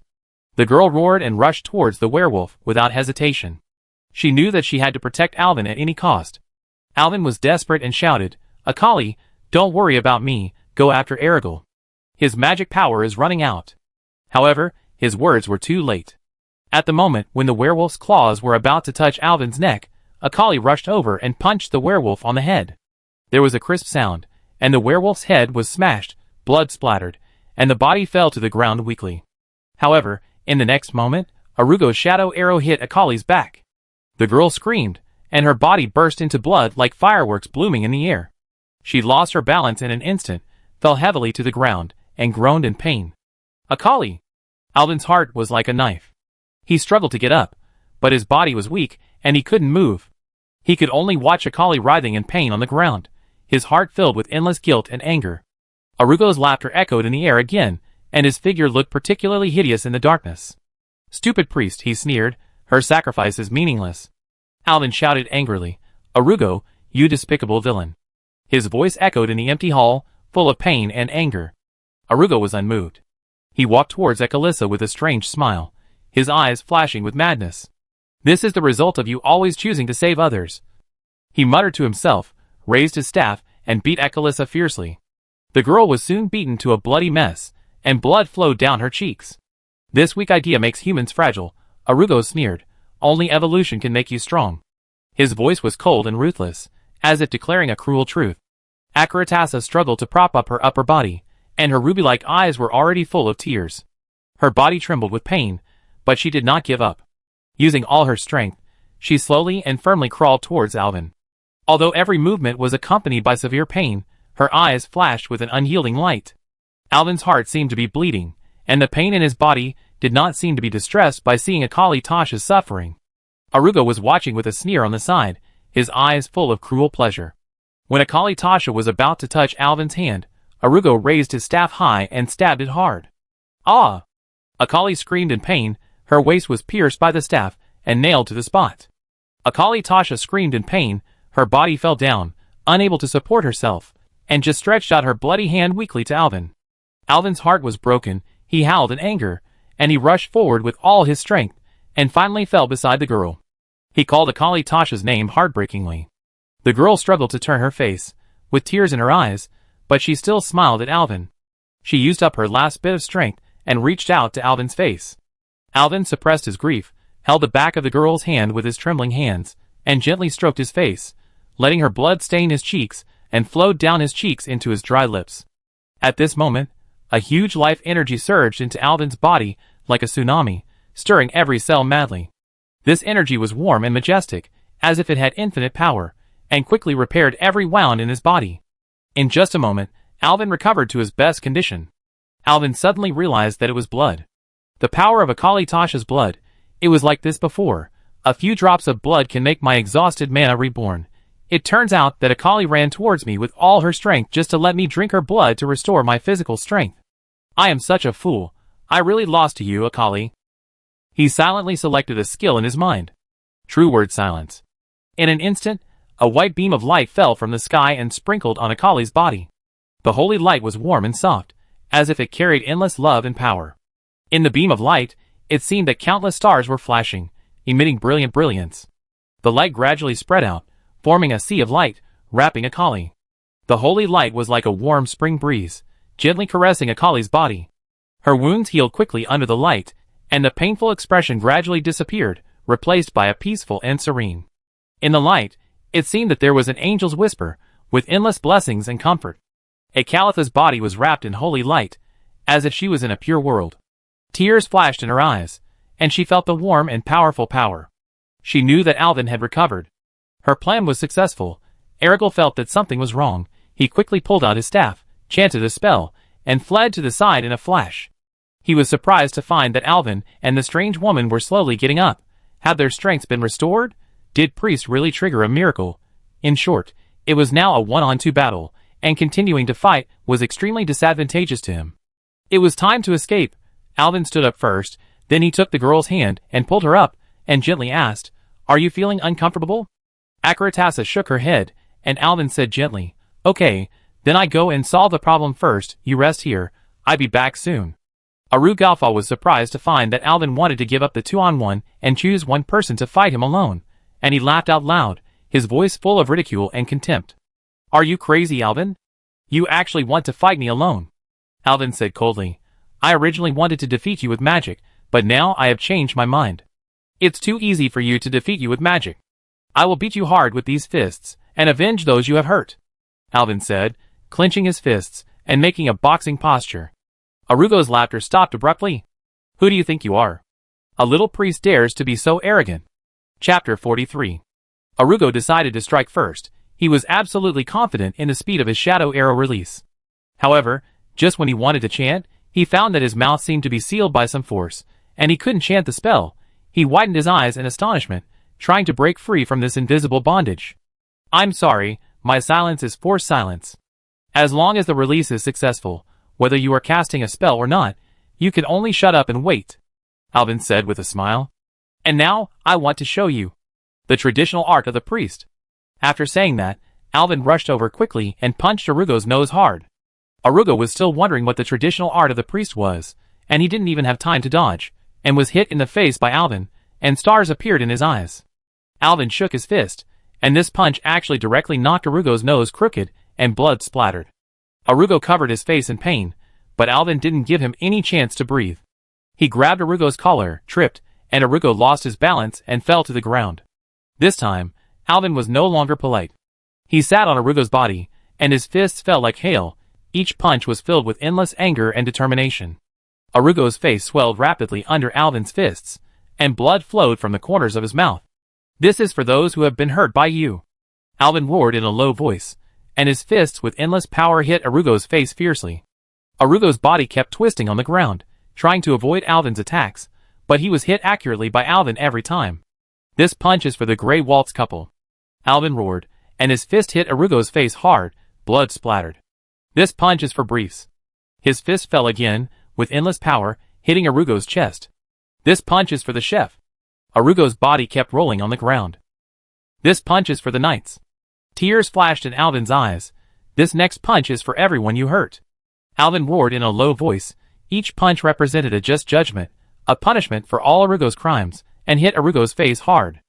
The girl roared and rushed towards the werewolf without hesitation. She knew that she had to protect Alvin at any cost. Alvin was desperate and shouted, Akali, don't worry about me, go after Erigel. His magic power is running out. However, his words were too late. At the moment when the werewolf's claws were about to touch Alvin's neck, Akali rushed over and punched the werewolf on the head. There was a crisp sound, and the werewolf's head was smashed, blood splattered, and the body fell to the ground weakly. However, in the next moment, Arugo's shadow arrow hit Akali's back. The girl screamed, and her body burst into blood like fireworks blooming in the air. She lost her balance in an instant, fell heavily to the ground, and groaned in pain. Akali! Alvin's heart was like a knife. He struggled to get up, but his body was weak, and he couldn't move. He could only watch Akali writhing in pain on the ground, his heart filled with endless guilt and anger. Arugo's laughter echoed in the air again, and his figure looked particularly hideous in the darkness. Stupid priest, he sneered, her sacrifice is meaningless. Alvin shouted angrily, Arugo, you despicable villain. His voice echoed in the empty hall, full of pain and anger. Arugo was unmoved. He walked towards Akalisa with a strange smile, his eyes flashing with madness. This is the result of you always choosing to save others. He muttered to himself, raised his staff, and beat Akalisa fiercely. The girl was soon beaten to a bloody mess, and blood flowed down her cheeks. This weak idea makes humans fragile, Arugo sneered. Only evolution can make you strong. His voice was cold and ruthless, as if declaring a cruel truth. Akaratasa struggled to prop up her upper body, and her ruby-like eyes were already full of tears. Her body trembled with pain, but she did not give up. Using all her strength, she slowly and firmly crawled towards Alvin. Although every movement was accompanied by severe pain, her eyes flashed with an unyielding light. Alvin's heart seemed to be bleeding, and the pain in his body did not seem to be distressed by seeing Akali Tasha's suffering. Arugo was watching with a sneer on the side, his eyes full of cruel pleasure. When Akali Tasha was about to touch Alvin's hand, Arugo raised his staff high and stabbed it hard. Ah! Akali screamed in pain, her waist was pierced by the staff and nailed to the spot. Akali Tasha screamed in pain, her body fell down, unable to support herself, and just stretched out her bloody hand weakly to Alvin. Alvin's heart was broken, he howled in anger, and he rushed forward with all his strength, and finally fell beside the girl. He called Akali Tasha's name heartbreakingly. The girl struggled to turn her face, with tears in her eyes, but she still smiled at Alvin. She used up her last bit of strength and reached out to Alvin's face. Alvin suppressed his grief, held the back of the girl's hand with his trembling hands, and gently stroked his face, letting her blood stain his cheeks and flowed down his cheeks into his dry lips. At this moment, a huge life energy surged into Alvin's body like a tsunami, stirring every cell madly. This energy was warm and majestic, as if it had infinite power, and quickly repaired every wound in his body. In just a moment, Alvin recovered to his best condition. Alvin suddenly realized that it was blood. The power of Akali Tasha's blood. It was like this before. A few drops of blood can make my exhausted mana reborn. It turns out that Akali ran towards me with all her strength just to let me drink her blood to restore my physical strength. I am such a fool. I really lost to you, Akali. He silently selected a skill in his mind. True word silence. In an instant, a white beam of light fell from the sky and sprinkled on Akali's body. The holy light was warm and soft, as if it carried endless love and power. In the beam of light, it seemed that countless stars were flashing, emitting brilliant brilliance. The light gradually spread out, forming a sea of light, wrapping Akali. The holy light was like a warm spring breeze, gently caressing Akali's body. Her wounds healed quickly under the light, and the painful expression gradually disappeared, replaced by a peaceful and serene. In the light, it seemed that there was an angel's whisper, with endless blessings and comfort. Akalitha's body was wrapped in holy light, as if she was in a pure world. Tears flashed in her eyes, and she felt the warm and powerful power. She knew that Alvin had recovered. Her plan was successful. Erigel felt that something was wrong. He quickly pulled out his staff, chanted a spell, and fled to the side in a flash. He was surprised to find that Alvin and the strange woman were slowly getting up. Had their strengths been restored? Did Priest really trigger a miracle? In short, it was now a one-on-two battle, and continuing to fight was extremely disadvantageous to him. It was time to escape. Alvin stood up first, then he took the girl's hand and pulled her up, and gently asked, "Are you feeling uncomfortable?" Akaritasa shook her head, and Alvin said gently, "Okay, then I go and solve the problem first, you rest here, I be back soon." Arugalfa was surprised to find that Alvin wanted to give up the 2-on-1 and choose one person to fight him alone, and he laughed out loud, his voice full of ridicule and contempt. "Are you crazy, Alvin? You actually want to fight me alone?" Alvin said coldly, "I originally wanted to defeat you with magic, but now I have changed my mind. It's too easy for you to defeat you with magic. I will beat you hard with these fists, and avenge those you have hurt," Alvin said, clenching his fists and making a boxing posture. Arugo's laughter stopped abruptly. "Who do you think you are? A little priest dares to be so arrogant." Chapter 43. Arugo decided to strike first. He was absolutely confident in the speed of his shadow arrow release. However, just when he wanted to chant, he found that his mouth seemed to be sealed by some force, and he couldn't chant the spell. He widened his eyes in astonishment, trying to break free from this invisible bondage. "I'm sorry, my silence is forced silence. As long as the release is successful, whether you are casting a spell or not, you can only shut up and wait," Alvin said with a smile. "And now, I want to show you the traditional art of the priest." After saying that, Alvin rushed over quickly and punched Arugo's nose hard. Arugo was still wondering what the traditional art of the priest was, and he didn't even have time to dodge, and was hit in the face by Alvin, and stars appeared in his eyes. Alvin shook his fist, and this punch actually directly knocked Arugo's nose crooked, and blood splattered. Arugo covered his face in pain, but Alvin didn't give him any chance to breathe. He grabbed Arugo's collar, tripped, and Arugo lost his balance and fell to the ground. This time, Alvin was no longer polite. He sat on Arugo's body, and his fists fell like hail, Each punch was filled with endless anger and determination. Arugo's face swelled rapidly under Alvin's fists, and blood flowed from the corners of his mouth. "This is for those who have been hurt by you," Alvin roared in a low voice, and his fists with endless power hit Arugo's face fiercely. Arugo's body kept twisting on the ground, trying to avoid Alvin's attacks, but he was hit accurately by Alvin every time. "This punch is for the Grey Waltz couple," Alvin roared, and his fist hit Arugo's face hard, blood splattered. "This punch is for Briefs." His fist fell again, with endless power, hitting Arugo's chest. "This punch is for the chef." Arugo's body kept rolling on the ground. "This punch is for the Knights." Tears flashed in Alvin's eyes. "This next punch is for everyone you hurt." Alvin roared in a low voice. Each punch represented a just judgment, a punishment for all Arugo's crimes, and hit Arugo's face hard.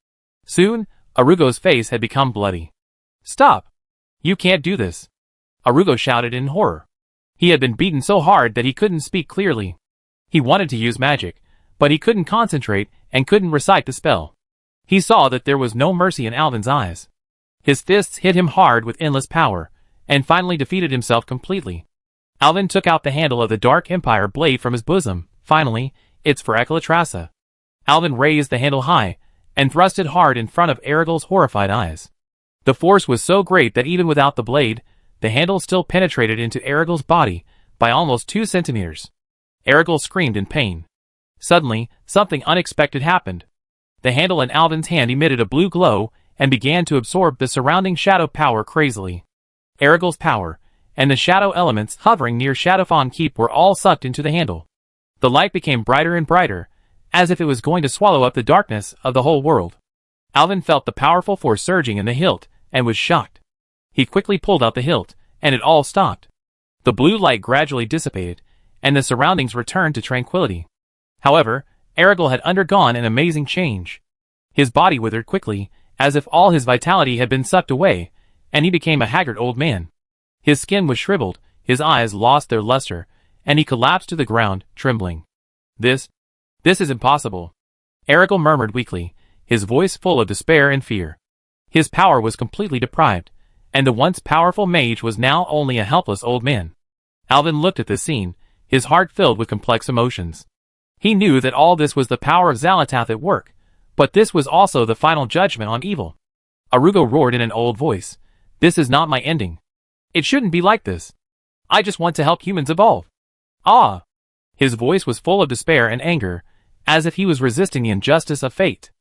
Soon, Arugo's face had become bloody. "Stop! You can't do this!" Arugo shouted in horror. He had been beaten so hard that he couldn't speak clearly. He wanted to use magic, but he couldn't concentrate and couldn't recite the spell. He saw that there was no mercy in Alvin's eyes. His fists hit him hard with endless power, and finally defeated himself completely. Alvin took out the handle of the Dark Empire blade from his bosom. "Finally, it's for Ekalatrasa." Alvin raised the handle high, and thrust it hard in front of Erigil's horrified eyes. The force was so great that even without the blade, the handle still penetrated into Erigil's body by almost 2 centimeters. Erigil screamed in pain. Suddenly, something unexpected happened. The handle in Alvin's hand emitted a blue glow and began to absorb the surrounding shadow power crazily. Erigil's power, and the shadow elements hovering near Shadowfawn Keep were all sucked into the handle. The light became brighter and brighter, as if it was going to swallow up the darkness of the whole world. Alvin felt the powerful force surging in the hilt, and was shocked. He quickly pulled out the hilt, and it all stopped. The blue light gradually dissipated, and the surroundings returned to tranquility. However, Erigil had undergone an amazing change. His body withered quickly, as if all his vitality had been sucked away, and he became a haggard old man. His skin was shriveled, his eyes lost their luster, and he collapsed to the ground, trembling. This is impossible," Erigil murmured weakly, his voice full of despair and fear. His power was completely deprived, and the once powerful mage was now only a helpless old man. Alvin looked at this scene, his heart filled with complex emotions. He knew that all this was the power of Xalatath at work, but this was also the final judgment on evil. Arugo roared in an old voice, "This is not my ending. It shouldn't be like this. I just want to help humans evolve." "Ah!" His voice was full of despair and anger, as if he was resisting the injustice of fate.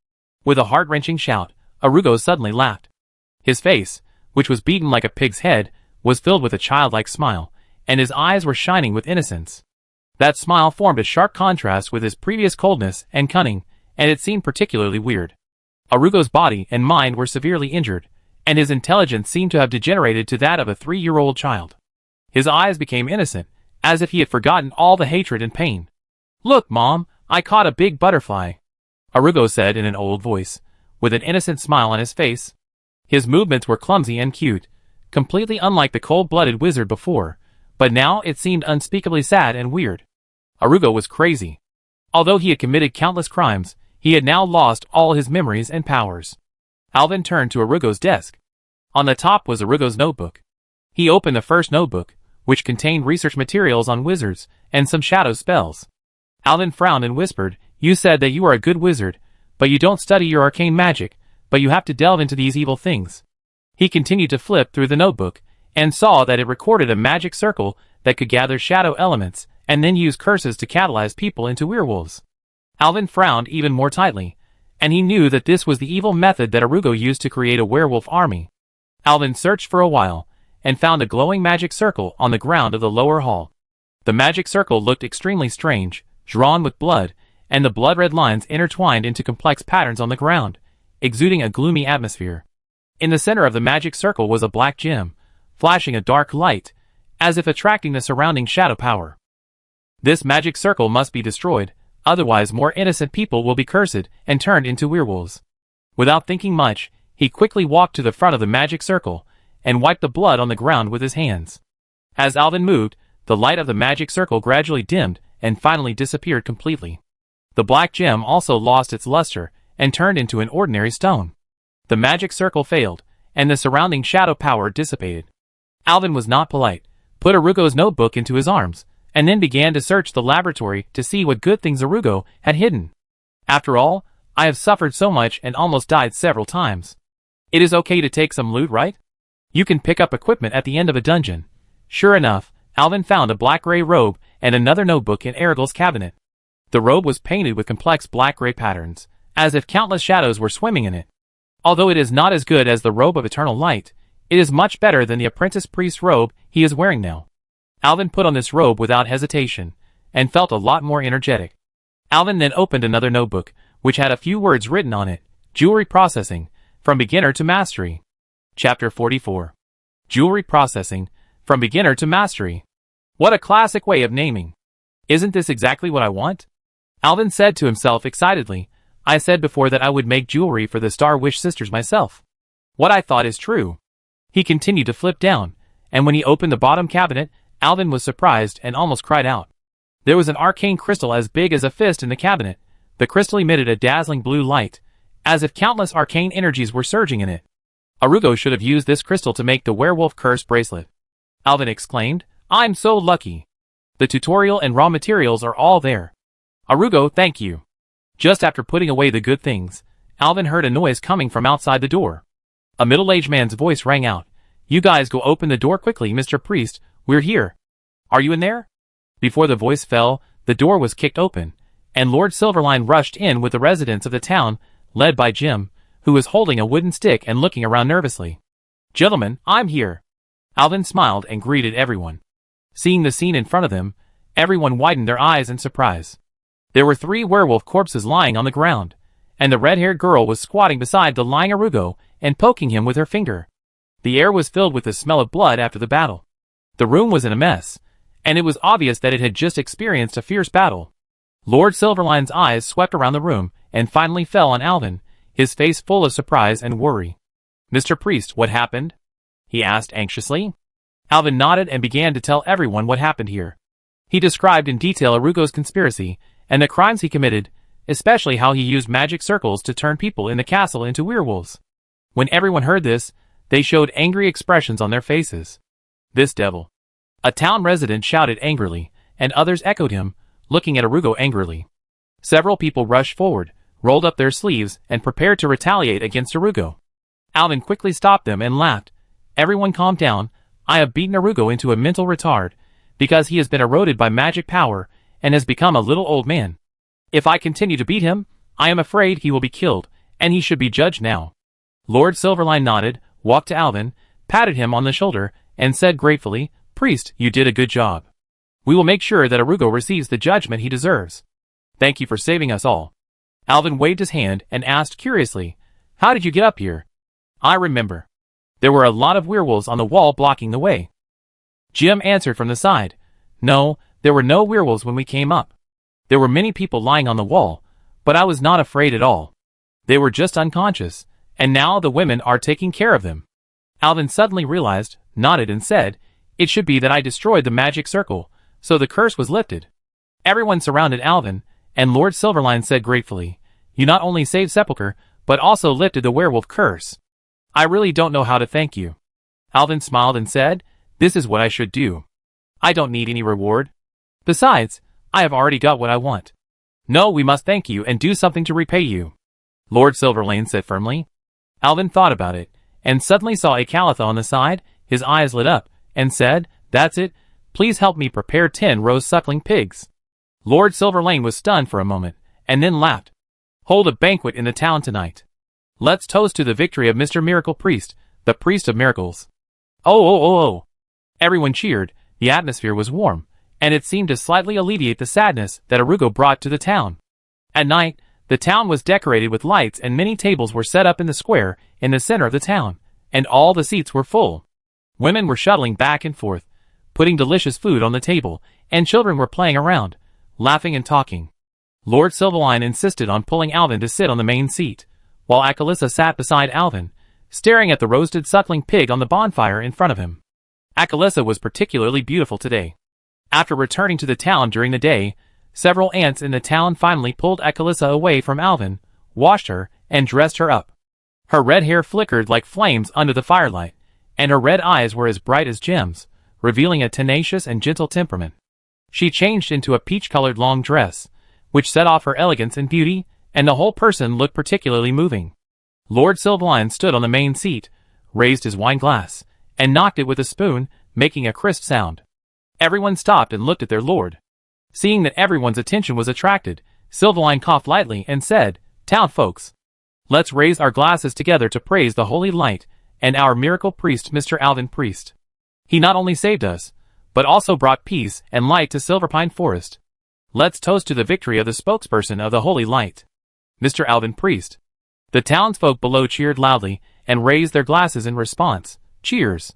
With a heart-wrenching shout, Arugo suddenly laughed. His face, which was beaten like a pig's head, was filled with a childlike smile, and his eyes were shining with innocence. That smile formed a sharp contrast with his previous coldness and cunning, and it seemed particularly weird. Arugo's body and mind were severely injured, and his intelligence seemed to have degenerated to that of a 3-year-old child. His eyes became innocent, as if he had forgotten all the hatred and pain. "Look, Mom, I caught a big butterfly," Arugo said in an old voice, with an innocent smile on his face. His movements were clumsy and cute, completely unlike the cold-blooded wizard before, but now it seemed unspeakably sad and weird. Arugo was crazy. Although he had committed countless crimes, he had now lost all his memories and powers. Alvin turned to Arugo's desk. On the top was Arugo's notebook. He opened the first notebook, which contained research materials on wizards and some shadow spells. Alvin frowned and whispered, "You said that you are a good wizard, but you don't study your arcane magic, but you have to delve into these evil things." He continued to flip through the notebook, and saw that it recorded a magic circle that could gather shadow elements, and then use curses to catalyze people into werewolves. Alvin frowned even more tightly, and he knew that this was the evil method that Arugo used to create a werewolf army. Alvin searched for a while, and found a glowing magic circle on the ground of the lower hall. The magic circle looked extremely strange, drawn with blood, and the blood-red lines intertwined into complex patterns on the ground, exuding a gloomy atmosphere. In the center of the magic circle was a black gem, flashing a dark light, as if attracting the surrounding shadow power. "This magic circle must be destroyed, otherwise more innocent people will be cursed and turned into werewolves." Without thinking much, he quickly walked to the front of the magic circle, and wiped the blood on the ground with his hands. As Alvin moved, the light of the magic circle gradually dimmed and finally disappeared completely. The black gem also lost its luster and turned into an ordinary stone. The magic circle failed, and the surrounding shadow power dissipated. Alvin was not polite, put Arugo's notebook into his arms, and then began to search the laboratory to see what good things Arugo had hidden. After all, I have suffered so much and almost died several times. It is okay to take some loot, right? You can pick up equipment at the end of a dungeon. Sure enough, Alvin found a black-gray robe and another notebook in Ergel's cabinet. The robe was painted with complex black-gray patterns, as if countless shadows were swimming in it. Although it is not as good as the robe of eternal light, it is much better than the apprentice priest's robe he is wearing now. Alvin put on this robe without hesitation, and felt a lot more energetic. Alvin then opened another notebook, which had a few words written on it: Jewelry Processing, from Beginner to Mastery. Chapter 44. Jewelry Processing, from Beginner to Mastery. What a classic way of naming. Isn't this exactly what I want? Alvin said to himself excitedly. I said before that I would make jewelry for the Star Wish sisters myself. What I thought is true. He continued to flip down, and when he opened the bottom cabinet, Alvin was surprised and almost cried out. There was an arcane crystal as big as a fist in the cabinet. The crystal emitted a dazzling blue light, as if countless arcane energies were surging in it. Arugo should have used this crystal to make the werewolf curse bracelet. Alvin exclaimed, I'm so lucky. The tutorial and raw materials are all there. Arugo, thank you. Just after putting away the good things, Alvin heard a noise coming from outside the door. A middle-aged man's voice rang out. You guys go open the door quickly, Mr. Priest, we're here. Are you in there? Before the voice fell, the door was kicked open, and Lord Silverline rushed in with the residents of the town, led by Jim, who was holding a wooden stick and looking around nervously. Gentlemen, I'm here. Alvin smiled and greeted everyone. Seeing the scene in front of them, everyone widened their eyes in surprise. There were 3 werewolf corpses lying on the ground, and the red-haired girl was squatting beside the lying Arugo and poking him with her finger. The air was filled with the smell of blood after the battle. The room was in a mess, and it was obvious that it had just experienced a fierce battle. Lord Silverline's eyes swept around the room and finally fell on Alvin, his face full of surprise and worry. Mr. Priest, what happened? He asked anxiously. Alvin nodded and began to tell everyone what happened here. He described in detail Arugo's conspiracy and the crimes he committed, especially how he used magic circles to turn people in the castle into werewolves. When everyone heard this, they showed angry expressions on their faces. This devil. A town resident shouted angrily, and others echoed him, looking at Arugo angrily. Several people rushed forward, rolled up their sleeves, and prepared to retaliate against Arugo. Alvin quickly stopped them and laughed. Everyone calm down. I have beaten Arugo into a mental retard, because he has been eroded by magic power and has become a little old man. If I continue to beat him, I am afraid he will be killed, and he should be judged now. Lord Silverline nodded, walked to Alvin, patted him on the shoulder, and said gratefully, Priest, you did a good job. We will make sure that Arugo receives the judgment he deserves. Thank you for saving us all. Alvin waved his hand and asked curiously, How did you get up here? I remember. There were a lot of werewolves on the wall blocking the way. Jim answered from the side. No, there were no werewolves when we came up. There were many people lying on the wall, but I was not afraid at all. They were just unconscious, and now the women are taking care of them. Alvin suddenly realized, nodded and said, It should be that I destroyed the magic circle, so the curse was lifted. Everyone surrounded Alvin, and Lord Silverline said gratefully, You not only saved Sepulchre, but also lifted the werewolf curse. I really don't know how to thank you. Alvin smiled and said, This is what I should do. I don't need any reward. Besides, I have already got what I want. No, we must thank you and do something to repay you. Lord Silverlane said firmly. Alvin thought about it, and suddenly saw a Calitha on the side. His eyes lit up, and said, That's it. Please help me prepare 10 rose-suckling pigs. Lord Silverlane was stunned for a moment, and then laughed. Hold a banquet in the town tonight. Let's toast to the victory of Mr. Miracle Priest, the Priest of Miracles. Oh. Everyone cheered. The atmosphere was warm, and it seemed to slightly alleviate the sadness that Arugo brought to the town. At night, the town was decorated with lights and many tables were set up in the square in the center of the town, and all the seats were full. Women were shuttling back and forth, putting delicious food on the table, and children were playing around, laughing and talking. Lord Silverline insisted on pulling Alvin to sit on the main seat, while Acalissa sat beside Alvin, staring at the roasted suckling pig on the bonfire in front of him. Acalissa was particularly beautiful today. After returning to the town during the day, several ants in the town finally pulled Acalissa away from Alvin, washed her, and dressed her up. Her red hair flickered like flames under the firelight, and her red eyes were as bright as gems, revealing a tenacious and gentle temperament. She changed into a peach-colored long dress, which set off her elegance and beauty, and the whole person looked particularly moving. Lord Silverline stood on the main seat, raised his wine glass, and knocked it with a spoon, making a crisp sound. Everyone stopped and looked at their lord. Seeing that everyone's attention was attracted, Silverline coughed lightly and said, "Town folks, let's raise our glasses together to praise the holy light and our miracle priest, Mr. Alvin Priest. He not only saved us, but also brought peace and light to Silverpine Forest. Let's toast to the victory of the spokesperson of the holy light, Mr. Alvin Priest." The townsfolk below cheered loudly and raised their glasses in response. Cheers.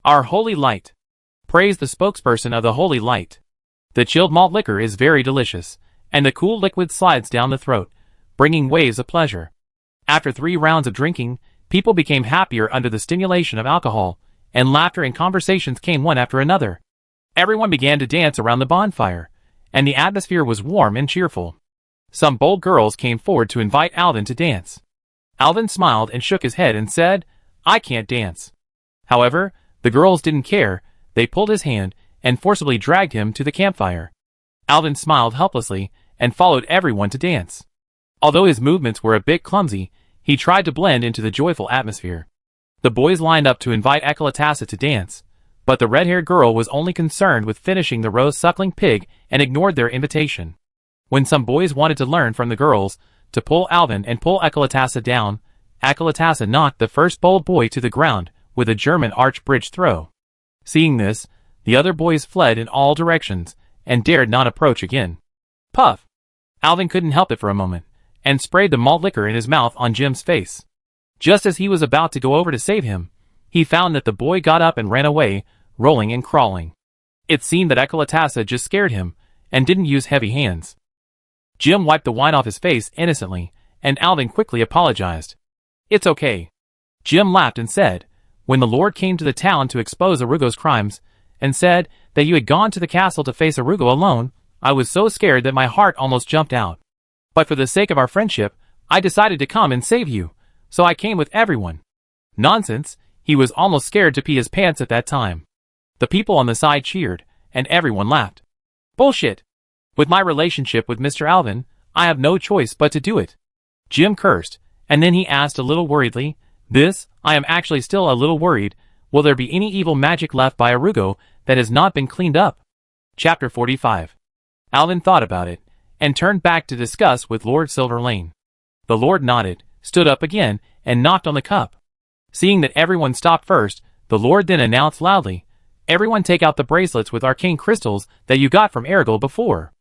Our holy light. Praise the spokesperson of the holy light. The chilled malt liquor is very delicious, and the cool liquid slides down the throat, bringing waves of pleasure. After 3 rounds of drinking, people became happier under the stimulation of alcohol, and laughter and conversations came one after another. Everyone began to dance around the bonfire, and the atmosphere was warm and cheerful. Some bold girls came forward to invite Alvin to dance. Alvin smiled and shook his head and said, "I can't dance." However, the girls didn't care. They pulled his hand and forcibly dragged him to the campfire. Alvin smiled helplessly and followed everyone to dance. Although his movements were a bit clumsy, he tried to blend into the joyful atmosphere. The boys lined up to invite Ekalatassa to dance, but the red-haired girl was only concerned with finishing the rose-suckling pig and ignored their invitation. When some boys wanted to learn from the girls to pull Alvin and pull Ekalatassa down, Ekalatassa knocked the first bold boy to the ground with a German arch-bridge throw. Seeing this, the other boys fled in all directions and dared not approach again. Puff! Alvin couldn't help it for a moment, and sprayed the malt liquor in his mouth on Jim's face. Just as he was about to go over to save him, he found that the boy got up and ran away, rolling and crawling. It seemed that Ekalatassa just scared him, and didn't use heavy hands. Jim wiped the wine off his face innocently, and Alvin quickly apologized. "It's okay." Jim laughed and said, "When the Lord came to the town to expose Arugo's crimes, and said that you had gone to the castle to face Arugo alone, I was so scared that my heart almost jumped out. But for the sake of our friendship, I decided to come and save you, so I came with everyone." Nonsense, he was almost scared to pee his pants at that time. The people on the side cheered, and everyone laughed. "Bullshit. With my relationship with Mr. Alvin, I have no choice but to do it." Jim cursed, and then he asked a little worriedly, I am actually still a little worried, will there be any evil magic left by Arugo that has not been cleaned up?" Chapter 45. Alvin thought about it, and turned back to discuss with Lord Silverlane. The Lord nodded, stood up again, and knocked on the cup. Seeing that everyone stopped first, the Lord then announced loudly, "Everyone take out the bracelets with arcane crystals that you got from Erigel before.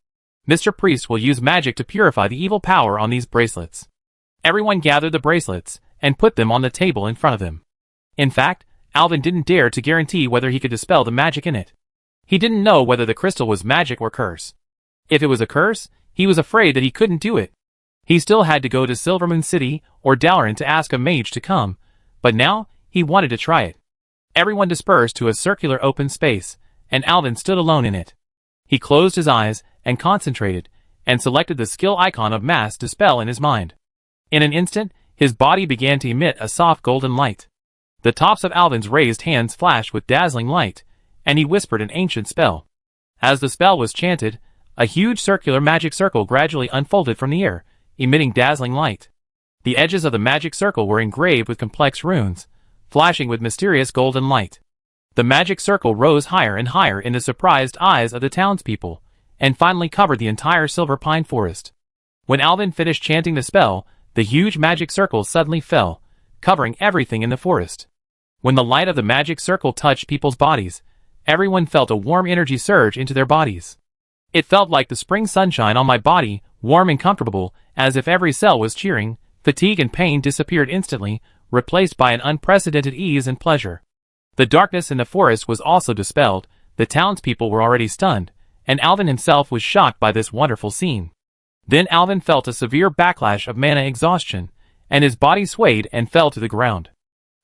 Mr. Priest will use magic to purify the evil power on these bracelets." Everyone gathered the bracelets, and put them on the table in front of them. In fact, Alvin didn't dare to guarantee whether he could dispel the magic in it. He didn't know whether the crystal was magic or curse. If it was a curse, he was afraid that he couldn't do it. He still had to go to Silvermoon City or Dowrin to ask a mage to come, but now he wanted to try it. Everyone dispersed to a circular open space, and Alvin stood alone in it. He closed his eyes and concentrated, and selected the skill icon of Mass Dispel in his mind. In an instant, his body began to emit a soft golden light. The tops of Alvin's raised hands flashed with dazzling light, and he whispered an ancient spell. As the spell was chanted, a huge circular magic circle gradually unfolded from the air, emitting dazzling light. The edges of the magic circle were engraved with complex runes, flashing with mysterious golden light. The magic circle rose higher and higher in the surprised eyes of the townspeople, and finally covered the entire Silver Pine Forest. When Alvin finished chanting the spell, the huge magic circle suddenly fell, covering everything in the forest. When the light of the magic circle touched people's bodies, everyone felt a warm energy surge into their bodies. It felt like the spring sunshine on my body, warm and comfortable, as if every cell was cheering. Fatigue and pain disappeared instantly, replaced by an unprecedented ease and pleasure. The darkness in the forest was also dispelled, the townspeople were already stunned, and Alvin himself was shocked by this wonderful scene. Then Alvin felt a severe backlash of mana exhaustion, and his body swayed and fell to the ground.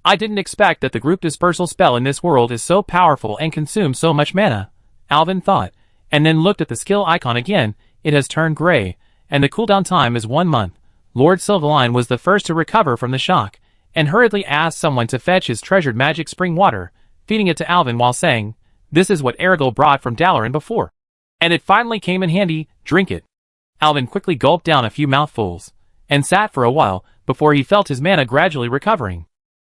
I didn't expect that the group dispersal spell in this world is so powerful and consumes so much mana, Alvin thought, and then looked at the skill icon again. It has turned gray, and the cooldown time is 1 month. Lord Silverline was the first to recover from the shock, and hurriedly asked someone to fetch his treasured magic spring water, feeding it to Alvin while saying, This is what Aragil brought from Dalaran before. And it finally came in handy. Drink it. Alvin quickly gulped down a few mouthfuls, and sat for a while before he felt his mana gradually recovering.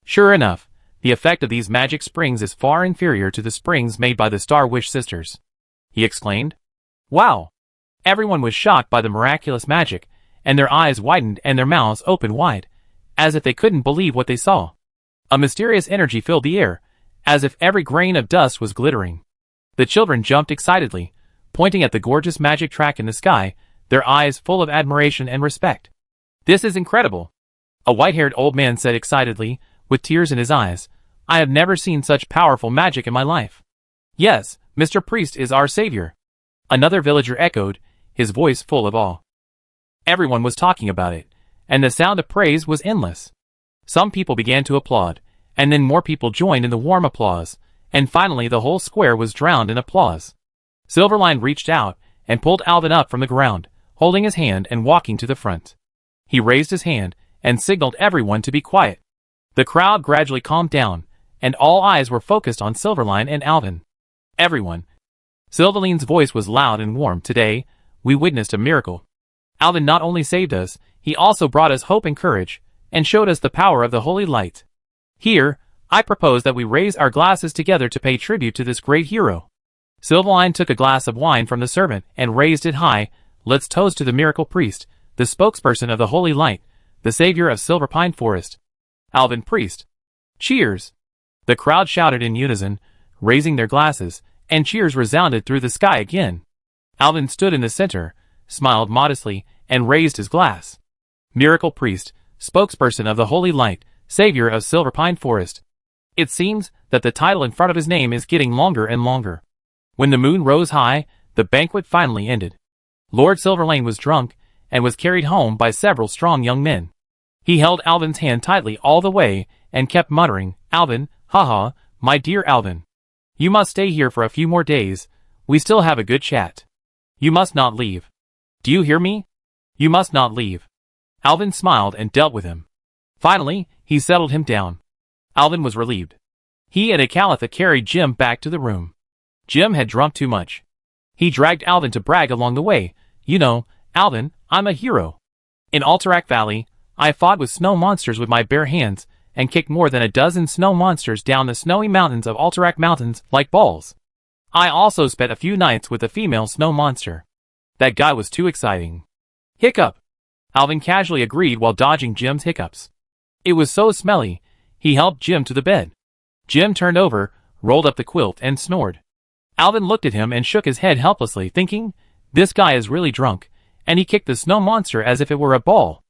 Sure enough, the effect of these magic springs is far inferior to the springs made by the Star Wish sisters, he exclaimed. Wow! Everyone was shocked by the miraculous magic, and their eyes widened and their mouths opened wide, as if they couldn't believe what they saw. A mysterious energy filled the air, as if every grain of dust was glittering. The children jumped excitedly, pointing at the gorgeous magic track in the sky, their eyes full of admiration and respect. This is incredible, a white-haired old man said excitedly, with tears in his eyes. I have never seen such powerful magic in my life. Yes, Mr. Priest is our savior. Another villager echoed, his voice full of awe. Everyone was talking about it, and the sound of praise was endless. Some people began to applaud, and then more people joined in the warm applause, and finally the whole square was drowned in applause. Silverline reached out and pulled Alvin up from the ground, holding his hand and walking to the front. He raised his hand and signaled everyone to be quiet. The crowd gradually calmed down, and all eyes were focused on Silverline and Alvin. Everyone. Silverline's voice was loud and warm. Today, we witnessed a miracle. Alvin not only saved us, he also brought us hope and courage, and showed us the power of the holy light. Here, I propose that we raise our glasses together to pay tribute to this great hero. Silverline took a glass of wine from the servant and raised it high. Let's toast to the miracle priest, the spokesperson of the holy light, the savior of Silverpine Forest. Alvin Priest. Cheers! The crowd shouted in unison, raising their glasses, and cheers resounded through the sky again. Alvin stood in the center, smiled modestly, and raised his glass. Miracle Priest, spokesperson of the holy light, savior of Silverpine Forest. It seems that the title in front of his name is getting longer and longer. When the moon rose high, the banquet finally ended. Lord Silverlane was drunk, and was carried home by several strong young men. He held Alvin's hand tightly all the way, and kept muttering, Alvin, haha, my dear Alvin. You must stay here for a few more days, we still have a good chat. You must not leave. Do you hear me? You must not leave. Alvin smiled and dealt with him. Finally, he settled him down. Alvin was relieved. He and Acalitha carried Jim back to the room. Jim had drunk too much. He dragged Alvin to brag along the way. You know, Alvin, I'm a hero. In Alterac Valley, I fought with snow monsters with my bare hands, and kicked more than a dozen snow monsters down the snowy mountains of Alterac Mountains like balls. I also spent a few nights with a female snow monster. That guy was too exciting. Hiccup. Alvin casually agreed while dodging Jim's hiccups. It was so smelly, he helped Jim to the bed. Jim turned over, rolled up the quilt, and snored. Alvin looked at him and shook his head helplessly, thinking, this guy is really drunk, and he kicked the snow monster as if it were a ball.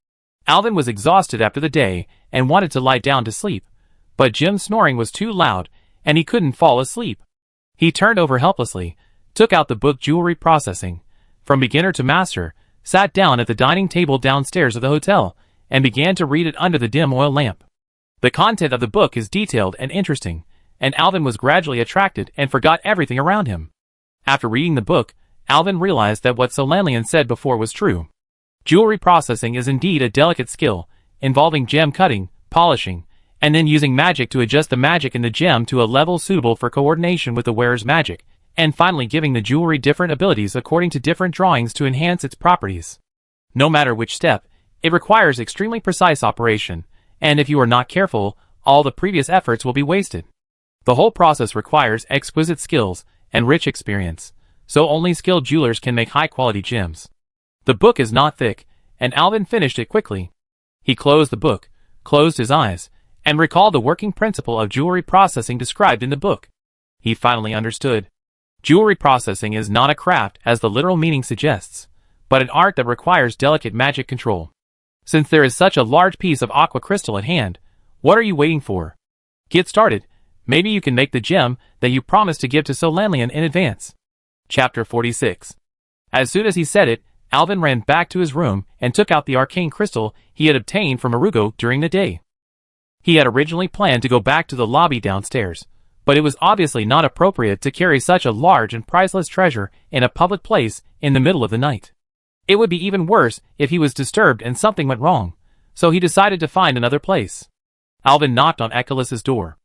Alvin was exhausted after the day, and wanted to lie down to sleep, but Jim's snoring was too loud, and he couldn't fall asleep. He turned over helplessly, took out the book Jewelry Processing, from beginner to master, sat down at the dining table downstairs of the hotel, and began to read it under the dim oil lamp. The content of the book is detailed and interesting, and Alvin was gradually attracted and forgot everything around him. After reading the book, Alvin realized that what Solanlian said before was true. Jewelry processing is indeed a delicate skill, involving gem cutting, polishing, and then using magic to adjust the magic in the gem to a level suitable for coordination with the wearer's magic, and finally giving the jewelry different abilities according to different drawings to enhance its properties. No matter which step, it requires extremely precise operation, and if you are not careful, all the previous efforts will be wasted. The whole process requires exquisite skills and rich experience, so only skilled jewelers can make high-quality gems. The book is not thick, and Alvin finished it quickly. He closed the book, closed his eyes, and recalled the working principle of jewelry processing described in the book. He finally understood. Jewelry processing is not a craft as the literal meaning suggests, but an art that requires delicate magic control. Since there is such a large piece of aqua crystal at hand, what are you waiting for? Get started. Maybe you can make the gem that you promised to give to Solanlian in advance. Chapter 46. As soon as he said it, Alvin ran back to his room and took out the arcane crystal he had obtained from Arugo during the day. He had originally planned to go back to the lobby downstairs, but it was obviously not appropriate to carry such a large and priceless treasure in a public place in the middle of the night. It would be even worse if he was disturbed and something went wrong, so he decided to find another place. Alvin knocked on Achilles' door.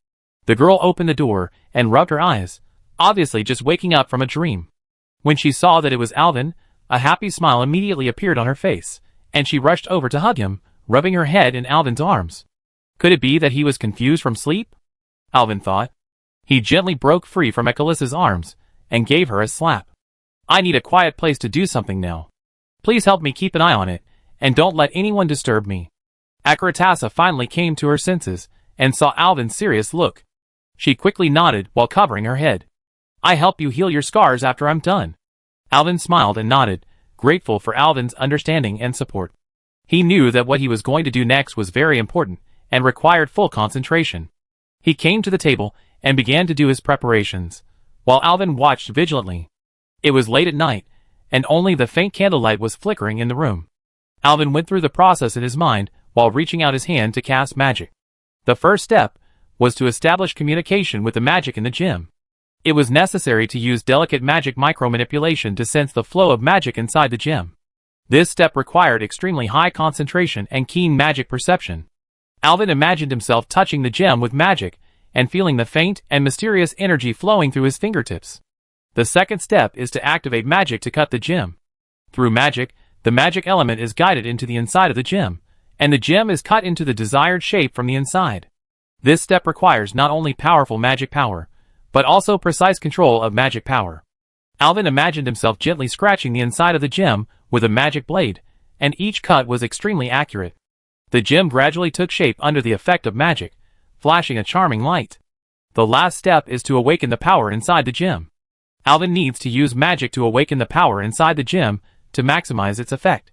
The girl opened the door and rubbed her eyes. obviously just waking up from a dream. When she saw that it was Alvin, a happy smile immediately appeared on her face, and she rushed over to hug him, rubbing her head in Alvin's arms. Could it be that he was confused from sleep? Alvin thought. He gently broke free from Echelissa's arms, and gave her a slap. I need a quiet place to do something now. Please help me keep an eye on it, and don't let anyone disturb me. Acheratassa finally came to her senses, and saw Alvin's serious look. She quickly nodded while covering her head. I help you heal your scars after I'm done. Alvin smiled and nodded, grateful for Alvin's understanding and support. He knew that what he was going to do next was very important, and required full concentration. He came to the table, and began to do his preparations, while Alvin watched vigilantly. It was late at night, and only the faint candlelight was flickering in the room. Alvin went through the process in his mind, while reaching out his hand to cast magic. The first step was to establish communication with the magic in the gym. It was necessary to use delicate magic micromanipulation to sense the flow of magic inside the gym. This step required extremely high concentration and keen magic perception. Alvin imagined himself touching the gem with magic, and feeling the faint and mysterious energy flowing through his fingertips. The second step is to activate magic to cut the gem. Through magic, the magic element is guided into the inside of the gem, and the gem is cut into the desired shape from the inside. This step requires not only powerful magic power, but also precise control of magic power. Alvin imagined himself gently scratching the inside of the gem with a magic blade, and each cut was extremely accurate. The gem gradually took shape under the effect of magic, flashing a charming light. The last step is to awaken the power inside the gem. Alvin needs to use magic to awaken the power inside the gem to maximize its effect.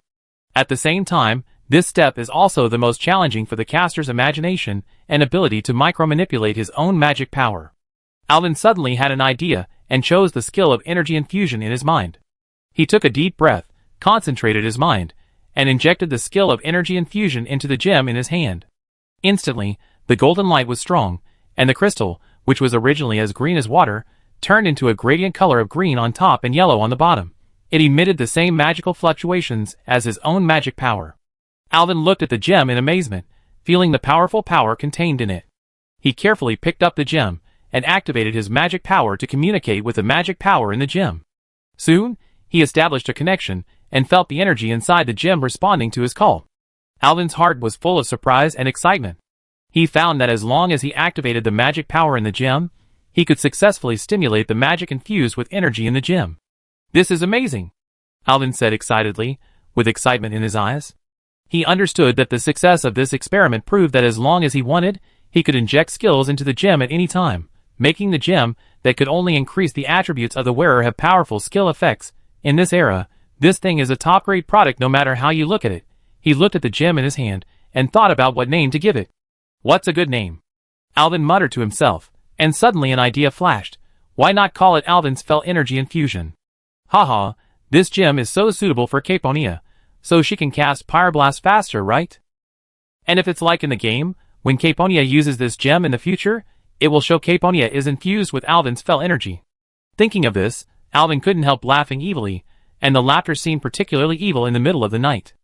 At the same time, this step is also the most challenging for the caster's imagination and ability to micromanipulate his own magic power. Alvin suddenly had an idea and chose the skill of energy infusion in his mind. He took a deep breath, concentrated his mind, and injected the skill of energy infusion into the gem in his hand. Instantly, the golden light was strong, and the crystal, which was originally as green as water, turned into a gradient color of green on top and yellow on the bottom. It emitted the same magical fluctuations as his own magic power. Alvin looked at the gem in amazement, feeling the powerful power contained in it. He carefully picked up the gem, and activated his magic power to communicate with the magic power in the gem. Soon, he established a connection, and felt the energy inside the gem responding to his call. Alvin's heart was full of surprise and excitement. He found that as long as he activated the magic power in the gem, he could successfully stimulate the magic infused with energy in the gem. This is amazing, Alvin said excitedly, with excitement in his eyes. He understood that the success of this experiment proved that as long as he wanted, he could inject skills into the gem at any time, making the gem that could only increase the attributes of the wearer have powerful skill effects. In this era, this thing is a top-grade product no matter how you look at it. He looked at the gem in his hand, and thought about what name to give it. What's a good name? Alvin muttered to himself, and suddenly an idea flashed. Why not call it Alvin's Fell Energy Infusion? Haha, this gem is so suitable for Caponia, so she can cast Pyroblast faster, right? And if it's like in the game, when Caponia uses this gem in the future, it will show Caponia is infused with Alvin's Fell Energy. Thinking of this, Alvin couldn't help laughing evilly, and the laughter seemed particularly evil in the middle of the night.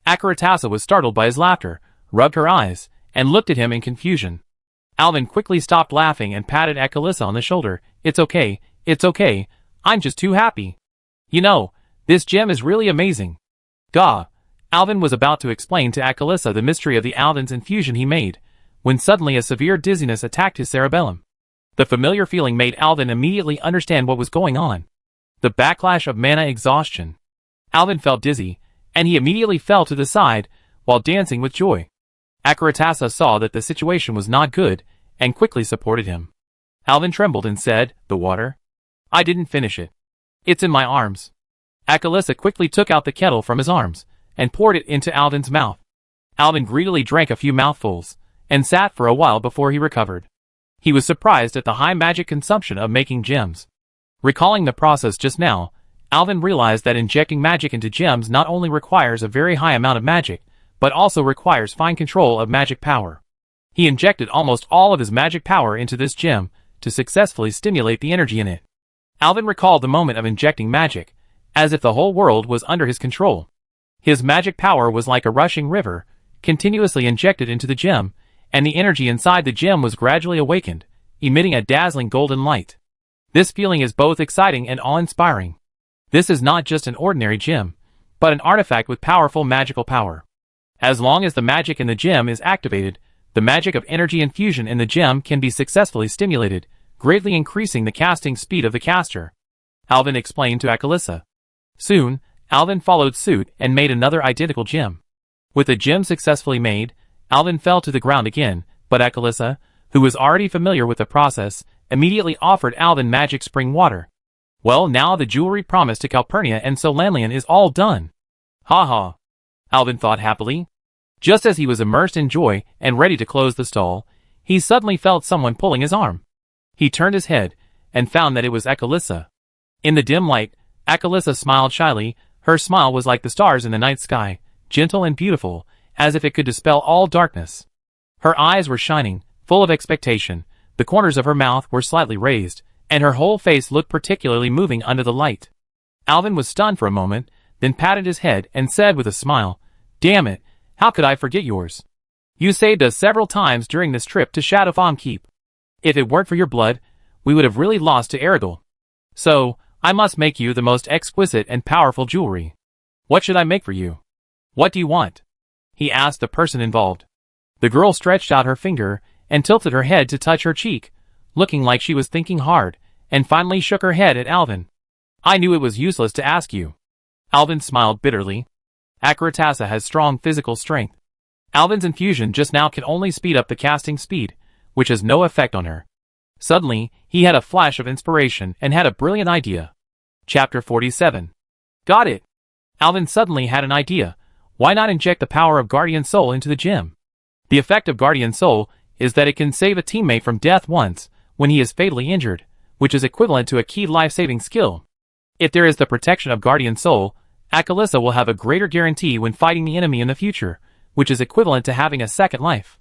Acheratassa was startled by his laughter, rubbed her eyes, and looked at him in confusion. Alvin quickly stopped laughing and patted Echelissa on the shoulder. It's okay, I'm just too happy. You know, this gem is really amazing. Gah! Alvin was about to explain to Echelissa the mystery of the Alvin's infusion he made, when suddenly a severe dizziness attacked his cerebellum. The familiar feeling made Alvin immediately understand what was going on. The backlash of mana exhaustion. Alvin felt dizzy, and he immediately fell to the side, while dancing with joy. Acheratassa saw that the situation was not good, and quickly supported him. Alvin trembled and said, "The water? I didn't finish it. It's in my arms." Echelissa quickly took out the kettle from his arms, and poured it into Alvin's mouth. Alvin greedily drank a few mouthfuls, and sat for a while before he recovered. He was surprised at the high magic consumption of making gems. Recalling the process just now, Alvin realized that injecting magic into gems not only requires a very high amount of magic, but also requires fine control of magic power. He injected almost all of his magic power into this gem, to successfully stimulate the energy in it. Alvin recalled the moment of injecting magic, as if the whole world was under his control. His magic power was like a rushing river, continuously injected into the gem, and the energy inside the gem was gradually awakened, emitting a dazzling golden light. This feeling is both exciting and awe-inspiring. This is not just an ordinary gem, but an artifact with powerful magical power. As long as the magic in the gem is activated, the magic of energy infusion in the gem can be successfully stimulated, greatly increasing the casting speed of the caster. Alvin explained to Akalisa. Soon, Alvin followed suit and made another identical gem. With the gem successfully made, Alvin fell to the ground again, but Akalisa, who was already familiar with the process, immediately offered Alvin magic spring water. Well, now the jewelry promised to Calpurnia and Solanlian is all done. Ha ha! Alvin thought happily. Just as he was immersed in joy and ready to close the stall, he suddenly felt someone pulling his arm. He turned his head, and found that it was Akalisa. In the dim light, Akalisa smiled shyly. Her smile was like the stars in the night sky, gentle and beautiful, as if it could dispel all darkness. Her eyes were shining, full of expectation, the corners of her mouth were slightly raised, and her whole face looked particularly moving under the light. Alvin was stunned for a moment, then patted his head and said with a smile, "Damn it, how could I forget yours? You saved us several times during this trip to Shadowfawn Keep. If it weren't for your blood, we would have really lost to Eridol. So, I must make you the most exquisite and powerful jewelry. What should I make for you? What do you want?" he asked the person involved. The girl stretched out her finger and tilted her head to touch her cheek, looking like she was thinking hard, and finally shook her head at Alvin. "I knew it was useless to ask you." Alvin smiled bitterly. Akaratasa has strong physical strength. Alvin's infusion just now can only speed up the casting speed, which has no effect on her. Suddenly, he had a flash of inspiration and had a brilliant idea. Chapter 47. Got it! Alvin suddenly had an idea. Why not inject the power of Guardian Soul into the gem? The effect of Guardian Soul is that it can save a teammate from death once, when he is fatally injured, which is equivalent to a key life-saving skill. If there is the protection of Guardian Soul, Akalisa will have a greater guarantee when fighting the enemy in the future, which is equivalent to having a second life.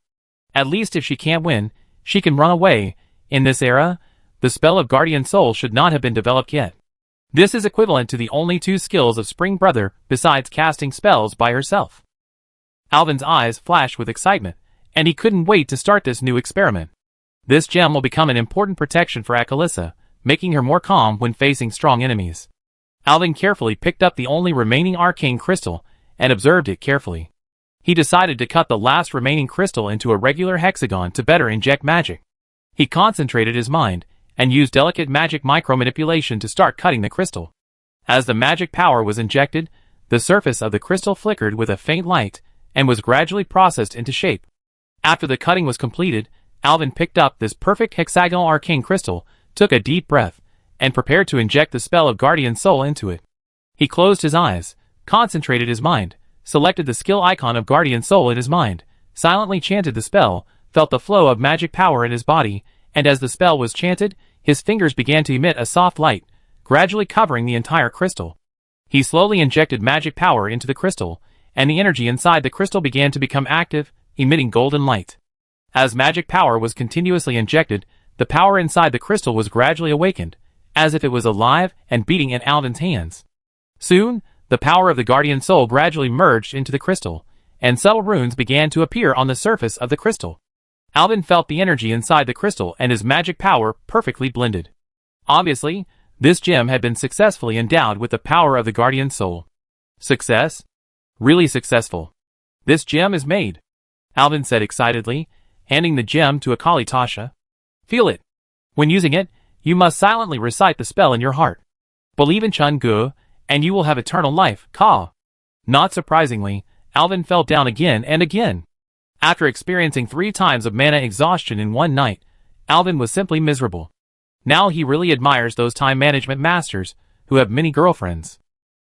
At least if she can't win, she can run away. In this era, the spell of Guardian Soul should not have been developed yet. This is equivalent to the only two skills of Spring Brother besides casting spells by herself. Alvin's eyes flashed with excitement, and he couldn't wait to start this new experiment. This gem will become an important protection for Akalisa, making her more calm when facing strong enemies. Alvin carefully picked up the only remaining arcane crystal, and observed it carefully. He decided to cut the last remaining crystal into a regular hexagon to better inject magic. He concentrated his mind, and used delicate magic micromanipulation to start cutting the crystal. As the magic power was injected, the surface of the crystal flickered with a faint light, and was gradually processed into shape. After the cutting was completed, Alvin picked up this perfect hexagonal arcane crystal, took a deep breath, and prepared to inject the spell of Guardian Soul into it. He closed his eyes, concentrated his mind, selected the skill icon of Guardian Soul in his mind, silently chanted the spell, felt the flow of magic power in his body, and as the spell was chanted, his fingers began to emit a soft light, gradually covering the entire crystal. He slowly injected magic power into the crystal, and the energy inside the crystal began to become active, emitting golden light. As magic power was continuously injected, the power inside the crystal was gradually awakened, as if it was alive and beating in Alvin's hands. Soon, the power of the Guardian Soul gradually merged into the crystal, and subtle runes began to appear on the surface of the crystal. Alvin felt the energy inside the crystal and his magic power perfectly blended. Obviously, this gem had been successfully endowed with the power of the Guardian Soul. Success? Really successful. This gem is made, Alvin said excitedly, handing the gem to Akali Tasha. Feel it. When using it, you must silently recite the spell in your heart. Believe in Chun Gu, and you will have eternal life, Ka. Not surprisingly, Alvin fell down again and again. After experiencing 3 times of mana exhaustion in one night, Alvin was simply miserable. Now he really admires those time management masters, who have many girlfriends.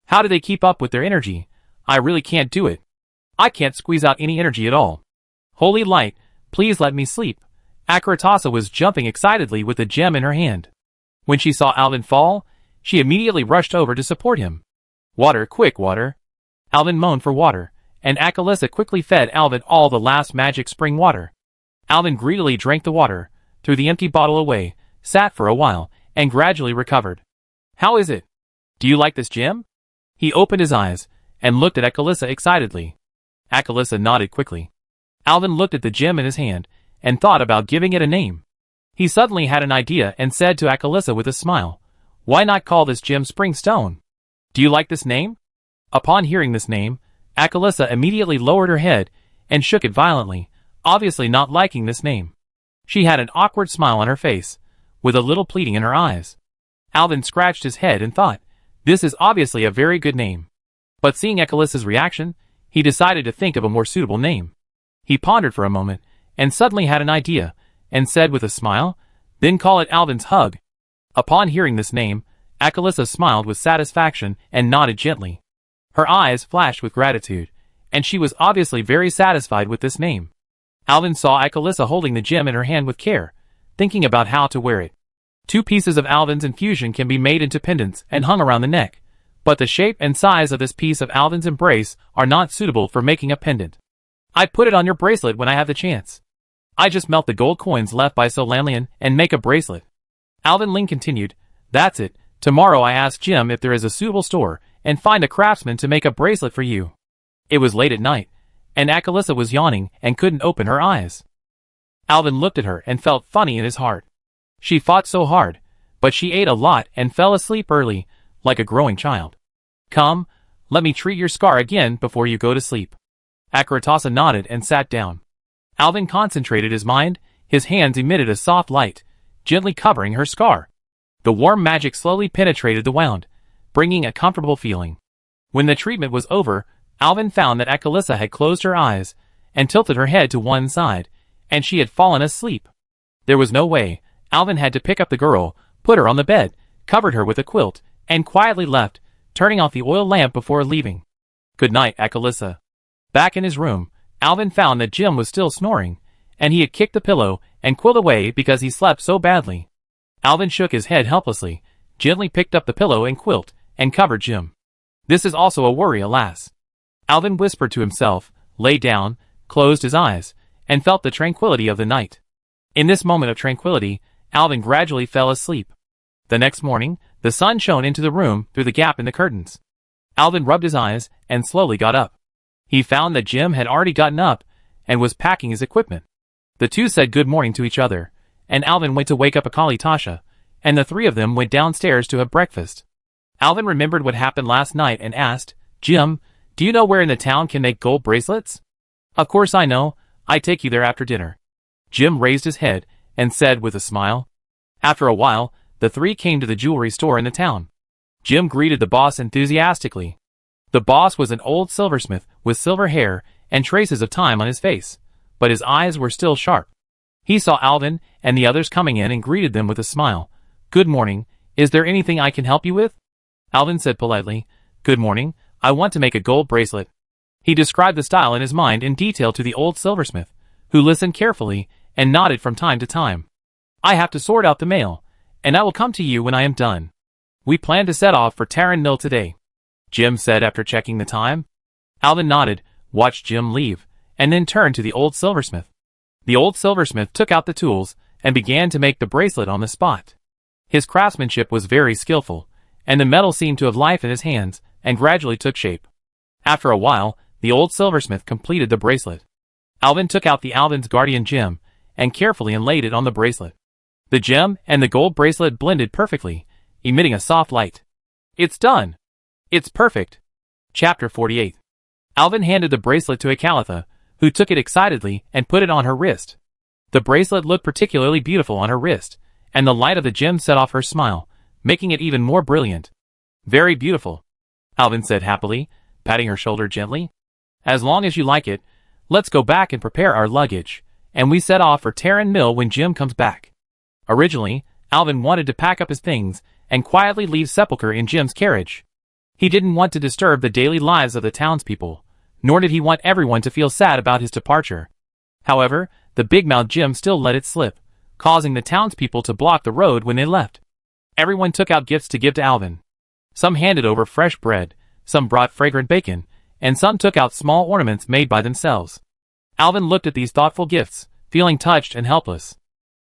How do they keep up with their energy? I really can't do it. I can't squeeze out any energy at all. Holy light, please let me sleep. Akaratasa was jumping excitedly with the gem in her hand. When she saw Alvin fall, she immediately rushed over to support him. Water, quick water. Alvin moaned for water, and Akalisa quickly fed Alvin all the last magic spring water. Alvin greedily drank the water, threw the empty bottle away, sat for a while, and gradually recovered. How is it? Do you like this gem? He opened his eyes, and looked at Akalisa excitedly. Akalisa nodded quickly. Alvin looked at the gem in his hand, and thought about giving it a name. He suddenly had an idea and said to Akalisa with a smile, "Why not call this gem Spring Stone? Do you like this name?" Upon hearing this name, Akalisa immediately lowered her head and shook it violently, obviously not liking this name. She had an awkward smile on her face, with a little pleading in her eyes. Alvin scratched his head and thought, this is obviously a very good name. But seeing Akalisa's reaction, he decided to think of a more suitable name. He pondered for a moment, and suddenly had an idea, and said with a smile, "Then call it Alvin's Hug." Upon hearing this name, Akalisa smiled with satisfaction and nodded gently. Her eyes flashed with gratitude, and she was obviously very satisfied with this name. Alvin saw Akalisa holding the gem in her hand with care, thinking about how to wear it. 2 pieces of Alvin's infusion can be made into pendants and hung around the neck, but the shape and size of this piece of Alvin's embrace are not suitable for making a pendant. "I'd put it on your bracelet when I have the chance. I just melt the gold coins left by Solanlian and make a bracelet." Alvin Ling continued, "That's it. Tomorrow I ask Jim if there is a suitable store and find a craftsman to make a bracelet for you." It was late at night, and Akalisa was yawning and couldn't open her eyes. Alvin looked at her and felt funny in his heart. She fought so hard, but she ate a lot and fell asleep early, like a growing child. "Come, let me treat your scar again before you go to sleep." Akalisa nodded and sat down. Alvin concentrated his mind, his hands emitted a soft light, gently covering her scar. The warm magic slowly penetrated the wound, bringing a comfortable feeling. When the treatment was over, Alvin found that Akalisa had closed her eyes and tilted her head to one side, and she had fallen asleep. There was no way. Alvin had to pick up the girl, put her on the bed, covered her with a quilt, and quietly left, turning off the oil lamp before leaving. "Good night, Akalisa." Back in his room, Alvin found that Jim was still snoring, and he had kicked the pillow and quilt away because he slept so badly. Alvin shook his head helplessly, gently picked up the pillow and quilt, and covered Jim. "This is also a worry, alas." Alvin whispered to himself, lay down, closed his eyes, and felt the tranquility of the night. In this moment of tranquility, Alvin gradually fell asleep. The next morning, the sun shone into the room through the gap in the curtains. Alvin rubbed his eyes and slowly got up. He found that Jim had already gotten up and was packing his equipment. The two said good morning to each other, and Alvin went to wake up Akali Tasha, and the 3 of them went downstairs to have breakfast. Alvin remembered what happened last night and asked, "Jim, do you know where in the town can make gold bracelets?" "Of course I know. I take you there after dinner." Jim raised his head and said with a smile. After a while, the 3 came to the jewelry store in the town. Jim greeted the boss enthusiastically. The boss was an old silversmith with silver hair and traces of time on his face, but his eyes were still sharp. He saw Alvin and the others coming in and greeted them with a smile. "Good morning. Is there anything I can help you with?" Alvin said politely, "Good morning. I want to make a gold bracelet." He described the style in his mind in detail to the old silversmith, who listened carefully and nodded from time to time. "I have to sort out the mail, and I will come to you when I am done. We plan to set off for Taran Mill today," Jim said after checking the time. Alvin nodded, watched Jim leave, and then turned to the old silversmith. The old silversmith took out the tools and began to make the bracelet on the spot. His craftsmanship was very skillful, and the metal seemed to have life in his hands and gradually took shape. After a while, the old silversmith completed the bracelet. Alvin took out the Alvin's guardian gem and carefully inlaid it on the bracelet. The gem and the gold bracelet blended perfectly, emitting a soft light. "It's done! It's perfect!" Chapter 48. Alvin handed the bracelet to Akalisa, who took it excitedly and put it on her wrist. The bracelet looked particularly beautiful on her wrist, and the light of the gem set off her smile, making it even more brilliant. "Very beautiful," Alvin said happily, patting her shoulder gently. "As long as you like it, let's go back and prepare our luggage, and we set off for Taran Mill when Jim comes back." Originally, Alvin wanted to pack up his things and quietly leave Sepulchre in Jim's carriage. He didn't want to disturb the daily lives of the townspeople, nor did he want everyone to feel sad about his departure. However, the big-mouthed Jim still let it slip, causing the townspeople to block the road when they left. Everyone took out gifts to give to Alvin. Some handed over fresh bread, some brought fragrant bacon, and some took out small ornaments made by themselves. Alvin looked at these thoughtful gifts, feeling touched and helpless.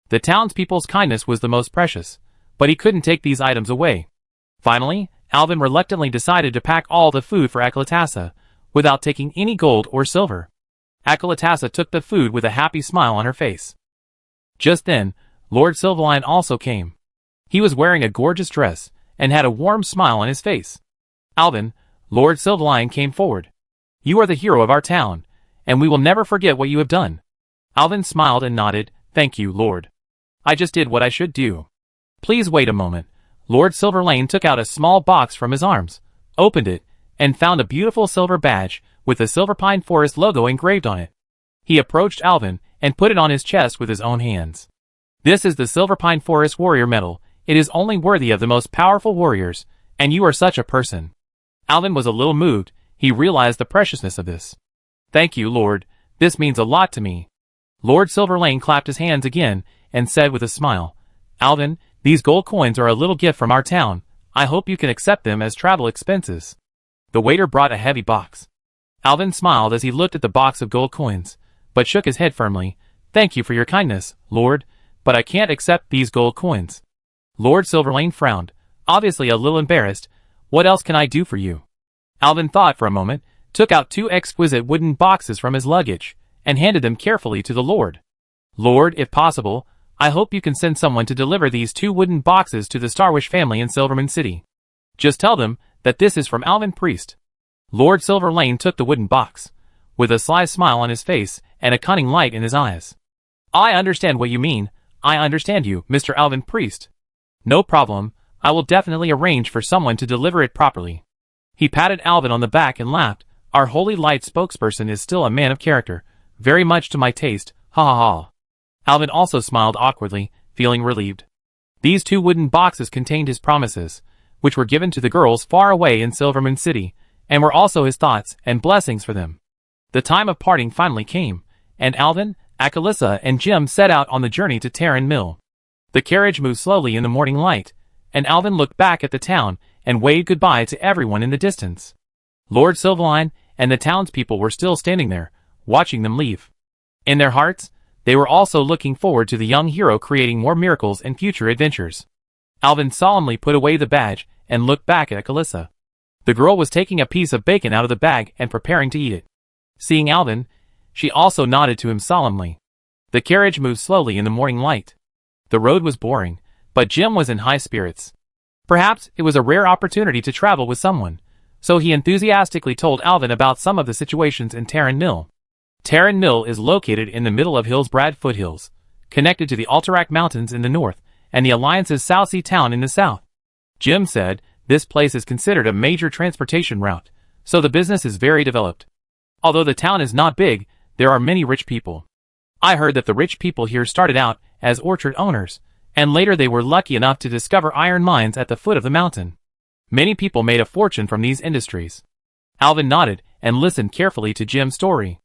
The townspeople's kindness was the most precious, but he couldn't take these items away. Finally, Alvin reluctantly decided to pack all the food for Akalisa, without taking any gold or silver. Akalisa took the food with a happy smile on her face. Just then, Lord Silverline also came. He was wearing a gorgeous dress, and had a warm smile on his face. Alvin, Lord Silverline came forward. You are the hero of our town, and we will never forget what you have done. Alvin smiled and nodded. Thank you, Lord. I just did what I should do. Please wait a moment. Lord Silverlane took out a small box from his arms, opened it, and found a beautiful silver badge with the Silverpine Forest logo engraved on it. He approached Alvin and put it on his chest with his own hands. This is the Silverpine Forest Warrior Medal. It is only worthy of the most powerful warriors, and you are such a person. Alvin was a little moved. He realized the preciousness of this. Thank you, Lord. This means a lot to me. Lord Silverlane clapped his hands again and said with a smile, Alvin, these gold coins are a little gift from our town. I hope you can accept them as travel expenses. The waiter brought a heavy box. Alvin smiled as he looked at the box of gold coins, but shook his head firmly. Thank you for your kindness, Lord, but I can't accept these gold coins. Lord Silverlane frowned, obviously a little embarrassed. What else can I do for you? Alvin thought for a moment, took out 2 exquisite wooden boxes from his luggage, and handed them carefully to the Lord. Lord, if possible, I hope you can send someone to deliver these 2 wooden boxes to the Starwish family in Silverman City. Just tell them that this is from Alvin Priest. Lord Silverlane took the wooden box, with a sly smile on his face and a cunning light in his eyes. I understand what you mean. I understand you, Mr. Alvin Priest. No problem. I will definitely arrange for someone to deliver it properly. He patted Alvin on the back and laughed. Our Holy Light spokesperson is still a man of character, very much to my taste, ha ha ha. Alvin also smiled awkwardly, feeling relieved. These 2 wooden boxes contained his promises, which were given to the girls far away in Silverman City, and were also his thoughts and blessings for them. The time of parting finally came, and Alvin, Akalissa, and Jim set out on the journey to Terran Mill. The carriage moved slowly in the morning light, and Alvin looked back at the town and waved goodbye to everyone in the distance. Lord Silverline and the townspeople were still standing there, watching them leave. In their hearts, they were also looking forward to the young hero creating more miracles and future adventures. Alvin solemnly put away the badge and looked back at Akalissa. The girl was taking a piece of bacon out of the bag and preparing to eat it. Seeing Alvin, she also nodded to him solemnly. The carriage moved slowly in the morning light. The road was boring, but Jim was in high spirits. Perhaps it was a rare opportunity to travel with someone, so he enthusiastically told Alvin about some of the situations in Terran Mill. Terran Mill is located in the middle of Hillsbrad foothills, connected to the Alterac Mountains in the north, and the Alliance's South Sea Town in the south. Jim said, this place is considered a major transportation route, so the business is very developed. Although the town is not big, there are many rich people. I heard that the rich people here started out as orchard owners, and later they were lucky enough to discover iron mines at the foot of the mountain. Many people made a fortune from these industries. Alvin nodded and listened carefully to Jim's story.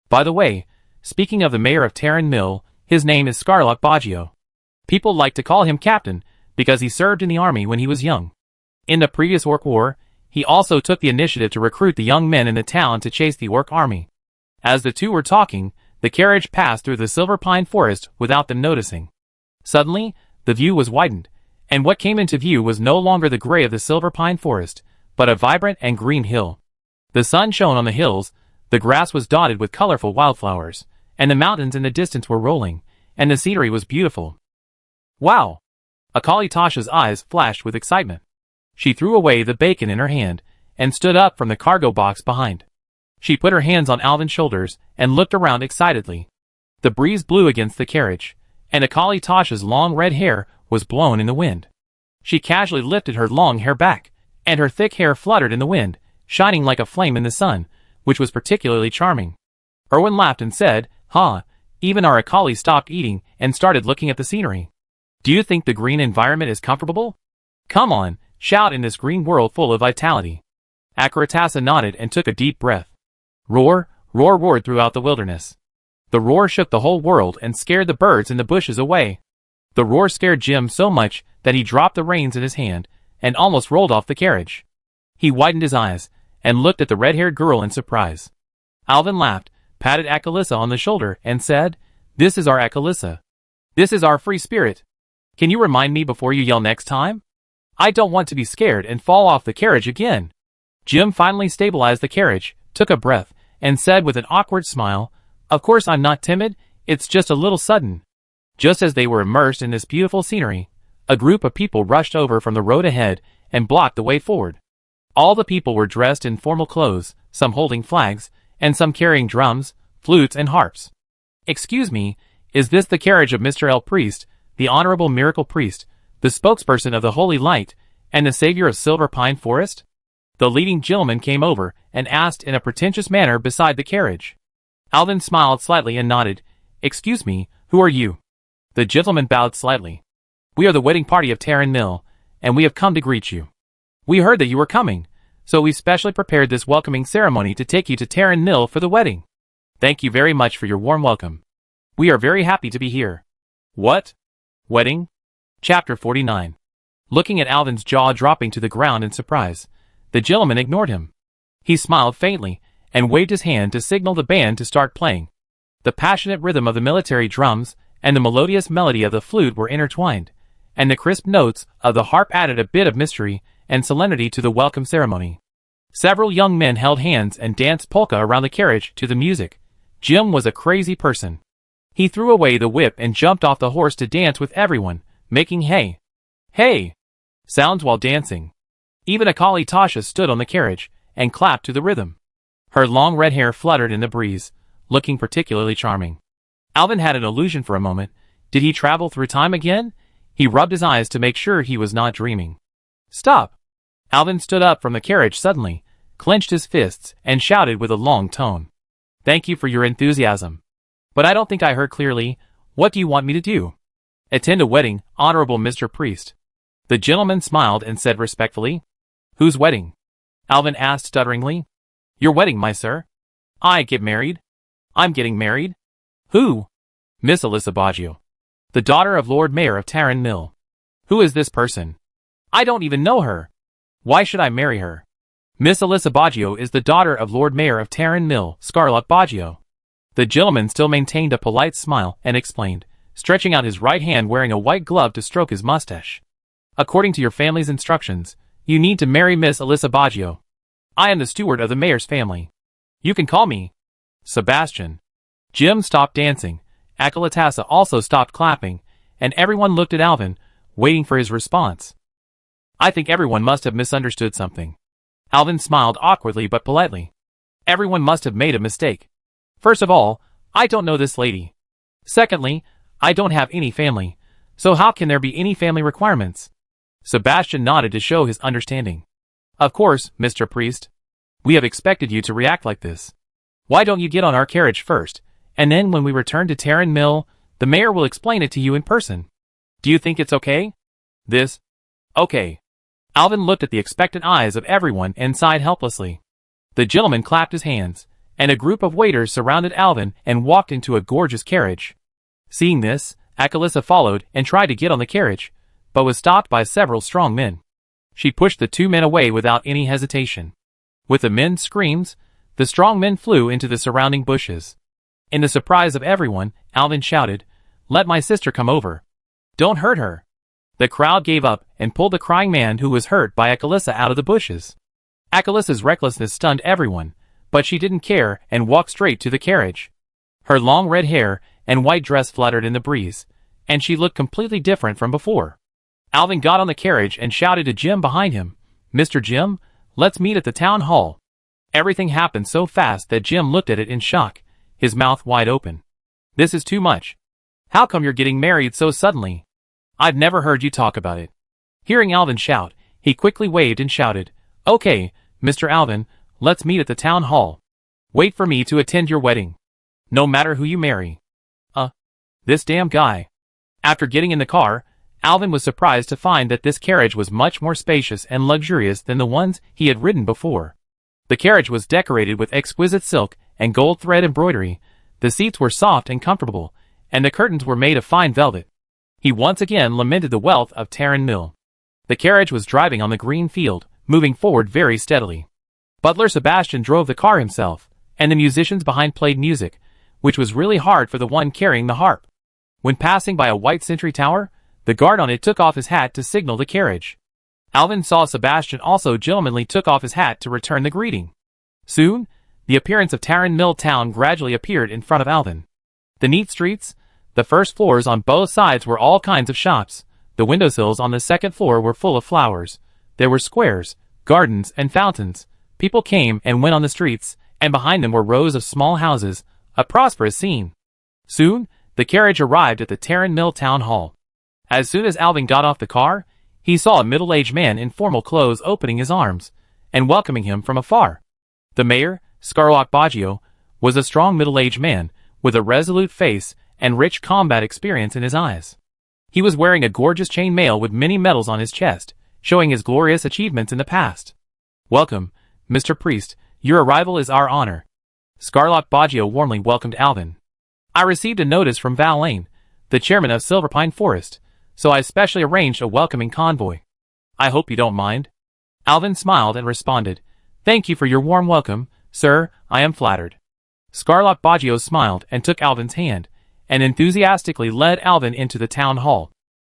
By the way, speaking of the mayor of Terran Mill, his name is Scarlock Baggio. People like to call him Captain, because he served in the army when he was young. In the previous Orc War, he also took the initiative to recruit the young men in the town to chase the Orc army. As the two were talking, the carriage passed through the Silver Pine Forest without them noticing. Suddenly, the view was widened, and what came into view was no longer the gray of the Silver Pine Forest, but a vibrant and green hill. The sun shone on the hills, the grass was dotted with colorful wildflowers, and the mountains in the distance were rolling, and the scenery was beautiful. Wow! Akali Tasha's eyes flashed with excitement. She threw away the bacon in her hand, and stood up from the cargo box behind. She put her hands on Alvin's shoulders, and looked around excitedly. The breeze blew against the carriage, and Akali Tasha's long red hair was blown in the wind. She casually lifted her long hair back, and her thick hair fluttered in the wind, shining like a flame in the sun, which was particularly charming. Erwin laughed and said, "Ha, even our Akali stopped eating and started looking at the scenery. Do you think the green environment is comfortable? Come on, shout in this green world full of vitality." Akaratasa nodded and took a deep breath. Roar, roar roared throughout the wilderness. The roar shook the whole world and scared the birds in the bushes away. The roar scared Jim so much that he dropped the reins in his hand and almost rolled off the carriage. He widened his eyes and looked at the red-haired girl in surprise. Alvin laughed, patted Akalissa on the shoulder, and said, "This is our Akalissa. This is our free spirit. Can you remind me before you yell next time? I don't want to be scared and fall off the carriage again." Jim finally stabilized the carriage, took a breath, and said with an awkward smile, "Of course I'm not timid, it's just a little sudden." Just as they were immersed in this beautiful scenery, a group of people rushed over from the road ahead and blocked the way forward. All the people were dressed in formal clothes, some holding flags, and some carrying drums, flutes, and harps. "Excuse me, is this the carriage of Mr. L. Priest, the Honorable Miracle Priest, the spokesperson of the Holy Light, and the Savior of Silver Pine Forest?" The leading gentleman came over and asked in a pretentious manner beside the carriage. Alvin smiled slightly and nodded. "Excuse me, who are you?" The gentleman bowed slightly. "We are the wedding party of Tarren Mill, and we have come to greet you. We heard that you were coming, so we specially prepared this welcoming ceremony to take you to Tarren Mill for the wedding. Thank you very much for your warm welcome. We are very happy to be here." "What? Wedding?" Chapter 49. Looking at Alvin's jaw dropping to the ground in surprise, the gentleman ignored him. He smiled faintly and waved his hand to signal the band to start playing. The passionate rhythm of the military drums and the melodious melody of the flute were intertwined, and the crisp notes of the harp added a bit of mystery and solemnity to the welcome ceremony. Several young men held hands and danced polka around the carriage to the music. Jim was a crazy person. He threw away the whip and jumped off the horse to dance with everyone, making hey, hey sounds while dancing. Even Akali Tasha stood on the carriage and clapped to the rhythm. Her long red hair fluttered in the breeze, looking particularly charming. Alvin had an illusion for a moment. Did he travel through time again? He rubbed his eyes to make sure he was not dreaming. "Stop!" Alvin stood up from the carriage suddenly, clenched his fists, and shouted with a long tone. "Thank you for your enthusiasm. But I don't think I heard clearly. What do you want me to do?" "Attend a wedding, Honorable Mr. Priest." The gentleman smiled and said respectfully. "Whose wedding?" Alvin asked stutteringly. "Your wedding, my sir." "I get married?" "I'm getting married." "Who?" "Miss Alyssa Baggio, the daughter of Lord Mayor of Tarren Mill." "Who is this person?" "I don't even know her." "Why should I marry her?" "Miss Alyssa Baggio is the daughter of Lord Mayor of Tarren Mill, Scarlett Baggio." The gentleman still maintained a polite smile and explained, stretching out his right hand wearing a white glove to stroke his mustache. "According to your family's instructions, you need to marry Miss Alyssa Baggio. I am the steward of the mayor's family. You can call me Sebastian." Jim stopped dancing, Akalatassa also stopped clapping, and everyone looked at Alvin, waiting for his response. "I think everyone must have misunderstood something." Alvin smiled awkwardly but politely. "Everyone must have made a mistake. First of all, I don't know this lady. Secondly, I don't have any family, so how can there be any family requirements?" Sebastian nodded to show his understanding. "Of course, Mr. Priest. We have expected you to react like this. Why don't you get on our carriage first, and then when we return to Tarren Mill, the mayor will explain it to you in person. Do you think it's okay?" "This? Okay." Alvin looked at the expectant eyes of everyone and sighed helplessly. The gentleman clapped his hands, and a group of waiters surrounded Alvin and walked into a gorgeous carriage. Seeing this, Akalissa followed and tried to get on the carriage, but was stopped by several strong men. She pushed the two men away without any hesitation. With the men's screams, the strong men flew into the surrounding bushes. In the surprise of everyone, Alvin shouted, "Let my sister come over. Don't hurt her." The crowd gave up and pulled the crying man who was hurt by Akalissa out of the bushes. Akalissa's recklessness stunned everyone, but she didn't care and walked straight to the carriage. Her long red hair and white dress fluttered in the breeze, and she looked completely different from before. Alvin got on the carriage and shouted to Jim behind him, "Mr. Jim, let's meet at the town hall." Everything happened so fast that Jim looked at it in shock, his mouth wide open. "This is too much. How come you're getting married so suddenly? I've never heard you talk about it." Hearing Alvin shout, he quickly waved and shouted, "Okay, Mr. Alvin, let's meet at the town hall. Wait for me to attend your wedding. No matter who you marry." This damn guy. After getting in the car, Alvin was surprised to find that this carriage was much more spacious and luxurious than the ones he had ridden before. The carriage was decorated with exquisite silk and gold thread embroidery, the seats were soft and comfortable, and the curtains were made of fine velvet. He once again lamented the wealth of Tarren Mill. The carriage was driving on the green field, moving forward very steadily. Butler Sebastian drove the car himself, and the musicians behind played music, which was really hard for the one carrying the harp. When passing by a white sentry tower, the guard on it took off his hat to signal the carriage. Alvin saw Sebastian also gentlemanly took off his hat to return the greeting. Soon, the appearance of Tarren Mill town gradually appeared in front of Alvin. The neat streets, The first floors on both sides were all kinds of shops. The windowsills on the second floor were full of flowers. There were squares, gardens, and fountains. People came and went on the streets, and behind them were rows of small houses, a prosperous scene. Soon, the carriage arrived at the Terran Mill Town Hall. As soon as Alvin got off the car, he saw a middle-aged man in formal clothes opening his arms and welcoming him from afar. The mayor, Scarlock Baggio, was a strong middle-aged man with a resolute face and rich combat experience in his eyes. He was wearing a gorgeous chain mail with many medals on his chest, showing his glorious achievements in the past. "Welcome, Mr. Priest. Your arrival is our honor." Scarlock Baggio warmly welcomed Alvin. "I received a notice from Val Lane, the chairman of Silverpine Forest, so I specially arranged a welcoming convoy. I hope you don't mind." Alvin smiled and responded, "Thank you for your warm welcome, sir, I am flattered." Scarlock Baggio smiled and took Alvin's hand, and enthusiastically led Alvin into the town hall.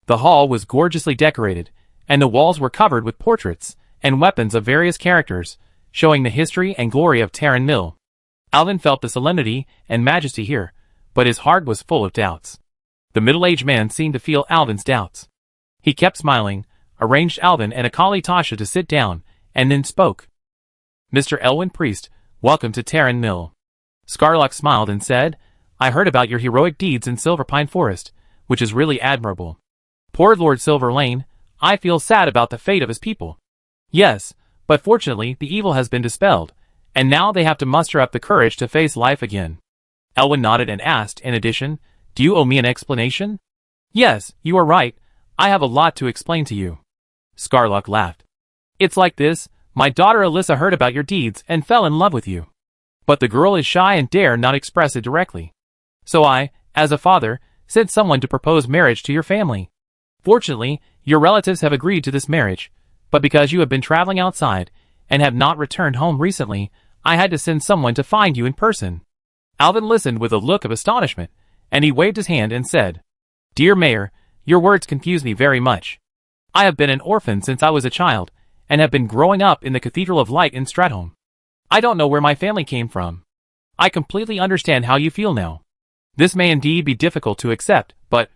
The hall was gorgeously decorated, and the walls were covered with portraits and weapons of various characters, showing the history and glory of Terran Mill. Alvin felt the solemnity and majesty here, but his heart was full of doubts. The middle-aged man seemed to feel Alvin's doubts. He kept smiling, arranged Alvin and Akali Tasha to sit down, and then spoke. "Mr. Elwyn Priest, welcome to Terran Mill." Scarlock smiled and said, "I heard about your heroic deeds in Silverpine Forest, which is really admirable. Poor Lord Silver Lane, I feel sad about the fate of his people." "Yes, but fortunately the evil has been dispelled, and now they have to muster up the courage to face life again." Elwyn nodded and asked, in addition, "Do you owe me an explanation?" "Yes, you are right. I have a lot to explain to you." Scarlock laughed. "It's like this. My daughter Alyssa heard about your deeds and fell in love with you. But the girl is shy and dare not express it directly. So I, as a father, sent someone to propose marriage to your family. Fortunately, your relatives have agreed to this marriage, but because you have been traveling outside and have not returned home recently, I had to send someone to find you in person." Alvin listened with a look of astonishment, and he waved his hand and said, "Dear Mayor, your words confuse me very much. I have been an orphan since I was a child, and have been growing up in the Cathedral of Light in Stratholme. I don't know where my family came from. I completely understand how you feel now. This may indeed be difficult to accept, but—"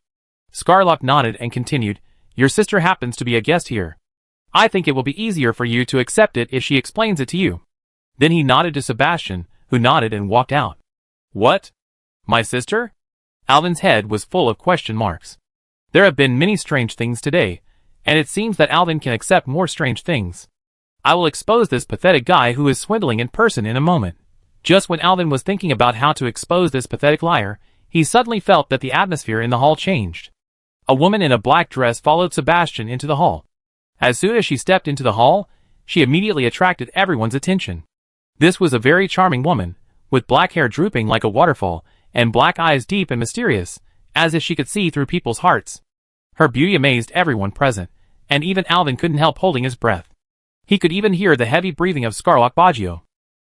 Scarlock nodded and continued, "Your sister happens to be a guest here. I think it will be easier for you to accept it if she explains it to you." Then he nodded to Sebastian, who nodded and walked out. "What? My sister?" Alvin's head was full of question marks. There have been many strange things today, and it seems that Alvin can accept more strange things. I will expose this pathetic guy who is swindling in person in a moment. Just when Alvin was thinking about how to expose this pathetic liar, he suddenly felt that the atmosphere in the hall changed. A woman in a black dress followed Sebastian into the hall. As soon as she stepped into the hall, she immediately attracted everyone's attention. This was a very charming woman, with black hair drooping like a waterfall, and black eyes deep and mysterious, as if she could see through people's hearts. Her beauty amazed everyone present, and even Alvin couldn't help holding his breath. He could even hear the heavy breathing of Scarlock Baggio.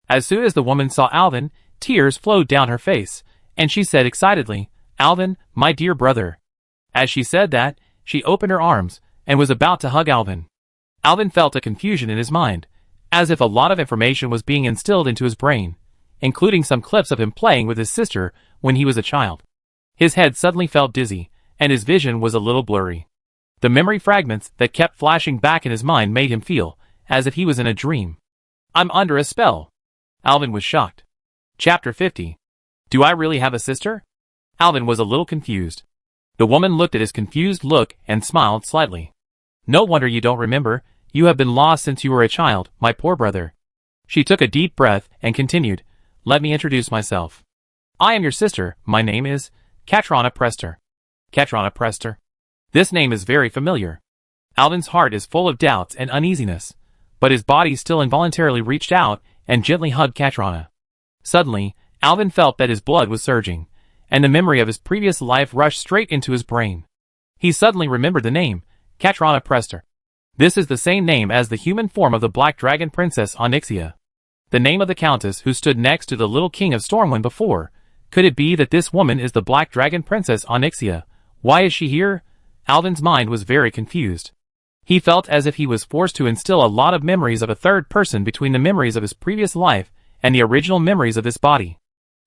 As soon as the woman saw Alvin, tears flowed down her face, and she said excitedly, "Alvin, my dear brother." As she said that, she opened her arms, and was about to hug Alvin. Alvin felt a confusion in his mind, as if a lot of information was being instilled into his brain, including some clips of him playing with his sister when he was a child. His head suddenly felt dizzy, and his vision was a little blurry. The memory fragments that kept flashing back in his mind made him feel as if he was in a dream. "I'm under a spell." Alvin was shocked. Chapter 50. Do I really have a sister? Alvin was a little confused. The woman looked at his confused look and smiled slightly. "No wonder you don't remember. You have been lost since you were a child, my poor brother." She took a deep breath and continued, "Let me introduce myself. I am your sister. My name is Katrina Prester." Katrina Prester. This name is very familiar. Alvin's heart is full of doubts and uneasiness, but his body still involuntarily reached out and gently hugged Katrina. Suddenly, Alvin felt that his blood was surging, and the memory of his previous life rushed straight into his brain. He suddenly remembered the name, Katrina Prester. This is the same name as the human form of the Black Dragon Princess Onyxia. The name of the Countess who stood next to the little King of Stormwind before. Could it be that this woman is the Black Dragon Princess Onyxia? Why is she here? Alvin's mind was very confused. He felt as if he was forced to instill a lot of memories of a third person between the memories of his previous life and the original memories of this body.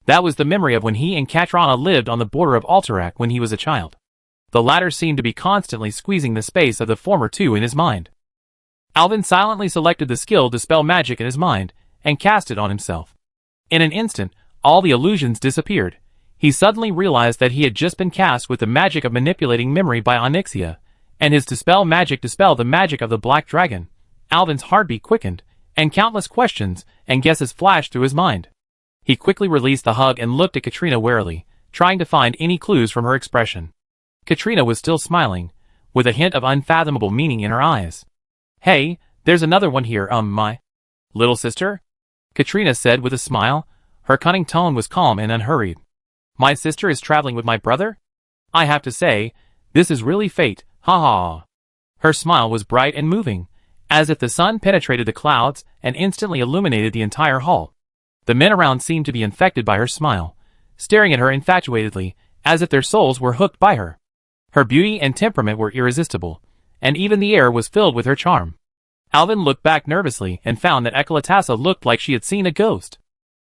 That was the memory of when he and Katrina lived on the border of Alterac when he was a child. The latter seemed to be constantly squeezing the space of the former two in his mind. Alvin silently selected the skill Dispel Magic in his mind, and cast it on himself. In an instant, all the illusions disappeared. He suddenly realized that he had just been cast with the magic of manipulating memory by Onyxia, and his Dispel Magic dispelled the magic of the Black Dragon. Alvin's heartbeat quickened, and countless questions and guesses flashed through his mind. He quickly released the hug and looked at Katrina warily, trying to find any clues from her expression. Katrina was still smiling, with a hint of unfathomable meaning in her eyes. "Hey, there's another one here, my little sister?" Katrina said with a smile. Her cunning tone was calm and unhurried. "My sister is traveling with my brother? I have to say, this is really fate, ha ha." Her smile was bright and moving, as if the sun penetrated the clouds and instantly illuminated the entire hall. The men around seemed to be infected by her smile, staring at her infatuatedly, as if their souls were hooked by her. Her beauty and temperament were irresistible, and even the air was filled with her charm. Alvin looked back nervously and found that Ekalatassa looked like she had seen a ghost.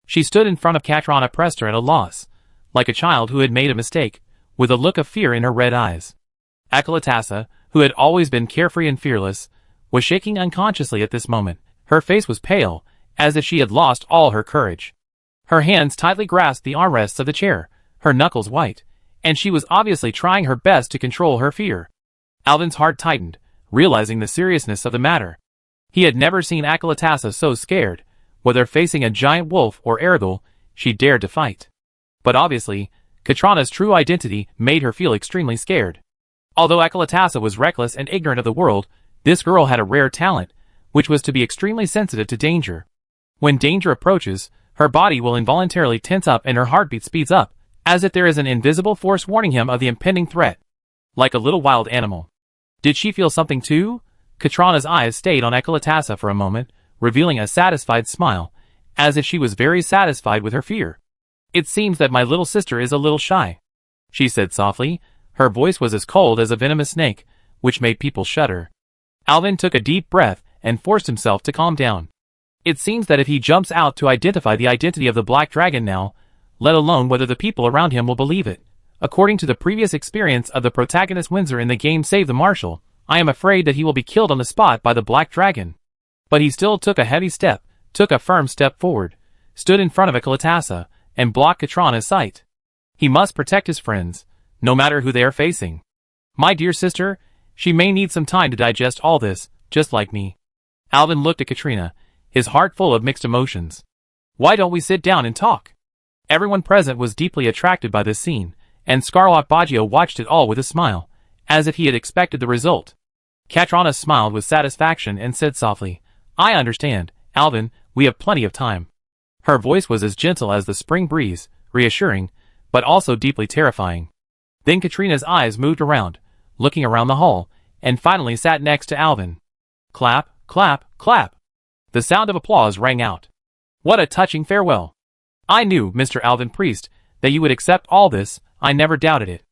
She stood in front of Katrina Prester at a loss, like a child who had made a mistake, with a look of fear in her red eyes. Ekalatassa, who had always been carefree and fearless, was shaking unconsciously at this moment. Her face was pale, as if she had lost all her courage. Her hands tightly grasped the armrests of the chair, her knuckles white, and she was obviously trying her best to control her fear. Alvin's heart tightened, realizing the seriousness of the matter. He had never seen Ekalatassa so scared. Whether facing a giant wolf or Ergal, she dared to fight. But obviously, Katrina's true identity made her feel extremely scared. Although Ekalatassa was reckless and ignorant of the world, this girl had a rare talent, which was to be extremely sensitive to danger. When danger approaches, her body will involuntarily tense up and her heartbeat speeds up, as if there is an invisible force warning him of the impending threat. Like a little wild animal. Did she feel something too? Katrina's eyes stayed on Ekalatassa for a moment, revealing a satisfied smile, as if she was very satisfied with her fear. "It seems that my little sister is a little shy," she said softly. Her voice was as cold as a venomous snake, which made people shudder. Alvin took a deep breath and forced himself to calm down. It seems that if he jumps out to identify the identity of the Black Dragon now, let alone whether the people around him will believe it. According to the previous experience of the protagonist Windsor in the game Save the Marshal, I am afraid that he will be killed on the spot by the Black Dragon. But he still took a heavy step, took a firm step forward, stood in front of Ekalatassa, and blocked Katrina's sight. He must protect his friends, no matter who they are facing. "My dear sister, she may need some time to digest all this, just like me." Alvin looked at Katrina, his heart full of mixed emotions. "Why don't we sit down and talk?" Everyone present was deeply attracted by this scene, and Scarlock Baggio watched it all with a smile, as if he had expected the result. Katrina smiled with satisfaction and said softly, "I understand, Alvin, we have plenty of time." Her voice was as gentle as the spring breeze, reassuring, but also deeply terrifying. Then Katrina's eyes moved around, looking around the hall, and finally sat next to Alvin. Clap, clap, clap. The sound of applause rang out. "What a touching farewell. I knew, Mr. Alvin Priest, that you would accept all this. I never doubted it."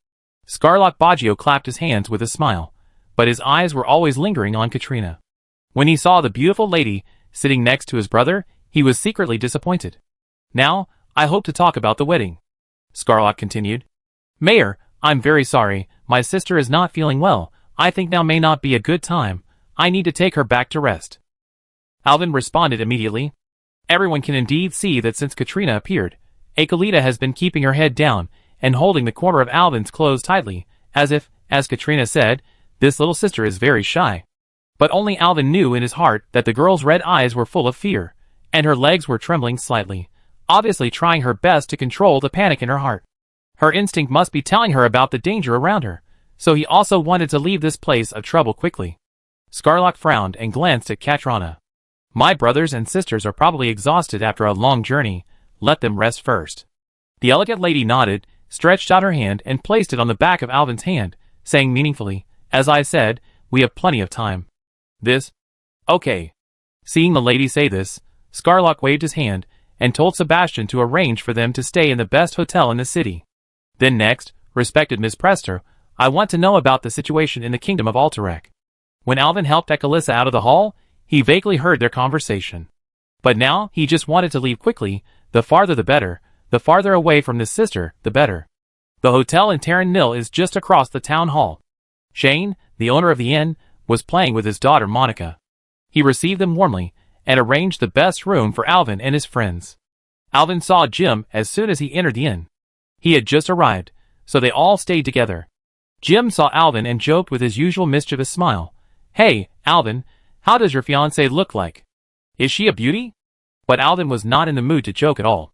Scarlock Baggio clapped his hands with a smile, but his eyes were always lingering on Katrina. When he saw the beautiful lady sitting next to his brother, he was secretly disappointed. "Now, I hope to talk about the wedding," Scarlock continued. "Mayor, I'm very sorry, my sister is not feeling well. I think now may not be a good time. I need to take her back to rest." Alvin responded immediately. Everyone can indeed see that since Katrina appeared, Akalita has been keeping her head down and holding the corner of Alvin's clothes tightly, as if, as Katrina said, this little sister is very shy. But only Alvin knew in his heart that the girl's red eyes were full of fear, and her legs were trembling slightly, obviously trying her best to control the panic in her heart. Her instinct must be telling her about the danger around her, so he also wanted to leave this place of trouble quickly. Scarlock frowned and glanced at Katrina. "My brothers and sisters are probably exhausted after a long journey. Let them rest first." The elegant lady nodded, stretched out her hand and placed it on the back of Alvin's hand, saying meaningfully, "As I said, we have plenty of time. This? Okay." Seeing the lady say this, Scarlock waved his hand and told Sebastian to arrange for them to stay in the best hotel in the city. Then next, "Respected Miss Prester, I want to know about the situation in the kingdom of Alterac." When Alvin helped Ekalissa out of the hall, he vaguely heard their conversation. But now, he just wanted to leave quickly, the farther the better, The farther away from this sister, the better. The hotel in Tarren Mill is just across the town hall. Shane, the owner of the inn, was playing with his daughter Monica. He received them warmly and arranged the best room for Alvin and his friends. Alvin saw Jim as soon as he entered the inn. He had just arrived, so they all stayed together. Jim saw Alvin and joked with his usual mischievous smile. "Hey, Alvin, how does your fiancée look like? Is she a beauty?" But Alvin was not in the mood to joke at all.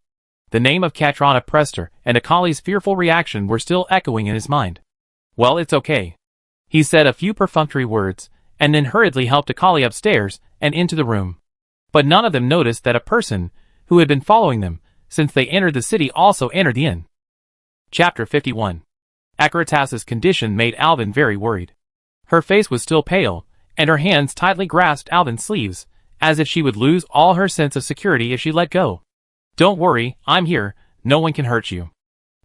The name of Katrina Prester and Akali's fearful reaction were still echoing in his mind. "Well, it's okay." He said a few perfunctory words, and then hurriedly helped Akali upstairs and into the room. But none of them noticed that a person, who had been following them since they entered the city, also entered the inn. Chapter 51. Akaritas's condition made Alvin very worried. Her face was still pale, and her hands tightly grasped Alvin's sleeves, as if she would lose all her sense of security if she let go. "Don't worry, I'm here, no one can hurt you."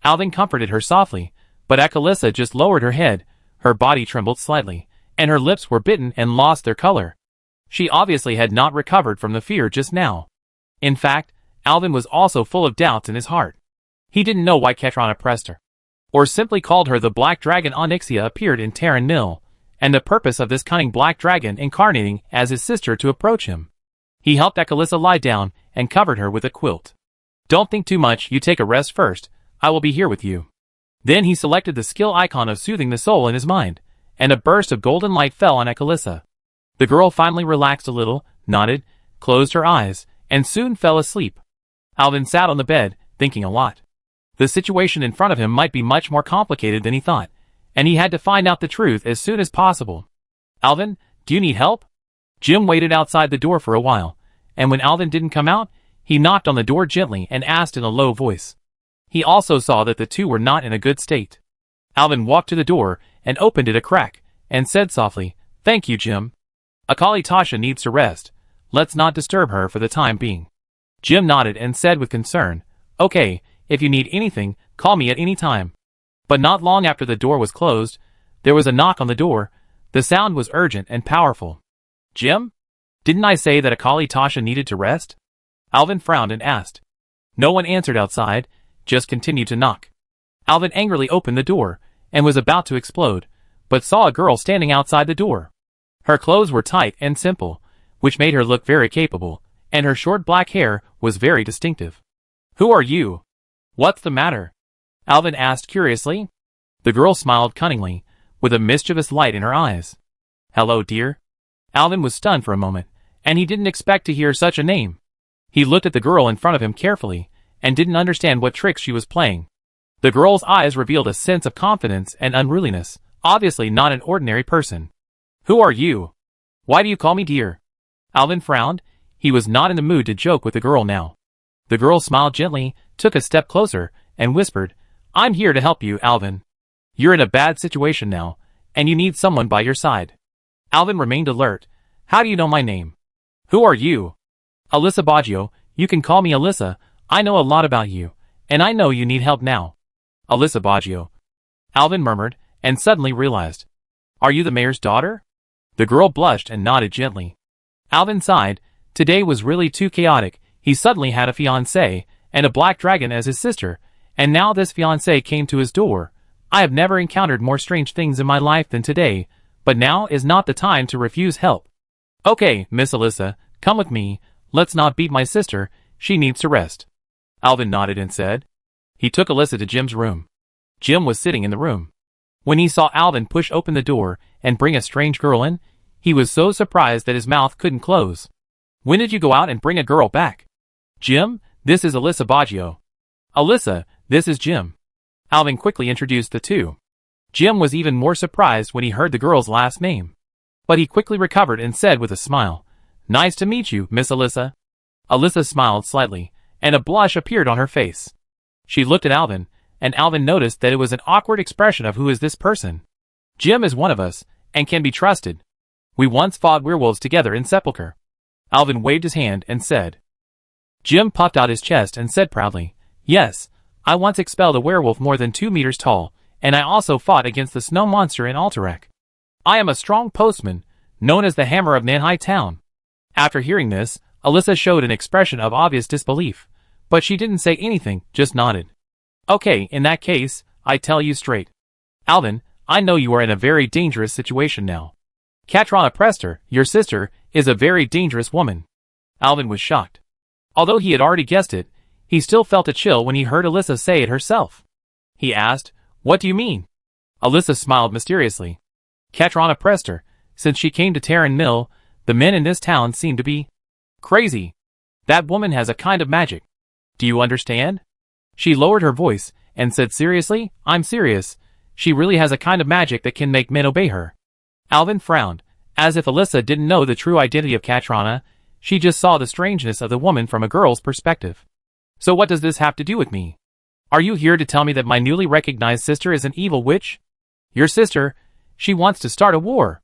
Alvin comforted her softly, but Akalisa just lowered her head, her body trembled slightly, and her lips were bitten and lost their color. She obviously had not recovered from the fear just now. In fact, Alvin was also full of doubts in his heart. He didn't know why Katrina Prester, or simply called her the Black Dragon Onyxia, appeared in Tarren Mill, and the purpose of this cunning black dragon incarnating as his sister to approach him. He helped Akalisa lie down and covered her with a quilt. "Don't think too much, you take a rest first, I will be here with you." Then he selected the skill icon of soothing the soul in his mind, and a burst of golden light fell on Akalisa. The girl finally relaxed a little, nodded, closed her eyes, and soon fell asleep. Alvin sat on the bed, thinking a lot. The situation in front of him might be much more complicated than he thought, and he had to find out the truth as soon as possible. "Alvin, do you need help?" Jim waited outside the door for a while, and when Alvin didn't come out, he knocked on the door gently and asked in a low voice. He also saw that the two were not in a good state. Alvin walked to the door and opened it a crack, and said softly, "Thank you, Jim. Akali Tasha needs to rest. Let's not disturb her for the time being." Jim nodded and said with concern, "Okay, if you need anything, call me at any time." But not long after the door was closed, there was a knock on the door. The sound was urgent and powerful. "Jim? Didn't I say that Akali Tasha needed to rest?" Alvin frowned and asked. No one answered outside, just continued to knock. Alvin angrily opened the door, and was about to explode, but saw a girl standing outside the door. Her clothes were tight and simple, which made her look very capable, and her short black hair was very distinctive. "Who are you? What's the matter?" Alvin asked curiously. The girl smiled cunningly, with a mischievous light in her eyes. "Hello, dear." Alvin was stunned for a moment, and he didn't expect to hear such a name. He looked at the girl in front of him carefully, and didn't understand what tricks she was playing. The girl's eyes revealed a sense of confidence and unruliness, obviously not an ordinary person. "Who are you? Why do you call me dear?" Alvin frowned. He was not in the mood to joke with the girl now. The girl smiled gently, took a step closer, and whispered, "I'm here to help you, Alvin. You're in a bad situation now, and you need someone by your side." Alvin remained alert. "How do you know my name? Who are you?" "Alyssa Baggio, you can call me Alyssa. I know a lot about you, and I know you need help now." "Alyssa Baggio," Alvin murmured, and suddenly realized. "Are you the mayor's daughter?" The girl blushed and nodded gently. Alvin sighed. Today was really too chaotic. He suddenly had a fiancée, and a black dragon as his sister, and now this fiancée came to his door. I have never encountered more strange things in my life than today, but now is not the time to refuse help. "Okay, Miss Alyssa, come with me. Let's not beat my sister. She needs to rest." Alvin nodded and said. He took Alyssa to Jim's room. Jim was sitting in the room. When he saw Alvin push open the door and bring a strange girl in, he was so surprised that his mouth couldn't close. "When did you go out and bring a girl back?" "Jim, this is Alyssa Baggio." "Alyssa, this is Jim." Alvin quickly introduced the two. Jim was even more surprised when he heard the girl's last name. But he quickly recovered and said with a smile, "Nice to meet you, Miss Alyssa." Alyssa smiled slightly, and a blush appeared on her face. She looked at Alvin, and Alvin noticed that it was an awkward expression of who is this person. "Jim is one of us, and can be trusted. We once fought werewolves together in Sepulchre." Alvin waved his hand and said. Jim puffed out his chest and said proudly, "Yes, I once expelled a werewolf more than 2 meters tall, and I also fought against the snow monster in Alterac. I am a strong postman, known as the Hammer of Nanhai Town." After hearing this, Alyssa showed an expression of obvious disbelief, But she didn't say anything, just nodded. Okay, in that case, I tell you straight. Alvin, I know you are in a very dangerous situation now. Catriona Prester, your sister, is a very dangerous woman. Alvin was shocked. Although he had already guessed it, he still felt a chill when he heard Alyssa say it herself. He asked, "What do you mean?" Alyssa smiled mysteriously. Catriona Prester, since she came to Terran Mill, the men in this town seem to be crazy. That woman has a kind of magic. Do you understand? She lowered her voice and said seriously, "I'm serious. She really has a kind of magic that can make men obey her." Alvin frowned, as if Alyssa didn't know the true identity of Catriona. She just saw the strangeness of the woman from a girl's perspective. So what does this have to do with me? Are you here to tell me that my newly recognized sister is an evil witch? Your sister, she wants to start a war.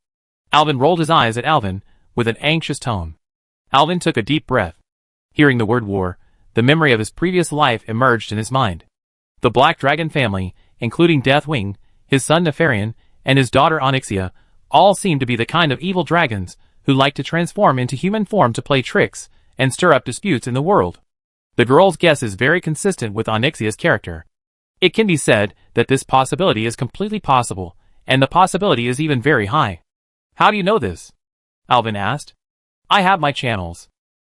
Alvin rolled his eyes at Alvin with an anxious tone. Alvin took a deep breath. Hearing the word war, the memory of his previous life emerged in his mind. The Black Dragon family, including Deathwing, his son Nefarian, and his daughter Onyxia, all seemed to be the kind of evil dragons who like to transform into human form to play tricks and stir up disputes in the world. The girl's guess is very consistent with Onyxia's character. It can be said that this possibility is completely possible, and the possibility is even very high. How do you know this? Alvin asked. I have my channels.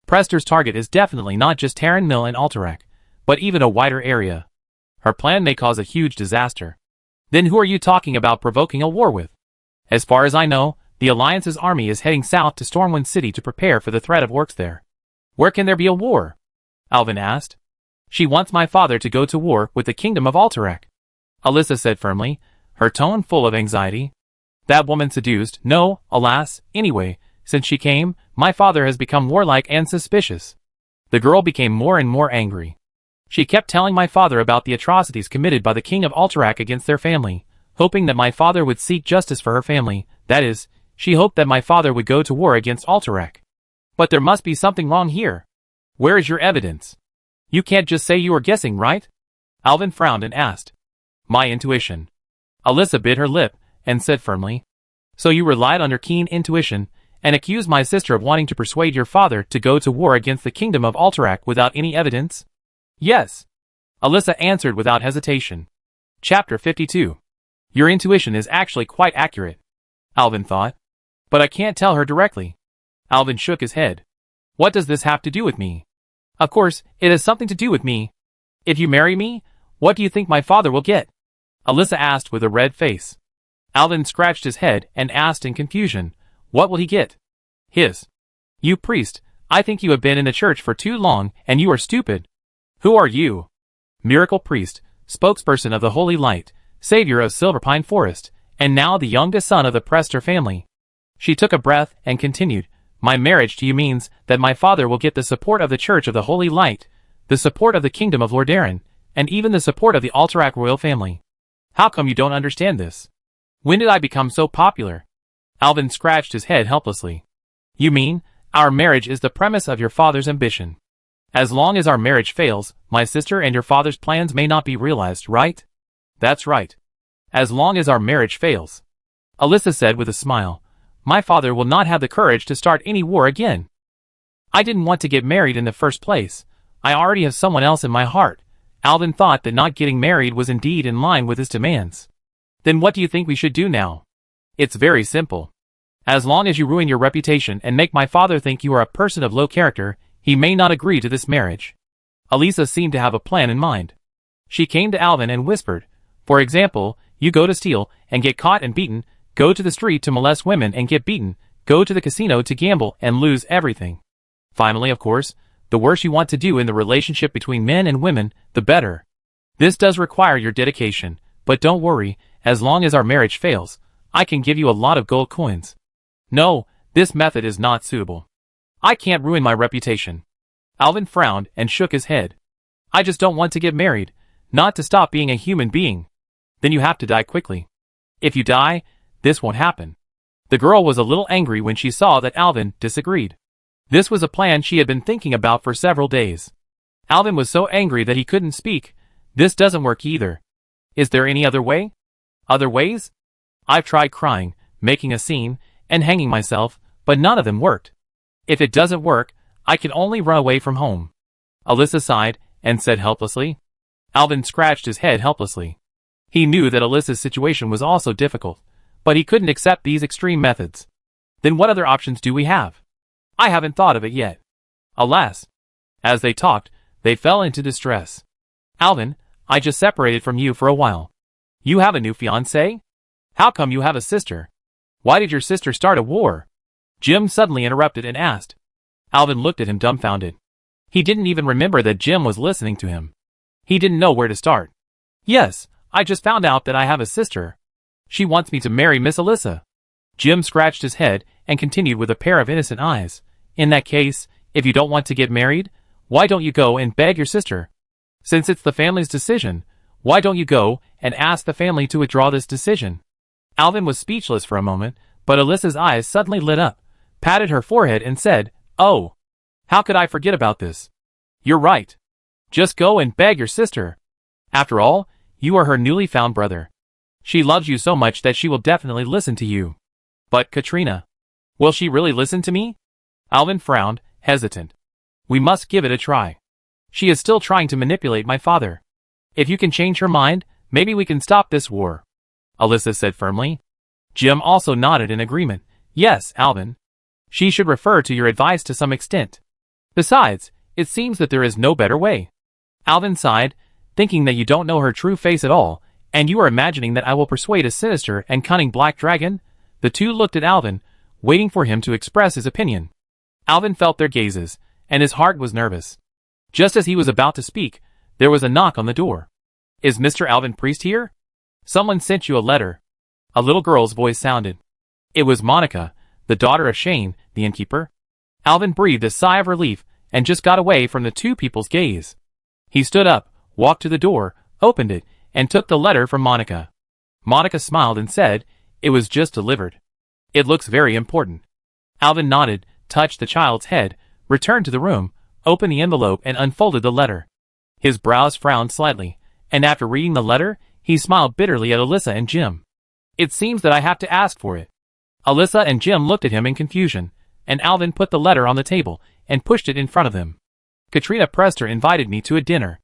Prester's target is definitely not just Terran Mill and Alterac, but even a wider area. Her plan may cause a huge disaster. Then who are you talking about provoking a war with? As far as I know, the Alliance's army is heading south to Stormwind City to prepare for the threat of orcs there. Where can there be a war? Alvin asked. She wants my father to go to war with the kingdom of Alterac. Alyssa said firmly, her tone full of anxiety. That woman seduced, no, alas, anyway, since she came, my father has become warlike and suspicious. The girl became more and more angry. She kept telling my father about the atrocities committed by the king of Alterac against their family, hoping that my father would seek justice for her family, that is, she hoped that my father would go to war against Alterac. But there must be something wrong here. Where is your evidence? You can't just say you were guessing, right? Alvin frowned and asked. My intuition. Alyssa bit her lip and said firmly. So you relied on your keen intuition and accused my sister of wanting to persuade your father to go to war against the kingdom of Alterac without any evidence? Yes. Alyssa answered without hesitation. Chapter 52. Your intuition is actually quite accurate, Alvin thought. But I can't tell her directly. Alvin shook his head. What does this have to do with me? Of course, it has something to do with me. If you marry me, what do you think my father will get? Alyssa asked with a red face. Alvin scratched his head and asked in confusion, what will he get? You priest, I think you have been in the church for too long and you are stupid. Who are you? Miracle priest, spokesperson of the Holy Light, savior of Silverpine Forest, and now the youngest son of the Prester family. She took a breath and continued, my marriage to you means that my father will get the support of the Church of the Holy Light, the support of the Kingdom of Lordaeron, and even the support of the Alterac royal family. How come you don't understand this? When did I become so popular? Alvin scratched his head helplessly. You mean, our marriage is the premise of your father's ambition. As long as our marriage fails, my sister and your father's plans may not be realized, right? That's right. As long as our marriage fails. Alyssa said with a smile. My father will not have the courage to start any war again. I didn't want to get married in the first place. I already have someone else in my heart. Alvin thought that not getting married was indeed in line with his demands. Then what do you think we should do now? It's very simple. As long as you ruin your reputation and make my father think you are a person of low character, he may not agree to this marriage. Alyssa seemed to have a plan in mind. She came to Alvin and whispered, for example, you go to steal and get caught and beaten, go to the street to molest women and get beaten, go to the casino to gamble and lose everything. Finally, of course, the worse you want to do in the relationship between men and women, the better. This does require your dedication, but don't worry, as long as our marriage fails, I can give you a lot of gold coins. No, this method is not suitable. I can't ruin my reputation. Alvin frowned and shook his head. I just don't want to get married, not to stop being a human being. Then you have to die quickly. If you die, this won't happen. The girl was a little angry when she saw that Alvin disagreed. This was a plan she had been thinking about for several days. Alvin was so angry that he couldn't speak. This doesn't work either. Is there any other way? Other ways? I've tried crying, making a scene, and hanging myself, but none of them worked. If it doesn't work, I can only run away from home. Alyssa sighed and said helplessly. Alvin scratched his head helplessly. He knew that Alyssa's situation was also difficult, but he couldn't accept these extreme methods. Then what other options do we have? I haven't thought of it yet. Alas. As they talked, they fell into distress. Alvin, I just separated from you for a while. You have a new fiancé? How come you have a sister? Why did your sister start a war? Jim suddenly interrupted and asked. Alvin looked at him dumbfounded. He didn't even remember that Jim was listening to him. He didn't know where to start. Yes, I just found out that I have a sister. She wants me to marry Miss Alyssa. Jim scratched his head and continued with a pair of innocent eyes. In that case, if you don't want to get married, why don't you go and beg your sister? Since it's the family's decision, why don't you go and ask the family to withdraw this decision? Alvin was speechless for a moment, but Alyssa's eyes suddenly lit up, patted her forehead and said, Oh, how could I forget about this? You're right. Just go and beg your sister. After all, you are her newly found brother. She loves you so much that she will definitely listen to you. But Katrina, will she really listen to me? Alvin frowned, hesitant. We must give it a try. She is still trying to manipulate my father. If you can change her mind, maybe we can stop this war. Alyssa said firmly. Jim also nodded in agreement. Yes, Alvin. She should refer to your advice to some extent. Besides, it seems that there is no better way. Alvin sighed, thinking that you don't know her true face at all, and you are imagining that I will persuade a sinister and cunning black dragon? The two looked at Alvin, waiting for him to express his opinion. Alvin felt their gazes, and his heart was nervous. Just as he was about to speak, there was a knock on the door. Is Mr. Alvin Priest here? Someone sent you a letter. A little girl's voice sounded. It was Monica, the daughter of Shane, the innkeeper. Alvin breathed a sigh of relief and just got away from the two people's gaze. He stood up, walked to the door, opened it, and took the letter from Monica. Monica smiled and said, It was just delivered. It looks very important. Alvin nodded, touched the child's head, returned to the room, opened the envelope and unfolded the letter. His brows frowned slightly, and after reading the letter, he smiled bitterly at Alyssa and Jim. It seems that I have to ask for it. Alyssa and Jim looked at him in confusion, and Alvin put the letter on the table and pushed it in front of them. Katrina Prester invited me to a dinner.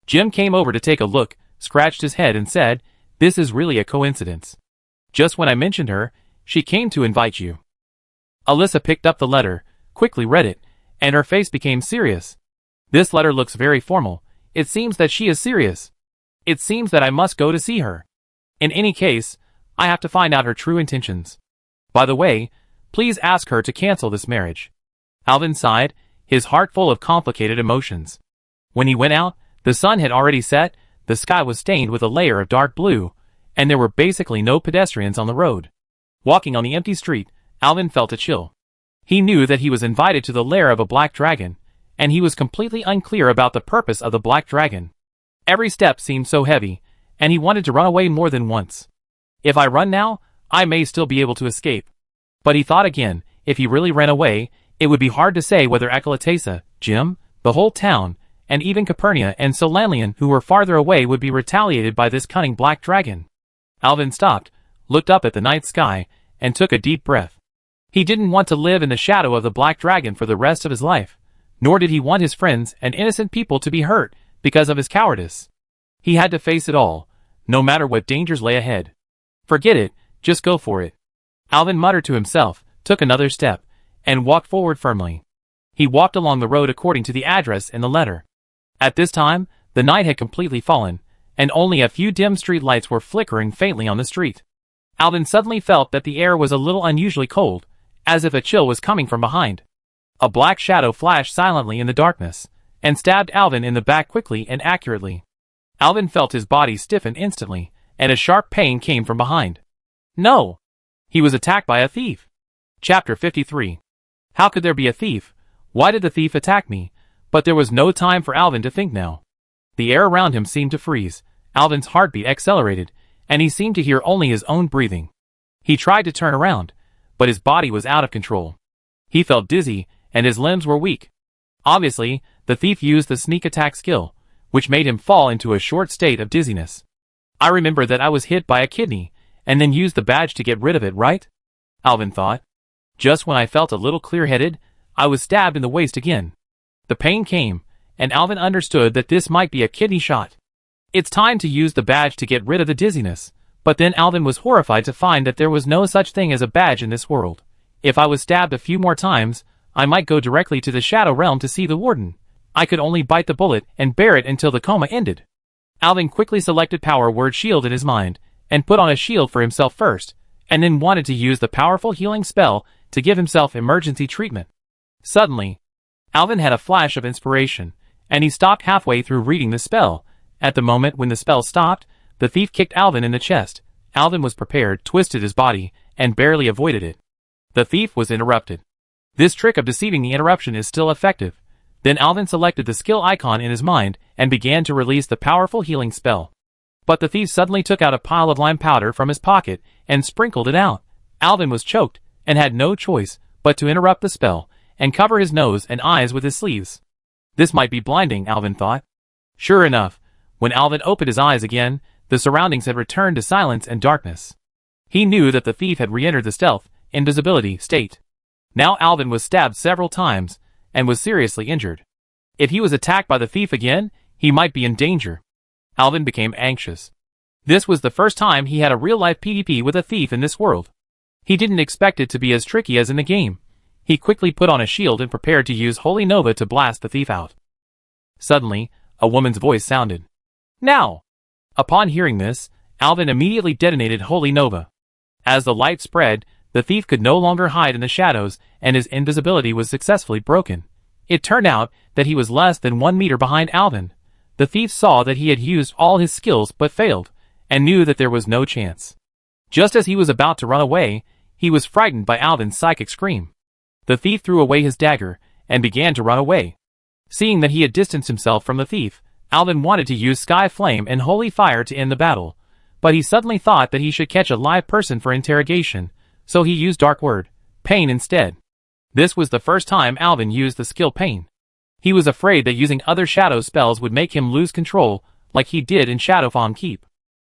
Jim came over to take a look, scratched his head and said, This is really a coincidence. Just when I mentioned her, she came to invite you. Alyssa picked up the letter, quickly read it, and her face became serious. This letter looks very formal. It seems that she is serious. It seems that I must go to see her. In any case, I have to find out her true intentions. By the way, please ask her to cancel this marriage. Alvin sighed, his heart full of complicated emotions. When he went out, the sun had already set, the sky was stained with a layer of dark blue, and there were basically no pedestrians on the road. Walking on the empty street, Alvin felt a chill. He knew that he was invited to the lair of a black dragon, and he was completely unclear about the purpose of the black dragon. Every step seemed so heavy, and he wanted to run away more than once. If I run now, I may still be able to escape. But he thought again, if he really ran away, it would be hard to say whether Akalatesa, Jim, the whole town, and even Capernia and Solanlian who were farther away would be retaliated by this cunning black dragon. Alvin stopped, looked up at the night sky, and took a deep breath. He didn't want to live in the shadow of the black dragon for the rest of his life, nor did he want his friends and innocent people to be hurt because of his cowardice. He had to face it all, no matter what dangers lay ahead. Forget it, just go for it. Alvin muttered to himself, took another step, and walked forward firmly. He walked along the road according to the address in the letter. At this time, the night had completely fallen, and only a few dim street lights were flickering faintly on the street. Alvin suddenly felt that the air was a little unusually cold, as if a chill was coming from behind. A black shadow flashed silently in the darkness, and stabbed Alvin in the back quickly and accurately. Alvin felt his body stiffen instantly, and a sharp pain came from behind. No! He was attacked by a thief. Chapter 53. How could there be a thief? Why did the thief attack me? But there was no time for Alvin to think now. The air around him seemed to freeze, Alvin's heartbeat accelerated, and he seemed to hear only his own breathing. He tried to turn around, but his body was out of control. He felt dizzy, and his limbs were weak. Obviously, the thief used the sneak attack skill, which made him fall into a short state of dizziness. I remember that I was hit by a kidney, and then used the badge to get rid of it, right? Alvin thought. Just when I felt a little clear-headed, I was stabbed in the waist again. The pain came, and Alvin understood that this might be a kidney shot. It's time to use the badge to get rid of the dizziness, but then Alvin was horrified to find that there was no such thing as a badge in this world. If I was stabbed a few more times, I might go directly to the Shadow Realm to see the Warden. I could only bite the bullet and bear it until the coma ended. Alvin quickly selected Power Word Shield in his mind, and put on a shield for himself first, and then wanted to use the powerful healing spell to give himself emergency treatment. Suddenly, Alvin had a flash of inspiration, and he stopped halfway through reading the spell. At the moment when the spell stopped, the thief kicked Alvin in the chest. Alvin was prepared, twisted his body, and barely avoided it. The thief was interrupted. This trick of deceiving the interruption is still effective. Then Alvin selected the skill icon in his mind and began to release the powerful healing spell. But the thief suddenly took out a pile of lime powder from his pocket and sprinkled it out. Alvin was choked and had no choice but to interrupt the spell and cover his nose and eyes with his sleeves. This might be blinding, Alvin thought. Sure enough, when Alvin opened his eyes again, the surroundings had returned to silence and darkness. He knew that the thief had re-entered the stealth, invisibility state. Now Alvin was stabbed several times and was seriously injured. If he was attacked by the thief again, he might be in danger. Alvin became anxious. This was the first time he had a real-life PvP with a thief in this world. He didn't expect it to be as tricky as in the game. He quickly put on a shield and prepared to use Holy Nova to blast the thief out. Suddenly, a woman's voice sounded. Now! Upon hearing this, Alvin immediately detonated Holy Nova. As the light spread, the thief could no longer hide in the shadows, and his invisibility was successfully broken. It turned out that he was less than 1 meter behind Alvin. The thief saw that he had used all his skills but failed, and knew that there was no chance. Just as he was about to run away, he was frightened by Alvin's psychic scream. The thief threw away his dagger, and began to run away. Seeing that he had distanced himself from the thief, Alvin wanted to use Sky Flame and Holy Fire to end the battle, but he suddenly thought that he should catch a live person for interrogation, so he used Dark Word, Pain instead. This was the first time Alvin used the skill Pain. He was afraid that using other shadow spells would make him lose control, like he did in Shadowfawn Keep.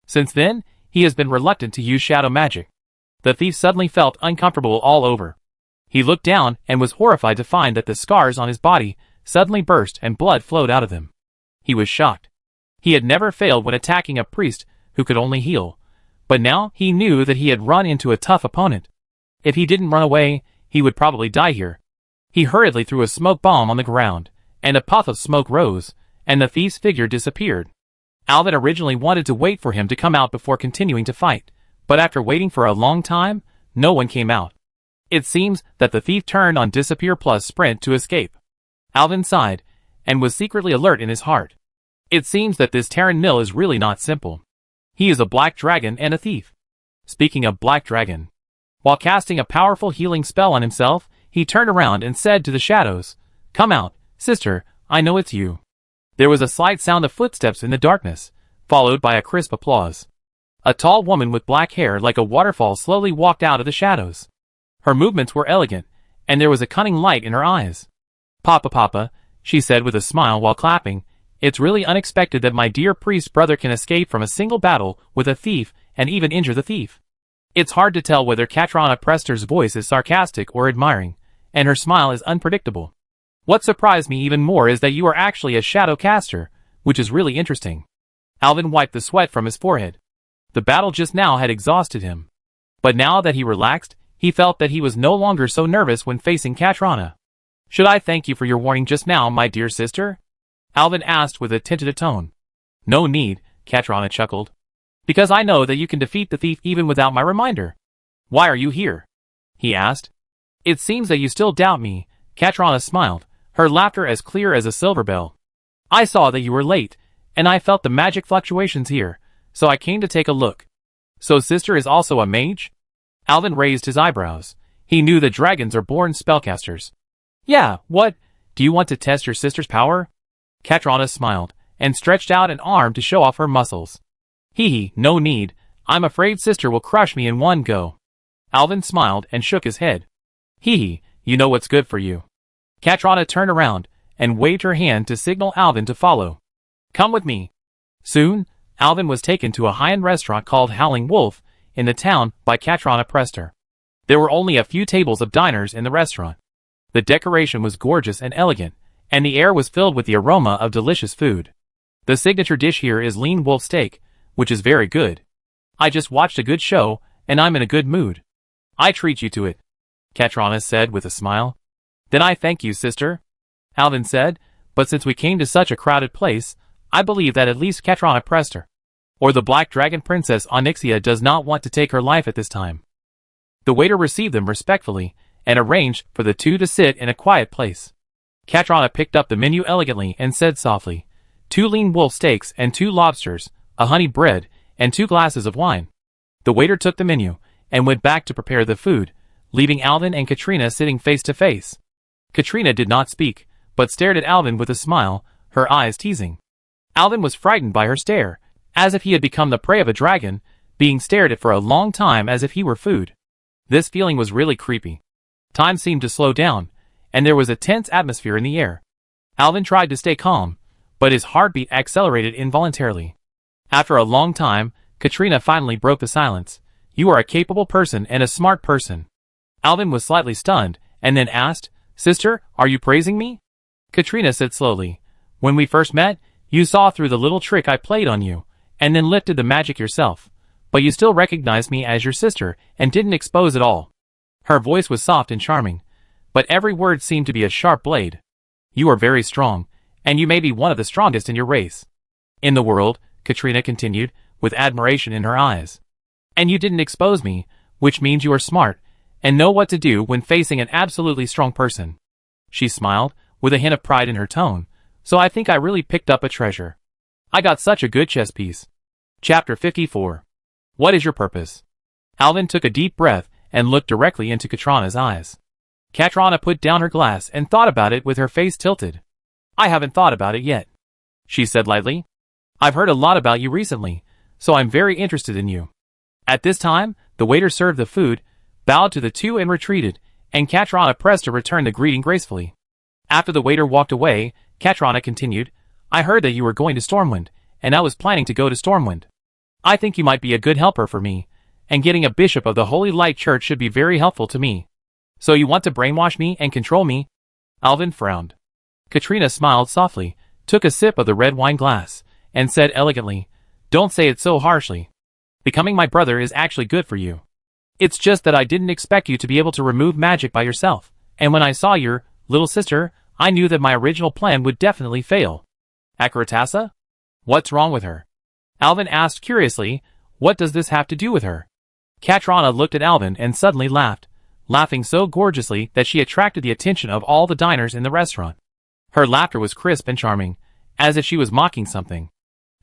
Since then, he has been reluctant to use shadow magic. The thief suddenly felt uncomfortable all over. He looked down and was horrified to find that the scars on his body suddenly burst and blood flowed out of them. He was shocked. He had never failed when attacking a priest who could only heal, but now he knew that he had run into a tough opponent. If he didn't run away, he would probably die here. He hurriedly threw a smoke bomb on the ground, and a puff of smoke rose, and the thief's figure disappeared. Alvin originally wanted to wait for him to come out before continuing to fight, but after waiting for a long time, no one came out. It seems that the thief turned on Disappear plus Sprint to escape. Alvin sighed, and was secretly alert in his heart. It seems that this Terran Mill is really not simple. He is a black dragon and a thief. Speaking of black dragon, while casting a powerful healing spell on himself, he turned around and said to the shadows, "Come out, sister, I know it's you." There was a slight sound of footsteps in the darkness, followed by a crisp applause. A tall woman with black hair like a waterfall slowly walked out of the shadows. Her movements were elegant, and there was a cunning light in her eyes. Papa, she said with a smile while clapping, "It's really unexpected that my dear priest brother can escape from a single battle with a thief and even injure the thief." It's hard to tell whether Katrana Prester's voice is sarcastic or admiring, and her smile is unpredictable. What surprised me even more is that you are actually a shadow caster, which is really interesting. Alvin wiped the sweat from his forehead. The battle just now had exhausted him. But now that he relaxed, he felt that he was no longer so nervous when facing Katrana. "Should I thank you for your warning just now, my dear sister?" Alvin asked with a tentative tone. "No need," Katrana chuckled. "Because I know that you can defeat the thief even without my reminder." "Why are you here?" he asked. "It seems that you still doubt me," Katrana smiled, her laughter as clear as a silver bell. "I saw that you were late, and I felt the magic fluctuations here, so I came to take a look." "So sister is also a mage?" Alvin raised his eyebrows. He knew that dragons are born spellcasters. "Yeah, what? Do you want to test your sister's power?" Katrana smiled, and stretched out an arm to show off her muscles. "Hee, no need. I'm afraid sister will crush me in one go." Alvin smiled and shook his head. "Hee, you know what's good for you." Katrana turned around, and waved her hand to signal Alvin to follow. "Come with me." Soon, Alvin was taken to a high-end restaurant called Howling Wolf, in the town by Katrana Prester. There were only a few tables of diners in the restaurant. The decoration was gorgeous and elegant, and the air was filled with the aroma of delicious food. The signature dish here is lean wolf steak, which is very good. I just watched a good show, and I'm in a good mood. I treat you to it, Katrana said with a smile. Then I thank you, sister, Alvin said, but since we came to such a crowded place, I believe that at least Katrana pressed her, or the Black Dragon Princess Onyxia does not want to take her life at this time. The waiter received them respectfully, and arranged for the two to sit in a quiet place. Katrana picked up the menu elegantly and said softly, 2 lean wolf steaks and 2 lobsters, a honey bread, and 2 glasses of wine. The waiter took the menu, and went back to prepare the food, leaving Alvin and Katrina sitting face to face. Katrina did not speak, but stared at Alvin with a smile, her eyes teasing. Alvin was frightened by her stare, as if he had become the prey of a dragon, being stared at for a long time as if he were food. This feeling was really creepy. Time seemed to slow down, and there was a tense atmosphere in the air. Alvin tried to stay calm, but his heartbeat accelerated involuntarily. After a long time, Katrina finally broke the silence. You are a capable person and a smart person. Alvin was slightly stunned, and then asked, Sister, are you praising me? Katrina said slowly, When we first met, you saw through the little trick I played on you, and then lifted the magic yourself. But you still recognized me as your sister, and didn't expose it all. Her voice was soft and charming, but every word seemed to be a sharp blade. You are very strong, and you may be one of the strongest in your race. In the world, Katrina continued, with admiration in her eyes. And you didn't expose me, which means you are smart, and know what to do when facing an absolutely strong person. She smiled, with a hint of pride in her tone, so I think I really picked up a treasure. I got such a good chess piece. Chapter 54. What is your purpose? Alvin took a deep breath and looked directly into Katrana's eyes. Katrana put down her glass and thought about it with her face tilted. I haven't thought about it yet, she said lightly. I've heard a lot about you recently, so I'm very interested in you. At this time, the waiter served the food, bowed to the two and retreated, and Katrana pressed to return the greeting gracefully. After the waiter walked away, Katrana continued, I heard that you were going to Stormwind, and I was planning to go to Stormwind. I think you might be a good helper for me, and getting a bishop of the Holy Light Church should be very helpful to me. So you want to brainwash me and control me? Alvin frowned. Katrina smiled softly, took a sip of the red wine glass, and said elegantly, Don't say it so harshly. Becoming my brother is actually good for you. It's just that I didn't expect you to be able to remove magic by yourself, and when I saw your little sister, I knew that my original plan would definitely fail. Akaratasa? What's wrong with her? Alvin asked curiously, What does this have to do with her? Katrana looked at Alvin and suddenly laughed, laughing so gorgeously that she attracted the attention of all the diners in the restaurant. Her laughter was crisp and charming, as if she was mocking something.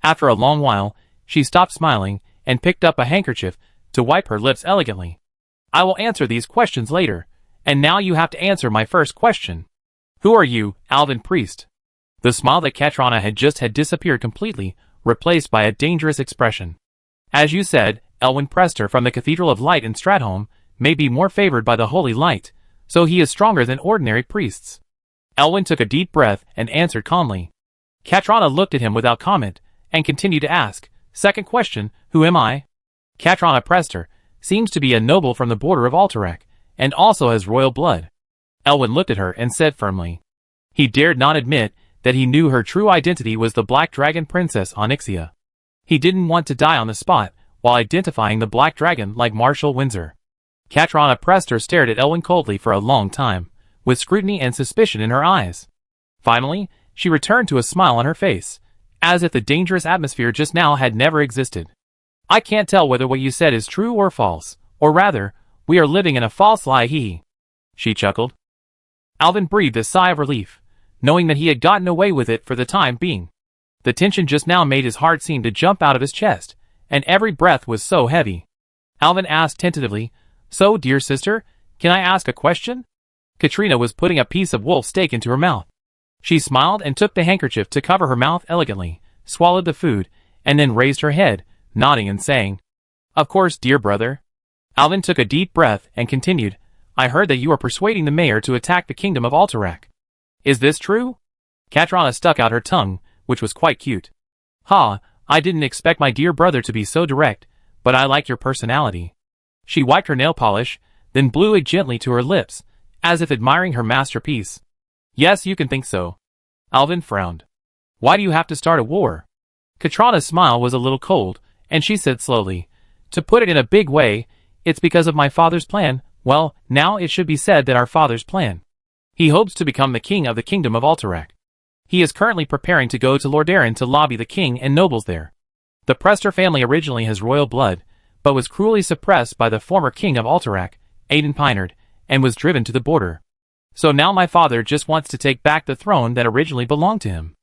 After a long while, she stopped smiling and picked up a handkerchief to wipe her lips elegantly. I will answer these questions later, and now you have to answer my first question. Who are you, Alvin Priest? The smile that Katrana had just had disappeared completely, replaced by a dangerous expression. As you said, Elwyn Prester from the Cathedral of Light in Stratholme may be more favored by the Holy Light, so he is stronger than ordinary priests. Elwyn took a deep breath and answered calmly. Katrana looked at him without comment, and continued to ask, Second question, who am I? Katrana Prester seems to be a noble from the border of Alterac, and also has royal blood. Elwyn looked at her and said firmly. He dared not admit that he knew her true identity was the Black Dragon Princess Onyxia. He didn't want to die on the spot while identifying the Black Dragon like Marshal Windsor. Katrana Prester stared at Elwyn coldly for a long time, with scrutiny and suspicion in her eyes. Finally, she returned to a smile on her face, as if the dangerous atmosphere just now had never existed. I can't tell whether what you said is true or false, or rather, we are living in a false lie, hee. She chuckled. Alvin breathed a sigh of relief, knowing that he had gotten away with it for the time being. The tension just now made his heart seem to jump out of his chest, and every breath was so heavy. Alvin asked tentatively, So, dear sister, can I ask a question? Katrina was putting a piece of wolf steak into her mouth. She smiled and took the handkerchief to cover her mouth elegantly, swallowed the food, and then raised her head, nodding and saying, Of course, dear brother. Alvin took a deep breath and continued, I heard that you are persuading the mayor to attack the kingdom of Alterac. Is this true? Katrana stuck out her tongue, which was quite cute. Ha, I didn't expect my dear brother to be so direct, but I like your personality. She wiped her nail polish, then blew it gently to her lips, as if admiring her masterpiece. Yes, you can think so. Alvin frowned. Why do you have to start a war? Katrana's smile was a little cold, and she said slowly, to put it in a big way, it's because of my father's plan. Well, now it should be said that our father's plan. He hopes to become the king of the kingdom of Alterac. He is currently preparing to go to Lordaeron to lobby the king and nobles there. The Prester family originally has royal blood, but was cruelly suppressed by the former king of Alterac, Aiden Pinard, and was driven to the border. So now my father just wants to take back the throne that originally belonged to him.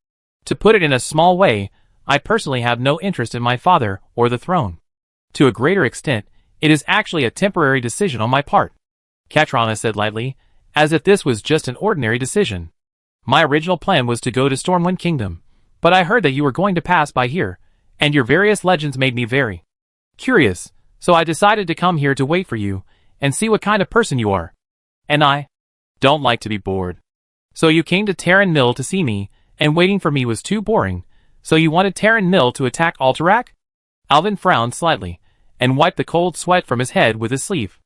To put it in a small way, I personally have no interest in my father or the throne. To a greater extent, it is actually a temporary decision on my part, Katrana said lightly, as if this was just an ordinary decision. My original plan was to go to Stormwind Kingdom, but I heard that you were going to pass by here, and your various legends made me very curious, so I decided to come here to wait for you, and see what kind of person you are. And I don't like to be bored. So you came to Terran Mill to see me, and waiting for me was too boring, so you wanted Terran Mill to attack Alterac? Alvin frowned slightly, and wiped the cold sweat from his head with his sleeve.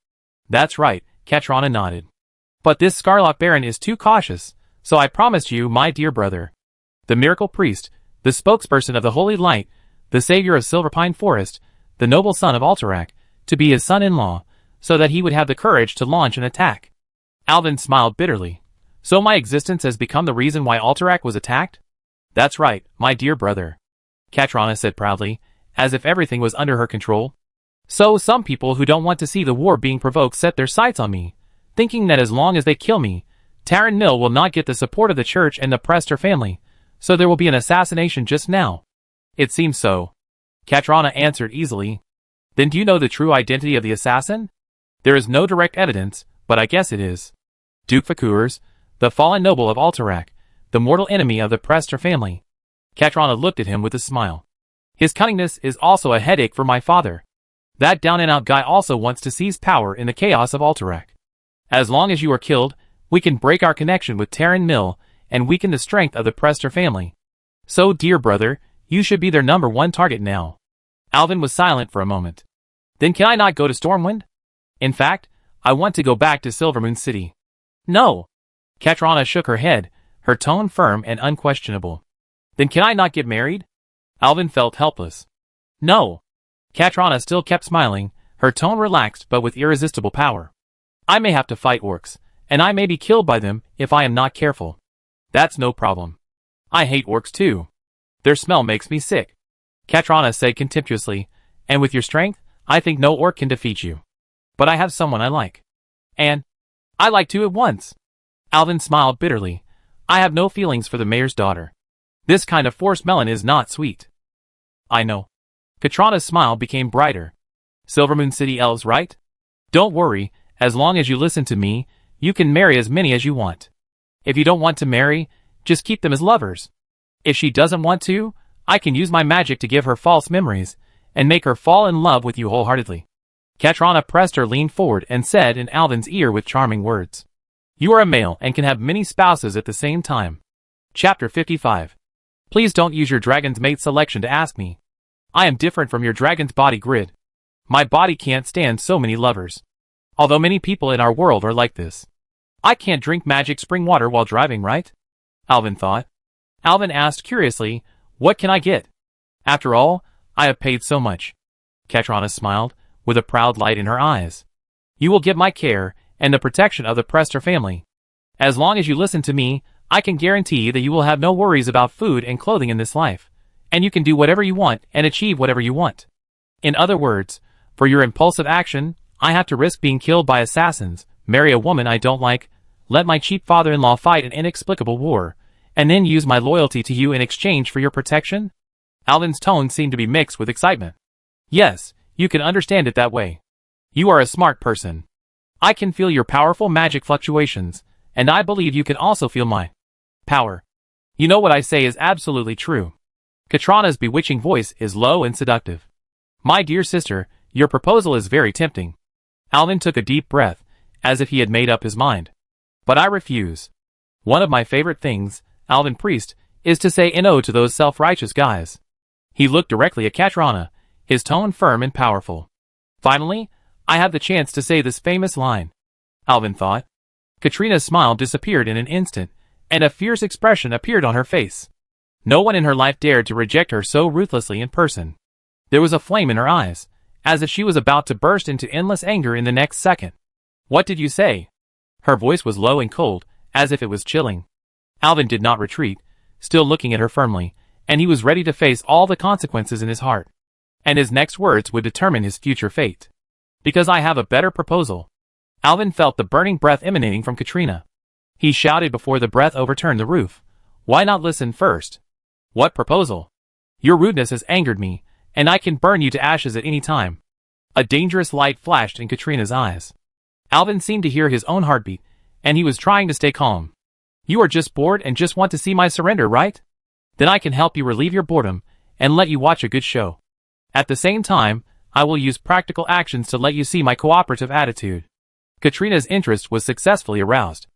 That's right, Katrana nodded. But this Scarlock Baron is too cautious, so I promised you, my dear brother, the miracle priest, the spokesperson of the Holy Light, the savior of Silverpine Forest, the noble son of Alterac, to be his son-in-law, so that he would have the courage to launch an attack. Alvin smiled bitterly. So my existence has become the reason why Alterac was attacked? That's right, my dear brother, Katrana said proudly, as if everything was under her control. So some people who don't want to see the war being provoked set their sights on me, thinking that as long as they kill me, Terran Mill will not get the support of the church and the Prester family, so there will be an assassination just now. It seems so, Katrana answered easily. Then do you know the true identity of the assassin? There is no direct evidence, but I guess it is Duke Fakurs, the fallen noble of Alterac, the mortal enemy of the Prester family. Katrana looked at him with a smile. His cunningness is also a headache for my father. That down-and-out guy also wants to seize power in the chaos of Alterac. As long as you are killed, we can break our connection with Terran Mill and weaken the strength of the Prester family. So, dear brother, you should be their #1 target now. Alvin was silent for a moment. Then can I not go to Stormwind? In fact, I want to go back to Silvermoon City. No. Katrana shook her head, her tone firm and unquestionable. Then can I not get married? Alvin felt helpless. No. Katrana still kept smiling, her tone relaxed but with irresistible power. I may have to fight orcs, and I may be killed by them if I am not careful. That's no problem. I hate orcs too. Their smell makes me sick, Katrana said contemptuously, and with your strength, I think no orc can defeat you. But I have someone I like. And I like two at once. Alvin smiled bitterly. I have no feelings for the mayor's daughter. This kind of forced melon is not sweet. I know. Katrana's smile became brighter. Silvermoon City elves, right? Don't worry, as long as you listen to me, you can marry as many as you want. If you don't want to marry, just keep them as lovers. If she doesn't want to, I can use my magic to give her false memories, and make her fall in love with you wholeheartedly. Katrana Prester leaned forward and said in Alvin's ear with charming words. You are a male and can have many spouses at the same time. Chapter 55. Please don't use your dragon's mate selection to ask me. I am different from your dragon's body grid. My body can't stand so many lovers. Although many people in our world are like this. I can't drink magic spring water while driving, right? Alvin thought. Alvin asked curiously, what can I get? After all, I have paid so much. Katrana smiled, with a proud light in her eyes. You will get my care, and the protection of the Prester family. As long as you listen to me, I can guarantee that you will have no worries about food and clothing in this life, and you can do whatever you want and achieve whatever you want. In other words, for your impulsive action, I have to risk being killed by assassins, marry a woman I don't like, let my cheap father-in-law fight an inexplicable war, and then use my loyalty to you in exchange for your protection? Alvin's tone seemed to be mixed with excitement. Yes, you can understand it that way. You are a smart person. I can feel your powerful magic fluctuations, and I believe you can also feel my power. You know what I say is absolutely true. Katrana's bewitching voice is low and seductive. My dear sister, your proposal is very tempting. Alvin took a deep breath, as if he had made up his mind. But I refuse. One of my favorite things, Alvin Priest, is to say no to those self-righteous guys. He looked directly at Katrana, his tone firm and powerful. Finally, I have the chance to say this famous line. Alvin thought. Katrina's smile disappeared in an instant, and a fierce expression appeared on her face. No one in her life dared to reject her so ruthlessly in person. There was a flame in her eyes, as if she was about to burst into endless anger in the next second. "What did you say?" Her voice was low and cold, as if it was chilling. Alvin did not retreat, still looking at her firmly, and he was ready to face all the consequences in his heart. And his next words would determine his future fate. "Because I have a better proposal." Alvin felt the burning breath emanating from Katrina. He shouted before the breath overturned the roof. "Why not listen first?" "What proposal?" "Your rudeness has angered me, and I can burn you to ashes at any time." A dangerous light flashed in Katrina's eyes. Alvin seemed to hear his own heartbeat, and he was trying to stay calm. "You are just bored and just want to see my surrender, right? Then I can help you relieve your boredom, and let you watch a good show. At the same time, I will use practical actions to let you see my cooperative attitude." Katrina's interest was successfully aroused.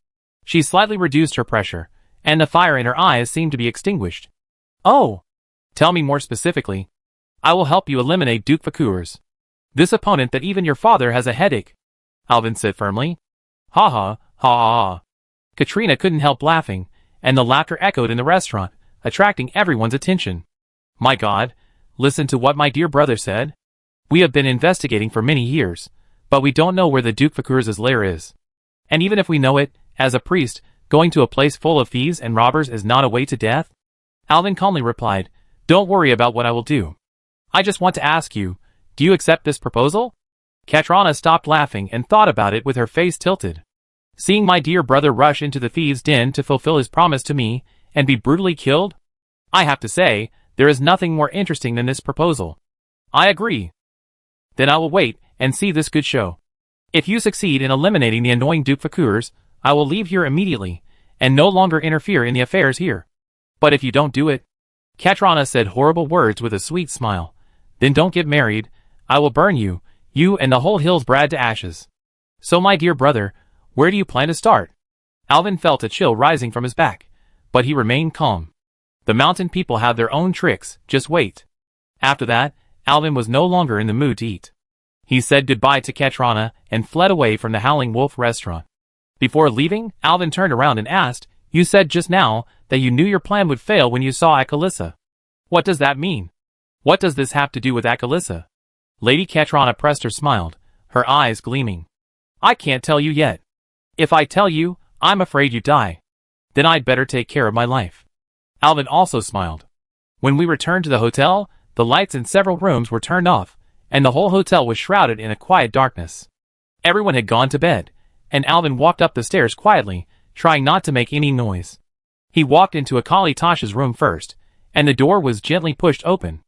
She slightly reduced her pressure, and the fire in her eyes seemed to be extinguished. "Oh! Tell me more specifically." "I will help you eliminate Duke Fakurs, this opponent that even your father has a headache," Alvin said firmly. "Ha ha, ha ha ha." Katrina couldn't help laughing, and the laughter echoed in the restaurant, attracting everyone's attention. "My God, listen to what my dear brother said. We have been investigating for many years, but we don't know where the Duke Fakurs' lair is. And even if we know it, as a priest, going to a place full of thieves and robbers is not a way to death?" Alvin calmly replied, "Don't worry about what I will do. I just want to ask you, do you accept this proposal?" Katrina stopped laughing and thought about it with her face tilted. "Seeing my dear brother rush into the thieves' den to fulfill his promise to me and be brutally killed? I have to say, there is nothing more interesting than this proposal." "I agree." "Then I will wait and see this good show. If you succeed in eliminating the annoying Duke Fakurs, I will leave here immediately and no longer interfere in the affairs here. But if you don't do it..." Katrina said horrible words with a sweet smile. "Then don't get married. I will burn you, you and the whole Hillsbrad to ashes." "So my dear brother, where do you plan to start?" Alvin felt a chill rising from his back, but he remained calm. The mountain people have their own tricks, just wait. After that, Alvin was no longer in the mood to eat. He said goodbye to Katrina and fled away from the Howling Wolf restaurant. Before leaving, Alvin turned around and asked, "You said just now that you knew your plan would fail when you saw Akalissa. What does that mean? What does this have to do with Akalissa?" Lady Katrina pressed her smiled, her eyes gleaming. "I can't tell you yet. If I tell you, I'm afraid you die. Then I'd better take care of my life." Alvin also smiled. When we returned to the hotel, the lights in several rooms were turned off, and the whole hotel was shrouded in a quiet darkness. Everyone had gone to bed, and Alvin walked up the stairs quietly, trying not to make any noise. He walked into Akali Tasha's room first, and the door was gently pushed open.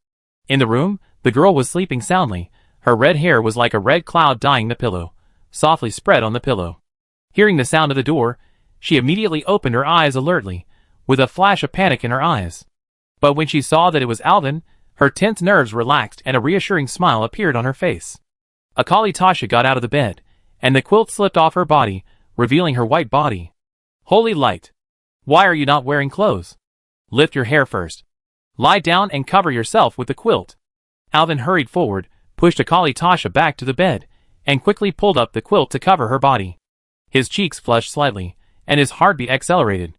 In the room, the girl was sleeping soundly. Her red hair was like a red cloud dyeing the pillow, softly spread on the pillow. Hearing the sound of the door, she immediately opened her eyes alertly, with a flash of panic in her eyes. But when she saw that it was Alvin, her tense nerves relaxed and a reassuring smile appeared on her face. Akali Tasha got out of the bed, and the quilt slipped off her body, revealing her white body. "Holy light! Why are you not wearing clothes? Lift your hair first. Lie down and cover yourself with the quilt." Alvin hurried forward, pushed Akali Tasha back to the bed, and quickly pulled up the quilt to cover her body. His cheeks flushed slightly, and his heartbeat accelerated.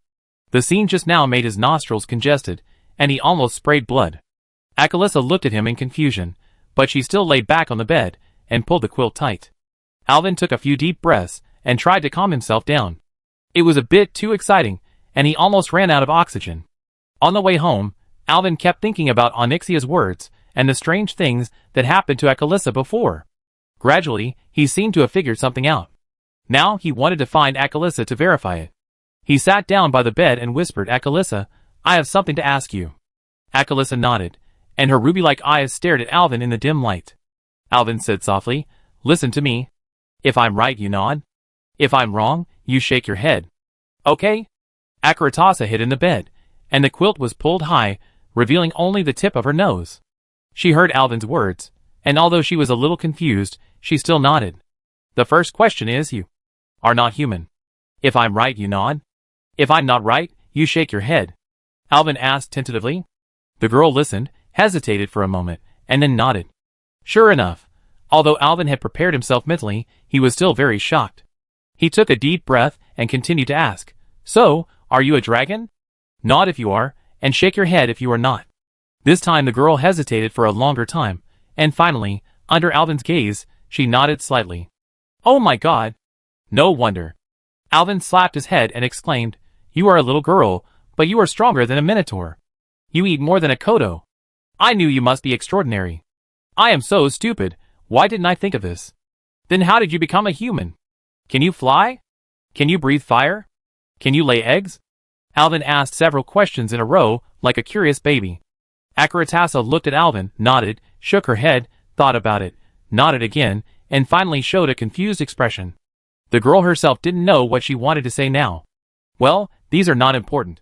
The scene just now made his nostrils congested, and he almost sprayed blood. Akalissa looked at him in confusion, but she still lay back on the bed and pulled the quilt tight. Alvin took a few deep breaths and tried to calm himself down. It was a bit too exciting, and he almost ran out of oxygen. On the way home, Alvin kept thinking about Onyxia's words and the strange things that happened to Akalissa before. Gradually, he seemed to have figured something out. Now he wanted to find Akalissa to verify it. He sat down by the bed and whispered, "Akalissa, I have something to ask you." Akalissa nodded, and her ruby-like eyes stared at Alvin in the dim light. Alvin said softly, "Listen to me. If I'm right, you nod. If I'm wrong, you shake your head. Okay?" Akaratasa hid in the bed, and the quilt was pulled high, revealing only the tip of her nose. She heard Alvin's words, and although she was a little confused, she still nodded. "The first question is, you are not human. If I'm right, you nod. If I'm not right, you shake your head." Alvin asked tentatively. The girl listened, hesitated for a moment, and then nodded. Sure enough, although Alvin had prepared himself mentally, he was still very shocked. He took a deep breath and continued to ask, "So, Are you a dragon? Nod if you are, and shake your head if you are not. This time the girl hesitated for a longer time, and finally, under Alvin's gaze, she nodded slightly. Oh my god! No wonder. Alvin slapped his head and exclaimed, You are a little girl, but you are stronger than a minotaur. You eat more than a kodo. I knew you must be extraordinary. I am so stupid, why didn't I think of this? Then how did you become a human? Can you fly? Can you breathe fire? Can you lay eggs? Alvin asked several questions in a row, like a curious baby. Akaratasa looked at Alvin, nodded, shook her head, thought about it, nodded again, and finally showed a confused expression. The girl herself didn't know what she wanted to say now. Well, these are not important.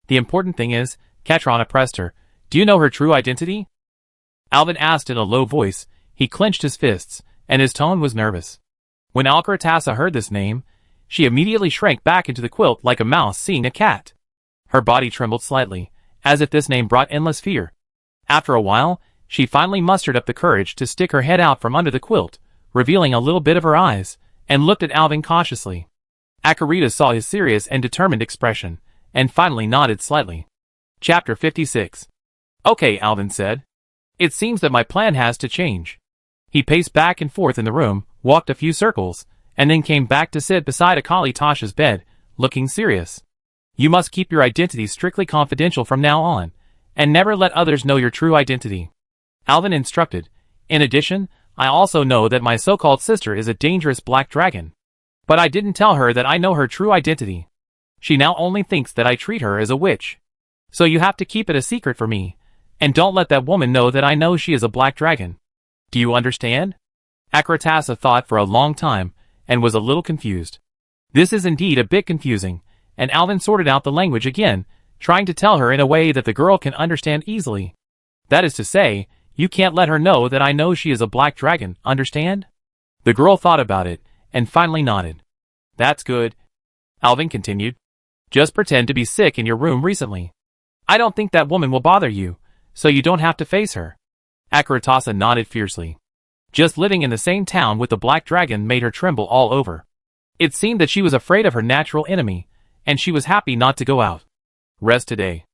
The important thing is, Katrana pressed her. Do you know her true identity? Alvin asked in a low voice. He clenched his fists, and his tone was nervous. When Akaratasa heard this name, she immediately shrank back into the quilt like a mouse seeing a cat. Her body trembled slightly, as if this name brought endless fear. After a while, she finally mustered up the courage to stick her head out from under the quilt, revealing a little bit of her eyes, and looked at Alvin cautiously. Akarita saw his serious and determined expression, and finally nodded slightly. Chapter 56. Okay, Alvin said. It seems that my plan has to change. He paced back and forth in the room, walked a few circles, and then came back to sit beside Akali Tasha's bed, looking serious. You must keep your identity strictly confidential from now on, and never let others know your true identity. Alvin instructed. In addition, I also know that my so-called sister is a dangerous black dragon. But I didn't tell her that I know her true identity. She now only thinks that I treat her as a witch. So you have to keep it a secret for me, and don't let that woman know that I know she is a black dragon. Do you understand? Akaratasa thought for a long time, and was a little confused. This is indeed a bit confusing, and Alvin sorted out the language again, trying to tell her in a way that the girl can understand easily. That is to say, you can't let her know that I know she is a black dragon, understand? The girl thought about it, and finally nodded. That's good. Alvin continued. Just pretend to be sick in your room recently. I don't think that woman will bother you, so you don't have to face her. Akaratasa nodded fiercely. Just living in the same town with the black dragon made her tremble all over. It seemed that she was afraid of her natural enemy, and she was happy not to go out. Rest today.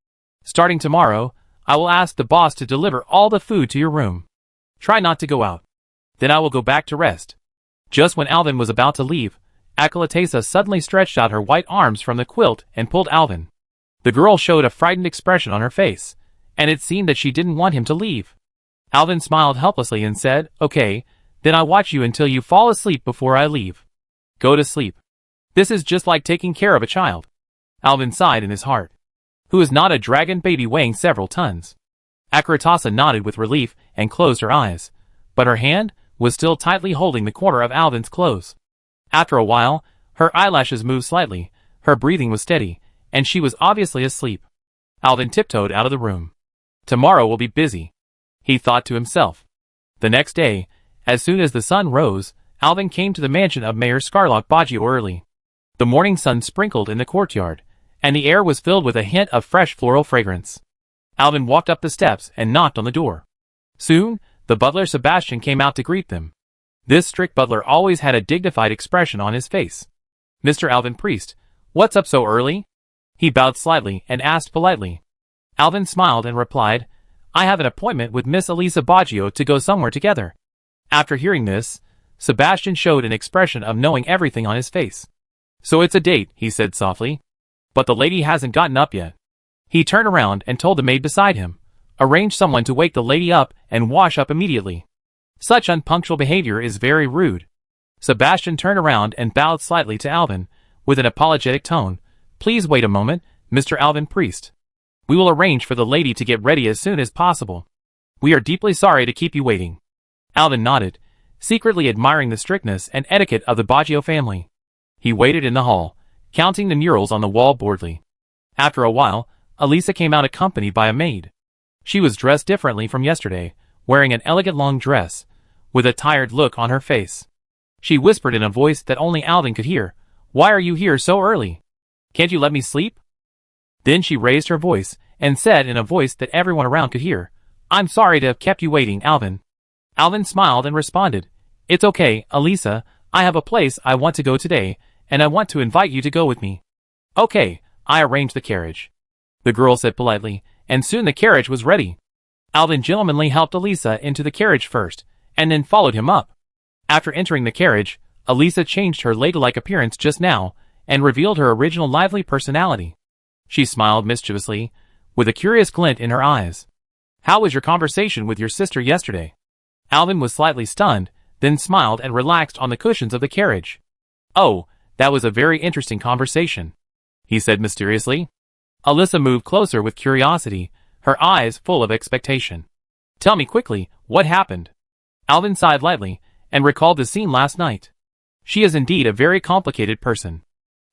Starting tomorrow, I will ask the boss to deliver all the food to your room. Try not to go out. Then I will go back to rest. Just when Alvin was about to leave, Akaratasa suddenly stretched out her white arms from the quilt and pulled Alvin. The girl showed a frightened expression on her face, and it seemed that she didn't want him to leave. Alvin smiled helplessly and said, Okay, then I'll watch you until you fall asleep before I leave. Go to sleep. This is just like taking care of a child. Alvin sighed in his heart. Who is not a dragon baby weighing several tons? Akaratasa nodded with relief and closed her eyes, but her hand was still tightly holding the corner of Alvin's clothes. After a while, her eyelashes moved slightly, her breathing was steady, and she was obviously asleep. Alvin tiptoed out of the room. Tomorrow will be busy, he thought to himself. The next day, as soon as the sun rose, Alvin came to the mansion of Mayor Scarlock Baggio early. The morning sun sprinkled in the courtyard, and the air was filled with a hint of fresh floral fragrance. Alvin walked up the steps and knocked on the door. Soon, the butler Sebastian came out to greet them. This strict butler always had a dignified expression on his face. Mr. Alvin Priest, what's up so early? He bowed slightly and asked politely. Alvin smiled and replied, I have an appointment with Miss Elisa Baggio to go somewhere together. After hearing this, Sebastian showed an expression of knowing everything on his face. So it's a date, he said softly. But the lady hasn't gotten up yet. He turned around and told the maid beside him, Arrange someone to wake the lady up and wash up immediately. Such unpunctual behavior is very rude. Sebastian turned around and bowed slightly to Alvin, with an apologetic tone. Please wait a moment, Mr. Alvin Priest. We will arrange for the lady to get ready as soon as possible. We are deeply sorry to keep you waiting. Alvin nodded, secretly admiring the strictness and etiquette of the Baggio family. He waited in the hall, counting the murals on the wall boredly. After a while, Elisa came out accompanied by a maid. She was dressed differently from yesterday, wearing an elegant long dress, with a tired look on her face. She whispered in a voice that only Alvin could hear, Why are you here so early? Can't you let me sleep? Then she raised her voice, and said in a voice that everyone around could hear, I'm sorry to have kept you waiting, Alvin. Alvin smiled and responded, It's okay, Elisa, I have a place I want to go today, and I want to invite you to go with me. Okay, I arranged the carriage," the girl said politely, and soon the carriage was ready. Alvin gentlemanly helped Elisa into the carriage first, and then followed him up. After entering the carriage, Elisa changed her ladylike appearance just now, and revealed her original lively personality. She smiled mischievously, with a curious glint in her eyes. "How was your conversation with your sister yesterday?" Alvin was slightly stunned, then smiled and relaxed on the cushions of the carriage. "Oh, that was a very interesting conversation," he said mysteriously. Elisa moved closer with curiosity, her eyes full of expectation. "Tell me quickly, what happened?" Alvin sighed lightly, and recalled the scene last night. "She is indeed a very complicated person.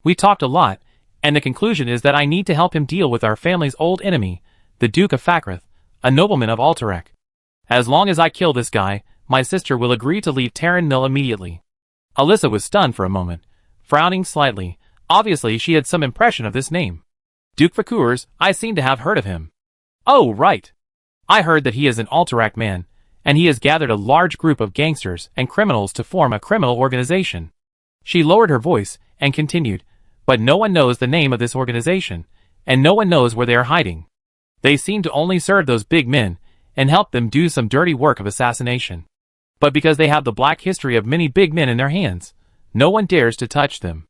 We talked a lot, and the conclusion is that I need to help him deal with our family's old enemy, the Duke of Fakrath, a nobleman of Alterac. As long as I kill this guy, my sister will agree to leave Terran Mill immediately." Elisa was stunned for a moment, frowning slightly. Obviously she had some impression of this name. "Duke Fakurs, I seem to have heard of him." "Oh, right. I heard that he is an Alterac man, and he has gathered a large group of gangsters and criminals to form a criminal organization." She lowered her voice and continued, "But no one knows the name of this organization, and no one knows where they are hiding. They seem to only serve those big men, and help them do some dirty work of assassination. But because they have the black history of many big men in their hands, no one dares to touch them.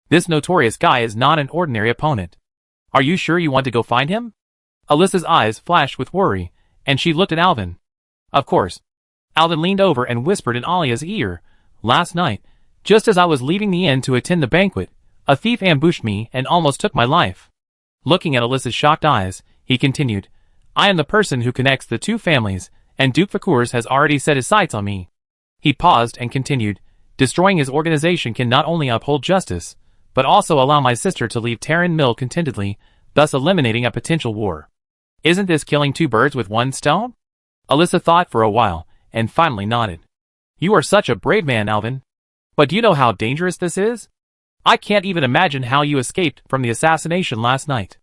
This notorious guy is not an ordinary opponent. Are you sure you want to go find him?" Elisa's eyes flashed with worry, and she looked at Alvin. "Of course." Alvin leaned over and whispered in Alia's ear, "Last night, just as I was leaving the inn to attend the banquet, a thief ambushed me and almost took my life." Looking at Elisa's shocked eyes, he continued, "I am the person who connects the two families, and Duke Fakurs has already set his sights on me." He paused and continued, "Destroying his organization can not only uphold justice, but also allow my sister to leave Terran Mill contentedly, thus eliminating a potential war. Isn't this killing two birds with one stone?" Elisa thought for a while, and finally nodded. "You are such a brave man, Alvin. But do you know how dangerous this is? I can't even imagine how you escaped from the assassination last night.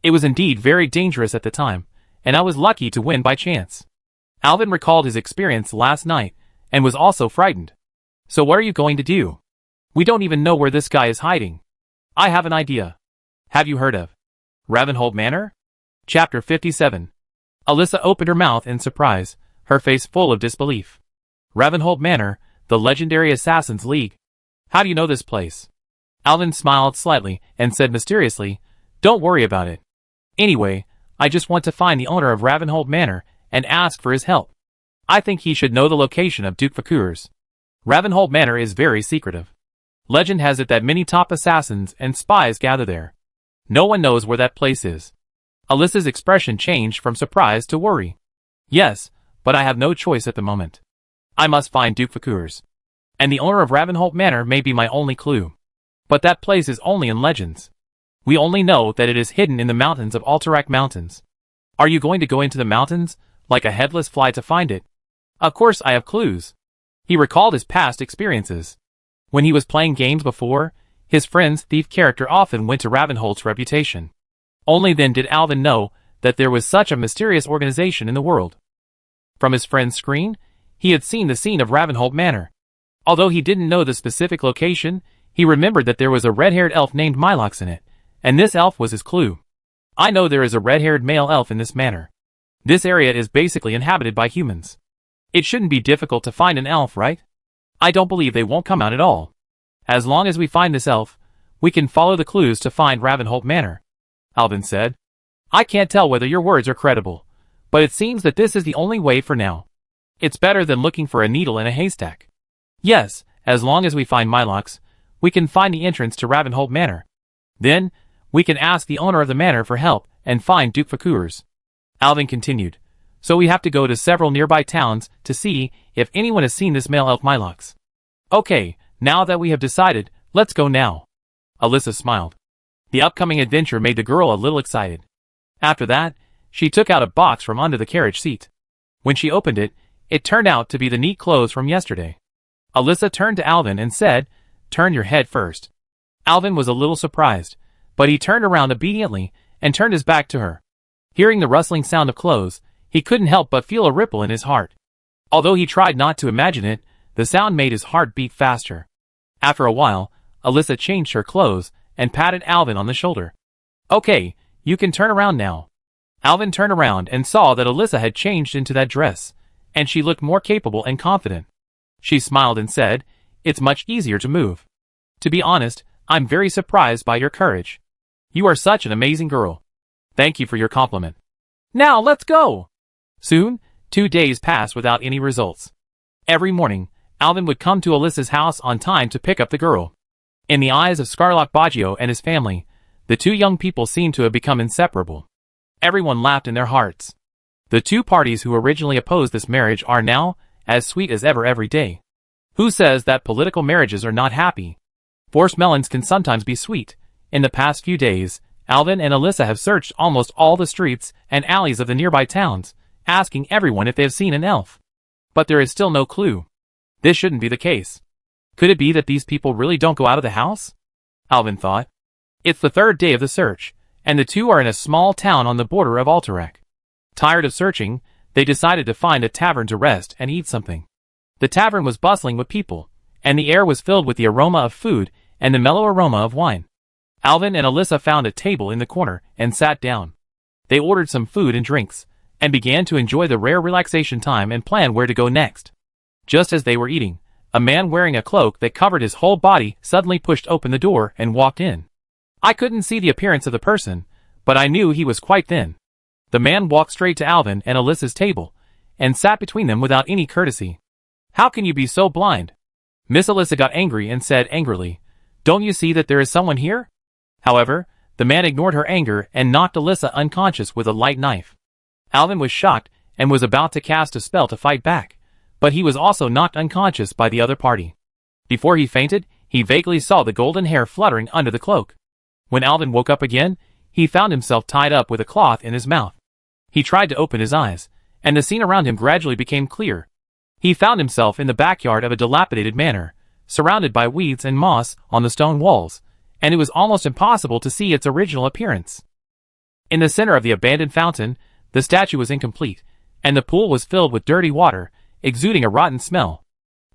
It was indeed very dangerous at the time, and I was lucky to win by chance." Alvin recalled his experience last night, and was also frightened. "So what are you going to do? We don't even know where this guy is hiding." "I have an idea. Have you heard of Ravenhold Manor?" Chapter 57. Elisa opened her mouth in surprise, her face full of disbelief. "Ravenhold Manor, the legendary Assassin's League. How do you know this place?" Alvin smiled slightly and said mysteriously, "Don't worry about it. Anyway, I just want to find the owner of Ravenhold Manor and ask for his help. I think he should know the location of Duke Fakurs. Ravenhold Manor is very secretive. Legend has it that many top assassins and spies gather there. No one knows where that place is." Elisa's expression changed from surprise to worry. "Yes, but I have no choice at the moment. I must find Duke Fakurs. And the owner of Ravenhold Manor may be my only clue. But that place is only in legends. We only know that it is hidden in the mountains of Alterac Mountains. Are you going to go into the mountains, like a headless fly, to find it?" "Of course I have clues." He recalled his past experiences. When he was playing games before, his friend's thief character often went to Ravenhold's reputation. Only then did Alvin know that there was such a mysterious organization in the world. From his friend's screen, he had seen the scene of Ravenhold Manor. Although he didn't know the specific location, he remembered that there was a red-haired elf named Mylox in it, and this elf was his clue. "I know there is a red-haired male elf in this manor. This area is basically inhabited by humans. It shouldn't be difficult to find an elf, right? I don't believe they won't come out at all. As long as we find this elf, we can follow the clues to find Ravenhold Manor," Alvin said. "I can't tell whether your words are credible, but it seems that this is the only way for now. It's better than looking for a needle in a haystack. Yes, as long as we find Mylox, we can find the entrance to Ravenhold Manor. Then, we can ask the owner of the manor for help and find Duke Fakurs." Alvin continued, "So we have to go to several nearby towns to see if anyone has seen this male elf Mylox. Okay, now that we have decided, let's go now." Elisa smiled. The upcoming adventure made the girl a little excited. After that, she took out a box from under the carriage seat. When she opened it, it turned out to be the neat clothes from yesterday. Elisa turned to Alvin and said, "Turn your head first." Alvin was a little surprised, but he turned around obediently and turned his back to her. Hearing the rustling sound of clothes, he couldn't help but feel a ripple in his heart. Although he tried not to imagine it, the sound made his heart beat faster. After a while, Elisa changed her clothes and patted Alvin on the shoulder. Okay, you can turn around now. Alvin turned around and saw that Alyssa had changed into that dress, and she looked more capable and confident. She smiled and said, "It's much easier to move. To be honest, I'm very surprised by your courage. You are such an amazing girl. Thank you for your compliment. Now let's go." Soon, 2 days passed without any results. Every morning, Alvin would come to Alyssa's house on time to pick up the girl. In the eyes of Scarlett Baggio and his family, the two young people seemed to have become inseparable. Everyone laughed in their hearts. The two parties who originally opposed this marriage are now as sweet as ever every day. Who says that political marriages are not happy? Forced melons can sometimes be sweet. In the past few days, Alvin and Alyssa have searched almost all the streets and alleys of the nearby towns, asking everyone if they have seen an elf. But there is still no clue. This shouldn't be the case. Could it be that these people really don't go out of the house? Alvin thought. It's the 3rd day of the search, and the two are in a small town on the border of Alterac. Tired of searching, they decided to find a tavern to rest and eat something. The tavern was bustling with people, and the air was filled with the aroma of food and the mellow aroma of wine. Alvin and Alyssa found a table in the corner and sat down. They ordered some food and drinks, and began to enjoy the rare relaxation time and plan where to go next. Just as they were eating, a man wearing a cloak that covered his whole body suddenly pushed open the door and walked in. I couldn't see the appearance of the person, but I knew he was quite thin. The man walked straight to Alvin and Alyssa's table, and sat between them without any courtesy. How can you be so blind? Miss Alyssa got angry and said angrily, "Don't you see that there is someone here?" However, the man ignored her anger and knocked Alyssa unconscious with a light knife. Alvin was shocked and was about to cast a spell to fight back, but he was also knocked unconscious by the other party. Before he fainted, he vaguely saw the golden hair fluttering under the cloak. When Alvin woke up again, he found himself tied up with a cloth in his mouth. He tried to open his eyes, and the scene around him gradually became clear. He found himself in the backyard of a dilapidated manor, surrounded by weeds and moss on the stone walls, and it was almost impossible to see its original appearance. In the center of the abandoned fountain, the statue was incomplete, and the pool was filled with dirty water, exuding a rotten smell.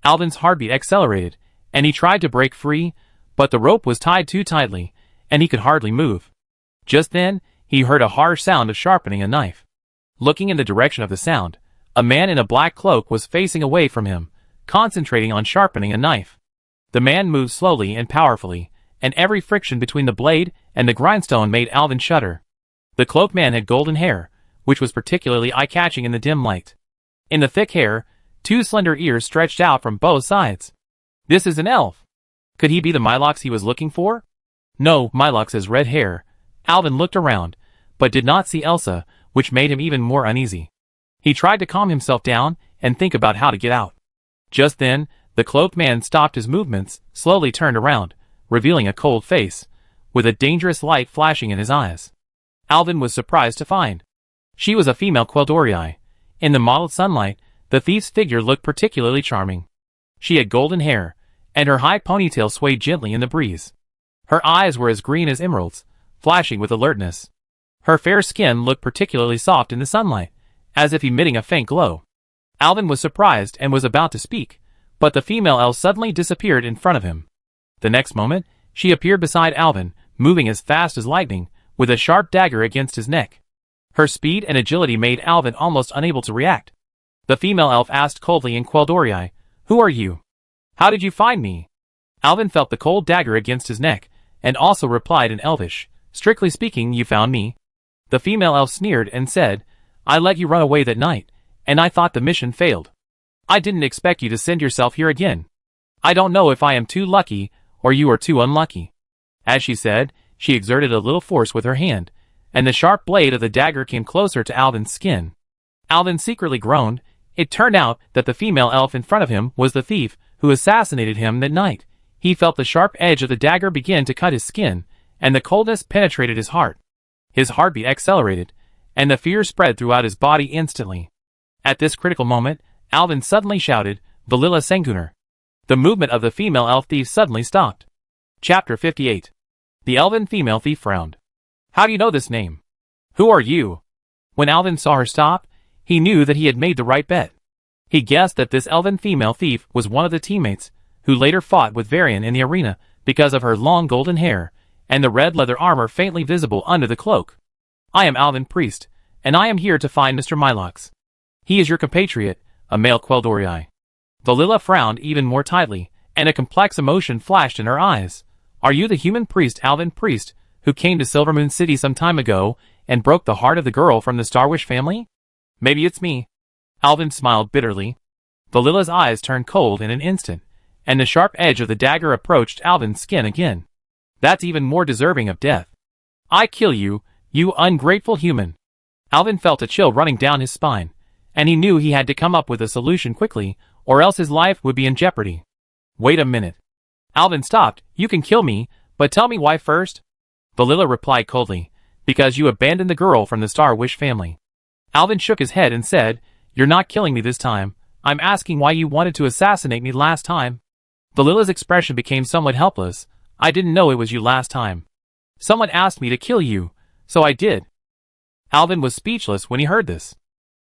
Alvin's heartbeat accelerated, and he tried to break free, but the rope was tied too tightly, and he could hardly move. Just then, he heard a harsh sound of sharpening a knife. Looking in the direction of the sound, a man in a black cloak was facing away from him, concentrating on sharpening a knife. The man moved slowly and powerfully, and every friction between the blade and the grindstone made Alvin shudder. The cloaked man had golden hair, which was particularly eye-catching in the dim light. In the thick hair, 2 slender ears stretched out from both sides. This is an elf. Could he be the Mylox he was looking for? No, Mylox has red hair. Alvin looked around, but did not see Elsa, which made him even more uneasy. He tried to calm himself down and think about how to get out. Just then, the cloaked man stopped his movements, slowly turned around, revealing a cold face, with a dangerous light flashing in his eyes. Alvin was surprised to find she was a female Queldorii. In the mottled sunlight, the thief's figure looked particularly charming. She had golden hair, and her high ponytail swayed gently in the breeze. Her eyes were as green as emeralds, flashing with alertness. Her fair skin looked particularly soft in the sunlight, as if emitting a faint glow. Alvin was surprised and was about to speak, but the female elf suddenly disappeared in front of him. The next moment, she appeared beside Alvin, moving as fast as lightning, with a sharp dagger against his neck. Her speed and agility made Alvin almost unable to react. The female elf asked coldly in Queldorii, "Who are you? How did you find me?" Alvin felt the cold dagger against his neck, and also replied in Elvish, "Strictly speaking, you found me." The female elf sneered and said, "I let you run away that night, and I thought the mission failed. I didn't expect you to send yourself here again. I don't know if I am too lucky, or you are too unlucky." As she said, she exerted a little force with her hand, and the sharp blade of the dagger came closer to Alvin's skin. Alvin secretly groaned. It turned out that the female elf in front of him was the thief who assassinated him that night. He felt the sharp edge of the dagger begin to cut his skin, and the coldness penetrated his heart. His heartbeat accelerated, and the fear spread throughout his body instantly. At this critical moment, Alvin suddenly shouted, "Valilla Sangunar." The movement of the female elf thief suddenly stopped. Chapter 58. The elven female thief frowned. "How do you know this name? Who are you?" When Alvin saw her stop, he knew that he had made the right bet. He guessed that this elven female thief was one of the teammates, who later fought with Varian in the arena because of her long golden hair, and the red leather armor faintly visible under the cloak. I am Alvin Priest, and I am here to find Mr. Mylox. He is your compatriot, a male Quel'Dorii. Valilla frowned even more tightly, and a complex emotion flashed in her eyes. Are you the human priest Alvin Priest, who came to Silvermoon City some time ago, and broke the heart of the girl from the Starwish family? Maybe it's me. Alvin smiled bitterly. Valilla's eyes turned cold in an instant, and the sharp edge of the dagger approached Alvin's skin again. That's even more deserving of death. I kill you, you ungrateful human. Alvin felt a chill running down his spine, and he knew he had to come up with a solution quickly, or else his life would be in jeopardy. Wait a minute. Alvin stopped. You can kill me, but tell me why first. Valilla replied coldly, because you abandoned the girl from the Starwish family. Alvin shook his head and said, You're not killing me this time. I'm asking why you wanted to assassinate me last time. Valilla's expression became somewhat helpless. I didn't know it was you last time. Someone asked me to kill you, so I did. Alvin was speechless when he heard this.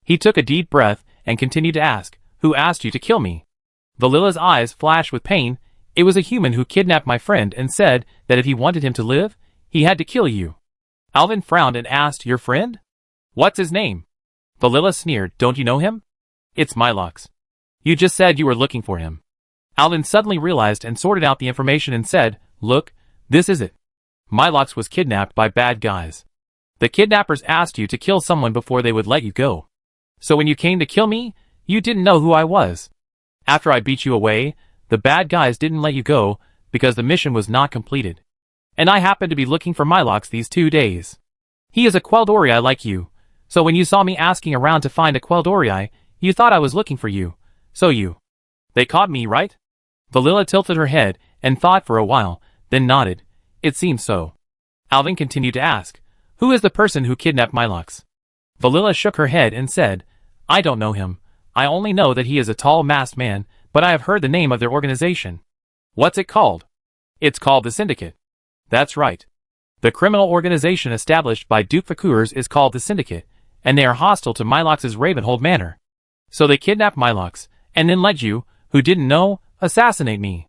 He took a deep breath and continued to ask, Who asked you to kill me? Valilla's eyes flashed with pain. It was a human who kidnapped my friend and said that if he wanted him to live, he had to kill you. Alvin frowned and asked, Your friend? What's his name? Valilla sneered, Don't you know him? It's Mylox. You just said you were looking for him. Alvin suddenly realized and sorted out the information and said, Look, this is it. Mylox was kidnapped by bad guys. The kidnappers asked you to kill someone before they would let you go. So when you came to kill me, you didn't know who I was. After I beat you away, the bad guys didn't let you go because the mission was not completed. And I happened to be looking for Mylox these 2 days. He is a Quel'Dorii like you, so when you saw me asking around to find a Quel'Dorii, you thought I was looking for you. They caught me, right? Valilla tilted her head and thought for a while, then nodded. It seems so. Alvin continued to ask, Who is the person who kidnapped Mylox? Valilla shook her head and said, I don't know him. I only know that he is a tall masked man, but I have heard the name of their organization. What's it called? It's called the Syndicate. That's right. The criminal organization established by Duke Fakurs is called the Syndicate, and they are hostile to Mylox's Ravenhold Manor. So they kidnapped Mylox, and then let you, who didn't know, assassinate me.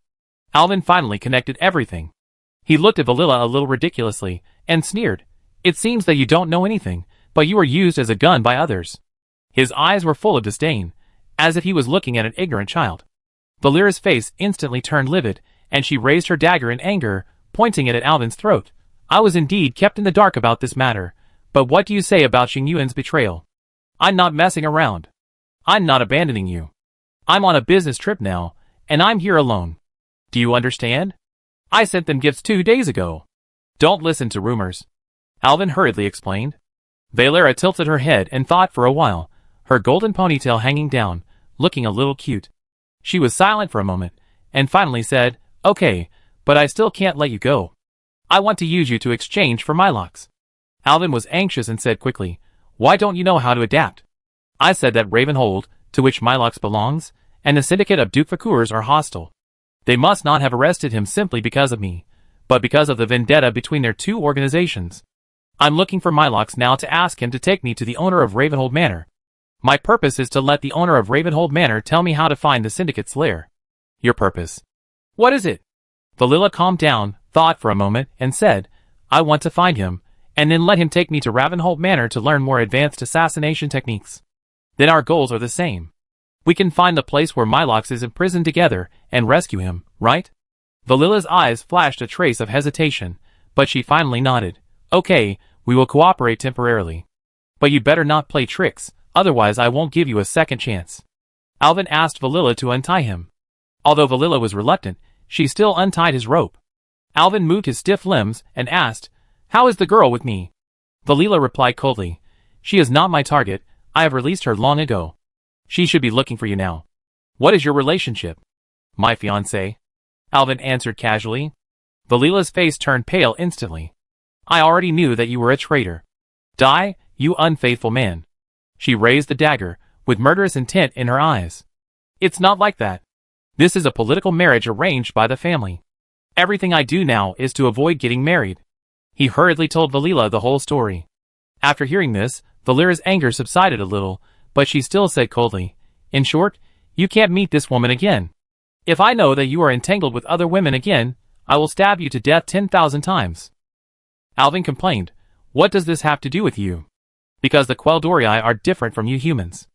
Alvin finally connected everything. He looked at Valilla a little ridiculously, and sneered. It seems that you don't know anything, but you were used as a gun by others. His eyes were full of disdain, as if he was looking at an ignorant child. Valira's face instantly turned livid, and she raised her dagger in anger, pointing it at Alvin's throat. I was indeed kept in the dark about this matter, but what do you say about Xingyuan's betrayal? I'm not messing around. I'm not abandoning you. I'm on a business trip now, and I'm here alone. Do you understand? I sent them gifts 2 days ago. Don't listen to rumors. Alvin hurriedly explained. Valera tilted her head and thought for a while, her golden ponytail hanging down, looking a little cute. She was silent for a moment, and finally said, Okay, but I still can't let you go. I want to use you to exchange for Mylox. Alvin was anxious and said quickly, Why don't you know how to adapt? I said that Ravenhold, to which Mylox belongs, and the Syndicate of Duke Fakurs are hostile. They must not have arrested him simply because of me, but because of the vendetta between their two organizations. I'm looking for Mylox now to ask him to take me to the owner of Ravenhold Manor. My purpose is to let the owner of Ravenhold Manor tell me how to find the Syndicate's lair. Your purpose? What is it? Valilla calmed down, thought for a moment, and said, I want to find him, and then let him take me to Ravenhold Manor to learn more advanced assassination techniques. Then our goals are the same. We can find the place where Mylox is imprisoned together and rescue him, right? Valilla's eyes flashed a trace of hesitation, but she finally nodded. Okay, we will cooperate temporarily. But you better not play tricks, otherwise I won't give you a second chance. Alvin asked Valilla to untie him. Although Valilla was reluctant, she still untied his rope. Alvin moved his stiff limbs and asked, How is the girl with me? Valilla replied coldly, She is not my target, I have released her long ago. She should be looking for you now. What is your relationship? My fiancé. Alvin answered casually. Valilla's face turned pale instantly. I already knew that you were a traitor. Die, you unfaithful man. She raised the dagger, with murderous intent in her eyes. It's not like that. This is a political marriage arranged by the family. Everything I do now is to avoid getting married. He hurriedly told Valilla the whole story. After hearing this, Valira's anger subsided a little, but she still said coldly, In short, you can't meet this woman again. If I know that you are entangled with other women again, I will stab you to death 10,000 times. Alvin complained. What does this have to do with you? Because the Quel'Dorii are different from you humans.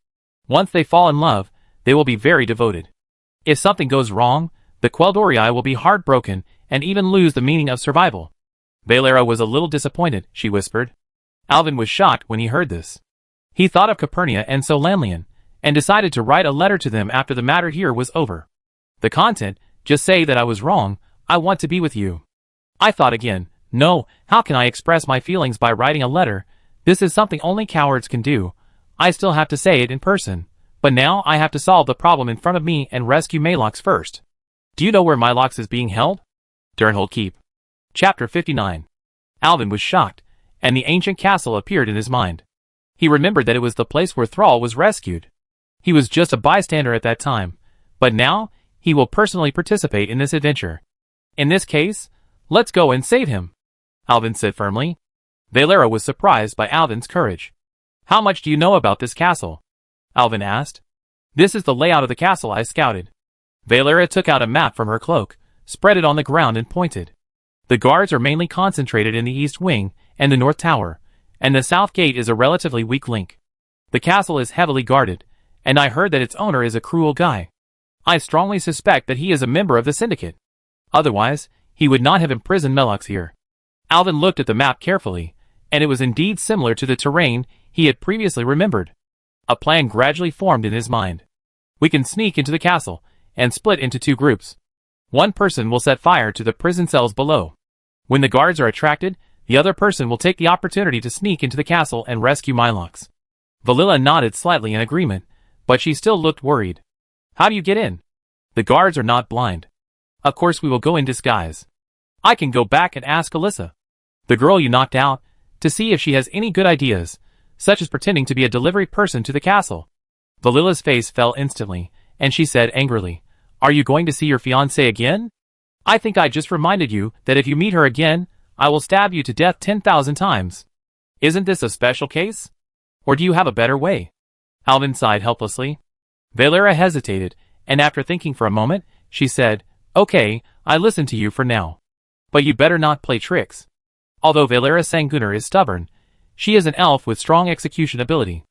Once they fall in love, they will be very devoted. If something goes wrong, the Quel'Dorii will be heartbroken and even lose the meaning of survival. Valera was a little disappointed, she whispered. Alvin was shocked when he heard this. He thought of Capernia and Solanlian, and decided to write a letter to them after the matter here was over. The content, just say that I was wrong, I want to be with you. I thought again, no, how can I express my feelings by writing a letter? This is something only cowards can do. I still have to say it in person. But now I have to solve the problem in front of me and rescue Malox first. Do you know where Malox is being held? Durnhold Keep. Chapter 59. Alvin was shocked, and the ancient castle appeared in his mind. He remembered that it was the place where Thrall was rescued. He was just a bystander at that time, but now he will personally participate in this adventure. In this case, let's go and save him, Alvin said firmly. Valera was surprised by Alvin's courage. How much do you know about this castle? Alvin asked. This is the layout of the castle I scouted. Valera took out a map from her cloak, spread it on the ground and pointed. The guards are mainly concentrated in the east wing and the north tower, and the south gate is a relatively weak link. The castle is heavily guarded, and I heard that its owner is a cruel guy. I strongly suspect that he is a member of the syndicate. Otherwise, he would not have imprisoned Malox here. Alvin looked at the map carefully, and it was indeed similar to the terrain he had previously remembered. A plan gradually formed in his mind. We can sneak into the castle, and split into two groups. One person will set fire to the prison cells below. When the guards are attracted, the other person will take the opportunity to sneak into the castle and rescue Malox. Valilla nodded slightly in agreement, but she still looked worried. How do you get in? The guards are not blind. Of course we will go in disguise. I can go back and ask Alyssa, the girl you knocked out, to see if she has any good ideas, such as pretending to be a delivery person to the castle. Valilla's face fell instantly, and she said angrily, Are you going to see your fiancée again? I think I just reminded you that if you meet her again, I will stab you to death 10,000 times. Isn't this a special case? Or do you have a better way? Alvin sighed helplessly. Valera hesitated, and after thinking for a moment, she said, Okay, I listen to you for now. But you better not play tricks. Although Valera Sanguiner is stubborn, she is an elf with strong execution ability.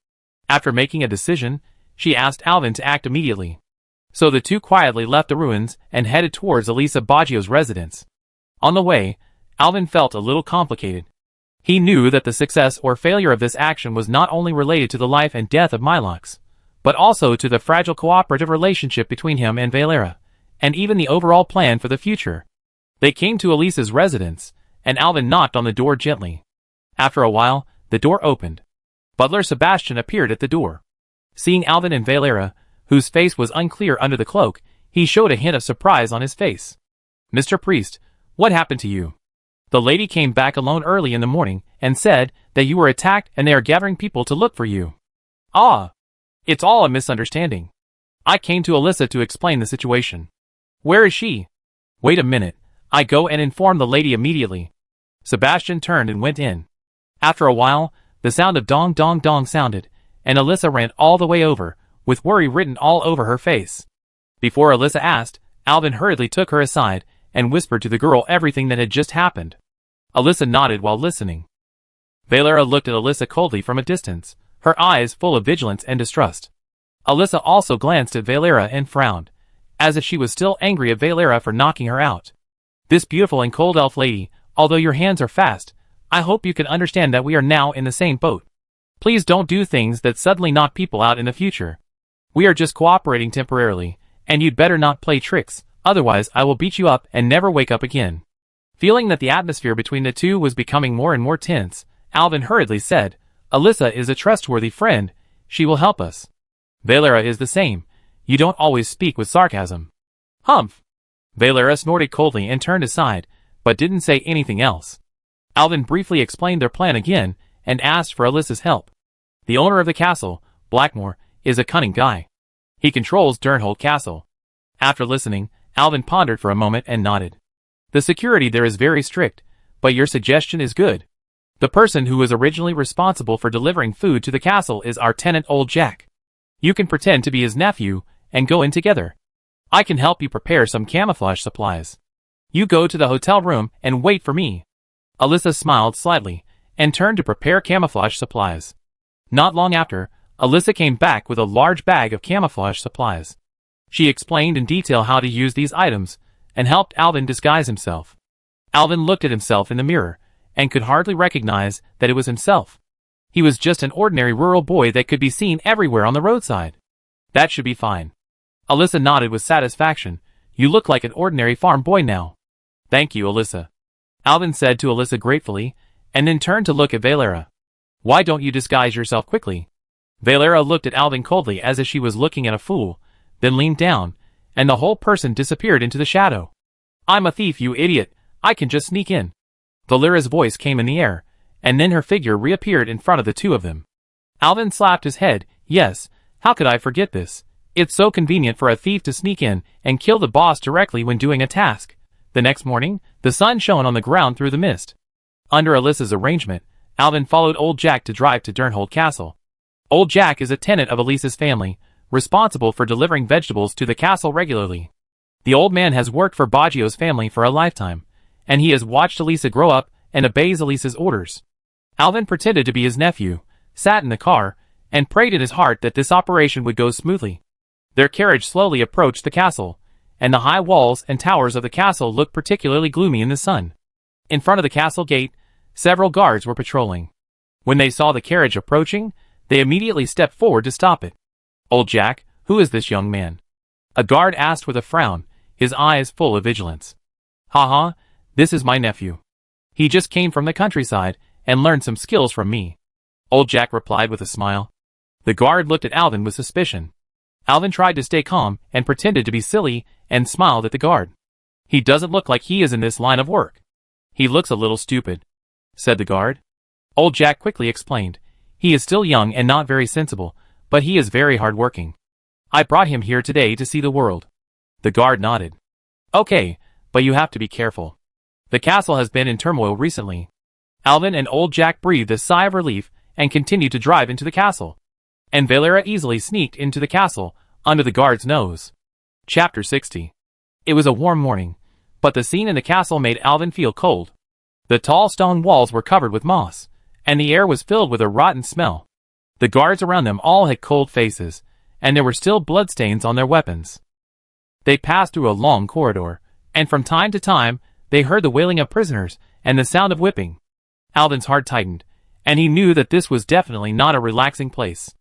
After making a decision, she asked Alvin to act immediately. So the two quietly left the ruins and headed towards Elisa Baggio's residence. On the way, Alvin felt a little complicated. He knew that the success or failure of this action was not only related to the life and death of Malox, but also to the fragile cooperative relationship between him and Valera, and even the overall plan for the future. They came to Elisa's residence, and Alvin knocked on the door gently. After a while, the door opened. Butler Sebastian appeared at the door. Seeing Alvin and Valera, whose face was unclear under the cloak, he showed a hint of surprise on his face. Mr. Priest, what happened to you? The lady came back alone early in the morning and said that you were attacked and they are gathering people to look for you. Ah, it's all a misunderstanding. I came to Alyssa to explain the situation. Where is she? Wait a minute, I go and inform the lady immediately. Sebastian turned and went in. After a while, the sound of dong dong dong sounded, and Alyssa ran all the way over, with worry written all over her face. Before Alyssa asked, Alvin hurriedly took her aside and whispered to the girl everything that had just happened. Alyssa nodded while listening. Valera looked at Alyssa coldly from a distance, her eyes full of vigilance and distrust. Alyssa also glanced at Valera and frowned, as if she was still angry at Valera for knocking her out. This beautiful and cold elf lady, although your hands are fast, I hope you can understand that we are now in the same boat. Please don't do things that suddenly knock people out in the future. We are just cooperating temporarily, and you'd better not play tricks, otherwise I will beat you up and never wake up again. Feeling that the atmosphere between the two was becoming more and more tense, Alvin hurriedly said, Alyssa is a trustworthy friend, she will help us. Valera is the same, you don't always speak with sarcasm. Humph! Valera snorted coldly and turned aside, but didn't say anything else. Alvin briefly explained their plan again, and asked for Alyssa's help. The owner of the castle, Blackmore, is a cunning guy. He controls Durnhold Castle. After listening, Alvin pondered for a moment and nodded. The security there is very strict, but your suggestion is good. The person who was originally responsible for delivering food to the castle is our tenant Old Jack. You can pretend to be his nephew, and go in together. I can help you prepare some camouflage supplies. You go to the hotel room and wait for me. Alyssa smiled slightly and turned to prepare camouflage supplies. Not long after, Alyssa came back with a large bag of camouflage supplies. She explained in detail how to use these items and helped Alvin disguise himself. Alvin looked at himself in the mirror and could hardly recognize that it was himself. He was just an ordinary rural boy that could be seen everywhere on the roadside. That should be fine. Alyssa nodded with satisfaction. You look like an ordinary farm boy now. Thank you, Alyssa. Alvin said to Alyssa gratefully, and then turned to look at Valera. Why don't you disguise yourself quickly? Valera looked at Alvin coldly as if she was looking at a fool, then leaned down, and the whole person disappeared into the shadow. I'm a thief, you idiot. I can just sneak in. Valera's voice came in the air, and then her figure reappeared in front of the two of them. Alvin slapped his head. Yes, how could I forget this? It's so convenient for a thief to sneak in and kill the boss directly when doing a task. The next morning, the sun shone on the ground through the mist. Under Alyssa's arrangement, Alvin followed Old Jack to drive to Durnhold Castle. Old Jack is a tenant of Elisa's family, responsible for delivering vegetables to the castle regularly. The old man has worked for Baggio's family for a lifetime, and he has watched Elisa grow up and obeys Elisa's orders. Alvin pretended to be his nephew, sat in the car, and prayed in his heart that this operation would go smoothly. Their carriage slowly approached the castle, and the high walls and towers of the castle looked particularly gloomy in the sun. In front of the castle gate, several guards were patrolling. When they saw the carriage approaching, they immediately stepped forward to stop it. Old Jack, who is this young man? A guard asked with a frown, his eyes full of vigilance. Ha, this is my nephew. He just came from the countryside and learned some skills from me. Old Jack replied with a smile. The guard looked at Alvin with suspicion. Alvin tried to stay calm and pretended to be silly and smiled at the guard. He doesn't look like he is in this line of work. He looks a little stupid, said the guard. Old Jack quickly explained. He is still young and not very sensible, but he is very hard-working. I brought him here today to see the world. The guard nodded. Okay, but you have to be careful. The castle has been in turmoil recently. Alvin and Old Jack breathed a sigh of relief and continued to drive into the castle. And Valera easily sneaked into the castle, under the guard's nose. Chapter 60. It was a warm morning, but the scene in the castle made Alvin feel cold. The tall stone walls were covered with moss, and the air was filled with a rotten smell. The guards around them all had cold faces, and there were still bloodstains on their weapons. They passed through a long corridor, and from time to time, they heard the wailing of prisoners and the sound of whipping. Alvin's heart tightened, and he knew that this was definitely not a relaxing place.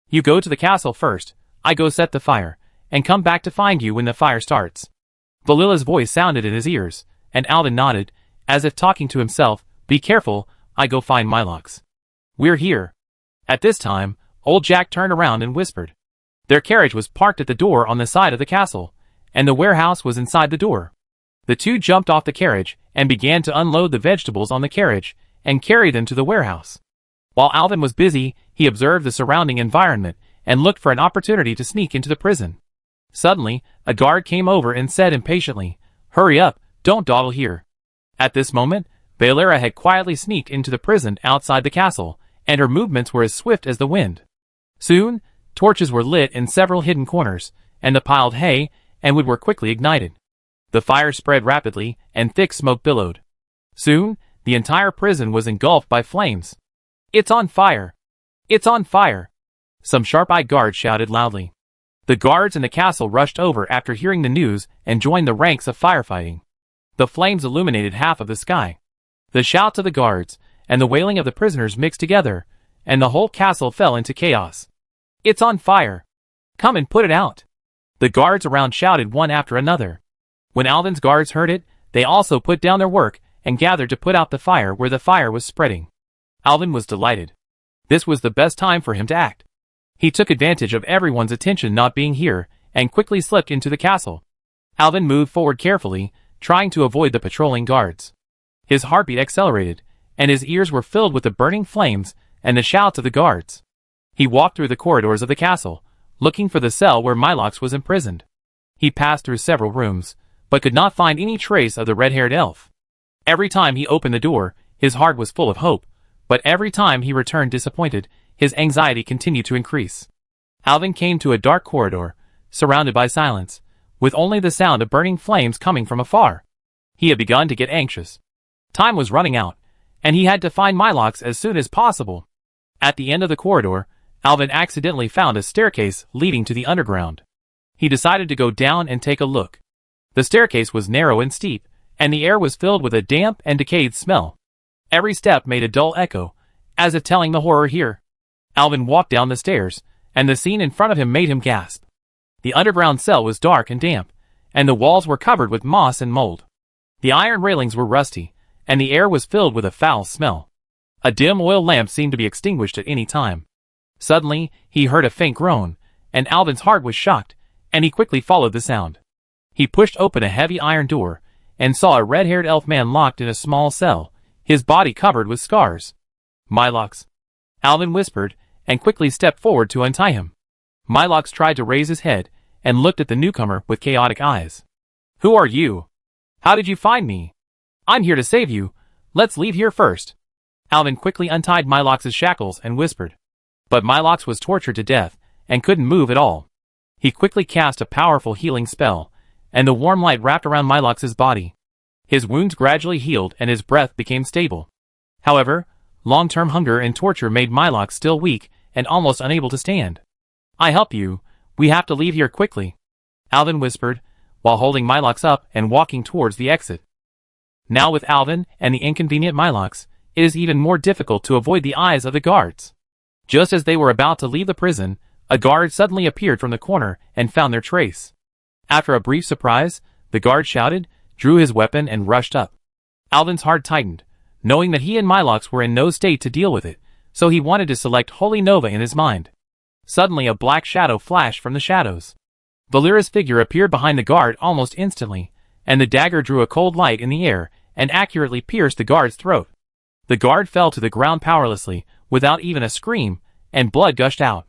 You go to the castle first, I go set the fire, and come back to find you when the fire starts. Valila's voice sounded in his ears, and Alvin nodded, as if talking to himself. Be careful, I go find Mylox. We're here. At this time, Old Jack turned around and whispered. Their carriage was parked at the door on the side of the castle, and the warehouse was inside the door. The two jumped off the carriage and began to unload the vegetables on the carriage and carry them to the warehouse. While Alvin was busy, he observed the surrounding environment and looked for an opportunity to sneak into the prison. Suddenly, a guard came over and said impatiently, Hurry up, don't dawdle here. At this moment, Valera had quietly sneaked into the prison outside the castle, and her movements were as swift as the wind. Soon, torches were lit in several hidden corners, and the piled hay and wood were quickly ignited. The fire spread rapidly, and thick smoke billowed. Soon, the entire prison was engulfed by flames. It's on fire! It's on fire! Some sharp-eyed guards shouted loudly. The guards in the castle rushed over after hearing the news and joined the ranks of firefighting. The flames illuminated half of the sky. The shouts of the guards and the wailing of the prisoners mixed together, and the whole castle fell into chaos. It's on fire! Come and put it out! The guards around shouted one after another. When Alvin's guards heard it, they also put down their work and gathered to put out the fire where the fire was spreading. Alvin was delighted. This was the best time for him to act. He took advantage of everyone's attention not being here and quickly slipped into the castle. Alvin moved forward carefully, trying to avoid the patrolling guards. His heartbeat accelerated, and his ears were filled with the burning flames and the shouts of the guards. He walked through the corridors of the castle, looking for the cell where Mylox was imprisoned. He passed through several rooms, but could not find any trace of the red-haired elf. Every time he opened the door, his heart was full of hope, but every time he returned disappointed, his anxiety continued to increase. Alvin came to a dark corridor, surrounded by silence, with only the sound of burning flames coming from afar. He had begun to get anxious. Time was running out, and he had to find Mylox as soon as possible. At the end of the corridor, Alvin accidentally found a staircase leading to the underground. He decided to go down and take a look. The staircase was narrow and steep, and the air was filled with a damp and decayed smell. Every step made a dull echo, as if telling the horror here. Alvin walked down the stairs, and the scene in front of him made him gasp. The underground cell was dark and damp, and the walls were covered with moss and mold. The iron railings were rusty, and the air was filled with a foul smell. A dim oil lamp seemed to be extinguished at any time. Suddenly, he heard a faint groan, and Alvin's heart was shocked, and he quickly followed the sound. He pushed open a heavy iron door, and saw a red-haired elf man locked in a small cell, his body covered with scars. "Mylox," Alvin whispered, and quickly stepped forward to untie him. Mylox tried to raise his head, and looked at the newcomer with chaotic eyes. "Who are you? How did you find me? I'm here to save you. Let's leave here first." Alvin quickly untied Mylox's shackles and whispered. But Mylox was tortured to death, and couldn't move at all. He quickly cast a powerful healing spell, and the warm light wrapped around Mylox's body. His wounds gradually healed and his breath became stable. However, long-term hunger and torture made Mylox still weak and almost unable to stand. "I help you. We have to leave here quickly," Alvin whispered, while holding Mylox up and walking towards the exit. Now with Alvin and the inconvenient Mylox, it is even more difficult to avoid the eyes of the guards. Just as they were about to leave the prison, a guard suddenly appeared from the corner and found their trace. After a brief surprise, the guard shouted, drew his weapon and rushed up. Alvin's heart tightened, knowing that he and Mylox were in no state to deal with it, so he wanted to select Holy Nova in his mind. Suddenly a black shadow flashed from the shadows. Valera's figure appeared behind the guard almost instantly, and the dagger drew a cold light in the air and accurately pierced the guard's throat. The guard fell to the ground powerlessly, without even a scream, and blood gushed out.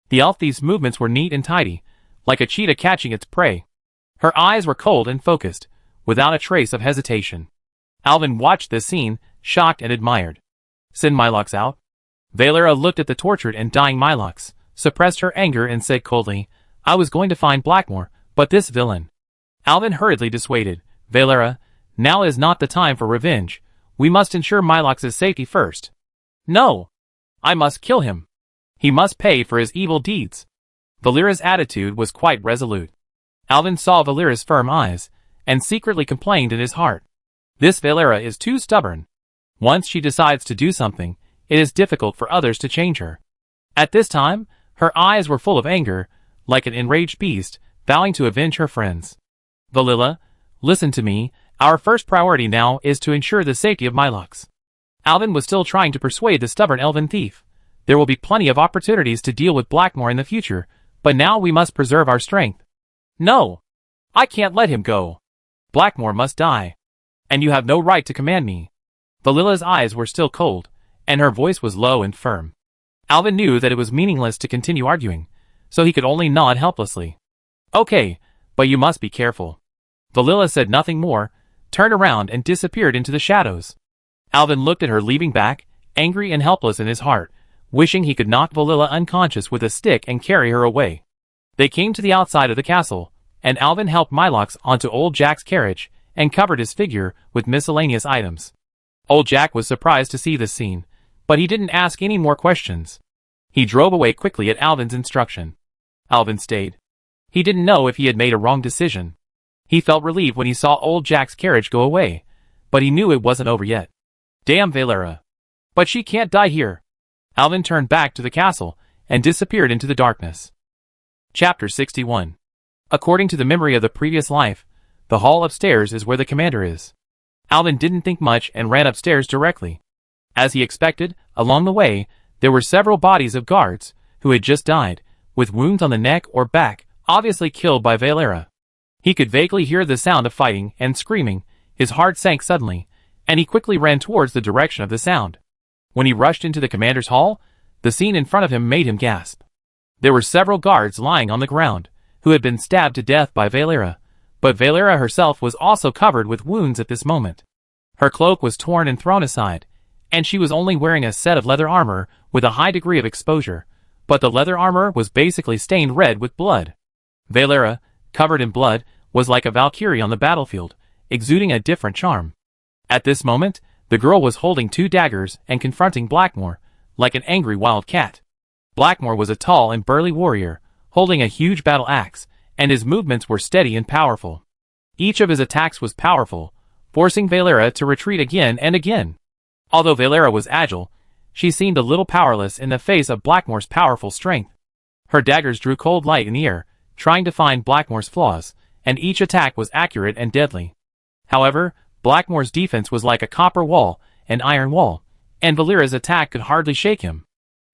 The elf thief's movements were neat and tidy, like a cheetah catching its prey. Her eyes were cold and focused, without a trace of hesitation. Alvin watched this scene, shocked and admired. "Send Mylox out?" Valera looked at the tortured and dying Mylox, suppressed her anger and said coldly, "I was going to find Blackmore, but this villain." Alvin hurriedly dissuaded, "Valera, now is not the time for revenge. We must ensure Mylox's safety first." "No! I must kill him. He must pay for his evil deeds." Valera's attitude was quite resolute. Alvin saw Valera's firm eyes, and secretly complained in his heart. This Valera is too stubborn. Once she decides to do something, it is difficult for others to change her. At this time, her eyes were full of anger, like an enraged beast, vowing to avenge her friends. "Valera, listen to me. Our first priority now is to ensure the safety of Mylox." Alvin was still trying to persuade the stubborn elven thief. "There will be plenty of opportunities to deal with Blackmore in the future, but now we must preserve our strength." "No! I can't let him go. Blackmore must die. And you have no right to command me." Valera's eyes were still cold, and her voice was low and firm. Alvin knew that it was meaningless to continue arguing, so he could only nod helplessly. "Okay, but you must be careful." Valera said nothing more, turned around and disappeared into the shadows. Alvin looked at her leaving back, angry and helpless in his heart, wishing he could knock Valera unconscious with a stick and carry her away. They came to the outside of the castle, and Alvin helped Mylox onto old Jack's carriage and covered his figure with miscellaneous items. Old Jack was surprised to see this scene, but he didn't ask any more questions. He drove away quickly at Alvin's instruction. Alvin stayed. He didn't know if he had made a wrong decision. He felt relieved when he saw old Jack's carriage go away, but he knew it wasn't over yet. "Damn Valera. But she can't die here." Alvin turned back to the castle and disappeared into the darkness. Chapter 61. According to the memory of the previous life, the hall upstairs is where the commander is. Alvin didn't think much and ran upstairs directly. As he expected, along the way, there were several bodies of guards who had just died, with wounds on the neck or back, obviously killed by Valera. He could vaguely hear the sound of fighting and screaming. His heart sank suddenly, and he quickly ran towards the direction of the sound. When he rushed into the commander's hall, the scene in front of him made him gasp. There were several guards lying on the ground, who had been stabbed to death by Valera, but Valera herself was also covered with wounds at this moment. Her cloak was torn and thrown aside, and she was only wearing a set of leather armor with a high degree of exposure, but the leather armor was basically stained red with blood. Valera, covered in blood, was like a Valkyrie on the battlefield, exuding a different charm. At this moment, The girl was holding 2 daggers and confronting Blackmore, like an angry wild cat. Blackmore was a tall and burly warrior, holding a huge battle axe, and his movements were steady and powerful. Each of his attacks was powerful, forcing Valera to retreat again and again. Although Valera was agile, she seemed a little powerless in the face of Blackmore's powerful strength. Her daggers drew cold light in the air, trying to find Blackmore's flaws, and each attack was accurate and deadly. However, Blackmore's defense was like a copper wall, an iron wall, and Valera's attack could hardly shake him.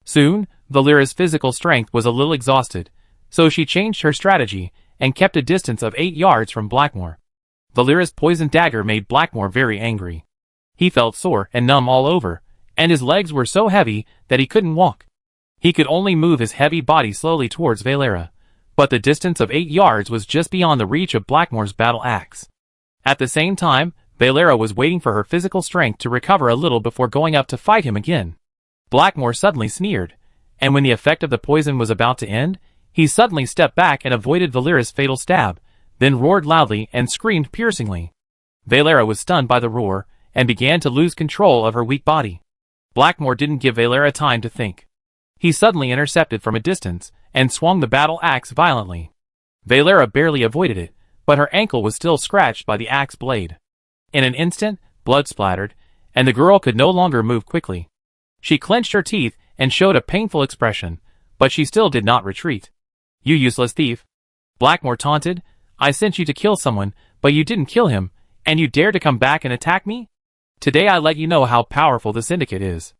Soon, Valera's physical strength was a little exhausted, so she changed her strategy and kept a distance of 8 yards from Blackmore. Valera's poisoned dagger made Blackmore very angry. He felt sore and numb all over, and his legs were so heavy that he couldn't walk. He could only move his heavy body slowly towards Valera, but the distance of 8 yards was just beyond the reach of Blackmore's battle axe. At the same time, Valera was waiting for her physical strength to recover a little before going up to fight him again. Blackmore suddenly sneered, and when the effect of the poison was about to end, he suddenly stepped back and avoided Valera's fatal stab, then roared loudly and screamed piercingly. Valera was stunned by the roar, and began to lose control of her weak body. Blackmore didn't give Valera time to think. He suddenly intercepted from a distance, and swung the battle axe violently. Valera barely avoided it, but her ankle was still scratched by the axe blade. In an instant, blood splattered, and the girl could no longer move quickly. She clenched her teeth and showed a painful expression, but she still did not retreat. "You useless thief!" Blackmore taunted. "I sent you to kill someone, but you didn't kill him, and you dare to come back and attack me? Today I let you know how powerful the Syndicate is."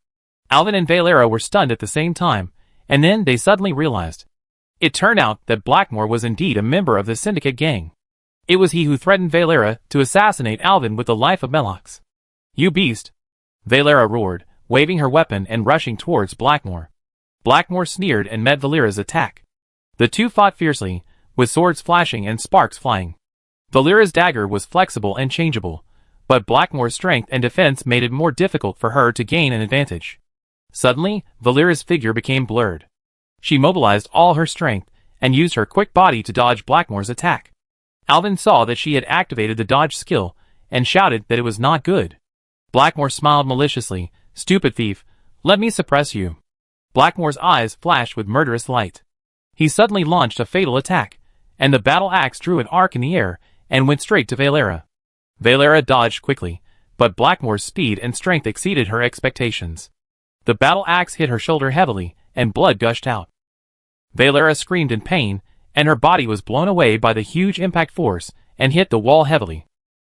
Alvin and Valera were stunned at the same time, and then they suddenly realized. It turned out that Blackmore was indeed a member of the Syndicate gang. It was he who threatened Valera to assassinate Alvin with the life of Melox. "You beast!" Valera roared, waving her weapon and rushing towards Blackmore. Blackmore sneered and met Valera's attack. The two fought fiercely, with swords flashing and sparks flying. Valera's dagger was flexible and changeable, but Blackmore's strength and defense made it more difficult for her to gain an advantage. Suddenly, Valera's figure became blurred. She mobilized all her strength, and used her quick body to dodge Blackmore's attack. Alvin saw that she had activated the dodge skill, and shouted that it was not good. Blackmore smiled maliciously. "Stupid thief, let me suppress you." Blackmore's eyes flashed with murderous light. He suddenly launched a fatal attack, and the battle axe drew an arc in the air, and went straight to Valera. Valera dodged quickly, but Blackmore's speed and strength exceeded her expectations. The battle axe hit her shoulder heavily, and blood gushed out. Valera screamed in pain, and her body was blown away by the huge impact force, and hit the wall heavily.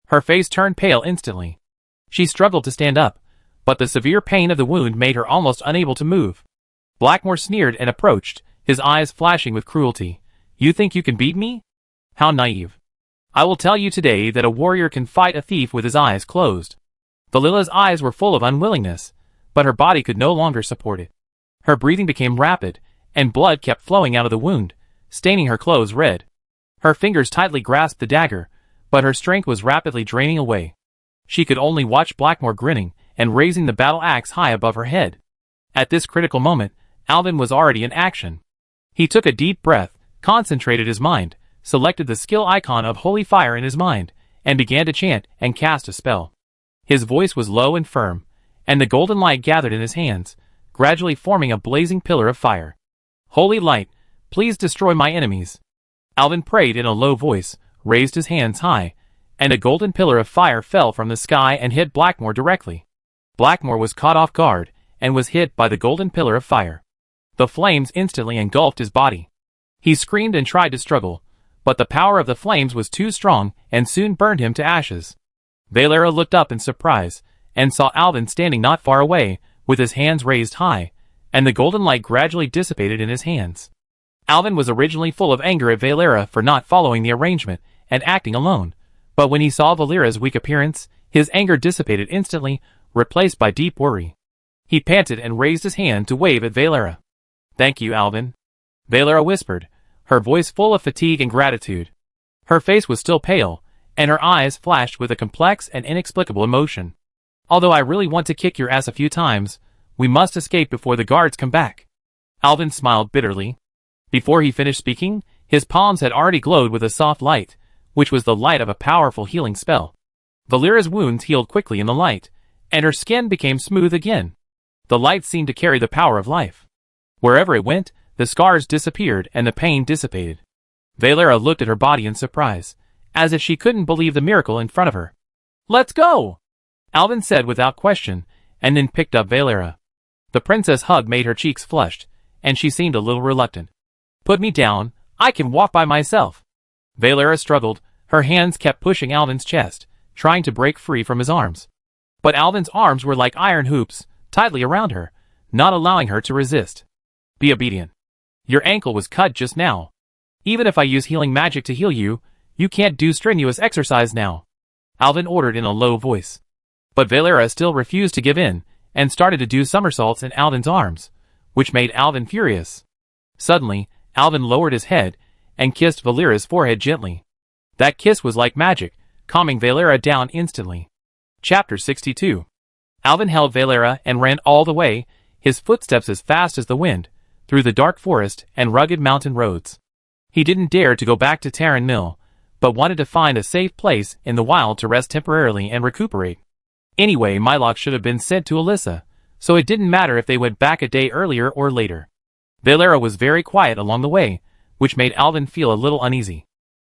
Her face turned pale instantly. She struggled to stand up, but the severe pain of the wound made her almost unable to move. Blackmore sneered and approached, his eyes flashing with cruelty. "You think you can beat me? How naive. I will tell you today that a warrior can fight a thief with his eyes closed." Valila's eyes were full of unwillingness, but her body could no longer support it. Her breathing became rapid, and blood kept flowing out of the wound, staining her clothes red. Her fingers tightly grasped the dagger, but her strength was rapidly draining away. She could only watch Blackmore grinning and raising the battle axe high above her head. At this critical moment, Alvin was already in action. He took a deep breath, concentrated his mind, selected the skill icon of Holy Fire in his mind, and began to chant and cast a spell. His voice was low and firm, and the golden light gathered in his hands, gradually forming a blazing pillar of fire. "Holy light, please destroy my enemies." Alvin prayed in a low voice, raised his hands high, and a golden pillar of fire fell from the sky and hit Blackmore directly. Blackmore was caught off guard, and was hit by the golden pillar of fire. The flames instantly engulfed his body. He screamed and tried to struggle, but the power of the flames was too strong and soon burned him to ashes. Valera looked up in surprise, and saw Alvin standing not far away, with his hands raised high, and the golden light gradually dissipated in his hands. Alvin was originally full of anger at Valera for not following the arrangement and acting alone, but when he saw Valera's weak appearance, his anger dissipated instantly, replaced by deep worry. He panted and raised his hand to wave at Valera. "Thank you, Alvin," Valera whispered, her voice full of fatigue and gratitude. Her face was still pale, and her eyes flashed with a complex and inexplicable emotion. "Although I really want to kick your ass a few times, we must escape before the guards come back." Alvin smiled bitterly. Before he finished speaking, his palms had already glowed with a soft light, which was the light of a powerful healing spell. Valera's wounds healed quickly in the light, and her skin became smooth again. The light seemed to carry the power of life. Wherever it went, the scars disappeared and the pain dissipated. Valera looked at her body in surprise, as if she couldn't believe the miracle in front of her. "Let's go!" Alvin said without question, and then picked up Valera. The princess' hug made her cheeks flushed, and she seemed a little reluctant. "Put me down, I can walk by myself." Valera struggled, her hands kept pushing Alvin's chest, trying to break free from his arms. But Alvin's arms were like iron hoops, tightly around her, not allowing her to resist. "Be obedient. Your ankle was cut just now. Even if I use healing magic to heal you, you can't do strenuous exercise now," Alvin ordered in a low voice. But Valera still refused to give in, and started to do somersaults in Alvin's arms, which made Alvin furious. Suddenly, Alvin lowered his head, and kissed Valera's forehead gently. That kiss was like magic, calming Valera down instantly. Chapter 62. Alvin held Valera and ran all the way, his footsteps as fast as the wind, through the dark forest and rugged mountain roads. He didn't dare to go back to Terran Mill, but wanted to find a safe place in the wild to rest temporarily and recuperate. Anyway, Mylock should have been sent to Alyssa, so it didn't matter if they went back a day earlier or later. Valera was very quiet along the way, which made Alvin feel a little uneasy.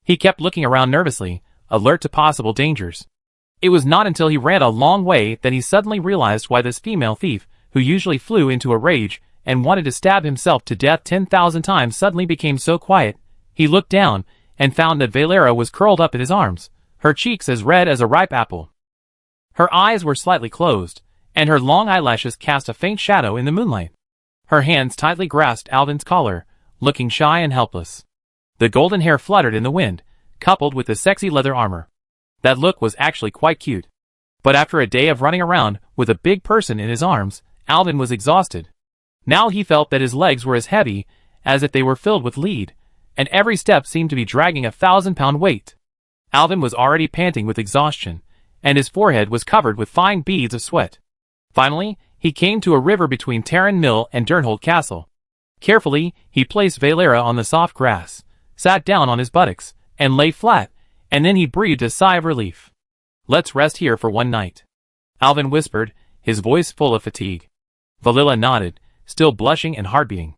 He kept looking around nervously, alert to possible dangers. It was not until he ran a long way that he suddenly realized why this female thief, who usually flew into a rage and wanted to stab himself to death 10,000 times, suddenly became so quiet. He looked down and found that Valera was curled up in his arms, her cheeks as red as a ripe apple. Her eyes were slightly closed, and her long eyelashes cast a faint shadow in the moonlight. Her hands tightly grasped Alvin's collar, looking shy and helpless. The golden hair fluttered in the wind, coupled with the sexy leather armor. That look was actually quite cute. But after a day of running around with a big person in his arms, Alvin was exhausted. Now he felt that his legs were as heavy as if they were filled with lead, and every step seemed to be dragging a 1,000-pound weight. Alvin was already panting with exhaustion, and his forehead was covered with fine beads of sweat. Finally, he came to a river between Terran Mill and Durnhold Castle. Carefully, he placed Valera on the soft grass, sat down on his buttocks, and lay flat, and then he breathed a sigh of relief. "Let's rest here for one night," Alvin whispered, his voice full of fatigue. Valera nodded, still blushing and heart-beating.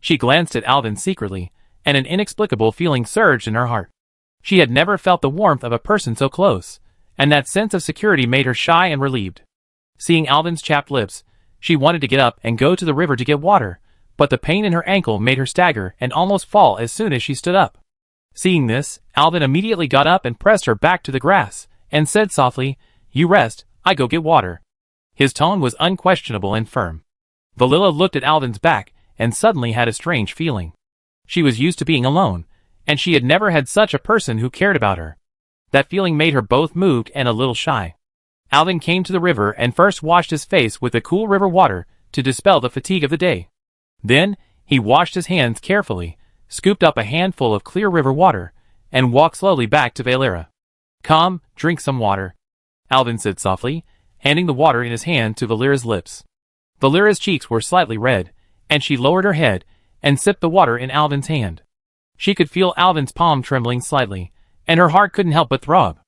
She glanced at Alvin secretly, and an inexplicable feeling surged in her heart. She had never felt the warmth of a person so close, and that sense of security made her shy and relieved. Seeing Alvin's chapped lips, she wanted to get up and go to the river to get water, but the pain in her ankle made her stagger and almost fall as soon as she stood up. Seeing this, Alvin immediately got up and pressed her back to the grass, and said softly, "You rest, I go get water." His tone was unquestionable and firm. Valera looked at Alvin's back, and suddenly had a strange feeling. She was used to being alone, and she had never had such a person who cared about her. That feeling made her both moved and a little shy. Alvin came to the river and first washed his face with the cool river water to dispel the fatigue of the day. Then, he washed his hands carefully, scooped up a handful of clear river water, and walked slowly back to Valera. "Come, drink some water," Alvin said softly, handing the water in his hand to Valera's lips. Valera's cheeks were slightly red, and she lowered her head and sipped the water in Alvin's hand. She could feel Alvin's palm trembling slightly, and her heart couldn't help but throb.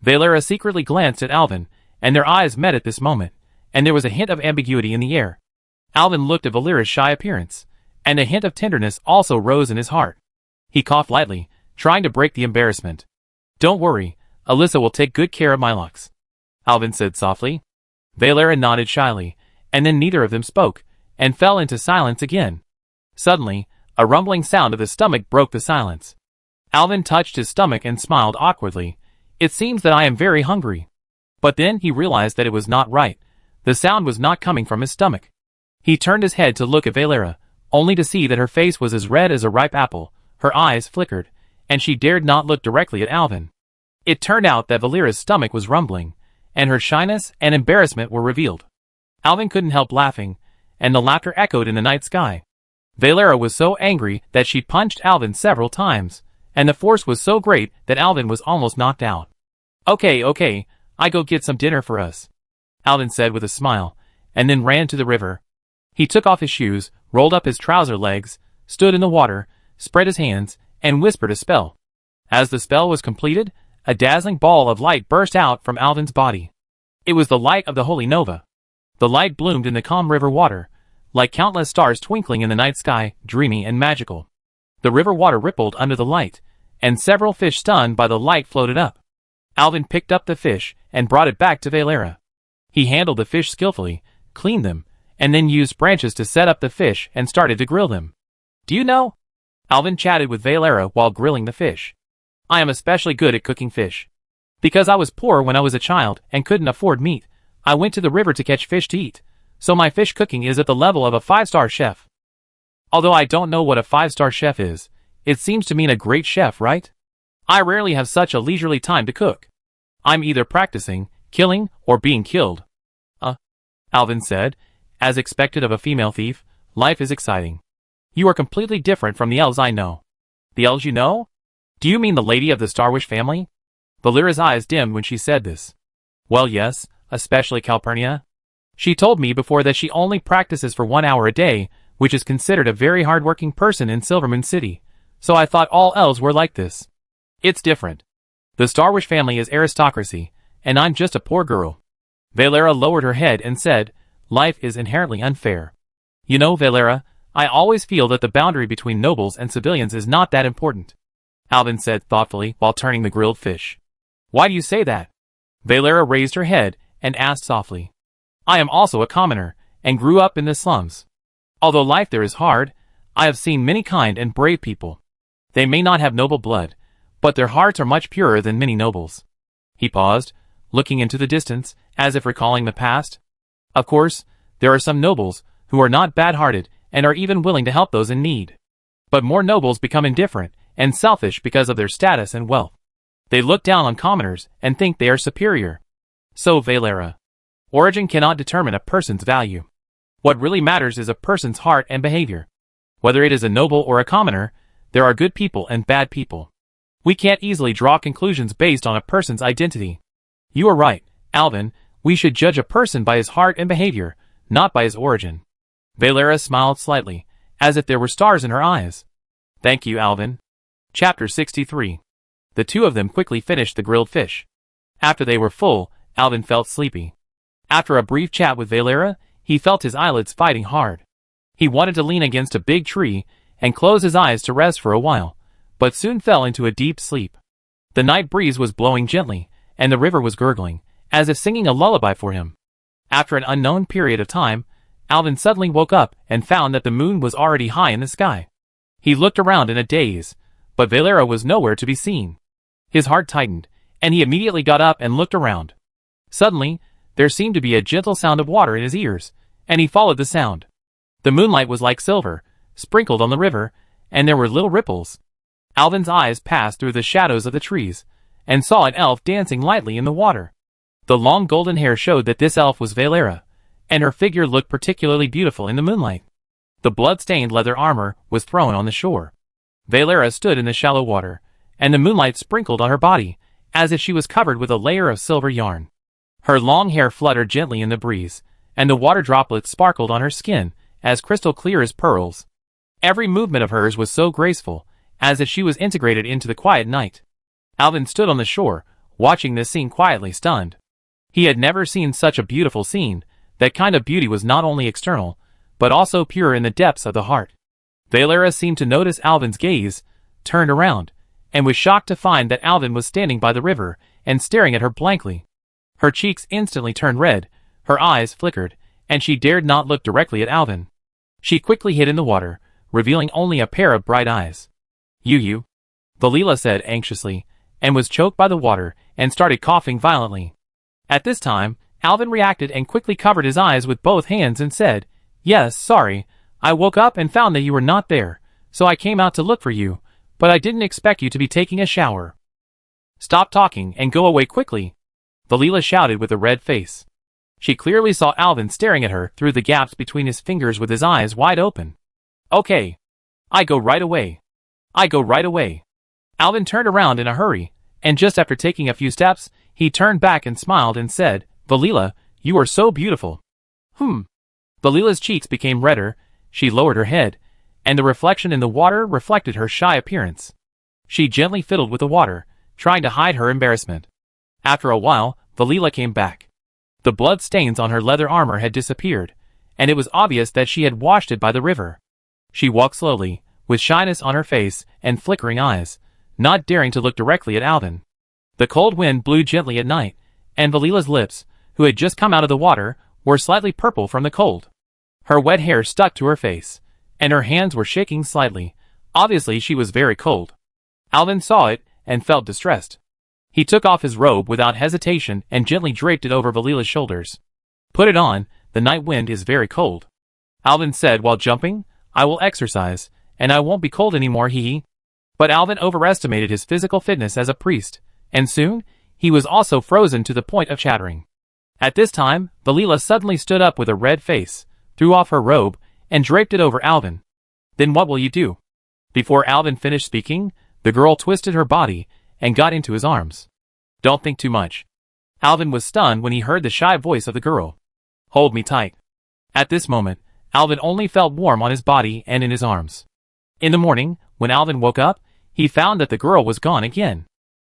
Valera secretly glanced at Alvin, and their eyes met at this moment, and there was a hint of ambiguity in the air. Alvin looked at Valera's shy appearance, and a hint of tenderness also rose in his heart. He coughed lightly, trying to break the embarrassment. "Don't worry, Alyssa will take good care of Mylox," Alvin said softly. Valera nodded shyly, and then neither of them spoke, and fell into silence again. Suddenly, a rumbling sound of the stomach broke the silence. Alvin touched his stomach and smiled awkwardly. "It seems that I am very hungry." But then he realized that it was not right. The sound was not coming from his stomach. He turned his head to look at Valera, only to see that her face was as red as a ripe apple, her eyes flickered, and she dared not look directly at Alvin. It turned out that Valera's stomach was rumbling, and her shyness and embarrassment were revealed. Alvin couldn't help laughing, and the laughter echoed in the night sky. Valera was so angry that she punched Alvin several times, and the force was so great that Alvin was almost knocked out. Okay, I go get some dinner for us," Alvin said with a smile, and then ran to the river. He took off his shoes, rolled up his trouser legs, stood in the water, spread his hands, and whispered a spell. As the spell was completed, a dazzling ball of light burst out from Alvin's body. It was the light of the holy nova. The light bloomed in the calm river water, like countless stars twinkling in the night sky, dreamy and magical. The river water rippled under the light, and several fish stunned by the light floated up. Alvin picked up the fish and brought it back to Valera. He handled the fish skillfully, cleaned them, and then used branches to set up the fish and started to grill them. Do you know? Alvin chatted with Valera while grilling the fish. I am especially good at cooking fish. Because I was poor when I was a child and couldn't afford meat, I went to the river to catch fish to eat, so my fish cooking is at the level of a 5-star chef. Although I don't know what a 5-star chef is, it seems to mean a great chef, right? I rarely have such a leisurely time to cook. I'm either practicing, killing, or being killed. Alvin said, as expected of a female thief, life is exciting. You are completely different from the elves I know. The elves you know? Do you mean the lady of the Starwish family? Valera's eyes dimmed when she said this. Well, yes, especially Calpurnia. She told me before that she only practices for 1 hour a day, which is considered a very hard-working person in Silvermoon City, so I thought all elves were like this. It's different. The Starwish family is aristocracy, and I'm just a poor girl. Valera lowered her head and said, life is inherently unfair. You know, Valera, I always feel that the boundary between nobles and civilians is not that important. Alvin said thoughtfully while turning the grilled fish. Why do you say that? Valera raised her head and asked softly. I am also a commoner, and grew up in the slums. Although life there is hard, I have seen many kind and brave people. They may not have noble blood, but their hearts are much purer than many nobles. He paused, looking into the distance, as if recalling the past. Of course, there are some nobles who are not bad-hearted and are even willing to help those in need. But more nobles become indifferent and selfish because of their status and wealth. They look down on commoners and think they are superior. So, Valera, origin cannot determine a person's value. What really matters is a person's heart and behavior. Whether it is a noble or a commoner, there are good people and bad people. We can't easily draw conclusions based on a person's identity. You are right, Alvin, we should judge a person by his heart and behavior, not by his origin. Valera smiled slightly, as if there were stars in her eyes. Thank you, Alvin. Chapter 63. The two of them quickly finished the grilled fish. After they were full, Alvin felt sleepy. After a brief chat with Valera, he felt his eyelids fighting hard. He wanted to lean against a big tree and close his eyes to rest for a while, but soon fell into a deep sleep. The night breeze was blowing gently, and the river was gurgling, as if singing a lullaby for him. After an unknown period of time, Alvin suddenly woke up and found that the moon was already high in the sky. He looked around in a daze, but Valera was nowhere to be seen. His heart tightened, and he immediately got up and looked around. Suddenly, there seemed to be a gentle sound of water in his ears, and he followed the sound. The moonlight was like silver, sprinkled on the river, and there were little ripples. Alvin's eyes passed through the shadows of the trees, and saw an elf dancing lightly in the water. The long golden hair showed that this elf was Valera, and her figure looked particularly beautiful in the moonlight. The blood-stained leather armor was thrown on the shore. Valera stood in the shallow water, and the moonlight sprinkled on her body, as if she was covered with a layer of silver yarn. Her long hair fluttered gently in the breeze, and the water droplets sparkled on her skin, as crystal clear as pearls. Every movement of hers was so graceful, as if she was integrated into the quiet night. Alvin stood on the shore, watching this scene quietly stunned. He had never seen such a beautiful scene. That kind of beauty was not only external, but also pure in the depths of the heart. Valera seemed to notice Alvin's gaze, turned around, and was shocked to find that Alvin was standing by the river and staring at her blankly. Her cheeks instantly turned red, her eyes flickered, and she dared not look directly at Alvin. She quickly hid in the water, revealing only a pair of bright eyes. You, Valila said anxiously, and was choked by the water and started coughing violently. At this time, Alvin reacted and quickly covered his eyes with both hands and said, Yes, sorry, I woke up and found that you were not there, so I came out to look for you, but I didn't expect you to be taking a shower. Stop talking and go away quickly, Valila shouted with a red face. She clearly saw Alvin staring at her through the gaps between his fingers with his eyes wide open. Okay. I go right away. I go right away. Alvin turned around in a hurry, and just after taking a few steps, he turned back and smiled and said, Valila, you are so beautiful. Valila's cheeks became redder, she lowered her head, and the reflection in the water reflected her shy appearance. She gently fiddled with the water, trying to hide her embarrassment. After a while, Valila came back. The blood stains on her leather armor had disappeared, and it was obvious that she had washed it by the river. She walked slowly, with shyness on her face and flickering eyes, not daring to look directly at Alvin. The cold wind blew gently at night, and Valila's lips, who had just come out of the water, were slightly purple from the cold. Her wet hair stuck to her face, and her hands were shaking slightly. Obviously she was very cold. Alvin saw it, and felt distressed. He took off his robe without hesitation and gently draped it over Valila's shoulders. "Put it on, the night wind is very cold," Alvin said while jumping. "I will exercise, and I won't be cold anymore, hee." But Alvin overestimated his physical fitness as a priest, and soon, he was also frozen to the point of chattering. At this time, Valila suddenly stood up with a red face, threw off her robe, and draped it over Alvin. "Then what will you do?" Before Alvin finished speaking, the girl twisted her body and got into his arms. "Don't think too much." Alvin was stunned when he heard the shy voice of the girl. "Hold me tight." At this moment, Alvin only felt warm on his body and in his arms. In the morning, when Alvin woke up, he found that the girl was gone again.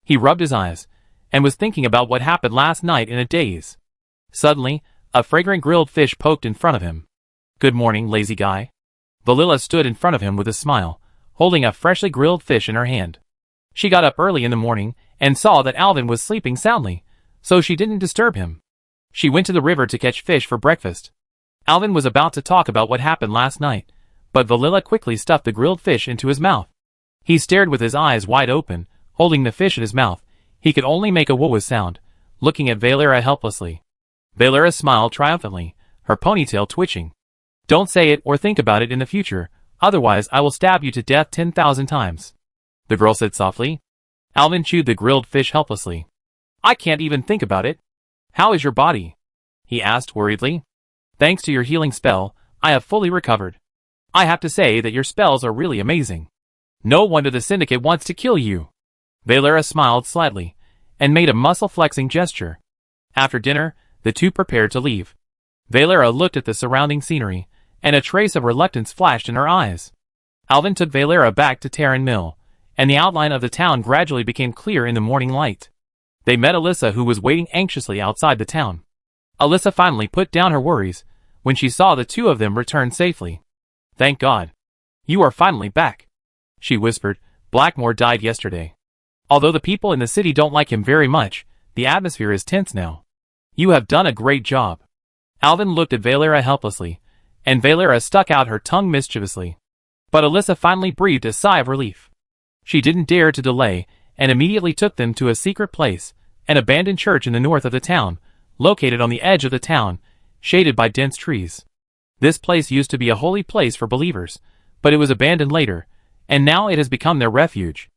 He rubbed his eyes, and was thinking about what happened last night in a daze. Suddenly, a fragrant grilled fish poked in front of him. "Good morning, lazy guy." Valila stood in front of him with a smile, holding a freshly grilled fish in her hand. She got up early in the morning, and saw that Alvin was sleeping soundly, so she didn't disturb him. She went to the river to catch fish for breakfast. Alvin was about to talk about what happened last night, but Valila quickly stuffed the grilled fish into his mouth. He stared with his eyes wide open, holding the fish in his mouth. He could only make a woo-woo sound, looking at Valera helplessly. Valera smiled triumphantly, her ponytail twitching. "Don't say it or think about it in the future, otherwise I will stab you to death 10,000 times. The girl said softly. Alvin chewed the grilled fish helplessly. "I can't even think about it." "How is your body?" he asked worriedly. "Thanks to your healing spell, I have fully recovered. I have to say that your spells are really amazing. No wonder the Syndicate wants to kill you." Valera smiled slightly, and made a muscle-flexing gesture. After dinner, the two prepared to leave. Valera looked at the surrounding scenery, and a trace of reluctance flashed in her eyes. Alvin took Valera back to Terran Mill, and the outline of the town gradually became clear in the morning light. They met Alyssa, who was waiting anxiously outside the town. Alyssa finally put down her worries when she saw the two of them return safely. "Thank God. You are finally back," she whispered. "Blackmore died yesterday. Although the people in the city don't like him very much, the atmosphere is tense now. You have done a great job." Alvin looked at Valera helplessly, and Valera stuck out her tongue mischievously. But Alyssa finally breathed a sigh of relief. She didn't dare to delay, and immediately took them to a secret place, an abandoned church in the north of the town, located on the edge of the town, shaded by dense trees. This place used to be a holy place for believers, but it was abandoned later, and now it has become their refuge.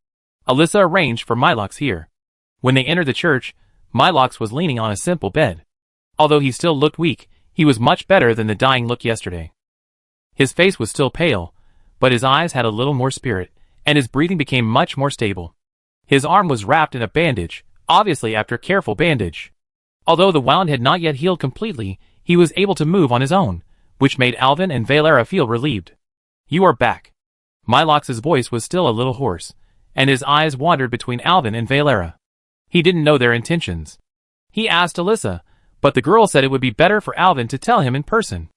Alyssa arranged for Milox here. When they entered the church, Milox was leaning on a simple bed. Although he still looked weak, he was much better than the dying look yesterday. His face was still pale, but his eyes had a little more spirit, and his breathing became much more stable. His arm was wrapped in a bandage, obviously after careful bandage. Although the wound had not yet healed completely, he was able to move on his own, which made Alvin and Valera feel relieved. "You are back." Milox's voice was still a little hoarse, and his eyes wandered between Alvin and Valera. He didn't know their intentions. He asked Alyssa, but the girl said it would be better for Alvin to tell him in person.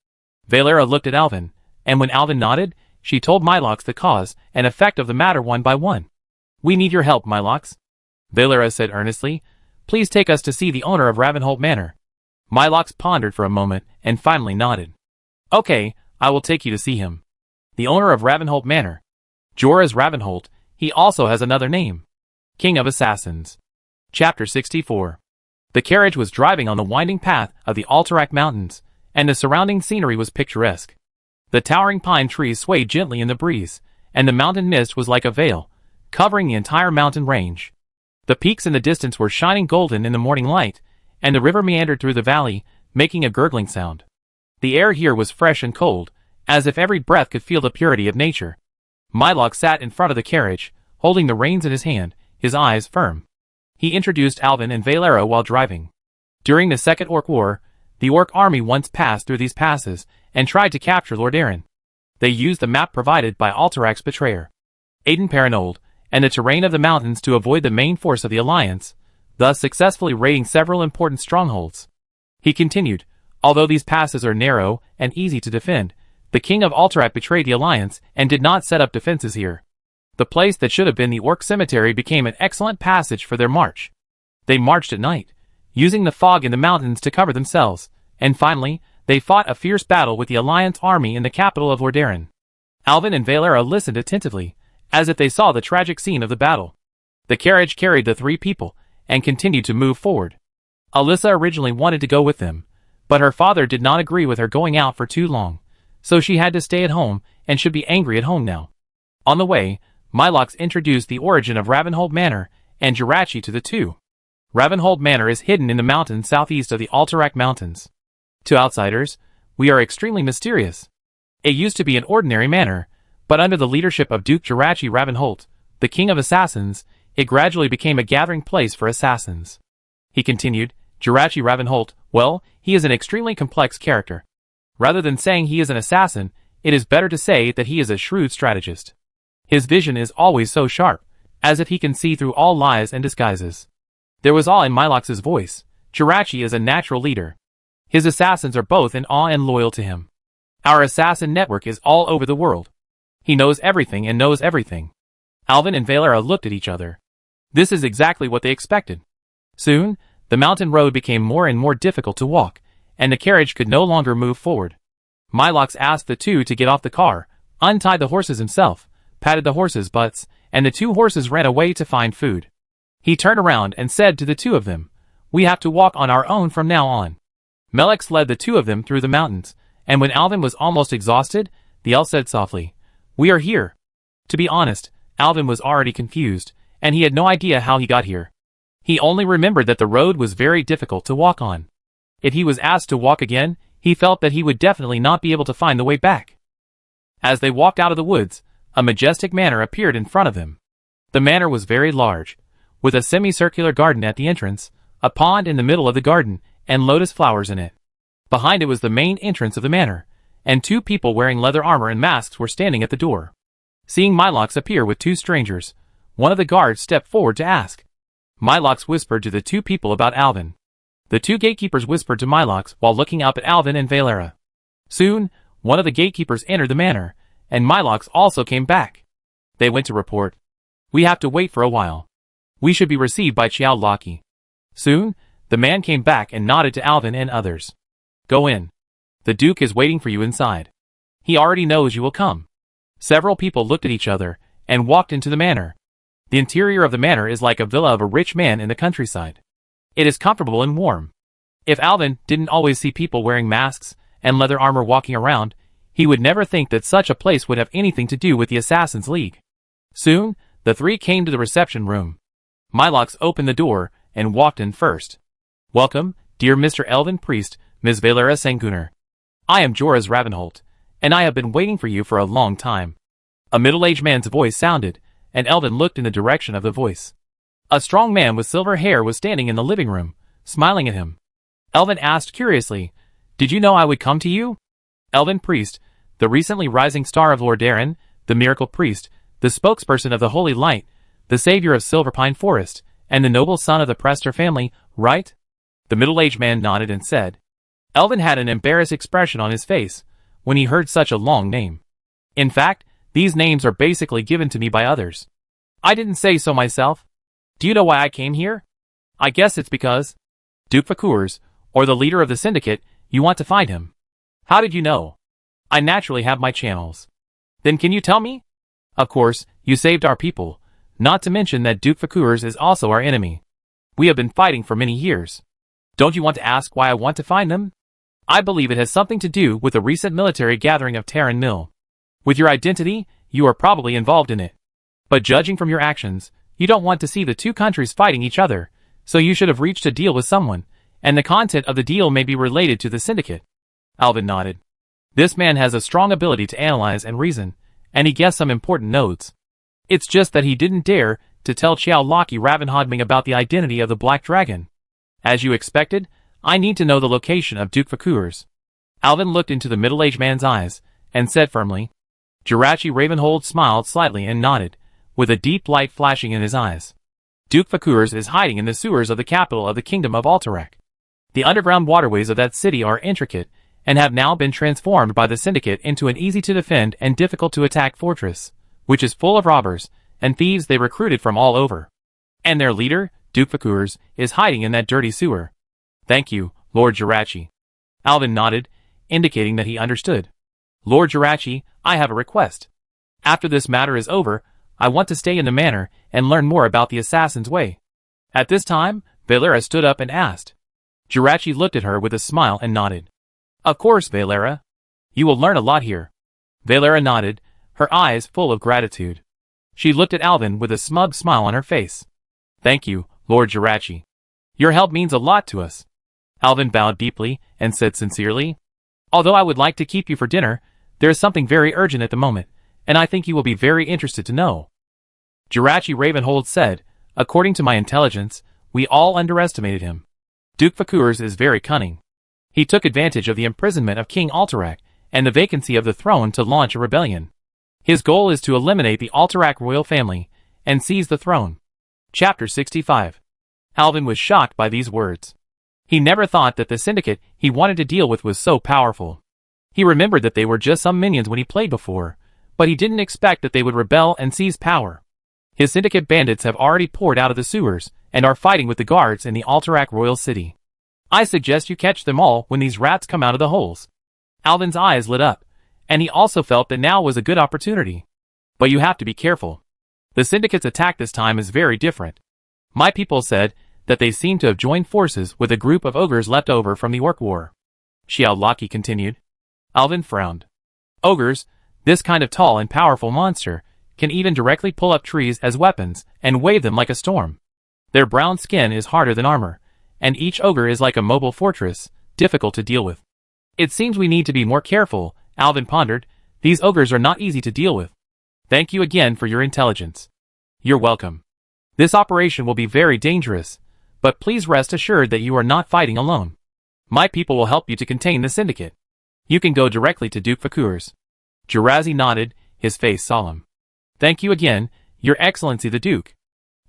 Valera looked at Alvin, and when Alvin nodded, she told Milox the cause and effect of the matter one by one. "We need your help, Milox," Valera said earnestly. "Please take us to see the owner of Ravenholt Manor." Milox pondered for a moment and finally nodded. "Okay, I will take you to see him. The owner of Ravenholt Manor. Jorah's Ravenholt, he also has another name. King of Assassins." Chapter 64. The carriage was driving on the winding path of the Alterac Mountains, and the surrounding scenery was picturesque. The towering pine trees swayed gently in the breeze, and the mountain mist was like a veil, covering the entire mountain range. The peaks in the distance were shining golden in the morning light, and the river meandered through the valley, making a gurgling sound. The air here was fresh and cold, as if every breath could feel the purity of nature. Milox sat in front of the carriage, holding the reins in his hand, his eyes firm. He introduced Alvin and Valera while driving. During the Second Orc War, the Orc army once passed through these passes and tried to capture Lord Aaron. They used the map provided by Alterac's betrayer, Aiden Paranold, and the terrain of the mountains to avoid the main force of the Alliance, thus successfully raiding several important strongholds. He continued, although these passes are narrow and easy to defend, the king of Alterac betrayed the alliance and did not set up defenses here. The place that should have been the orc cemetery became an excellent passage for their march. They marched at night, using the fog in the mountains to cover themselves, and finally, they fought a fierce battle with the alliance army in the capital of Lordaeron. Alvin and Valera listened attentively, as if they saw the tragic scene of the battle. The carriage carried the 3 people, and continued to move forward. Alyssa originally wanted to go with them, but her father did not agree with her going out for too long, so she had to stay at home and should be angry at home now. On the way, Milox introduced the origin of Ravenhold Manor and Jirachi to the two. Ravenhold Manor is hidden in the mountains southeast of the Alterac Mountains. To outsiders, we are extremely mysterious. It used to be an ordinary manor, but under the leadership of Duke Jirachi Ravenholt, the king of assassins, it gradually became a gathering place for assassins. He continued, Jirachi Ravenholt, well, he is an extremely complex character. Rather than saying he is an assassin, it is better to say that he is a shrewd strategist. His vision is always so sharp, as if he can see through all lies and disguises. There was awe in Milox's voice. Jirachi is a natural leader. His assassins are both in awe and loyal to him. Our assassin network is all over the world. He knows everything and knows everything. Alvin and Valera looked at each other. This is exactly what they expected. Soon, the mountain road became more and more difficult to walk, and the carriage could no longer move forward. Milox asked the two to get off the car, untied the horses himself, patted the horses' butts, and the 2 horses ran away to find food. He turned around and said to the 2 of them, we have to walk on our own from now on. Melix led the 2 of them through the mountains, and when Alvin was almost exhausted, the elf said softly, we are here. To be honest, Alvin was already confused, and he had no idea how he got here. He only remembered that the road was very difficult to walk on. If he was asked to walk again, he felt that he would definitely not be able to find the way back. As they walked out of the woods, a majestic manor appeared in front of them. The manor was very large, with a semicircular garden at the entrance, a pond in the middle of the garden, and lotus flowers in it. Behind it was the main entrance of the manor, and 2 people wearing leather armor and masks were standing at the door. Seeing Milox appear with 2 strangers, one of the guards stepped forward to ask. Milox whispered to the 2 people about Alvin. The 2 gatekeepers whispered to Milox while looking up at Alvin and Valera. Soon, one of the gatekeepers entered the manor, and Milox also came back. They went to report. We have to wait for a while. We should be received by Xiao Laki. Soon, the man came back and nodded to Alvin and others. Go in. The Duke is waiting for you inside. He already knows you will come. Several people looked at each other and walked into the manor. The interior of the manor is like a villa of a rich man in the countryside. It is comfortable and warm. If Alvin didn't always see people wearing masks and leather armor walking around, he would never think that such a place would have anything to do with the Assassin's League. Soon, the 3 came to the reception room. Milox opened the door and walked in first. Welcome, dear Mr. Elven Priest, Ms. Valera Sangunar. I am Jorah's Ravenholt, and I have been waiting for you for a long time. A middle-aged man's voice sounded, and Elvin looked in the direction of the voice. A strong man with silver hair was standing in the living room, smiling at him. Elvin asked curiously, Did you know I would come to you? Elven Priest, the recently rising star of Lordaeron, the Miracle Priest, the spokesperson of the Holy Light, the savior of Silverpine Forest, and the noble son of the Prester family, right? The middle-aged man nodded and said. Elvin had an embarrassed expression on his face when he heard such a long name. In fact, these names are basically given to me by others. I didn't say so myself. Do you know why I came here? I guess it's because Duke Fakurs, or the leader of the syndicate, you want to find him. How did you know? I naturally have my channels. Then can you tell me? Of course, you saved our people, not to mention that Duke Fakurs is also our enemy. We have been fighting for many years. Don't you want to ask why I want to find them? I believe it has something to do with the recent military gathering of Terran Mill. With your identity, you are probably involved in it. But judging from your actions, you don't want to see the 2 countries fighting each other, so you should have reached a deal with someone, and the content of the deal may be related to the syndicate. Alvin nodded. This man has a strong ability to analyze and reason, and he guessed some important nodes. It's just that he didn't dare to tell Xiao Laki Ravenhodming about the identity of the Black Dragon. As you expected, I need to know the location of Duke Fakurs. Alvin looked into the middle-aged man's eyes, and said firmly. Jirachi Ravenhold smiled slightly and nodded, with a deep light flashing in his eyes. Duke Fakurs is hiding in the sewers of the capital of the Kingdom of Alterac. The underground waterways of that city are intricate, and have now been transformed by the Syndicate into an easy-to-defend and difficult-to-attack fortress, which is full of robbers and thieves they recruited from all over. And their leader, Duke Fakurs, is hiding in that dirty sewer. Thank you, Lord Jirachi. Alvin nodded, indicating that he understood. Lord Jirachi, I have a request. After this matter is over, I want to stay in the manor and learn more about the assassin's way. At this time, Valera stood up and asked. Jirachi looked at her with a smile and nodded. Of course, Valera. You will learn a lot here. Valera nodded, her eyes full of gratitude. She looked at Alvin with a smug smile on her face. Thank you, Lord Jirachi. Your help means a lot to us. Alvin bowed deeply and said sincerely, although I would like to keep you for dinner, there is something very urgent at the moment, and I think you will be very interested to know. Jirachi Ravenhold said, according to my intelligence, we all underestimated him. Duke Fakurs is very cunning. He took advantage of the imprisonment of King Alterac and the vacancy of the throne to launch a rebellion. His goal is to eliminate the Alterac royal family and seize the throne. Chapter 65. Alvin was shocked by these words. He never thought that the syndicate he wanted to deal with was so powerful. He remembered that they were just some minions when he played before, but he didn't expect that they would rebel and seize power. His syndicate bandits have already poured out of the sewers and are fighting with the guards in the Alterac royal city. I suggest you catch them all when these rats come out of the holes. Alvin's eyes lit up, and he also felt that now was a good opportunity. But you have to be careful. The syndicate's attack this time is very different. My people said that they seem to have joined forces with a group of ogres left over from the Orc War. Xiao Laki continued. Alvin frowned. Ogres, this kind of tall and powerful monster, can even directly pull up trees as weapons and wave them like a storm. Their brown skin is harder than armor, and each ogre is like a mobile fortress, difficult to deal with. It seems we need to be more careful, Alvin pondered. These ogres are not easy to deal with. Thank you again for your intelligence. You're welcome. This operation will be very dangerous, but please rest assured that you are not fighting alone. My people will help you to contain the syndicate. You can go directly to Duke Fakurs. Jirazi nodded, his face solemn. Thank you again, Your Excellency the Duke.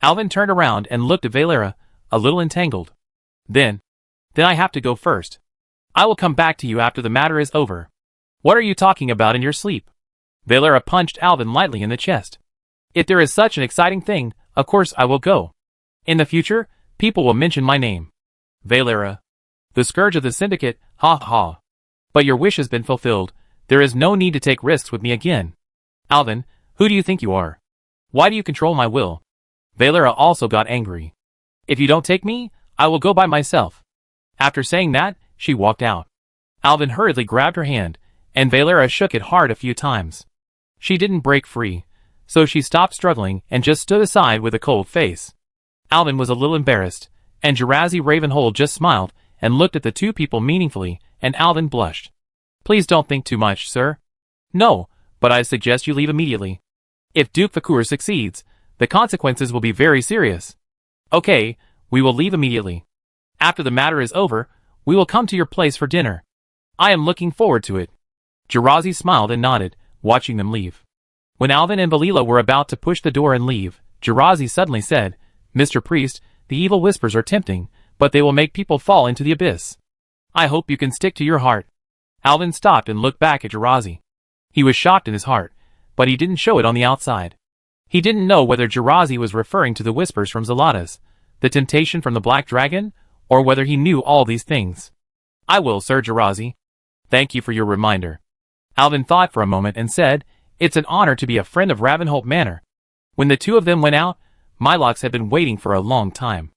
Alvin turned around and looked at Valera, a little entangled. Then I have to go first. I will come back to you after the matter is over. What are you talking about in your sleep? Valera punched Alvin lightly in the chest. If there is such an exciting thing, of course I will go. In the future, people will mention my name. Valera. The scourge of the syndicate, ha ha. But your wish has been fulfilled. There is no need to take risks with me again. Alvin, who do you think you are? Why do you control my will? Valera also got angry. If you don't take me, I will go by myself. After saying that, she walked out. Alvin hurriedly grabbed her hand, and Valera shook it hard a few times. She didn't break free, so she stopped struggling and just stood aside with a cold face. Alvin was a little embarrassed, and Jirazi Ravenhold just smiled and looked at the two people meaningfully, and Alvin blushed. Please don't think too much, sir. No, but I suggest you leave immediately. If Duke Fakurs succeeds, the consequences will be very serious. Okay, we will leave immediately. After the matter is over, we will come to your place for dinner. I am looking forward to it. Jirazi smiled and nodded, watching them leave. When Alvin and Valila were about to push the door and leave, Jirazi suddenly said, Mr. Priest, the evil whispers are tempting, but they will make people fall into the abyss. I hope you can stick to your heart. Alvin stopped and looked back at Jirazi. He was shocked in his heart, but he didn't show it on the outside. He didn't know whether Jirazi was referring to the whispers from Zalatas, the temptation from the Black Dragon, or whether he knew all these things. I will, Sir Jirazi. Thank you for your reminder. Alvin thought for a moment and said, It's an honor to be a friend of Ravenholt Manor. When the two of them went out, Milox had been waiting for a long time.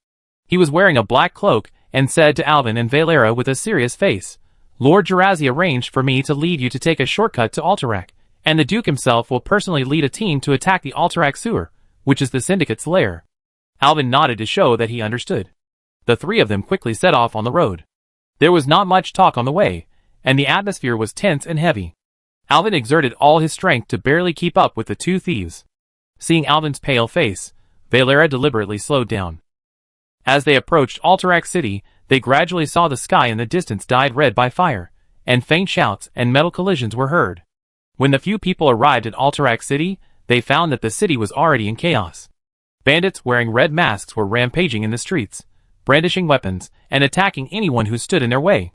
He was wearing a black cloak and said to Alvin and Valera with a serious face, Lord Jirazi arranged for me to lead you to take a shortcut to Alterac, and the Duke himself will personally lead a team to attack the Alterac sewer, which is the Syndicate's lair. Alvin nodded to show that he understood. The three of them quickly set off on the road. There was not much talk on the way, and the atmosphere was tense and heavy. Alvin exerted all his strength to barely keep up with the two thieves. Seeing Alvin's pale face, Valera deliberately slowed down. As they approached Alterac City, they gradually saw the sky in the distance dyed red by fire, and faint shouts and metal collisions were heard. When the few people arrived at Alterac City, they found that the city was already in chaos. Bandits wearing red masks were rampaging in the streets, brandishing weapons and attacking anyone who stood in their way.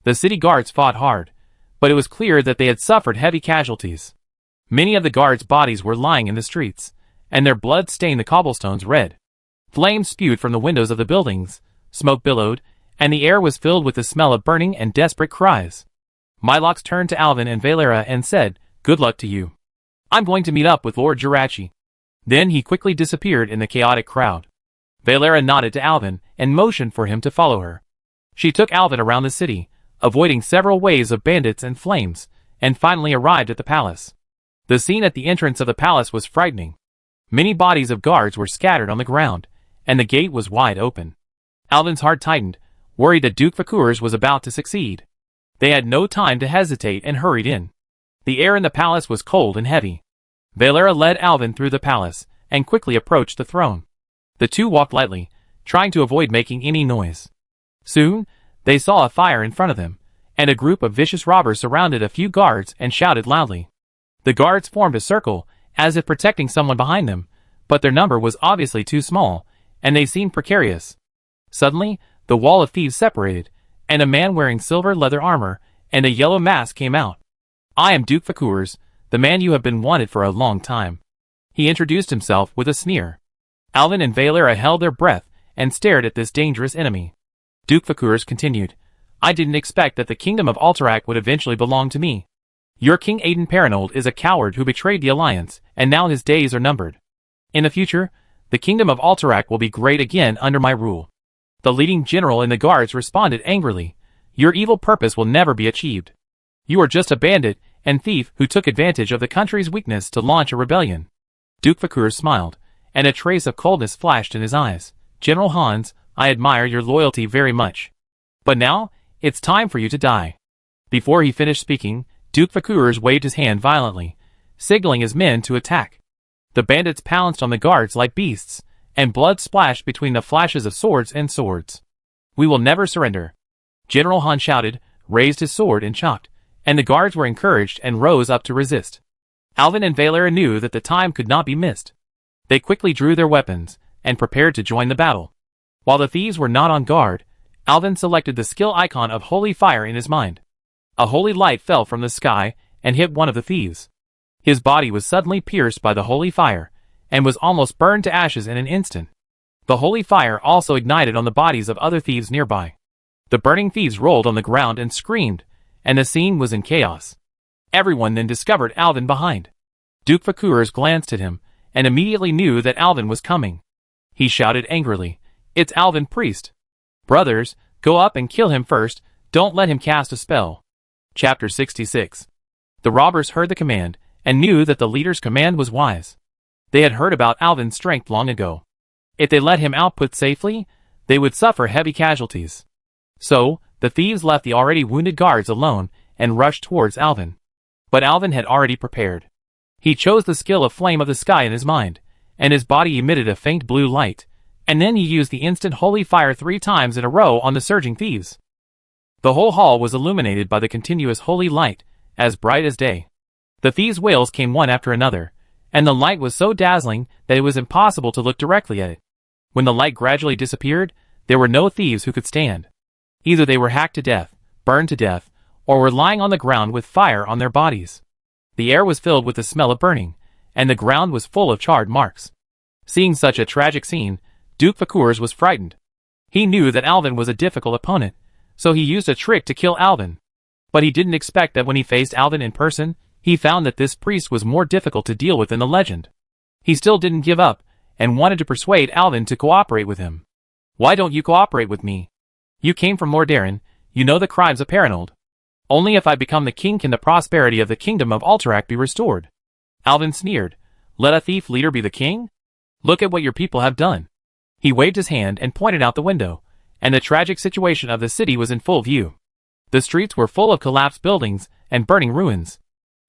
The city guards fought hard, but it was clear that they had suffered heavy casualties. Many of the guards' bodies were lying in the streets, and their blood stained the cobblestones red. Flames spewed from the windows of the buildings, smoke billowed, and the air was filled with the smell of burning and desperate cries. Mylox turned to Alvin and Valera and said, "Good luck to you. I'm going to meet up with Lord Jirachi." Then he quickly disappeared in the chaotic crowd. Valera nodded to Alvin and motioned for him to follow her. She took Alvin around the city, avoiding several waves of bandits and flames, and finally arrived at the palace. The scene at the entrance of the palace was frightening. Many bodies of guards were scattered on the ground, and the gate was wide open. Alvin's heart tightened, worried that Duke Vakurs was about to succeed. They had no time to hesitate and hurried in. The air in the palace was cold and heavy. Valera led Alvin through the palace, and quickly approached the throne. The two walked lightly, trying to avoid making any noise. Soon, they saw a fire in front of them, and a group of vicious robbers surrounded a few guards and shouted loudly. The guards formed a circle, as if protecting someone behind them, but their number was obviously too small, and they seemed precarious. Suddenly, the wall of thieves separated, and a man wearing silver leather armor and a yellow mask came out. "I am Duke Vakurs, the man you have been wanted for a long time." He introduced himself with a sneer. Alvin and Valera held their breath and stared at this dangerous enemy. Duke Vakurs continued, "I didn't expect that the kingdom of Alterac would eventually belong to me. Your King Aiden Paranold is a coward who betrayed the alliance, and now his days are numbered. In the future, the kingdom of Alterac will be great again under my rule." The leading general in the guards responded angrily, "Your evil purpose will never be achieved. You are just a bandit and thief who took advantage of the country's weakness to launch a rebellion." Duke Vakurs smiled, and a trace of coldness flashed in his eyes. "General Hans, I admire your loyalty very much. But now, it's time for you to die." Before he finished speaking, Duke Vakurs waved his hand violently, signaling his men to attack. The bandits pounced on the guards like beasts, and blood splashed between the flashes of swords and swords. "We will never surrender," General Han shouted, raised his sword and chopped, and the guards were encouraged and rose up to resist. Alvin and Valera knew that the time could not be missed. They quickly drew their weapons, and prepared to join the battle. While the thieves were not on guard, Alvin selected the skill icon of Holy Fire in his mind. A holy light fell from the sky, and hit one of the thieves. His body was suddenly pierced by the holy fire, and was almost burned to ashes in an instant. The holy fire also ignited on the bodies of other thieves nearby. The burning thieves rolled on the ground and screamed, and the scene was in chaos. Everyone then discovered Alvin behind. Duke Vakurs glanced at him, and immediately knew that Alvin was coming. He shouted angrily, "It's Alvin Priest! Brothers, go up and kill him first, don't let him cast a spell." Chapter 66. The robbers heard the command, and knew that the leader's command was wise. They had heard about Alvin's strength long ago. If they let him output safely, they would suffer heavy casualties. So, the thieves left the already wounded guards alone, and rushed towards Alvin. But Alvin had already prepared. He chose the skill of Flame of the Sky in his mind, and his body emitted a faint blue light, and then he used the instant holy fire 3 times in a row on the surging thieves. The whole hall was illuminated by the continuous holy light, as bright as day. The thieves' wails came one after another, and the light was so dazzling that it was impossible to look directly at it. When the light gradually disappeared, there were no thieves who could stand. Either they were hacked to death, burned to death, or were lying on the ground with fire on their bodies. The air was filled with the smell of burning, and the ground was full of charred marks. Seeing such a tragic scene, Duke Vakurs was frightened. He knew that Alvin was a difficult opponent, so he used a trick to kill Alvin. But he didn't expect that when he faced Alvin in person, he found that this priest was more difficult to deal with than the legend. He still didn't give up, and wanted to persuade Alvin to cooperate with him. "Why don't you cooperate with me? You came from Mordarin, you know the crimes of Paranold. Only if I become the king can the prosperity of the kingdom of Alterac be restored." Alvin sneered, "Let a thief leader be the king? Look at what your people have done." He waved his hand and pointed out the window, and the tragic situation of the city was in full view. The streets were full of collapsed buildings and burning ruins.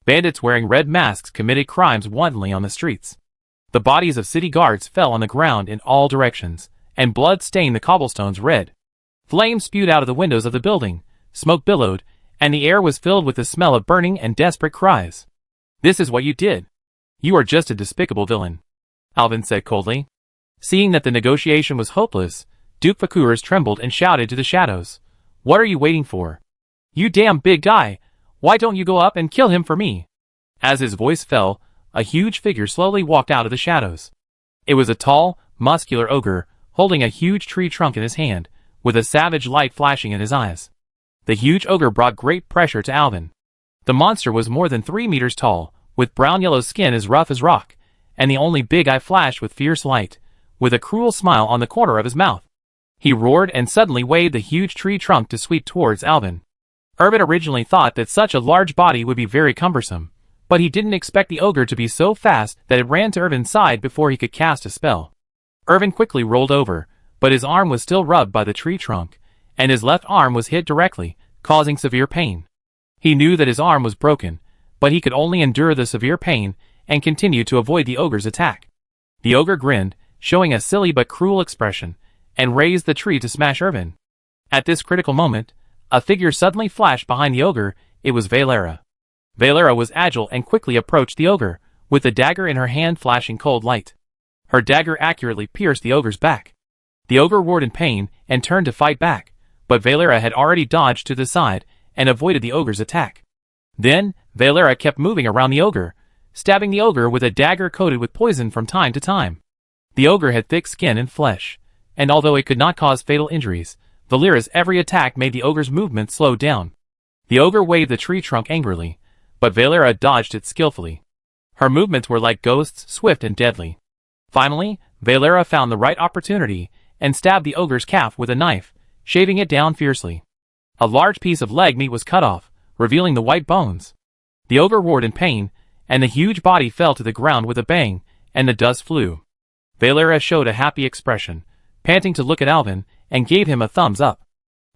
Bandits wearing red masks committed crimes wantonly on the streets. The bodies of city guards fell on the ground in all directions, and blood stained the cobblestones red. Flames spewed out of the windows of the building, smoke billowed, and the air was filled with the smell of burning and desperate cries. "This is what you did. You are just a despicable villain," Alvin said coldly. Seeing that the negotiation was hopeless, Duke Fakurs trembled and shouted to the shadows. "What are you waiting for? You damn big guy! Why don't you go up and kill him for me?" As his voice fell, a huge figure slowly walked out of the shadows. It was a tall, muscular ogre, holding a huge tree trunk in his hand, with a savage light flashing in his eyes. The huge ogre brought great pressure to Alvin. The monster was more than 3 meters tall, with brown-yellow skin as rough as rock, and the only big eye flashed with fierce light, with a cruel smile on the corner of his mouth. He roared and suddenly waved the huge tree trunk to sweep towards Alvin. Irvin originally thought that such a large body would be very cumbersome, but he didn't expect the ogre to be so fast that it ran to Irvin's side before he could cast a spell. Irvin quickly rolled over, but his arm was still rubbed by the tree trunk, and his left arm was hit directly, causing severe pain. He knew that his arm was broken, but he could only endure the severe pain and continue to avoid the ogre's attack. The ogre grinned, showing a silly but cruel expression, and raised the tree to smash Irvin. At this critical moment, a figure suddenly flashed behind the ogre. It was Valera. Valera was agile and quickly approached the ogre, with the dagger in her hand flashing cold light. Her dagger accurately pierced the ogre's back. The ogre roared in pain and turned to fight back, but Valera had already dodged to the side and avoided the ogre's attack. Then, Valera kept moving around the ogre, stabbing the ogre with a dagger coated with poison from time to time. The ogre had thick skin and flesh, and although it could not cause fatal injuries, Valera's every attack made the ogre's movement slow down. The ogre waved the tree trunk angrily, but Valera dodged it skillfully. Her movements were like ghosts, swift and deadly. Finally, Valera found the right opportunity and stabbed the ogre's calf with a knife, shaving it down fiercely. A large piece of leg meat was cut off, revealing the white bones. The ogre roared in pain, and the huge body fell to the ground with a bang, and the dust flew. Valera showed a happy expression, panting to look at Alvin, and gave him a thumbs up.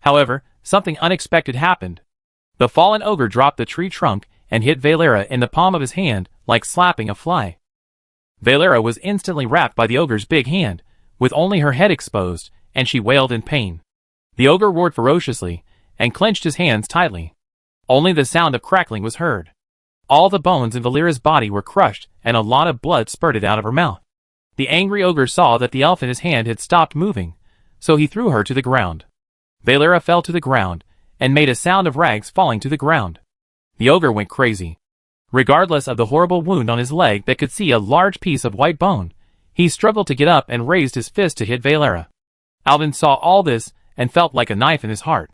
However, something unexpected happened. The fallen ogre dropped the tree trunk and hit Valera in the palm of his hand like slapping a fly. Valera was instantly wrapped by the ogre's big hand, with only her head exposed, and she wailed in pain. The ogre roared ferociously, and clenched his hands tightly. Only the sound of crackling was heard. All the bones in Valera's body were crushed, and a lot of blood spurted out of her mouth. The angry ogre saw that the elf in his hand had stopped moving, so he threw her to the ground. Valera fell to the ground, and made a sound of rags falling to the ground. The ogre went crazy. Regardless of the horrible wound on his leg that could see a large piece of white bone, he struggled to get up and raised his fist to hit Valera. Alvin saw all this and felt like a knife in his heart.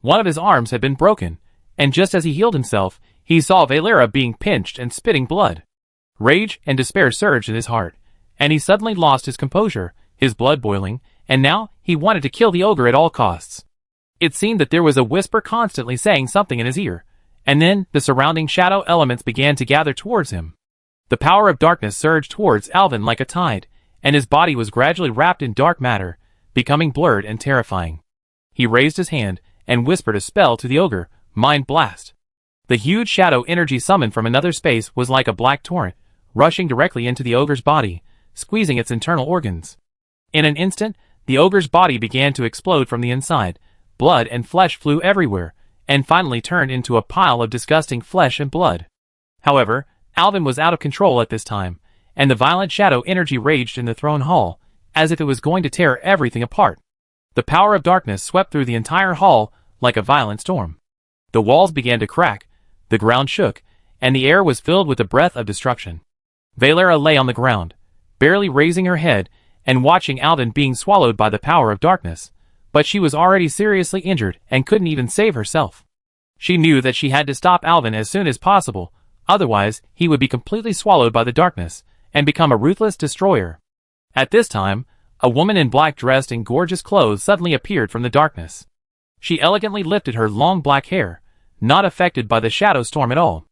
One of his arms had been broken, and just as he healed himself, he saw Valera being pinched and spitting blood. Rage and despair surged in his heart, and he suddenly lost his composure, his blood boiling, and now he wanted to kill the ogre at all costs. It seemed that there was a whisper constantly saying something in his ear, and then the surrounding shadow elements began to gather towards him. The power of darkness surged towards Alvin like a tide, and his body was gradually wrapped in dark matter, becoming blurred and terrifying. He raised his hand and whispered a spell to the ogre, Mind Blast. The huge shadow energy summoned from another space was like a black torrent, rushing directly into the ogre's body, squeezing its internal organs. In an instant, the ogre's body began to explode from the inside. Blood and flesh flew everywhere, and finally turned into a pile of disgusting flesh and blood. However, Alvin was out of control at this time, and the violent shadow energy raged in the throne hall, as if it was going to tear everything apart. The power of darkness swept through the entire hall like a violent storm. The walls began to crack, the ground shook, and the air was filled with the breath of destruction. Valera lay on the ground, barely raising her head, and watching Alvin being swallowed by the power of darkness, but she was already seriously injured and couldn't even save herself. She knew that she had to stop Alvin as soon as possible, otherwise he would be completely swallowed by the darkness, and become a ruthless destroyer. At this time, a woman in black dressed in gorgeous clothes suddenly appeared from the darkness. She elegantly lifted her long black hair, not affected by the shadow storm at all.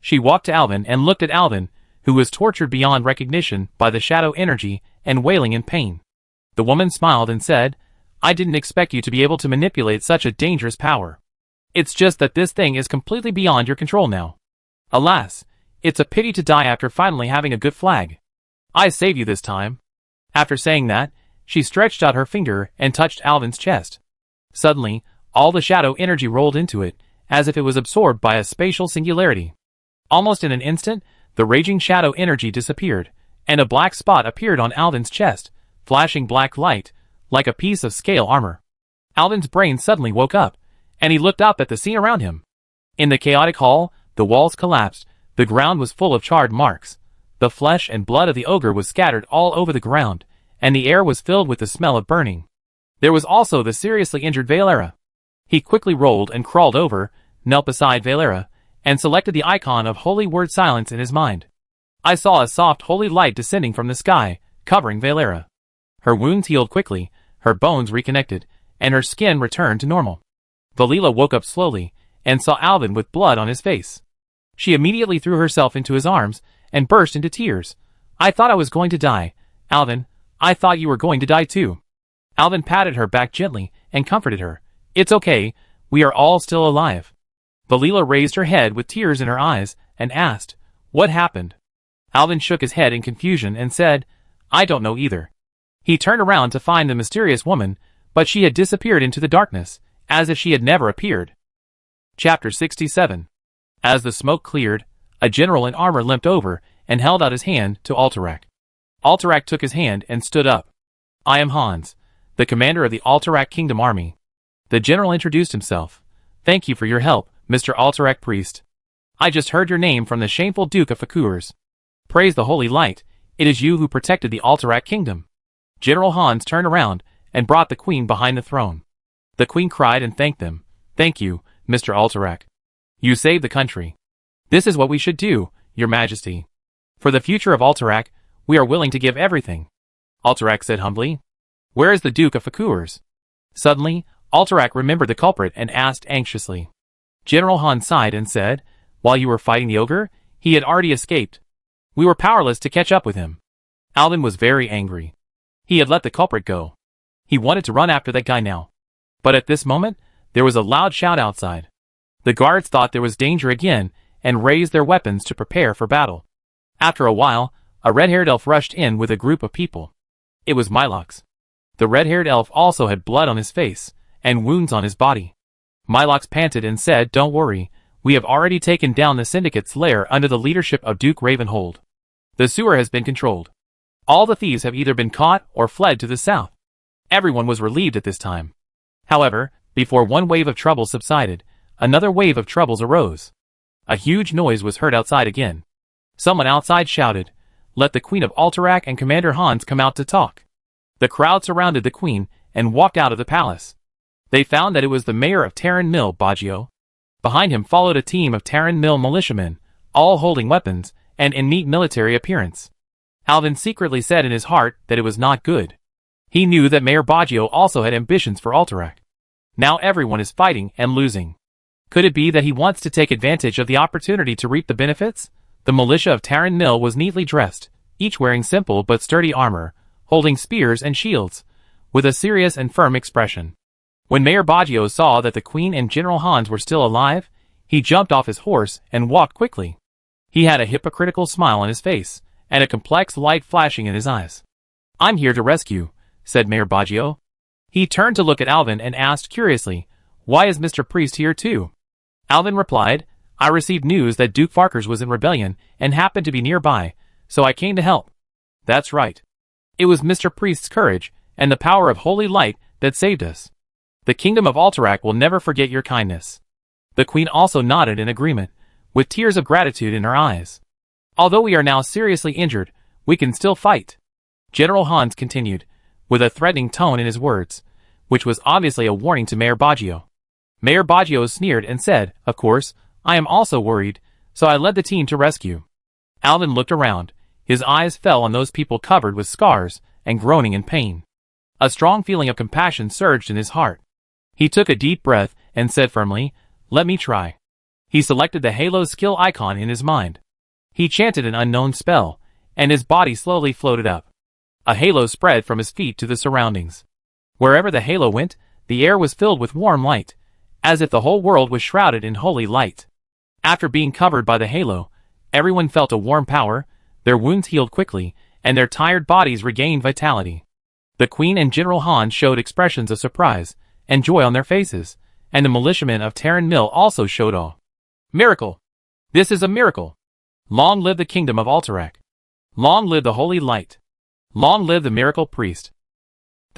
She walked to Alvin and looked at Alvin, who was tortured beyond recognition by the shadow energy and wailing in pain. The woman smiled and said, I didn't expect you to be able to manipulate such a dangerous power. It's just that this thing is completely beyond your control now. Alas, it's a pity to die after finally having a good flag. I save you this time. After saying that, she stretched out her finger and touched Alvin's chest. Suddenly, all the shadow energy rolled into it, as if it was absorbed by a spatial singularity. Almost in an instant, the raging shadow energy disappeared, and a black spot appeared on Alvin's chest, flashing black light, like a piece of scale armor. Alvin's brain suddenly woke up, and he looked up at the scene around him. In the chaotic hall, the walls collapsed, the ground was full of charred marks. The flesh and blood of the ogre was scattered all over the ground, and the air was filled with the smell of burning. There was also the seriously injured Valera. He quickly rolled and crawled over, knelt beside Valera, and selected the icon of holy word silence in his mind. I saw a soft holy light descending from the sky, covering Valera. Her wounds healed quickly, her bones reconnected, and her skin returned to normal. Valila woke up slowly, and saw Alvin with blood on his face. She immediately threw herself into his arms, and burst into tears. I thought I was going to die. Alvin, I thought you were going to die too. Alvin patted her back gently, and comforted her. It's okay, we are all still alive. Valila raised her head with tears in her eyes, and asked, what happened? Alvin shook his head in confusion and said, I don't know either. He turned around to find the mysterious woman, but she had disappeared into the darkness, as if she had never appeared. Chapter 67. As the smoke cleared, a general in armor limped over and held out his hand to Alterac. Alterac took his hand and stood up. I am Hans, the commander of the Alterac Kingdom Army. The general introduced himself. Thank you for your help, Mr. Alterac Priest. I just heard your name from the shameful Duke of Fakurs. Praise the Holy Light, it is you who protected the Alterac Kingdom. General Hans turned around and brought the Queen behind the throne. The Queen cried and thanked them. Thank you, Mr. Alterac. You saved the country. This is what we should do, Your Majesty. For the future of Alterac, we are willing to give everything. Alterac said humbly. Where is the Duke of Fakurs? Suddenly, Alterac remembered the culprit and asked anxiously. General Hans sighed and said, while you were fighting the ogre, he had already escaped. We were powerless to catch up with him. Alvin was very angry. He had let the culprit go. He wanted to run after that guy now. But at this moment, there was a loud shout outside. The guards thought there was danger again and raised their weapons to prepare for battle. After a while, a red-haired elf rushed in with a group of people. It was Mylox. The red-haired elf also had blood on his face and wounds on his body. Mylox panted and said, Don't worry, we have already taken down the syndicate's lair under the leadership of Duke Ravenhold. The sewer has been controlled. All the thieves have either been caught or fled to the south. Everyone was relieved at this time. However, before one wave of troubles subsided, another wave of troubles arose. A huge noise was heard outside again. Someone outside shouted, Let the Queen of Alterac and Commander Hans come out to talk. The crowd surrounded the Queen and walked out of the palace. They found that it was the mayor of Terran Mill, Baggio. Behind him followed a team of Terran Mill militiamen, all holding weapons and in neat military appearance. Alvin secretly said in his heart that it was not good. He knew that Mayor Baggio also had ambitions for Alterac. Now everyone is fighting and losing. Could it be that he wants to take advantage of the opportunity to reap the benefits? The militia of Terran Mill was neatly dressed, each wearing simple but sturdy armor, holding spears and shields, with a serious and firm expression. When Mayor Baggio saw that the Queen and General Hans were still alive, he jumped off his horse and walked quickly. He had a hypocritical smile on his face, and a complex light flashing in his eyes. I'm here to rescue, said Mayor Baggio. He turned to look at Alvin and asked curiously, Why is Mr. Priest here too? Alvin replied, I received news that Duke Farkers was in rebellion and happened to be nearby, so I came to help. That's right. It was Mr. Priest's courage and the power of holy light that saved us. The kingdom of Alterac will never forget your kindness. The Queen also nodded in agreement, with tears of gratitude in her eyes. Although we are now seriously injured, we can still fight. General Hans continued, with a threatening tone in his words, which was obviously a warning to Mayor Baggio. Mayor Baggio sneered and said, Of course, I am also worried, so I led the team to rescue. Alvin looked around. His eyes fell on those people covered with scars and groaning in pain. A strong feeling of compassion surged in his heart. He took a deep breath and said firmly, Let me try. He selected the Halo skill icon in his mind. He chanted an unknown spell, and his body slowly floated up. A halo spread from his feet to the surroundings. Wherever the halo went, the air was filled with warm light, as if the whole world was shrouded in holy light. After being covered by the halo, everyone felt a warm power, their wounds healed quickly, and their tired bodies regained vitality. The Queen and General Hans showed expressions of surprise and joy on their faces, and the militiamen of Terran Mill also showed awe. Miracle! This is a miracle! Long live the kingdom of Alterac! Long live the holy light! Long live the miracle priest!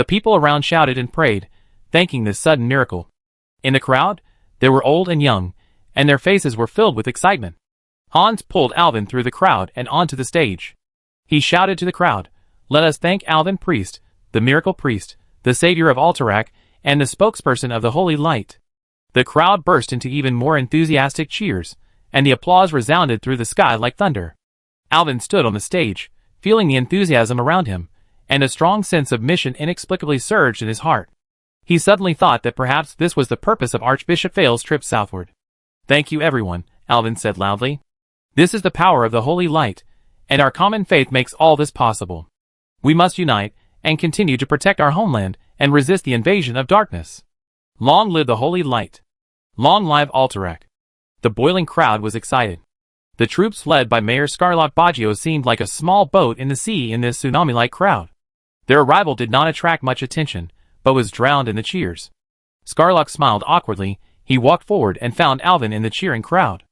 The people around shouted and prayed, thanking this sudden miracle. In the crowd, there were old and young, and their faces were filled with excitement. Hans pulled Alvin through the crowd and onto the stage. He shouted to the crowd, "Let us thank Alvin Priest, the miracle priest, the savior of Alterac, and the spokesperson of the Holy Light." The crowd burst into even more enthusiastic cheers, and the applause resounded through the sky like thunder. Alvin stood on the stage, feeling the enthusiasm around him, and a strong sense of mission inexplicably surged in his heart. He suddenly thought that perhaps this was the purpose of Archbishop Vale's trip southward. "Thank you everyone," Alvin said loudly. "This is the power of the Holy Light, and our common faith makes all this possible. We must unite, and continue to protect our homeland, and resist the invasion of darkness. Long live the Holy Light! Long live Alterac!" The boiling crowd was excited. The troops led by Mayor Scarlock Baggio seemed like a small boat in the sea in this tsunami-like crowd. Their arrival did not attract much attention, but was drowned in the cheers. Scarlock smiled awkwardly. He walked forward and found Alvin in the cheering crowd.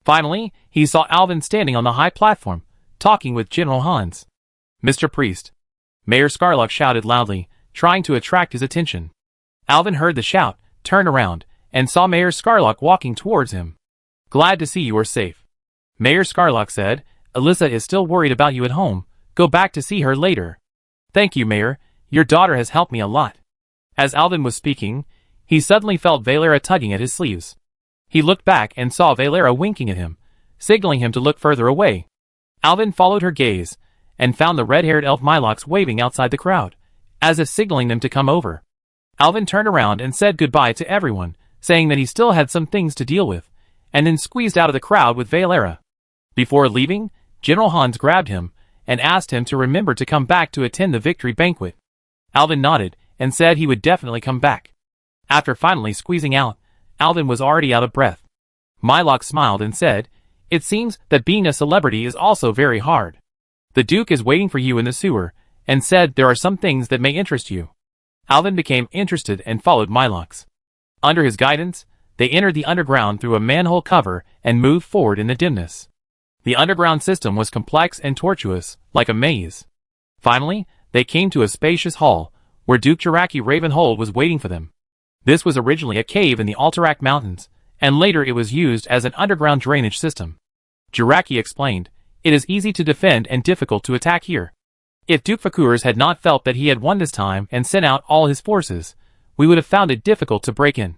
Finally, he saw Alvin standing on the high platform, talking with General Hans. "Mr. Priest!" Mayor Scarlock shouted loudly, trying to attract his attention. Alvin heard the shout, turned around, and saw Mayor Scarlock walking towards him. "Glad to see you are safe." Mayor Scarlock said, "Alyssa is still worried about you at home. Go back to see her later." "Thank you, Mayor. Your daughter has helped me a lot." As Alvin was speaking, he suddenly felt Valera tugging at his sleeves. He looked back and saw Valera winking at him, signaling him to look further away. Alvin followed her gaze, and found the red-haired elf Milox waving outside the crowd, as if signaling them to come over. Alvin turned around and said goodbye to everyone, saying that he still had some things to deal with, and then squeezed out of the crowd with Valera. Before leaving, General Hans grabbed him, and asked him to remember to come back to attend the victory banquet. Alvin nodded, and said he would definitely come back. After finally squeezing out, Alvin was already out of breath. Milox smiled and said, "It seems that being a celebrity is also very hard. The Duke is waiting for you in the sewer, and said there are some things that may interest you." Alvin became interested and followed Milox. Under his guidance, they entered the underground through a manhole cover and moved forward in the dimness. The underground system was complex and tortuous, like a maze. Finally, they came to a spacious hall, where Duke Jiraki Ravenhold was waiting for them. This was originally a cave in the Alterac Mountains, and later it was used as an underground drainage system. Jiraki explained, "It is easy to defend and difficult to attack here. If Duke Fakurs had not felt that he had won this time and sent out all his forces, we would have found it difficult to break in."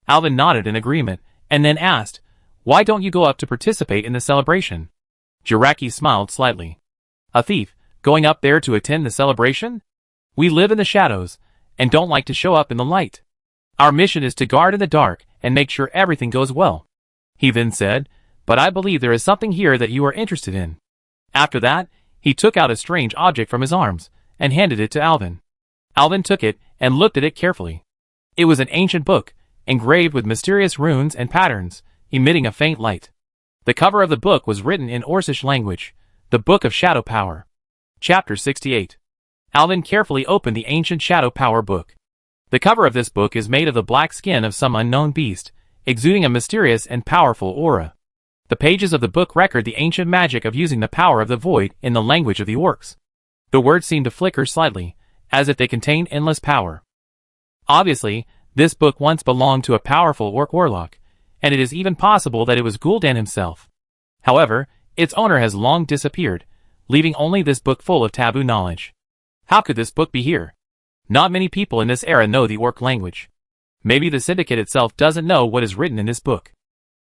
Alvin nodded in agreement, and then asked, "Why don't you go up to participate in the celebration?" Jiraki smiled slightly. "A thief, going up there to attend the celebration? We live in the shadows, and don't like to show up in the light. Our mission is to guard in the dark and make sure everything goes well." He then said, "But I believe there is something here that you are interested in." After that, he took out a strange object from his arms, and handed it to Alvin. Alvin took it, and looked at it carefully. It was an ancient book, engraved with mysterious runes and patterns, emitting a faint light. The cover of the book was written in Orcish language, the Book of Shadow Power. Chapter 68. Alvin carefully opened the ancient Shadow Power book. The cover of this book is made of the black skin of some unknown beast, exuding a mysterious and powerful aura. The pages of the book record the ancient magic of using the power of the void in the language of the orcs. The words seem to flicker slightly, as if they contain endless power. Obviously, this book once belonged to a powerful orc warlock, and it is even possible that it was Gul'dan himself. However, its owner has long disappeared, leaving only this book full of taboo knowledge. How could this book be here? Not many people in this era know the orc language. Maybe the Syndicate itself doesn't know what is written in this book.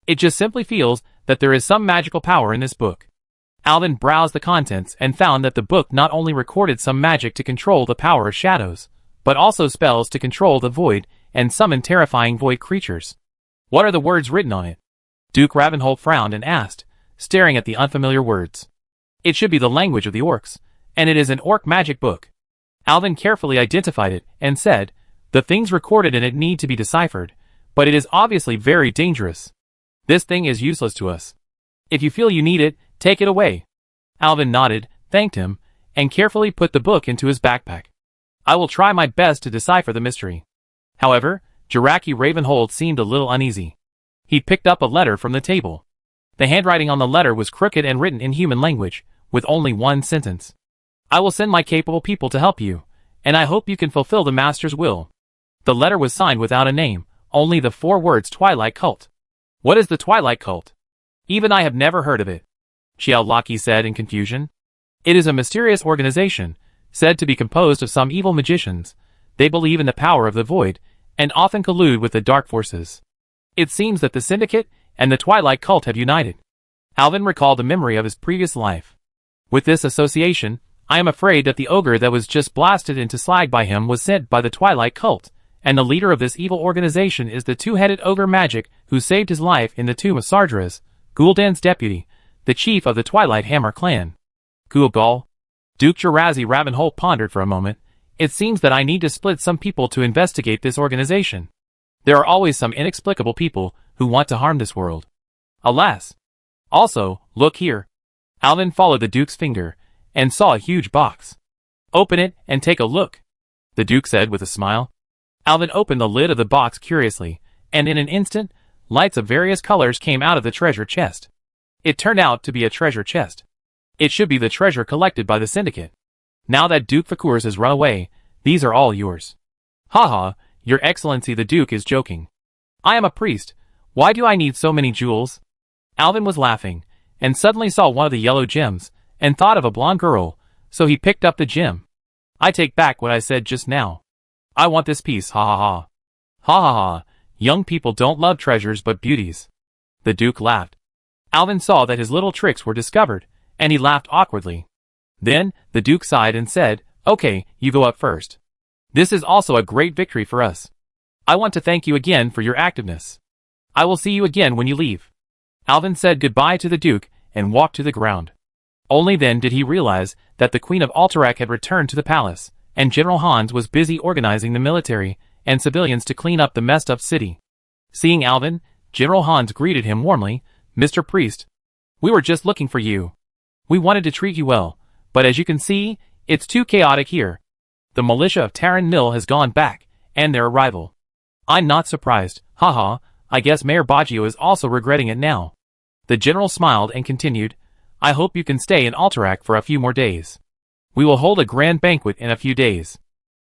It just simply feels that there is some magical power in this book. Alvin browsed the contents and found that the book not only recorded some magic to control the power of shadows, but also spells to control the void and summon terrifying void creatures. What are the words written on it? Duke Ravenhold frowned and asked, staring at the unfamiliar words. It should be the language of the orcs, and it is an orc magic book. Alvin carefully identified it and said, "The things recorded in it need to be deciphered, but it is obviously very dangerous. This thing is useless to us. If you feel you need it, take it away." Alvin nodded, thanked him, and carefully put the book into his backpack. "I will try my best to decipher the mystery." However, Jiraki Ravenhold seemed a little uneasy. He picked up a letter from the table. The handwriting on the letter was crooked and written in human language, with only one sentence. "I will send my capable people to help you, and I hope you can fulfill the master's will. The letter was signed without a name, only the 4 words Twilight Cult. What is the Twilight Cult? Even I have never heard of it, Chiao said in confusion. It is a mysterious organization, said to be composed of some evil magicians. They believe in the power of the void, and often collude with the dark forces. It seems that the Syndicate and the Twilight Cult have united. Alvin recalled the memory of his previous life. With this association, I am afraid that the ogre that was just blasted into slag by him was sent by the Twilight Cult, and the leader of this evil organization is the 2-headed ogre Magic who saved his life in the tomb of Sardras, Gul'dan's deputy, the chief of the Twilight Hammer clan. Gul. Duke Jirazi Ravenholt pondered for a moment. It seems that I need to split some people to investigate this organization. There are always some inexplicable people who want to harm this world. Alas. Also, look here. Alvin followed the Duke's finger, and saw a huge box. Open it and take a look, the Duke said with a smile. Alvin opened the lid of the box curiously, and in an instant, lights of various colors came out of the treasure chest. It turned out to be a treasure chest. It should be the treasure collected by the Syndicate. Now that Duke Fakurs has run away, these are all yours. Haha, Your Excellency the Duke is joking. I am a priest. Why do I need so many jewels? Alvin was laughing, and suddenly saw one of the yellow gems, and thought of a blonde girl, so he picked up the gem. I take back what I said just now. I want this piece, ha ha ha. Ha ha ha, young people don't love treasures but beauties. The Duke laughed. Alvin saw that his little tricks were discovered, and he laughed awkwardly. Then, the Duke sighed and said, Okay, you go up first. This is also a great victory for us. I want to thank you again for your activeness. I will see you again when you leave. Alvin said goodbye to the Duke, and walked to the ground. Only then did he realize that the Queen of Alterac had returned to the palace, and General Hans was busy organizing the military and civilians to clean up the messed up city. Seeing Alvin, General Hans greeted him warmly, Mr. Priest. We were just looking for you. We wanted to treat you well, but as you can see, it's too chaotic here. The militia of Taran Mill has gone back, and their arrival. I'm not surprised, haha, I guess Mayor Baggio is also regretting it now. The general smiled and continued, I hope you can stay in Alterac for a few more days. We will hold a grand banquet in a few days.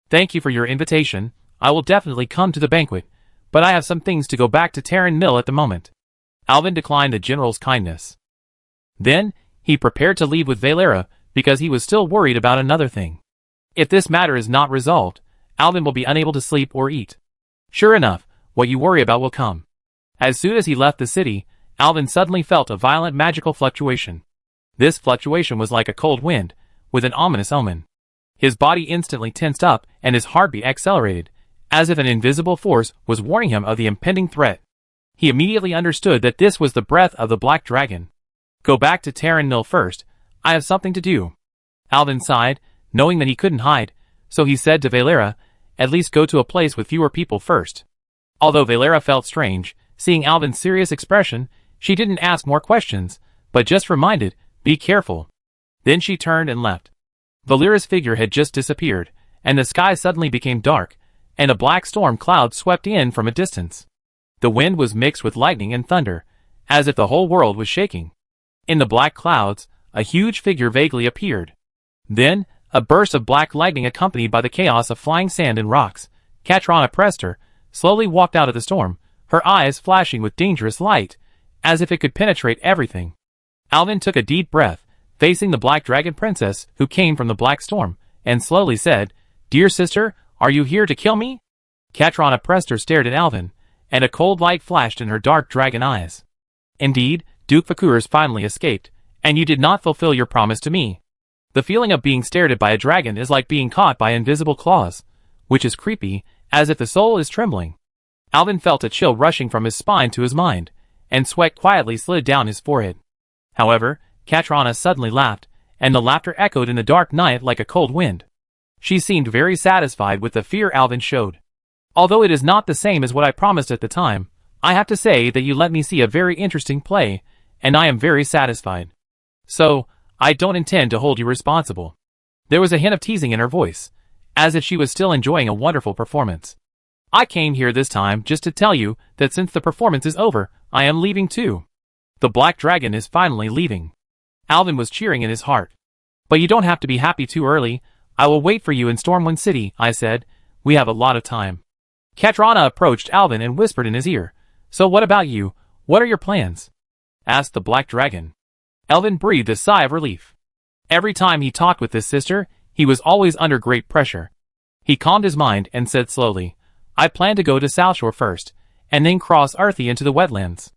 Thank you for your invitation, I will definitely come to the banquet, but I have some things to go back to Taran Mill at the moment. Alvin declined the general's kindness. Then, he prepared to leave with Valera, because he was still worried about another thing. If this matter is not resolved, Alvin will be unable to sleep or eat. Sure enough, what you worry about will come. As soon as he left the city, Alvin suddenly felt a violent magical fluctuation. This fluctuation was like a cold wind, with an ominous omen. His body instantly tensed up and his heartbeat accelerated, as if an invisible force was warning him of the impending threat. He immediately understood that this was the breath of the Black Dragon. Go back to Taran Mill first, I have something to do. Alvin sighed, knowing that he couldn't hide, so he said to Valera, at least go to a place with fewer people first. Although Valera felt strange, seeing Alvin's serious expression, she didn't ask more questions, but just reminded, be careful. Then she turned and left. Valera's figure had just disappeared, and the sky suddenly became dark, and a black storm cloud swept in from a distance. The wind was mixed with lightning and thunder, as if the whole world was shaking. In the black clouds, a huge figure vaguely appeared. Then, a burst of black lightning accompanied by the chaos of flying sand and rocks. Katrana Prester slowly walked out of the storm, her eyes flashing with dangerous light, as if it could penetrate everything. Alvin took a deep breath, facing the Black Dragon Princess who came from the black storm, and slowly said, Dear sister, are you here to kill me? Katrana Prester stared at Alvin, and a cold light flashed in her dark dragon eyes. Indeed, Duke Fakurs finally escaped, and you did not fulfill your promise to me. The feeling of being stared at by a dragon is like being caught by invisible claws, which is creepy, as if the soul is trembling. Alvin felt a chill rushing from his spine to his mind, and sweat quietly slid down his forehead. However, Katrana suddenly laughed, and the laughter echoed in the dark night like a cold wind. She seemed very satisfied with the fear Alvin showed. Although it is not the same as what I promised at the time, I have to say that you let me see a very interesting play, and I am very satisfied. So, I don't intend to hold you responsible. There was a hint of teasing in her voice, as if she was still enjoying a wonderful performance. I came here this time just to tell you that since the performance is over, I am leaving too. The Black Dragon is finally leaving. Alvin was cheering in his heart. But you don't have to be happy too early. I will wait for you in Stormwind City, I said. We have a lot of time. Katrana approached Alvin and whispered in his ear. So what about you? What are your plans? Asked the Black Dragon. Alvin breathed a sigh of relief. Every time he talked with his sister, he was always under great pressure. He calmed his mind and said slowly, I plan to go to South Shore first, and then cross Earthy into the wetlands.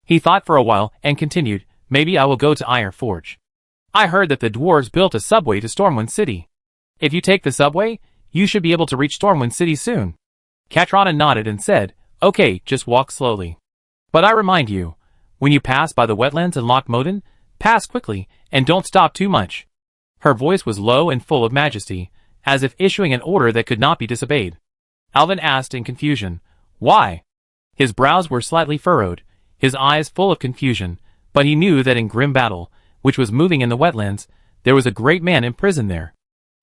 He thought for a while and continued, maybe I will go to Iron Forge. I heard that the dwarves built a subway to Stormwind City. If you take the subway, you should be able to reach Stormwind City soon. Katrana nodded and said, okay, just walk slowly. But I remind you, when you pass by the wetlands in Loch Moden, pass quickly and don't stop too much. Her voice was low and full of majesty, as if issuing an order that could not be disobeyed. Alvin asked in confusion, why? His brows were slightly furrowed, his eyes full of confusion, but he knew that in grim battle, which was moving in the wetlands, there was a great man imprisoned there.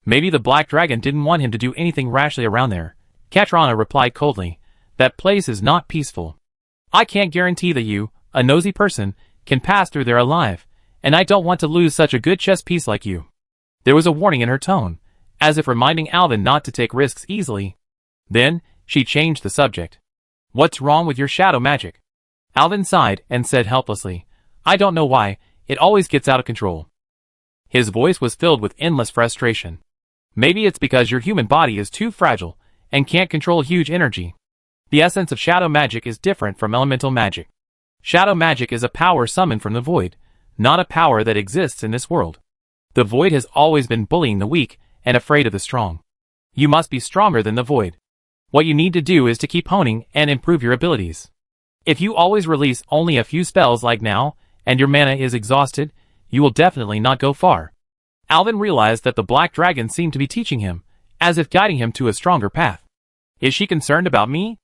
Maybe the Black Dragon didn't want him to do anything rashly around there. Katrana replied coldly, that place is not peaceful. I can't guarantee that you, a nosy person, can pass through there alive, and I don't want to lose such a good chess piece like you. There was a warning in her tone, as if reminding Alvin not to take risks easily. Then, she changed the subject. What's wrong with your shadow magic? Alvin sighed and said helplessly, I don't know why, it always gets out of control. His voice was filled with endless frustration. Maybe it's because your human body is too fragile and can't control huge energy. The essence of shadow magic is different from elemental magic. Shadow magic is a power summoned from the void, not a power that exists in this world. The void has always been bullying the weak and afraid of the strong. You must be stronger than the void. What you need to do is to keep honing and improve your abilities. If you always release only a few spells like now, and your mana is exhausted, you will definitely not go far. Alvin realized that the Black Dragon seemed to be teaching him, as if guiding him to a stronger path. Is she concerned about me?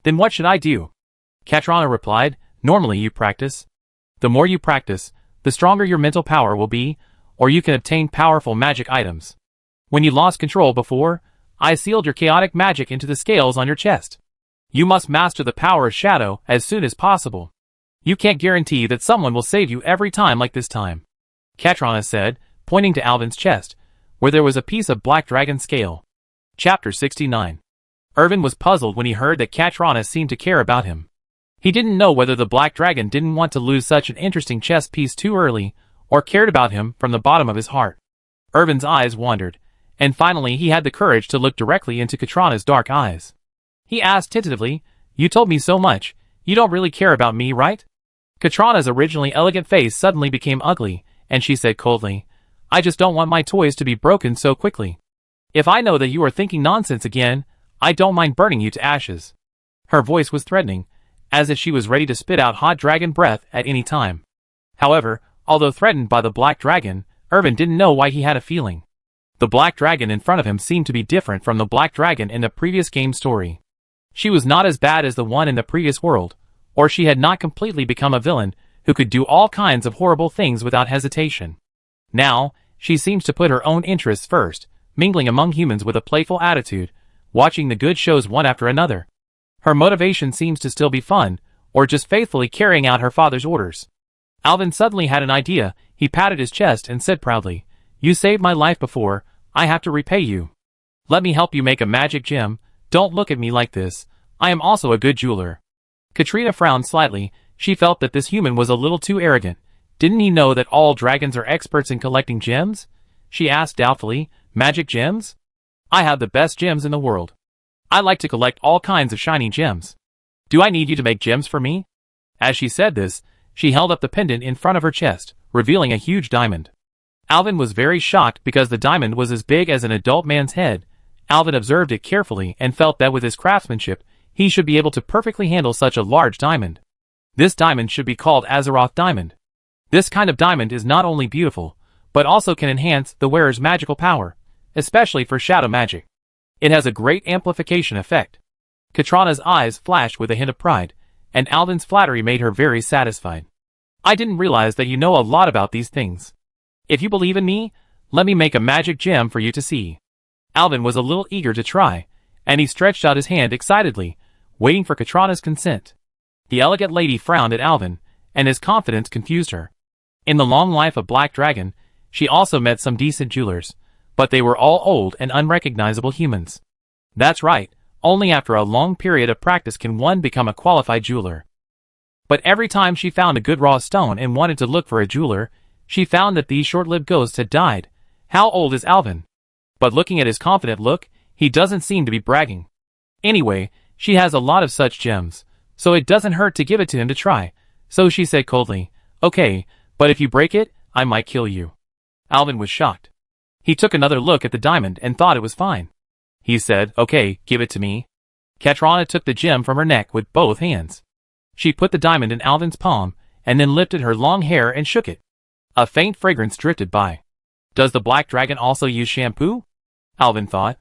Then what should I do? Katrana replied, normally you practice. The more you practice, the stronger your mental power will be, or you can obtain powerful magic items. When you lost control before, I sealed your chaotic magic into the scales on your chest. You must master the power of shadow as soon as possible. You can't guarantee that someone will save you every time like this time. Katrana said, pointing to Alvin's chest, where there was a piece of Black Dragon scale. Chapter 69. Irvin was puzzled when he heard that Katrana seemed to care about him. He didn't know whether the Black Dragon didn't want to lose such an interesting chess piece too early, or cared about him from the bottom of his heart. Irvin's eyes wandered, and finally he had the courage to look directly into Katrana's dark eyes. He asked tentatively, you told me so much, you don't really care about me, right? Katrana's originally elegant face suddenly became ugly, and she said coldly, I just don't want my toys to be broken so quickly. If I know that you are thinking nonsense again, I don't mind burning you to ashes. Her voice was threatening, as if she was ready to spit out hot dragon breath at any time. However, although threatened by the Black Dragon, Irvin didn't know why he had a feeling. The Black Dragon in front of him seemed to be different from the Black Dragon in the previous game story. She was not as bad as the one in the previous world, or she had not completely become a villain who could do all kinds of horrible things without hesitation. Now, she seems to put her own interests first, mingling among humans with a playful attitude, watching the good shows one after another. Her motivation seems to still be fun, or just faithfully carrying out her father's orders. Alvin suddenly had an idea. He patted his chest and said proudly, you saved my life before, I have to repay you. Let me help you make a magic gem. Don't look at me like this, I am also a good jeweler. Katrina frowned slightly. She felt that this human was a little too arrogant. Didn't he know that all dragons are experts in collecting gems? She asked doubtfully, magic gems? I have the best gems in the world. I like to collect all kinds of shiny gems. Do I need you to make gems for me? As she said this, she held up the pendant in front of her chest, revealing a huge diamond. Alvin was very shocked because the diamond was as big as an adult man's head. Alvin observed it carefully and felt that with his craftsmanship, he should be able to perfectly handle such a large diamond. This diamond should be called Azeroth Diamond. This kind of diamond is not only beautiful, but also can enhance the wearer's magical power, especially for shadow magic. It has a great amplification effect. Katrana's eyes flashed with a hint of pride, and Alvin's flattery made her very satisfied. I didn't realize that you know a lot about these things. If you believe in me, let me make a magic gem for you to see. Alvin was a little eager to try, and he stretched out his hand excitedly, waiting for Katrana's consent. The elegant lady frowned at Alvin, and his confidence confused her. In the long life of Black Dragon, she also met some decent jewelers, but they were all old and unrecognizable humans. That's right, only after a long period of practice can one become a qualified jeweler. But every time she found a good raw stone and wanted to look for a jeweler, she found that these short-lived ghosts had died. How old is Alvin? But looking at his confident look, he doesn't seem to be bragging. Anyway, she has a lot of such gems, so it doesn't hurt to give it to him to try. So she said coldly, "Okay, but if you break it, I might kill you." Alvin was shocked. He took another look at the diamond and thought it was fine. He said, "Okay, give it to me." Katrina took the gem from her neck with both hands. She put the diamond in Alvin's palm, and then lifted her long hair and shook it. A faint fragrance drifted by. Does the black dragon also use shampoo? Alvin thought.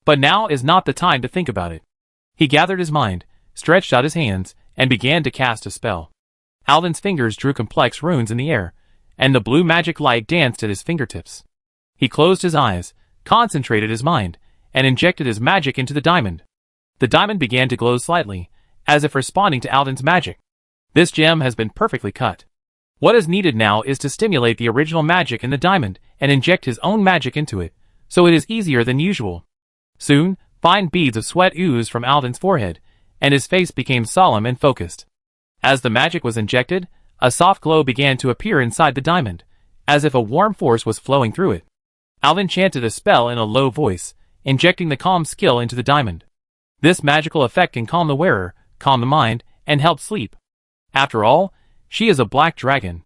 But now is not the time to think about it. He gathered his mind, stretched out his hands, and began to cast a spell. Alvin's fingers drew complex runes in the air, and the blue magic light danced at his fingertips. He closed his eyes, concentrated his mind, and injected his magic into the diamond. The diamond began to glow slightly, as if responding to Alvin's magic. This gem has been perfectly cut. What is needed now is to stimulate the original magic in the diamond and inject his own magic into it, so it is easier than usual. Soon, fine beads of sweat oozed from Alvin's forehead, and his face became solemn and focused. As the magic was injected, a soft glow began to appear inside the diamond, as if a warm force was flowing through it. Alvin chanted a spell in a low voice, injecting the calm skill into the diamond. This magical effect can calm the wearer, calm the mind, and help sleep. After all, she is a black dragon.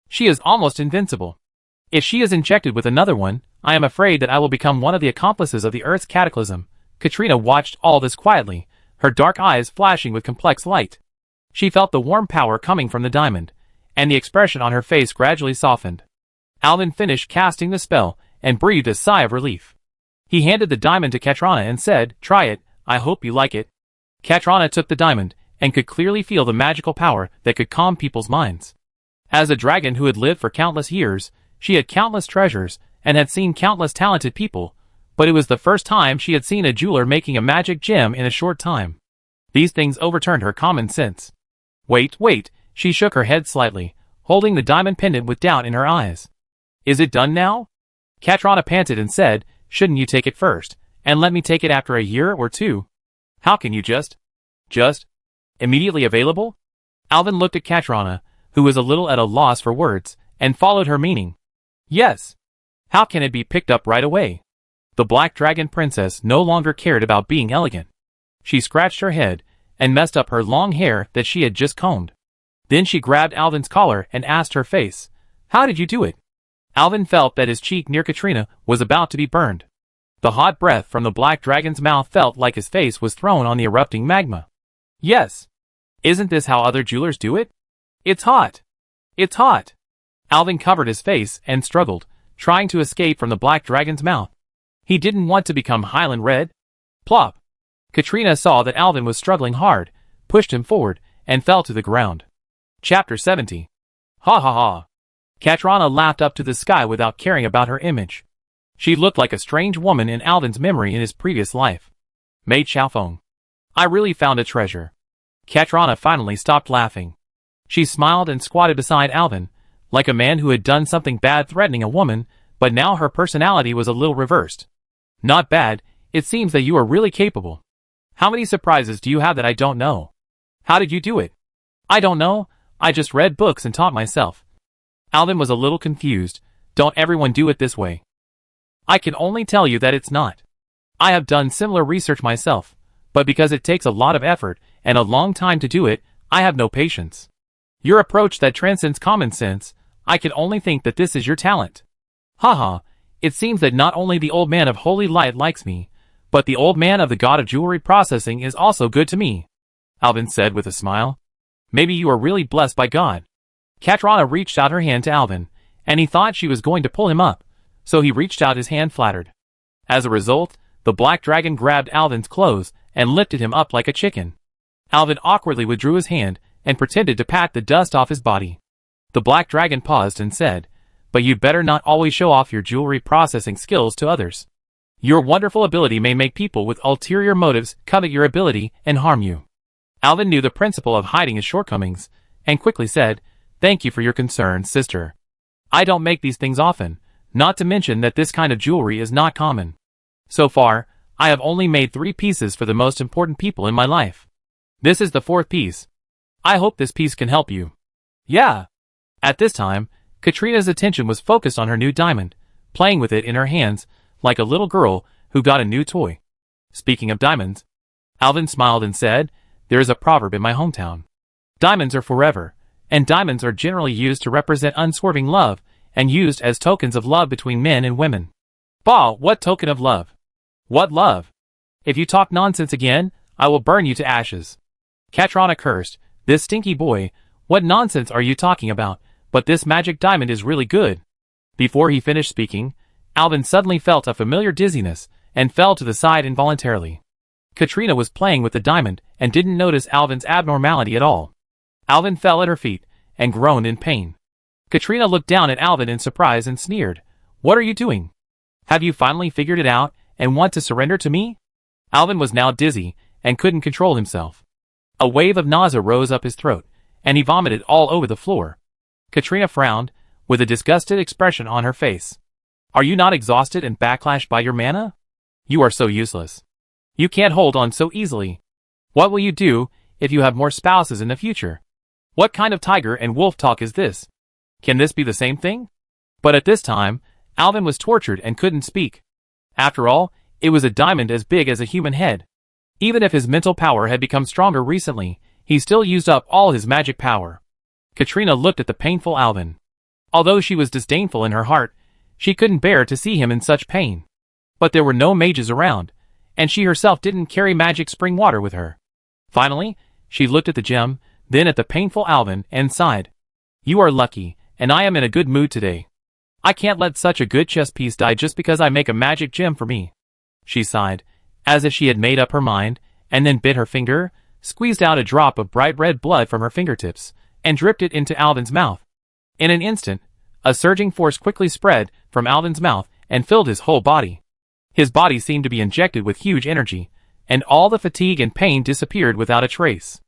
She is almost invincible. If she is injected with another one, I am afraid that I will become one of the accomplices of the Earth's cataclysm. Katrina watched all this quietly, her dark eyes flashing with complex light. She felt the warm power coming from the diamond, and the expression on her face gradually softened. Alvin finished casting the spell, and breathed a sigh of relief. He handed the diamond to Katrina and said, "Try it, I hope you like it." Katrina took the diamond, and could clearly feel the magical power that could calm people's minds. As a dragon who had lived for countless years, she had countless treasures, and had seen countless talented people, but it was the first time she had seen a jeweler making a magic gem in a short time. These things overturned her common sense. Wait, she shook her head slightly, holding the diamond pendant with doubt in her eyes. "Is it done now?" Katrina panted and said, "Shouldn't you take it first, and let me take it after a year or two? How can you just immediately available?" Alvin looked at Katrina, who was a little at a loss for words, and followed her meaning. "Yes. How can it be picked up right away?" The Black Dragon Princess no longer cared about being elegant. She scratched her head, and messed up her long hair that she had just combed. Then she grabbed Alvin's collar and asked her face, "How did you do it?" Alvin felt that his cheek near Katrina was about to be burned. The hot breath from the Black Dragon's mouth felt like his face was thrown on the erupting magma. "Yes. Isn't this how other jewelers do it? It's hot. It's hot." Alvin covered his face and struggled, trying to escape from the Black Dragon's mouth. He didn't want to become Highland Red. Plop. Katrina saw that Alvin was struggling hard, pushed him forward, and fell to the ground. Chapter 70. Ha ha ha. Katrina laughed up to the sky without caring about her image. She looked like a strange woman in Alvin's memory in his previous life. Mei Xiaofeng. I really found a treasure. Katrina finally stopped laughing. She smiled and squatted beside Alvin, like a man who had done something bad threatening a woman, but now her personality was a little reversed. "Not bad, it seems that you are really capable. How many surprises do you have that I don't know? How did you do it?" "I don't know, I just read books and taught myself." Alvin was a little confused. "Don't everyone do it this way?" "I can only tell you that it's not. I have done similar research myself, but because it takes a lot of effort and a long time to do it, I have no patience. Your approach that transcends common sense, I can only think that this is your talent." "Haha, it seems that not only the old man of holy light likes me, but the old man of the god of jewelry processing is also good to me," Alvin said with a smile. "Maybe you are really blessed by God." Katrina reached out her hand to Alvin, and he thought she was going to pull him up, so he reached out his hand flattered. As a result, the Black Dragon grabbed Alvin's clothes and lifted him up like a chicken. Alvin awkwardly withdrew his hand and pretended to pat the dust off his body. The Black Dragon paused and said, "But you'd better not always show off your jewelry processing skills to others. Your wonderful ability may make people with ulterior motives covet your ability and harm you." Alvin knew the principle of hiding his shortcomings, and quickly said, "Thank you for your concern, sister. I don't make these things often, Not to mention that this kind of jewelry is not common. So far, I have only made 3 pieces for the most important people in my life. This is the 4th piece. I hope this piece can help you. Yeah. At this time, Katrina's attention was focused on her new diamond, playing with it in her hands, like a little girl who got a new toy. Speaking of diamonds, Alvin smiled and said, there is a proverb in my hometown. Diamonds are forever, and diamonds are generally used to represent unswerving love, and used as tokens of love between men and women. Bah, what token of love? What love? If you talk nonsense again, I will burn you to ashes. Katrina cursed, this stinky boy, what nonsense are you talking about? But this magic diamond is really good. Before he finished speaking, Alvin suddenly felt a familiar dizziness, and fell to the side involuntarily. Katrina was playing with the diamond, and didn't notice Alvin's abnormality at all. Alvin fell at her feet, and groaned in pain. Katrina looked down at Alvin in surprise and sneered, what are you doing? Have you finally figured it out, and want to surrender to me? Alvin was now dizzy, and couldn't control himself. A wave of nausea rose up his throat, and he vomited all over the floor. Katrina frowned, with a disgusted expression on her face. Are you not exhausted and backlashed by your mana? You are so useless. You can't hold on so easily. What will you do if you have more spouses in the future? What kind of tiger and wolf talk is this? Can this be the same thing? But at this time, Alvin was tortured and couldn't speak. After all, it was a diamond as big as a human head. Even if his mental power had become stronger recently, he still used up all his magic power. Katrina looked at the painful Alvin. Although she was disdainful in her heart, she couldn't bear to see him in such pain. But there were no mages around, and she herself didn't carry magic spring water with her. Finally, she looked at the gem, then at the painful Alvin, and sighed. You are lucky, and I am in a good mood today. I can't let such a good chess piece die just because I make a magic gem for me. She sighed, as if she had made up her mind, and then bit her finger, squeezed out a drop of bright red blood from her fingertips, and dripped it into Alvin's mouth. In an instant, a surging force quickly spread from Alvin's mouth and filled his whole body. His body seemed to be injected with huge energy, and all the fatigue and pain disappeared without a trace.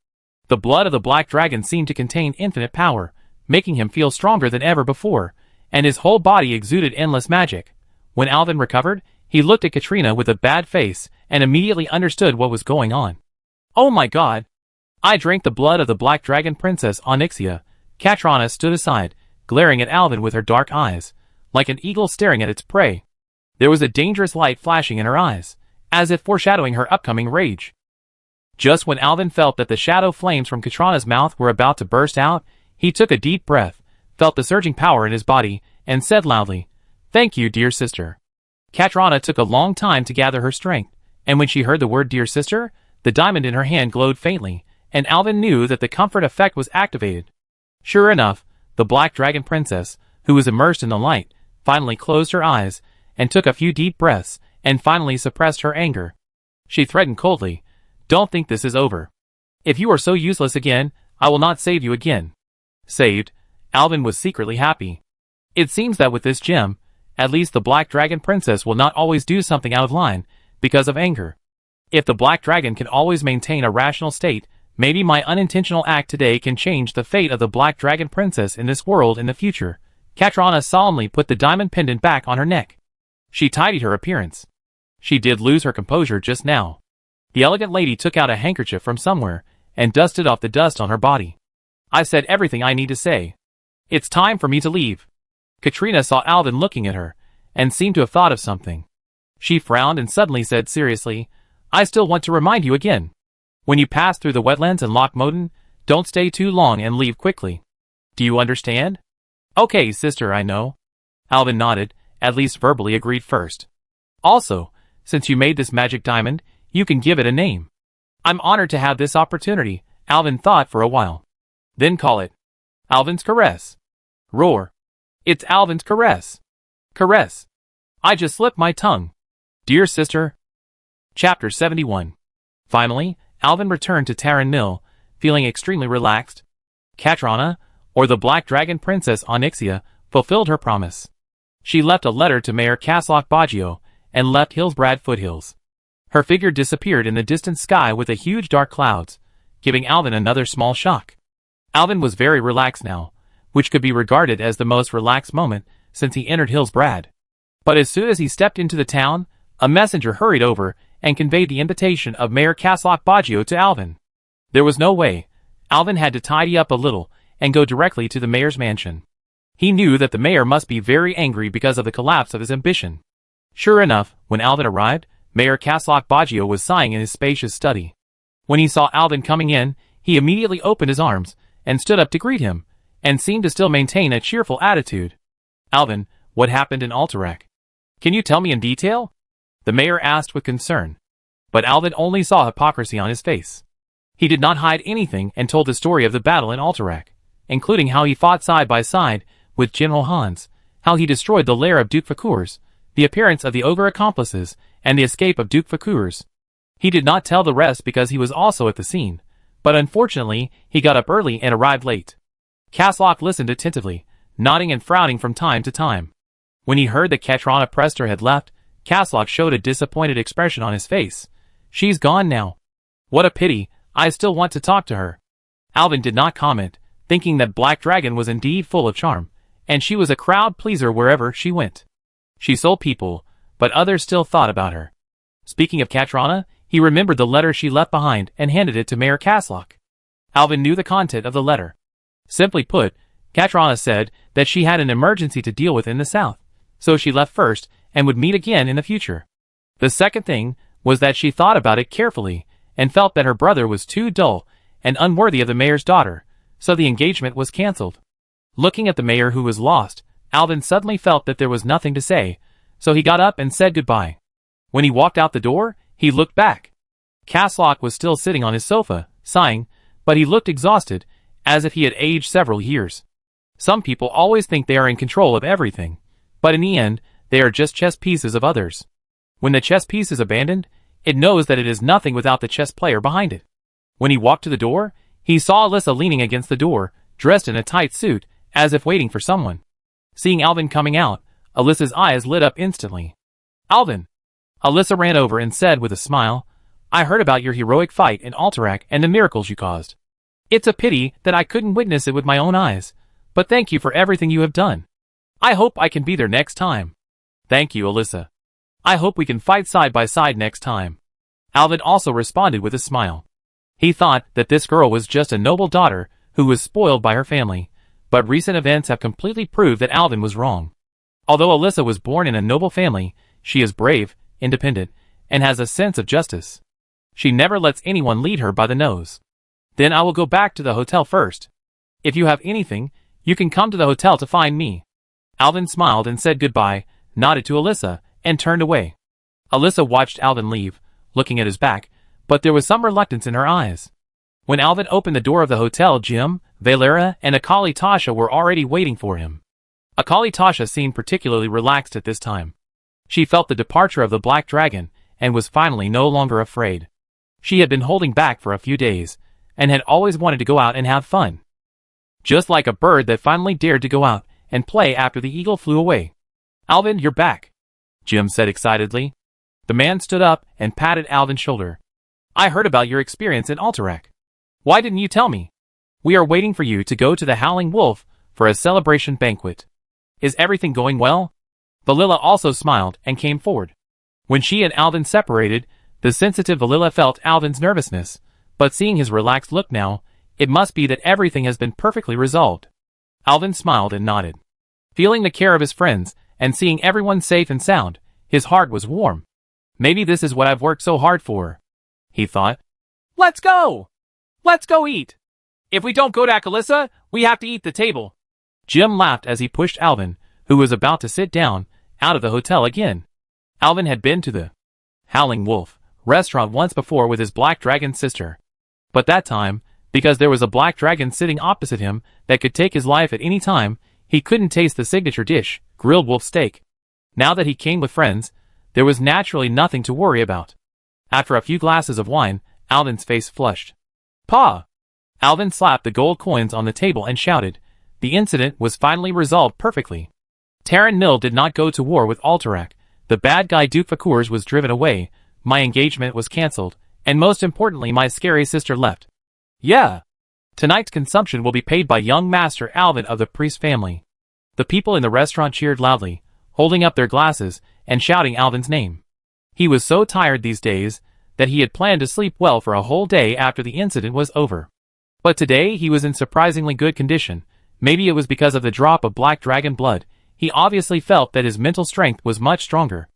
The blood of the black dragon seemed to contain infinite power, making him feel stronger than ever before, and his whole body exuded endless magic. When Alvin recovered, he looked at Katrina with a bad face and immediately understood what was going on. Oh my god! I drank the blood of the black dragon princess Onyxia. Katrina stood aside, glaring at Alvin with her dark eyes, like an eagle staring at its prey. There was a dangerous light flashing in her eyes, as if foreshadowing her upcoming rage. Just when Alvin felt that the shadow flames from Katrina's mouth were about to burst out, he took a deep breath, felt the surging power in his body, and said loudly, "Thank you, dear sister." Katrina took a long time to gather her strength, and when she heard the word dear sister, the diamond in her hand glowed faintly, and Alvin knew that the comfort effect was activated. Sure enough, the black dragon princess, who was immersed in the light, finally closed her eyes, and took a few deep breaths, and finally suppressed her anger. She threatened coldly, "Don't think this is over. If you are so useless again, I will not save you again." Saved, Alvin was secretly happy. It seems that with this gem, at least the black dragon princess will not always do something out of line, because of anger. If the black dragon can always maintain a rational state, maybe my unintentional act today can change the fate of the black dragon princess in this world in the future. Katrina solemnly put the diamond pendant back on her neck. She tidied her appearance. She did lose her composure just now. The elegant lady took out a handkerchief from somewhere, and dusted off the dust on her body. "I said everything I need to say. It's time for me to leave." Katrina saw Alvin looking at her, and seemed to have thought of something. She frowned and suddenly said seriously, "I still want to remind you again. When you pass through the wetlands in Loch Moden, don't stay too long and leave quickly. Do you understand?" "Okay, sister, I know." Alvin nodded, at least verbally agreed first. "Also, since you made this magic diamond, you can give it a name." "I'm honored to have this opportunity," Alvin thought for a while. "Then call it Alvin's Caress." "Roar. It's Alvin's Caress. Caress. I just slipped my tongue. Dear sister." Chapter 71. Finally, Alvin returned to Taran Mill, feeling extremely relaxed. Katrina, or the Black Dragon Princess Onyxia, fulfilled her promise. She left a letter to Mayor Caslock Baggio, and left Hillsbrad Foothills. Her figure disappeared in the distant sky with the huge dark clouds, giving Alvin another small shock. Alvin was very relaxed now, which could be regarded as the most relaxed moment since he entered Hillsbrad. But as soon as he stepped into the town, a messenger hurried over and conveyed the invitation of Mayor Caslock Baggio to Alvin. There was no way. Alvin had to tidy up a little and go directly to the mayor's mansion. He knew that the mayor must be very angry because of the collapse of his ambition. Sure enough, when Alvin arrived, Mayor Caslock Baggio was sighing in his spacious study. When he saw Alvin coming in, he immediately opened his arms and stood up to greet him, and seemed to still maintain a cheerful attitude. "Alvin, what happened in Alterac? Can you tell me in detail?" the mayor asked with concern. But Alvin only saw hypocrisy on his face. He did not hide anything and told the story of the battle in Alterac, including how he fought side by side with General Hans, how he destroyed the lair of Duke Fakurs, the appearance of the ogre accomplices, and the escape of Duke Fakurs. He did not tell the rest because he was also at the scene, but unfortunately he got up early and arrived late. Caslock listened attentively, nodding and frowning from time to time. When he heard that Katrina Prester had left, Caslock showed a disappointed expression on his face. "She's gone now. What a pity, I still want to talk to her." Alvin did not comment, thinking that Black Dragon was indeed full of charm, and she was a crowd pleaser wherever she went. She sold people, but others still thought about her. Speaking of Katrina, he remembered the letter she left behind and handed it to Mayor Caslock. Alvin knew the content of the letter. Simply put, Katrina said that she had an emergency to deal with in the south, so she left first and would meet again in the future. The second thing was that she thought about it carefully and felt that her brother was too dull and unworthy of the mayor's daughter, so the engagement was cancelled. Looking at the mayor who was lost, Alvin suddenly felt that there was nothing to say, so he got up and said goodbye. When he walked out the door, he looked back. Caslock was still sitting on his sofa, sighing, but he looked exhausted, as if he had aged several years. Some people always think they are in control of everything, but in the end, they are just chess pieces of others. When the chess piece is abandoned, it knows that it is nothing without the chess player behind it. When he walked to the door, he saw Alyssa leaning against the door, dressed in a tight suit, as if waiting for someone. Seeing Alvin coming out, Alyssa's eyes lit up instantly. "Alvin!" Alyssa ran over and said with a smile, "I heard about your heroic fight in Alterac and the miracles you caused. It's a pity that I couldn't witness it with my own eyes, but thank you for everything you have done. I hope I can be there next time." "Thank you, Alyssa. I hope we can fight side by side next time." Alvin also responded with a smile. He thought that this girl was just a noble daughter who was spoiled by her family, but recent events have completely proved that Alvin was wrong. Although Alyssa was born in a noble family, she is brave, independent, and has a sense of justice. She never lets anyone lead her by the nose. "Then I will go back to the hotel first. If you have anything, you can come to the hotel to find me." Alvin smiled and said goodbye, nodded to Alyssa, and turned away. Alyssa watched Alvin leave, looking at his back, but there was some reluctance in her eyes. When Alvin opened the door of the hotel, Jim, Valera, and Akali Tasha were already waiting for him. Akali Tasha seemed particularly relaxed at this time. She felt the departure of the Black Dragon, and was finally no longer afraid. She had been holding back for a few days, and had always wanted to go out and have fun. Just like a bird that finally dared to go out and play after the eagle flew away. "Alvin, you're back," Jim said excitedly. The man stood up and patted Alvin's shoulder. "I heard about your experience in Alterac. Why didn't you tell me? We are waiting for you to go to the Howling Wolf for a celebration banquet. Is everything going well?" Valilla also smiled and came forward. When she and Alvin separated, the sensitive Valilla felt Alvin's nervousness, but seeing his relaxed look now, it must be that everything has been perfectly resolved. Alvin smiled and nodded. Feeling the care of his friends, and seeing everyone safe and sound, his heart was warm. "Maybe this is what I've worked so hard for," he thought. "Let's go! Let's go eat! If we don't go to Alyssa, we have to eat the table." Jim laughed as he pushed Alvin, who was about to sit down, out of the hotel again. Alvin had been to the Howling Wolf restaurant once before with his Black Dragon sister. But that time, because there was a Black Dragon sitting opposite him that could take his life at any time, he couldn't taste the signature dish, grilled wolf steak. Now that he came with friends, there was naturally nothing to worry about. After a few glasses of wine, Alvin's face flushed. "Pa!" Alvin slapped the gold coins on the table and shouted. The incident was finally resolved perfectly. Terran Mill did not go to war with Alterac. The bad guy Duke Fakurs was driven away, my engagement was cancelled, and most importantly my scary sister left. Yeah. Tonight's consumption will be paid by young Master Alvin of the Priest family. The people in the restaurant cheered loudly, holding up their glasses and shouting Alvin's name. He was so tired these days that he had planned to sleep well for a whole day after the incident was over. But today he was in surprisingly good condition. Maybe it was because of the drop of black dragon blood. He obviously felt that his mental strength was much stronger.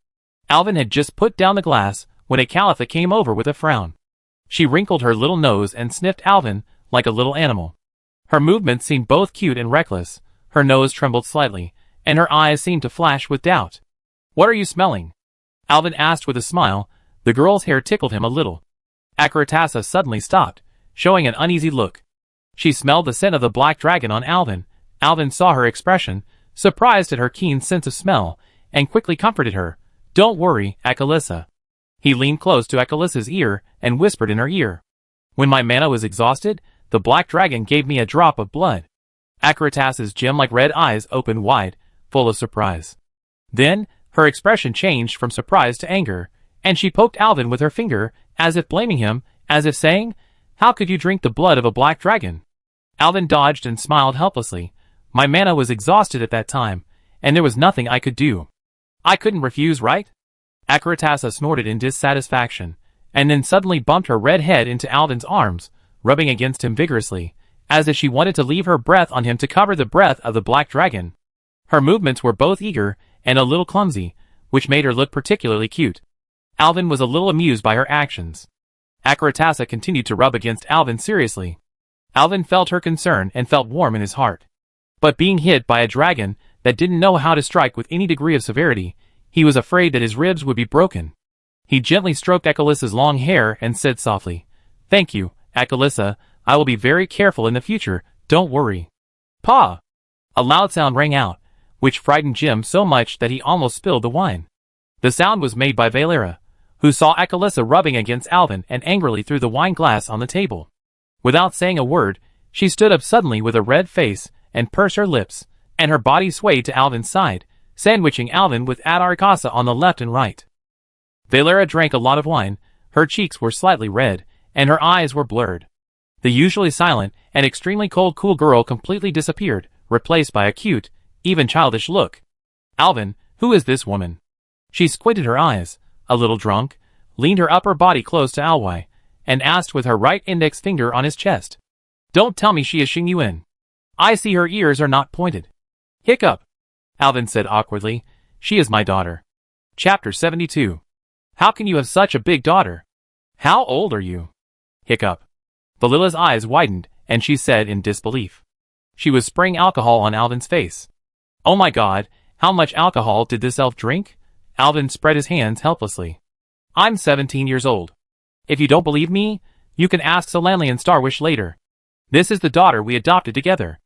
Alvin had just put down the glass when a Calitha came over with a frown. She wrinkled her little nose and sniffed Alvin like a little animal. Her movements seemed both cute and reckless. Her nose trembled slightly, and her eyes seemed to flash with doubt. "What are you smelling?" Alvin asked with a smile. The girl's hair tickled him a little. Akaratasa suddenly stopped, showing an uneasy look. She smelled the scent of the black dragon on Alvin. Alvin saw her expression, surprised at her keen sense of smell, and quickly comforted her. "Don't worry, Akalissa." He leaned close to Akalissa's ear and whispered in her ear. "When my mana was exhausted, the black dragon gave me a drop of blood." Akaratasa's gem-like red eyes opened wide, full of surprise. Then, her expression changed from surprise to anger, and she poked Alvin with her finger, as if blaming him, as if saying, "How could you drink the blood of a black dragon?" Alvin dodged and smiled helplessly. "My mana was exhausted at that time, and there was nothing I could do." "I couldn't refuse, right?" Akaratasa snorted in dissatisfaction, and then suddenly bumped her red head into Alvin's arms, rubbing against him vigorously, as if she wanted to leave her breath on him to cover the breath of the black dragon. Her movements were both eager and a little clumsy, which made her look particularly cute. Alvin was a little amused by her actions. Akaratasa continued to rub against Alvin seriously. Alvin felt her concern and felt warm in his heart. But being hit by a dragon that didn't know how to strike with any degree of severity, he was afraid that his ribs would be broken. He gently stroked Akalissa's long hair and said softly, "Thank you, Akalissa. I will be very careful in the future, don't worry." "Pa!" A loud sound rang out, which frightened Jim so much that he almost spilled the wine. The sound was made by Valera, who saw Akalissa rubbing against Alvin and angrily threw the wine glass on the table. Without saying a word, she stood up suddenly with a red face and pursed her lips, and her body swayed to Alvin's side, sandwiching Alvin with Adarikasa on the left and right. Valera drank a lot of wine, her cheeks were slightly red, and her eyes were blurred. The usually silent and extremely cool girl completely disappeared, replaced by a cute, even childish look. "Alvin, who is this woman?" She squinted her eyes, a little drunk, leaned her upper body close to Alwai, and asked with her right index finger on his chest. "Don't tell me she is Xingyuan. I see her ears are not pointed." "Hiccup," Alvin said awkwardly. "She is my daughter." Chapter 72. How can you have such a big daughter? How old are you? Hiccup. Valila's eyes widened, and she said in disbelief. She was spraying alcohol on Alvin's face. "Oh my god, how much alcohol did this elf drink?" Alvin spread his hands helplessly. "I'm 17 years old. If you don't believe me, you can ask Solanlian Starwish later. This is the daughter we adopted together."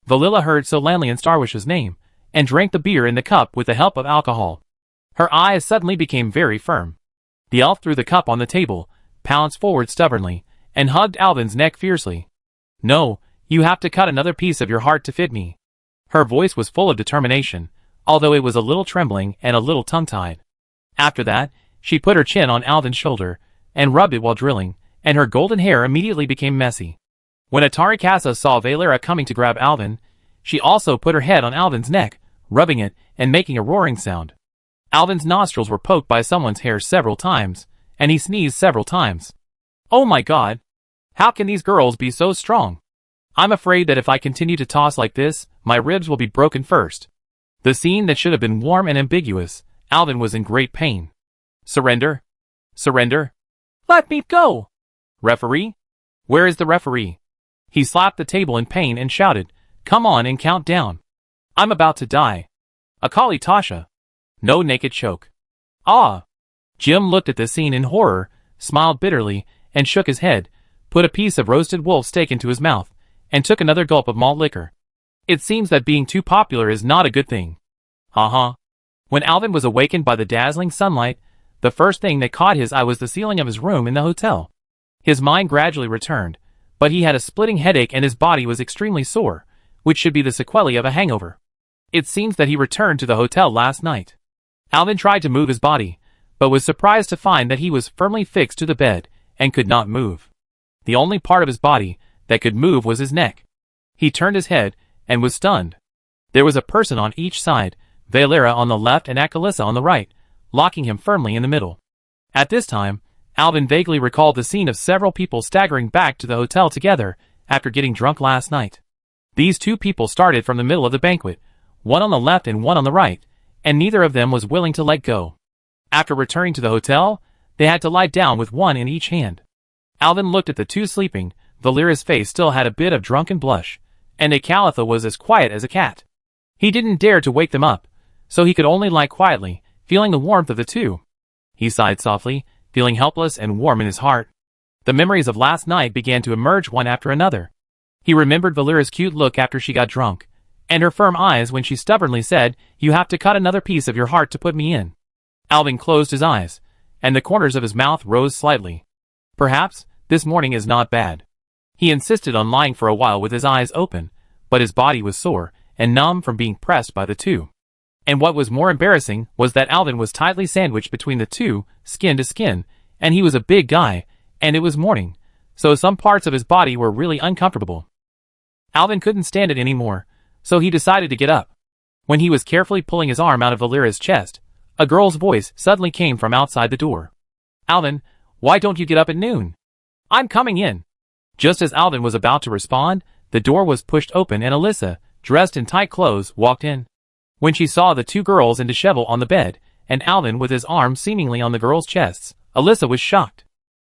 Valila heard Solanlian Starwish's name, and drank the beer in the cup with the help of alcohol. Her eyes suddenly became very firm. The elf threw the cup on the table, pounced forward stubbornly, and hugged Alvin's neck fiercely. "No, you have to cut another piece of your heart to fit me." Her voice was full of determination, although it was a little trembling and a little tongue-tied. After that, she put her chin on Alvin's shoulder, and rubbed it while drilling, and her golden hair immediately became messy. When Atarikasa saw Valera coming to grab Alvin, she also put her head on Alvin's neck, rubbing it, and making a roaring sound. Alvin's nostrils were poked by someone's hair several times, and he sneezed several times. "Oh my god! How can these girls be so strong? I'm afraid that if I continue to toss like this, my ribs will be broken first." The scene that should have been warm and ambiguous, Alvin was in great pain. "Surrender? Surrender? Let me go! Referee? Where is the referee?" He slapped the table in pain and shouted, "Come on and count down. I'm about to die. Akali Tasha. No naked choke." "Ah!" Jim looked at the scene in horror, smiled bitterly, and shook his head, put a piece of roasted wolf steak into his mouth, and took another gulp of malt liquor. It seems that being too popular is not a good thing. When Alvin was awakened by the dazzling sunlight, the first thing that caught his eye was the ceiling of his room in the hotel. His mind gradually returned, but he had a splitting headache and his body was extremely sore, which should be the sequelae of a hangover. It seems that he returned to the hotel last night. Alvin tried to move his body, but was surprised to find that he was firmly fixed to the bed, and could not move. The only part of his body that could move was his neck. He turned his head, and was stunned. There was a person on each side, Valera on the left and Akalissa on the right, locking him firmly in the middle. At this time, Alvin vaguely recalled the scene of several people staggering back to the hotel together after getting drunk last night. These two people started from the middle of the banquet, one on the left and one on the right, and neither of them was willing to let go. After returning to the hotel, they had to lie down with one in each hand. Alvin looked at the two sleeping. Valera's face still had a bit of drunken blush, and Akalissa was as quiet as a cat. He didn't dare to wake them up, so he could only lie quietly, feeling the warmth of the two. He sighed softly, feeling helpless and warm in his heart. The memories of last night began to emerge one after another. He remembered Valera's cute look after she got drunk, and her firm eyes when she stubbornly said, "You have to cut another piece of your heart to put me in." Alvin closed his eyes, and the corners of his mouth rose slightly. Perhaps this morning is not bad. He insisted on lying for a while with his eyes open, but his body was sore and numb from being pressed by the two. And what was more embarrassing was that Alvin was tightly sandwiched between the two, skin to skin, and he was a big guy, and it was morning, so some parts of his body were really uncomfortable. Alvin couldn't stand it anymore, so he decided to get up. When he was carefully pulling his arm out of Valera's chest, a girl's voice suddenly came from outside the door. "Alvin, why don't you get up at noon? I'm coming in." Just as Alvin was about to respond, the door was pushed open and Alyssa, dressed in tight clothes, walked in. When she saw the two girls in dishevel on the bed, and Alvin with his arms seemingly on the girls' chests, Alyssa was shocked.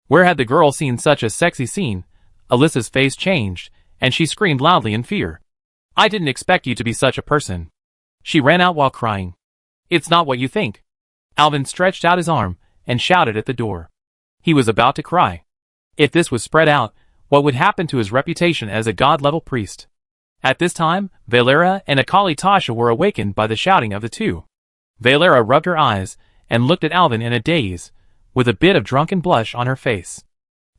Where had the girl seen such a sexy scene? Alyssa's face changed, and she screamed loudly in fear. "I didn't expect you to be such a person." She ran out while crying. "It's not what you think." Alvin stretched out his arm and shouted at the door. He was about to cry. If this was spread out, what would happen to his reputation as a god-level priest? At this time, Valera and Akali Tasha were awakened by the shouting of the two. Valera rubbed her eyes and looked at Alvin in a daze, with a bit of drunken blush on her face.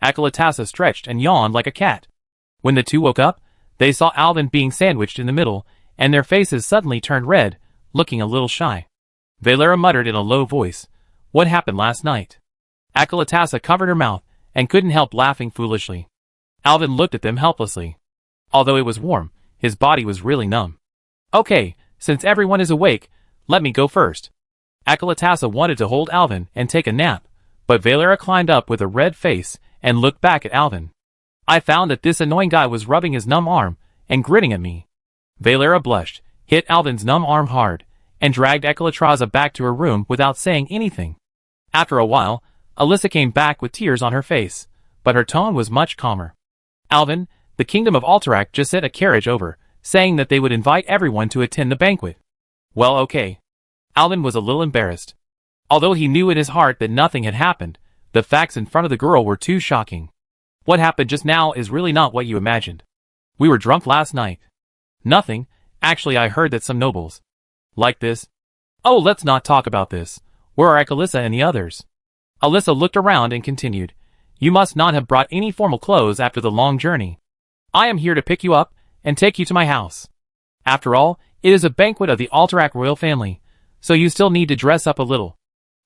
Akalissa stretched and yawned like a cat. When the two woke up, they saw Alvin being sandwiched in the middle, and their faces suddenly turned red, looking a little shy. Valera muttered in a low voice, "What happened last night?" Akalissa covered her mouth and couldn't help laughing foolishly. Alvin looked at them helplessly. Although it was warm, his body was really numb. "Okay, since everyone is awake, let me go first." Akalissa wanted to hold Alvin and take a nap, but Valera climbed up with a red face and looked back at Alvin. "I found that this annoying guy was rubbing his numb arm and grinning at me." Valera blushed, hit Alvin's numb arm hard, and dragged Akalissa back to her room without saying anything. After a while, Alyssa came back with tears on her face, but her tone was much calmer. "Alvin, the Kingdom of Alterac just sent a carriage over, saying that they would invite everyone to attend the banquet." "Well, okay." Alvin was a little embarrassed. Although he knew in his heart that nothing had happened, the facts in front of the girl were too shocking. "What happened just now is really not what you imagined. We were drunk last night." "Nothing. Actually, I heard that some nobles." "Like this?" "Oh, let's not talk about this. Where are Akalissa and the others?" Alyssa looked around and continued, "You must not have brought any formal clothes after the long journey. I am here to pick you up and take you to my house. After all, it is a banquet of the Alterac royal family, so you still need to dress up a little.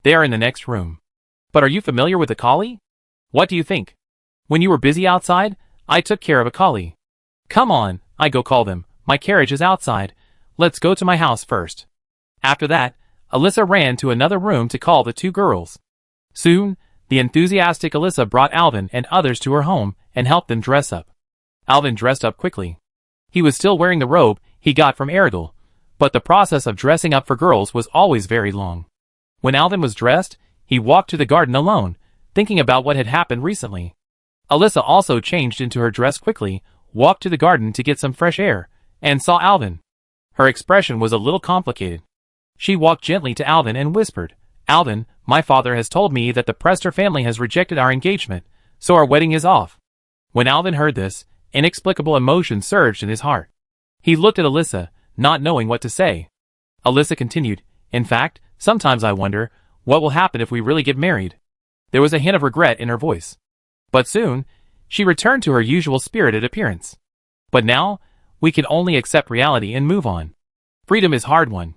They are in the next room." "But are you familiar with Akali? What do you think? When you were busy outside, I took care of Akali. Come on, I go call them. My carriage is outside. Let's go to my house first." After that, Alyssa ran to another room to call the two girls. Soon, the enthusiastic Alyssa brought Alvin and others to her home and helped them dress up. Alvin dressed up quickly. He was still wearing the robe he got from Erigel, but the process of dressing up for girls was always very long. When Alvin was dressed, he walked to the garden alone, thinking about what had happened recently. Alyssa also changed into her dress quickly, walked to the garden to get some fresh air, and saw Alvin. Her expression was a little complicated. She walked gently to Alvin and whispered, "Alvin, my father has told me that the Prester family has rejected our engagement, so our wedding is off." When Alvin heard this, inexplicable emotion surged in his heart. He looked at Alyssa, not knowing what to say. Alyssa continued, "In fact, sometimes I wonder, what will happen if we really get married?" There was a hint of regret in her voice. But soon, she returned to her usual spirited appearance. "But now, we can only accept reality and move on. Freedom is hard won.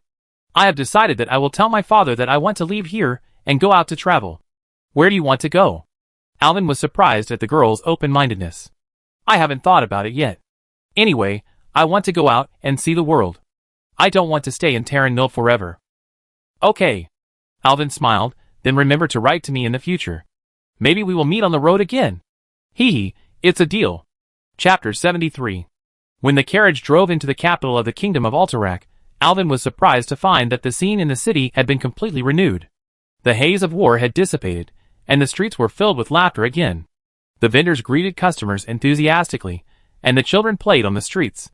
I have decided that I will tell my father that I want to leave here and go out to travel." "Where do you want to go?" Alvin was surprised at the girl's open-mindedness. "I haven't thought about it yet. Anyway, I want to go out and see the world." I don't want to stay in Terran Mill forever. Okay. Alvin smiled, then remember to write to me in the future. Maybe we will meet on the road again. Hee hee, it's a deal. Chapter 73. When the carriage drove into the capital of the Kingdom of Alterac, Alvin was surprised to find that the scene in the city had been completely renewed. The haze of war had dissipated, and the streets were filled with laughter again. The vendors greeted customers enthusiastically, and the children played on the streets.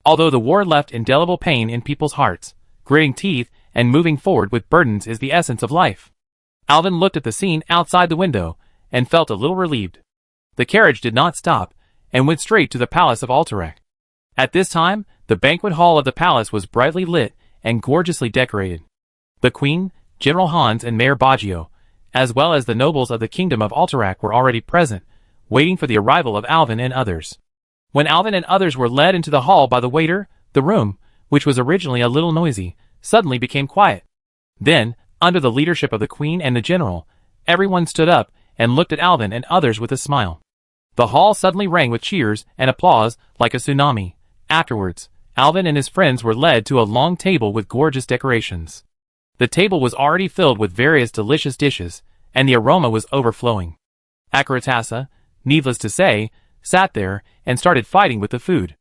Although the war left indelible pain in people's hearts, gritting teeth and moving forward with burdens is the essence of life. Alvin looked at the scene outside the window and felt a little relieved. The carriage did not stop and went straight to the palace of Alterac. At this time, the banquet hall of the palace was brightly lit and gorgeously decorated. The Queen, General Hans and Mayor Baggio, as well as the nobles of the Kingdom of Alterac were already present, waiting for the arrival of Alvin and others. When Alvin and others were led into the hall by the waiter, the room, which was originally a little noisy, suddenly became quiet. Then, under the leadership of the Queen and the General, everyone stood up and looked at Alvin and others with a smile. The hall suddenly rang with cheers and applause like a tsunami. Afterwards, Alvin and his friends were led to a long table with gorgeous decorations. The table was already filled with various delicious dishes, and the aroma was overflowing. Akaratasa, needless to say, sat there and started fighting with the food.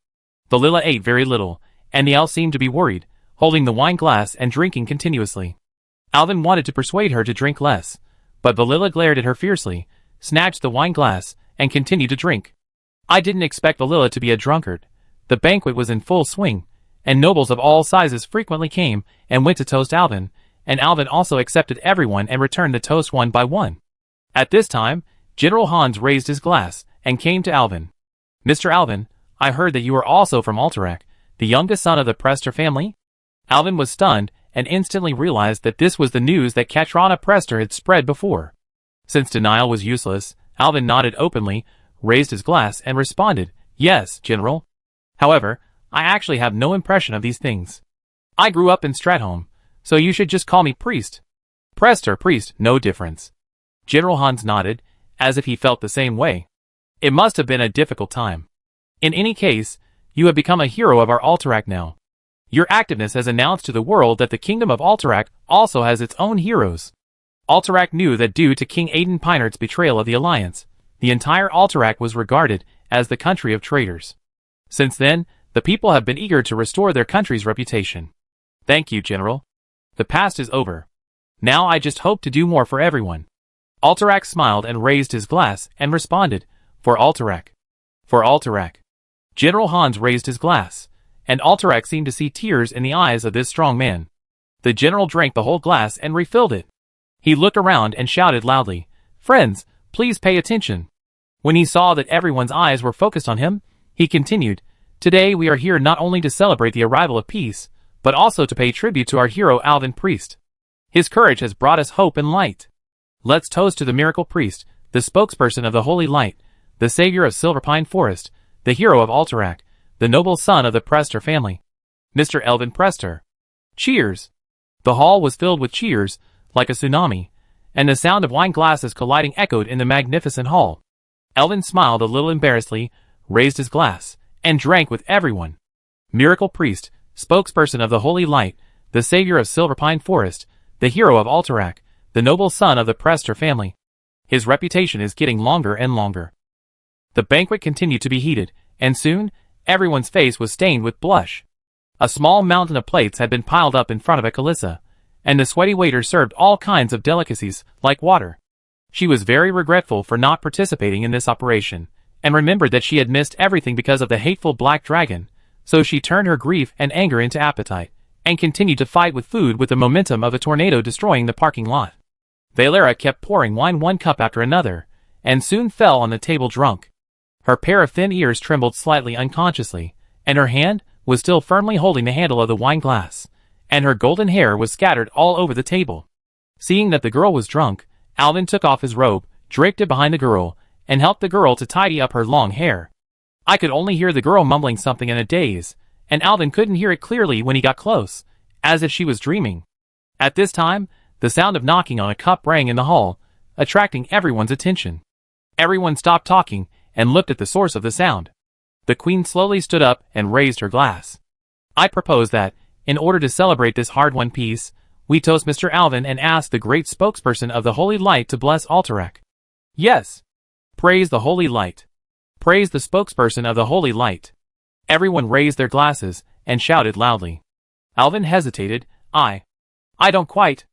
The Lila ate very little, and the owl seemed to be worried, holding the wine glass and drinking continuously. Alvin wanted to persuade her to drink less, but Valilla glared at her fiercely, snatched the wine glass, and continued to drink. I didn't expect Valilla to be a drunkard. The banquet was in full swing, and nobles of all sizes frequently came and went to toast Alvin, and Alvin also accepted everyone and returned the toast one by one. At this time, General Hans raised his glass and came to Alvin. Mr. Alvin, I heard that you are also from Alterac, the youngest son of the Prester family? Alvin was stunned and instantly realized that this was the news that Katrana Prester had spread before. Since denial was useless, Alvin nodded openly, raised his glass and responded, Yes, General. However, I actually have no impression of these things. I grew up in Stratholme, so you should just call me Priest. Prester, Priest, no difference. General Hans nodded, as if he felt the same way. It must have been a difficult time. In any case, you have become a hero of our Alterac now. Your activeness has announced to the world that the Kingdom of Alterac also has its own heroes. Alterac knew that due to King Aiden Pinert's betrayal of the Alliance, the entire Alterac was regarded as the country of traitors. Since then, the people have been eager to restore their country's reputation. Thank you, General. The past is over. Now I just hope to do more for everyone. Alterac smiled and raised his glass and responded, For Alterac. For Alterac. General Hans raised his glass, and Alterac seemed to see tears in the eyes of this strong man. The general drank the whole glass and refilled it. He looked around and shouted loudly, Friends, please pay attention. When he saw that everyone's eyes were focused on him, he continued, Today we are here not only to celebrate the arrival of peace, but also to pay tribute to our hero Alvin Priest. His courage has brought us hope and light. Let's toast to the miracle priest, the spokesperson of the holy light, the savior of Silverpine Forest, the hero of Alterac, the noble son of the Prester family. Mr. Elvin Prester. Cheers! The hall was filled with cheers, like a tsunami, and the sound of wine glasses colliding echoed in the magnificent hall. Elvin smiled a little embarrassedly, raised his glass, and drank with everyone. Miracle priest, spokesperson of the holy light, the savior of Silverpine Forest, the hero of Alterac, the noble son of the Prester family. His reputation is getting longer and longer. The banquet continued to be heated, and soon, everyone's face was stained with blush. A small mountain of plates had been piled up in front of Ekalissa, and the sweaty waiter served all kinds of delicacies, like water. She was very regretful for not participating in this operation, and remembered that she had missed everything because of the hateful black dragon, so she turned her grief and anger into appetite, and continued to fight with food with the momentum of a tornado destroying the parking lot. Valera kept pouring wine one cup after another, and soon fell on the table drunk. Her pair of thin ears trembled slightly unconsciously, and her hand was still firmly holding the handle of the wine glass, and her golden hair was scattered all over the table. Seeing that the girl was drunk, Alvin took off his robe, draped it behind the girl, and helped the girl to tidy up her long hair. I could only hear the girl mumbling something in a daze, and Alvin couldn't hear it clearly when he got close, as if she was dreaming. At this time, the sound of knocking on a cup rang in the hall, attracting everyone's attention. Everyone stopped talking and looked at the source of the sound. The queen slowly stood up and raised her glass. I propose that, In order to celebrate this hard-won peace, we toast Mr. Alvin and ask the great spokesperson of the Holy Light to bless Alterac. Yes. Praise the Holy Light. Praise the spokesperson of the Holy Light. Everyone raised their glasses and shouted loudly. Alvin hesitated. I don't quite.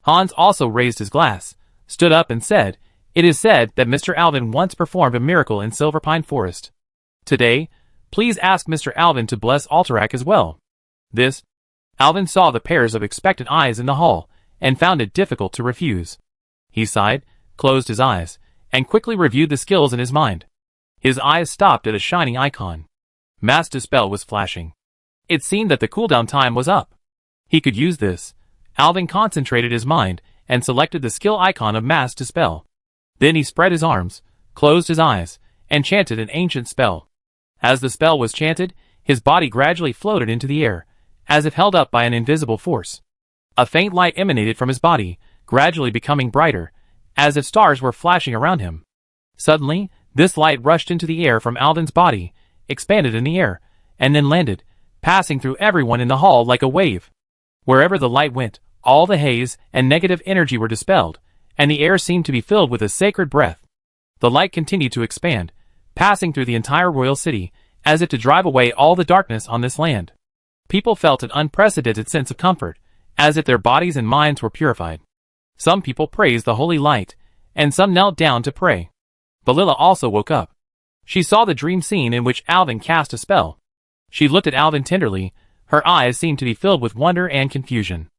Hans also raised his glass, stood up and said, "It is said that Mr. Alvin once performed a miracle in Silverpine Forest. Today, please ask Mr. Alvin to bless Alterac as well." This. Alvin saw the pairs of expectant eyes in the hall, and found it difficult to refuse. He sighed, closed his eyes, and quickly reviewed the skills in his mind. His eyes stopped at a shining icon. Mass Dispel was flashing. It seemed that the cooldown time was up. He could use this. Alvin concentrated his mind, and selected the skill icon of Mass Dispel. Then he spread his arms, closed his eyes, and chanted an ancient spell. As the spell was chanted, his body gradually floated into the air, as if held up by an invisible force. A faint light emanated from his body, gradually becoming brighter, as if stars were flashing around him. Suddenly, this light rushed into the air from Alvin's body, expanded in the air, and then landed, passing through everyone in the hall like a wave. Wherever the light went, all the haze and negative energy were dispelled, and the air seemed to be filled with a sacred breath. The light continued to expand, passing through the entire royal city, as if to drive away all the darkness on this land. People felt an unprecedented sense of comfort, as if their bodies and minds were purified. Some people praised the holy light, and some knelt down to pray. Valilla also woke up. She saw the dream scene in which Alvin cast a spell. She looked at Alvin tenderly. Her eyes seemed to be filled with wonder and confusion.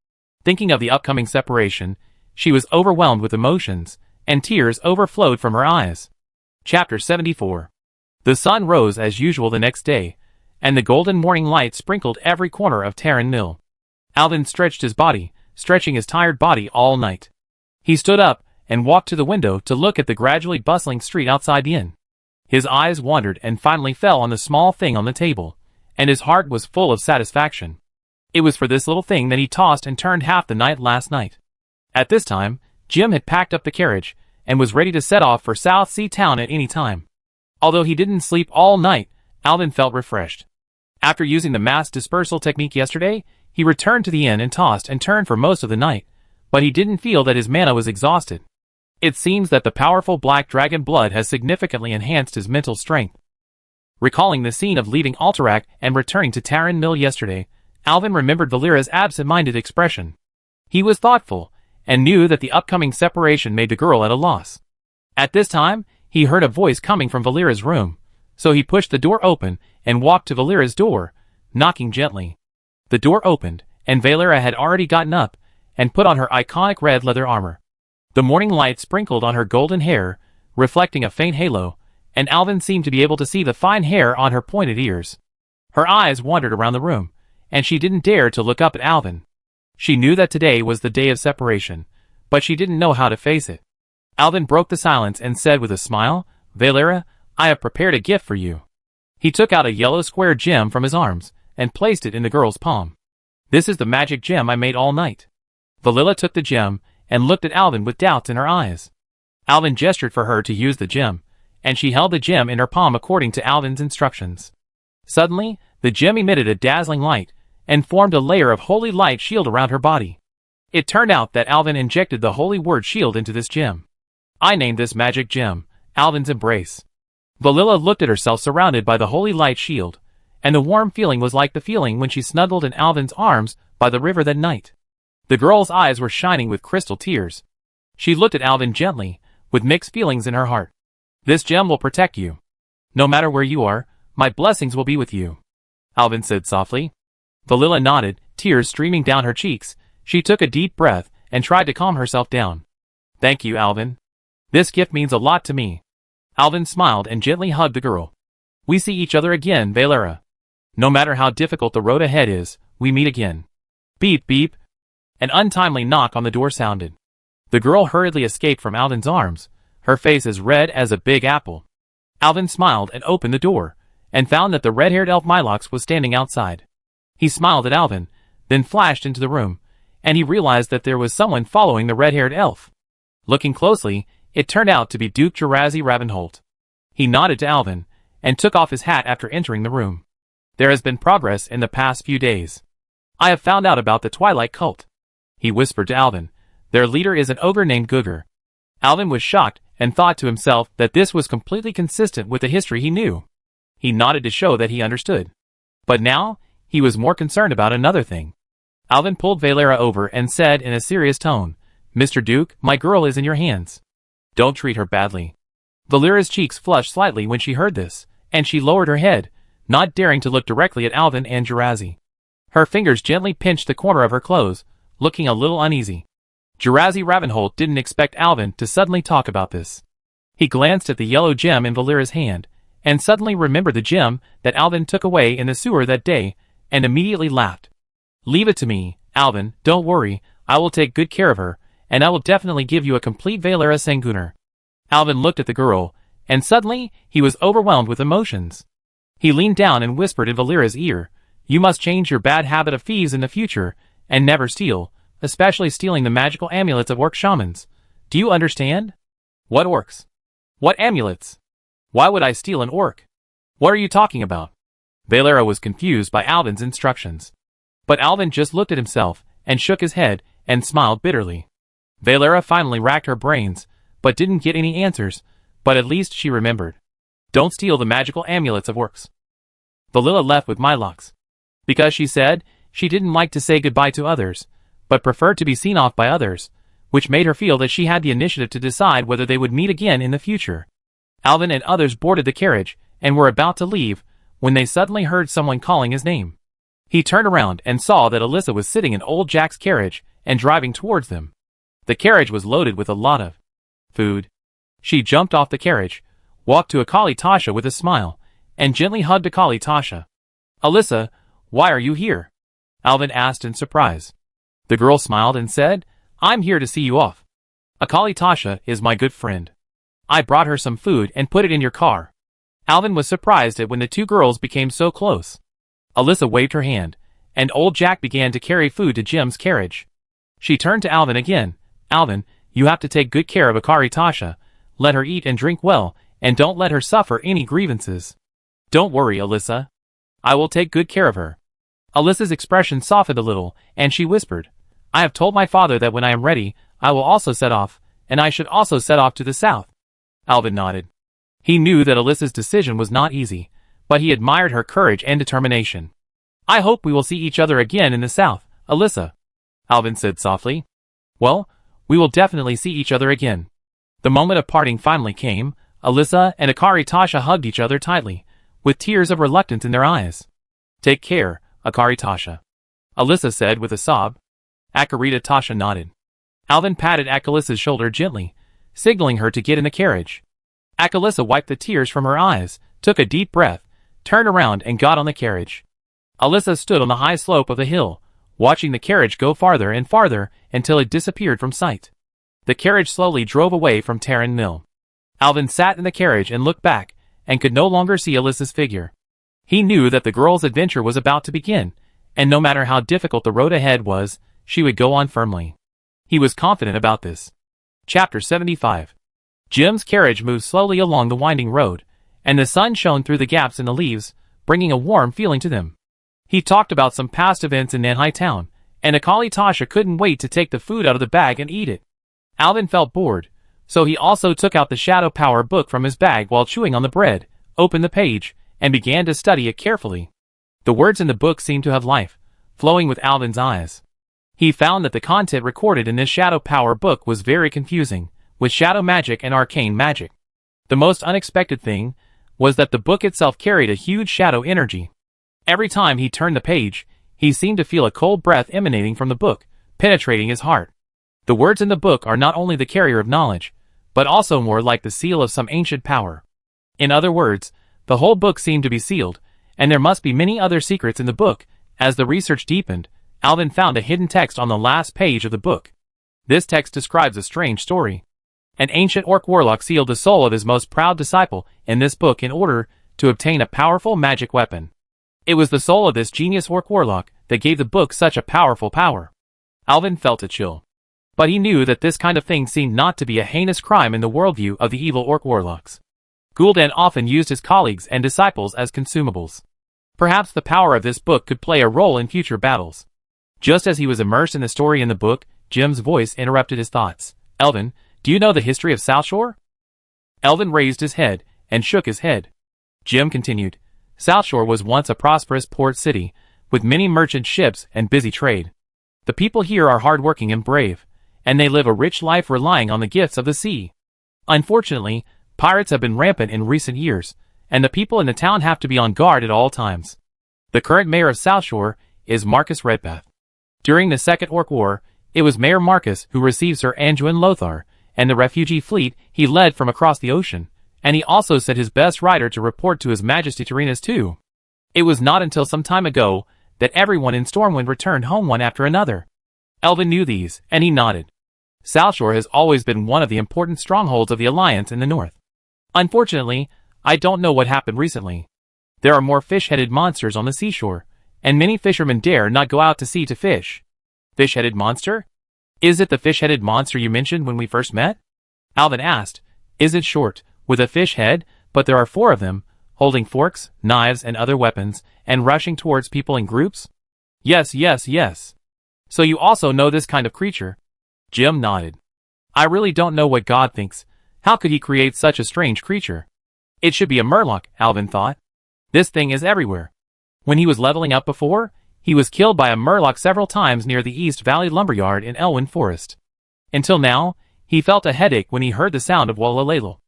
Thinking of the upcoming separation, she was overwhelmed with emotions, and tears overflowed from her eyes. Chapter 74. The sun rose as usual the next day, and the golden morning light sprinkled every corner of Terran Mill. Alvin stretched his body, stretching his tired body all night. He stood up and walked to the window to look at the gradually bustling street outside the inn. His eyes wandered and finally fell on the small thing on the table, and his heart was full of satisfaction. It was for this little thing that he tossed and turned half the night last night. At this time, Jim had packed up the carriage, and was ready to set off for South Sea Town at any time. Although he didn't sleep all night, Alvin felt refreshed. After using the mass dispersal technique yesterday, he returned to the inn and tossed and turned for most of the night, but he didn't feel that his mana was exhausted. It seems that the powerful black dragon blood has significantly enhanced his mental strength. Recalling the scene of leaving Alterac and returning to Terran Mill yesterday, Alvin remembered Valera's absent-minded expression. He was thoughtful, and knew that the upcoming separation made the girl at a loss. At this time, he heard a voice coming from Valera's room, so he pushed the door open and walked to Valera's door, knocking gently. The door opened, and Valera had already gotten up and put on her iconic red leather armor. The morning light sprinkled on her golden hair, reflecting a faint halo, and Alvin seemed to be able to see the fine hair on her pointed ears. Her eyes wandered around the room, and she didn't dare to look up at Alvin. She knew that today was the day of separation, but she didn't know how to face it. Alvin broke the silence and said with a smile, "Valera, I have prepared a gift for you." He took out a yellow square gem from his arms, and placed it in the girl's palm. "This is the magic gem I made all night." Valilla took the gem, and looked at Alvin with doubts in her eyes. Alvin gestured for her to use the gem, and she held the gem in her palm according to Alvin's instructions. Suddenly, the gem emitted a dazzling light, and formed a layer of holy light shield around her body. It turned out that Alvin injected the holy word shield into this gem. I named this magic gem, Alvin's Embrace. Valilla looked at herself surrounded by the holy light shield, and the warm feeling was like the feeling when she snuggled in Alvin's arms by the river that night. The girl's eyes were shining with crystal tears. She looked at Alvin gently, with mixed feelings in her heart. "This gem will protect you. No matter where you are, my blessings will be with you," Alvin said softly. Valilla nodded, tears streaming down her cheeks. She took a deep breath, and tried to calm herself down. "Thank you, Alvin. This gift means a lot to me." Alvin smiled and gently hugged the girl. "We see each other again, Valera. No matter how difficult the road ahead is, we meet again." Beep beep. An untimely knock on the door sounded. The girl hurriedly escaped from Alvin's arms, her face as red as a big apple. Alvin smiled and opened the door, and found that the red-haired elf Milox was standing outside. He smiled at Alvin, then flashed into the room, and he realized that there was someone following the red-haired elf. Looking closely, it turned out to be Duke Jurazi Ravenholt. He nodded to Alvin, and took off his hat after entering the room. "There has been progress in the past few days." I have found out about the Twilight Cult," he whispered to Alvin. "Their leader is an ogre named Gugger." Alvin was shocked and thought to himself that this was completely consistent with the history he knew. He nodded to show that he understood. But now, he was more concerned about another thing. Alvin pulled Valera over and said in a serious tone, "Mr. Duke, my girl is in your hands. Don't treat her badly." Valera's cheeks flushed slightly when she heard this, and she lowered her head, not daring to look directly at Alvin and Jurazi. Her fingers gently pinched the corner of her clothes, looking a little uneasy. Jurazi Ravenholt didn't expect Alvin to suddenly talk about this. He glanced at the yellow gem in Valera's hand, and suddenly remembered the gem that Alvin took away in the sewer that day, and immediately laughed. "Leave it to me, Alvin, don't worry, I will take good care of her, and I will definitely give you a complete Valera Sanguiner." Alvin looked at the girl, and suddenly he was overwhelmed with emotions. He leaned down and whispered in Valera's ear, "You must change your bad habit of thieves in the future, and never steal, especially stealing the magical amulets of orc shamans. Do you understand?" "What orcs? What amulets? Why would I steal an orc? What are you talking about?" Valera was confused by Alvin's instructions. But Alvin just looked at himself, and shook his head, and smiled bitterly. Valera finally racked her brains, but didn't get any answers, but at least she remembered. "Don't steal the magical amulets of orcs." Valera left with Mylox. Because she said she didn't like to say goodbye to others, but preferred to be seen off by others, which made her feel that she had the initiative to decide whether they would meet again in the future. Alvin and others boarded the carriage, and were about to leave, when they suddenly heard someone calling his name. He turned around and saw that Alyssa was sitting in old Jack's carriage, and driving towards them. The carriage was loaded with a lot of food. She jumped off the carriage, walked to Akali Tasha with a smile, and gently hugged Akali Tasha. "Alyssa, why are you here?" Alvin asked in surprise. The girl smiled and said, "I'm here to see you off. Akali Tasha is my good friend. I brought her some food and put it in your car." Alvin was surprised at when the two girls became so close. Alyssa waved her hand, and old Jack began to carry food to Jim's carriage. She turned to Alvin again. "Alvin, you have to take good care of Akali Tasha. Let her eat and drink well, and don't let her suffer any grievances." "Don't worry, Alyssa. I will take good care of her." Alyssa's expression softened a little, and she whispered, "I have told my father that when I am ready, I will also set off, and I should also set off to the south." Alvin nodded. He knew that Alyssa's decision was not easy, but he admired her courage and determination. "I hope we will see each other again in the south, Alyssa," Alvin said softly. "Well, we will definitely see each other again." The moment of parting finally came. Alyssa and Akali Tasha hugged each other tightly, with tears of reluctance in their eyes. "Take care, Akali Tasha," Alyssa said with a sob. Akarita Tasha nodded. Alvin patted Akalissa's shoulder gently, signaling her to get in the carriage. Akalissa wiped the tears from her eyes, took a deep breath, turned around and got on the carriage. Alyssa stood on the high slope of the hill, watching the carriage go farther and farther until it disappeared from sight. The carriage slowly drove away from Terran Mill. Alvin sat in the carriage and looked back, and could no longer see Alyssa's figure. He knew that the girl's adventure was about to begin, and no matter how difficult the road ahead was, she would go on firmly. He was confident about this. Chapter 75. Jim's carriage moved slowly along the winding road, and the sun shone through the gaps in the leaves, bringing a warm feeling to them. He talked about some past events in Nanhai Town, and Akali Tasha couldn't wait to take the food out of the bag and eat it. Alvin felt bored, so he also took out the Shadow Power book from his bag while chewing on the bread, opened the page, and began to study it carefully. The words in the book seemed to have life, flowing with Alvin's eyes. He found that the content recorded in this Shadow Power book was very confusing, with shadow magic and arcane magic. The most unexpected thing was that the book itself carried a huge shadow energy. Every time he turned the page, he seemed to feel a cold breath emanating from the book, penetrating his heart. The words in the book are not only the carrier of knowledge, but also more like the seal of some ancient power. In other words, the whole book seemed to be sealed, and there must be many other secrets in the book. As the research deepened, Alvin found a hidden text on the last page of the book. This text describes a strange story. An ancient orc warlock sealed the soul of his most proud disciple in this book in order to obtain a powerful magic weapon. It was the soul of this genius orc warlock that gave the book such a powerful power. Alvin felt a chill. But he knew that this kind of thing seemed not to be a heinous crime in the worldview of the evil orc warlocks. Gul'dan often used his colleagues and disciples as consumables. Perhaps the power of this book could play a role in future battles. Just as he was immersed in the story in the book, Jim's voice interrupted his thoughts. Alvin, do you know the history of South Shore? Alvin raised his head and shook his head. Jim continued. South Shore was once a prosperous port city, with many merchant ships and busy trade. The people here are hardworking and brave, and they live a rich life relying on the gifts of the sea. Unfortunately, pirates have been rampant in recent years, and the people in the town have to be on guard at all times. The current mayor of South Shore is Marcus Redpath. During the Second Orc War, it was Mayor Marcus who received Sir Anduin Lothar and the refugee fleet he led from across the ocean, and he also sent his best rider to report to His Majesty Tyrannus too. It was not until some time ago that everyone in Stormwind returned home one after another. Alvin knew these, and he nodded. South Shore has always been one of the important strongholds of the Alliance in the north. Unfortunately, I don't know what happened recently. There are more fish-headed monsters on the seashore, and many fishermen dare not go out to sea to fish. Fish-headed monster? Is it the fish-headed monster you mentioned when we first met? Alvin asked. Is it short, with a fish head, but there are 4 of them, holding forks, knives, and other weapons, and rushing towards people in groups? Yes, yes, yes. So you also know this kind of creature? Jim nodded. I really don't know what God thinks. How could he create such a strange creature? It should be a murloc, Alvin thought. This thing is everywhere. When he was leveling up before, he was killed by a murloc several times near the East Valley Lumberyard in Elwyn Forest. Until now, he felt a headache when he heard the sound of Walalelo.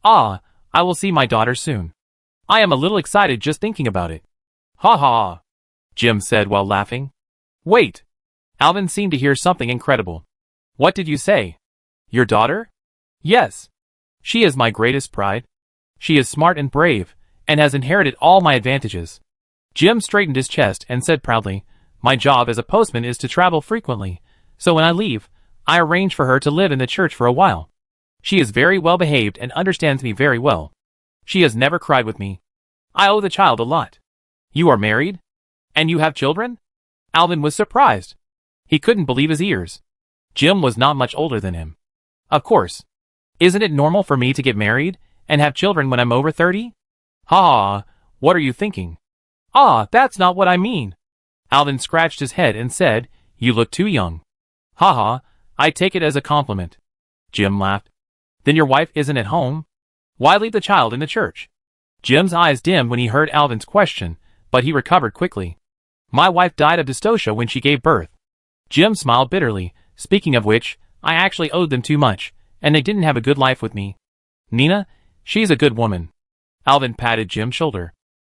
Ah, I will see my daughter soon. I am a little excited just thinking about it. Ha ha, Jim said while laughing. Wait. Alvin seemed to hear something incredible. What did you say? Your daughter? Yes. She is my greatest pride. She is smart and brave, and has inherited all my advantages. Jim straightened his chest and said proudly, My job as a postman is to travel frequently, so when I leave, I arrange for her to live in the church for a while. She is very well behaved and understands me very well. She has never cried with me. I owe the child a lot. You are married? And you have children? Alvin was surprised. He couldn't believe his ears. Jim was not much older than him. Of course. Isn't it normal for me to get married and have children when I'm over 30? Ha, what are you thinking? Ah, that's not what I mean. Alvin scratched his head and said, You look too young. Ha ha, I take it as a compliment. Jim laughed. Then your wife isn't at home? Why leave the child in the church? Jim's eyes dimmed when he heard Alvin's question, but he recovered quickly. My wife died of dystocia when she gave birth. Jim smiled bitterly. Speaking of which, I actually owed them too much, and they didn't have a good life with me. Nina, she's a good woman. Alvin patted Jim's shoulder.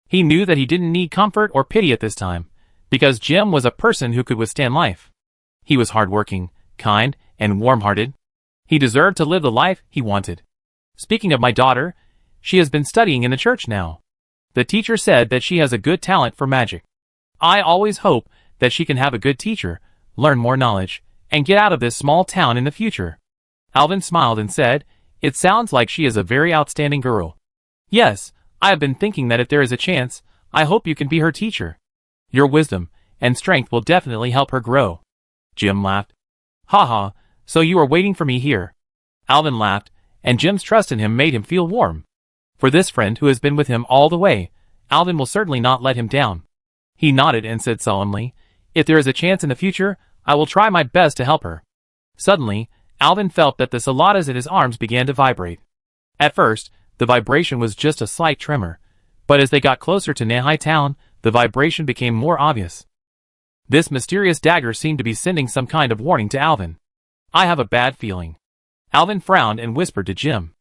He knew that he didn't need comfort or pity at this time, because Jim was a person who could withstand life. He was hardworking, kind, and warm-hearted. He deserved to live the life he wanted. Speaking of my daughter, she has been studying in the church now. The teacher said that she has a good talent for magic. I always hope that she can have a good teacher, learn more knowledge, and get out of this small town in the future. Alvin smiled and said, It sounds like she is a very outstanding girl. Yes, I have been thinking that if there is a chance, I hope you can be her teacher. Your wisdom and strength will definitely help her grow. Jim laughed. Ha ha, so you are waiting for me here. Alvin laughed, and Jim's trust in him made him feel warm. For this friend who has been with him all the way, Alvin will certainly not let him down. He nodded and said solemnly, If there is a chance in the future, I will try my best to help her. Suddenly, Alvin felt that the saladas in his arms began to vibrate. At first, the vibration was just a slight tremor, but as they got closer to Nehai town, the vibration became more obvious. This mysterious dagger seemed to be sending some kind of warning to Alvin. I have a bad feeling. Alvin frowned and whispered to Jim.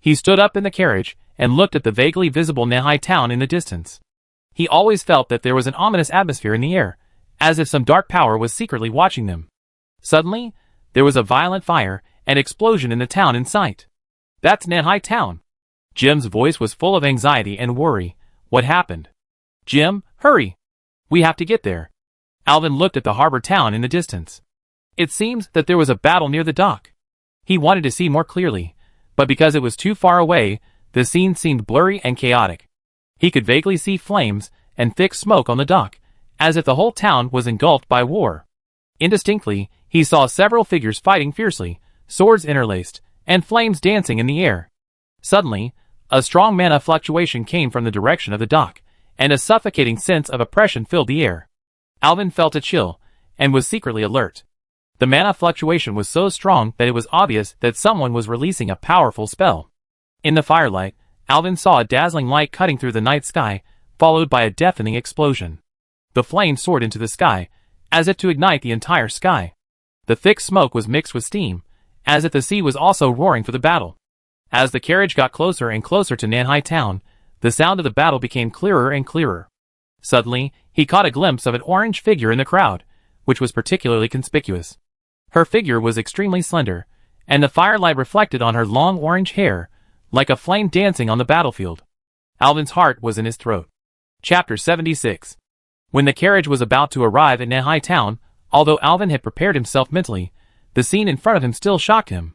He stood up in the carriage and looked at the vaguely visible Nehai town in the distance. He always felt that there was an ominous atmosphere in the air, as if some dark power was secretly watching them. Suddenly, there was a violent fire and explosion in the town in sight. That's Nehai town. Jim's voice was full of anxiety and worry. What happened? Jim, hurry! We have to get there. Alvin looked at the harbor town in the distance. It seems that there was a battle near the dock. He wanted to see more clearly, but because it was too far away, the scene seemed blurry and chaotic. He could vaguely see flames and thick smoke on the dock, as if the whole town was engulfed by war. Indistinctly, he saw several figures fighting fiercely, swords interlaced, and flames dancing in the air. Suddenly, a strong mana fluctuation came from the direction of the dock, and a suffocating sense of oppression filled the air. Alvin felt a chill, and was secretly alert. The mana fluctuation was so strong that it was obvious that someone was releasing a powerful spell. In the firelight, Alvin saw a dazzling light cutting through the night sky, followed by a deafening explosion. The flame soared into the sky, as if to ignite the entire sky. The thick smoke was mixed with steam, as if the sea was also roaring for the battle. As the carriage got closer and closer to Nanhai town, the sound of the battle became clearer and clearer. Suddenly, he caught a glimpse of an orange figure in the crowd, which was particularly conspicuous. Her figure was extremely slender, and the firelight reflected on her long orange hair, like a flame dancing on the battlefield. Alvin's heart was in his throat. Chapter 76. When the carriage was about to arrive at Nanhai town, although Alvin had prepared himself mentally, the scene in front of him still shocked him.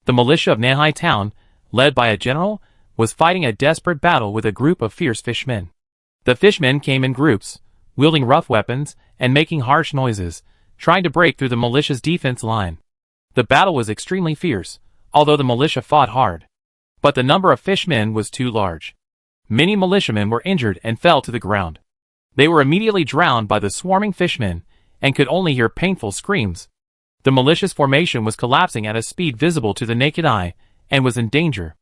The militia of Nanhai town, led by a general, was fighting a desperate battle with a group of fierce fishmen. The fishmen came in groups, wielding rough weapons and making harsh noises, trying to break through the militia's defense line. The battle was extremely fierce, although the militia fought hard. But the number of fishmen was too large. Many militiamen were injured and fell to the ground. They were immediately drowned by the swarming fishmen, and could only hear painful screams. The militia's formation was collapsing at a speed visible to the naked eye, and was in danger.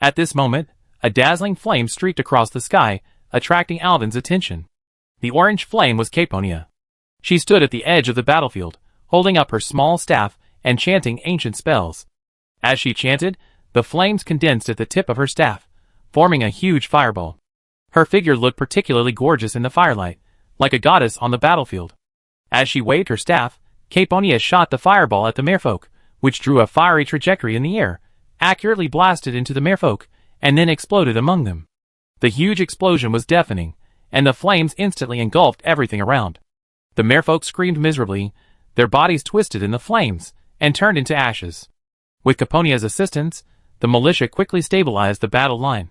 At this moment, a dazzling flame streaked across the sky, attracting Alvin's attention. The orange flame was Caponia. She stood at the edge of the battlefield, holding up her small staff and chanting ancient spells. As she chanted, the flames condensed at the tip of her staff, forming a huge fireball. Her figure looked particularly gorgeous in the firelight, like a goddess on the battlefield. As she waved her staff, Caponia shot the fireball at the merfolk, which drew a fiery trajectory in the air, accurately blasted into the merfolk, and then exploded among them. The huge explosion was deafening, and the flames instantly engulfed everything around. The merfolk screamed miserably, their bodies twisted in the flames, and turned into ashes. With Caponia's assistance, the militia quickly stabilized the battle line.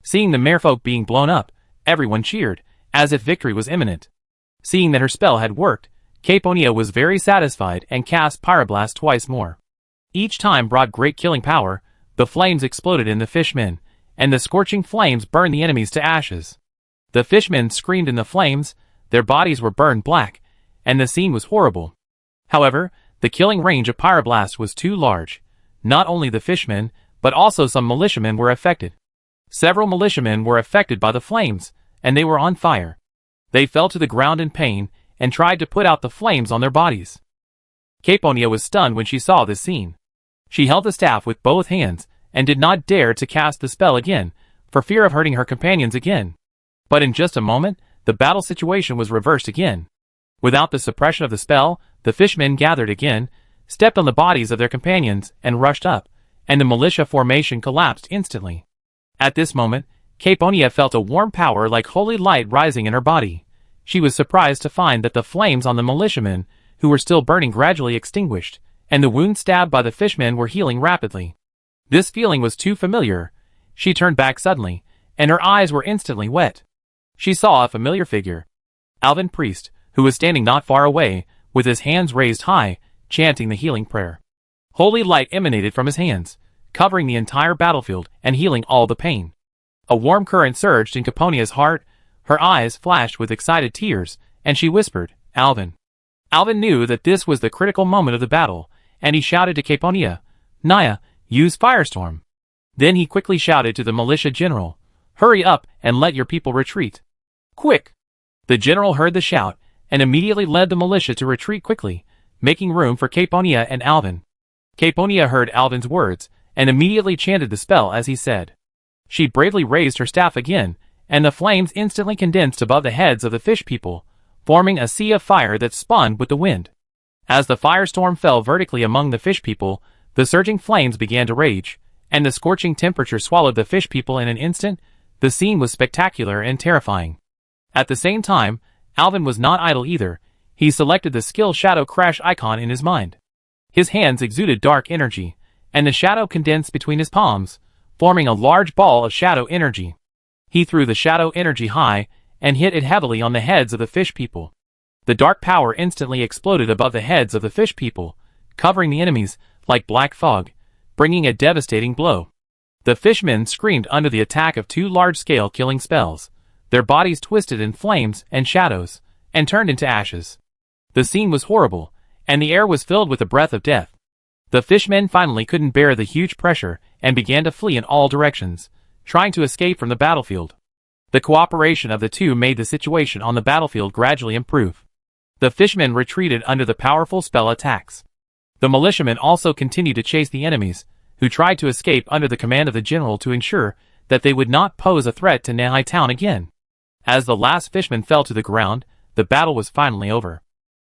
Seeing the merfolk being blown up, everyone cheered, as if victory was imminent. Seeing that her spell had worked, Caponia was very satisfied and cast Pyroblast twice more. Each time brought great killing power. The flames exploded in the fishmen, and the scorching flames burned the enemies to ashes. The fishmen screamed in the flames, their bodies were burned black, and the scene was horrible. However, the killing range of Pyroblast was too large. Not only the fishmen, but also some militiamen were affected. Several militiamen were affected by the flames, and they were on fire. They fell to the ground in pain, and tried to put out the flames on their bodies. Caponia was stunned when she saw this scene. She held the staff with both hands, and did not dare to cast the spell again, for fear of hurting her companions again. But in just a moment, the battle situation was reversed again. Without the suppression of the spell, the fishmen gathered again, stepped on the bodies of their companions, and rushed up, and the militia formation collapsed instantly. At this moment, Caponia felt a warm power like holy light rising in her body. She was surprised to find that the flames on the militiamen, who were still burning, gradually extinguished, and the wounds stabbed by the fishmen were healing rapidly. This feeling was too familiar. She turned back suddenly, and her eyes were instantly wet. She saw a familiar figure. Alvin Priest, who was standing not far away, with his hands raised high, chanting the healing prayer. Holy light emanated from his hands, covering the entire battlefield and healing all the pain. A warm current surged in Caponia's heart, her eyes flashed with excited tears, and she whispered, "Alvin." Alvin knew that this was the critical moment of the battle, and he shouted to Caponia, "Naya, use Firestorm." Then he quickly shouted to the militia general, "Hurry up and let your people retreat. Quick!" The general heard the shout, and immediately led the militia to retreat quickly, making room for Caponia and Alvin. Caponia heard Alvin's words, and immediately chanted the spell as he said. She bravely raised her staff again, and the flames instantly condensed above the heads of the fish people, forming a sea of fire that spun with the wind. As the firestorm fell vertically among the fish people, the surging flames began to rage, and the scorching temperature swallowed the fish people in an instant. The scene was spectacular and terrifying. At the same time, Alvin was not idle either. He selected the skill Shadow Crash icon in his mind. His hands exuded dark energy, and the shadow condensed between his palms, forming a large ball of shadow energy. He threw the shadow energy high, and hit it heavily on the heads of the fish people. The dark power instantly exploded above the heads of the fish people, covering the enemies like black fog, bringing a devastating blow. The fishmen screamed under the attack of two large-scale killing spells. Their bodies twisted in flames and shadows, and turned into ashes. The scene was horrible, and the air was filled with the breath of death. The fishmen finally couldn't bear the huge pressure and began to flee in all directions, trying to escape from the battlefield. The cooperation of the two made the situation on the battlefield gradually improve. The fishmen retreated under the powerful spell attacks. The militiamen also continued to chase the enemies, who tried to escape under the command of the general to ensure that they would not pose a threat to Nanhai town again. As the last fishman fell to the ground, the battle was finally over.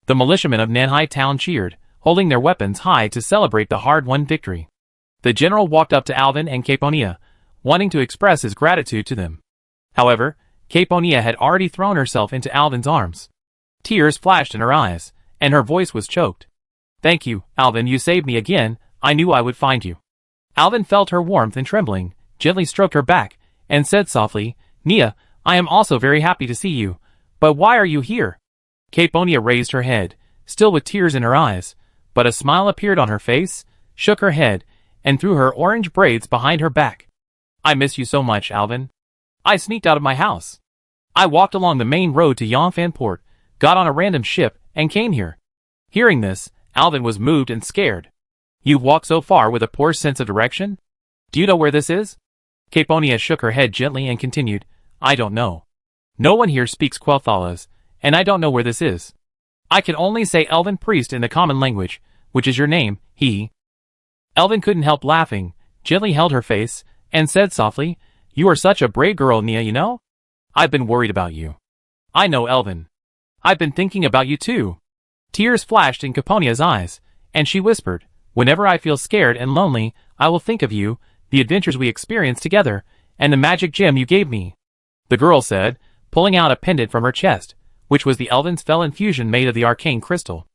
The militiamen of Nanhai town cheered, holding their weapons high to celebrate the hard-won victory. The general walked up to Alvin and Caponia, wanting to express his gratitude to them. However, Caponia had already thrown herself into Alvin's arms. Tears flashed in her eyes, and her voice was choked. "Thank you, Alvin, you saved me again. I knew I would find you." Alvin felt her warmth and trembling, gently stroked her back, and said softly, "Nia, I am also very happy to see you. But why are you here?" Caponia raised her head, still with tears in her eyes, but a smile appeared on her face, shook her head, and threw her orange braids behind her back. "I miss you so much, Alvin. I sneaked out of my house. I walked along the main road to Yongfan Port, got on a random ship, and came here." Hearing this, Alvin was moved and scared. "You've walked so far with a poor sense of direction? Do you know where this is?" Caponia shook her head gently and continued, "I don't know. No one here speaks Quelthalas, and I don't know where this is. I can only say Elven Priest in the common language, which is your name, he." Elvin couldn't help laughing, gently held her face, and said softly, "You are such a brave girl, Nia, you know? I've been worried about you." "I know, Elvin. I've been thinking about you too." Tears flashed in Caponia's eyes, and she whispered, "Whenever I feel scared and lonely, I will think of you, the adventures we experienced together, and the magic gem you gave me." The girl said, pulling out a pendant from her chest, which was the Elven's fell infusion made of the arcane crystal.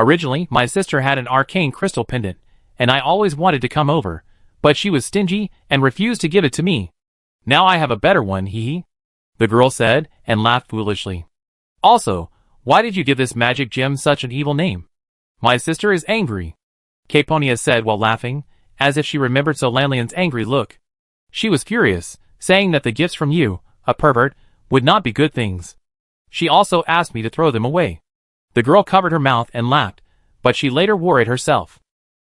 "Originally, my sister had an arcane crystal pendant, and I always wanted to come over, but she was stingy and refused to give it to me. Now I have a better one, hee," the girl said, and laughed foolishly. "Also, why did you give this magic gem such an evil name?" "My sister is angry," Caponia said while laughing, as if she remembered Solanian's angry look. "She was furious, saying that the gifts from you, a pervert, would not be good things. She also asked me to throw them away." The girl covered her mouth and laughed, but she later wore it herself.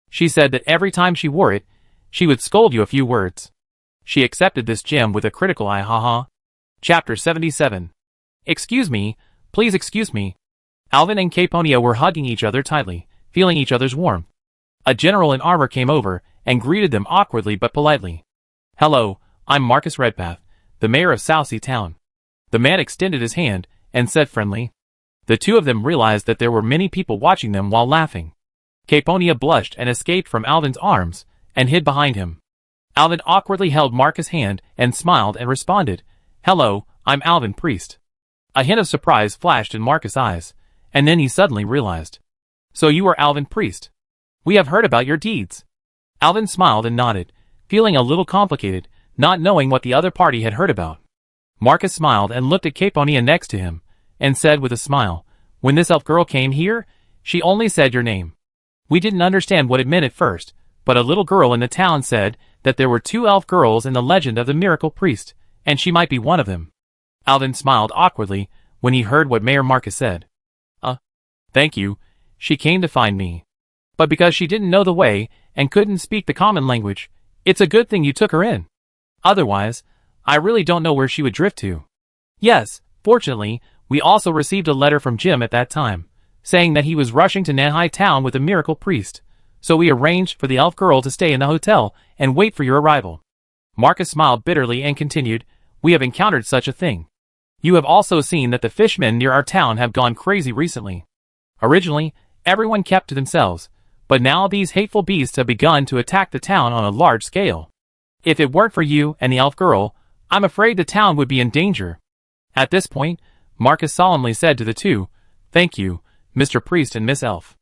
She said that every time she wore it, she would scold you a few words. She accepted this gem with a critical eye, haha. Chapter 77. "Excuse me, please excuse me." Alvin and Caponia were hugging each other tightly, feeling each other's warmth. A general in armor came over, and greeted them awkwardly but politely. "Hello, I'm Marcus Redpath, the mayor of Southsea Town." The man extended his hand, and said friendly. The two of them realized that there were many people watching them while laughing. Caponia blushed and escaped from Alvin's arms, and hid behind him. Alvin awkwardly held Marcus' hand, and smiled and responded, "Hello, I'm Alvin Priest." A hint of surprise flashed in Marcus' eyes, and then he suddenly realized. "So you are Alvin Priest. We have heard about your deeds." Alvin smiled and nodded, feeling a little complicated, not knowing what the other party had heard about. Marcus smiled and looked at Caponia next to him, and said with a smile, "When this elf girl came here, she only said your name. We didn't understand what it meant at first, but a little girl in the town said that there were 2 elf girls in the legend of the miracle priest, and she might be one of them." Alvin smiled awkwardly when he heard what Mayor Marcus said. Thank you, she came to find me. But because she didn't know the way, and couldn't speak the common language, it's a good thing you took her in. Otherwise, I really don't know where she would drift to." "Yes, fortunately, we also received a letter from Jim at that time, saying that he was rushing to Nanhai town with a miracle priest, so we arranged for the elf girl to stay in the hotel and wait for your arrival." Marcus smiled bitterly and continued, "We have encountered such a thing. You have also seen that the fishmen near our town have gone crazy recently. Originally, everyone kept to themselves, but now these hateful beasts have begun to attack the town on a large scale. If it weren't for you and the elf girl, I'm afraid the town would be in danger." At this point, Marcus solemnly said to the two, "Thank you, Mr. Priest and Miss Elf.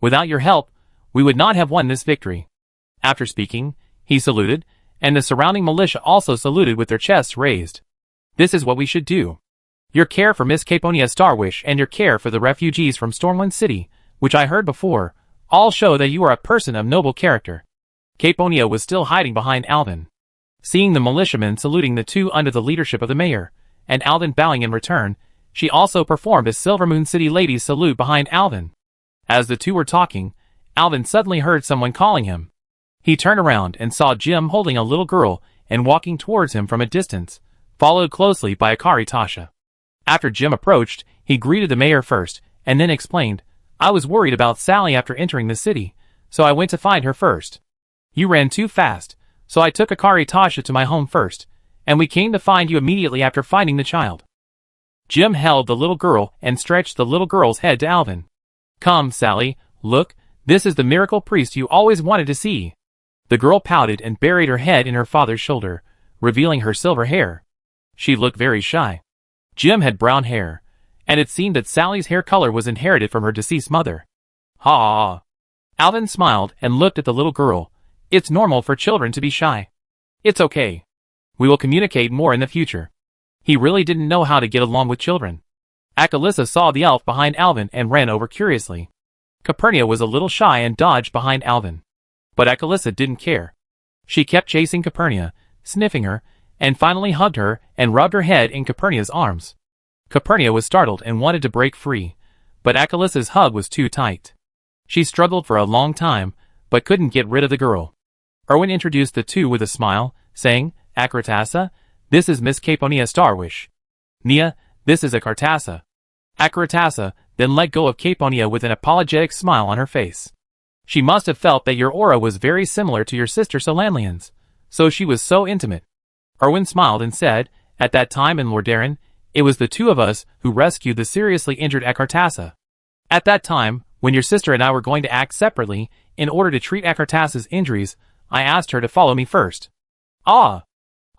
Without your help, we would not have won this victory." After speaking, he saluted, and the surrounding militia also saluted with their chests raised. "This is what we should do. Your care for Miss Caponia Starwish and your care for the refugees from Stormwind City, which I heard before, all show that you are a person of noble character." Caponia was still hiding behind Alvin. Seeing the militiamen saluting the two under the leadership of the mayor, and Alvin bowing in return, She also performed a Silvermoon City lady's salute behind Alvin. As the two were talking, Alvin suddenly heard someone calling him. He turned around and saw Jim holding a little girl and walking towards him from a distance, followed closely by Akari Tasha. After Jim approached, he greeted the mayor first, and then explained, "I was worried about Sally after entering the city, so I went to find her first. You ran too fast, so I took Akari Tasha to my home first, and we came to find you immediately after finding the child." Jim held the little girl and stretched the little girl's head to Alvin. "Come, Sally, look, this is the miracle priest you always wanted to see." The girl pouted and buried her head in her father's shoulder, revealing her silver hair. She looked very shy. Jim had brown hair, and it seemed that Sally's hair color was inherited from her deceased mother. "Ha!" Alvin smiled and looked at the little girl. "It's normal for children to be shy. It's okay. We will communicate more in the future." He really didn't know how to get along with children. Akalissa saw the elf behind Alvin and ran over curiously. Capernia was a little shy and dodged behind Alvin. But Akalissa didn't care. She kept chasing Capernia, sniffing her, and finally hugged her and rubbed her head in Capernia's arms. Capernia was startled and wanted to break free, but Akalissa's hug was too tight. She struggled for a long time, but couldn't get rid of the girl. Erwin introduced the two with a smile, saying, "Akaratassa, this is Miss Caponia Starwish. Nia, this is Akartassa." Akaratassa then let go of Caponia with an apologetic smile on her face. "She must have felt that your aura was very similar to your sister Solanlian's, so she was so intimate." Erwin smiled and said, "At that time in Lordaeron, it was the two of us who rescued the seriously injured Akartassa. At that time, when your sister and I were going to act separately, in order to treat Akartassa's injuries, I asked her to follow me first." "Ah!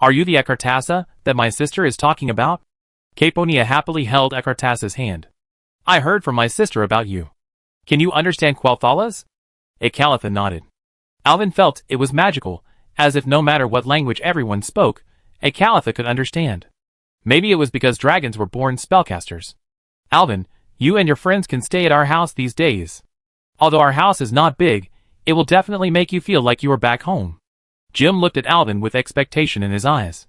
Are you the Akartassa that my sister is talking about?" Caponia happily held Akartassa's hand. "I heard from my sister about you. Can you understand Quelthalas?" Akalitha nodded. Alvin felt it was magical, as if no matter what language everyone spoke, Akalitha could understand. Maybe it was because dragons were born spellcasters. "Alvin, you and your friends can stay at our house these days. Although our house is not big, it will definitely make you feel like you are back home." Jim looked at Alvin with expectation in his eyes.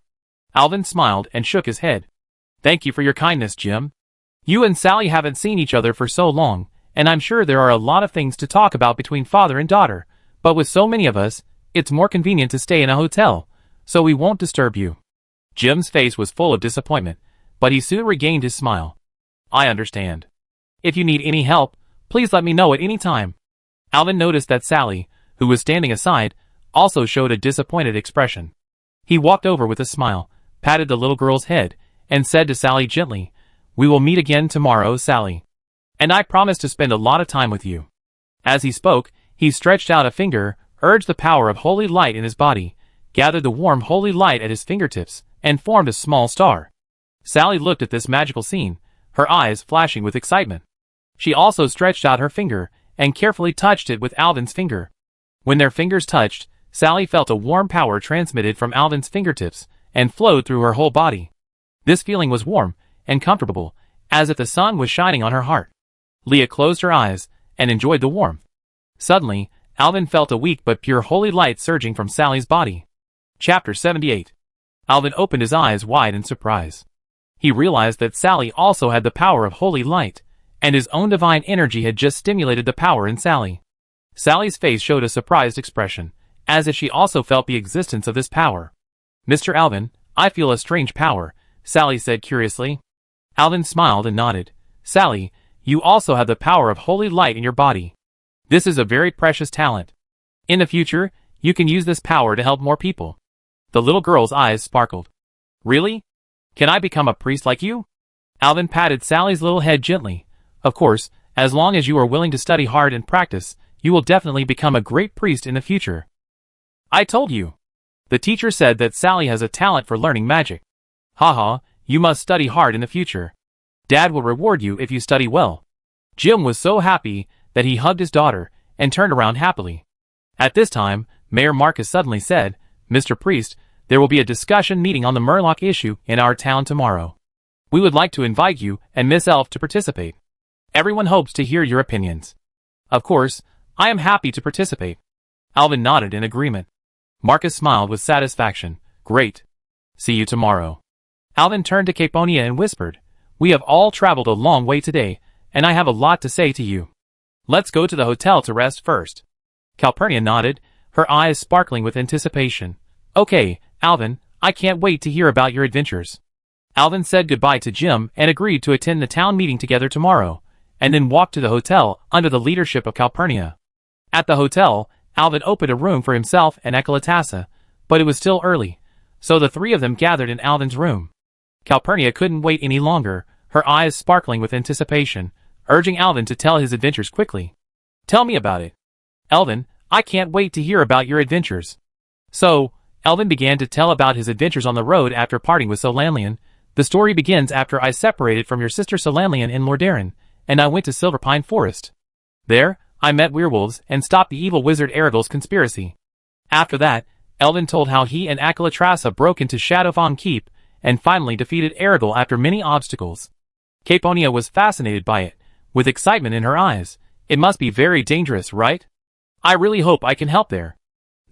Alvin smiled and shook his head. "Thank you for your kindness, Jim. You and Sally haven't seen each other for so long, and I'm sure there are a lot of things to talk about between father and daughter, but with so many of us, it's more convenient to stay in a hotel, so we won't disturb you." Jim's face was full of disappointment, but he soon regained his smile. "I understand. If you need any help, please let me know at any time." Alvin noticed that Sally, who was standing aside, also showed a disappointed expression. He walked over with a smile, patted the little girl's head, and said to Sally gently, "We will meet again tomorrow, Sally. And I promise to spend a lot of time with you." As he spoke, he stretched out a finger, urged the power of holy light in his body, gathered the warm holy light at his fingertips, and formed a small star. Sally looked at this magical scene, her eyes flashing with excitement. She also stretched out her finger, and carefully touched it with Alvin's finger. When their fingers touched, Sally felt a warm power transmitted from Alvin's fingertips, and flowed through her whole body. This feeling was warm, and comfortable, as if the sun was shining on her heart. Leah closed her eyes, and enjoyed the warmth. Suddenly, Alvin felt a weak but pure holy light surging from Sally's body. Chapter 78. Alvin opened his eyes wide in surprise. He realized that Sally also had the power of holy light, and his own divine energy had just stimulated the power in Sally. Sally's face showed a surprised expression, as if she also felt the existence of this power. "Mr. Alvin, I feel a strange power," Sally said curiously. Alvin smiled and nodded. "Sally, you also have the power of holy light in your body. This is a very precious talent. In the future, you can use this power to help more people." The little girl's eyes sparkled. "Really? Can I become a priest like you?" Alvin patted Sally's little head gently. "Of course, as long as you are willing to study hard and practice, you will definitely become a great priest in the future." "I told you. The teacher said that Sally has a talent for learning magic. Haha, you must study hard in the future. Dad will reward you if you study well." Jim was so happy that he hugged his daughter and turned around happily. At this time, Mayor Marcus suddenly said, "Mr. Priest, there will be a discussion meeting on the Murloc issue in our town tomorrow. We would like to invite you and Miss Elf to participate. Everyone hopes to hear your opinions." "Of course, I am happy to participate." Alvin nodded in agreement. Marcus smiled with satisfaction. "Great. See you tomorrow." Alvin turned to Caponia and whispered, We have all traveled a long way today, and I have a lot to say to you. Let's go to the hotel to rest first. Calpurnia nodded, her eyes sparkling with anticipation. Okay, Alvin, I can't wait to hear about your adventures. Alvin said goodbye to Jim and agreed to attend the town meeting together tomorrow, and then walked to the hotel under the leadership of Calpurnia. At the hotel, Alvin opened a room for himself and Ekalatassa, but it was still early, so the three of them gathered in Alvin's room. Calpurnia couldn't wait any longer, her eyes sparkling with anticipation, urging Alvin to tell his adventures quickly. Tell me about it. Alvin, I can't wait to hear about your adventures. So, Alvin began to tell about his adventures on the road after parting with Solanlian. The story begins after I separated from your sister Solanlian in Lordaeron, and I went to Silverpine Forest. There, I met werewolves and stopped the evil wizard Erigil's conspiracy. After that, Alvin told how he and Ekalatassa broke into Shadowfawn Keep, and finally defeated Erigil after many obstacles. Caponia was fascinated by it, with excitement in her eyes. It must be very dangerous, right? I really hope I can help there.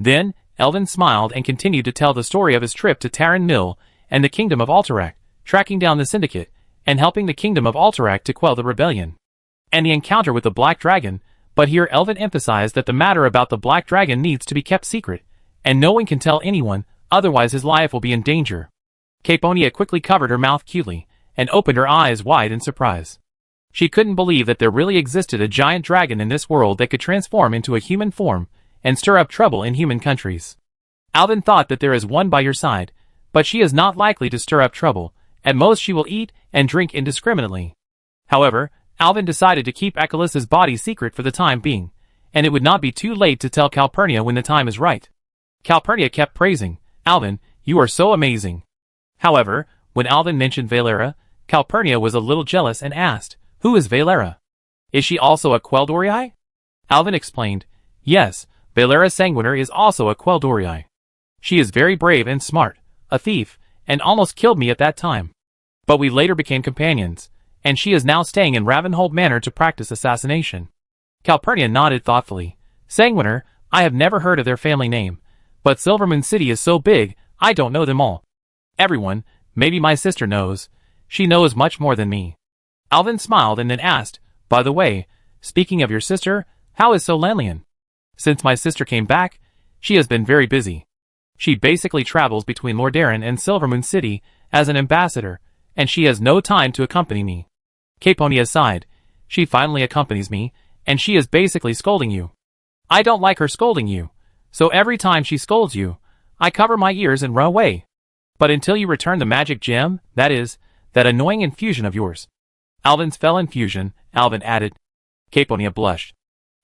Then, Alvin smiled and continued to tell the story of his trip to Taran Mill and the Kingdom of Alterac, tracking down the Syndicate, and helping the Kingdom of Alterac to quell the rebellion. And the encounter with the Black Dragon, but here Alvin emphasized that the matter about the Black Dragon needs to be kept secret, and no one can tell anyone, otherwise his life will be in danger. Caponia quickly covered her mouth cutely, and opened her eyes wide in surprise. She couldn't believe that there really existed a giant dragon in this world that could transform into a human form, and stir up trouble in human countries. Alvin thought that there is one by your side, but she is not likely to stir up trouble. At most she will eat and drink indiscriminately. However, Alvin decided to keep Ekalassa's body secret for the time being, and it would not be too late to tell Calpurnia when the time is right. Calpurnia kept praising, Alvin, you are so amazing. However, when Alvin mentioned Valera, Calpurnia was a little jealous and asked, who is Valera? Is she also a Quel'Dorii? Alvin explained, yes, Valera Sanguiner is also a Quel'Dorii. She is very brave and smart, a thief, and almost killed me at that time. But we later became companions, and she is now staying in Ravenhold Manor to practice assassination. Calpurnia nodded thoughtfully. Sanguiner, I have never heard of their family name, but Silvermoon City is so big, I don't know them all. Everyone, maybe my sister knows. She knows much more than me. Alvin smiled and then asked, by the way, speaking of your sister, how is Solanlian? Since my sister came back, she has been very busy. She basically travels between Lordaeron and Silvermoon City as an ambassador, and she has no time to accompany me. Caponia sighed. She finally accompanies me, and she is basically scolding you. I don't like her scolding you, so every time she scolds you, I cover my ears and run away. But until you return the magic gem, that is, that annoying infusion of yours. Alvin's fell infusion, Alvin added. Caponia blushed.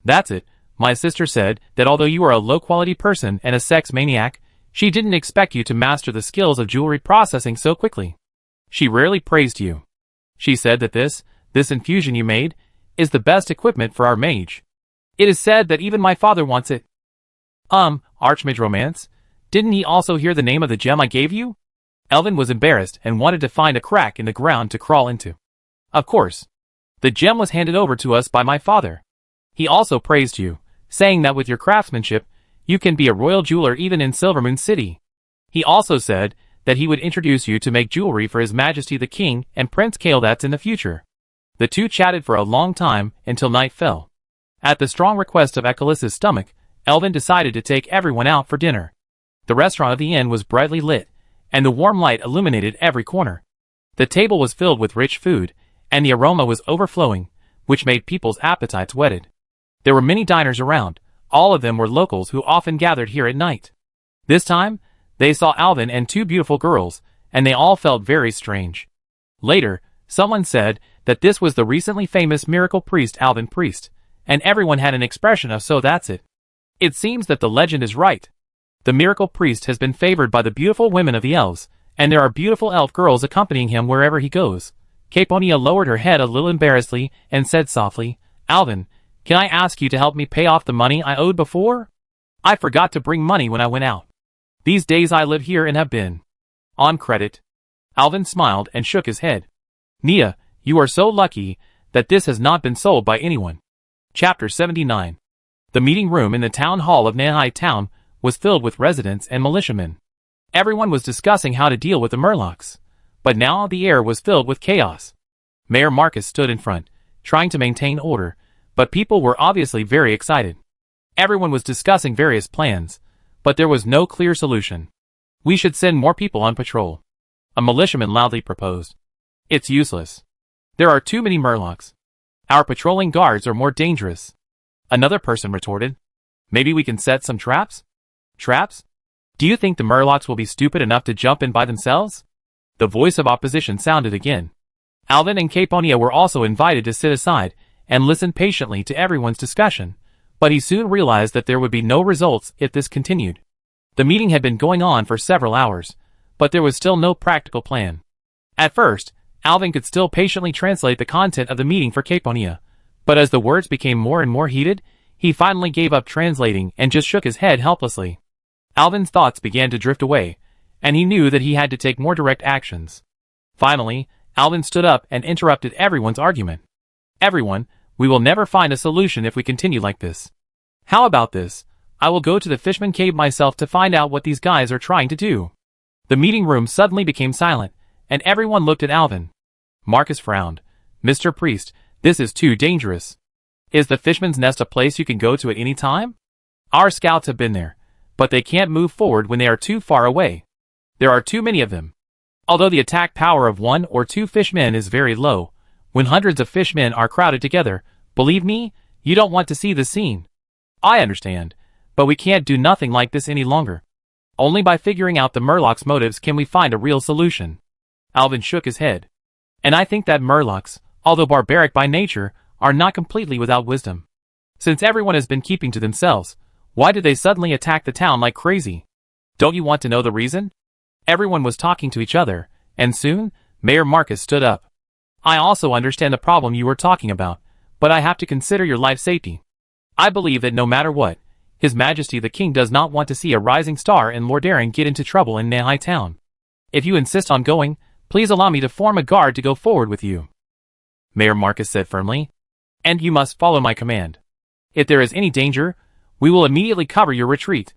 That's it. My sister said that although you are a low-quality person and a sex maniac, she didn't expect you to master the skills of jewelry processing so quickly. She rarely praised you. She said that this infusion you made, is the best equipment for our mage. It is said that even my father wants it. Archmage Romance, didn't he also hear the name of the gem I gave you? Alvin was embarrassed and wanted to find a crack in the ground to crawl into. Of course. The gem was handed over to us by my father. He also praised you, saying that with your craftsmanship, you can be a royal jeweler even in Silvermoon City. He also said that he would introduce you to make jewelry for His Majesty the King and Prince Kaeldats in the future. The two chatted for a long time until night fell. At the strong request of Ekalassa's stomach, Alvin decided to take everyone out for dinner. The restaurant of the inn was brightly lit, and the warm light illuminated every corner. The table was filled with rich food, and the aroma was overflowing, which made people's appetites whetted. There were many diners around. All of them were locals who often gathered here at night. This time, they saw Alvin and two beautiful girls, and they all felt very strange. Later, someone said that this was the recently famous miracle priest Alvin Priest, and everyone had an expression of so that's it. It seems that the legend is right. The miracle priest has been favored by the beautiful women of the elves, and there are beautiful elf girls accompanying him wherever he goes. Caponia lowered her head a little embarrassedly and said softly, Alvin, can I ask you to help me pay off the money I owed before? I forgot to bring money when I went out. These days I live here and have been on credit. Alvin smiled and shook his head. Nia, you are so lucky that this has not been sold by anyone. Chapter 79. The meeting room in the town hall of Nahai Town was filled with residents and militiamen. Everyone was discussing how to deal with the Murlocs. But now the air was filled with chaos. Mayor Marcus stood in front, trying to maintain order, but people were obviously very excited. Everyone was discussing various plans, but there was no clear solution. We should send more people on patrol, a militiaman loudly proposed. It's useless. There are too many murlocs. Our patrolling guards are more dangerous. Another person retorted. Maybe we can set some traps? Traps? Do you think the murlocs will be stupid enough to jump in by themselves? The voice of opposition sounded again. Alvin and Caponia were also invited to sit aside and listen patiently to everyone's discussion, but he soon realized that there would be no results if this continued. The meeting had been going on for several hours, but there was still no practical plan. At first, Alvin could still patiently translate the content of the meeting for Caponia, but as the words became more and more heated, he finally gave up translating and just shook his head helplessly. Alvin's thoughts began to drift away, and he knew that he had to take more direct actions. Finally, Alvin stood up and interrupted everyone's argument. Everyone, we will never find a solution if we continue like this. How about this? I will go to the Fishman Cave myself to find out what these guys are trying to do. The meeting room suddenly became silent, and everyone looked at Alvin. Marcus frowned. Mr. Priest, this is too dangerous. Is the Fishman's Nest a place you can go to at any time? Our scouts have been there, but they can't move forward when they are too far away. There are too many of them. Although the attack power of 1 or 2 fishmen is very low, when hundreds of fishmen are crowded together, believe me, you don't want to see the scene. I understand, but we can't do nothing like this any longer. Only by figuring out the murlocs' motives can we find a real solution. Alvin shook his head. And I think that murlocs, although barbaric by nature, are not completely without wisdom. Since everyone has been keeping to themselves, why did they suddenly attack the town like crazy? Don't you want to know the reason? Everyone was talking to each other, and soon, Mayor Marcus stood up. I also understand the problem you were talking about, but I have to consider your life safety. I believe that no matter what, His Majesty the King does not want to see a rising star in Lordaeron get into trouble in Nahai Town. If you insist on going, please allow me to form a guard to go forward with you. Mayor Marcus said firmly. And you must follow my command. If there is any danger, we will immediately cover your retreat.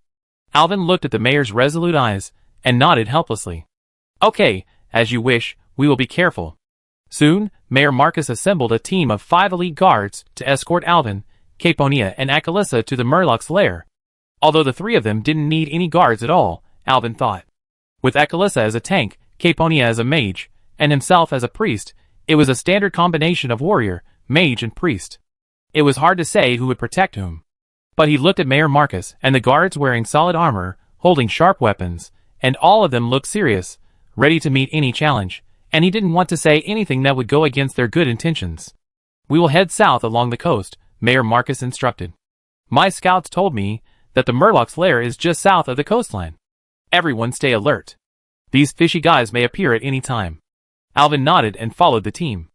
Alvin looked at the mayor's resolute eyes, and nodded helplessly. Okay, as you wish, we will be careful. Soon, Mayor Marcus assembled a team of 5 elite guards to escort Alvin, Caponia and Akalissa to the Murloc's lair. Although the 3 of them didn't need any guards at all, Alvin thought. With Akalissa as a tank, Caponia as a mage, and himself as a priest, it was a standard combination of warrior, mage and priest. It was hard to say who would protect whom. But he looked at Mayor Marcus and the guards wearing solid armor, holding sharp weapons, and all of them looked serious, ready to meet any challenge, and he didn't want to say anything that would go against their good intentions. We will head south along the coast, Mayor Marcus instructed. My scouts told me that the Murloc's lair is just south of the coastline. Everyone stay alert. These fishy guys may appear at any time. Alvin nodded and followed the team.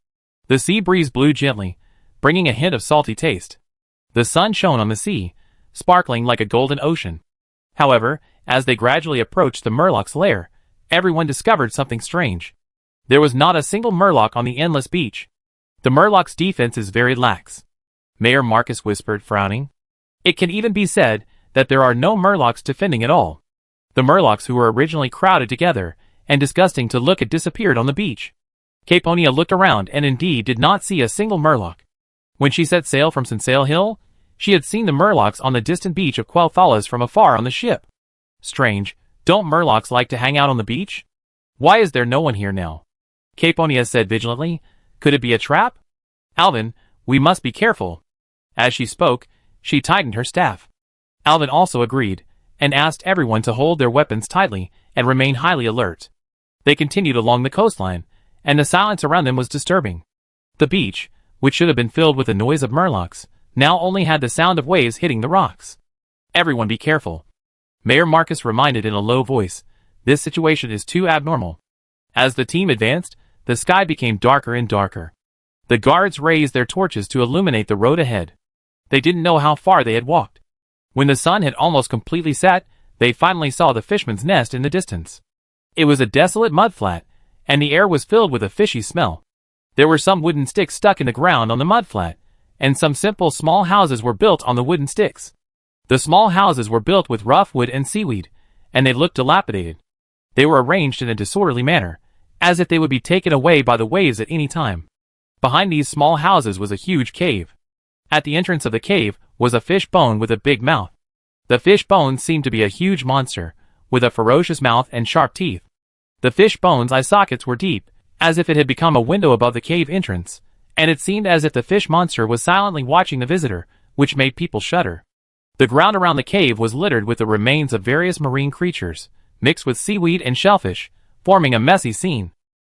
The sea breeze blew gently, bringing a hint of salty taste. The sun shone on the sea, sparkling like a golden ocean. However, as they gradually approached the Murloc's lair, everyone discovered something strange. There was not a single Murloc on the endless beach. The Murloc's defense is very lax. Mayor Marcus whispered, frowning. It can even be said that there are no Murlocs defending at all. The Murlocs who were originally crowded together and disgusting to look at disappeared on the beach. Caponia looked around and indeed did not see a single Murloc. When she set sail from Sinsale Hill, she had seen the Murlocs on the distant beach of Quelthalas from afar on the ship. Strange, don't Murlocs like to hang out on the beach? Why is there no one here now? Caponia said vigilantly. Could it be a trap? Alvin, we must be careful. As she spoke, she tightened her staff. Alvin also agreed, and asked everyone to hold their weapons tightly and remain highly alert. They continued along the coastline, and the silence around them was disturbing. The beach, which should have been filled with the noise of Murlocs, now only had the sound of waves hitting the rocks. Everyone be careful. Mayor Marcus reminded in a low voice, this situation is too abnormal. As the team advanced, the sky became darker and darker. The guards raised their torches to illuminate the road ahead. They didn't know how far they had walked. When the sun had almost completely set, they finally saw the Fishman's Nest in the distance. It was a desolate mudflat, and the air was filled with a fishy smell. There were some wooden sticks stuck in the ground on the mudflat, and some simple small houses were built on the wooden sticks. The small houses were built with rough wood and seaweed, and they looked dilapidated. They were arranged in a disorderly manner, as if they would be taken away by the waves at any time. Behind these small houses was a huge cave. At the entrance of the cave was a fish bone with a big mouth. The fish bone seemed to be a huge monster, with a ferocious mouth and sharp teeth. The fish bone's eye sockets were deep, as if it had become a window above the cave entrance, and it seemed as if the fish monster was silently watching the visitor, which made people shudder. The ground around the cave was littered with the remains of various marine creatures, mixed with seaweed and shellfish, forming a messy scene.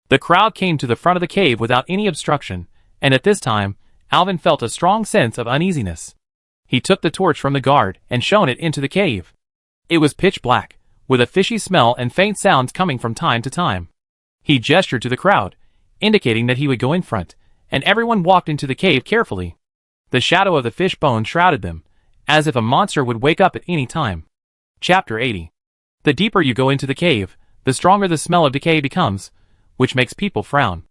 The crowd came to the front of the cave without any obstruction, and at this time, Alvin felt a strong sense of uneasiness. He took the torch from the guard and shone it into the cave. It was pitch black, with a fishy smell and faint sounds coming from time to time. He gestured to the crowd, indicating that he would go in front, and everyone walked into the cave carefully. The shadow of the fish bone shrouded them, as if a monster would wake up at any time. Chapter 80. The deeper you go into the cave, the stronger the smell of decay becomes, which makes people frown.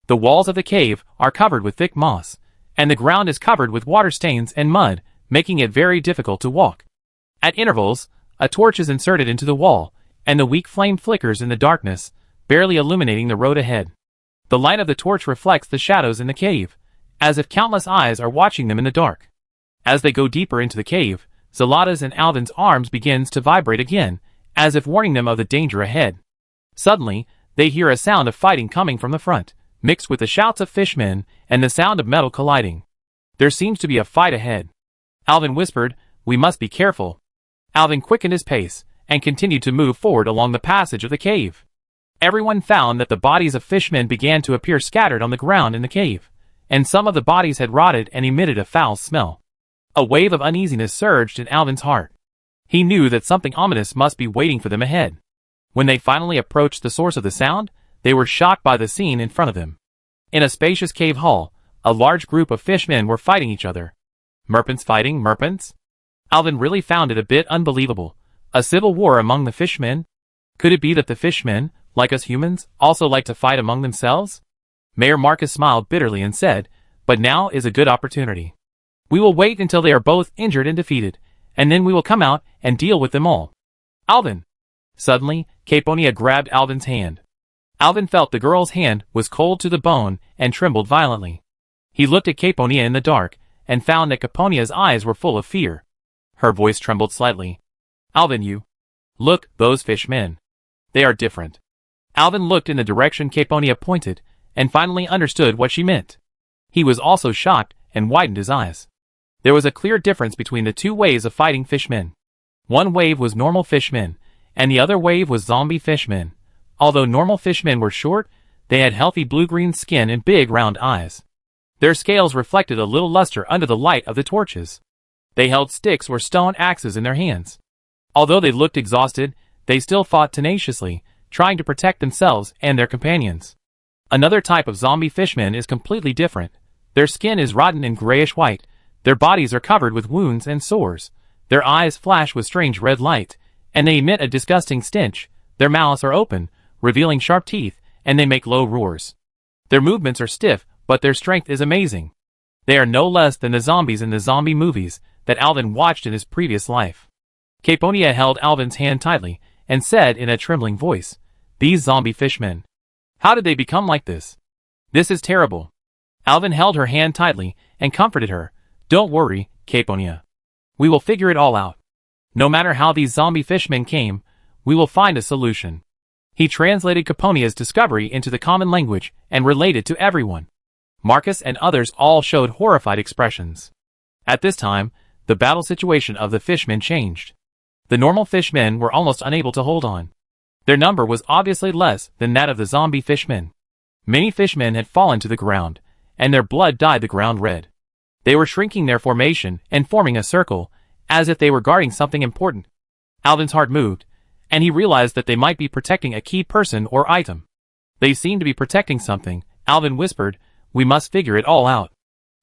The walls of the cave are covered with thick moss, and the ground is covered with water stains and mud, making it very difficult to walk. At intervals, a torch is inserted into the wall, and the weak flame flickers in the darkness, barely illuminating the road ahead. The light of the torch reflects the shadows in the cave, as if countless eyes are watching them in the dark. As they go deeper into the cave, Zalata's and Alvin's arms begins to vibrate again, as if warning them of the danger ahead. Suddenly, they hear a sound of fighting coming from the front, mixed with the shouts of fishmen and the sound of metal colliding. There seems to be a fight ahead. Alvin whispered, "We must be careful." Alvin quickened his pace and continued to move forward along the passage of the cave. Everyone found that the bodies of fishmen began to appear scattered on the ground in the cave, and some of the bodies had rotted and emitted a foul smell. A wave of uneasiness surged in Alvin's heart. He knew that something ominous must be waiting for them ahead. When they finally approached the source of the sound, they were shocked by the scene in front of them. In a spacious cave hall, a large group of fishmen were fighting each other. Merpents fighting merpents? Alvin really found it a bit unbelievable. A civil war among the fishmen? Could it be that the fishmen, like us humans, also like to fight among themselves? Mayor Marcus smiled bitterly and said, "But now is a good opportunity. We will wait until they are both injured and defeated, and then we will come out and deal with them all." Alvin! Suddenly, Caponia grabbed Alvin's hand. Alvin felt the girl's hand was cold to the bone and trembled violently. He looked at Caponia in the dark and found that Caponia's eyes were full of fear. Her voice trembled slightly. "Alvin, you. Look, those fishmen. They are different." Alvin looked in the direction Caponia pointed and finally understood what she meant. He was also shocked and widened his eyes. There was a clear difference between the two ways of fighting fishmen. One wave was normal fishmen, and the other wave was zombie fishmen. Although normal fishmen were short, they had healthy blue-green skin and big round eyes. Their scales reflected a little luster under the light of the torches. They held sticks or stone axes in their hands. Although they looked exhausted, they still fought tenaciously, trying to protect themselves and their companions. Another type of zombie fishmen is completely different. Their skin is rotten and grayish-white, their bodies are covered with wounds and sores, their eyes flash with strange red light, and they emit a disgusting stench. Their mouths are open, revealing sharp teeth, and they make low roars. Their movements are stiff, but their strength is amazing. They are no less than the zombies in the zombie movies that Alvin watched in his previous life. Caponia held Alvin's hand tightly and said in a trembling voice, "These zombie fishmen. How did they become like this? This is terrible." Alvin held her hand tightly and comforted her. "Don't worry, Caponia. We will figure it all out. No matter how these zombie fishmen came, we will find a solution." He translated Caponia's discovery into the common language and related to everyone. Marcus and others all showed horrified expressions. At this time, the battle situation of the fishmen changed. The normal fishmen were almost unable to hold on. Their number was obviously less than that of the zombie fishmen. Many fishmen had fallen to the ground, and their blood dyed the ground red. They were shrinking their formation and forming a circle, as if they were guarding something important. Alvin's heart moved, and he realized that they might be protecting a key person or item. "They seem to be protecting something," Alvin whispered. "We must figure it all out.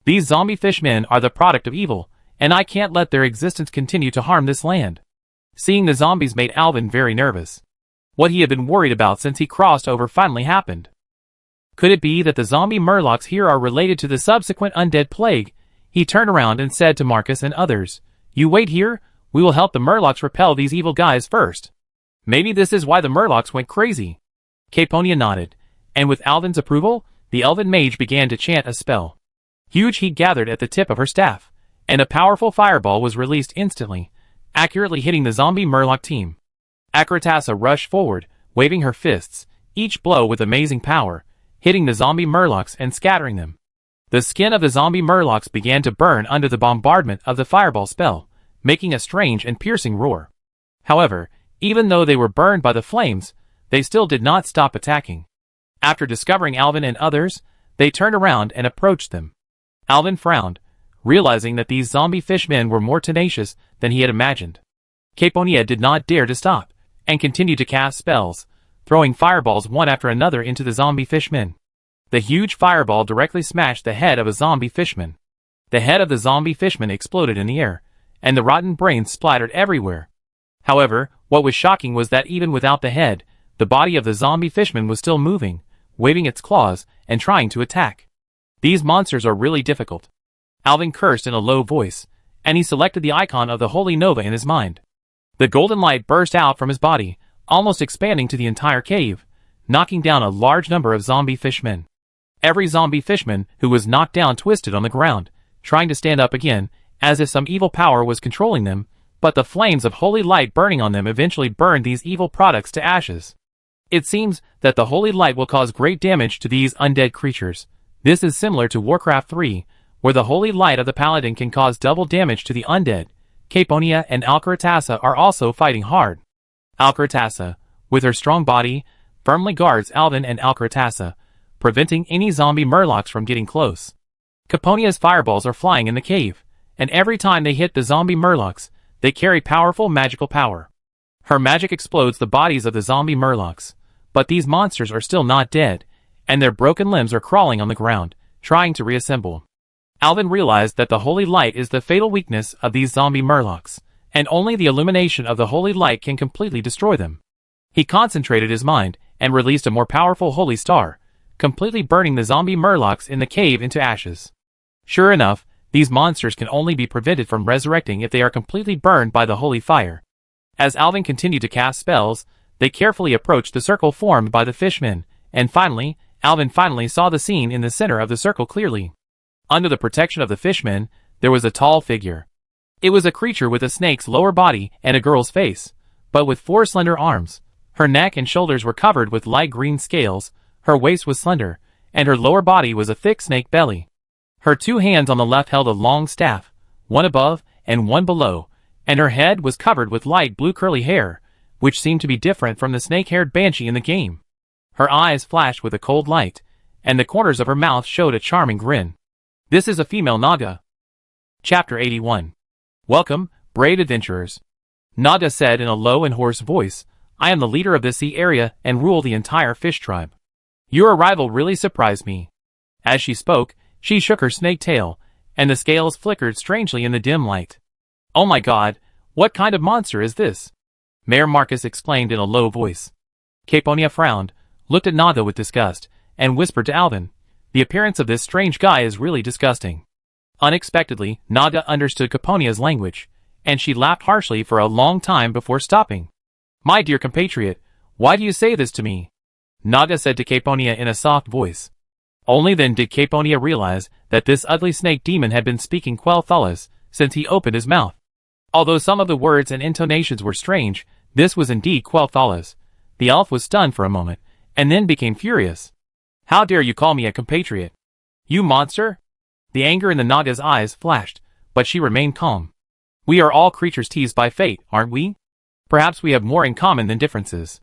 These zombie fishmen are the product of evil, and I can't let their existence continue to harm this land." Seeing the zombies made Alvin very nervous. What he had been worried about since he crossed over finally happened. Could it be that the zombie murlocs here are related to the subsequent undead plague? He turned around and said to Marcus and others, "You wait here, we will help the murlocs repel these evil guys first." Maybe this is why the murlocs went crazy. Caponia nodded, and with Alvin's approval, the elven mage began to chant a spell. Huge heat gathered at the tip of her staff, and a powerful fireball was released instantly, accurately hitting the zombie murloc team. Akratasa rushed forward, waving her fists, each blow with amazing power, hitting the zombie murlocs and scattering them. The skin of the zombie murlocs began to burn under the bombardment of the fireball spell, making a strange and piercing roar. However, even though they were burned by the flames, they still did not stop attacking. After discovering Alvin and others, they turned around and approached them. Alvin frowned, realizing that these zombie fishmen were more tenacious than he had imagined. Caponia did not dare to stop, and continued to cast spells, throwing fireballs one after another into the zombie fishmen. The huge fireball directly smashed the head of a zombie fishman. The head of the zombie fishman exploded in the air, and the rotten brains splattered everywhere. However, what was shocking was that even without the head, the body of the zombie fishman was still moving, waving its claws, and trying to attack. These monsters are really difficult. Alvin cursed in a low voice, and he selected the icon of the Holy Nova in his mind. The golden light burst out from his body, almost expanding to the entire cave, knocking down a large number of zombie fishmen. Every zombie fishman who was knocked down twisted on the ground, trying to stand up again, as if some evil power was controlling them, but the flames of holy light burning on them eventually burned these evil products to ashes. It seems that the holy light will cause great damage to these undead creatures. This is similar to Warcraft 3, where the holy light of the paladin can cause double damage to the undead. Caponia and Akratasa are also fighting hard. Akratasa, with her strong body, firmly guards Alvin and Akratasa, preventing any zombie murlocs from getting close. Caponia's fireballs are flying in the cave, and every time they hit the zombie murlocs, they carry powerful magical power. Her magic explodes the bodies of the zombie murlocs, but these monsters are still not dead, and their broken limbs are crawling on the ground, trying to reassemble. Alvin realized that the holy light is the fatal weakness of these zombie murlocs, and only the illumination of the holy light can completely destroy them. He concentrated his mind, and released a more powerful holy star, completely burning the zombie murlocs in the cave into ashes. Sure enough, these monsters can only be prevented from resurrecting if they are completely burned by the holy fire. As Alvin continued to cast spells, they carefully approached the circle formed by the fishmen, and finally, Alvin saw the scene in the center of the circle clearly. Under the protection of the fishmen, there was a tall figure. It was a creature with a snake's lower body and a girl's face, but with 4 slender arms. Her neck and shoulders were covered with light green scales, her waist was slender, and her lower body was a thick snake belly. Her 2 hands on the left held a long staff, one above and one below, and her head was covered with light blue curly hair, which seemed to be different from the snake-haired banshee in the game. Her eyes flashed with a cold light, and the corners of her mouth showed a charming grin. This is a female Naga. Chapter 81. Welcome, brave adventurers. Naga said in a low and hoarse voice, I am the leader of the sea area and rule the entire fish tribe. Your arrival really surprised me. As she spoke, she shook her snake tail, and the scales flickered strangely in the dim light. Oh my god, what kind of monster is this? Mayor Marcus exclaimed in a low voice. Caponia frowned, looked at Naga with disgust, and whispered to Alvin, the appearance of this strange guy is really disgusting. Unexpectedly, Naga understood Caponia's language, and she laughed harshly for a long time before stopping. My dear compatriot, why do you say this to me? Naga said to Caponia in a soft voice. Only then did Caponia realize that this ugly snake demon had been speaking Quel'Thalas since he opened his mouth. Although some of the words and intonations were strange, this was indeed Quel'Thalas. The elf was stunned for a moment, and then became furious. How dare you call me a compatriot? You monster? The anger in the Naga's eyes flashed, but she remained calm. We are all creatures teased by fate, aren't we? Perhaps we have more in common than differences.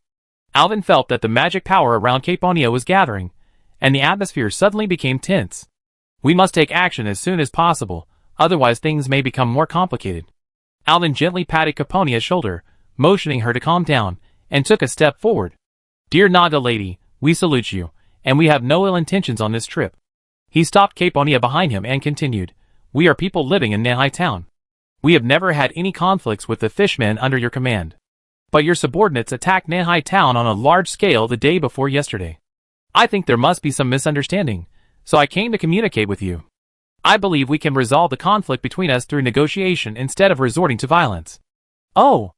Alvin felt that the magic power around Caponia was gathering, and the atmosphere suddenly became tense. We must take action as soon as possible, otherwise things may become more complicated. Alvin gently patted Caponia's shoulder, motioning her to calm down, and took a step forward. Dear Naga lady, we salute you, and we have no ill intentions on this trip. He stopped Caponia behind him and continued, we are people living in Nehai town. We have never had any conflicts with the fishmen under your command. But your subordinates attacked Nehai town on a large scale the day before yesterday. I think there must be some misunderstanding, so I came to communicate with you. I believe we can resolve the conflict between us through negotiation instead of resorting to violence. Oh!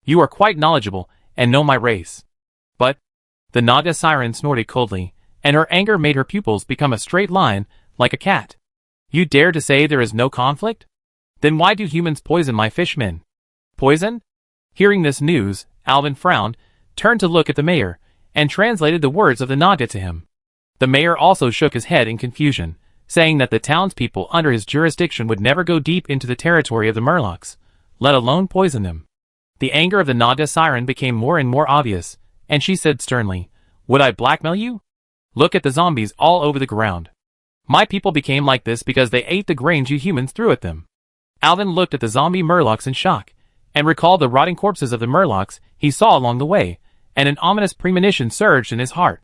You are quite knowledgeable, and know my race. But, the Naga siren snorted coldly, and her anger made her pupils become a straight line, like a cat. You dare to say there is no conflict? Then why do humans poison my fishmen? Poison? Hearing this news, Alvin frowned, turned to look at the mayor, and translated the words of the Naga to him. The mayor also shook his head in confusion, saying that the townspeople under his jurisdiction would never go deep into the territory of the Murlocs, let alone poison them. The anger of the Naga siren became more and more obvious, and she said sternly, "Would I blackmail you? Look at the zombies all over the ground. My people became like this because they ate the grains you humans threw at them." Alvin looked at the zombie Murlocs in shock, and recalled the rotting corpses of the Murlocs he saw along the way, and an ominous premonition surged in his heart.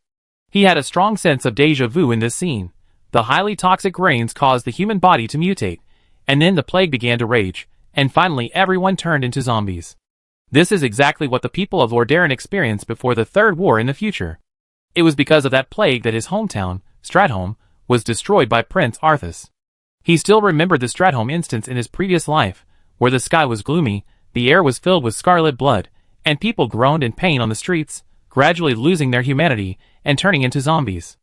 He had a strong sense of déjà vu in this scene. The highly toxic grains caused the human body to mutate, and then the plague began to rage, and finally everyone turned into zombies. This is exactly what the people of Lordaeron experienced before the Third War in the future. It was because of that plague that his hometown, Stratholme, was destroyed by Prince Arthas. He still remembered the Stratholme instance in his previous life, where the sky was gloomy, the air was filled with scarlet blood, and people groaned in pain on the streets, gradually losing their humanity and turning into zombies.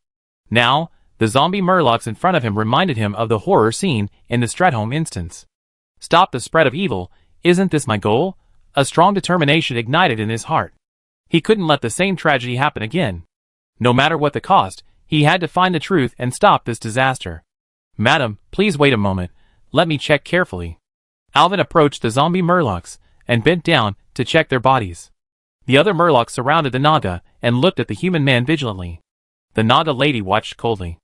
Now, the zombie Murlocs in front of him reminded him of the horror scene in the Stratholme instance. Stop the spread of evil, isn't this my goal? A strong determination ignited in his heart. He couldn't let the same tragedy happen again. No matter what the cost, he had to find the truth and stop this disaster. "Madam, please wait a moment, let me check carefully." Alvin approached the zombie Murlocs, and bent down to check their bodies. The other Murlocs surrounded the Naga, and looked at the human man vigilantly. The Naga lady watched coldly.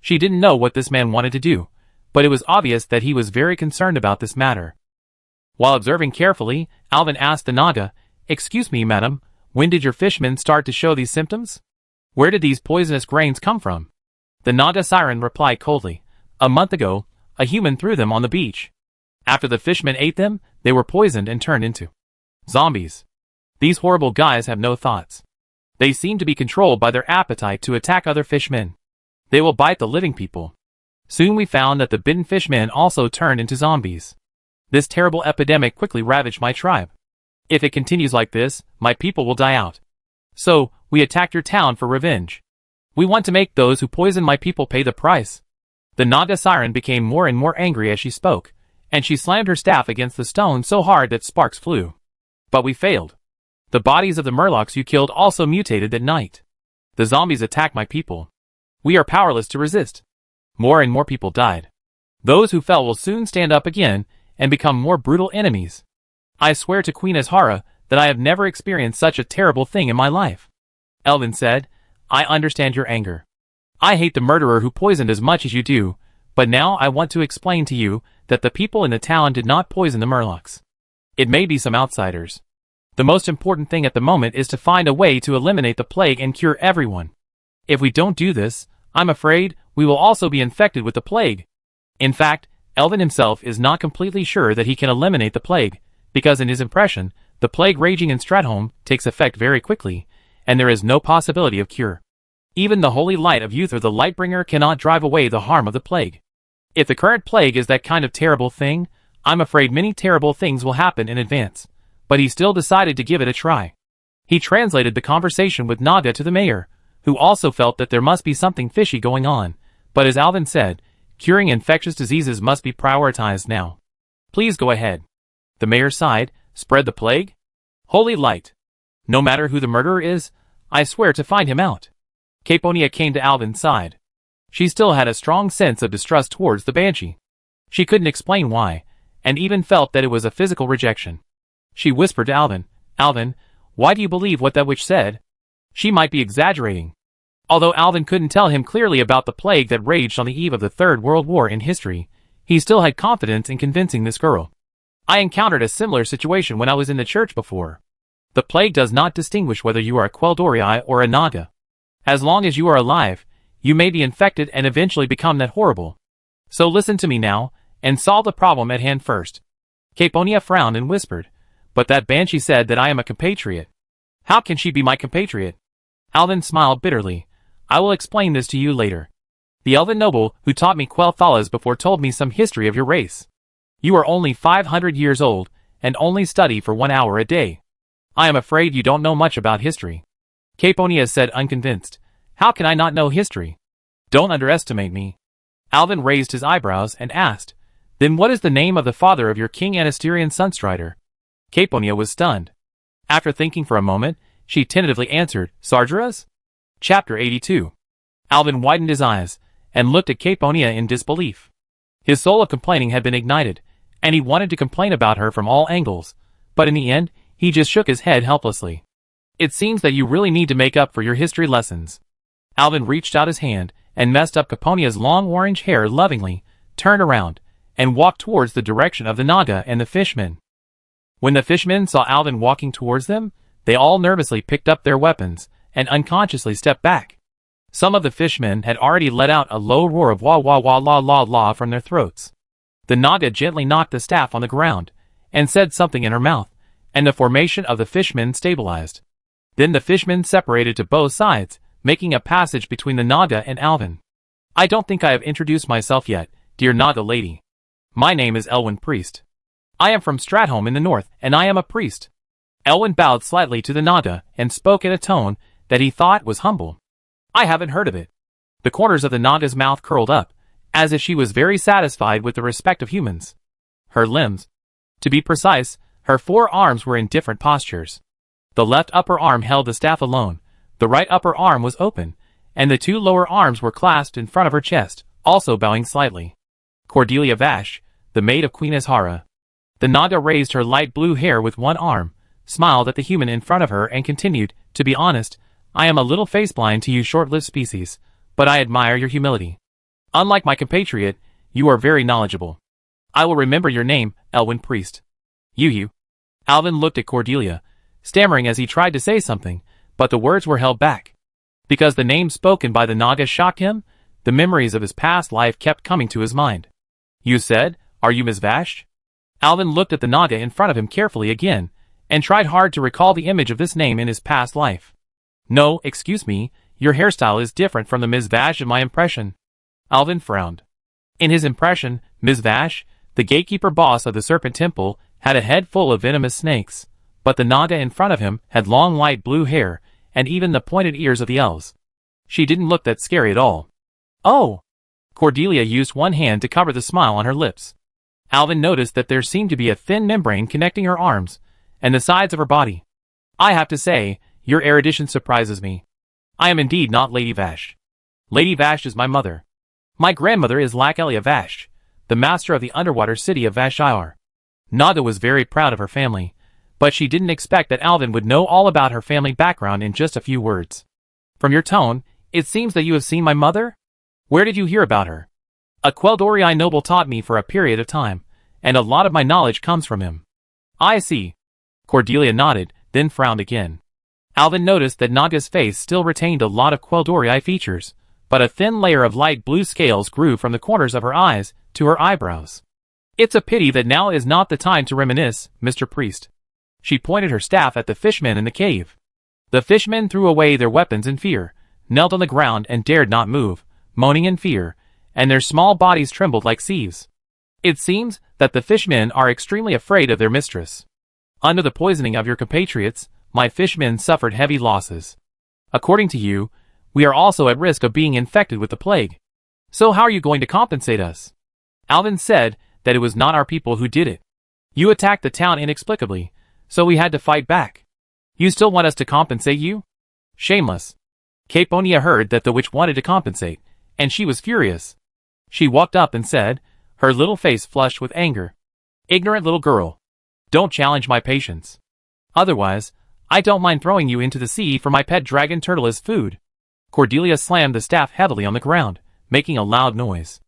She didn't know what this man wanted to do, but it was obvious that he was very concerned about this matter. While observing carefully, Alvin asked the Naga, "Excuse me, madam, when did your fishmen start to show these symptoms? Where did these poisonous grains come from?" The Naga siren replied coldly, "A month ago, a human threw them on the beach. After the fishmen ate them, they were poisoned and turned into zombies. These horrible guys have no thoughts. They seem to be controlled by their appetite to attack other fishmen. They will bite the living people. Soon we found that the bitten fishmen also turned into zombies. This terrible epidemic quickly ravaged my tribe. If it continues like this, my people will die out. So, we attacked your town for revenge. We want to make those who poison my people pay the price." The Naga siren became more and more angry as she spoke, and she slammed her staff against the stone so hard that sparks flew. "But we failed. The bodies of the Murlocs you killed also mutated that night. The zombies attacked my people. We are powerless to resist. More and more people died. Those who fell will soon stand up again and become more brutal enemies. I swear to Queen Azhara that I have never experienced such a terrible thing in my life." Alvin said, "I understand your anger. I hate the murderer who poisoned as much as you do, but now I want to explain to you that the people in the town did not poison the Murlocs. It may be some outsiders. The most important thing at the moment is to find a way to eliminate the plague and cure everyone. If we don't do this, I'm afraid we will also be infected with the plague." In fact, Alvin himself is not completely sure that he can eliminate the plague, because in his impression, the plague raging in Stratholme takes effect very quickly, and there is no possibility of cure. Even the holy light of Uther the Lightbringer cannot drive away the harm of the plague. If the current plague is that kind of terrible thing, I'm afraid many terrible things will happen in advance. But he still decided to give it a try. He translated the conversation with Naga to the mayor, who also felt that there must be something fishy going on, but as Alvin said, curing infectious diseases must be prioritized now. "Please go ahead." The mayor sighed, "Spread the plague? Holy light. No matter who the murderer is, I swear to find him out." Caponia came to Alvin's side. She still had a strong sense of distrust towards the Banshee. She couldn't explain why, and even felt that it was a physical rejection. She whispered to Alvin, "Alvin, why do you believe what that witch said? She might be exaggerating." Although Alvin couldn't tell him clearly about the plague that raged on the eve of the Third World War in history, he still had confidence in convincing this girl. "I encountered a similar situation when I was in the church before. The plague does not distinguish whether you are a Quel'Dorii or a Naga. As long as you are alive, you may be infected and eventually become that horrible. So listen to me now, and solve the problem at hand first." Caponia frowned and whispered, "But that Banshee said that I am a compatriot. How can she be my compatriot?" Alvin smiled bitterly. "I will explain this to you later. The elven noble who taught me Quel'Thalas before told me some history of your race. You are only 500 years old, and only study for 1 hour a day. I am afraid you don't know much about history." Caponia said unconvinced, How can I not know history? Don't underestimate me. Alvin raised his eyebrows and asked, Then what is the name of the father of your King Anasterian Sunstrider? Caponia was stunned. After thinking for a moment, she tentatively answered, Sargeras? Chapter 82. Alvin widened his eyes, and looked at Caponia in disbelief. His soul of complaining had been ignited, and he wanted to complain about her from all angles, but in the end, he just shook his head helplessly. It seems that you really need to make up for your history lessons. Alvin reached out his hand, and messed up Caponia's long orange hair lovingly, turned around, and walked towards the direction of the Naga and the fishmen. When the fishmen saw Alvin walking towards them, they all nervously picked up their weapons, and unconsciously stepped back. Some of the fishmen had already let out a low roar of wah wah wah la la la from their throats. The Naga gently knocked the staff on the ground, and said something in her mouth, and the formation of the fishmen stabilized. Then the fishmen separated to both sides, making a passage between the Naga and Alvin. I don't think I have introduced myself yet, dear Naga lady. My name is Elwyn Priest. I am from Stratholme in the north, and I am a priest. Elwyn bowed slightly to the Naga, and spoke in a tone that he thought was humble. I haven't heard of it. The corners of the Naga's mouth curled up, as if she was very satisfied with the respect of humans. Her limbs, to be precise, her 4 arms were in different postures. The left upper arm held the staff alone, the right upper arm was open, and the 2 lower arms were clasped in front of her chest, also bowing slightly. Cordelia Vash, the maid of Queen Azhara. The Naga raised her light blue hair with one arm, smiled at the human in front of her and continued, To be honest, I am a little face-blind to you short-lived species, but I admire your humility. Unlike my compatriot, you are very knowledgeable. I will remember your name, Elwyn Priest. You. Alvin looked at Cordelia, stammering as he tried to say something, but the words were held back. Because the name spoken by the Naga shocked him, the memories of his past life kept coming to his mind. You said, Are you Miss Vash? Alvin looked at the Naga in front of him carefully again, and tried hard to recall the image of this name in his past life. No, excuse me, your hairstyle is different from the Ms. Vash in my impression. Alvin frowned. In his impression, Ms. Vash, the gatekeeper boss of the Serpent Temple, had a head full of venomous snakes, but the Naga in front of him had long light blue hair, and even the pointed ears of the elves. She didn't look that scary at all. Oh! Cordelia used one hand to cover the smile on her lips. Alvin noticed that there seemed to be a thin membrane connecting her arms, and the sides of her body. I have to say, your erudition surprises me. I am indeed not Lady Vash. Lady Vash is my mother. My grandmother is Lakelia Vash, the master of the underwater city of Vashire. Naga was very proud of her family, but she didn't expect that Alvin would know all about her family background in just a few words. From your tone, it seems that you have seen my mother? Where did you hear about her? A Quel'Dorii noble taught me for a period of time, and a lot of my knowledge comes from him. I see. Cordelia nodded, then frowned again. Alvin noticed that Naga's face still retained a lot of Quel'Dorii features, but a thin layer of light blue scales grew from the corners of her eyes to her eyebrows. It's a pity that now is not the time to reminisce, Mr. Priest. She pointed her staff at the fishmen in the cave. The fishmen threw away their weapons in fear, knelt on the ground and dared not move, moaning in fear, and their small bodies trembled like sieves. It seems that the fishmen are extremely afraid of their mistress. Under the poisoning of your compatriots, my fishmen suffered heavy losses. According to you, we are also at risk of being infected with the plague. So how are you going to compensate us? Alvin said that it was not our people who did it. You attacked the town inexplicably, so we had to fight back. You still want us to compensate you? Shameless. Caponia heard that the witch wanted to compensate, and she was furious. She walked up and said, her little face flushed with anger. Ignorant little girl. Don't challenge my patience. Otherwise, I don't mind throwing you into the sea for my pet dragon turtle as food. Cordelia slammed the staff heavily on the ground, making a loud noise.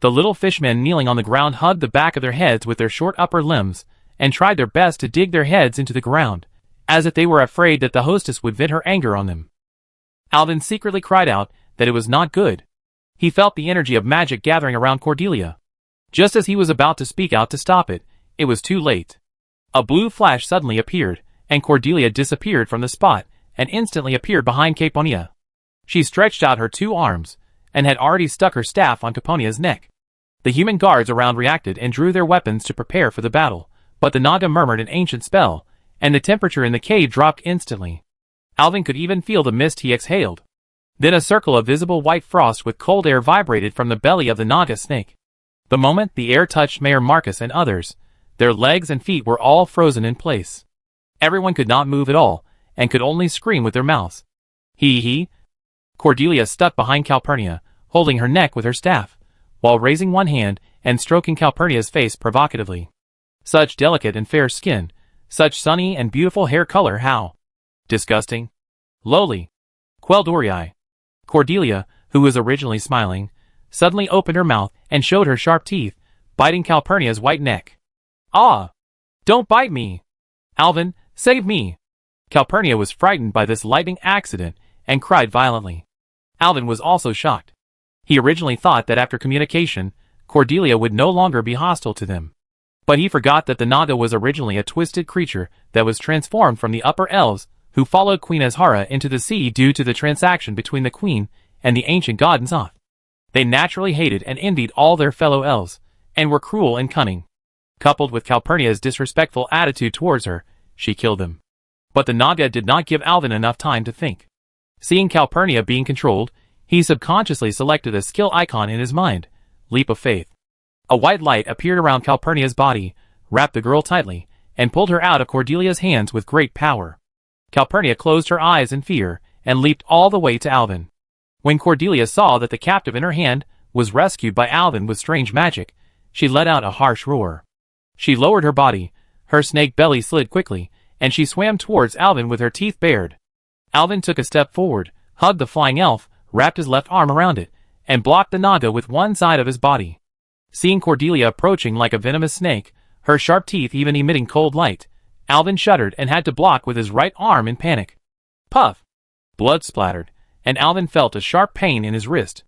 The little fishmen kneeling on the ground hugged the back of their heads with their short upper limbs, and tried their best to dig their heads into the ground, as if they were afraid that the hostess would vent her anger on them. Alvin secretly cried out that it was not good. He felt the energy of magic gathering around Cordelia. Just as he was about to speak out to stop it, it was too late. A blue flash suddenly appeared, and Cordelia disappeared from the spot, and instantly appeared behind Caponia. She stretched out her 2 arms, and had already stuck her staff on Caponia's neck. The human guards around reacted and drew their weapons to prepare for the battle, but the Naga murmured an ancient spell, and the temperature in the cave dropped instantly. Alvin could even feel the mist he exhaled. Then a circle of visible white frost with cold air vibrated from the belly of the Naga snake. The moment the air touched Mayor Marcus and others, their legs and feet were all frozen in place. Everyone could not move at all, and could only scream with their mouths. Hee. Cordelia stuck behind Calpurnia, holding her neck with her staff, while raising one hand and stroking Calpurnia's face provocatively. Such delicate and fair skin, such sunny and beautiful hair color, how disgusting. Lowly. Queldorii. Cordelia, who was originally smiling, suddenly opened her mouth and showed her sharp teeth, biting Calpurnia's white neck. Ah! Don't bite me! Alvin, save me! Calpurnia was frightened by this lightning accident and cried violently. Alvin was also shocked. He originally thought that after communication, Cordelia would no longer be hostile to them. But he forgot that the Naga was originally a twisted creature that was transformed from the upper elves who followed Queen Azhara into the sea due to the transaction between the queen and the ancient god Nzoth. They naturally hated and envied all their fellow elves, and were cruel and cunning. Coupled with Calpurnia's disrespectful attitude towards her, she killed them. But the Naga did not give Alvin enough time to think. Seeing Calpurnia being controlled, he subconsciously selected a skill icon in his mind, Leap of Faith. A white light appeared around Calpurnia's body, wrapped the girl tightly, and pulled her out of Cordelia's hands with great power. Calpurnia closed her eyes in fear, and leaped all the way to Alvin. When Cordelia saw that the captive in her hand was rescued by Alvin with strange magic, she let out a harsh roar. She lowered her body, her snake belly slid quickly, and she swam towards Alvin with her teeth bared. Alvin took a step forward, hugged the flying elf, wrapped his left arm around it, and blocked the Naga with one side of his body. Seeing Cordelia approaching like a venomous snake, her sharp teeth even emitting cold light, Alvin shuddered and had to block with his right arm in panic. Puff! Blood splattered, and Alvin felt a sharp pain in his wrist.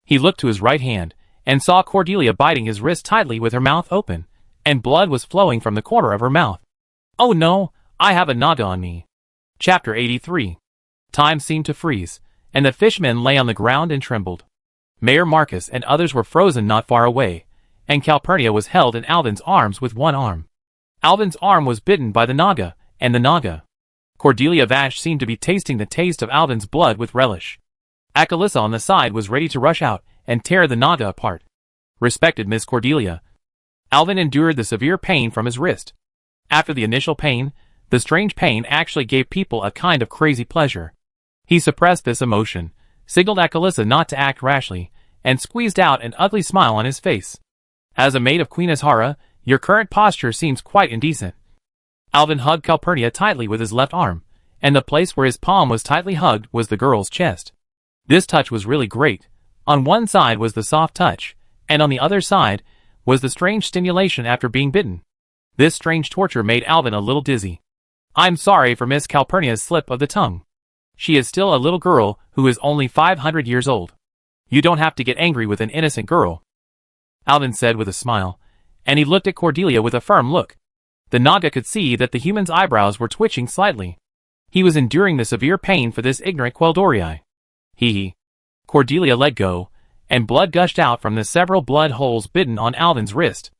He looked to his right hand, and saw Cordelia biting his wrist tightly with her mouth open, and blood was flowing from the corner of her mouth. Oh no, I have a Naga on me. Chapter 83. Time seemed to freeze, and the fishmen lay on the ground and trembled. Mayor Marcus and others were frozen not far away, and Calpurnia was held in Alvin's arms with one arm. Alvin's arm was bitten by the Naga, and the Naga. Cordelia Vash seemed to be tasting the taste of Alvin's blood with relish. Akalissa on the side was ready to rush out and tear the Naga apart. Respected Miss Cordelia. Alvin endured the severe pain from his wrist. After the initial pain, the strange pain actually gave people a kind of crazy pleasure. He suppressed this emotion, signaled Akalissa not to act rashly, and squeezed out an ugly smile on his face. As a maid of Queen Azhara, your current posture seems quite indecent. Alvin hugged Calpurnia tightly with his left arm, and the place where his palm was tightly hugged was the girl's chest. This touch was really great. On one side was the soft touch, and on the other side was the strange stimulation after being bitten. This strange torture made Alvin a little dizzy. I'm sorry for Miss Calpurnia's slip of the tongue. She is still a little girl who is only 500 years old. You don't have to get angry with an innocent girl, Alvin said with a smile, and he looked at Cordelia with a firm look. The Naga could see that the human's eyebrows were twitching slightly. He was enduring the severe pain for this ignorant Queldorii. Hee. Cordelia let go, and blood gushed out from the several blood holes bitten on Alvin's wrist.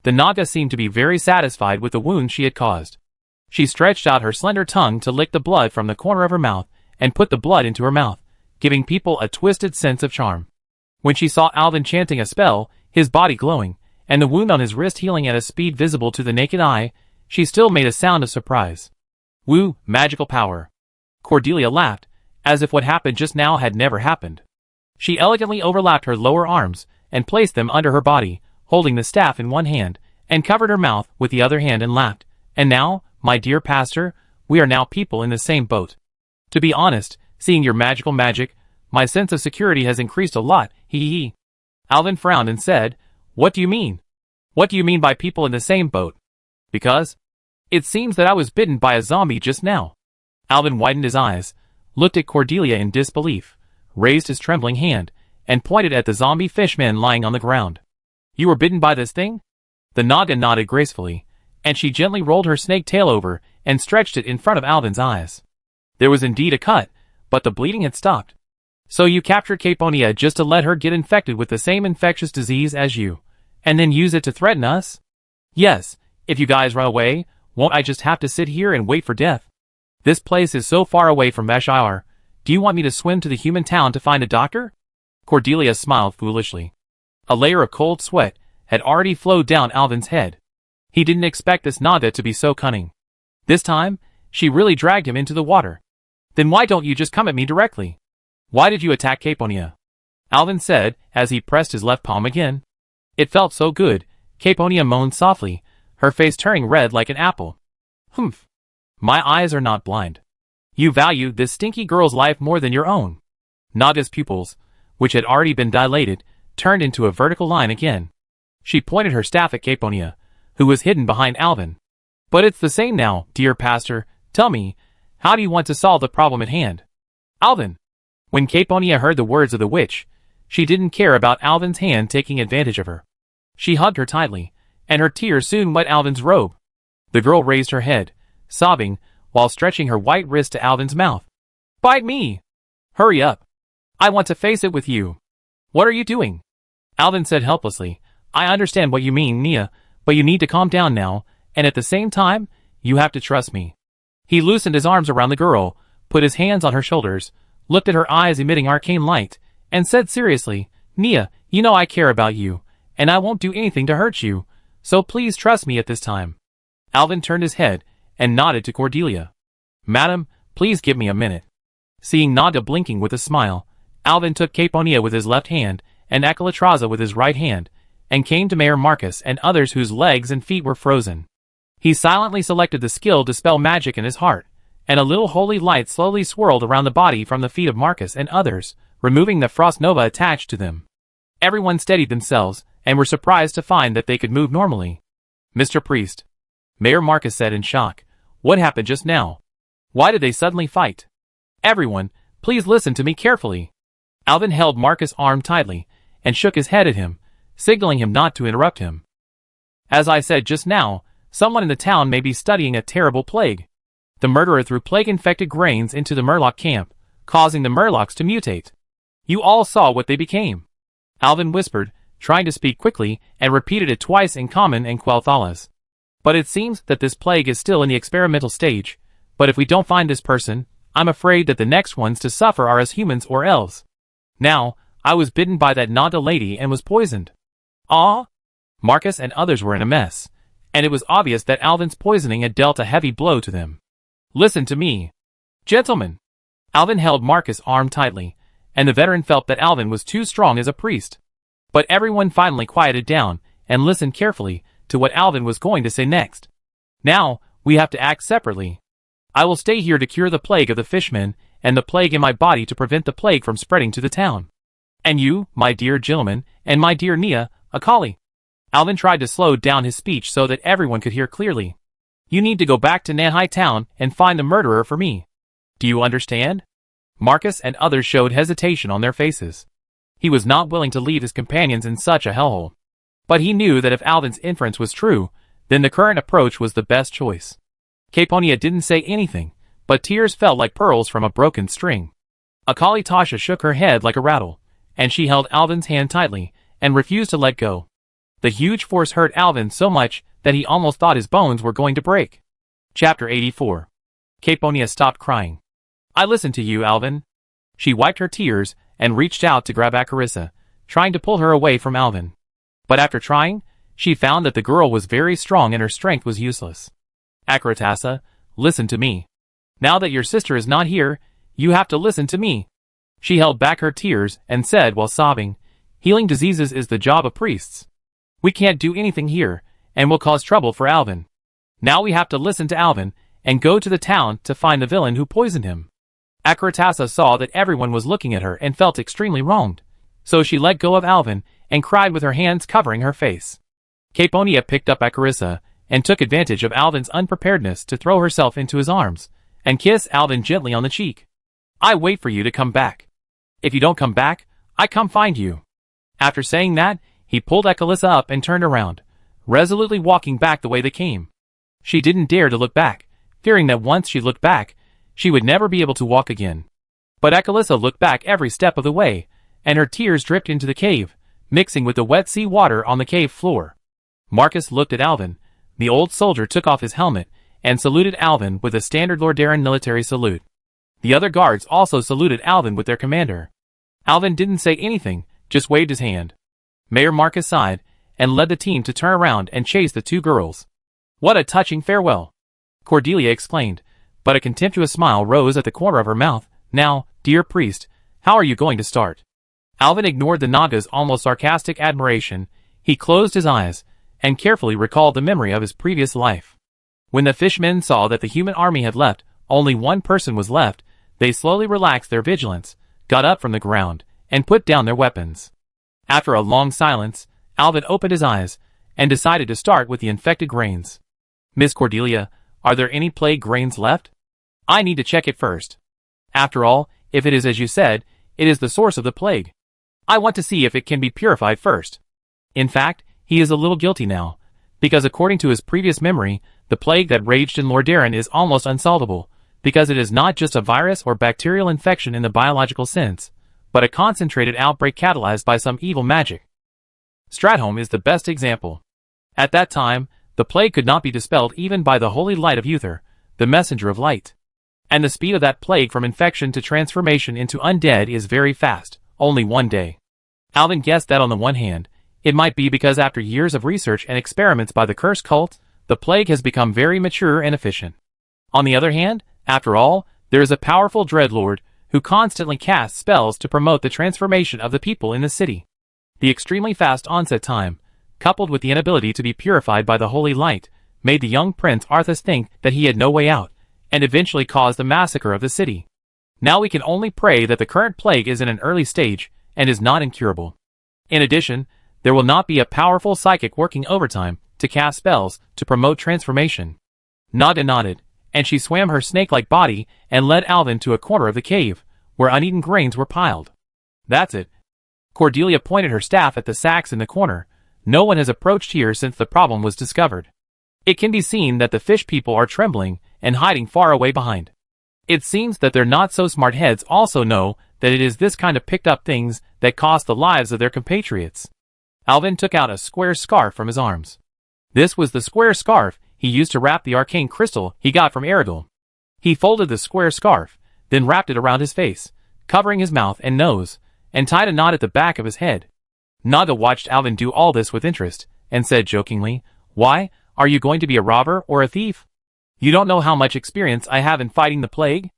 The Naga seemed to be very satisfied with the wound she had caused. She stretched out her slender tongue to lick the blood from the corner of her mouth, and put the blood into her mouth, giving people a twisted sense of charm. When she saw Alvin chanting a spell, his body glowing, and the wound on his wrist healing at a speed visible to the naked eye, she still made a sound of surprise. Woo, magical power. Cordelia laughed, as if what happened just now had never happened. She elegantly overlapped her lower arms, and placed them under her body, holding the staff in one hand, and covered her mouth with the other hand and laughed. And now, my dear pastor, we are now people in the same boat. To be honest, seeing your magical magic, my sense of security has increased a lot, hee. Alvin frowned and said, What do you mean? What do you mean by people in the same boat? Because it seems that I was bitten by a zombie just now. Alvin widened his eyes, looked at Cordelia in disbelief, raised his trembling hand, and pointed at the zombie fishman lying on the ground. You were bitten by this thing? The Naga nodded gracefully, and she gently rolled her snake tail over and stretched it in front of Alvin's eyes. There was indeed a cut, but the bleeding had stopped. So you captured Caponia just to let her get infected with the same infectious disease as you, and then use it to threaten us? Yes, if you guys run away, won't I just have to sit here and wait for death? This place is so far away from Vash'ir. Do you want me to swim to the human town to find a doctor? Cordelia smiled foolishly. A layer of cold sweat had already flowed down Alvin's head. He didn't expect this Nada to be so cunning. This time, she really dragged him into the water. Then why don't you just come at me directly? Why did you attack Caponia? Alvin said as he pressed his left palm again. It felt so good. Caponia moaned softly, her face turning red like an apple. Humph. My eyes are not blind. You value this stinky girl's life more than your own. Nada's pupils, which had already been dilated, turned into a vertical line again. She pointed her staff at Caponia, who was hidden behind Alvin. But it's the same now, dear pastor. Tell me, how do you want to solve the problem at hand? Alvin. When Caponia heard the words of the witch, she didn't care about Alvin's hand taking advantage of her. She hugged her tightly, and her tears soon wet Alvin's robe. The girl raised her head, sobbing, while stretching her white wrist to Alvin's mouth. Bite me! Hurry up! I want to face it with you. What are you doing? Alvin said helplessly. I understand what you mean, Nia, but you need to calm down now, and at the same time, you have to trust me. He loosened his arms around the girl, put his hands on her shoulders, looked at her eyes emitting arcane light, and said seriously, Nia, you know I care about you, and I won't do anything to hurt you, so please trust me at this time. Alvin turned his head and nodded to Cordelia. Madam, please give me a minute. Seeing Nada blinking with a smile, Alvin took Caponia with his left hand and Akalatraza with his right hand, and came to Mayor Marcus and others whose legs and feet were frozen. He silently selected the skill Dispel Magic in his heart, and a little holy light slowly swirled around the body from the feet of Marcus and others, removing the frost nova attached to them. Everyone steadied themselves, and were surprised to find that they could move normally. Mr. Priest, Mayor Marcus said in shock, what happened just now? Why did they suddenly fight? Everyone, please listen to me carefully. Alvin held Marcus' arm tightly, and shook his head at him, signaling him not to interrupt him. As I said just now, someone in the town may be studying a terrible plague. The murderer threw plague-infected grains into the Murloc camp, causing the Murlocs to mutate. You all saw what they became. Alvin whispered, trying to speak quickly, and repeated it twice in Common and Quel'Thalas. But it seems that this plague is still in the experimental stage, but if we don't find this person, I'm afraid that the next ones to suffer are as humans or elves. Now, I was bitten by that Nada lady and was poisoned. Ah? Marcus and others were in a mess, and it was obvious that Alvin's poisoning had dealt a heavy blow to them. Listen to me. Gentlemen. Alvin held Marcus' arm tightly, and the veteran felt that Alvin was too strong as a priest. But everyone finally quieted down, and listened carefully to what Alvin was going to say next. Now, we have to act separately. I will stay here to cure the plague of the fishmen, and the plague in my body to prevent the plague from spreading to the town. And you, my dear gentleman, and my dear Nia, Akali. Alvin tried to slow down his speech so that everyone could hear clearly. You need to go back to Nanhai town and find the murderer for me. Do you understand? Marcus and others showed hesitation on their faces. He was not willing to leave his companions in such a hellhole. But he knew that if Alvin's inference was true, then the current approach was the best choice. Caponia didn't say anything, but tears fell like pearls from a broken string. Akali Tasha shook her head like a rattle, and she held Alvin's hand tightly, and refused to let go. The huge force hurt Alvin so much that he almost thought his bones were going to break. Chapter 84. Caponia stopped crying. I listened to you, Alvin. She wiped her tears, and reached out to grab Acarissa, trying to pull her away from Alvin. But after trying, she found that the girl was very strong and her strength was useless. Acaritassa, listen to me. Now that your sister is not here, you have to listen to me. She held back her tears and said while sobbing, healing diseases is the job of priests. We can't do anything here, and will cause trouble for Alvin. Now we have to listen to Alvin, and go to the town to find the villain who poisoned him. Acaritassa saw that everyone was looking at her and felt extremely wronged, so she let go of Alvin and cried with her hands covering her face. Caponia picked up Acarissa and took advantage of Alvin's unpreparedness to throw herself into his arms and kiss Alvin gently on the cheek. I wait for you to come back. If you don't come back, I come find you. After saying that, he pulled Acarissa up and turned around, resolutely walking back the way they came. She didn't dare to look back, fearing that once she looked back, she would never be able to walk again. But Acarissa looked back every step of the way, and her tears dripped into the cave, mixing with the wet sea water on the cave floor. Marcus looked at Alvin. The old soldier took off his helmet, and saluted Alvin with a standard Lordaeron military salute. The other guards also saluted Alvin with their commander. Alvin didn't say anything, just waved his hand. Mayor Marcus sighed, and led the team to turn around and chase the two girls. "What a touching farewell," Cordelia exclaimed, but a contemptuous smile rose at the corner of her mouth. "Now, dear priest, how are you going to start?" Alvin ignored the Naga's almost sarcastic admiration. He closed his eyes, and carefully recalled the memory of his previous life. When the fishmen saw that the human army had left, only one person was left, they slowly relaxed their vigilance, got up from the ground, and put down their weapons. After a long silence, Alvin opened his eyes, and decided to start with the infected grains. "Miss Cordelia, are there any plague grains left? I need to check it first. After all, if it is as you said, it is the source of the plague. I want to see if it can be purified first." In fact, he is a little guilty now, because according to his previous memory, the plague that raged in Lordaeron is almost unsolvable, because it is not just a virus or bacterial infection in the biological sense, but a concentrated outbreak catalyzed by some evil magic. Stratholme is the best example. At that time, the plague could not be dispelled even by the holy light of Uther, the messenger of light. And the speed of that plague from infection to transformation into undead is very fast, only 1 day. Alvin guessed that on the one hand, it might be because after years of research and experiments by the cursed cult, the plague has become very mature and efficient. On the other hand, after all, there is a powerful dreadlord who constantly casts spells to promote the transformation of the people in the city. The extremely fast onset time, coupled with the inability to be purified by the holy light, made the young Prince Arthas think that he had no way out, and eventually caused the massacre of the city. Now we can only pray that the current plague is in an early stage, and is not incurable. In addition, there will not be a powerful psychic working overtime to cast spells to promote transformation. Naga nodded, and she swam her snake-like body and led Alvin to a corner of the cave, where uneaten grains were piled. "That's it." Cordelia pointed her staff at the sacks in the corner. "No one has approached here since the problem was discovered. It can be seen that the fish people are trembling and hiding far away behind. It seems that their not-so-smart heads also know that it is this kind of picked-up things that cost the lives of their compatriots." Alvin took out a square scarf from his arms. This was the square scarf he used to wrap the arcane crystal he got from Erigel. He folded the square scarf, then wrapped it around his face, covering his mouth and nose, and tied a knot at the back of his head. Naga watched Alvin do all this with interest, and said jokingly, "Why, are you going to be a robber or a thief? You don't know how much experience I have in fighting the plague?"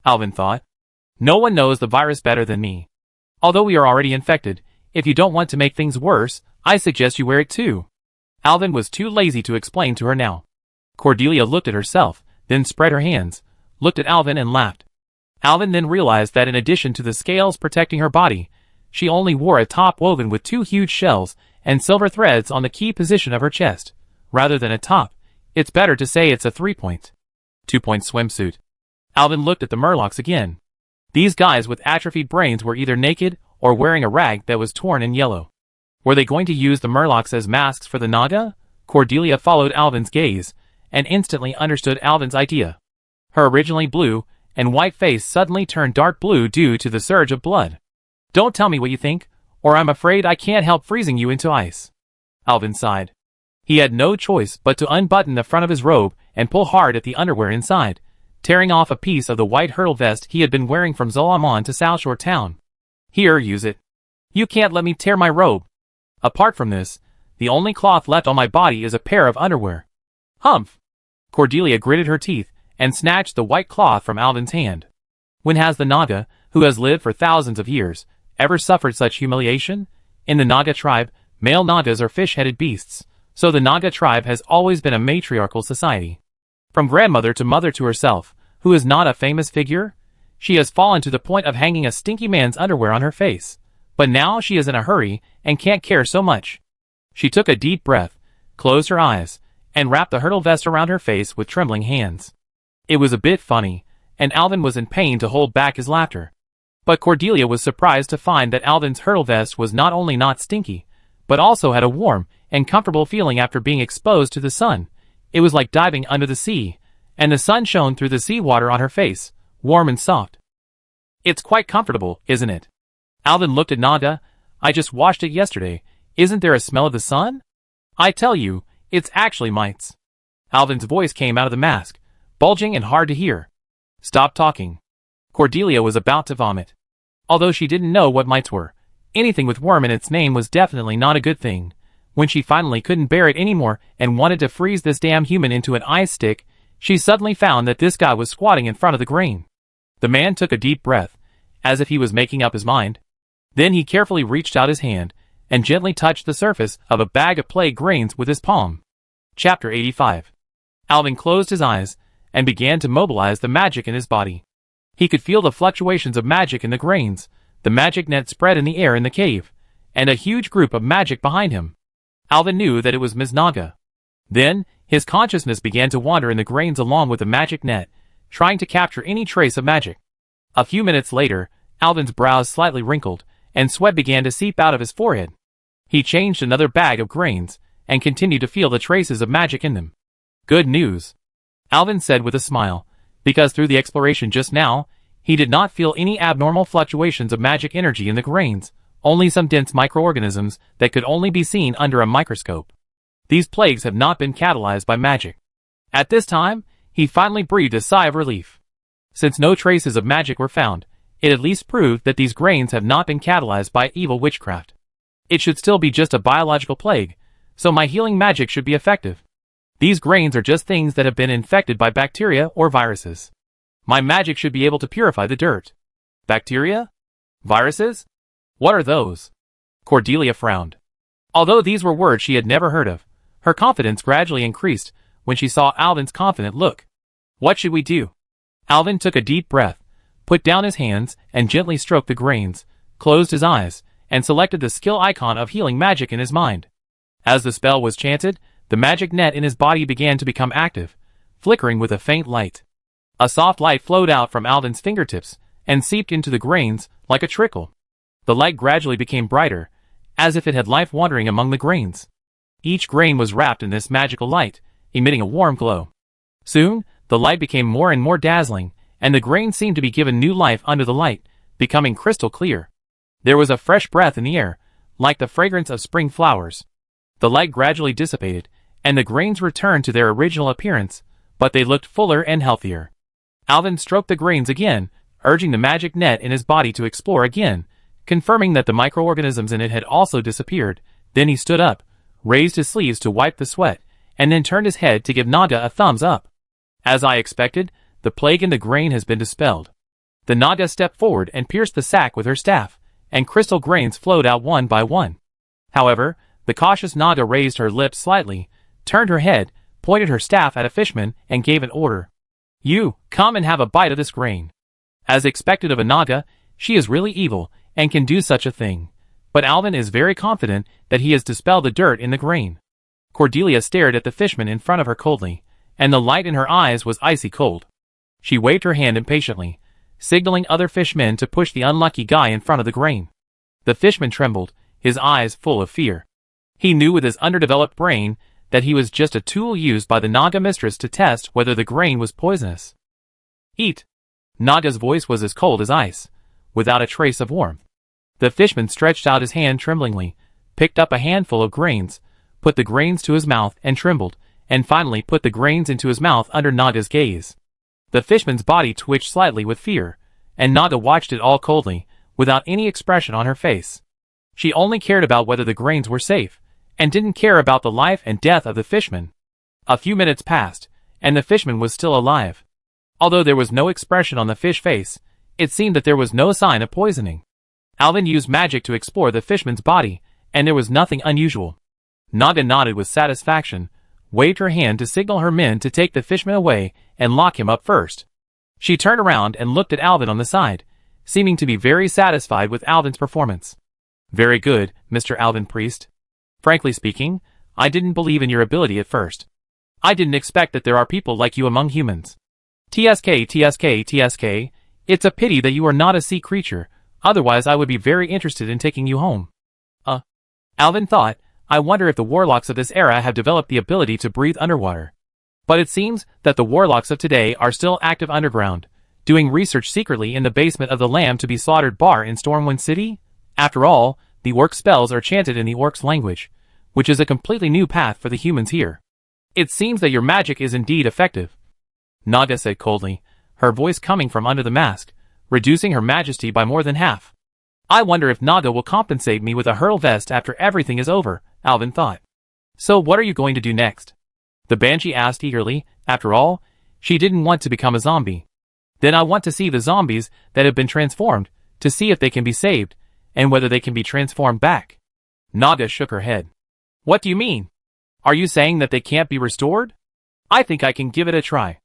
Alvin thought. "No one knows the virus better than me. Although we are already infected, if you don't want to make things worse, I suggest you wear it too." Alvin was too lazy to explain to her now. Cordelia looked at herself, then spread her hands, looked at Alvin and laughed. Alvin then realized that in addition to the scales protecting her body, she only wore a top woven with 2 huge shells and silver threads on the key position of her chest. Rather than a top, it's better to say it's a 3-point, 2-point swimsuit. Alvin looked at the Murlocs again. These guys with atrophied brains were either naked or wearing a rag that was torn and yellow. Were they going to use the Murlocs as masks for the Naga? Cordelia followed Alvin's gaze, and instantly understood Alvin's idea. Her originally blue and white face suddenly turned dark blue due to the surge of blood. "Don't tell me what you think, or I'm afraid I can't help freezing you into ice." Alvin sighed. He had no choice but to unbutton the front of his robe and pull hard at the underwear inside, tearing off a piece of the white hurdle vest he had been wearing from Zolamon to Southshore Town. "Here, use it. You can't let me tear my robe. Apart from this, the only cloth left on my body is a pair of underwear." "Humph!" Cordelia gritted her teeth and snatched the white cloth from Alvin's hand. When has the Naga, who has lived for thousands of years, ever suffered such humiliation? In the Naga tribe, male Nagas are fish-headed beasts, so the Naga tribe has always been a matriarchal society. From grandmother to mother to herself, who is not a famous figure, she has fallen to the point of hanging a stinky man's underwear on her face. But now she is in a hurry and can't care so much. She took a deep breath, closed her eyes, and wrapped the hurdle vest around her face with trembling hands. It was a bit funny, and Alvin was in pain to hold back his laughter. But Cordelia was surprised to find that Alvin's hurdle vest was not only not stinky, but also had a warm and comfortable feeling after being exposed to the sun. It was like diving under the sea, and the sun shone through the seawater on her face, warm and soft. "It's quite comfortable, isn't it?" Alvin looked at Naga. "I just washed it yesterday. Isn't there a smell of the sun? I tell you, it's actually mites." Alvin's voice came out of the mask, bulging and hard to hear. "Stop talking." Cordelia was about to vomit. Although she didn't know what mites were, anything with worm in its name was definitely not a good thing. When she finally couldn't bear it anymore and wanted to freeze this damn human into an ice stick, she suddenly found that this guy was squatting in front of the grain. The man took a deep breath, as if he was making up his mind. Then he carefully reached out his hand and gently touched the surface of a bag of plague grains with his palm. Chapter 85. Alvin closed his eyes and began to mobilize the magic in his body. He could feel the fluctuations of magic in the grains, the magic net spread in the air in the cave, and a huge group of magic behind him. Alvin knew that it was Ms. Naga. Then, his consciousness began to wander in the grains along with the magic net, trying to capture any trace of magic. A few minutes later, Alvin's brows slightly wrinkled, and sweat began to seep out of his forehead. He changed another bag of grains, and continued to feel the traces of magic in them. Good news, Alvin said with a smile, because through the exploration just now, he did not feel any abnormal fluctuations of magic energy in the grains, only some dense microorganisms that could only be seen under a microscope. These plagues have not been catalyzed by magic. At this time, he finally breathed a sigh of relief. Since no traces of magic were found, it at least proved that these grains have not been catalyzed by evil witchcraft. It should still be just a biological plague, so my healing magic should be effective. These grains are just things that have been infected by bacteria or viruses. My magic should be able to purify the dirt. Bacteria? Viruses? What are those? Cordelia frowned. Although these were words she had never heard of, her confidence gradually increased when she saw Alvin's confident look. What should we do? Alvin took a deep breath, put down his hands, and gently stroked the grains, closed his eyes, and selected the skill icon of healing magic in his mind. As the spell was chanted, the magic net in his body began to become active, flickering with a faint light. A soft light flowed out from Alvin's fingertips and seeped into the grains like a trickle. The light gradually became brighter, as if it had life wandering among the grains. Each grain was wrapped in this magical light, emitting a warm glow. Soon, the light became more and more dazzling, and the grains seemed to be given new life under the light, becoming crystal clear. There was a fresh breath in the air, like the fragrance of spring flowers. The light gradually dissipated, and the grains returned to their original appearance, but they looked fuller and healthier. Alvin stroked the grains again, urging the magic net in his body to explore again, confirming that the microorganisms in it had also disappeared. Then he stood up, raised his sleeves to wipe the sweat, and then turned his head to give Naga a thumbs up. As I expected, the plague in the grain has been dispelled. The Naga stepped forward and pierced the sack with her staff, and crystal grains flowed out one by one. However, the cautious Naga raised her lips slightly, turned her head, pointed her staff at a fishman, and gave an order. You, come and have a bite of this grain. As expected of a Naga, she is really evil, and can do such a thing. But Alvin is very confident that he has dispelled the dirt in the grain. Cordelia stared at the fishman in front of her coldly, and the light in her eyes was icy cold. She waved her hand impatiently, signaling other fishmen to push the unlucky guy in front of the grain. The fishman trembled, his eyes full of fear. He knew with his underdeveloped brain that he was just a tool used by the Naga mistress to test whether the grain was poisonous. Eat! Naga's voice was as cold as ice, without a trace of warmth. The fishman stretched out his hand tremblingly, picked up a handful of grains, put the grains to his mouth and trembled, and finally put the grains into his mouth under Naga's gaze. The fishman's body twitched slightly with fear, and Naga watched it all coldly, without any expression on her face. She only cared about whether the grains were safe, and didn't care about the life and death of the fishman. A few minutes passed, and the fishman was still alive. Although there was no expression on the fish face, it seemed that there was no sign of poisoning. Alvin used magic to explore the fishman's body, and there was nothing unusual. Naga nodded with satisfaction, waved her hand to signal her men to take the fishman away and lock him up first. She turned around and looked at Alvin on the side, seeming to be very satisfied with Alvin's performance. Very good, Mr. Alvin Priest. Frankly speaking, I didn't believe in your ability at first. I didn't expect that there are people like you among humans. TSK, it's a pity that you are not a sea creature, otherwise I would be very interested in taking you home. Alvin thought, I wonder if the warlocks of this era have developed the ability to breathe underwater. But it seems that the warlocks of today are still active underground, doing research secretly in the basement of the Lamb to be Slaughtered bar in Stormwind City. After all, the orc spells are chanted in the orcs' language, which is a completely new path for the humans here. It seems that your magic is indeed effective, Naga said coldly, her voice coming from under the mask, reducing her majesty by more than half. I wonder if Naga will compensate me with a hurl vest after everything is over, Alvin thought. So what are you going to do next? The Banshee asked eagerly. After all, she didn't want to become a zombie. Then I want to see the zombies that have been transformed, to see if they can be saved, and whether they can be transformed back. Naga shook her head. What do you mean? Are you saying that they can't be restored? I think I can give it a try.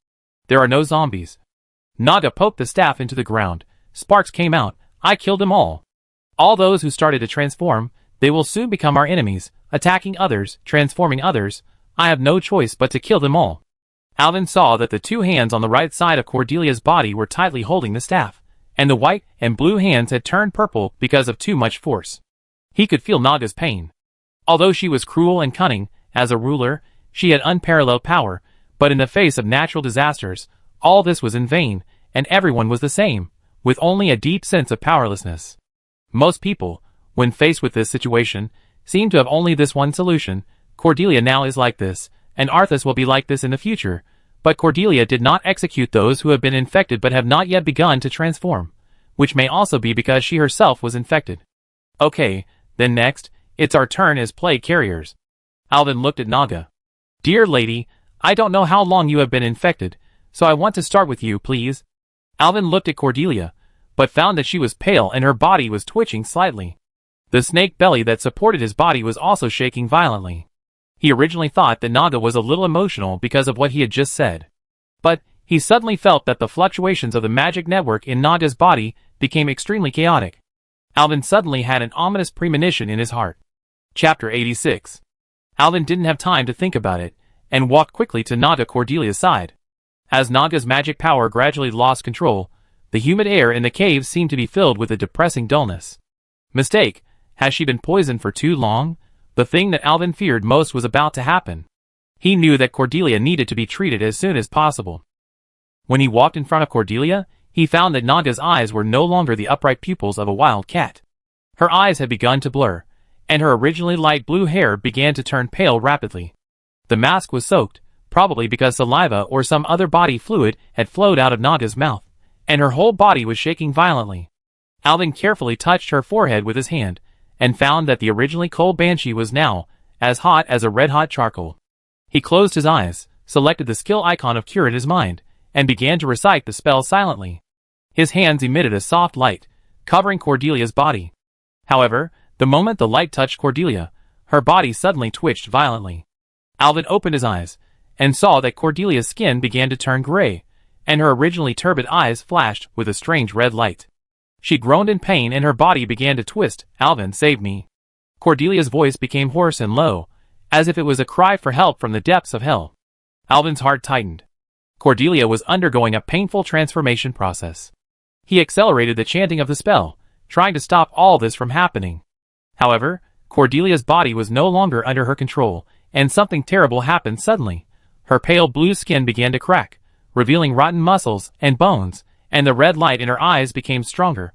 There are no zombies. Naga poked the staff into the ground. Sparks came out. I killed them all. All those who started to transform, they will soon become our enemies, attacking others, transforming others. I have no choice but to kill them all. Alvin saw that the two hands on the right side of Cordelia's body were tightly holding the staff, and the white and blue hands had turned purple because of too much force. He could feel Naga's pain. Although she was cruel and cunning, as a ruler, she had unparalleled power, but in the face of natural disasters, all this was in vain, and everyone was the same, with only a deep sense of powerlessness. Most people, when faced with this situation, seem to have only this one solution. Cordelia now is like this, and Arthas will be like this in the future, but Cordelia did not execute those who have been infected but have not yet begun to transform, which may also be because she herself was infected. Okay, then next, it's our turn as plague carriers. Alvin looked at Naga. Dear lady, I don't know how long you have been infected, so I want to start with you, please. Alvin looked at Cordelia, but found that she was pale and her body was twitching slightly. The snake belly that supported his body was also shaking violently. He originally thought that Naga was a little emotional because of what he had just said. But he suddenly felt that the fluctuations of the magic network in Naga's body became extremely chaotic. Alvin suddenly had an ominous premonition in his heart. Chapter 86. Alvin didn't have time to think about it, and walked quickly to Naga Cordelia's side. As Naga's magic power gradually lost control, the humid air in the cave seemed to be filled with a depressing dullness. Mistake, has she been poisoned for too long? The thing that Alvin feared most was about to happen. He knew that Cordelia needed to be treated as soon as possible. When he walked in front of Cordelia, he found that Naga's eyes were no longer the upright pupils of a wild cat. Her eyes had begun to blur, and her originally light blue hair began to turn pale rapidly. The mask was soaked, probably because saliva or some other body fluid had flowed out of Naga's mouth, and her whole body was shaking violently. Alvin carefully touched her forehead with his hand, and found that the originally cold banshee was now as hot as a red-hot charcoal. He closed his eyes, selected the skill icon of cure in his mind, and began to recite the spell silently. His hands emitted a soft light, covering Cordelia's body. However, the moment the light touched Cordelia, her body suddenly twitched violently. Alvin opened his eyes, and saw that Cordelia's skin began to turn gray, and her originally turbid eyes flashed with a strange red light. She groaned in pain and her body began to twist. Alvin, save me. Cordelia's voice became hoarse and low, as if it was a cry for help from the depths of hell. Alvin's heart tightened. Cordelia was undergoing a painful transformation process. He accelerated the chanting of the spell, trying to stop all this from happening. However, Cordelia's body was no longer under her control, and something terrible happened suddenly. Her pale blue skin began to crack, revealing rotten muscles and bones, and the red light in her eyes became stronger.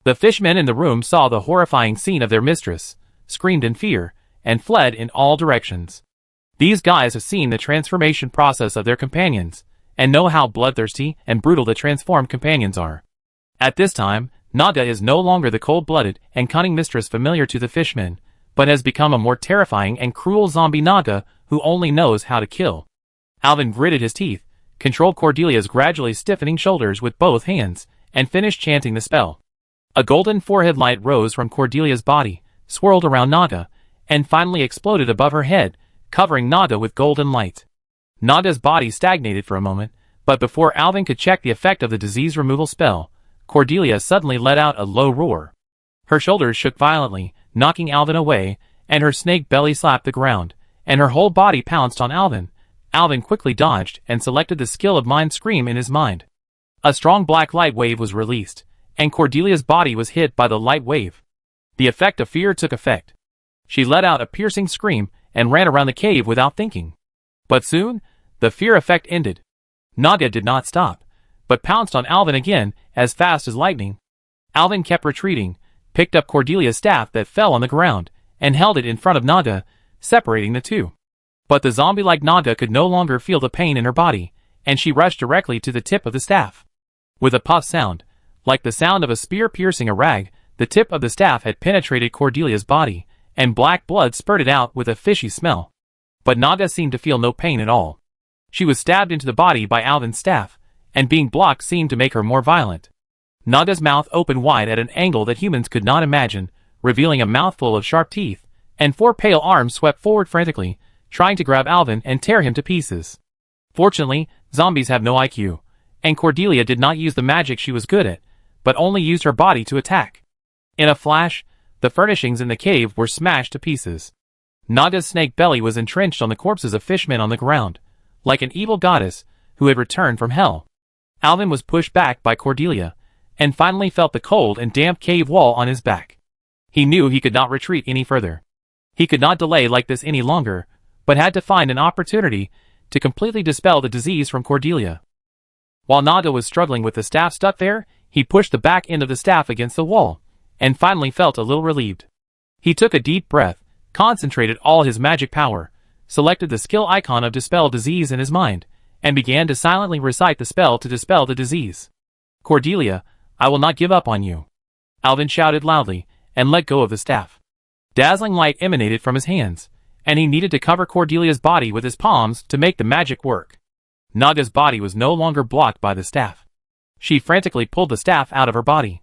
The fishmen in the room saw the horrifying scene of their mistress, screamed in fear, and fled in all directions. These guys have seen the transformation process of their companions, and know how bloodthirsty and brutal the transformed companions are. At this time, Naga is no longer the cold-blooded and cunning mistress familiar to the fishmen, but has become a more terrifying and cruel zombie Naga who only knows how to kill. Alvin gritted his teeth, controlled Cordelia's gradually stiffening shoulders with both hands, and finished chanting the spell. A golden forehead light rose from Cordelia's body, swirled around Naga, and finally exploded above her head, covering Naga with golden light. Naga's body stagnated for a moment, but before Alvin could check the effect of the disease removal spell, Cordelia suddenly let out a low roar. Her shoulders shook violently, knocking Alvin away, and her snake belly slapped the ground, and her whole body pounced on Alvin. Alvin quickly dodged and selected the skill of Mind Scream in his mind. A strong black light wave was released, and Cordelia's body was hit by the light wave. The effect of fear took effect. She let out a piercing scream and ran around the cave without thinking. But soon, the fear effect ended. Naga did not stop, but pounced on Alvin again as fast as lightning. Alvin kept retreating, picked up Cordelia's staff that fell on the ground, and held it in front of Naga, separating the two. But the zombie-like Naga could no longer feel the pain in her body, and she rushed directly to the tip of the staff. With a puff sound, Like the sound of a spear piercing a rag, the tip of the staff had penetrated Cordelia's body, and black blood spurted out with a fishy smell. But Naga seemed to feel no pain at all. She was stabbed into the body by Alvin's staff, and being blocked seemed to make her more violent. Naga's mouth opened wide at an angle that humans could not imagine, revealing a mouthful of sharp teeth, and 4 pale arms swept forward frantically, trying to grab Alvin and tear him to pieces. Fortunately, zombies have no IQ, and Cordelia did not use the magic she was good at, but only used her body to attack. In a flash, the furnishings in the cave were smashed to pieces. Naga's snake belly was entrenched on the corpses of fishmen on the ground, like an evil goddess who had returned from hell. Alvin was pushed back by Cordelia, and finally felt the cold and damp cave wall on his back. He knew he could not retreat any further. He could not delay like this any longer, but had to find an opportunity to completely dispel the disease from Cordelia. While Naga was struggling with the staff stuck there, he pushed the back end of the staff against the wall, and finally felt a little relieved. He took a deep breath, concentrated all his magic power, selected the skill icon of Dispel Disease in his mind, and began to silently recite the spell to dispel the disease. "Cordelia, I will not give up on you," Alvin shouted loudly, and let go of the staff. Dazzling light emanated from his hands, and he needed to cover Cordelia's body with his palms to make the magic work. Naga's body was no longer blocked by the staff. She frantically pulled the staff out of her body.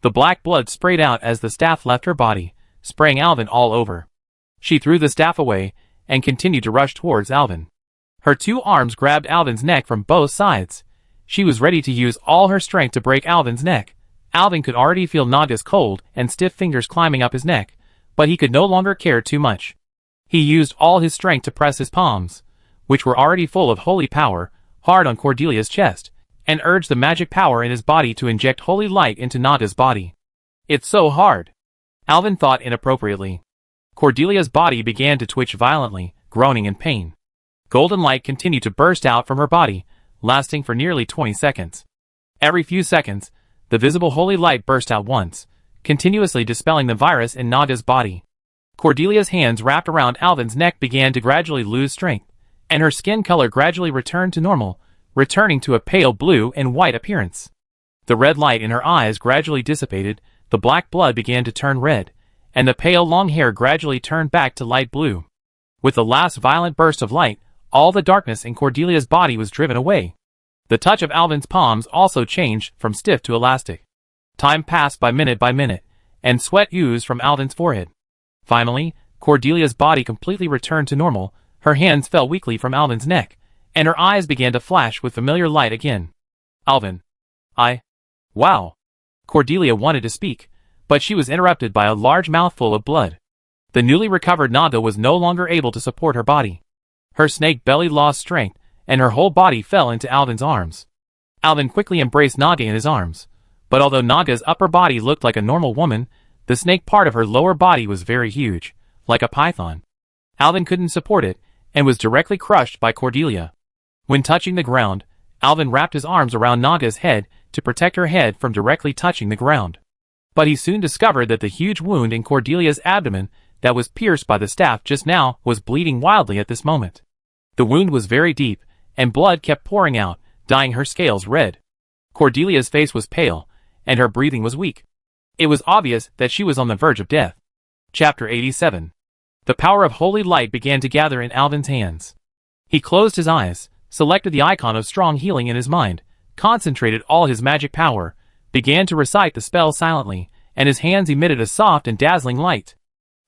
The black blood sprayed out as the staff left her body, spraying Alvin all over. She threw the staff away, and continued to rush towards Alvin. Her 2 arms grabbed Alvin's neck from both sides. She was ready to use all her strength to break Alvin's neck. Alvin could already feel Naga's cold and stiff fingers climbing up his neck, but he could no longer care too much. He used all his strength to press his palms, which were already full of holy power, hard on Cordelia's chest, and urged the magic power in his body to inject holy light into Naga's body. "It's so hard," Alvin thought inappropriately. Cordelia's body began to twitch violently, groaning in pain. Golden light continued to burst out from her body, lasting for nearly 20 seconds. Every few seconds, the visible holy light burst out once, continuously dispelling the virus in Naga's body. Cordelia's hands wrapped around Alvin's neck began to gradually lose strength, and her skin color gradually returned to normal, returning to a pale blue and white appearance. The red light in her eyes gradually dissipated, the black blood began to turn red, and the pale long hair gradually turned back to light blue. With the last violent burst of light, all the darkness in Cordelia's body was driven away. The touch of Alvin's palms also changed from stiff to elastic. Time passed by minute, and sweat oozed from Alvin's forehead. Finally, Cordelia's body completely returned to normal, her hands fell weakly from Alvin's neck, and her eyes began to flash with familiar light again. "Alvin. Wow." Cordelia wanted to speak, but she was interrupted by a large mouthful of blood. The newly recovered Naga was no longer able to support her body. Her snake belly lost strength, and her whole body fell into Alvin's arms. Alvin quickly embraced Naga in his arms, but although Naga's upper body looked like a normal woman, the snake part of her lower body was very huge, like a python. Alvin couldn't support it, and was directly crushed by Cordelia. When touching the ground, Alvin wrapped his arms around Naga's head to protect her head from directly touching the ground. But he soon discovered that the huge wound in Cordelia's abdomen that was pierced by the staff just now was bleeding wildly at this moment. The wound was very deep, and blood kept pouring out, dyeing her scales red. Cordelia's face was pale, and her breathing was weak. It was obvious that she was on the verge of death. Chapter 87. The power of holy light began to gather in Alvin's hands. He closed his eyes, selected the icon of strong healing in his mind, concentrated all his magic power, began to recite the spell silently, and his hands emitted a soft and dazzling light.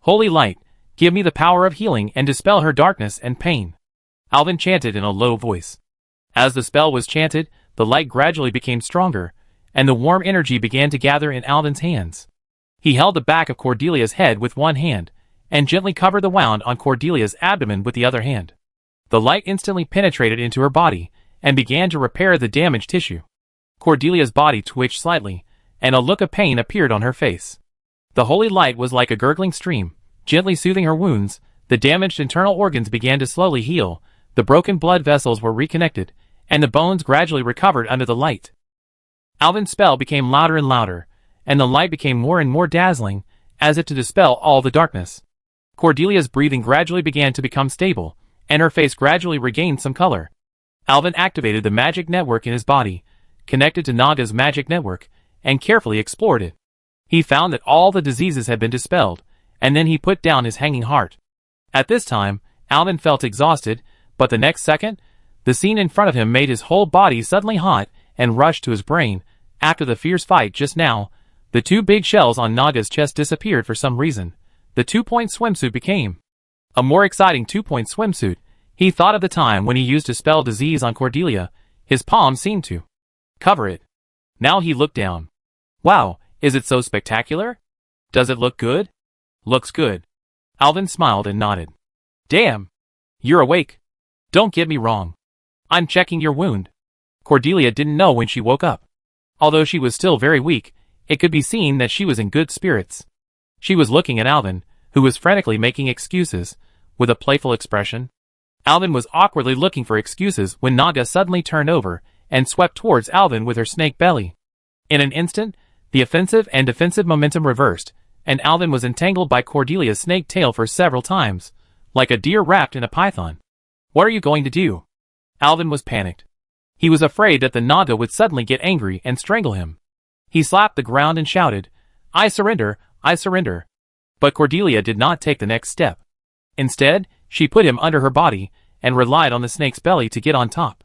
"Holy light, give me the power of healing and dispel her darkness and pain," Alvin chanted in a low voice. As the spell was chanted, the light gradually became stronger, and the warm energy began to gather in Alvin's hands. He held the back of Cordelia's head with one hand, and gently covered the wound on Cordelia's abdomen with the other hand. The light instantly penetrated into her body, and began to repair the damaged tissue. Cordelia's body twitched slightly, and a look of pain appeared on her face. The holy light was like a gurgling stream, gently soothing her wounds. The damaged internal organs began to slowly heal, the broken blood vessels were reconnected, and the bones gradually recovered under the light. Alvin's spell became louder and louder, and the light became more and more dazzling, as if to dispel all the darkness. Cordelia's breathing gradually began to become stable, and her face gradually regained some color. Alvin activated the magic network in his body, connected to Naga's magic network, and carefully explored it. He found that all the diseases had been dispelled, and then he put down his hanging heart. At this time, Alvin felt exhausted, but the next second, the scene in front of him made his whole body suddenly hot and rushed to his brain. After the fierce fight just now, the two big shells on Naga's chest disappeared for some reason. The 2-point swimsuit became a more exciting 2-point swimsuit. He thought of the time when he used Dispel Disease on Cordelia. His palm seemed to cover it. Now he looked down. Wow, is it so spectacular? Does it look good? Looks good. Alvin smiled and nodded. Damn! You're awake. Don't get me wrong. I'm checking your wound. Cordelia didn't know when she woke up. Although she was still very weak, it could be seen that she was in good spirits. She was looking at Alvin, who was frantically making excuses, with a playful expression. Alvin was awkwardly looking for excuses when Naga suddenly turned over and swept towards Alvin with her snake belly. In an instant, the offensive and defensive momentum reversed, and Alvin was entangled by Cordelia's snake tail for several times, like a deer wrapped in a python. What are you going to do? Alvin was panicked. He was afraid that the Naga would suddenly get angry and strangle him. He slapped the ground and shouted, I surrender, I surrender. But Cordelia did not take the next step. Instead, she put him under her body and relied on the snake's belly to get on top.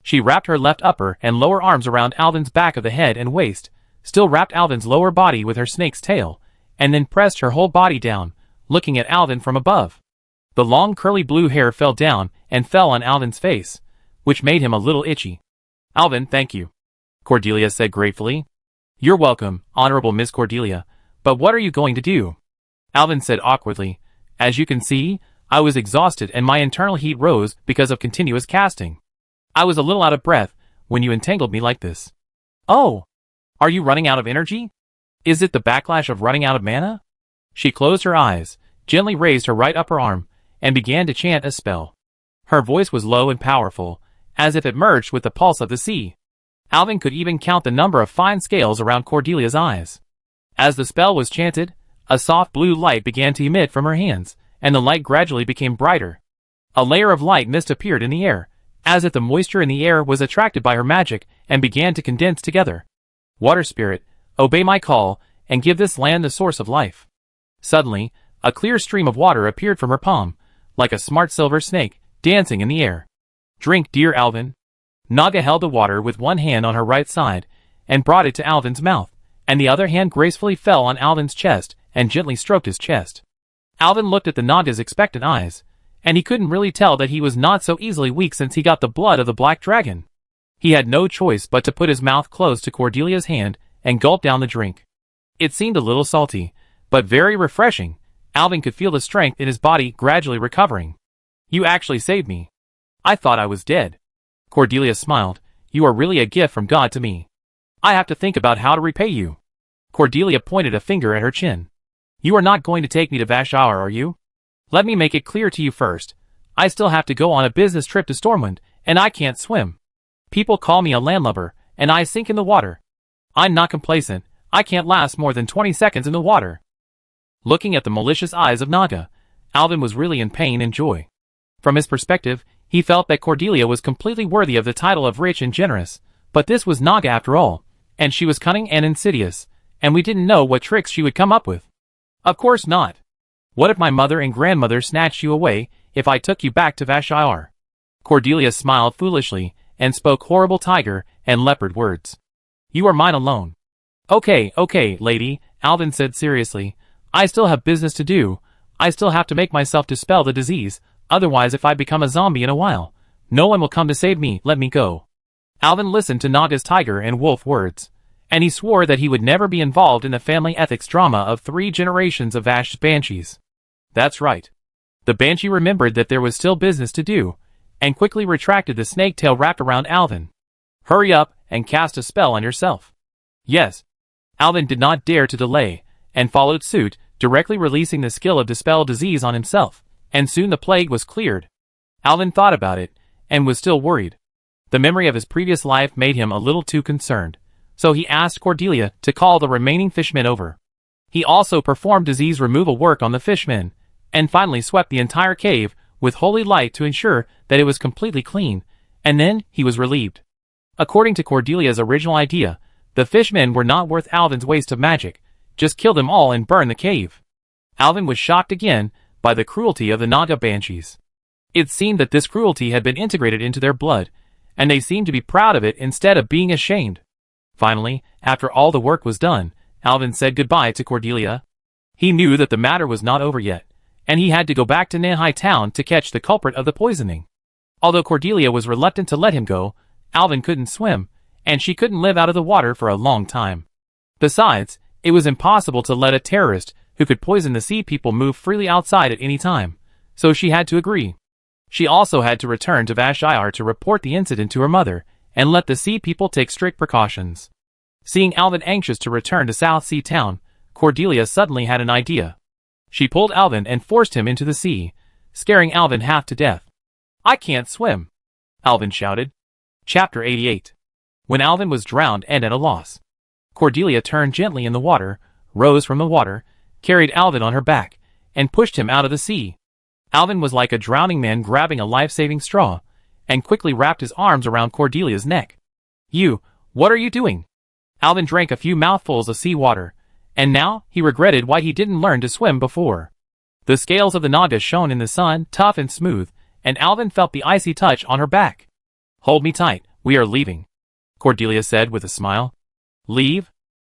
She wrapped her left upper and lower arms around Alvin's back of the head and waist, still wrapped Alvin's lower body with her snake's tail, and then pressed her whole body down, looking at Alvin from above. The long curly blue hair fell down and fell on Alvin's face, which made him a little itchy. Alvin, thank you, Cordelia said gratefully. You're welcome, Honorable Miss Cordelia, but what are you going to do? Alvin said awkwardly, as you can see, I was exhausted and my internal heat rose because of continuous casting. I was a little out of breath when you entangled me like this. Oh! Are you running out of energy? Is it the backlash of running out of mana? She closed her eyes, gently raised her right upper arm, and began to chant a spell. Her voice was low and powerful, as if it merged with the pulse of the sea. Alvin could even count the number of fine scales around Cordelia's eyes. As the spell was chanted, a soft blue light began to emit from her hands, and the light gradually became brighter. A layer of light mist appeared in the air, as if the moisture in the air was attracted by her magic and began to condense together. Water spirit, obey my call, and give this land the source of life. Suddenly, a clear stream of water appeared from her palm, like a smart silver snake, dancing in the air. Drink, dear Alvin. Naga held the water with one hand on her right side, and brought it to Alvin's mouth, and the other hand gracefully fell on Alvin's chest, and gently stroked his chest. Alvin looked at the Naga's expectant eyes, and he couldn't really tell that he was not so easily weak since he got the blood of the black dragon. He had no choice but to put his mouth close to Cordelia's hand and gulp down the drink. It seemed a little salty, but very refreshing. Alvin could feel the strength in his body gradually recovering. You actually saved me. I thought I was dead. Cordelia smiled. You are really a gift from God to me. I have to think about how to repay you. Cordelia pointed a finger at her chin. You are not going to take me to Vashar, are you? Let me make it clear to you first. I still have to go on a business trip to Stormwind, and I can't swim. People call me a landlubber, and I sink in the water. I'm not complacent. I can't last more than 20 seconds in the water. Looking at the malicious eyes of Naga, Alvin was really in pain and joy. From his perspective, he felt that Cordelia was completely worthy of the title of rich and generous, but this was Naga after all, and she was cunning and insidious, and we didn't know what tricks she would come up with. Of course not. What if my mother and grandmother snatched you away if I took you back to Vashar? Cordelia smiled foolishly and spoke horrible tiger and leopard words. You are mine alone. Okay, lady, Alvin said seriously. I still have business to do. I still have to make myself dispel the disease, otherwise if I become a zombie in a while, no one will come to save me. Let me go. Alvin listened to Naga's tiger and wolf words, and he swore that he would never be involved in the family ethics drama of 3 generations of Vash's banshees. That's right. The banshee remembered that there was still business to do, and quickly retracted the snake tail wrapped around Alvin. Hurry up and cast a spell on yourself. Yes. Alvin did not dare to delay, and followed suit, directly releasing the skill of Dispel Disease on himself, and soon the plague was cleared. Alvin thought about it, and was still worried. The memory of his previous life made him a little too concerned, so he asked Cordelia to call the remaining fishmen over. He also performed disease removal work on the fishmen, and finally swept the entire cave with holy light to ensure that it was completely clean, and then he was relieved. According to Cordelia's original idea, The fishmen were not worth Alvin's waste of magic. Just kill them all and burn the cave. Alvin was shocked again by the cruelty of the Naga banshees. It seemed that this cruelty had been integrated into their blood, and they seemed to be proud of it instead of being ashamed. Finally, after all the work was done, Alvin said goodbye to Cordelia. He knew that the matter was not over yet, and he had to go back to Nanhai Town to catch the culprit of the poisoning. Although Cordelia was reluctant to let him go, Alvin couldn't swim, and she couldn't live out of the water for a long time. Besides, it was impossible to let a terrorist who could poison the sea people move freely outside at any time, so she had to agree. She also had to return to Vashire to report the incident to her mother, and let the sea people take strict precautions. Seeing Alvin anxious to return to South Sea Town, Cordelia suddenly had an idea. She pulled Alvin and forced him into the sea, scaring Alvin half to death. "I can't swim," Alvin shouted. Chapter 88. When Alvin was drowned and at a loss, Cordelia turned gently in the water, rose from the water, carried Alvin on her back, and pushed him out of the sea. Alvin was like a drowning man grabbing a life-saving straw, and quickly wrapped his arms around Cordelia's neck. What are you doing?" Alvin drank a few mouthfuls of seawater, and now he regretted why he didn't learn to swim before. The scales of the Naga shone in the sun, tough and smooth, and Alvin felt the icy touch on her back. "Hold me tight, we are leaving," Cordelia said with a smile. "Leave?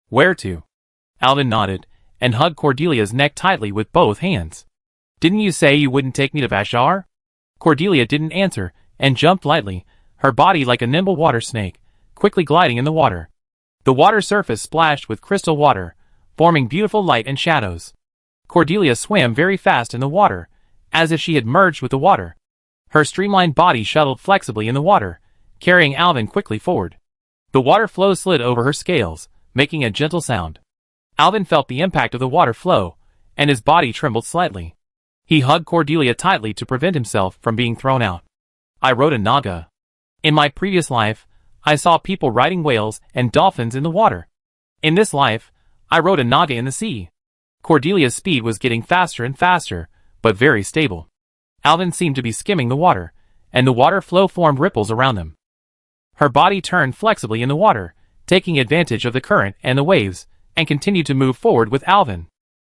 Where to?" Alvin nodded, and hugged Cordelia's neck tightly with both hands. "Didn't you say you wouldn't take me to Vashar?" Cordelia didn't answer, and jumped lightly, her body like a nimble water snake, quickly gliding in the water. The water surface splashed with crystal water, forming beautiful light and shadows. Cordelia swam very fast in the water, as if she had merged with the water. Her streamlined body shuttled flexibly in the water, carrying Alvin quickly forward. The water flow slid over her scales, making a gentle sound. Alvin felt the impact of the water flow, and his body trembled slightly. He hugged Cordelia tightly to prevent himself from being thrown out. "I rode a Naga. In my previous life, I saw people riding whales and dolphins in the water. In this life, I rode a Naga in the sea." Cordelia's speed was getting faster and faster, but very stable. Alvin seemed to be skimming the water, and the water flow formed ripples around them. Her body turned flexibly in the water, taking advantage of the current and the waves, and continued to move forward with Alvin.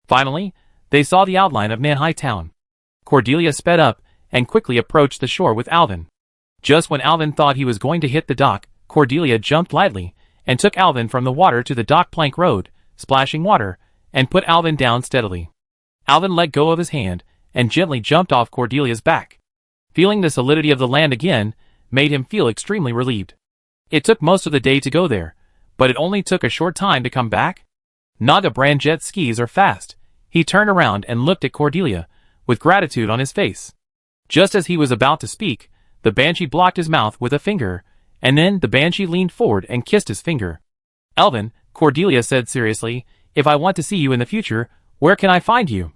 Finally, they saw the outline of Nanhai Town. Cordelia sped up, and quickly approached the shore with Alvin. Just when Alvin thought he was going to hit the dock, Cordelia jumped lightly, and took Alvin from the water to the dock plank road, splashing water, and put Alvin down steadily. Alvin let go of his hand, and gently jumped off Cordelia's back. Feeling the solidity of the land again, made him feel extremely relieved. It took most of the day to go there, but it only took a short time to come back. Naga brand jet skis are fast. He turned around and looked at Cordelia, with gratitude on his face. Just as he was about to speak, the Banshee blocked his mouth with a finger, and then the Banshee leaned forward and kissed his finger. "Alvin," Cordelia said seriously, "if I want to see you in the future, where can I find you?"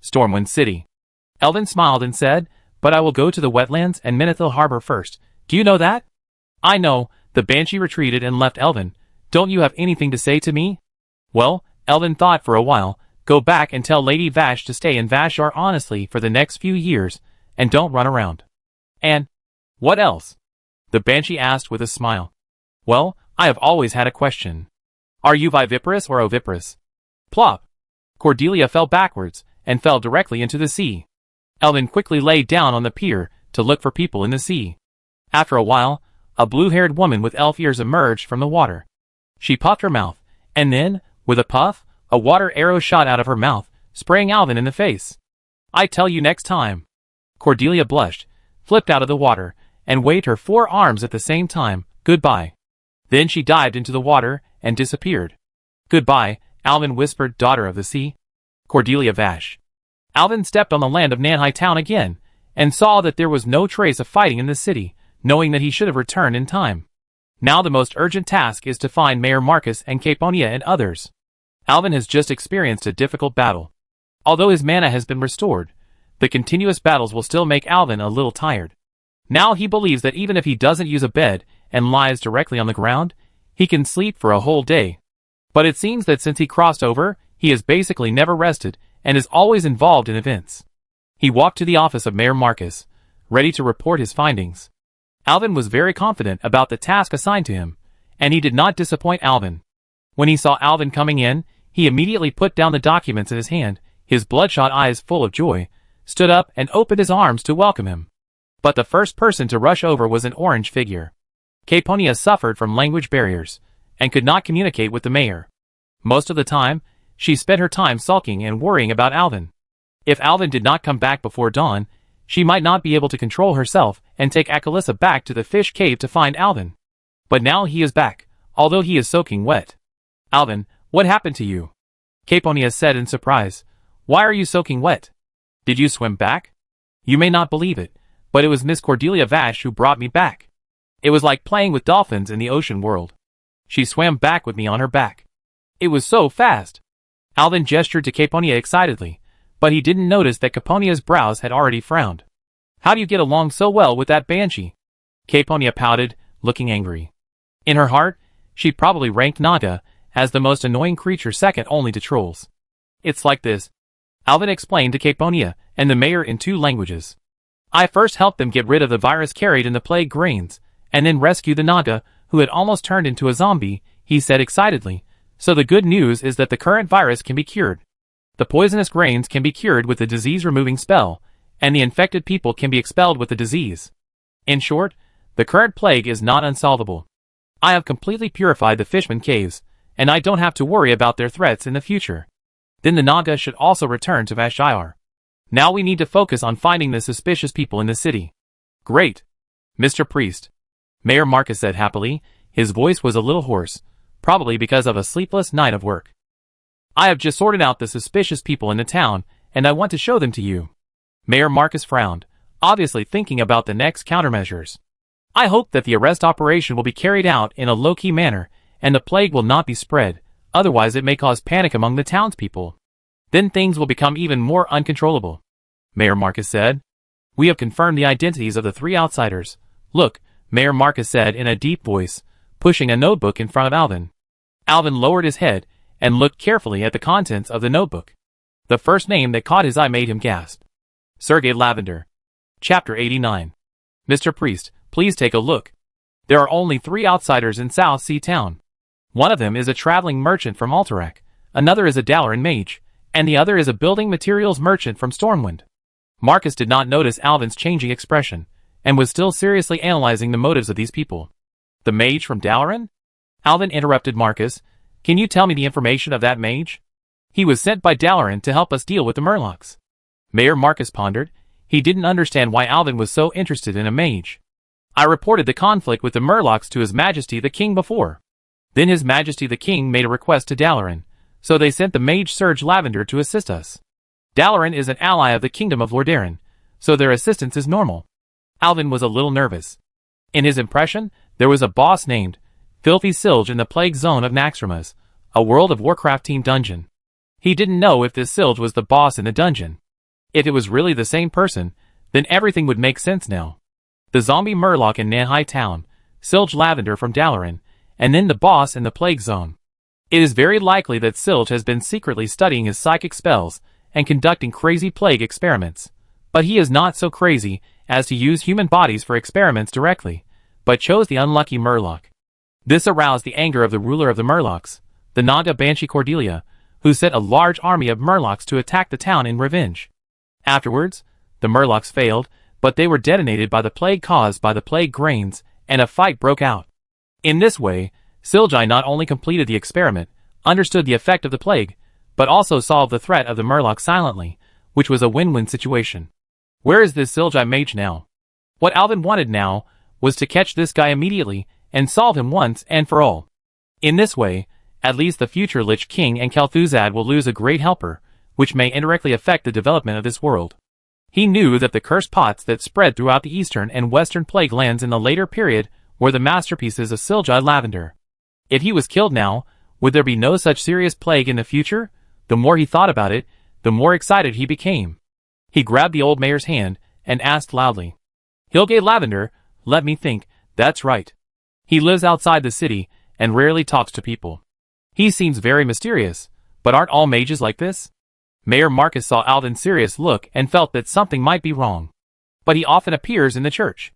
"Stormwind City." Alvin smiled and said, "But I will go to the wetlands and Menethil Harbor first. Do you know that?" "I know." The Banshee retreated and left Alvin. "Don't you have anything to say to me?" "Well," Alvin thought for a while, "go back and tell Lady Vash to stay in Vashar honestly for the next few years, and don't run around." "And what else?" the Banshee asked with a smile. "Well, I have always had a question. Are you viviparous or oviparous?" Plop! Cordelia fell backwards, and fell directly into the sea. Alvin quickly lay down on the pier to look for people in the sea. After a while, a blue-haired woman with elf ears emerged from the water. She puffed her mouth, and then, with a puff, a water arrow shot out of her mouth, spraying Alvin in the face. "I tell you next time." Cordelia blushed, flipped out of the water, and waved her 4 arms at the same time. "Goodbye." Then she dived into the water, and disappeared. "Goodbye," Alvin whispered, "daughter of the sea." Cordelia Vash. Alvin stepped on the land of Nanhai Town again, and saw that there was no trace of fighting in the city, knowing that he should have returned in time. Now the most urgent task is to find Mayor Marcus and Caponia and others. Alvin has just experienced a difficult battle. Although his mana has been restored, the continuous battles will still make Alvin a little tired. Now he believes that even if he doesn't use a bed and lies directly on the ground, he can sleep for a whole day. But it seems that since he crossed over, he has basically never rested and is always involved in events. He walked to the office of Mayor Marcus, ready to report his findings. Alvin was very confident about the task assigned to him, and he did not disappoint Alvin. When he saw Alvin coming in, he immediately put down the documents in his hand, his bloodshot eyes full of joy, stood up and opened his arms to welcome him. But the first person to rush over was an orange figure. Caponia suffered from language barriers, and could not communicate with the mayor. Most of the time, she spent her time sulking and worrying about Alvin. If Alvin did not come back before dawn, she might not be able to control herself and take Akalissa back to the fish cave to find Alvin. But now he is back, although he is soaking wet. "Alvin, what happened to you?" Caponia said in surprise. "Why are you soaking wet? Did you swim back?" "You may not believe it, but it was Miss Cordelia Vash who brought me back. It was like playing with dolphins in the ocean world. She swam back with me on her back. It was so fast." Alvin gestured to Caponia excitedly, but he didn't notice that Caponia's brows had already frowned. "How do you get along so well with that banshee?" Caponia pouted, looking angry. In her heart, she probably ranked Naga as the most annoying creature second only to trolls. "It's like this," Alvin explained to Caponia and the mayor in 2 languages. "I first helped them get rid of the virus carried in the plague grains, and then rescued the Naga, who had almost turned into a zombie," he said excitedly. "So the good news is that the current virus can be cured. The poisonous grains can be cured with the disease-removing spell, and the infected people can be expelled with the disease. In short, the current plague is not unsolvable. I have completely purified the Fishman Caves, and I don't have to worry about their threats in the future. Then the Naga should also return to Vashj'ir. Now we need to focus on finding the suspicious people in the city." "Great, Mr. Priest," Mayor Marcus said happily. His voice was a little hoarse, probably because of a sleepless night of work. "I have just sorted out the suspicious people in the town, and I want to show them to you." Mayor Marcus frowned, obviously thinking about the next countermeasures. "I hope that the arrest operation will be carried out in a low-key manner, and the plague will not be spread, otherwise it may cause panic among the townspeople. Then things will become even more uncontrollable." Mayor Marcus said. "We have confirmed the identities of the 3 outsiders. Look," Mayor Marcus said in a deep voice, pushing a notebook in front of Alvin. Alvin lowered his head and looked carefully at the contents of the notebook. The first name that caught his eye made him gasp. Sergei Lavender. Chapter 89. "Mr. Priest, please take a look. There are only 3 outsiders in South Sea Town. One of them is a traveling merchant from Alterac, another is a Dalaran mage, and the other is a building materials merchant from Stormwind." Marcus did not notice Alvin's changing expression, and was still seriously analyzing the motives of these people. "The mage from Dalaran?" Alvin interrupted Marcus. "Can you tell me the information of that mage? He was sent by Dalaran to help us deal with the Murlocs." Mayor Marcus pondered. He didn't understand why Alvin was so interested in a mage. "I reported the conflict with the Murlocs to His Majesty the King before. Then His Majesty the King made a request to Dalaran, so they sent the mage Serge Lavender to assist us. Dalaran is an ally of the Kingdom of Lordaeron, so their assistance is normal." Alvin was a little nervous. In his impression, there was a boss named Filthy Silge in the Plague Zone of Naxxramas, a World of Warcraft team dungeon. He didn't know if this Silge was the boss in the dungeon. If it was really the same person, then everything would make sense now. The zombie Murloc in Nanhai Town, Silge Lavender from Dalaran, and then the boss in the Plague Zone. It is very likely that Silge has been secretly studying his psychic spells and conducting crazy plague experiments. But he is not so crazy as to use human bodies for experiments directly, but chose the unlucky Murloc. This aroused the anger of the ruler of the Murlocs, the Naga Banshee Cordelia, who sent a large army of Murlocs to attack the town in revenge. Afterwards, the Murlocs failed, but they were detonated by the plague caused by the plague grains, and a fight broke out. In this way, Silgi not only completed the experiment, understood the effect of the plague, but also solved the threat of the Murlocs silently, which was a win-win situation. Where is this Silgi mage now? What Alvin wanted now was to catch this guy immediately and solve him once and for all. In this way, at least the future Lich King and Kel'Thuzad will lose a great helper, which may indirectly affect the development of this world. He knew that the cursed pots that spread throughout the eastern and western plague lands in the later period were the masterpieces of Silgi Lavender. If he was killed now, would there be no such serious plague in the future? The more he thought about it, the more excited he became. He grabbed the old mayor's hand and asked loudly, "Hilge Lavender, let me think, that's right. He lives outside the city and rarely talks to people. He seems very mysterious, but aren't all mages like this?" Mayor Marcus saw Alvin's serious look and felt that something might be wrong. "But he often appears in the church.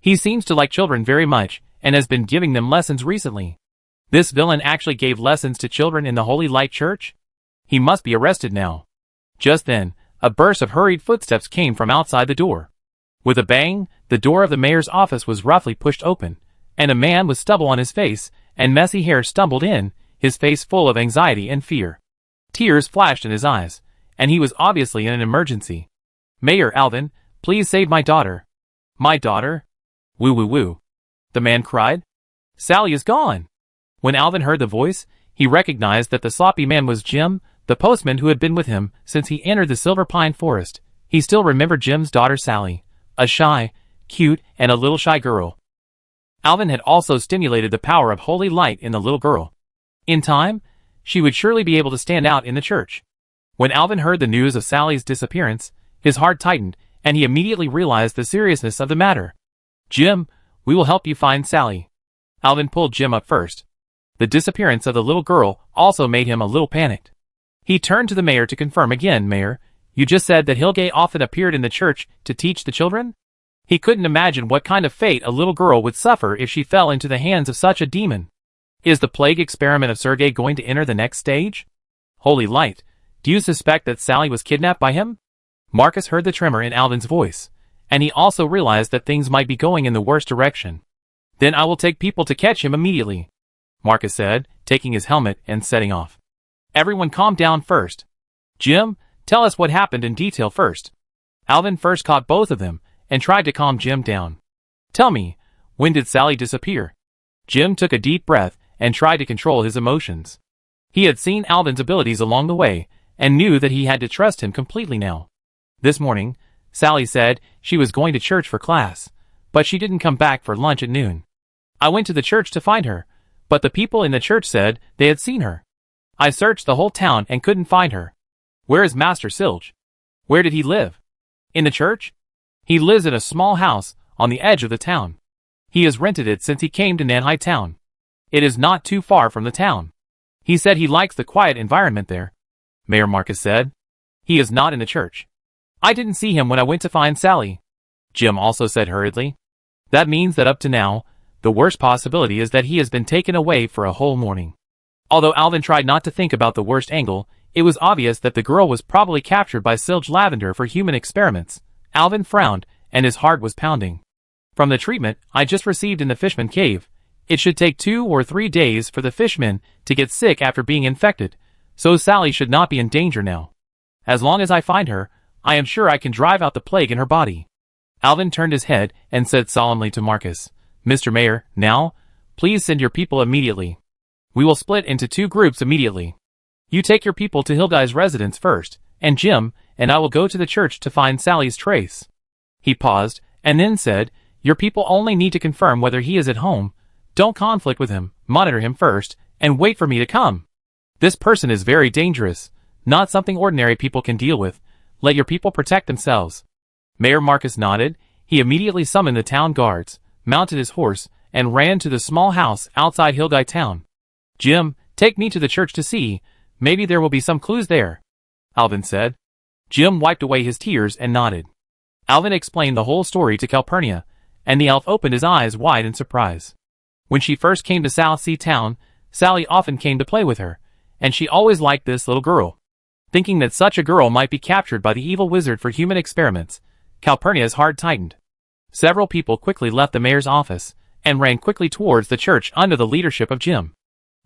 He seems to like children very much and has been giving them lessons recently." This villain actually gave lessons to children in the Holy Light Church? He must be arrested now. Just then, a burst of hurried footsteps came from outside the door. With a bang, the door of the mayor's office was roughly pushed open, and a man with stubble on his face and messy hair stumbled in, his face full of anxiety and fear. Tears flashed in his eyes, and he was obviously in an emergency. "Mayor Alvin, please save my daughter." "My daughter?" "Woo woo woo," the man cried. "Sally is gone." When Alvin heard the voice, he recognized that the sloppy man was Jim, the postman who had been with him since he entered the Silver Pine Forest. He still remembered Jim's daughter Sally, a shy, cute, and a little shy girl. Alvin had also stimulated the power of holy light in the little girl. In time, she would surely be able to stand out in the church. When Alvin heard the news of Sally's disappearance, his heart tightened, and he immediately realized the seriousness of the matter. "Jim, we will help you find Sally." Alvin pulled Jim up first. The disappearance of the little girl also made him a little panicked. He turned to the mayor to confirm again. "Mayor, you just said that Hilgay often appeared in the church to teach the children?" He couldn't imagine what kind of fate a little girl would suffer if she fell into the hands of such a demon. Is the plague experiment of Sergei going to enter the next stage? Holy light, do you suspect that Sally was kidnapped by him? Marcus heard the tremor in Alvin's voice, and he also realized that things might be going in the worst direction. "Then I will take people to catch him immediately," Marcus said, taking his helmet and setting off. "Everyone calm down first. Jim, tell us what happened in detail first." Alvin first caught both of them and tried to calm Jim down. "Tell me, when did Sally disappear?" Jim took a deep breath and tried to control his emotions. He had seen Alvin's abilities along the way and knew that he had to trust him completely now. "This morning, Sally said she was going to church for class, but she didn't come back for lunch at noon. I went to the church to find her, but the people in the church said they had seen her. I searched the whole town and couldn't find her." "Where is Master Silge? Where did he live?" "In the church? He lives in a small house on the edge of the town. He has rented it since he came to Nanhai town. It is not too far from the town. He said he likes the quiet environment there," Mayor Marcus said. "He is not in the church. I didn't see him when I went to find Sally," Jim also said hurriedly. "That means that up to now, the worst possibility is that he has been taken away for a whole morning." Although Alvin tried not to think about the worst angle, it was obvious that the girl was probably captured by Silge Lavender for human experiments. Alvin frowned, and his heart was pounding. "From the treatment I just received in the Fishman Cave, it should take 2 or 3 days for the fishmen to get sick after being infected, so Sally should not be in danger now. As long as I find her, I am sure I can drive out the plague in her body." Alvin turned his head and said solemnly to Marcus, "Mr. Mayor, now, please send your people immediately. We will split into 2 groups immediately. You take your people to Hilguy's residence first, and Jim and I will go to the church to find Sally's trace." He paused, and then said, "Your people only need to confirm whether he is at home. Don't conflict with him, monitor him first, and wait for me to come. This person is very dangerous, not something ordinary people can deal with. Let your people protect themselves." Mayor Marcus nodded. He immediately summoned the town guards, mounted his horse, and ran to the small house outside Hilguy town. "Jim, take me to the church to see. Maybe there will be some clues there," Alvin said. Jim wiped away his tears and nodded. Alvin explained the whole story to Calpurnia, and the elf opened his eyes wide in surprise. When she first came to South Sea Town, Sally often came to play with her, and she always liked this little girl. Thinking that such a girl might be captured by the evil wizard for human experiments, Calpurnia's heart tightened. Several people quickly left the mayor's office and ran quickly towards the church under the leadership of Jim.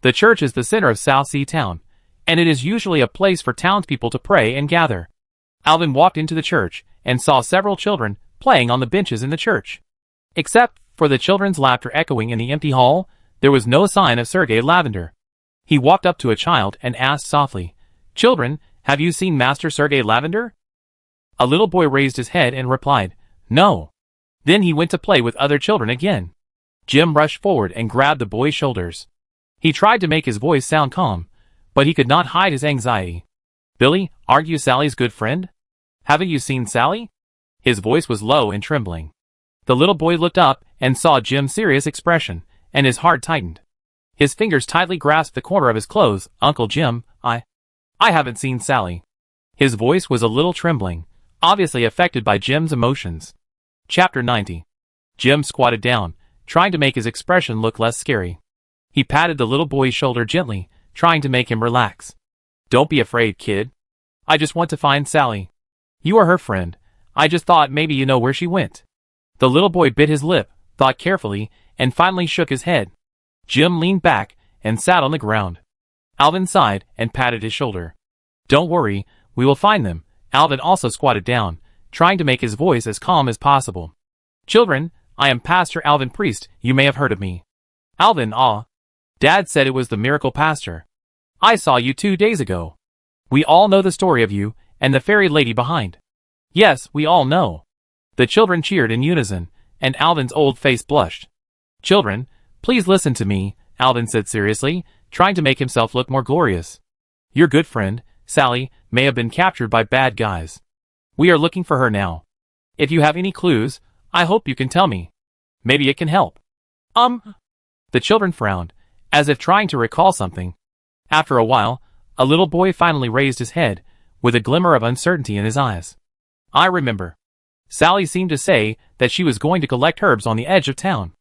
The church is the center of South Sea Town, and it is usually a place for townspeople to pray and gather. Alvin walked into the church and saw several children playing on the benches in the church. Except for the children's laughter echoing in the empty hall, there was no sign of Sergei Lavender. He walked up to a child and asked softly, "Children, have you seen Master Sergei Lavender?" A little boy raised his head and replied, "No." Then he went to play with other children again. Jim rushed forward and grabbed the boy's shoulders. He tried to make his voice sound calm, but he could not hide his anxiety. "Billy, aren't you Sally's good friend? Haven't you seen Sally?" His voice was low and trembling. The little boy looked up and saw Jim's serious expression, and his heart tightened. His fingers tightly grasped the corner of his clothes. "Uncle Jim, I haven't seen Sally." His voice was a little trembling, obviously affected by Jim's emotions. Chapter 90. Jim squatted down, trying to make his expression look less scary. He patted the little boy's shoulder gently, trying to make him relax. Don't be afraid, kid. I just want to find Sally. You are her friend. I just thought maybe you know where she went. The little boy bit his lip, thought carefully, and finally shook his head. Jim leaned back and sat on the ground. Alvin sighed and patted his shoulder. Don't worry, we will find them. Alvin also squatted down, trying to make his voice as calm as possible. Children, I am Pastor Alvin Priest, you may have heard of me. Alvin, Dad said it was the miracle pastor. I saw you 2 days ago. We all know the story of you, and the fairy lady behind. Yes, we all know. The children cheered in unison, and Alvin's old face blushed. Children, please listen to me, Alvin said seriously, trying to make himself look more glorious. Your good friend, Sally, may have been captured by bad guys. We are looking for her now. If you have any clues, I hope you can tell me. Maybe it can help. The children frowned, as if trying to recall something. After a while, a little boy finally raised his head, with a glimmer of uncertainty in his eyes. I remember. Sally seemed to say that she was going to collect herbs on the edge of town.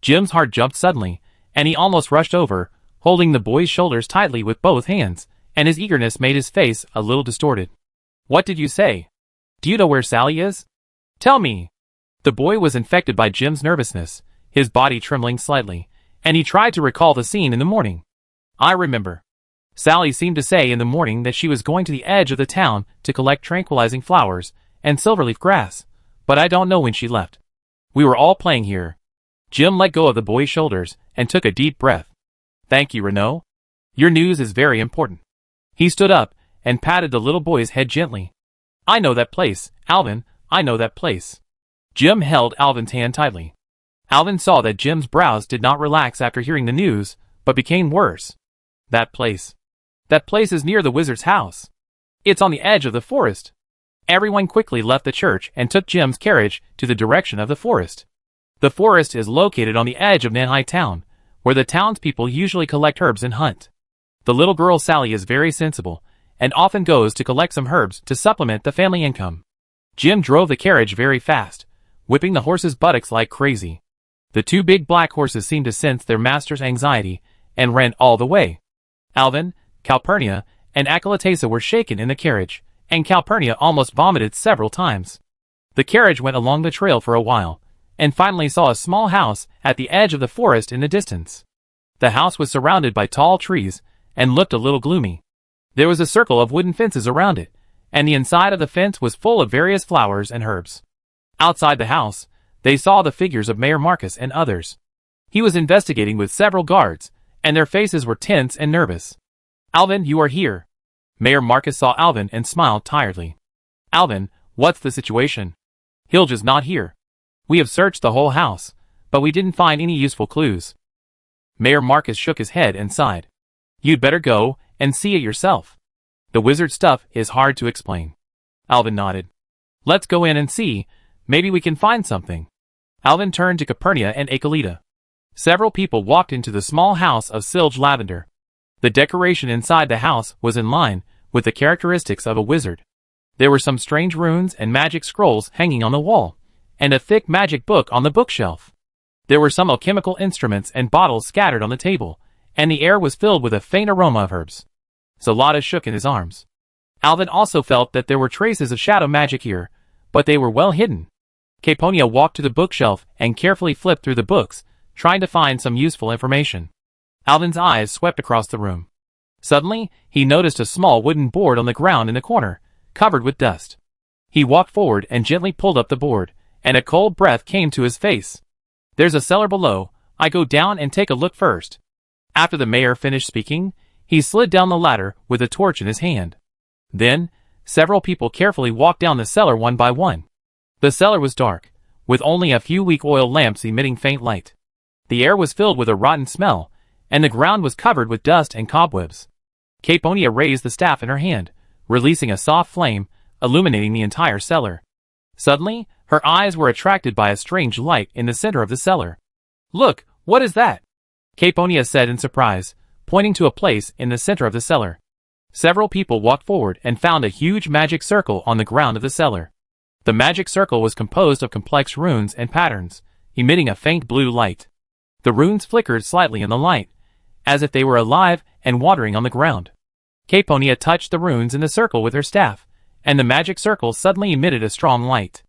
Jim's heart jumped suddenly, and he almost rushed over, holding the boy's shoulders tightly with both hands, and his eagerness made his face a little distorted. What did you say? Do you know where Sally is? Tell me. The boy was infected by Jim's nervousness, his body trembling slightly, and he tried to recall the scene in the morning. I remember. Sally seemed to say in the morning that she was going to the edge of the town to collect tranquilizing flowers and silverleaf grass, but I don't know when she left. We were all playing here. Jim let go of the boy's shoulders and took a deep breath. Thank you, Renaud. Your news is very important. He stood up and patted the little boy's head gently. I know that place, Alvin, I know that place. Jim held Alvin's hand tightly. Alvin saw that Jim's brows did not relax after hearing the news, but became worse. That place. That place is near the wizard's house. It's on the edge of the forest. Everyone quickly left the church and took Jim's carriage to the direction of the forest. The forest is located on the edge of Nanhai town, where the townspeople usually collect herbs and hunt. The little girl Sally is very sensible, and often goes to collect some herbs to supplement the family income. Jim drove the carriage very fast, whipping the horses' buttocks like crazy. The 2 big black horses seemed to sense their master's anxiety, and ran all the way. Alvin, Calpurnia, and Acalatesa were shaken in the carriage, and Calpurnia almost vomited several times. The carriage went along the trail for a while, and finally saw a small house at the edge of the forest in the distance. The house was surrounded by tall trees, and looked a little gloomy. There was a circle of wooden fences around it, and the inside of the fence was full of various flowers and herbs. Outside the house, they saw the figures of Mayor Marcus and others. He was investigating with several guards, and their faces were tense and nervous. Alvin, you are here. Mayor Marcus saw Alvin and smiled tiredly. Alvin, what's the situation? Hilge is not here. We have searched the whole house, but we didn't find any useful clues. Mayor Marcus shook his head and sighed. You'd better go and see it yourself. The wizard stuff is hard to explain. Alvin nodded. Let's go in and see. Maybe we can find something. Alvin turned to Calpurnia and Acolita. Several people walked into the small house of Silge Lavender. The decoration inside the house was in line with the characteristics of a wizard. There were some strange runes and magic scrolls hanging on the wall, and a thick magic book on the bookshelf. There were some alchemical instruments and bottles scattered on the table, and the air was filled with a faint aroma of herbs. Zalata shook in his arms. Alvin also felt that there were traces of shadow magic here, but they were well hidden. Caponia walked to the bookshelf and carefully flipped through the books, trying to find some useful information. Alvin's eyes swept across the room. Suddenly, he noticed a small wooden board on the ground in the corner, covered with dust. He walked forward and gently pulled up the board, and a cold breath came to his face. There's a cellar below. I go down and take a look first. After the mayor finished speaking, he slid down the ladder with a torch in his hand. Then, several people carefully walked down the cellar one by one. The cellar was dark, with only a few weak oil lamps emitting faint light. The air was filled with a rotten smell, and the ground was covered with dust and cobwebs. Caponia raised the staff in her hand, releasing a soft flame, illuminating the entire cellar. Suddenly, her eyes were attracted by a strange light in the center of the cellar. Look, what is that? Caponia said in surprise, pointing to a place in the center of the cellar. Several people walked forward and found a huge magic circle on the ground of the cellar. The magic circle was composed of complex runes and patterns, emitting a faint blue light. The runes flickered slightly in the light, as if they were alive and wandering on the ground. Caponia touched the runes in the circle with her staff, and the magic circle suddenly emitted a strong light.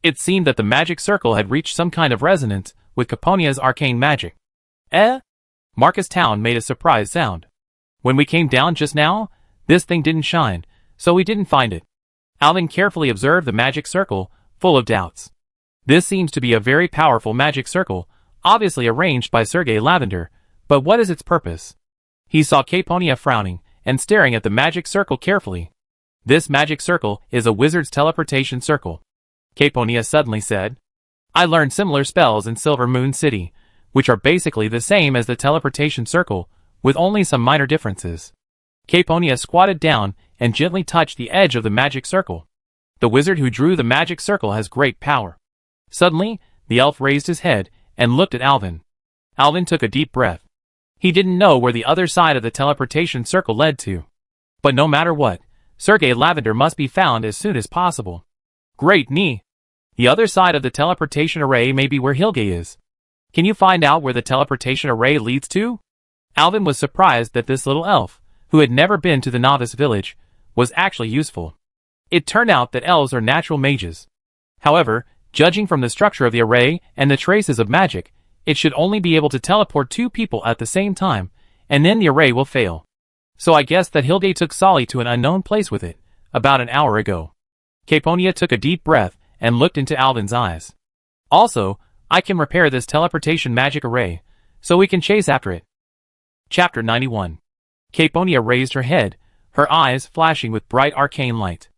It seemed that the magic circle had reached some kind of resonance with Caponia's arcane magic. Marcus Town made a surprised sound. When we came down just now, this thing didn't shine, so we didn't find it. Alvin carefully observed the magic circle, full of doubts. This seems to be a very powerful magic circle, obviously arranged by Sergei Lavender, but what is its purpose? He saw Caponia frowning and staring at the magic circle carefully. This magic circle is a wizard's teleportation circle. Caponia suddenly said. I learned similar spells in Silver Moon City, which are basically the same as the teleportation circle, with only some minor differences. Caponia squatted down and gently touched the edge of the magic circle. The wizard who drew the magic circle has great power. Suddenly, the elf raised his head and looked at Alvin. Alvin took a deep breath. He didn't know where the other side of the teleportation circle led to. But no matter what, Sergei Lavender must be found as soon as possible. Great knee! The other side of the teleportation array may be where Hilge is. Can you find out where the teleportation array leads to? Alvin was surprised that this little elf, who had never been to the novice village, was actually useful. It turned out that elves are natural mages. However, judging from the structure of the array and the traces of magic, it should only be able to teleport 2 people at the same time, and then the array will fail. So I guess that Hilde took Solly to an unknown place with it, about an hour ago. Caponia took a deep breath and looked into Alvin's eyes. Also, I can repair this teleportation magic array, so we can chase after it. Chapter 91. Caponia raised her head, her eyes flashing with bright arcane light.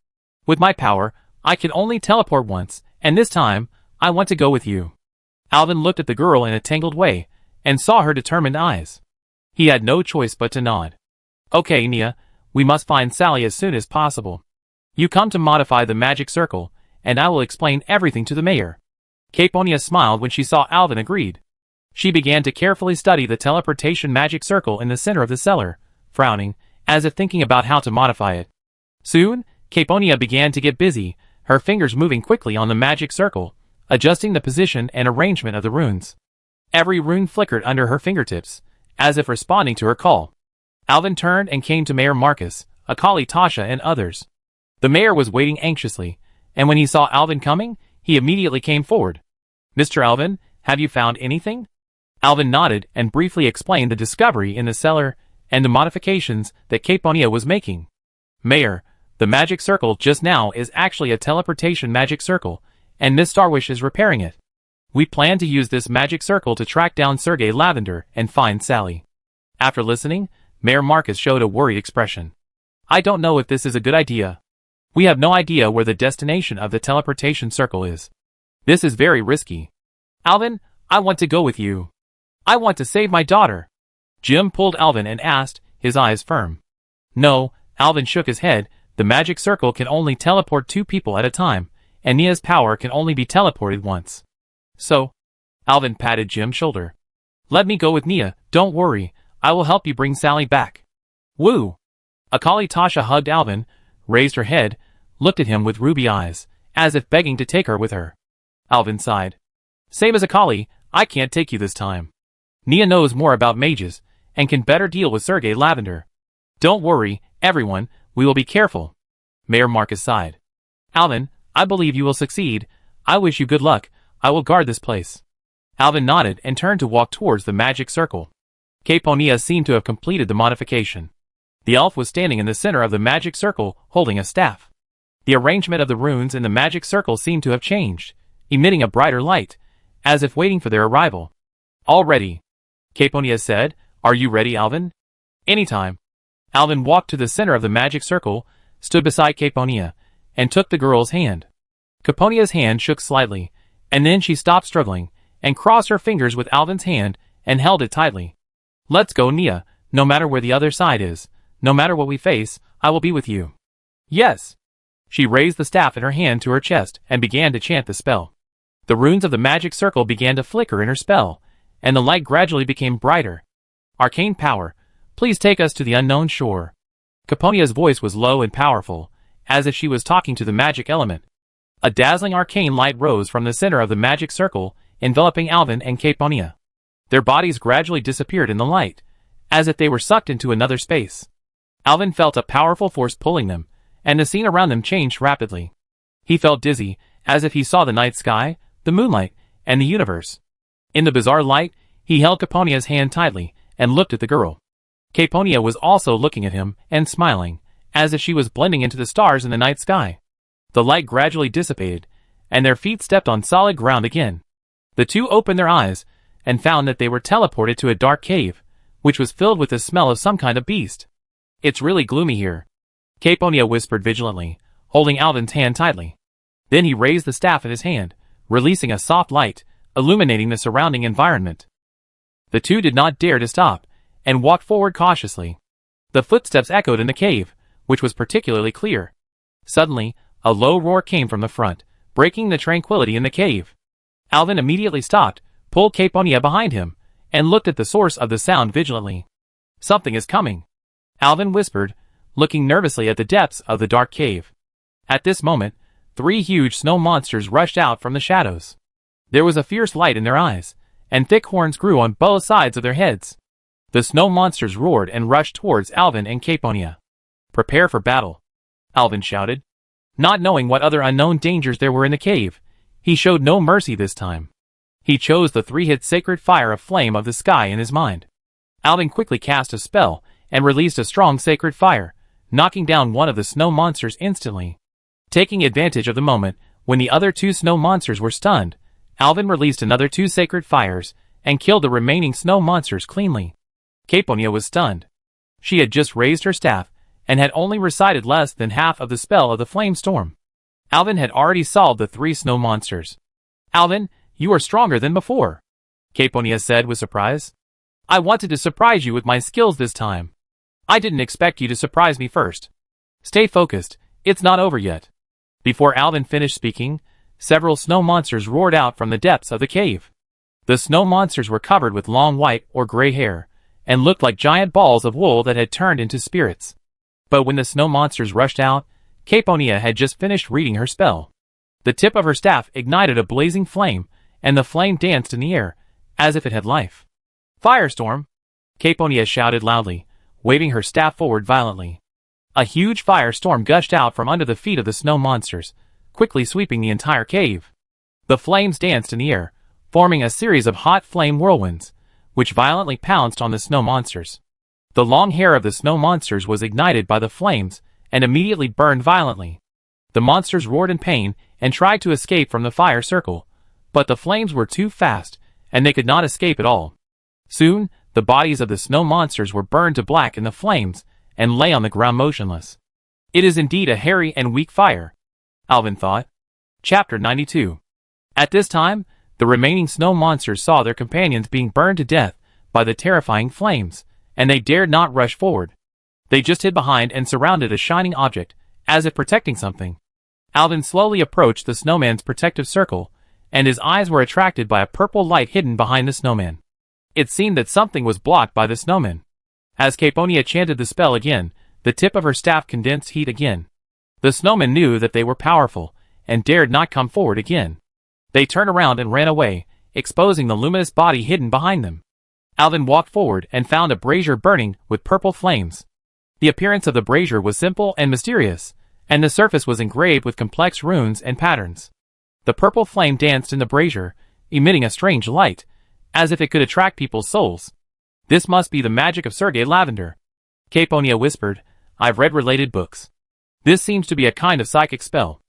With my power, I can only teleport once, and this time, I want to go with you. Alvin looked at the girl in a tangled way, and saw her determined eyes. He had no choice but to nod. Okay, Nia, we must find Sally as soon as possible. You come to modify the magic circle, and I will explain everything to the mayor. Caponia smiled when she saw Alvin agreed. She began to carefully study the teleportation magic circle in the center of the cellar, frowning, as if thinking about how to modify it. Soon, Caponia began to get busy, her fingers moving quickly on the magic circle, adjusting the position and arrangement of the runes. Every rune flickered under her fingertips, as if responding to her call. Alvin turned and came to Mayor Marcus, Akali Tasha and others. The mayor was waiting anxiously, and when he saw Alvin coming, he immediately came forward. Mr. Alvin, have you found anything? Alvin nodded and briefly explained the discovery in the cellar and the modifications that Caponia was making. Mayor, the magic circle just now is actually a teleportation magic circle, and Miss Starwish is repairing it. We plan to use this magic circle to track down Sergei Lavender and find Sally. After listening, Mayor Marcus showed a worried expression. I don't know if this is a good idea. We have no idea where the destination of the teleportation circle is. This is very risky. Alvin, I want to go with you. I want to save my daughter. Jim pulled Alvin and asked, his eyes firm. No, Alvin shook his head. The magic circle can only teleport 2 people at a time, and Nia's power can only be teleported once. So, Alvin patted Jim's shoulder. Let me go with Nia, don't worry, I will help you bring Sally back. Woo! Akali Tasha hugged Alvin, raised her head, looked at him with ruby eyes, as if begging to take her with her. Alvin sighed. Same as Akali, I can't take you this time. Nia knows more about mages, and can better deal with Sergei Lavender. Don't worry, everyone, we will be careful. Mayor Marcus sighed. Alvin, I believe you will succeed. I wish you good luck. I will guard this place. Alvin nodded and turned to walk towards the magic circle. Caponia seemed to have completed the modification. The elf was standing in the center of the magic circle, holding a staff. The arrangement of the runes in the magic circle seemed to have changed, emitting a brighter light, as if waiting for their arrival. All ready. Caponia said, Are you ready, Alvin? Anytime. Alvin walked to the center of the magic circle, stood beside Caponia, and took the girl's hand. Caponia's hand shook slightly, and then she stopped struggling, and crossed her fingers with Alvin's hand, and held it tightly. Let's go, Nia, no matter where the other side is, no matter what we face, I will be with you. Yes. She raised the staff in her hand to her chest, and began to chant the spell. The runes of the magic circle began to flicker in her spell, and the light gradually became brighter. Arcane power, please take us to the unknown shore. Caponia's voice was low and powerful, as if she was talking to the magic element. A dazzling arcane light rose from the center of the magic circle, enveloping Alvin and Caponia. Their bodies gradually disappeared in the light, as if they were sucked into another space. Alvin felt a powerful force pulling them, and the scene around them changed rapidly. He felt dizzy, as if he saw the night sky, the moonlight, and the universe. In the bizarre light, he held Caponia's hand tightly, and looked at the girl. Caponia was also looking at him, and smiling, as if she was blending into the stars in the night sky. The light gradually dissipated, and their feet stepped on solid ground again. The two opened their eyes, and found that they were teleported to a dark cave, which was filled with the smell of some kind of beast. "It's really gloomy here," Caponia whispered vigilantly, holding Alvin's hand tightly. Then he raised the staff in his hand, releasing a soft light, illuminating the surrounding environment. The two did not dare to stop, and walked forward cautiously. The footsteps echoed in the cave, which was particularly clear. Suddenly, a low roar came from the front, breaking the tranquility in the cave. Alvin immediately stopped, pulled Caponia behind him, and looked at the source of the sound vigilantly. "Something is coming," Alvin whispered, looking nervously at the depths of the dark cave. At this moment, 3 huge snow monsters rushed out from the shadows. There was a fierce light in their eyes, and thick horns grew on both sides of their heads. The snow monsters roared and rushed towards Alvin and Caponia. "Prepare for battle," Alvin shouted. Not knowing what other unknown dangers there were in the cave, he showed no mercy this time. He chose the 3-hit sacred fire of flame of the sky in his mind. Alvin quickly cast a spell and released a strong sacred fire, knocking down one of the snow monsters instantly. Taking advantage of the moment when the other 2 snow monsters were stunned, Alvin released another 2 sacred fires and killed the remaining snow monsters cleanly. Caponia was stunned. She had just raised her staff and had only recited less than half of the spell of the flame storm. Alvin had already solved the 3 snow monsters. "Alvin, you are stronger than before," Caponia said with surprise. "I wanted to surprise you with my skills this time. I didn't expect you to surprise me first. Stay focused, it's not over yet." Before Alvin finished speaking, several snow monsters roared out from the depths of the cave. The snow monsters were covered with long white or gray hair, and looked like giant balls of wool that had turned into spirits. But when the snow monsters rushed out, Caponia had just finished reading her spell. The tip of her staff ignited a blazing flame, and the flame danced in the air, as if it had life. "Firestorm!" Caponia shouted loudly, waving her staff forward violently. A huge firestorm gushed out from under the feet of the snow monsters, quickly sweeping the entire cave. The flames danced in the air, forming a series of hot flame whirlwinds, which violently pounced on the snow monsters. The long hair of the snow monsters was ignited by the flames, and immediately burned violently. The monsters roared in pain and tried to escape from the fire circle, but the flames were too fast, and they could not escape at all. Soon, the bodies of the snow monsters were burned to black in the flames, and lay on the ground motionless. "It is indeed a hairy and weak fire," Alvin thought. Chapter 92. At this time, the remaining snow monsters saw their companions being burned to death by the terrifying flames, and they dared not rush forward. They just hid behind and surrounded a shining object, as if protecting something. Alvin slowly approached the snowman's protective circle, and his eyes were attracted by a purple light hidden behind the snowman. It seemed that something was blocked by the snowman. As Caponia chanted the spell again, the tip of her staff condensed heat again. The snowmen knew that they were powerful, and dared not come forward again. They turned around and ran away, exposing the luminous body hidden behind them. Alvin walked forward and found a brazier burning with purple flames. The appearance of the brazier was simple and mysterious, and the surface was engraved with complex runes and patterns. The purple flame danced in the brazier, emitting a strange light, as if it could attract people's souls. "This must be the magic of Sergei Lavender," Caponia whispered. "I've read related books. This seems to be a kind of psychic spell.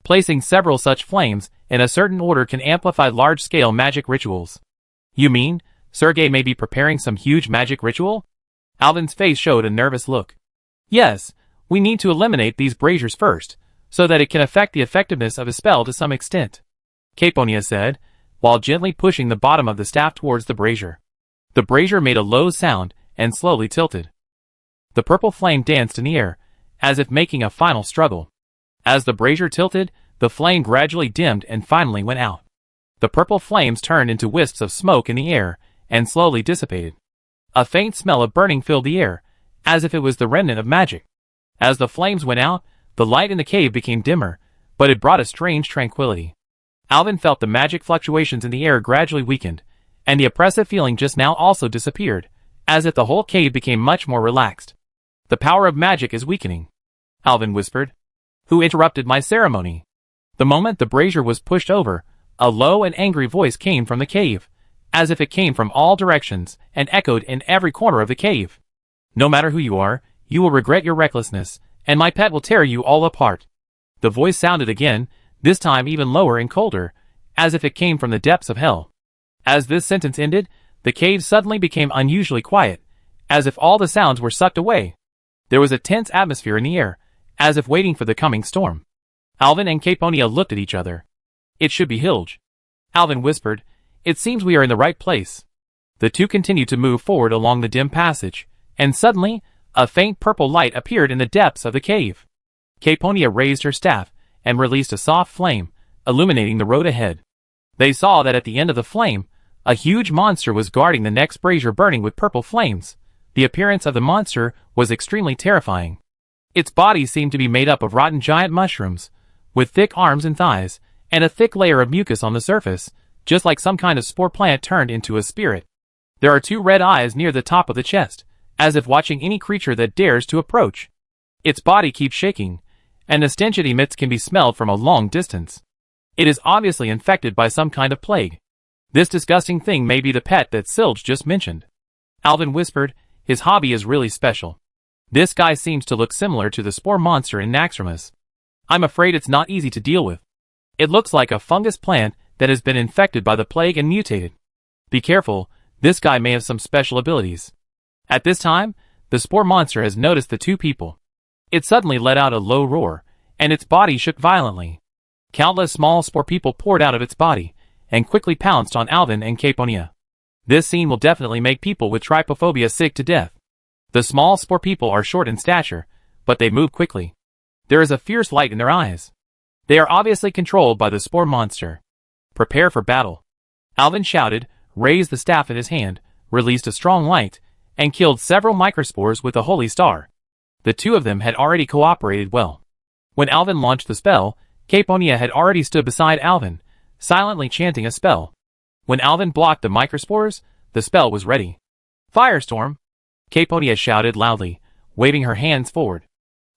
Placing several such flames in a certain order can amplify large-scale magic rituals." "You mean, Sergei may be preparing some huge magic ritual?" Alvin's face showed a nervous look. "Yes, we need to eliminate these braziers first, so that it can affect the effectiveness of a spell to some extent," Caponia said, while gently pushing the bottom of the staff towards the brazier. The brazier made a low sound and slowly tilted. The purple flame danced in the air, as if making a final struggle. As the brazier tilted, the flame gradually dimmed and finally went out. The purple flames turned into wisps of smoke in the air and slowly dissipated. A faint smell of burning filled the air, as if it was the remnant of magic. As the flames went out, the light in the cave became dimmer, but it brought a strange tranquility. Alvin felt the magic fluctuations in the air gradually weakened, and the oppressive feeling just now also disappeared, as if the whole cave became much more relaxed. "The power of magic is weakening," Alvin whispered. "Who interrupted my ceremony?" The moment the brazier was pushed over, a low and angry voice came from the cave, as if it came from all directions and echoed in every corner of the cave. "No matter who you are, you will regret your recklessness, and my pet will tear you all apart." The voice sounded again, this time even lower and colder, as if it came from the depths of hell. As this sentence ended, the cave suddenly became unusually quiet, as if all the sounds were sucked away. There was a tense atmosphere in the air, as if waiting for the coming storm. Alvin and Caponia looked at each other. "It should be Hilge," Alvin whispered. "It seems we are in the right place." The two continued to move forward along the dim passage, and suddenly, a faint purple light appeared in the depths of the cave. Caponia raised her staff and released a soft flame, illuminating the road ahead. They saw that at the end of the flame, a huge monster was guarding the next brazier burning with purple flames. The appearance of the monster was extremely terrifying. Its body seemed to be made up of rotten giant mushrooms, with thick arms and thighs, and a thick layer of mucus on the surface, just like some kind of spore plant turned into a spirit. There are two red eyes near the top of the chest, as if watching any creature that dares to approach. Its body keeps shaking, and the stench it emits can be smelled from a long distance. It is obviously infected by some kind of plague. This disgusting thing may be the pet that Silge just mentioned. Alvin whispered, "His hobby is really special. This guy seems to look similar to the spore monster in Naxxramas. I'm afraid it's not easy to deal with. It looks like a fungus plant that has been infected by the plague and mutated. Be careful, this guy may have some special abilities." At this time, the spore monster has noticed the two people. It suddenly let out a low roar, and its body shook violently. Countless small spore people poured out of its body, and quickly pounced on Alvin and Caponia. This scene will definitely make people with trypophobia sick to death. The small spore people are short in stature, but they move quickly. There is a fierce light in their eyes. They are obviously controlled by the spore monster. "Prepare for battle," Alvin shouted, raised the staff in his hand, released a strong light, and killed several microspores with the holy star. The two of them had already cooperated well. When Alvin launched the spell, Caponia had already stood beside Alvin, silently chanting a spell. When Alvin blocked the microspores, the spell was ready. "Firestorm!" Caponia shouted loudly, waving her hands forward.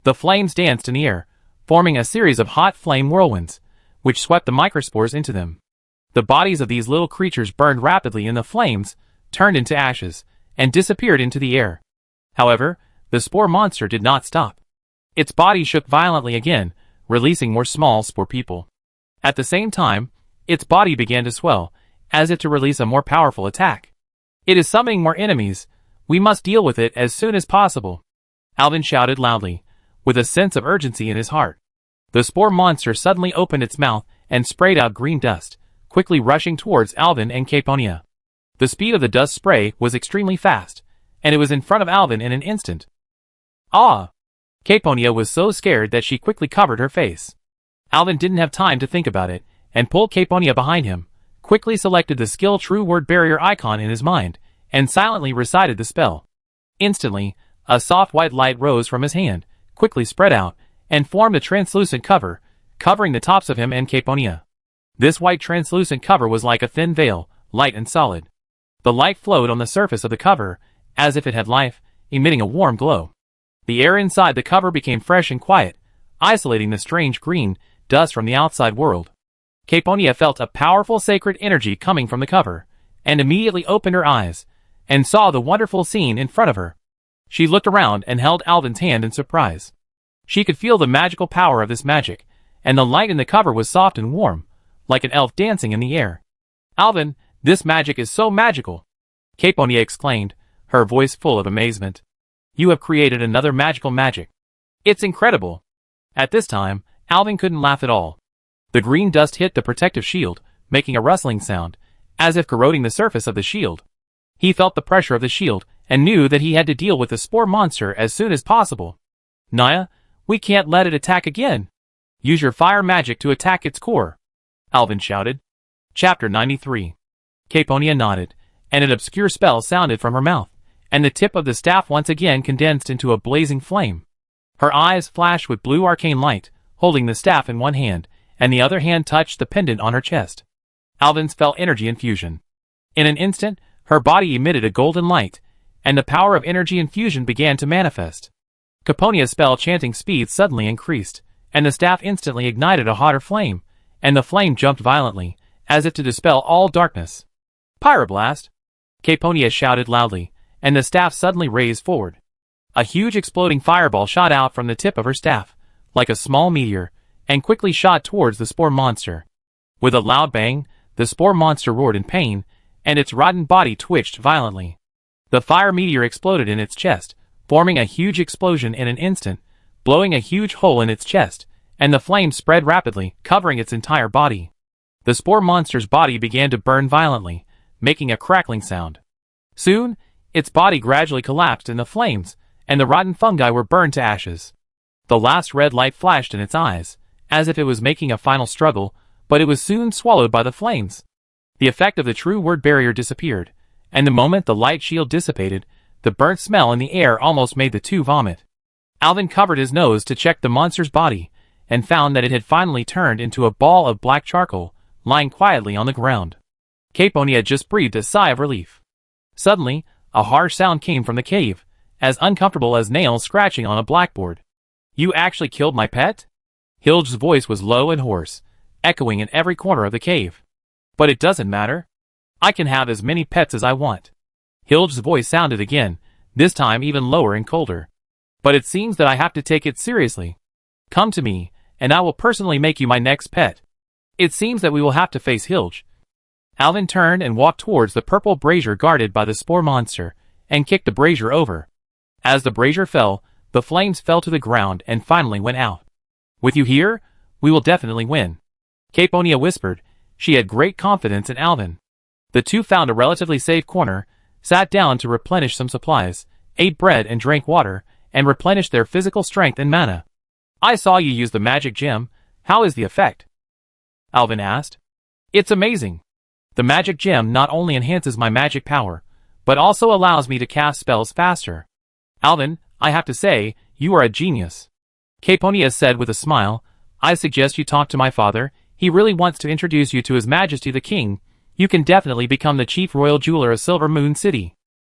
The flames danced in the air, forming a series of hot flame whirlwinds, which swept the microspores into them. The bodies of these little creatures burned rapidly in the flames, turned into ashes, and disappeared into the air. However, the spore monster did not stop. Its body shook violently again, releasing more small spore people. At the same time, its body began to swell, as if to release a more powerful attack. "It is summoning more enemies. We must deal with it as soon as possible," Alvin shouted loudly, with a sense of urgency in his heart. The spore monster suddenly opened its mouth and sprayed out green dust, quickly rushing towards Alvin and Caponia. The speed of the dust spray was extremely fast, and it was in front of Alvin in an instant. "Ah!" Caponia was so scared that she quickly covered her face. Alvin didn't have time to think about it, and pulled Caponia behind him, quickly selected the skill true word barrier icon in his mind, and silently recited the spell. Instantly, a soft white light rose from his hand, quickly spread out, and formed a translucent cover, covering the tops of him and Caponia. This white translucent cover was like a thin veil, light and solid. The light flowed on the surface of the cover, as if it had life, emitting a warm glow. The air inside the cover became fresh and quiet, isolating the strange green dust from the outside world. Caponia felt a powerful sacred energy coming from the cover, and immediately opened her eyes, and saw the wonderful scene in front of her. She looked around and held Alvin's hand in surprise. She could feel the magical power of this magic, and the light in the cover was soft and warm, like an elf dancing in the air. "Alvin, this magic is so magical!" Caponia exclaimed, her voice full of amazement. "You have created another magical magic. It's incredible!" At this time, Alvin couldn't laugh at all. The green dust hit the protective shield, making a rustling sound, as if corroding the surface of the shield. He felt the pressure of the shield, and knew that he had to deal with the spore monster as soon as possible. "Naya, we can't let it attack again. Use your fire magic to attack its core," Alvin shouted. Chapter 93. Caponia nodded, and an obscure spell sounded from her mouth, and the tip of the staff once again condensed into a blazing flame. Her eyes flashed with blue arcane light, holding the staff in one hand, and the other hand touched the pendant on her chest. Alvin's felt energy infusion. In an instant, her body emitted a golden light, and the power of energy infusion began to manifest. Caponia's spell chanting speed suddenly increased, and the staff instantly ignited a hotter flame, and the flame jumped violently, as if to dispel all darkness. Pyroblast! Caponia shouted loudly, and the staff suddenly raised forward. A huge exploding fireball shot out from the tip of her staff, like a small meteor, and quickly shot towards the spore monster. With a loud bang, the spore monster roared in pain, and its rotten body twitched violently. The fire meteor exploded in its chest, forming a huge explosion in an instant, blowing a huge hole in its chest, and the flames spread rapidly, covering its entire body. The spore monster's body began to burn violently, making a crackling sound. Soon, its body gradually collapsed in the flames, and the rotten fungi were burned to ashes. The last red light flashed in its eyes, as if it was making a final struggle, but it was soon swallowed by the flames. The effect of the true word barrier disappeared, and the moment the light shield dissipated, the burnt smell in the air almost made the two vomit. Alvin covered his nose to check the monster's body, and found that it had finally turned into a ball of black charcoal, lying quietly on the ground. Caponia just breathed a sigh of relief. Suddenly, a harsh sound came from the cave, as uncomfortable as nails scratching on a blackboard. "You actually killed my pet?" Hilge's voice was low and hoarse, echoing in every corner of the cave. "But it doesn't matter. I can have as many pets as I want." Hilge's voice sounded again, this time even lower and colder. "But it seems that I have to take it seriously. Come to me, and I will personally make you my next pet." "It seems that we will have to face Hilge." Alvin turned and walked towards the purple brazier guarded by the spore monster, and kicked the brazier over. As the brazier fell, the flames fell to the ground and finally went out. "With you here, we will definitely win," Caponia whispered. She had great confidence in Alvin. The two found a relatively safe corner, sat down to replenish some supplies, ate bread and drank water, and replenished their physical strength and mana. "I saw you use the magic gem. How is the effect?" Alvin asked. "It's amazing. The magic gem not only enhances my magic power, but also allows me to cast spells faster." "Alvin, I have to say, you are a genius," Caponia said with a smile. "I suggest you talk to my father. He really wants to introduce you to His Majesty the King. You can definitely become the chief royal jeweler of Silver Moon City."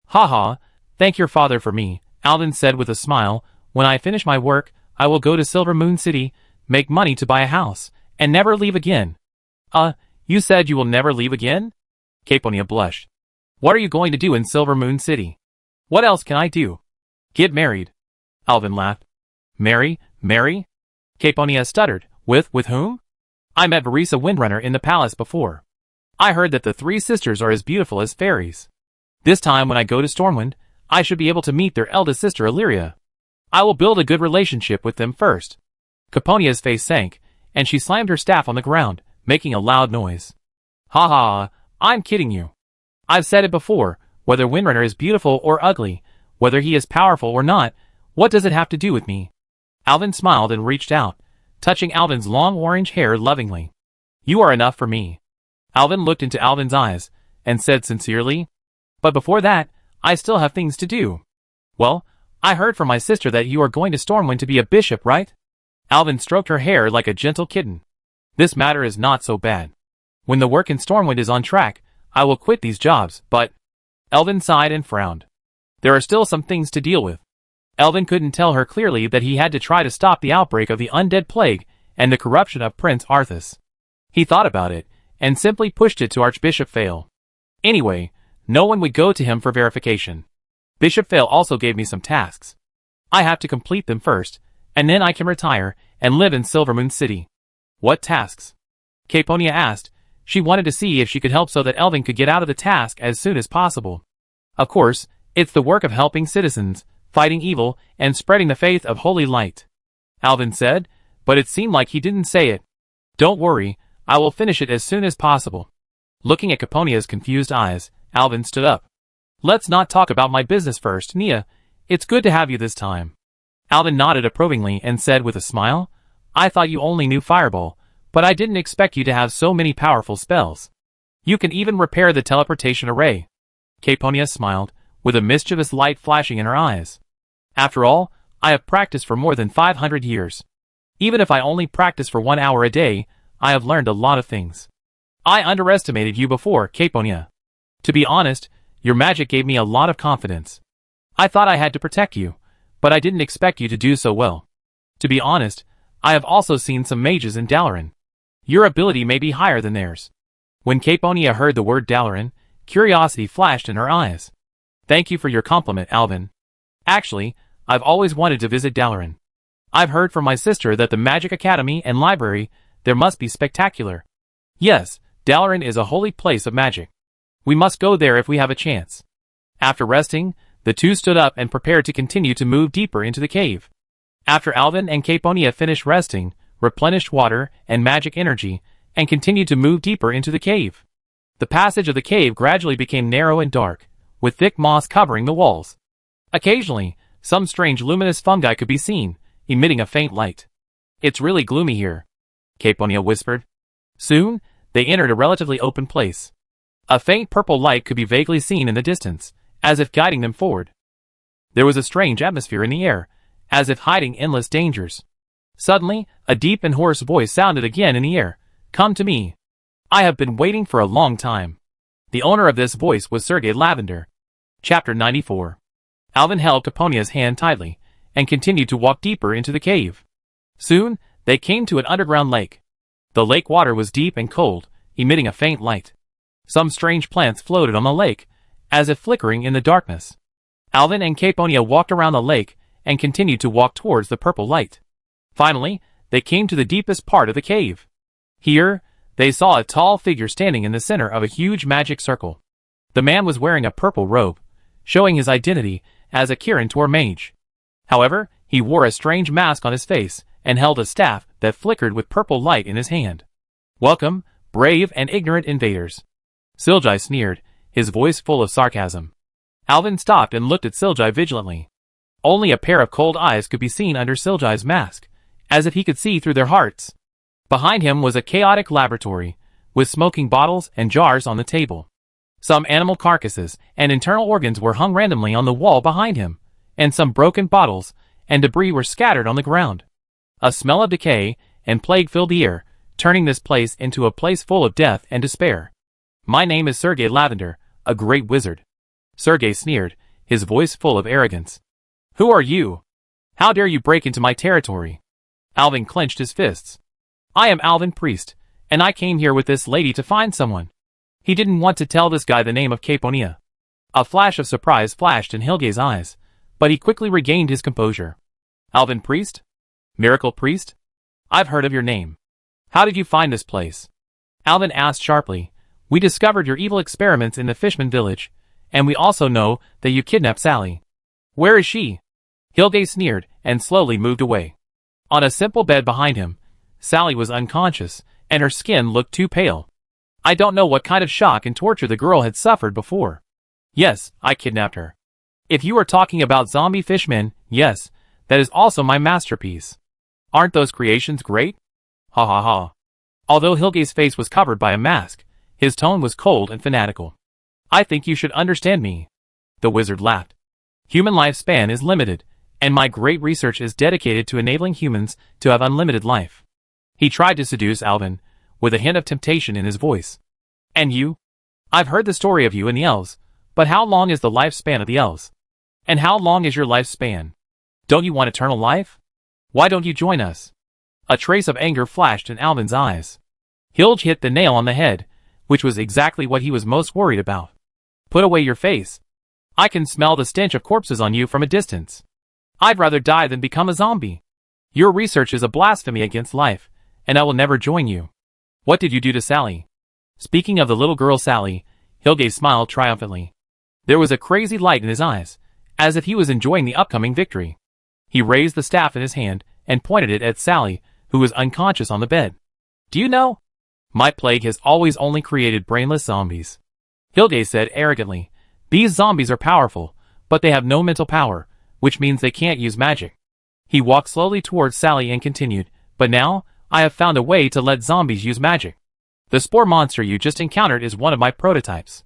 "Haha, thank your father for me," Alvin said with a smile. "When I finish my work, I will go to Silver Moon City, make money to buy a house, and never leave again." You said you will never leave again?" Caponia blushed. "What are you going to do in Silver Moon City?" "What else can I do?" "Get married." Alvin laughed. Marry? Caponia stuttered. With whom?" "I met Verisa Windrunner in the palace before. I heard that the three sisters are as beautiful as fairies. This time when I go to Stormwind, I should be able to meet their eldest sister Illyria. I will build a good relationship with them first." Caponia's face sank, and she slammed her staff on the ground, making a loud noise. "Ha ha, I'm kidding you. I've said it before, whether Windrunner is beautiful or ugly, whether he is powerful or not, what does it have to do with me?" Alvin smiled and reached out, touching Alvin's long orange hair lovingly. "You are enough for me." Alvin looked into Alvin's eyes, and said sincerely, "But before that, I still have things to do." "Well, I heard from my sister that you are going to Stormwind to be a bishop, right?" Alvin stroked her hair like a gentle kitten. "This matter is not so bad. When the work in Stormwind is on track, I will quit these jobs, but—" Alvin sighed and frowned. "There are still some things to deal with." Alvin couldn't tell her clearly that he had to try to stop the outbreak of the undead plague and the corruption of Prince Arthas. He thought about it, and simply pushed it to Archbishop Fail. Anyway, no one would go to him for verification. Bishop Fail also gave me some tasks. I have to complete them first, and then I can retire and live in Silvermoon City. "What tasks?" Caponia asked. She wanted to see if she could help so that Alvin could get out of the task as soon as possible. "Of course, it's the work of helping citizens, fighting evil, and spreading the faith of holy light," Alvin said, but it seemed like he didn't say it. "Don't worry, I will finish it as soon as possible." Looking at Caponia's confused eyes, Alvin stood up. "Let's not talk about my business first, Nia. It's good to have you this time." Alvin nodded approvingly and said with a smile, "I thought you only knew Fireball, but I didn't expect you to have so many powerful spells. You can even repair the teleportation array." Caponia smiled, with a mischievous light flashing in her eyes. "After all, I have practiced for more than 500 years. Even if I only practice for 1 hour a day, I have learned a lot of things. I underestimated you before, Caponia. To be honest, your magic gave me a lot of confidence. I thought I had to protect you, but I didn't expect you to do so well. To be honest, I have also seen some mages in Dalaran. Your ability may be higher than theirs." When Caponia heard the word Dalaran, curiosity flashed in her eyes. "Thank you for your compliment, Alvin. Actually, I've always wanted to visit Dalaran. I've heard from my sister that the Magic Academy and library there must be spectacular. Yes, Dalaran is a holy place of magic. We must go there if we have a chance." After resting, the two stood up and prepared to continue to move deeper into the cave. After Alvin and Caponia finished resting, replenished water and magic energy, and continued to move deeper into the cave. The passage of the cave gradually became narrow and dark, with thick moss covering the walls. Occasionally, some strange luminous fungi could be seen, emitting a faint light. "It's really gloomy here," Caponia whispered. Soon, they entered a relatively open place. A faint purple light could be vaguely seen in the distance, as if guiding them forward. There was a strange atmosphere in the air, as if hiding endless dangers. Suddenly, a deep and hoarse voice sounded again in the air. "Come to me. I have been waiting for a long time." The owner of this voice was Sergei Lavender. Chapter 94. Alvin held Caponia's hand tightly, and continued to walk deeper into the cave. Soon, they came to an underground lake. The lake water was deep and cold, emitting a faint light. Some strange plants floated on the lake, as if flickering in the darkness. Alvin and Caponia walked around the lake, and continued to walk towards the purple light. Finally, they came to the deepest part of the cave. Here, they saw a tall figure standing in the center of a huge magic circle. The man was wearing a purple robe, showing his identity as a Kirin mage. However, he wore a strange mask on his face, and held a staff that flickered with purple light in his hand. "Welcome, brave and ignorant invaders," Siljai sneered, his voice full of sarcasm. Alvin stopped and looked at Siljai vigilantly. Only a pair of cold eyes could be seen under Siljai's mask, as if he could see through their hearts. Behind him was a chaotic laboratory, with smoking bottles and jars on the table. Some animal carcasses and internal organs were hung randomly on the wall behind him, and some broken bottles and debris were scattered on the ground. A smell of decay and plague filled the air, turning this place into a place full of death and despair. "My name is Sergei Lavender, a great wizard," Sergei sneered, his voice full of arrogance. "Who are you? How dare you break into my territory?" Alvin clenched his fists. "I am Alvin Priest, and I came here with this lady to find someone." He didn't want to tell this guy the name of Caponia. A flash of surprise flashed in Hilge's eyes, but he quickly regained his composure. "Alvin Priest? Miracle Priest? I've heard of your name. How did you find this place?" Alvin asked sharply. "We discovered your evil experiments in the Fishman village, and we also know that you kidnapped Sally." "Where is she?" Hilge sneered and slowly moved away. On a simple bed behind him, Sally was unconscious, and her skin looked too pale. I don't know what kind of shock and torture the girl had suffered before. "Yes, I kidnapped her. If you are talking about zombie fishmen, yes, that is also my masterpiece. Aren't those creations great?" Ha ha ha. Although Hilge's face was covered by a mask, his tone was cold and fanatical. "I think you should understand me." The wizard laughed. "Human lifespan is limited, and my great research is dedicated to enabling humans to have unlimited life." He tried to seduce Alvin, with a hint of temptation in his voice. "And you? I've heard the story of you and the elves, but how long is the lifespan of the elves? And how long is your lifespan? Don't you want eternal life? Why don't you join us?" A trace of anger flashed in Alvin's eyes. Hilge hit the nail on the head, which was exactly what he was most worried about. "Put away your face. I can smell the stench of corpses on you from a distance. I'd rather die than become a zombie. Your research is a blasphemy against life, and I will never join you." "What did you do to Sally?" Speaking of the little girl Sally, Hilge smiled triumphantly. There was a crazy light in his eyes, as if he was enjoying the upcoming victory. He raised the staff in his hand and pointed it at Sally, who was unconscious on the bed. "Do you know? My plague has always only created brainless zombies," Hilge said arrogantly. "These zombies are powerful, but they have no mental power, which means they can't use magic." He walked slowly towards Sally and continued, "But now, I have found a way to let zombies use magic. The spore monster you just encountered is one of my prototypes."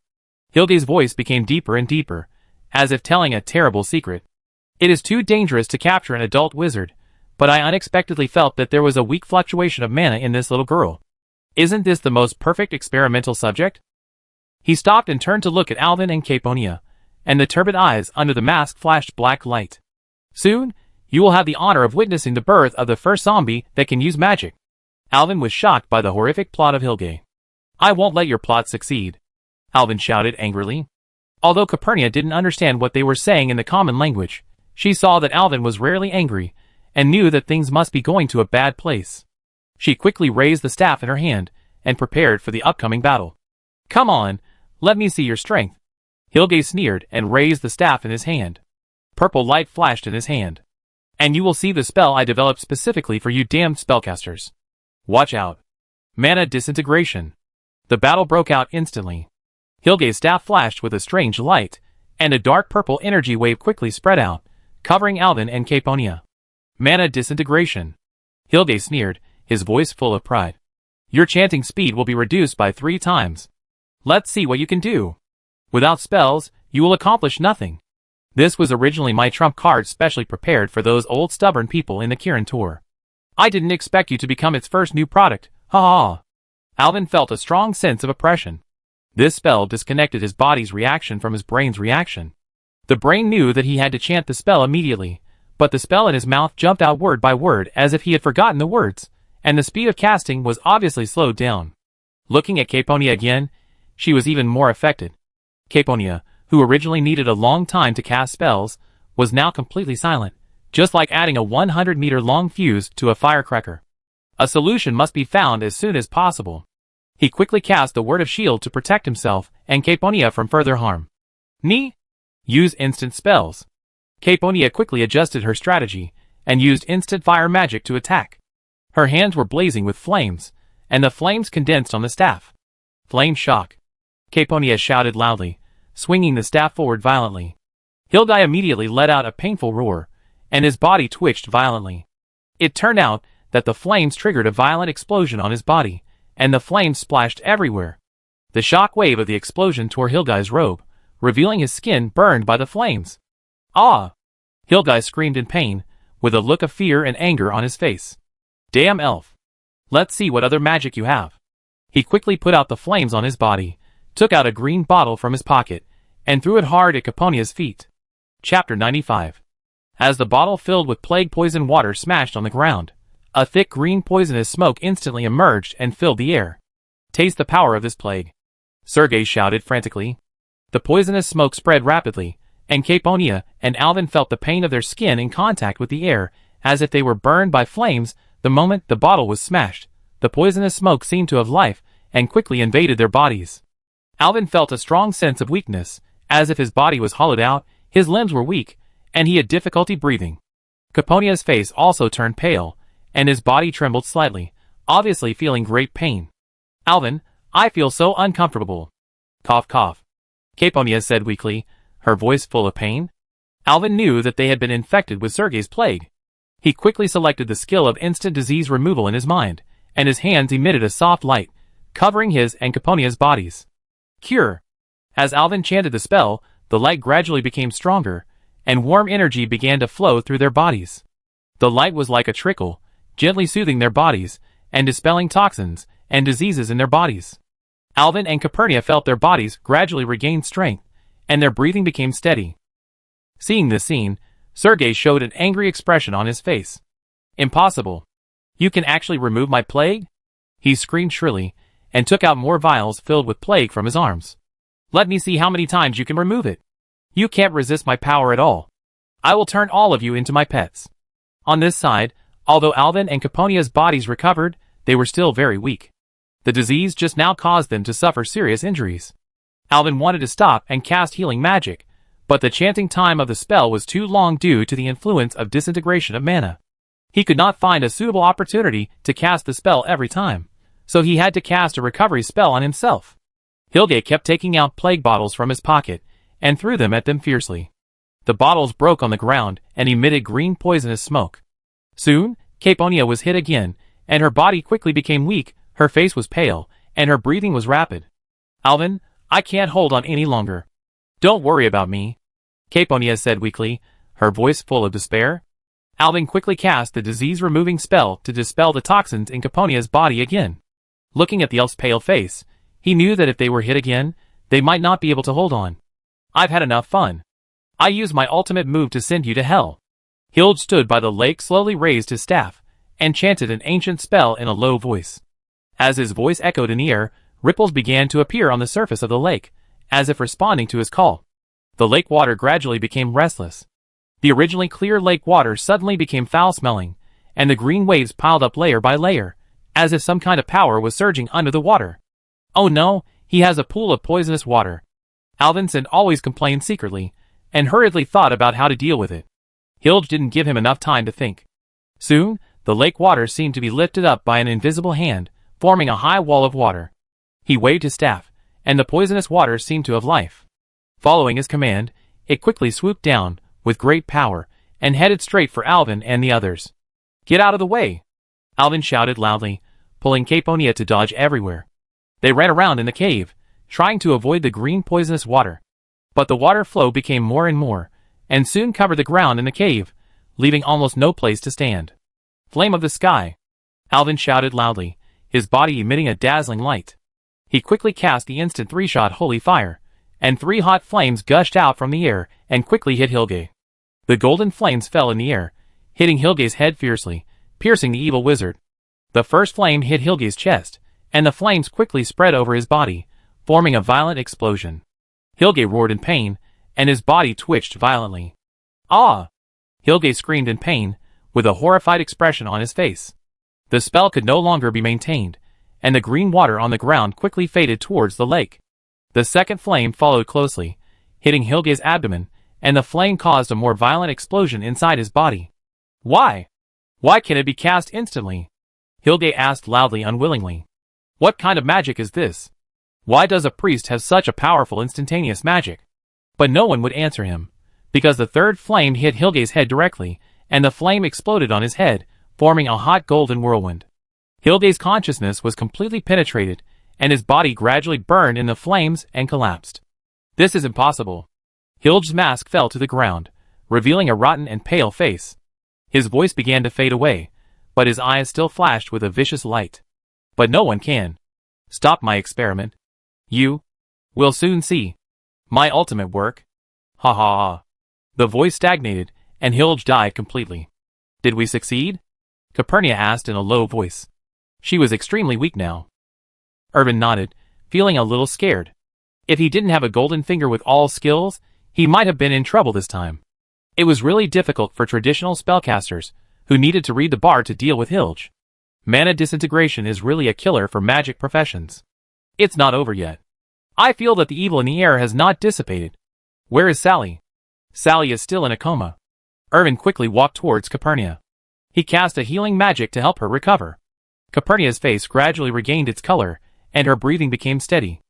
Hilge's voice became deeper and deeper, as if telling a terrible secret. "It is too dangerous to capture an adult wizard, but I unexpectedly felt that there was a weak fluctuation of mana in this little girl. Isn't this the most perfect experimental subject?" He stopped and turned to look at Alvin and Caponia, and the turbid eyes under the mask flashed black light. Soon, you will have the honor of witnessing the birth of the first zombie that can use magic. Alvin was shocked by the horrific plot of Hilge. I won't let your plot succeed, Alvin shouted angrily. Although Calpurnia didn't understand what they were saying in the common language, she saw that Alvin was rarely angry, and knew that things must be going to a bad place. She quickly raised the staff in her hand, and prepared for the upcoming battle. Come on, let me see your strength. Hilge sneered and raised the staff in his hand. Purple light flashed in his hand. And you will see the spell I developed specifically for you damned spellcasters. Watch out. Mana disintegration. The battle broke out instantly. Hilge's staff flashed with a strange light, and a dark purple energy wave quickly spread out, covering Alvin and Calpurnia. Mana disintegration. Hilge sneered, his voice full of pride. Your chanting speed will be reduced by 3 times. Let's see what you can do. Without spells, you will accomplish nothing. This was originally my trump card specially prepared for those old stubborn people in the Kirin tour. I didn't expect you to become its first new product, ha ha. Alvin felt a strong sense of oppression. This spell disconnected his body's reaction from his brain's reaction. The brain knew that he had to chant the spell immediately, but the spell in his mouth jumped out word by word as if he had forgotten the words, and the speed of casting was obviously slowed down. Looking at Calpurnia again, she was even more affected. Calpurnia, who originally needed a long time to cast spells, was now completely silent, just like adding a 100-meter-long fuse to a firecracker. A solution must be found as soon as possible. He quickly cast the Word of Shield to protect himself and Calpurnia from further harm. Ni? Use instant spells. Calpurnia quickly adjusted her strategy, and used instant fire magic to attack. Her hands were blazing with flames, and the flames condensed on the staff. Flame shock. Calpurnia shouted loudly, swinging the staff forward violently. Hilge immediately let out a painful roar, and his body twitched violently. It turned out that the flames triggered a violent explosion on his body, and the flames splashed everywhere. The shock wave of the explosion tore Hilge's robe, revealing his skin burned by the flames. Ah! Hilge screamed in pain, with a look of fear and anger on his face. Damn elf! Let's see what other magic you have. He quickly put out the flames on his body, took out a green bottle from his pocket, and threw it hard at Calpurnia's feet. Chapter 95. As the bottle filled with plague poison water smashed on the ground, a thick green poisonous smoke instantly emerged and filled the air. Taste the power of this plague. Sergei shouted frantically. The poisonous smoke spread rapidly, and Calpurnia and Alvin felt the pain of their skin in contact with the air, as if they were burned by flames. The moment the bottle was smashed, the poisonous smoke seemed to have life, and quickly invaded their bodies. Alvin felt a strong sense of weakness, as if his body was hollowed out, his limbs were weak, and he had difficulty breathing. Calpurnia's face also turned pale, and his body trembled slightly, obviously feeling great pain. Alvin, I feel so uncomfortable. Cough cough. Calpurnia said weakly, her voice full of pain. Alvin knew that they had been infected with Sergei's plague. He quickly selected the skill of instant disease removal in his mind, and his hands emitted a soft light, covering his and Calpurnia's bodies. Cure. As Alvin chanted the spell, the light gradually became stronger, and warm energy began to flow through their bodies. The light was like a trickle, gently soothing their bodies, and dispelling toxins and diseases in their bodies. Alvin and Calpurnia felt their bodies gradually regain strength, and their breathing became steady. Seeing this scene, Sergei showed an angry expression on his face. Impossible. You can actually remove my plague? He screamed shrilly, and took out more vials filled with plague from his arms. Let me see how many times you can remove it. You can't resist my power at all. I will turn all of you into my pets. On this side, although Alvin and Calpurnia's bodies recovered, they were still very weak. The disease just now caused them to suffer serious injuries. Alvin wanted to stop and cast healing magic, but the chanting time of the spell was too long due to the influence of disintegration of mana. He could not find a suitable opportunity to cast the spell every time, so he had to cast a recovery spell on himself. Hilge kept taking out plague bottles from his pocket, and threw them at them fiercely. The bottles broke on the ground and emitted green poisonous smoke. Soon, Calpurnia was hit again, and her body quickly became weak, her face was pale, and her breathing was rapid. Alvin, I can't hold on any longer. Don't worry about me, Calpurnia said weakly, her voice full of despair. Alvin quickly cast the disease-removing spell to dispel the toxins in Calpurnia's body again. Looking at the elf's pale face, he knew that if they were hit again, they might not be able to hold on. I've had enough fun. I use my ultimate move to send you to hell. Hilge stood by the lake, slowly raised his staff, and chanted an ancient spell in a low voice. As his voice echoed in the air, ripples began to appear on the surface of the lake, as if responding to his call. The lake water gradually became restless. The originally clear lake water suddenly became foul-smelling, and the green waves piled up layer by layer, as if some kind of power was surging under the water. Oh no, he has a pool of poisonous water. Alvinson always complained secretly, and hurriedly thought about how to deal with it. Hilge didn't give him enough time to think. Soon, the lake water seemed to be lifted up by an invisible hand, forming a high wall of water. He waved his staff, and the poisonous water seemed to have life. Following his command, it quickly swooped down, with great power, and headed straight for Alvin and the others. Get out of the way! Alvin shouted loudly, pulling Caponia to dodge everywhere. They ran around in the cave, trying to avoid the green poisonous water. But the water flow became more and more, and soon covered the ground in the cave, leaving almost no place to stand. Flame of the sky! Alvin shouted loudly, his body emitting a dazzling light. He quickly cast the instant 3-shot holy fire, and 3 hot flames gushed out from the air and quickly hit Hilge. The golden flames fell in the air, hitting Hilge's head fiercely, piercing the evil wizard. The first flame hit Hilge's chest, and the flames quickly spread over his body, forming a violent explosion. Hilge roared in pain, and his body twitched violently. Ah! Hilge screamed in pain, with a horrified expression on his face. The spell could no longer be maintained, and the green water on the ground quickly faded towards the lake. The second flame followed closely, hitting Hilge's abdomen, and the flame caused a more violent explosion inside his body. Why? Why can it be cast instantly? Hilge asked loudly, unwillingly. What kind of magic is this? Why does a priest have such a powerful instantaneous magic? But no one would answer him, because the third flame hit Hilge's head directly, and the flame exploded on his head, forming a hot golden whirlwind. Hilge's consciousness was completely penetrated, and his body gradually burned in the flames and collapsed. This is impossible. Hilge's mask fell to the ground, revealing a rotten and pale face. His voice began to fade away, but his eyes still flashed with a vicious light. But no one can stop my experiment. You will soon see my ultimate work. Ha ha ha. The voice stagnated, and Hilge died completely. Did we succeed? Capernia asked in a low voice. She was extremely weak now. Irvin nodded, feeling a little scared. If he didn't have a golden finger with all skills, he might have been in trouble this time. It was really difficult for traditional spellcasters, who needed to read the bard to deal with Hilge. Mana disintegration is really a killer for magic professions. It's not over yet. I feel that the evil in the air has not dissipated. Where is Sally? Sally is still in a coma. Irvin quickly walked towards Capernia. He cast a healing magic to help her recover. Capernia's face gradually regained its color, and her breathing became steady.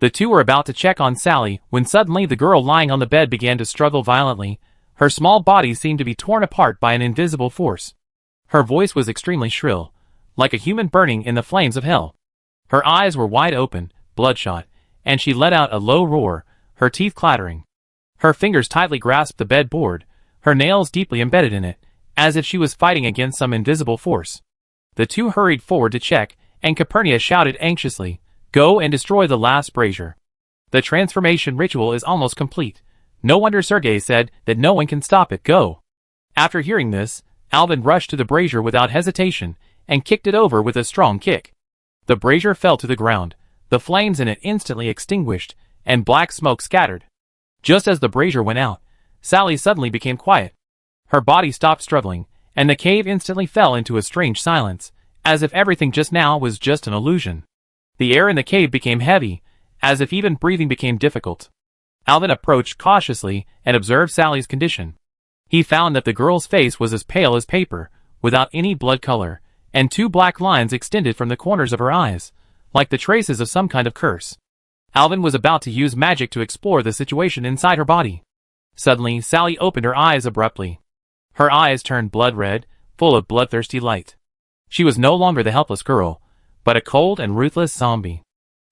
The two were about to check on Sally when suddenly the girl lying on the bed began to struggle violently. Her small body seemed to be torn apart by an invisible force. Her voice was extremely shrill, like a human burning in the flames of hell. Her eyes were wide open, bloodshot, and she let out a low roar, her teeth clattering. Her fingers tightly grasped the bed board, her nails deeply embedded in it, as if she was fighting against some invisible force. The two hurried forward to check, and Capernia shouted anxiously, "Go and destroy the last brazier. The transformation ritual is almost complete. No wonder Sergei said that no one can stop it. Go." After hearing this, Alvin rushed to the brazier without hesitation, and kicked it over with a strong kick. The brazier fell to the ground, the flames in it instantly extinguished, and black smoke scattered. Just as the brazier went out, Sally suddenly became quiet. Her body stopped struggling, and the cave instantly fell into a strange silence, as if everything just now was just an illusion. The air in the cave became heavy, as if even breathing became difficult. Alvin approached cautiously and observed Sally's condition. He found that the girl's face was as pale as paper, without any blood color, and 2 black lines extended from the corners of her eyes, like the traces of some kind of curse. Alvin was about to use magic to explore the situation inside her body. Suddenly, Sally opened her eyes abruptly. Her eyes turned blood red, full of bloodthirsty light. She was no longer the helpless girl, but a cold and ruthless zombie.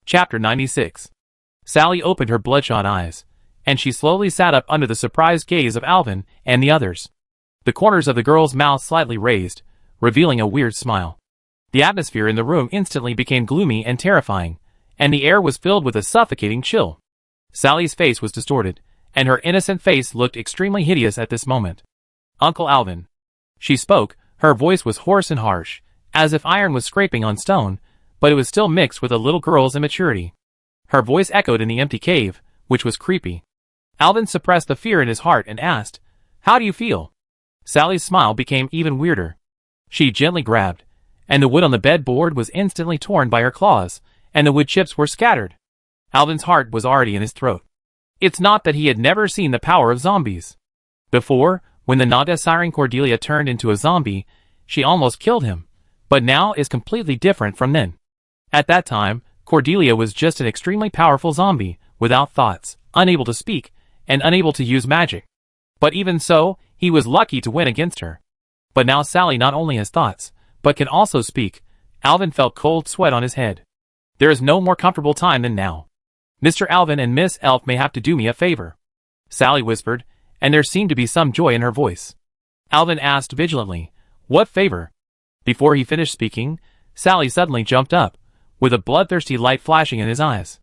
Chapter 96. Sally opened her bloodshot eyes, and she slowly sat up under the surprised gaze of Alvin and the others. The corners of the girl's mouth slightly raised, revealing a weird smile. The atmosphere in the room instantly became gloomy and terrifying, and the air was filled with a suffocating chill. Sally's face was distorted, and her innocent face looked extremely hideous at this moment. "Uncle Alvin." She spoke, her voice was hoarse and harsh, as if iron was scraping on stone, but it was still mixed with a little girl's immaturity. Her voice echoed in the empty cave, which was creepy. Alvin suppressed the fear in his heart and asked, "How do you feel?" Sally's smile became even weirder. She gently grabbed, and the wood on the bedboard was instantly torn by her claws, and the wood chips were scattered. Alvin's heart was already in his throat. It's not that he had never seen the power of zombies. Before, when the non-desiring Cordelia turned into a zombie, she almost killed him, but now is completely different from then. At that time, Cordelia was just an extremely powerful zombie, without thoughts, unable to speak, and unable to use magic. But even so, he was lucky to win against her. But now Sally not only has thoughts, but can also speak. Alvin felt cold sweat on his head. There is no more comfortable time than now. "Mr. Alvin and Miss Elf may have to do me a favor," Sally whispered, and there seemed to be some joy in her voice. Alvin asked vigilantly, "What favor?" Before he finished speaking, Sally suddenly jumped up, with a bloodthirsty light flashing in his eyes.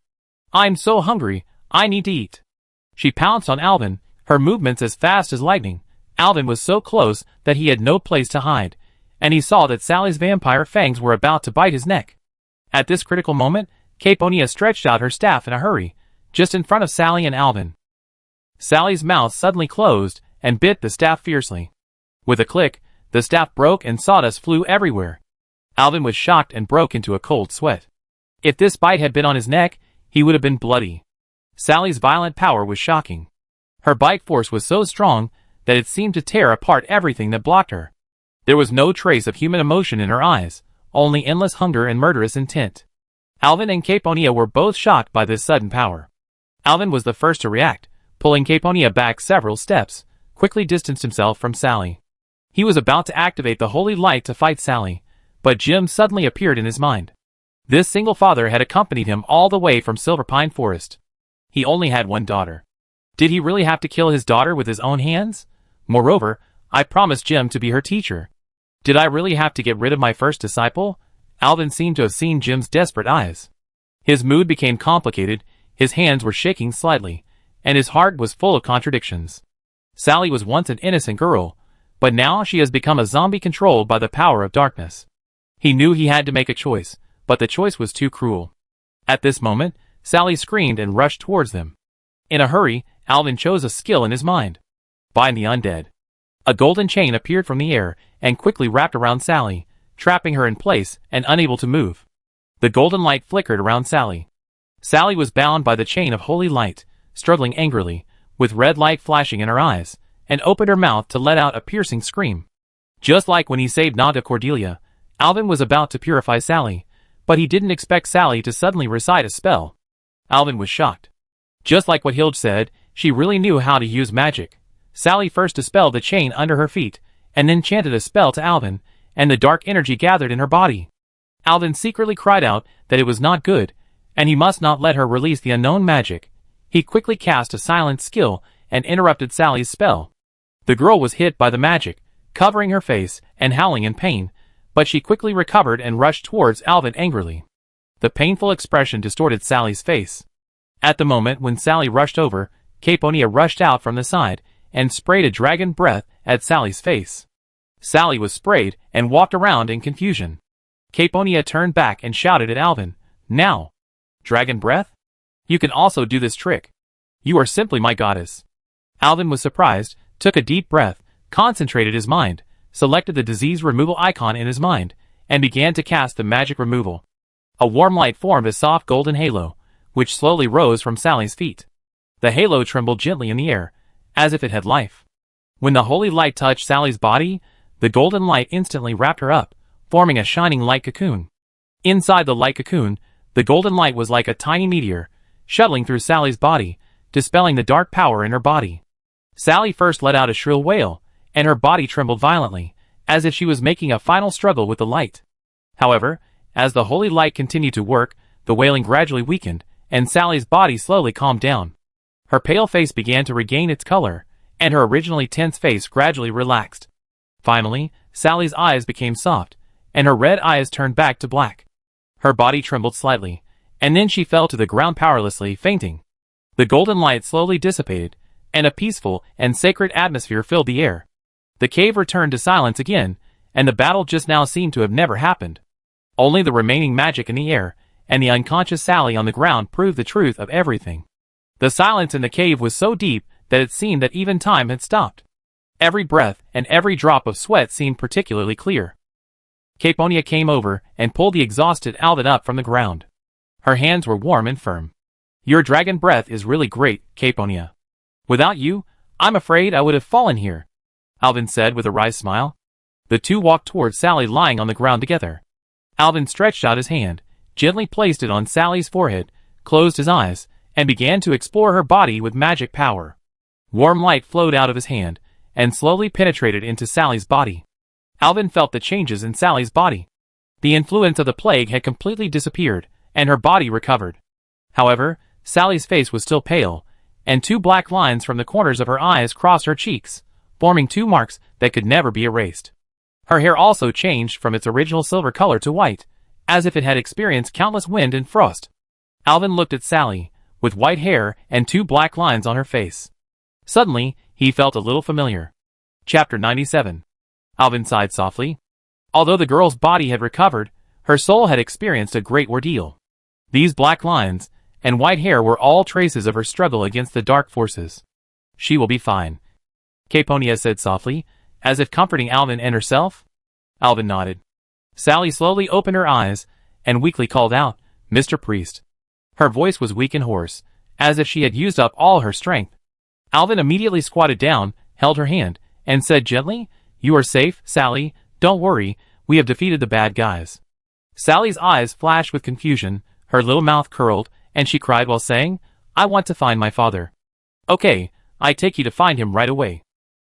"I'm so hungry, I need to eat." She pounced on Alvin, her movements as fast as lightning. Alvin was so close that he had no place to hide, and he saw that Sally's vampire fangs were about to bite his neck. At this critical moment, Caponia stretched out her staff in a hurry, just in front of Sally and Alvin. Sally's mouth suddenly closed and bit the staff fiercely. With a click, the staff broke and sawdust flew everywhere. Alvin was shocked and broke into a cold sweat. If this bite had been on his neck, he would have been bloody. Sally's violent power was shocking. Her bite force was so strong that it seemed to tear apart everything that blocked her. There was no trace of human emotion in her eyes, only endless hunger and murderous intent. Alvin and Caponia were both shocked by this sudden power. Alvin was the first to react, pulling Caponia back several steps, quickly distanced himself from Sally. He was about to activate the holy light to fight Sally, but Jim suddenly appeared in his mind. This single father had accompanied him all the way from Silver Pine Forest. He only had one daughter. Did he really have to kill his daughter with his own hands? Moreover, I promised Jim to be her teacher. Did I really have to get rid of my first disciple? Alvin seemed to have seen Jim's desperate eyes. His mood became complicated, his hands were shaking slightly, and his heart was full of contradictions. Sally was once an innocent girl, but now she has become a zombie controlled by the power of darkness. He knew he had to make a choice, but the choice was too cruel. At this moment, Sally screamed and rushed towards them. In a hurry, Alvin chose a skill in his mind. Bind the undead. A golden chain appeared from the air and quickly wrapped around Sally, trapping her in place and unable to move. The golden light flickered around Sally. Sally was bound by the chain of holy light, struggling angrily, with red light flashing in her eyes, and opened her mouth to let out a piercing scream. Just like when he saved Nada Cordelia, Alvin was about to purify Sally, but he didn't expect Sally to suddenly recite a spell. Alvin was shocked. Just like what Hilde said, she really knew how to use magic. Sally first dispelled the chain under her feet, and then chanted a spell to Alvin, and the dark energy gathered in her body. Alvin secretly cried out that it was not good, and he must not let her release the unknown magic. He quickly cast a silent skill and interrupted Sally's spell. The girl was hit by the magic, covering her face and howling in pain, but she quickly recovered and rushed towards Alvin angrily. The painful expression distorted Sally's face. At the moment when Sally rushed over, Caponia rushed out from the side and sprayed a dragon breath at Sally's face. Sally was sprayed and walked around in confusion. Caponia turned back and shouted at Alvin, "Now! Dragon breath? You can also do this trick. You are simply my goddess." Alvin was surprised, took a deep breath, concentrated his mind, selected the disease removal icon in his mind, and began to cast the magic removal. A warm light formed a soft golden halo, which slowly rose from Sally's feet. The halo trembled gently in the air, as if it had life. When the holy light touched Sally's body, the golden light instantly wrapped her up, forming a shining light cocoon. Inside the light cocoon, the golden light was like a tiny meteor, shuttling through Sally's body, dispelling the dark power in her body. Sally first let out a shrill wail, and her body trembled violently, as if she was making a final struggle with the light. However, as the holy light continued to work, the wailing gradually weakened, and Sally's body slowly calmed down. Her pale face began to regain its color, and her originally tense face gradually relaxed. Finally, Sally's eyes became soft, and her red eyes turned back to black. Her body trembled slightly, and then she fell to the ground powerlessly, fainting. The golden light slowly dissipated, and a peaceful and sacred atmosphere filled the air. The cave returned to silence again, and the battle just now seemed to have never happened. Only the remaining magic in the air, and the unconscious Sally on the ground proved the truth of everything. The silence in the cave was so deep that it seemed that even time had stopped. Every breath and every drop of sweat seemed particularly clear. Caponia came over and pulled the exhausted Alvin up from the ground. Her hands were warm and firm. "Your dragon breath is really great, Caponia. Without you, I'm afraid I would have fallen here," Alvin said with a wry smile. The two walked towards Sally lying on the ground together. Alvin stretched out his hand, gently placed it on Sally's forehead, closed his eyes, and began to explore her body with magic power. Warm light flowed out of his hand, and slowly penetrated into Sally's body. Alvin felt the changes in Sally's body. The influence of the plague had completely disappeared, and her body recovered. However, Sally's face was still pale, and two black lines from the corners of her eyes crossed her cheeks, forming two marks that could never be erased. Her hair also changed from its original silver color to white, as if it had experienced countless wind and frost. Alvin looked at Sally, with white hair and two black lines on her face. Suddenly, he felt a little familiar. Chapter 97. Alvin sighed softly. Although the girl's body had recovered, her soul had experienced a great ordeal. These black lines and white hair were all traces of her struggle against the dark forces. "She will be fine," Caponia said softly, as if comforting Alvin and herself. Alvin nodded. Sally slowly opened her eyes and weakly called out, "Mr. Priest." Her voice was weak and hoarse, as if she had used up all her strength. Alvin immediately squatted down, held her hand, and said gently, "You are safe, Sally. Don't worry, we have defeated the bad guys." Sally's eyes flashed with confusion, her little mouth curled, and she cried while saying, "I want to find my father." "Okay, I take you to find him right away."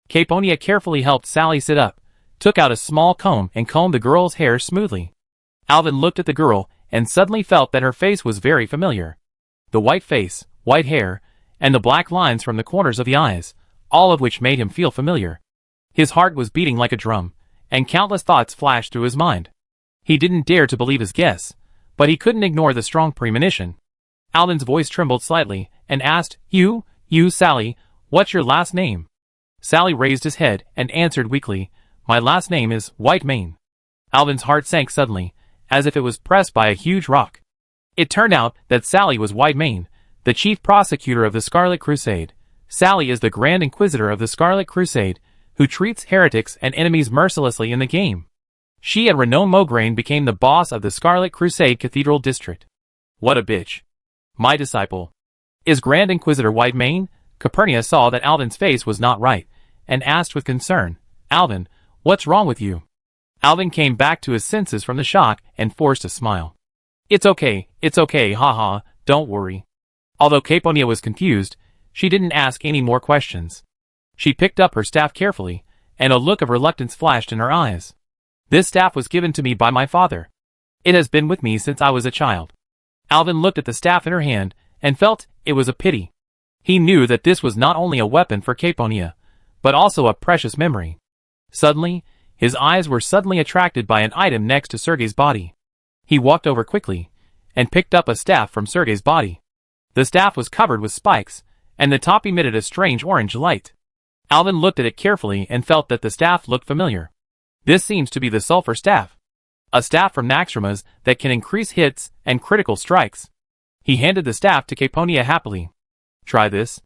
Caponia carefully helped Sally sit up, took out a small comb and combed the girl's hair smoothly. Alvin looked at the girl and suddenly felt that her face was very familiar. The white face, white hair, and the black lines from the corners of the eyes, all of which made him feel familiar. His heart was beating like a drum, and countless thoughts flashed through his mind. He didn't dare to believe his guess, but he couldn't ignore the strong premonition. Alvin's voice trembled slightly, and asked, You, Sally, what's your last name?" Sally raised his head and answered weakly, "My last name is Whitemane." Alvin's heart sank suddenly, as if it was pressed by a huge rock. It turned out that Sally was Whitemane, the chief prosecutor of the Scarlet Crusade. Sally is the Grand Inquisitor of the Scarlet Crusade, who treats heretics and enemies mercilessly in the game. She and Renaud Mograine became the boss of the Scarlet Crusade Cathedral District. What a bitch. My disciple. Is Grand Inquisitor Whitemane? Caponia saw that Alvin's face was not right, and asked with concern, "Alvin, what's wrong with you?" Alvin came back to his senses from the shock and forced a smile. It's okay, haha, don't worry." Although Caponia was confused, she didn't ask any more questions. She picked up her staff carefully, and a look of reluctance flashed in her eyes. "This staff was given to me by my father. It has been with me since I was a child." Alvin looked at the staff in her hand, and felt it was a pity. He knew that this was not only a weapon for Caponia, but also a precious memory. Suddenly, his eyes were suddenly attracted by an item next to Sergei's body. He walked over quickly, and picked up a staff from Sergei's body. The staff was covered with spikes, and the top emitted a strange orange light. Alvin looked at it carefully and felt that the staff looked familiar. This seems to be the Sulphur Staff. A staff from Naxxramas that can increase hits and critical strikes. He handed the staff to Caponia happily. "Try this."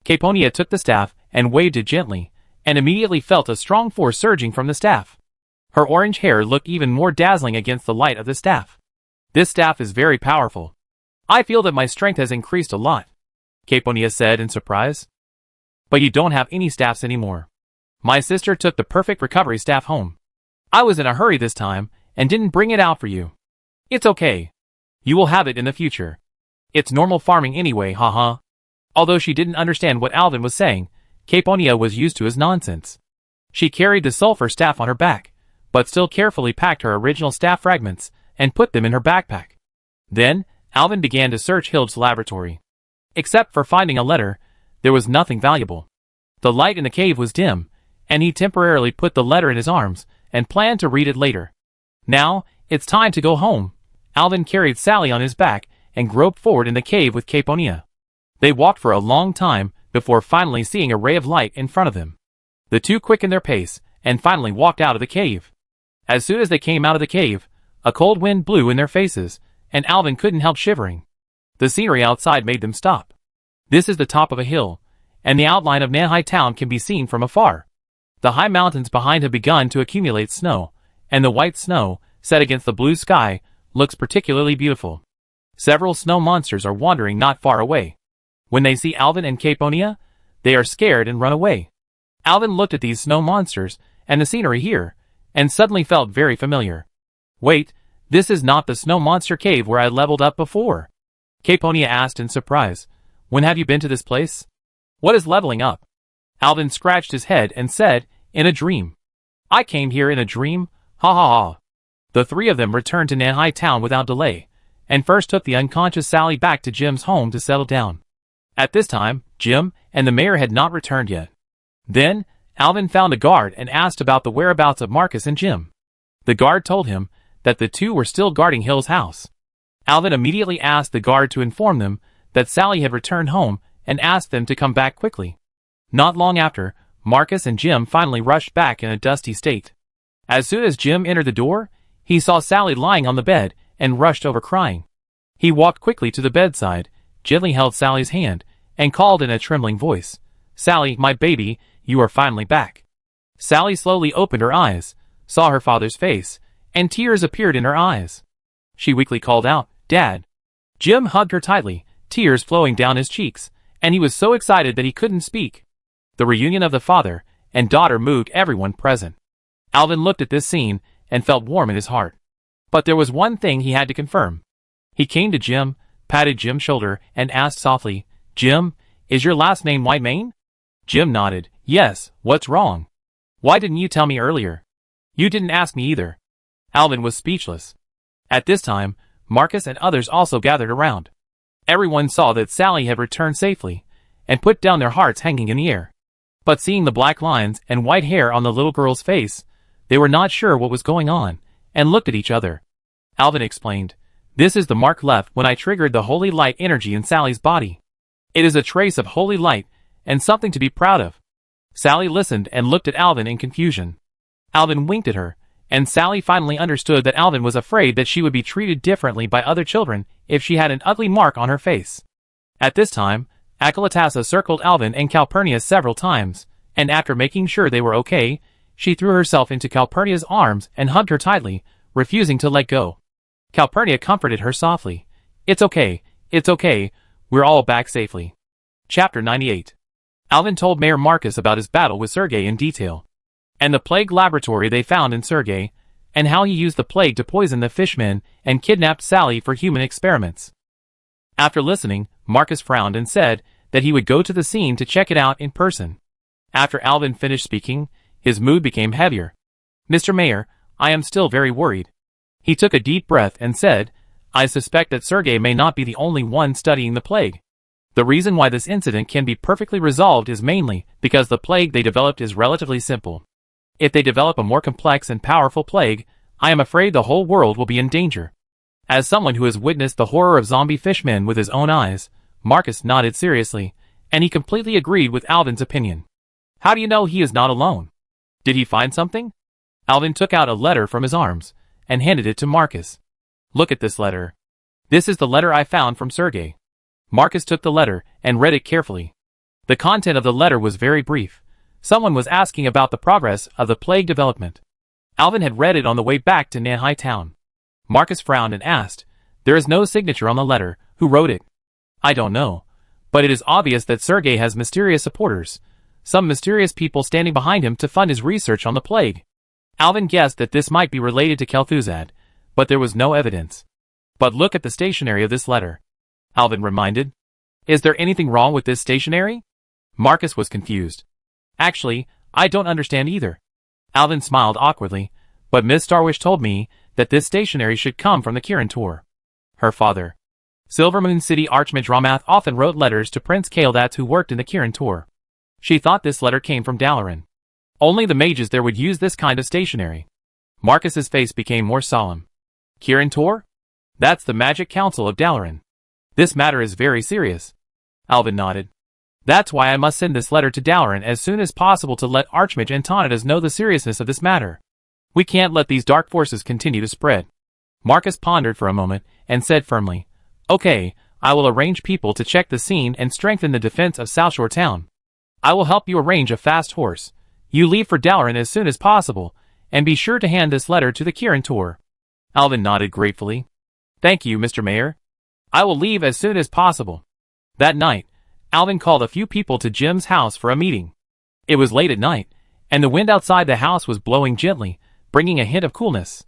Caponia took the staff and waved it gently, and immediately felt a strong force surging from the staff. Her orange hair looked even more dazzling against the light of the staff. "This staff is very powerful. I feel that my strength has increased a lot," Caponia said in surprise. "But you don't have any staffs anymore. My sister took the perfect recovery staff home. I was in a hurry this time, and didn't bring it out for you. It's okay. You will have it in the future. It's normal farming anyway, haha." Although she didn't understand what Alvin was saying, Caponia was used to his nonsense. She carried the sulphur staff on her back, but still carefully packed her original staff fragments, and put them in her backpack. Then, Alvin began to search Hild's laboratory. Except for finding a letter, there was nothing valuable. The light in the cave was dim, and he temporarily put the letter in his arms, and planned to read it later. Now, it's time to go home. Alvin carried Sally on his back, and groped forward in the cave with Caponia. They walked for a long time, before finally seeing a ray of light in front of them. The two quickened their pace, and finally walked out of the cave. As soon as they came out of the cave, a cold wind blew in their faces, and Alvin couldn't help shivering. The scenery outside made them stop. This is the top of a hill, and the outline of Nanhai town can be seen from afar. The high mountains behind have begun to accumulate snow, and the white snow, set against the blue sky, looks particularly beautiful. Several snow monsters are wandering not far away. When they see Alvin and Caponia, they are scared and run away. Alvin looked at these snow monsters, and the scenery here, and suddenly felt very familiar. Wait, this is not the snow monster cave where I leveled up before? Caponia asked in surprise. When have you been to this place? What is leveling up? Alvin scratched his head and said, in a dream. I came here in a dream, ha ha ha. The three of them returned to Nanhai town without delay, and first took the unconscious Sally back to Jim's home to settle down. At this time, Jim and the mayor had not returned yet. Then, Alvin found a guard and asked about the whereabouts of Marcus and Jim. The guard told him that the two were still guarding Hill's house. Alvin immediately asked the guard to inform them that Sally had returned home and asked them to come back quickly. Not long after, Marcus and Jim finally rushed back in a dusty state. As soon as Jim entered the door, he saw Sally lying on the bed and rushed over crying. He walked quickly to the bedside, gently held Sally's hand, and called in a trembling voice, Sally, my baby, you are finally back. Sally slowly opened her eyes, saw her father's face, and tears appeared in her eyes. She weakly called out, Dad. Jim hugged her tightly, tears flowing down his cheeks, and he was so excited that he couldn't speak. The reunion of the father and daughter moved everyone present. Alvin looked at this scene and felt warm in his heart. But there was one thing he had to confirm. He came to Jim, patted Jim's shoulder, and asked softly, Jim, is your last name Whitemane? Jim nodded, yes, what's wrong? Why didn't you tell me earlier? You didn't ask me either. Alvin was speechless. At this time, Marcus and others also gathered around. Everyone saw that Sally had returned safely, and put down their hearts hanging in the air. But seeing the black lines and white hair on the little girl's face, they were not sure what was going on, and looked at each other. Alvin explained, this is the mark left when I triggered the holy light energy in Sally's body. It is a trace of holy light, and something to be proud of. Sally listened and looked at Alvin in confusion. Alvin winked at her, and Sally finally understood that Alvin was afraid that she would be treated differently by other children if she had an ugly mark on her face. At this time, Akalatassa circled Alvin and Calpurnia several times, and after making sure they were okay, she threw herself into Calpurnia's arms and hugged her tightly, refusing to let go. Calpurnia comforted her softly. It's okay, we're all back safely. Chapter 98. Alvin told Mayor Marcus about his battle with Sergei in detail, and the plague laboratory they found in Sergei, and how he used the plague to poison the fishmen and kidnapped Sally for human experiments. After listening, Marcus frowned and said that he would go to the scene to check it out in person. After Alvin finished speaking, his mood became heavier. Mr. Mayor, I am still very worried. He took a deep breath and said, I suspect that Sergei may not be the only one studying the plague. The reason why this incident can be perfectly resolved is mainly because the plague they developed is relatively simple. If they develop a more complex and powerful plague, I am afraid the whole world will be in danger. As someone who has witnessed the horror of zombie fishmen with his own eyes, Marcus nodded seriously, and he completely agreed with Alvin's opinion. How do you know he is not alone? Did he find something? Alvin took out a letter from his arms, and handed it to Marcus. Look at this letter. This is the letter I found from Sergei. Marcus took the letter, and read it carefully. The content of the letter was very brief. Someone was asking about the progress of the plague development. Alvin had read it on the way back to Nanhai town. Marcus frowned and asked, there is no signature on the letter, who wrote it? I don't know, but it is obvious that Sergei has mysterious supporters, some mysterious people standing behind him to fund his research on the plague. Alvin guessed that this might be related to Kel'Thuzad, but there was no evidence. But look at the stationery of this letter. Alvin reminded. Is there anything wrong with this stationery? Marcus was confused. Actually, I don't understand either. Alvin smiled awkwardly, but Miss Starwish told me that this stationery should come from the Kirin tour. Her father. Silvermoon City Archmage Ramath often wrote letters to Prince Kael'dats who worked in the Kirin tour. She thought this letter came from Dalaran. Only the mages there would use this kind of stationery. Marcus's face became more solemn. Kirin tour? That's the Magic Council of Dalaran. This matter is very serious. Alvin nodded. That's why I must send this letter to Dalaran as soon as possible to let Archmage Antonidas know the seriousness of this matter. We can't let these dark forces continue to spread. Marcus pondered for a moment and said firmly, Okay, I will arrange people to check the scene and strengthen the defense of South Shore Town. I will help you arrange a fast horse. You leave for Dalaran as soon as possible, and be sure to hand this letter to the Kirin Tor. Alvin nodded gratefully. Thank you, Mr. Mayor. I will leave as soon as possible. That night, Alvin called a few people to Jim's house for a meeting. It was late at night, and the wind outside the house was blowing gently, bringing a hint of coolness.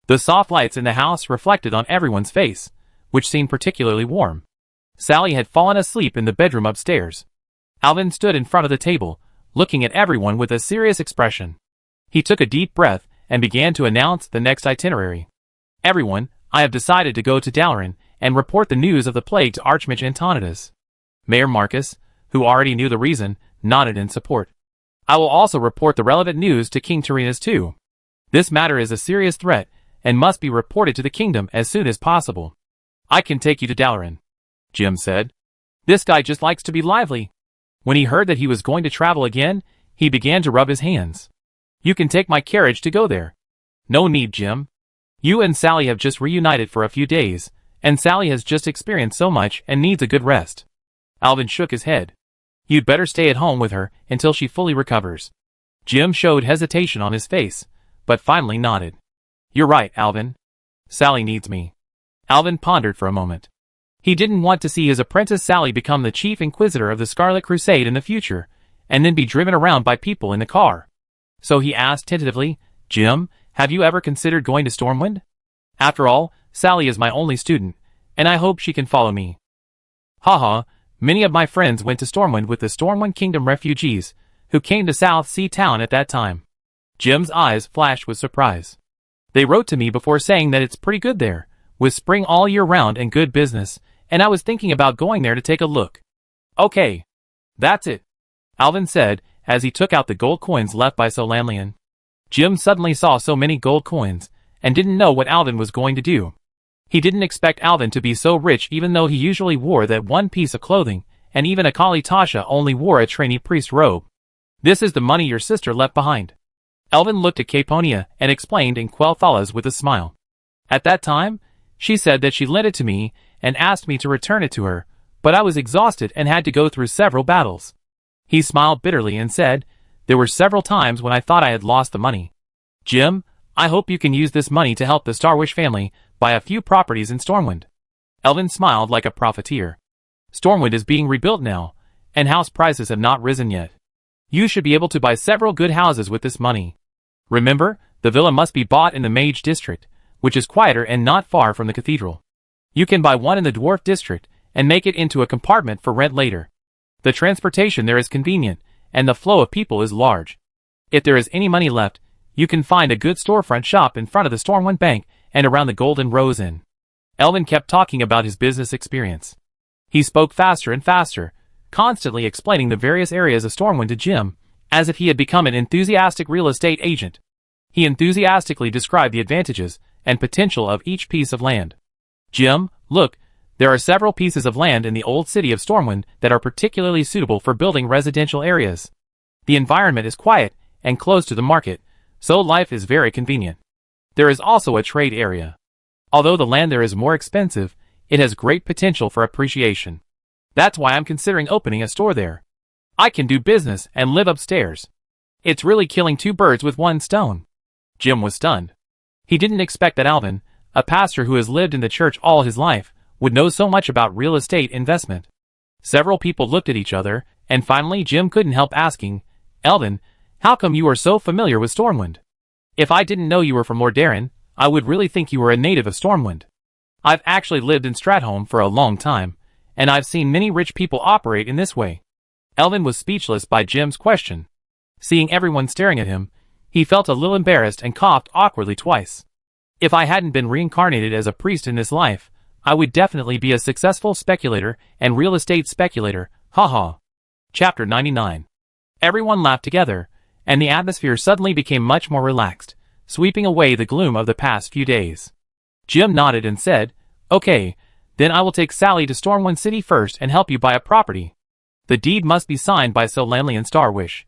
The soft lights in the house reflected on everyone's face, which seemed particularly warm. Sally had fallen asleep in the bedroom upstairs. Alvin stood in front of the table, looking at everyone with a serious expression. He took a deep breath and began to announce the next itinerary. Everyone, I have decided to go to Dalaran and report the news of the plague to Archmage Antonidas. Mayor Marcus, who already knew the reason, nodded in support. I will also report the relevant news to King Tyrrhenus too. This matter is a serious threat and must be reported to the kingdom as soon as possible. I can take you to Dalaran, Jim said. This guy just likes to be lively. When he heard that he was going to travel again, he began to rub his hands. You can take my carriage to go there. No need, Jim. You and Sally have just reunited for a few days, and Sally has just experienced so much and needs a good rest. Alvin shook his head. You'd better stay at home with her until she fully recovers. Jim showed hesitation on his face, but finally nodded. You're right, Alvin. Sally needs me. Alvin pondered for a moment. He didn't want to see his apprentice Sally become the chief inquisitor of the Scarlet Crusade in the future, and then be driven around by people in the car. So he asked tentatively, Jim, have you ever considered going to Stormwind? After all, Sally is my only student, and I hope she can follow me. Haha, many of my friends went to Stormwind with the Stormwind Kingdom refugees, who came to South Sea Town at that time. Jim's eyes flashed with surprise. They wrote to me before saying that it's pretty good there, with spring all year round and good business, and I was thinking about going there to take a look. Okay. That's it, Alvin said, as he took out the gold coins left by Solanlian. Jim suddenly saw so many gold coins, and didn't know what Alvin was going to do. He didn't expect Alvin to be so rich, even though he usually wore that one piece of clothing, and even Akali Tasha only wore a trainee priest robe. This is the money your sister left behind. Alvin looked at Caponia and explained in Quel'Thalas with a smile. At that time, she said that she lent it to me and asked me to return it to her, but I was exhausted and had to go through several battles. He smiled bitterly and said, there were several times when I thought I had lost the money. Jim, I hope you can use this money to help the Starwish family buy a few properties in Stormwind. Alvin smiled like a profiteer. Stormwind is being rebuilt now, and house prices have not risen yet. You should be able to buy several good houses with this money. Remember, the villa must be bought in the Mage District, which is quieter and not far from the cathedral. You can buy one in the Dwarf District and make it into a compartment for rent later. The transportation there is convenient, and the flow of people is large. If there is any money left, you can find a good storefront shop in front of the Stormwind Bank and around the Golden Rose Inn. Alvin kept talking about his business experience. He spoke faster and faster, constantly explaining the various areas of Stormwind to Jim, as if he had become an enthusiastic real estate agent. He enthusiastically described the advantages and potential of each piece of land. Jim, look, there are several pieces of land in the old city of Stormwind that are particularly suitable for building residential areas. The environment is quiet and close to the market, so life is very convenient. There is also a trade area. Although the land there is more expensive, it has great potential for appreciation. That's why I'm considering opening a store there. I can do business and live upstairs. It's really killing two birds with one stone. Jim was stunned. He didn't expect that Alvin, a pastor who has lived in the church all his life, would know so much about real estate investment. Several people looked at each other, and finally Jim couldn't help asking, Alvin, how come you are so familiar with Stormwind? If I didn't know you were from Lordaeron, I would really think you were a native of Stormwind. I've actually lived in Stratholme for a long time, and I've seen many rich people operate in this way. Alvin was speechless by Jim's question. Seeing everyone staring at him, he felt a little embarrassed and coughed awkwardly twice. If I hadn't been reincarnated as a priest in this life, I would definitely be a successful speculator and real estate speculator, haha. Chapter 99. Everyone laughed together, and the atmosphere suddenly became much more relaxed, sweeping away the gloom of the past few days. Jim nodded and said, Okay, then I will take Sally to Stormwind City first and help you buy a property. The deed must be signed by Solanley and Starwish.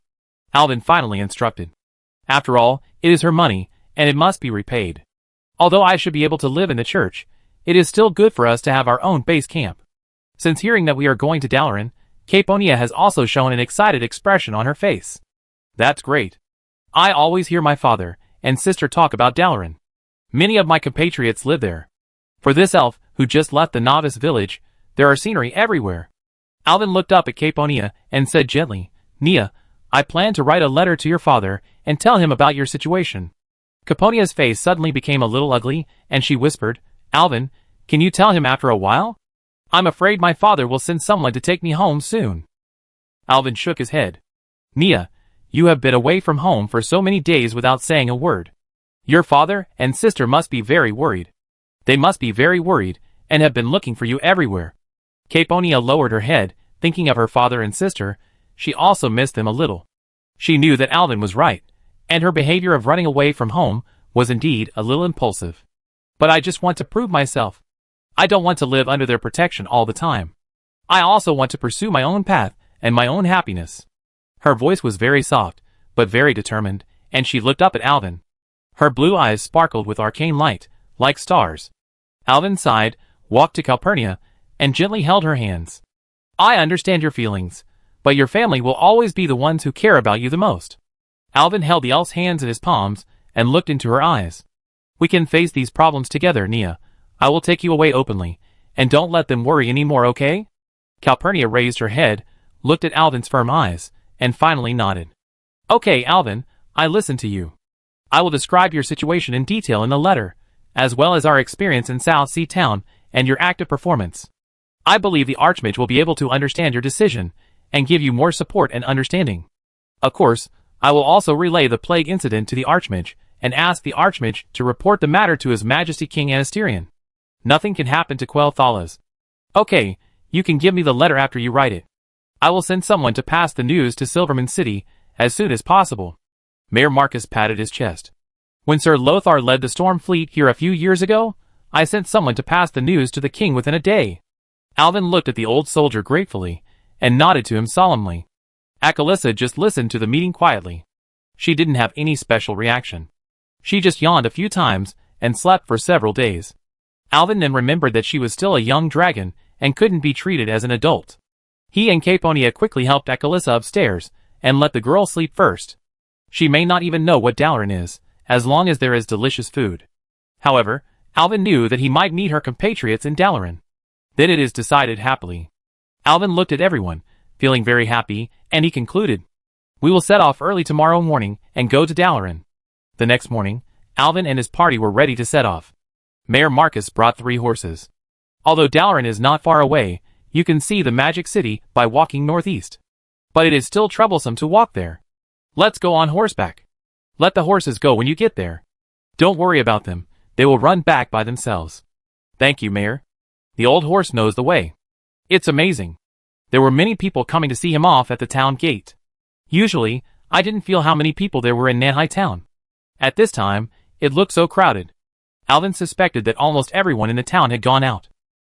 Alvin finally instructed. After all, it is her money, and it must be repaid. Although I should be able to live in the church, it is still good for us to have our own base camp. Since hearing that we are going to Dalaran, Caponia has also shown an excited expression on her face. That's great. I always hear my father and sister talk about Dalaran. Many of my compatriots live there. For this elf, who just left the novice village, there are scenery everywhere. Alvin looked up at Caponia and said gently, Nia, I plan to write a letter to your father and tell him about your situation. Caponia's face suddenly became a little ugly, and she whispered, Alvin, can you tell him after a while? I'm afraid my father will send someone to take me home soon. Alvin shook his head. Nia, you have been away from home for so many days without saying a word. Your father and sister must be very worried. They must be very worried, and have been looking for you everywhere. Caponia lowered her head, thinking of her father and sister. She also missed them a little. She knew that Alvin was right, and her behavior of running away from home was indeed a little impulsive. But I just want to prove myself. I don't want to live under their protection all the time. I also want to pursue my own path and my own happiness. Her voice was very soft, but very determined, and she looked up at Alvin. Her blue eyes sparkled with arcane light, like stars. Alvin sighed, walked to Calpurnia, and gently held her hands. I understand your feelings, but your family will always be the ones who care about you the most. Alvin held the elf's hands in his palms and looked into her eyes. We can face these problems together, Nia. I will take you away openly, and don't let them worry any more, okay? Calpurnia raised her head, looked at Alvin's firm eyes, and finally nodded. Okay, Alvin, I listen to you. I will describe your situation in detail in the letter, as well as our experience in South Sea Town and your active performance. I believe the Archmage will be able to understand your decision and give you more support and understanding. Of course, I will also relay the plague incident to the Archmage and ask the Archmage to report the matter to His Majesty King Anasterion. Nothing can happen to quell Thalas. Okay, you can give me the letter after you write it. I will send someone to pass the news to Silverman City as soon as possible. Mayor Marcus patted his chest. When Sir Lothar led the Storm Fleet here a few years ago, I sent someone to pass the news to the king within a day. Alvin looked at the old soldier gratefully and nodded to him solemnly. Akalissa just listened to the meeting quietly. She didn't have any special reaction. She just yawned a few times and slept for several days. Alvin then remembered that she was still a young dragon and couldn't be treated as an adult. He and Caponia quickly helped Akalissa upstairs and let the girl sleep first. She may not even know what Dalaran is, as long as there is delicious food. However, Alvin knew that he might meet her compatriots in Dalaran. Then it is decided happily. Alvin looked at everyone, feeling very happy, and he concluded, We will set off early tomorrow morning and go to Dalaran. The next morning, Alvin and his party were ready to set off. Mayor Marcus brought 3 horses. Although Dalaran is not far away, you can see the magic city by walking northeast. But it is still troublesome to walk there. Let's go on horseback. Let the horses go when you get there. Don't worry about them, they will run back by themselves. Thank you, Mayor. The old horse knows the way. It's amazing. There were many people coming to see him off at the town gate. Usually, I didn't feel how many people there were in Nanhai town. At this time, it looked so crowded. Alvin suspected that almost everyone in the town had gone out.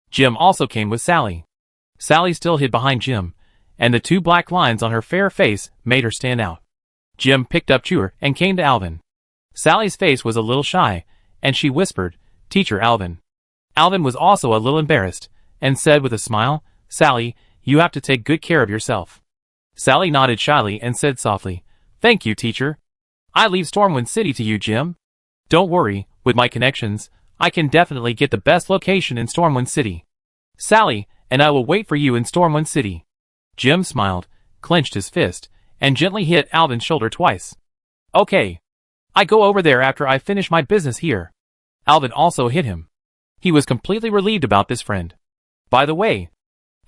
Jim also came with Sally. Sally still hid behind Jim, and the 2 black lines on her fair face made her stand out. Jim picked up Chewer and came to Alvin. Sally's face was a little shy, and she whispered, Teacher Alvin. Alvin was also a little embarrassed, and said with a smile, Sally, you have to take good care of yourself. Sally nodded shyly and said softly, Thank you, teacher. I leave Stormwind City to you, Jim. Don't worry, with my connections, I can definitely get the best location in Stormwind City. Sally, and I will wait for you in Stormwind City. Jim smiled, clenched his fist, and gently hit Alvin's shoulder twice. Okay. I go over there after I finish my business here. Alvin also hit him. He was completely relieved about this friend. By the way,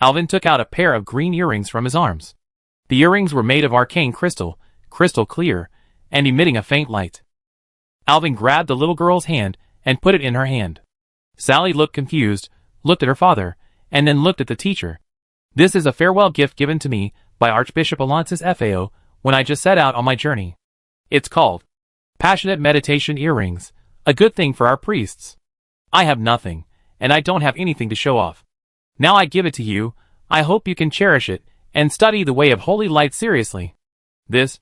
Alvin took out a pair of green earrings from his arms. The earrings were made of arcane crystal, crystal clear, and emitting a faint light. Alvin grabbed the little girl's hand and put it in her hand. Sally looked confused, looked at her father, and then looked at the teacher. This is a farewell gift given to me by Archbishop Alonsis FAO when I just set out on my journey. It's called Passionate Meditation Earrings, a good thing for our priests. I have nothing, and I don't have anything to show off. Now I give it to you, I hope you can cherish it, and study the way of holy light seriously. This,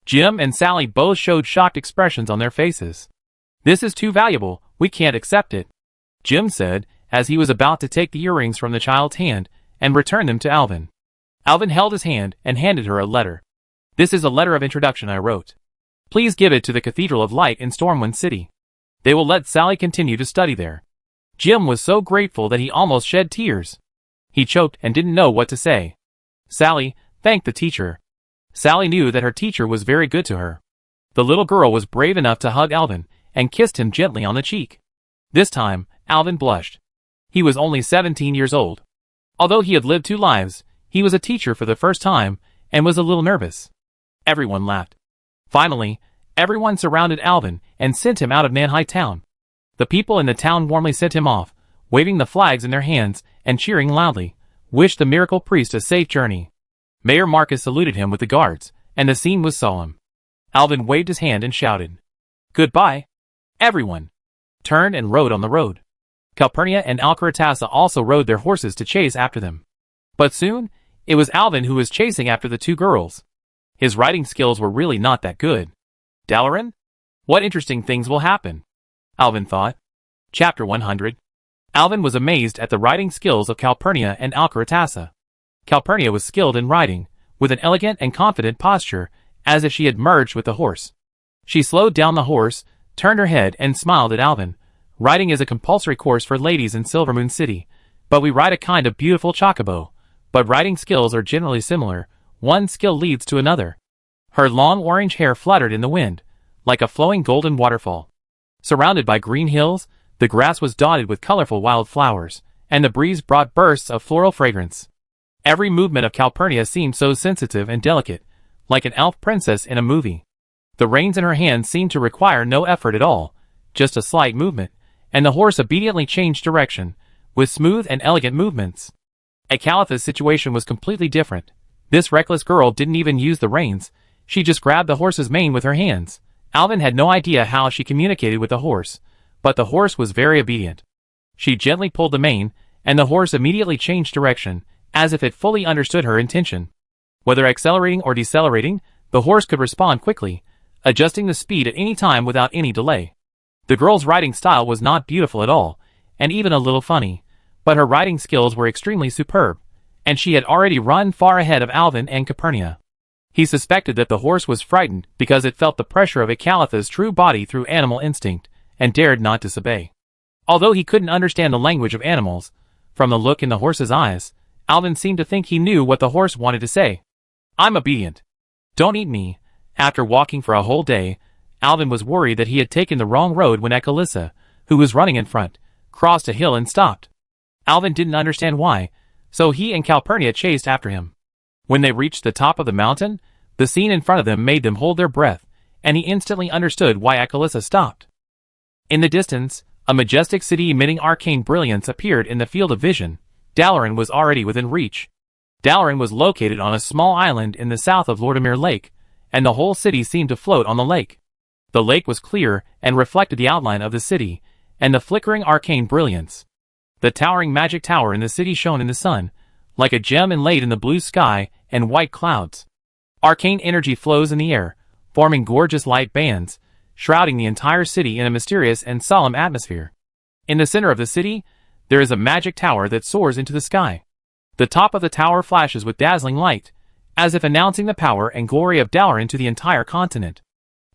Jim and Sally both showed shocked expressions on their faces. This is too valuable, we can't accept it, Jim said, as he was about to take the earrings from the child's hand and return them to Alvin. Alvin held his hand and handed her a letter. This is a letter of introduction I wrote. Please give it to the Cathedral of Light in Stormwind City. They will let Sally continue to study there. Jim was so grateful that he almost shed tears. He choked and didn't know what to say. Sally thanked the teacher. Sally knew that her teacher was very good to her. The little girl was brave enough to hug Alvin and kissed him gently on the cheek. This time, Alvin blushed. He was only 17 years old. Although he had lived 2 lives, he was a teacher for the first time and was a little nervous. Everyone laughed. Finally, everyone surrounded Alvin and sent him out of Nanhai town. The people in the town warmly sent him off, waving the flags in their hands and cheering loudly, wished the miracle priest a safe journey. Mayor Marcus saluted him with the guards, and the scene was solemn. Alvin waved his hand and shouted, "Goodbye, everyone!" Turned and rode on the road. Calpurnia and Alcaratassa also rode their horses to chase after them. But soon, it was Alvin who was chasing after the 2 girls. His riding skills were really not that good. Dalaran? What interesting things will happen? Alvin thought. Chapter 100. Alvin was amazed at the riding skills of Calpurnia and Alcaratassa. Calpurnia was skilled in riding, with an elegant and confident posture, as if she had merged with the horse. She slowed down the horse, turned her head and smiled at Alvin. Riding is a compulsory course for ladies in Silvermoon City, but we ride a kind of beautiful chocobo. But riding skills are generally similar, one skill leads to another. Her long orange hair fluttered in the wind, like a flowing golden waterfall. Surrounded by green hills, the grass was dotted with colorful wild flowers, and the breeze brought bursts of floral fragrance. Every movement of Calpurnia seemed so sensitive and delicate, like an elf princess in a movie. The reins in her hands seemed to require no effort at all, just a slight movement, and the horse obediently changed direction, with smooth and elegant movements. Acalatha's situation was completely different. This reckless girl didn't even use the reins, she just grabbed the horse's mane with her hands. Alvin had no idea how she communicated with the horse, but the horse was very obedient. She gently pulled the mane, and the horse immediately changed direction, as if it fully understood her intention. Whether accelerating or decelerating, the horse could respond quickly, adjusting the speed at any time without any delay. The girl's riding style was not beautiful at all, and even a little funny, but her riding skills were extremely superb, and she had already run far ahead of Alvin and Calpurnia. He suspected that the horse was frightened because it felt the pressure of Acalatha's true body through animal instinct, and dared not disobey. Although he couldn't understand the language of animals, from the look in the horse's eyes, Alvin seemed to think he knew what the horse wanted to say. "I'm obedient. Don't eat me." After walking for a whole day, Alvin was worried that he had taken the wrong road when Akalissa, who was running in front, crossed a hill and stopped. Alvin didn't understand why, so he and Calpurnia chased after him. When they reached the top of the mountain, the scene in front of them made them hold their breath, and he instantly understood why Akalissa stopped. In the distance, a majestic city emitting arcane brilliance appeared in the field of vision. Dalaran was already within reach. Dalaran was located on a small island in the south of Lordamere Lake, and the whole city seemed to float on the lake. The lake was clear and reflected the outline of the city, and the flickering arcane brilliance. The towering magic tower in the city shone in the sun, like a gem inlaid in the blue sky and white clouds. Arcane energy flows in the air, forming gorgeous light bands, shrouding the entire city in a mysterious and solemn atmosphere. In the center of the city, there is a magic tower that soars into the sky. The top of the tower flashes with dazzling light, as if announcing the power and glory of Dalaran to the entire continent.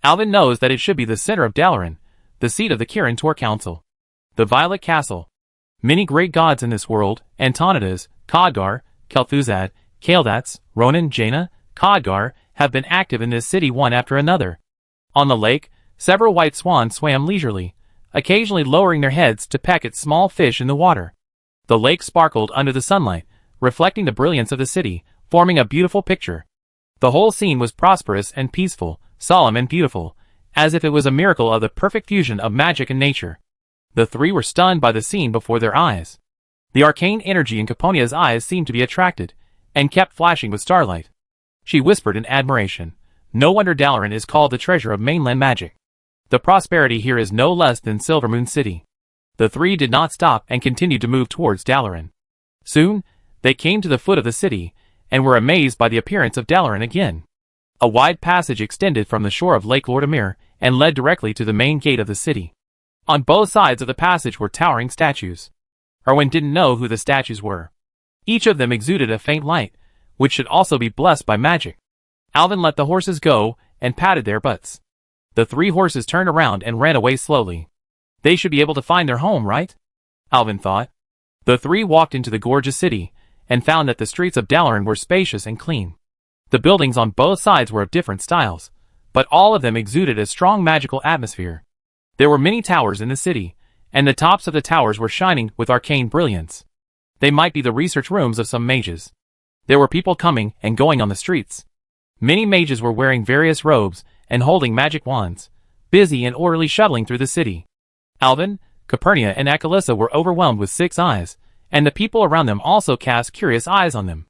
Alvin knows that it should be the center of Dalaran, the seat of the Kirin Tor Council. The Violet Castle. Many great gods in this world, Antonidas, Khadgar, Kel'Thuzad, Kaeldats, Ronan, Jaina, Khadgar, have been active in this city one after another. On the lake, several white swans swam leisurely, occasionally lowering their heads to peck at small fish in the water. The lake sparkled under the sunlight, reflecting the brilliance of the city, forming a beautiful picture. The whole scene was prosperous and peaceful, solemn and beautiful, as if it was a miracle of the perfect fusion of magic and nature. The 3 were stunned by the scene before their eyes. The arcane energy in Calpurnia's eyes seemed to be attracted, and kept flashing with starlight. She whispered in admiration, "No wonder Dalaran is called the treasure of mainland magic. The prosperity here is no less than Silvermoon City." The 3 did not stop and continued to move towards Dalaran. Soon, they came to the foot of the city, and were amazed by the appearance of Dalaran again. A wide passage extended from the shore of Lake Lordamir and led directly to the main gate of the city. On both sides of the passage were towering statues. Erwin didn't know who the statues were. Each of them exuded a faint light, which should also be blessed by magic. Alvin let the horses go and patted their butts. The 3 horses turned around and ran away slowly. They should be able to find their home, right? Alvin thought. The 3 walked into the gorgeous city and found that the streets of Dalaran were spacious and clean. The buildings on both sides were of different styles, but all of them exuded a strong magical atmosphere. There were many towers in the city, and the tops of the towers were shining with arcane brilliance. They might be the research rooms of some mages. There were people coming and going on the streets. Many mages were wearing various robes and holding magic wands, busy and orderly shuttling through the city. Alvin, Capernia and Akalissa were overwhelmed with 6 eyes, and the people around them also cast curious eyes on them.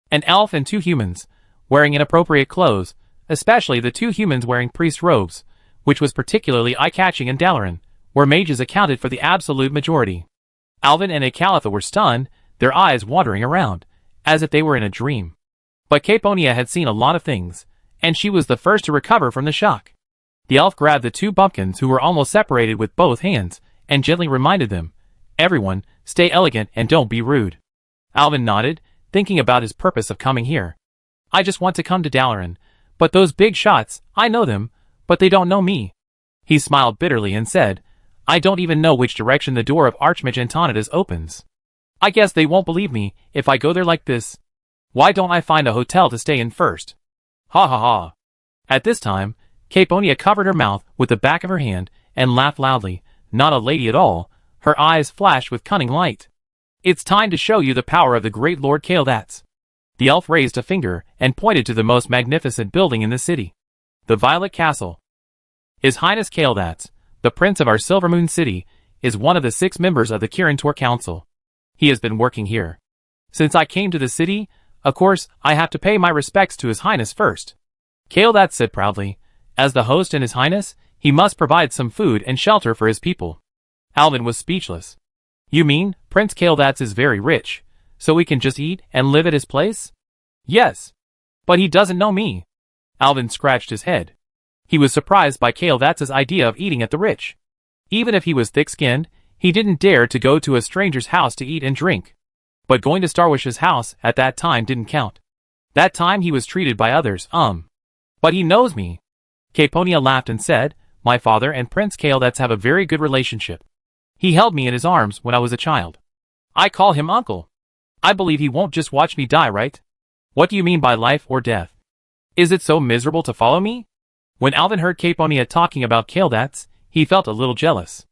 An elf and 2 humans, wearing inappropriate clothes, especially the 2 humans wearing priest robes, which was particularly eye-catching in Dalaran, where mages accounted for the absolute majority. Alvin and Akalissa were stunned, their eyes wandering around, as if they were in a dream. But Caponia had seen a lot of things, and she was the first to recover from the shock. The elf grabbed the 2 bumpkins who were almost separated with both hands, and gently reminded them, "Everyone, stay elegant and don't be rude." Alvin nodded, thinking about his purpose of coming here. "I just want to come to Dalaran, but those big shots, I know them, but they don't know me." He smiled bitterly and said, "I don't even know which direction the door of Archmage Antonidas opens. I guess they won't believe me if I go there like this. Why don't I find a hotel to stay in first?" Ha ha ha. At this time, Caponia covered her mouth with the back of her hand and laughed loudly, not a lady at all, her eyes flashed with cunning light. "It's time to show you the power of the great Lord Kael'thas." The elf raised a finger and pointed to the most magnificent building in the city. The Violet Castle. His Highness Kael'thas, the Prince of our Silvermoon City, is one of the 6 members of the Kirin-Tor Council. He has been working here. Since I came to the city, of course, I have to pay my respects to His Highness first. Kael'thas said proudly. As the host and His Highness, he must provide some food and shelter for his people. Alvin was speechless. "You mean, Prince Kael'thas is very rich, so we can just eat and live at his place?" "Yes. But he doesn't know me." Alvin scratched his head. He was surprised by Kael'thas's idea of eating at the rich. Even if he was thick-skinned, he didn't dare to go to a stranger's house to eat and drink. But going to Starwish's house at that time didn't count. That time he was treated by others, But he knows me. Caponia laughed and said, "My father and Prince Kael'thas have a very good relationship. He held me in his arms when I was a child. I call him uncle. I believe he won't just watch me die, right? What do you mean by life or death? Is it so miserable to follow me?" When Alvin heard Caponia talking about Kael'thas, he felt a little jealous.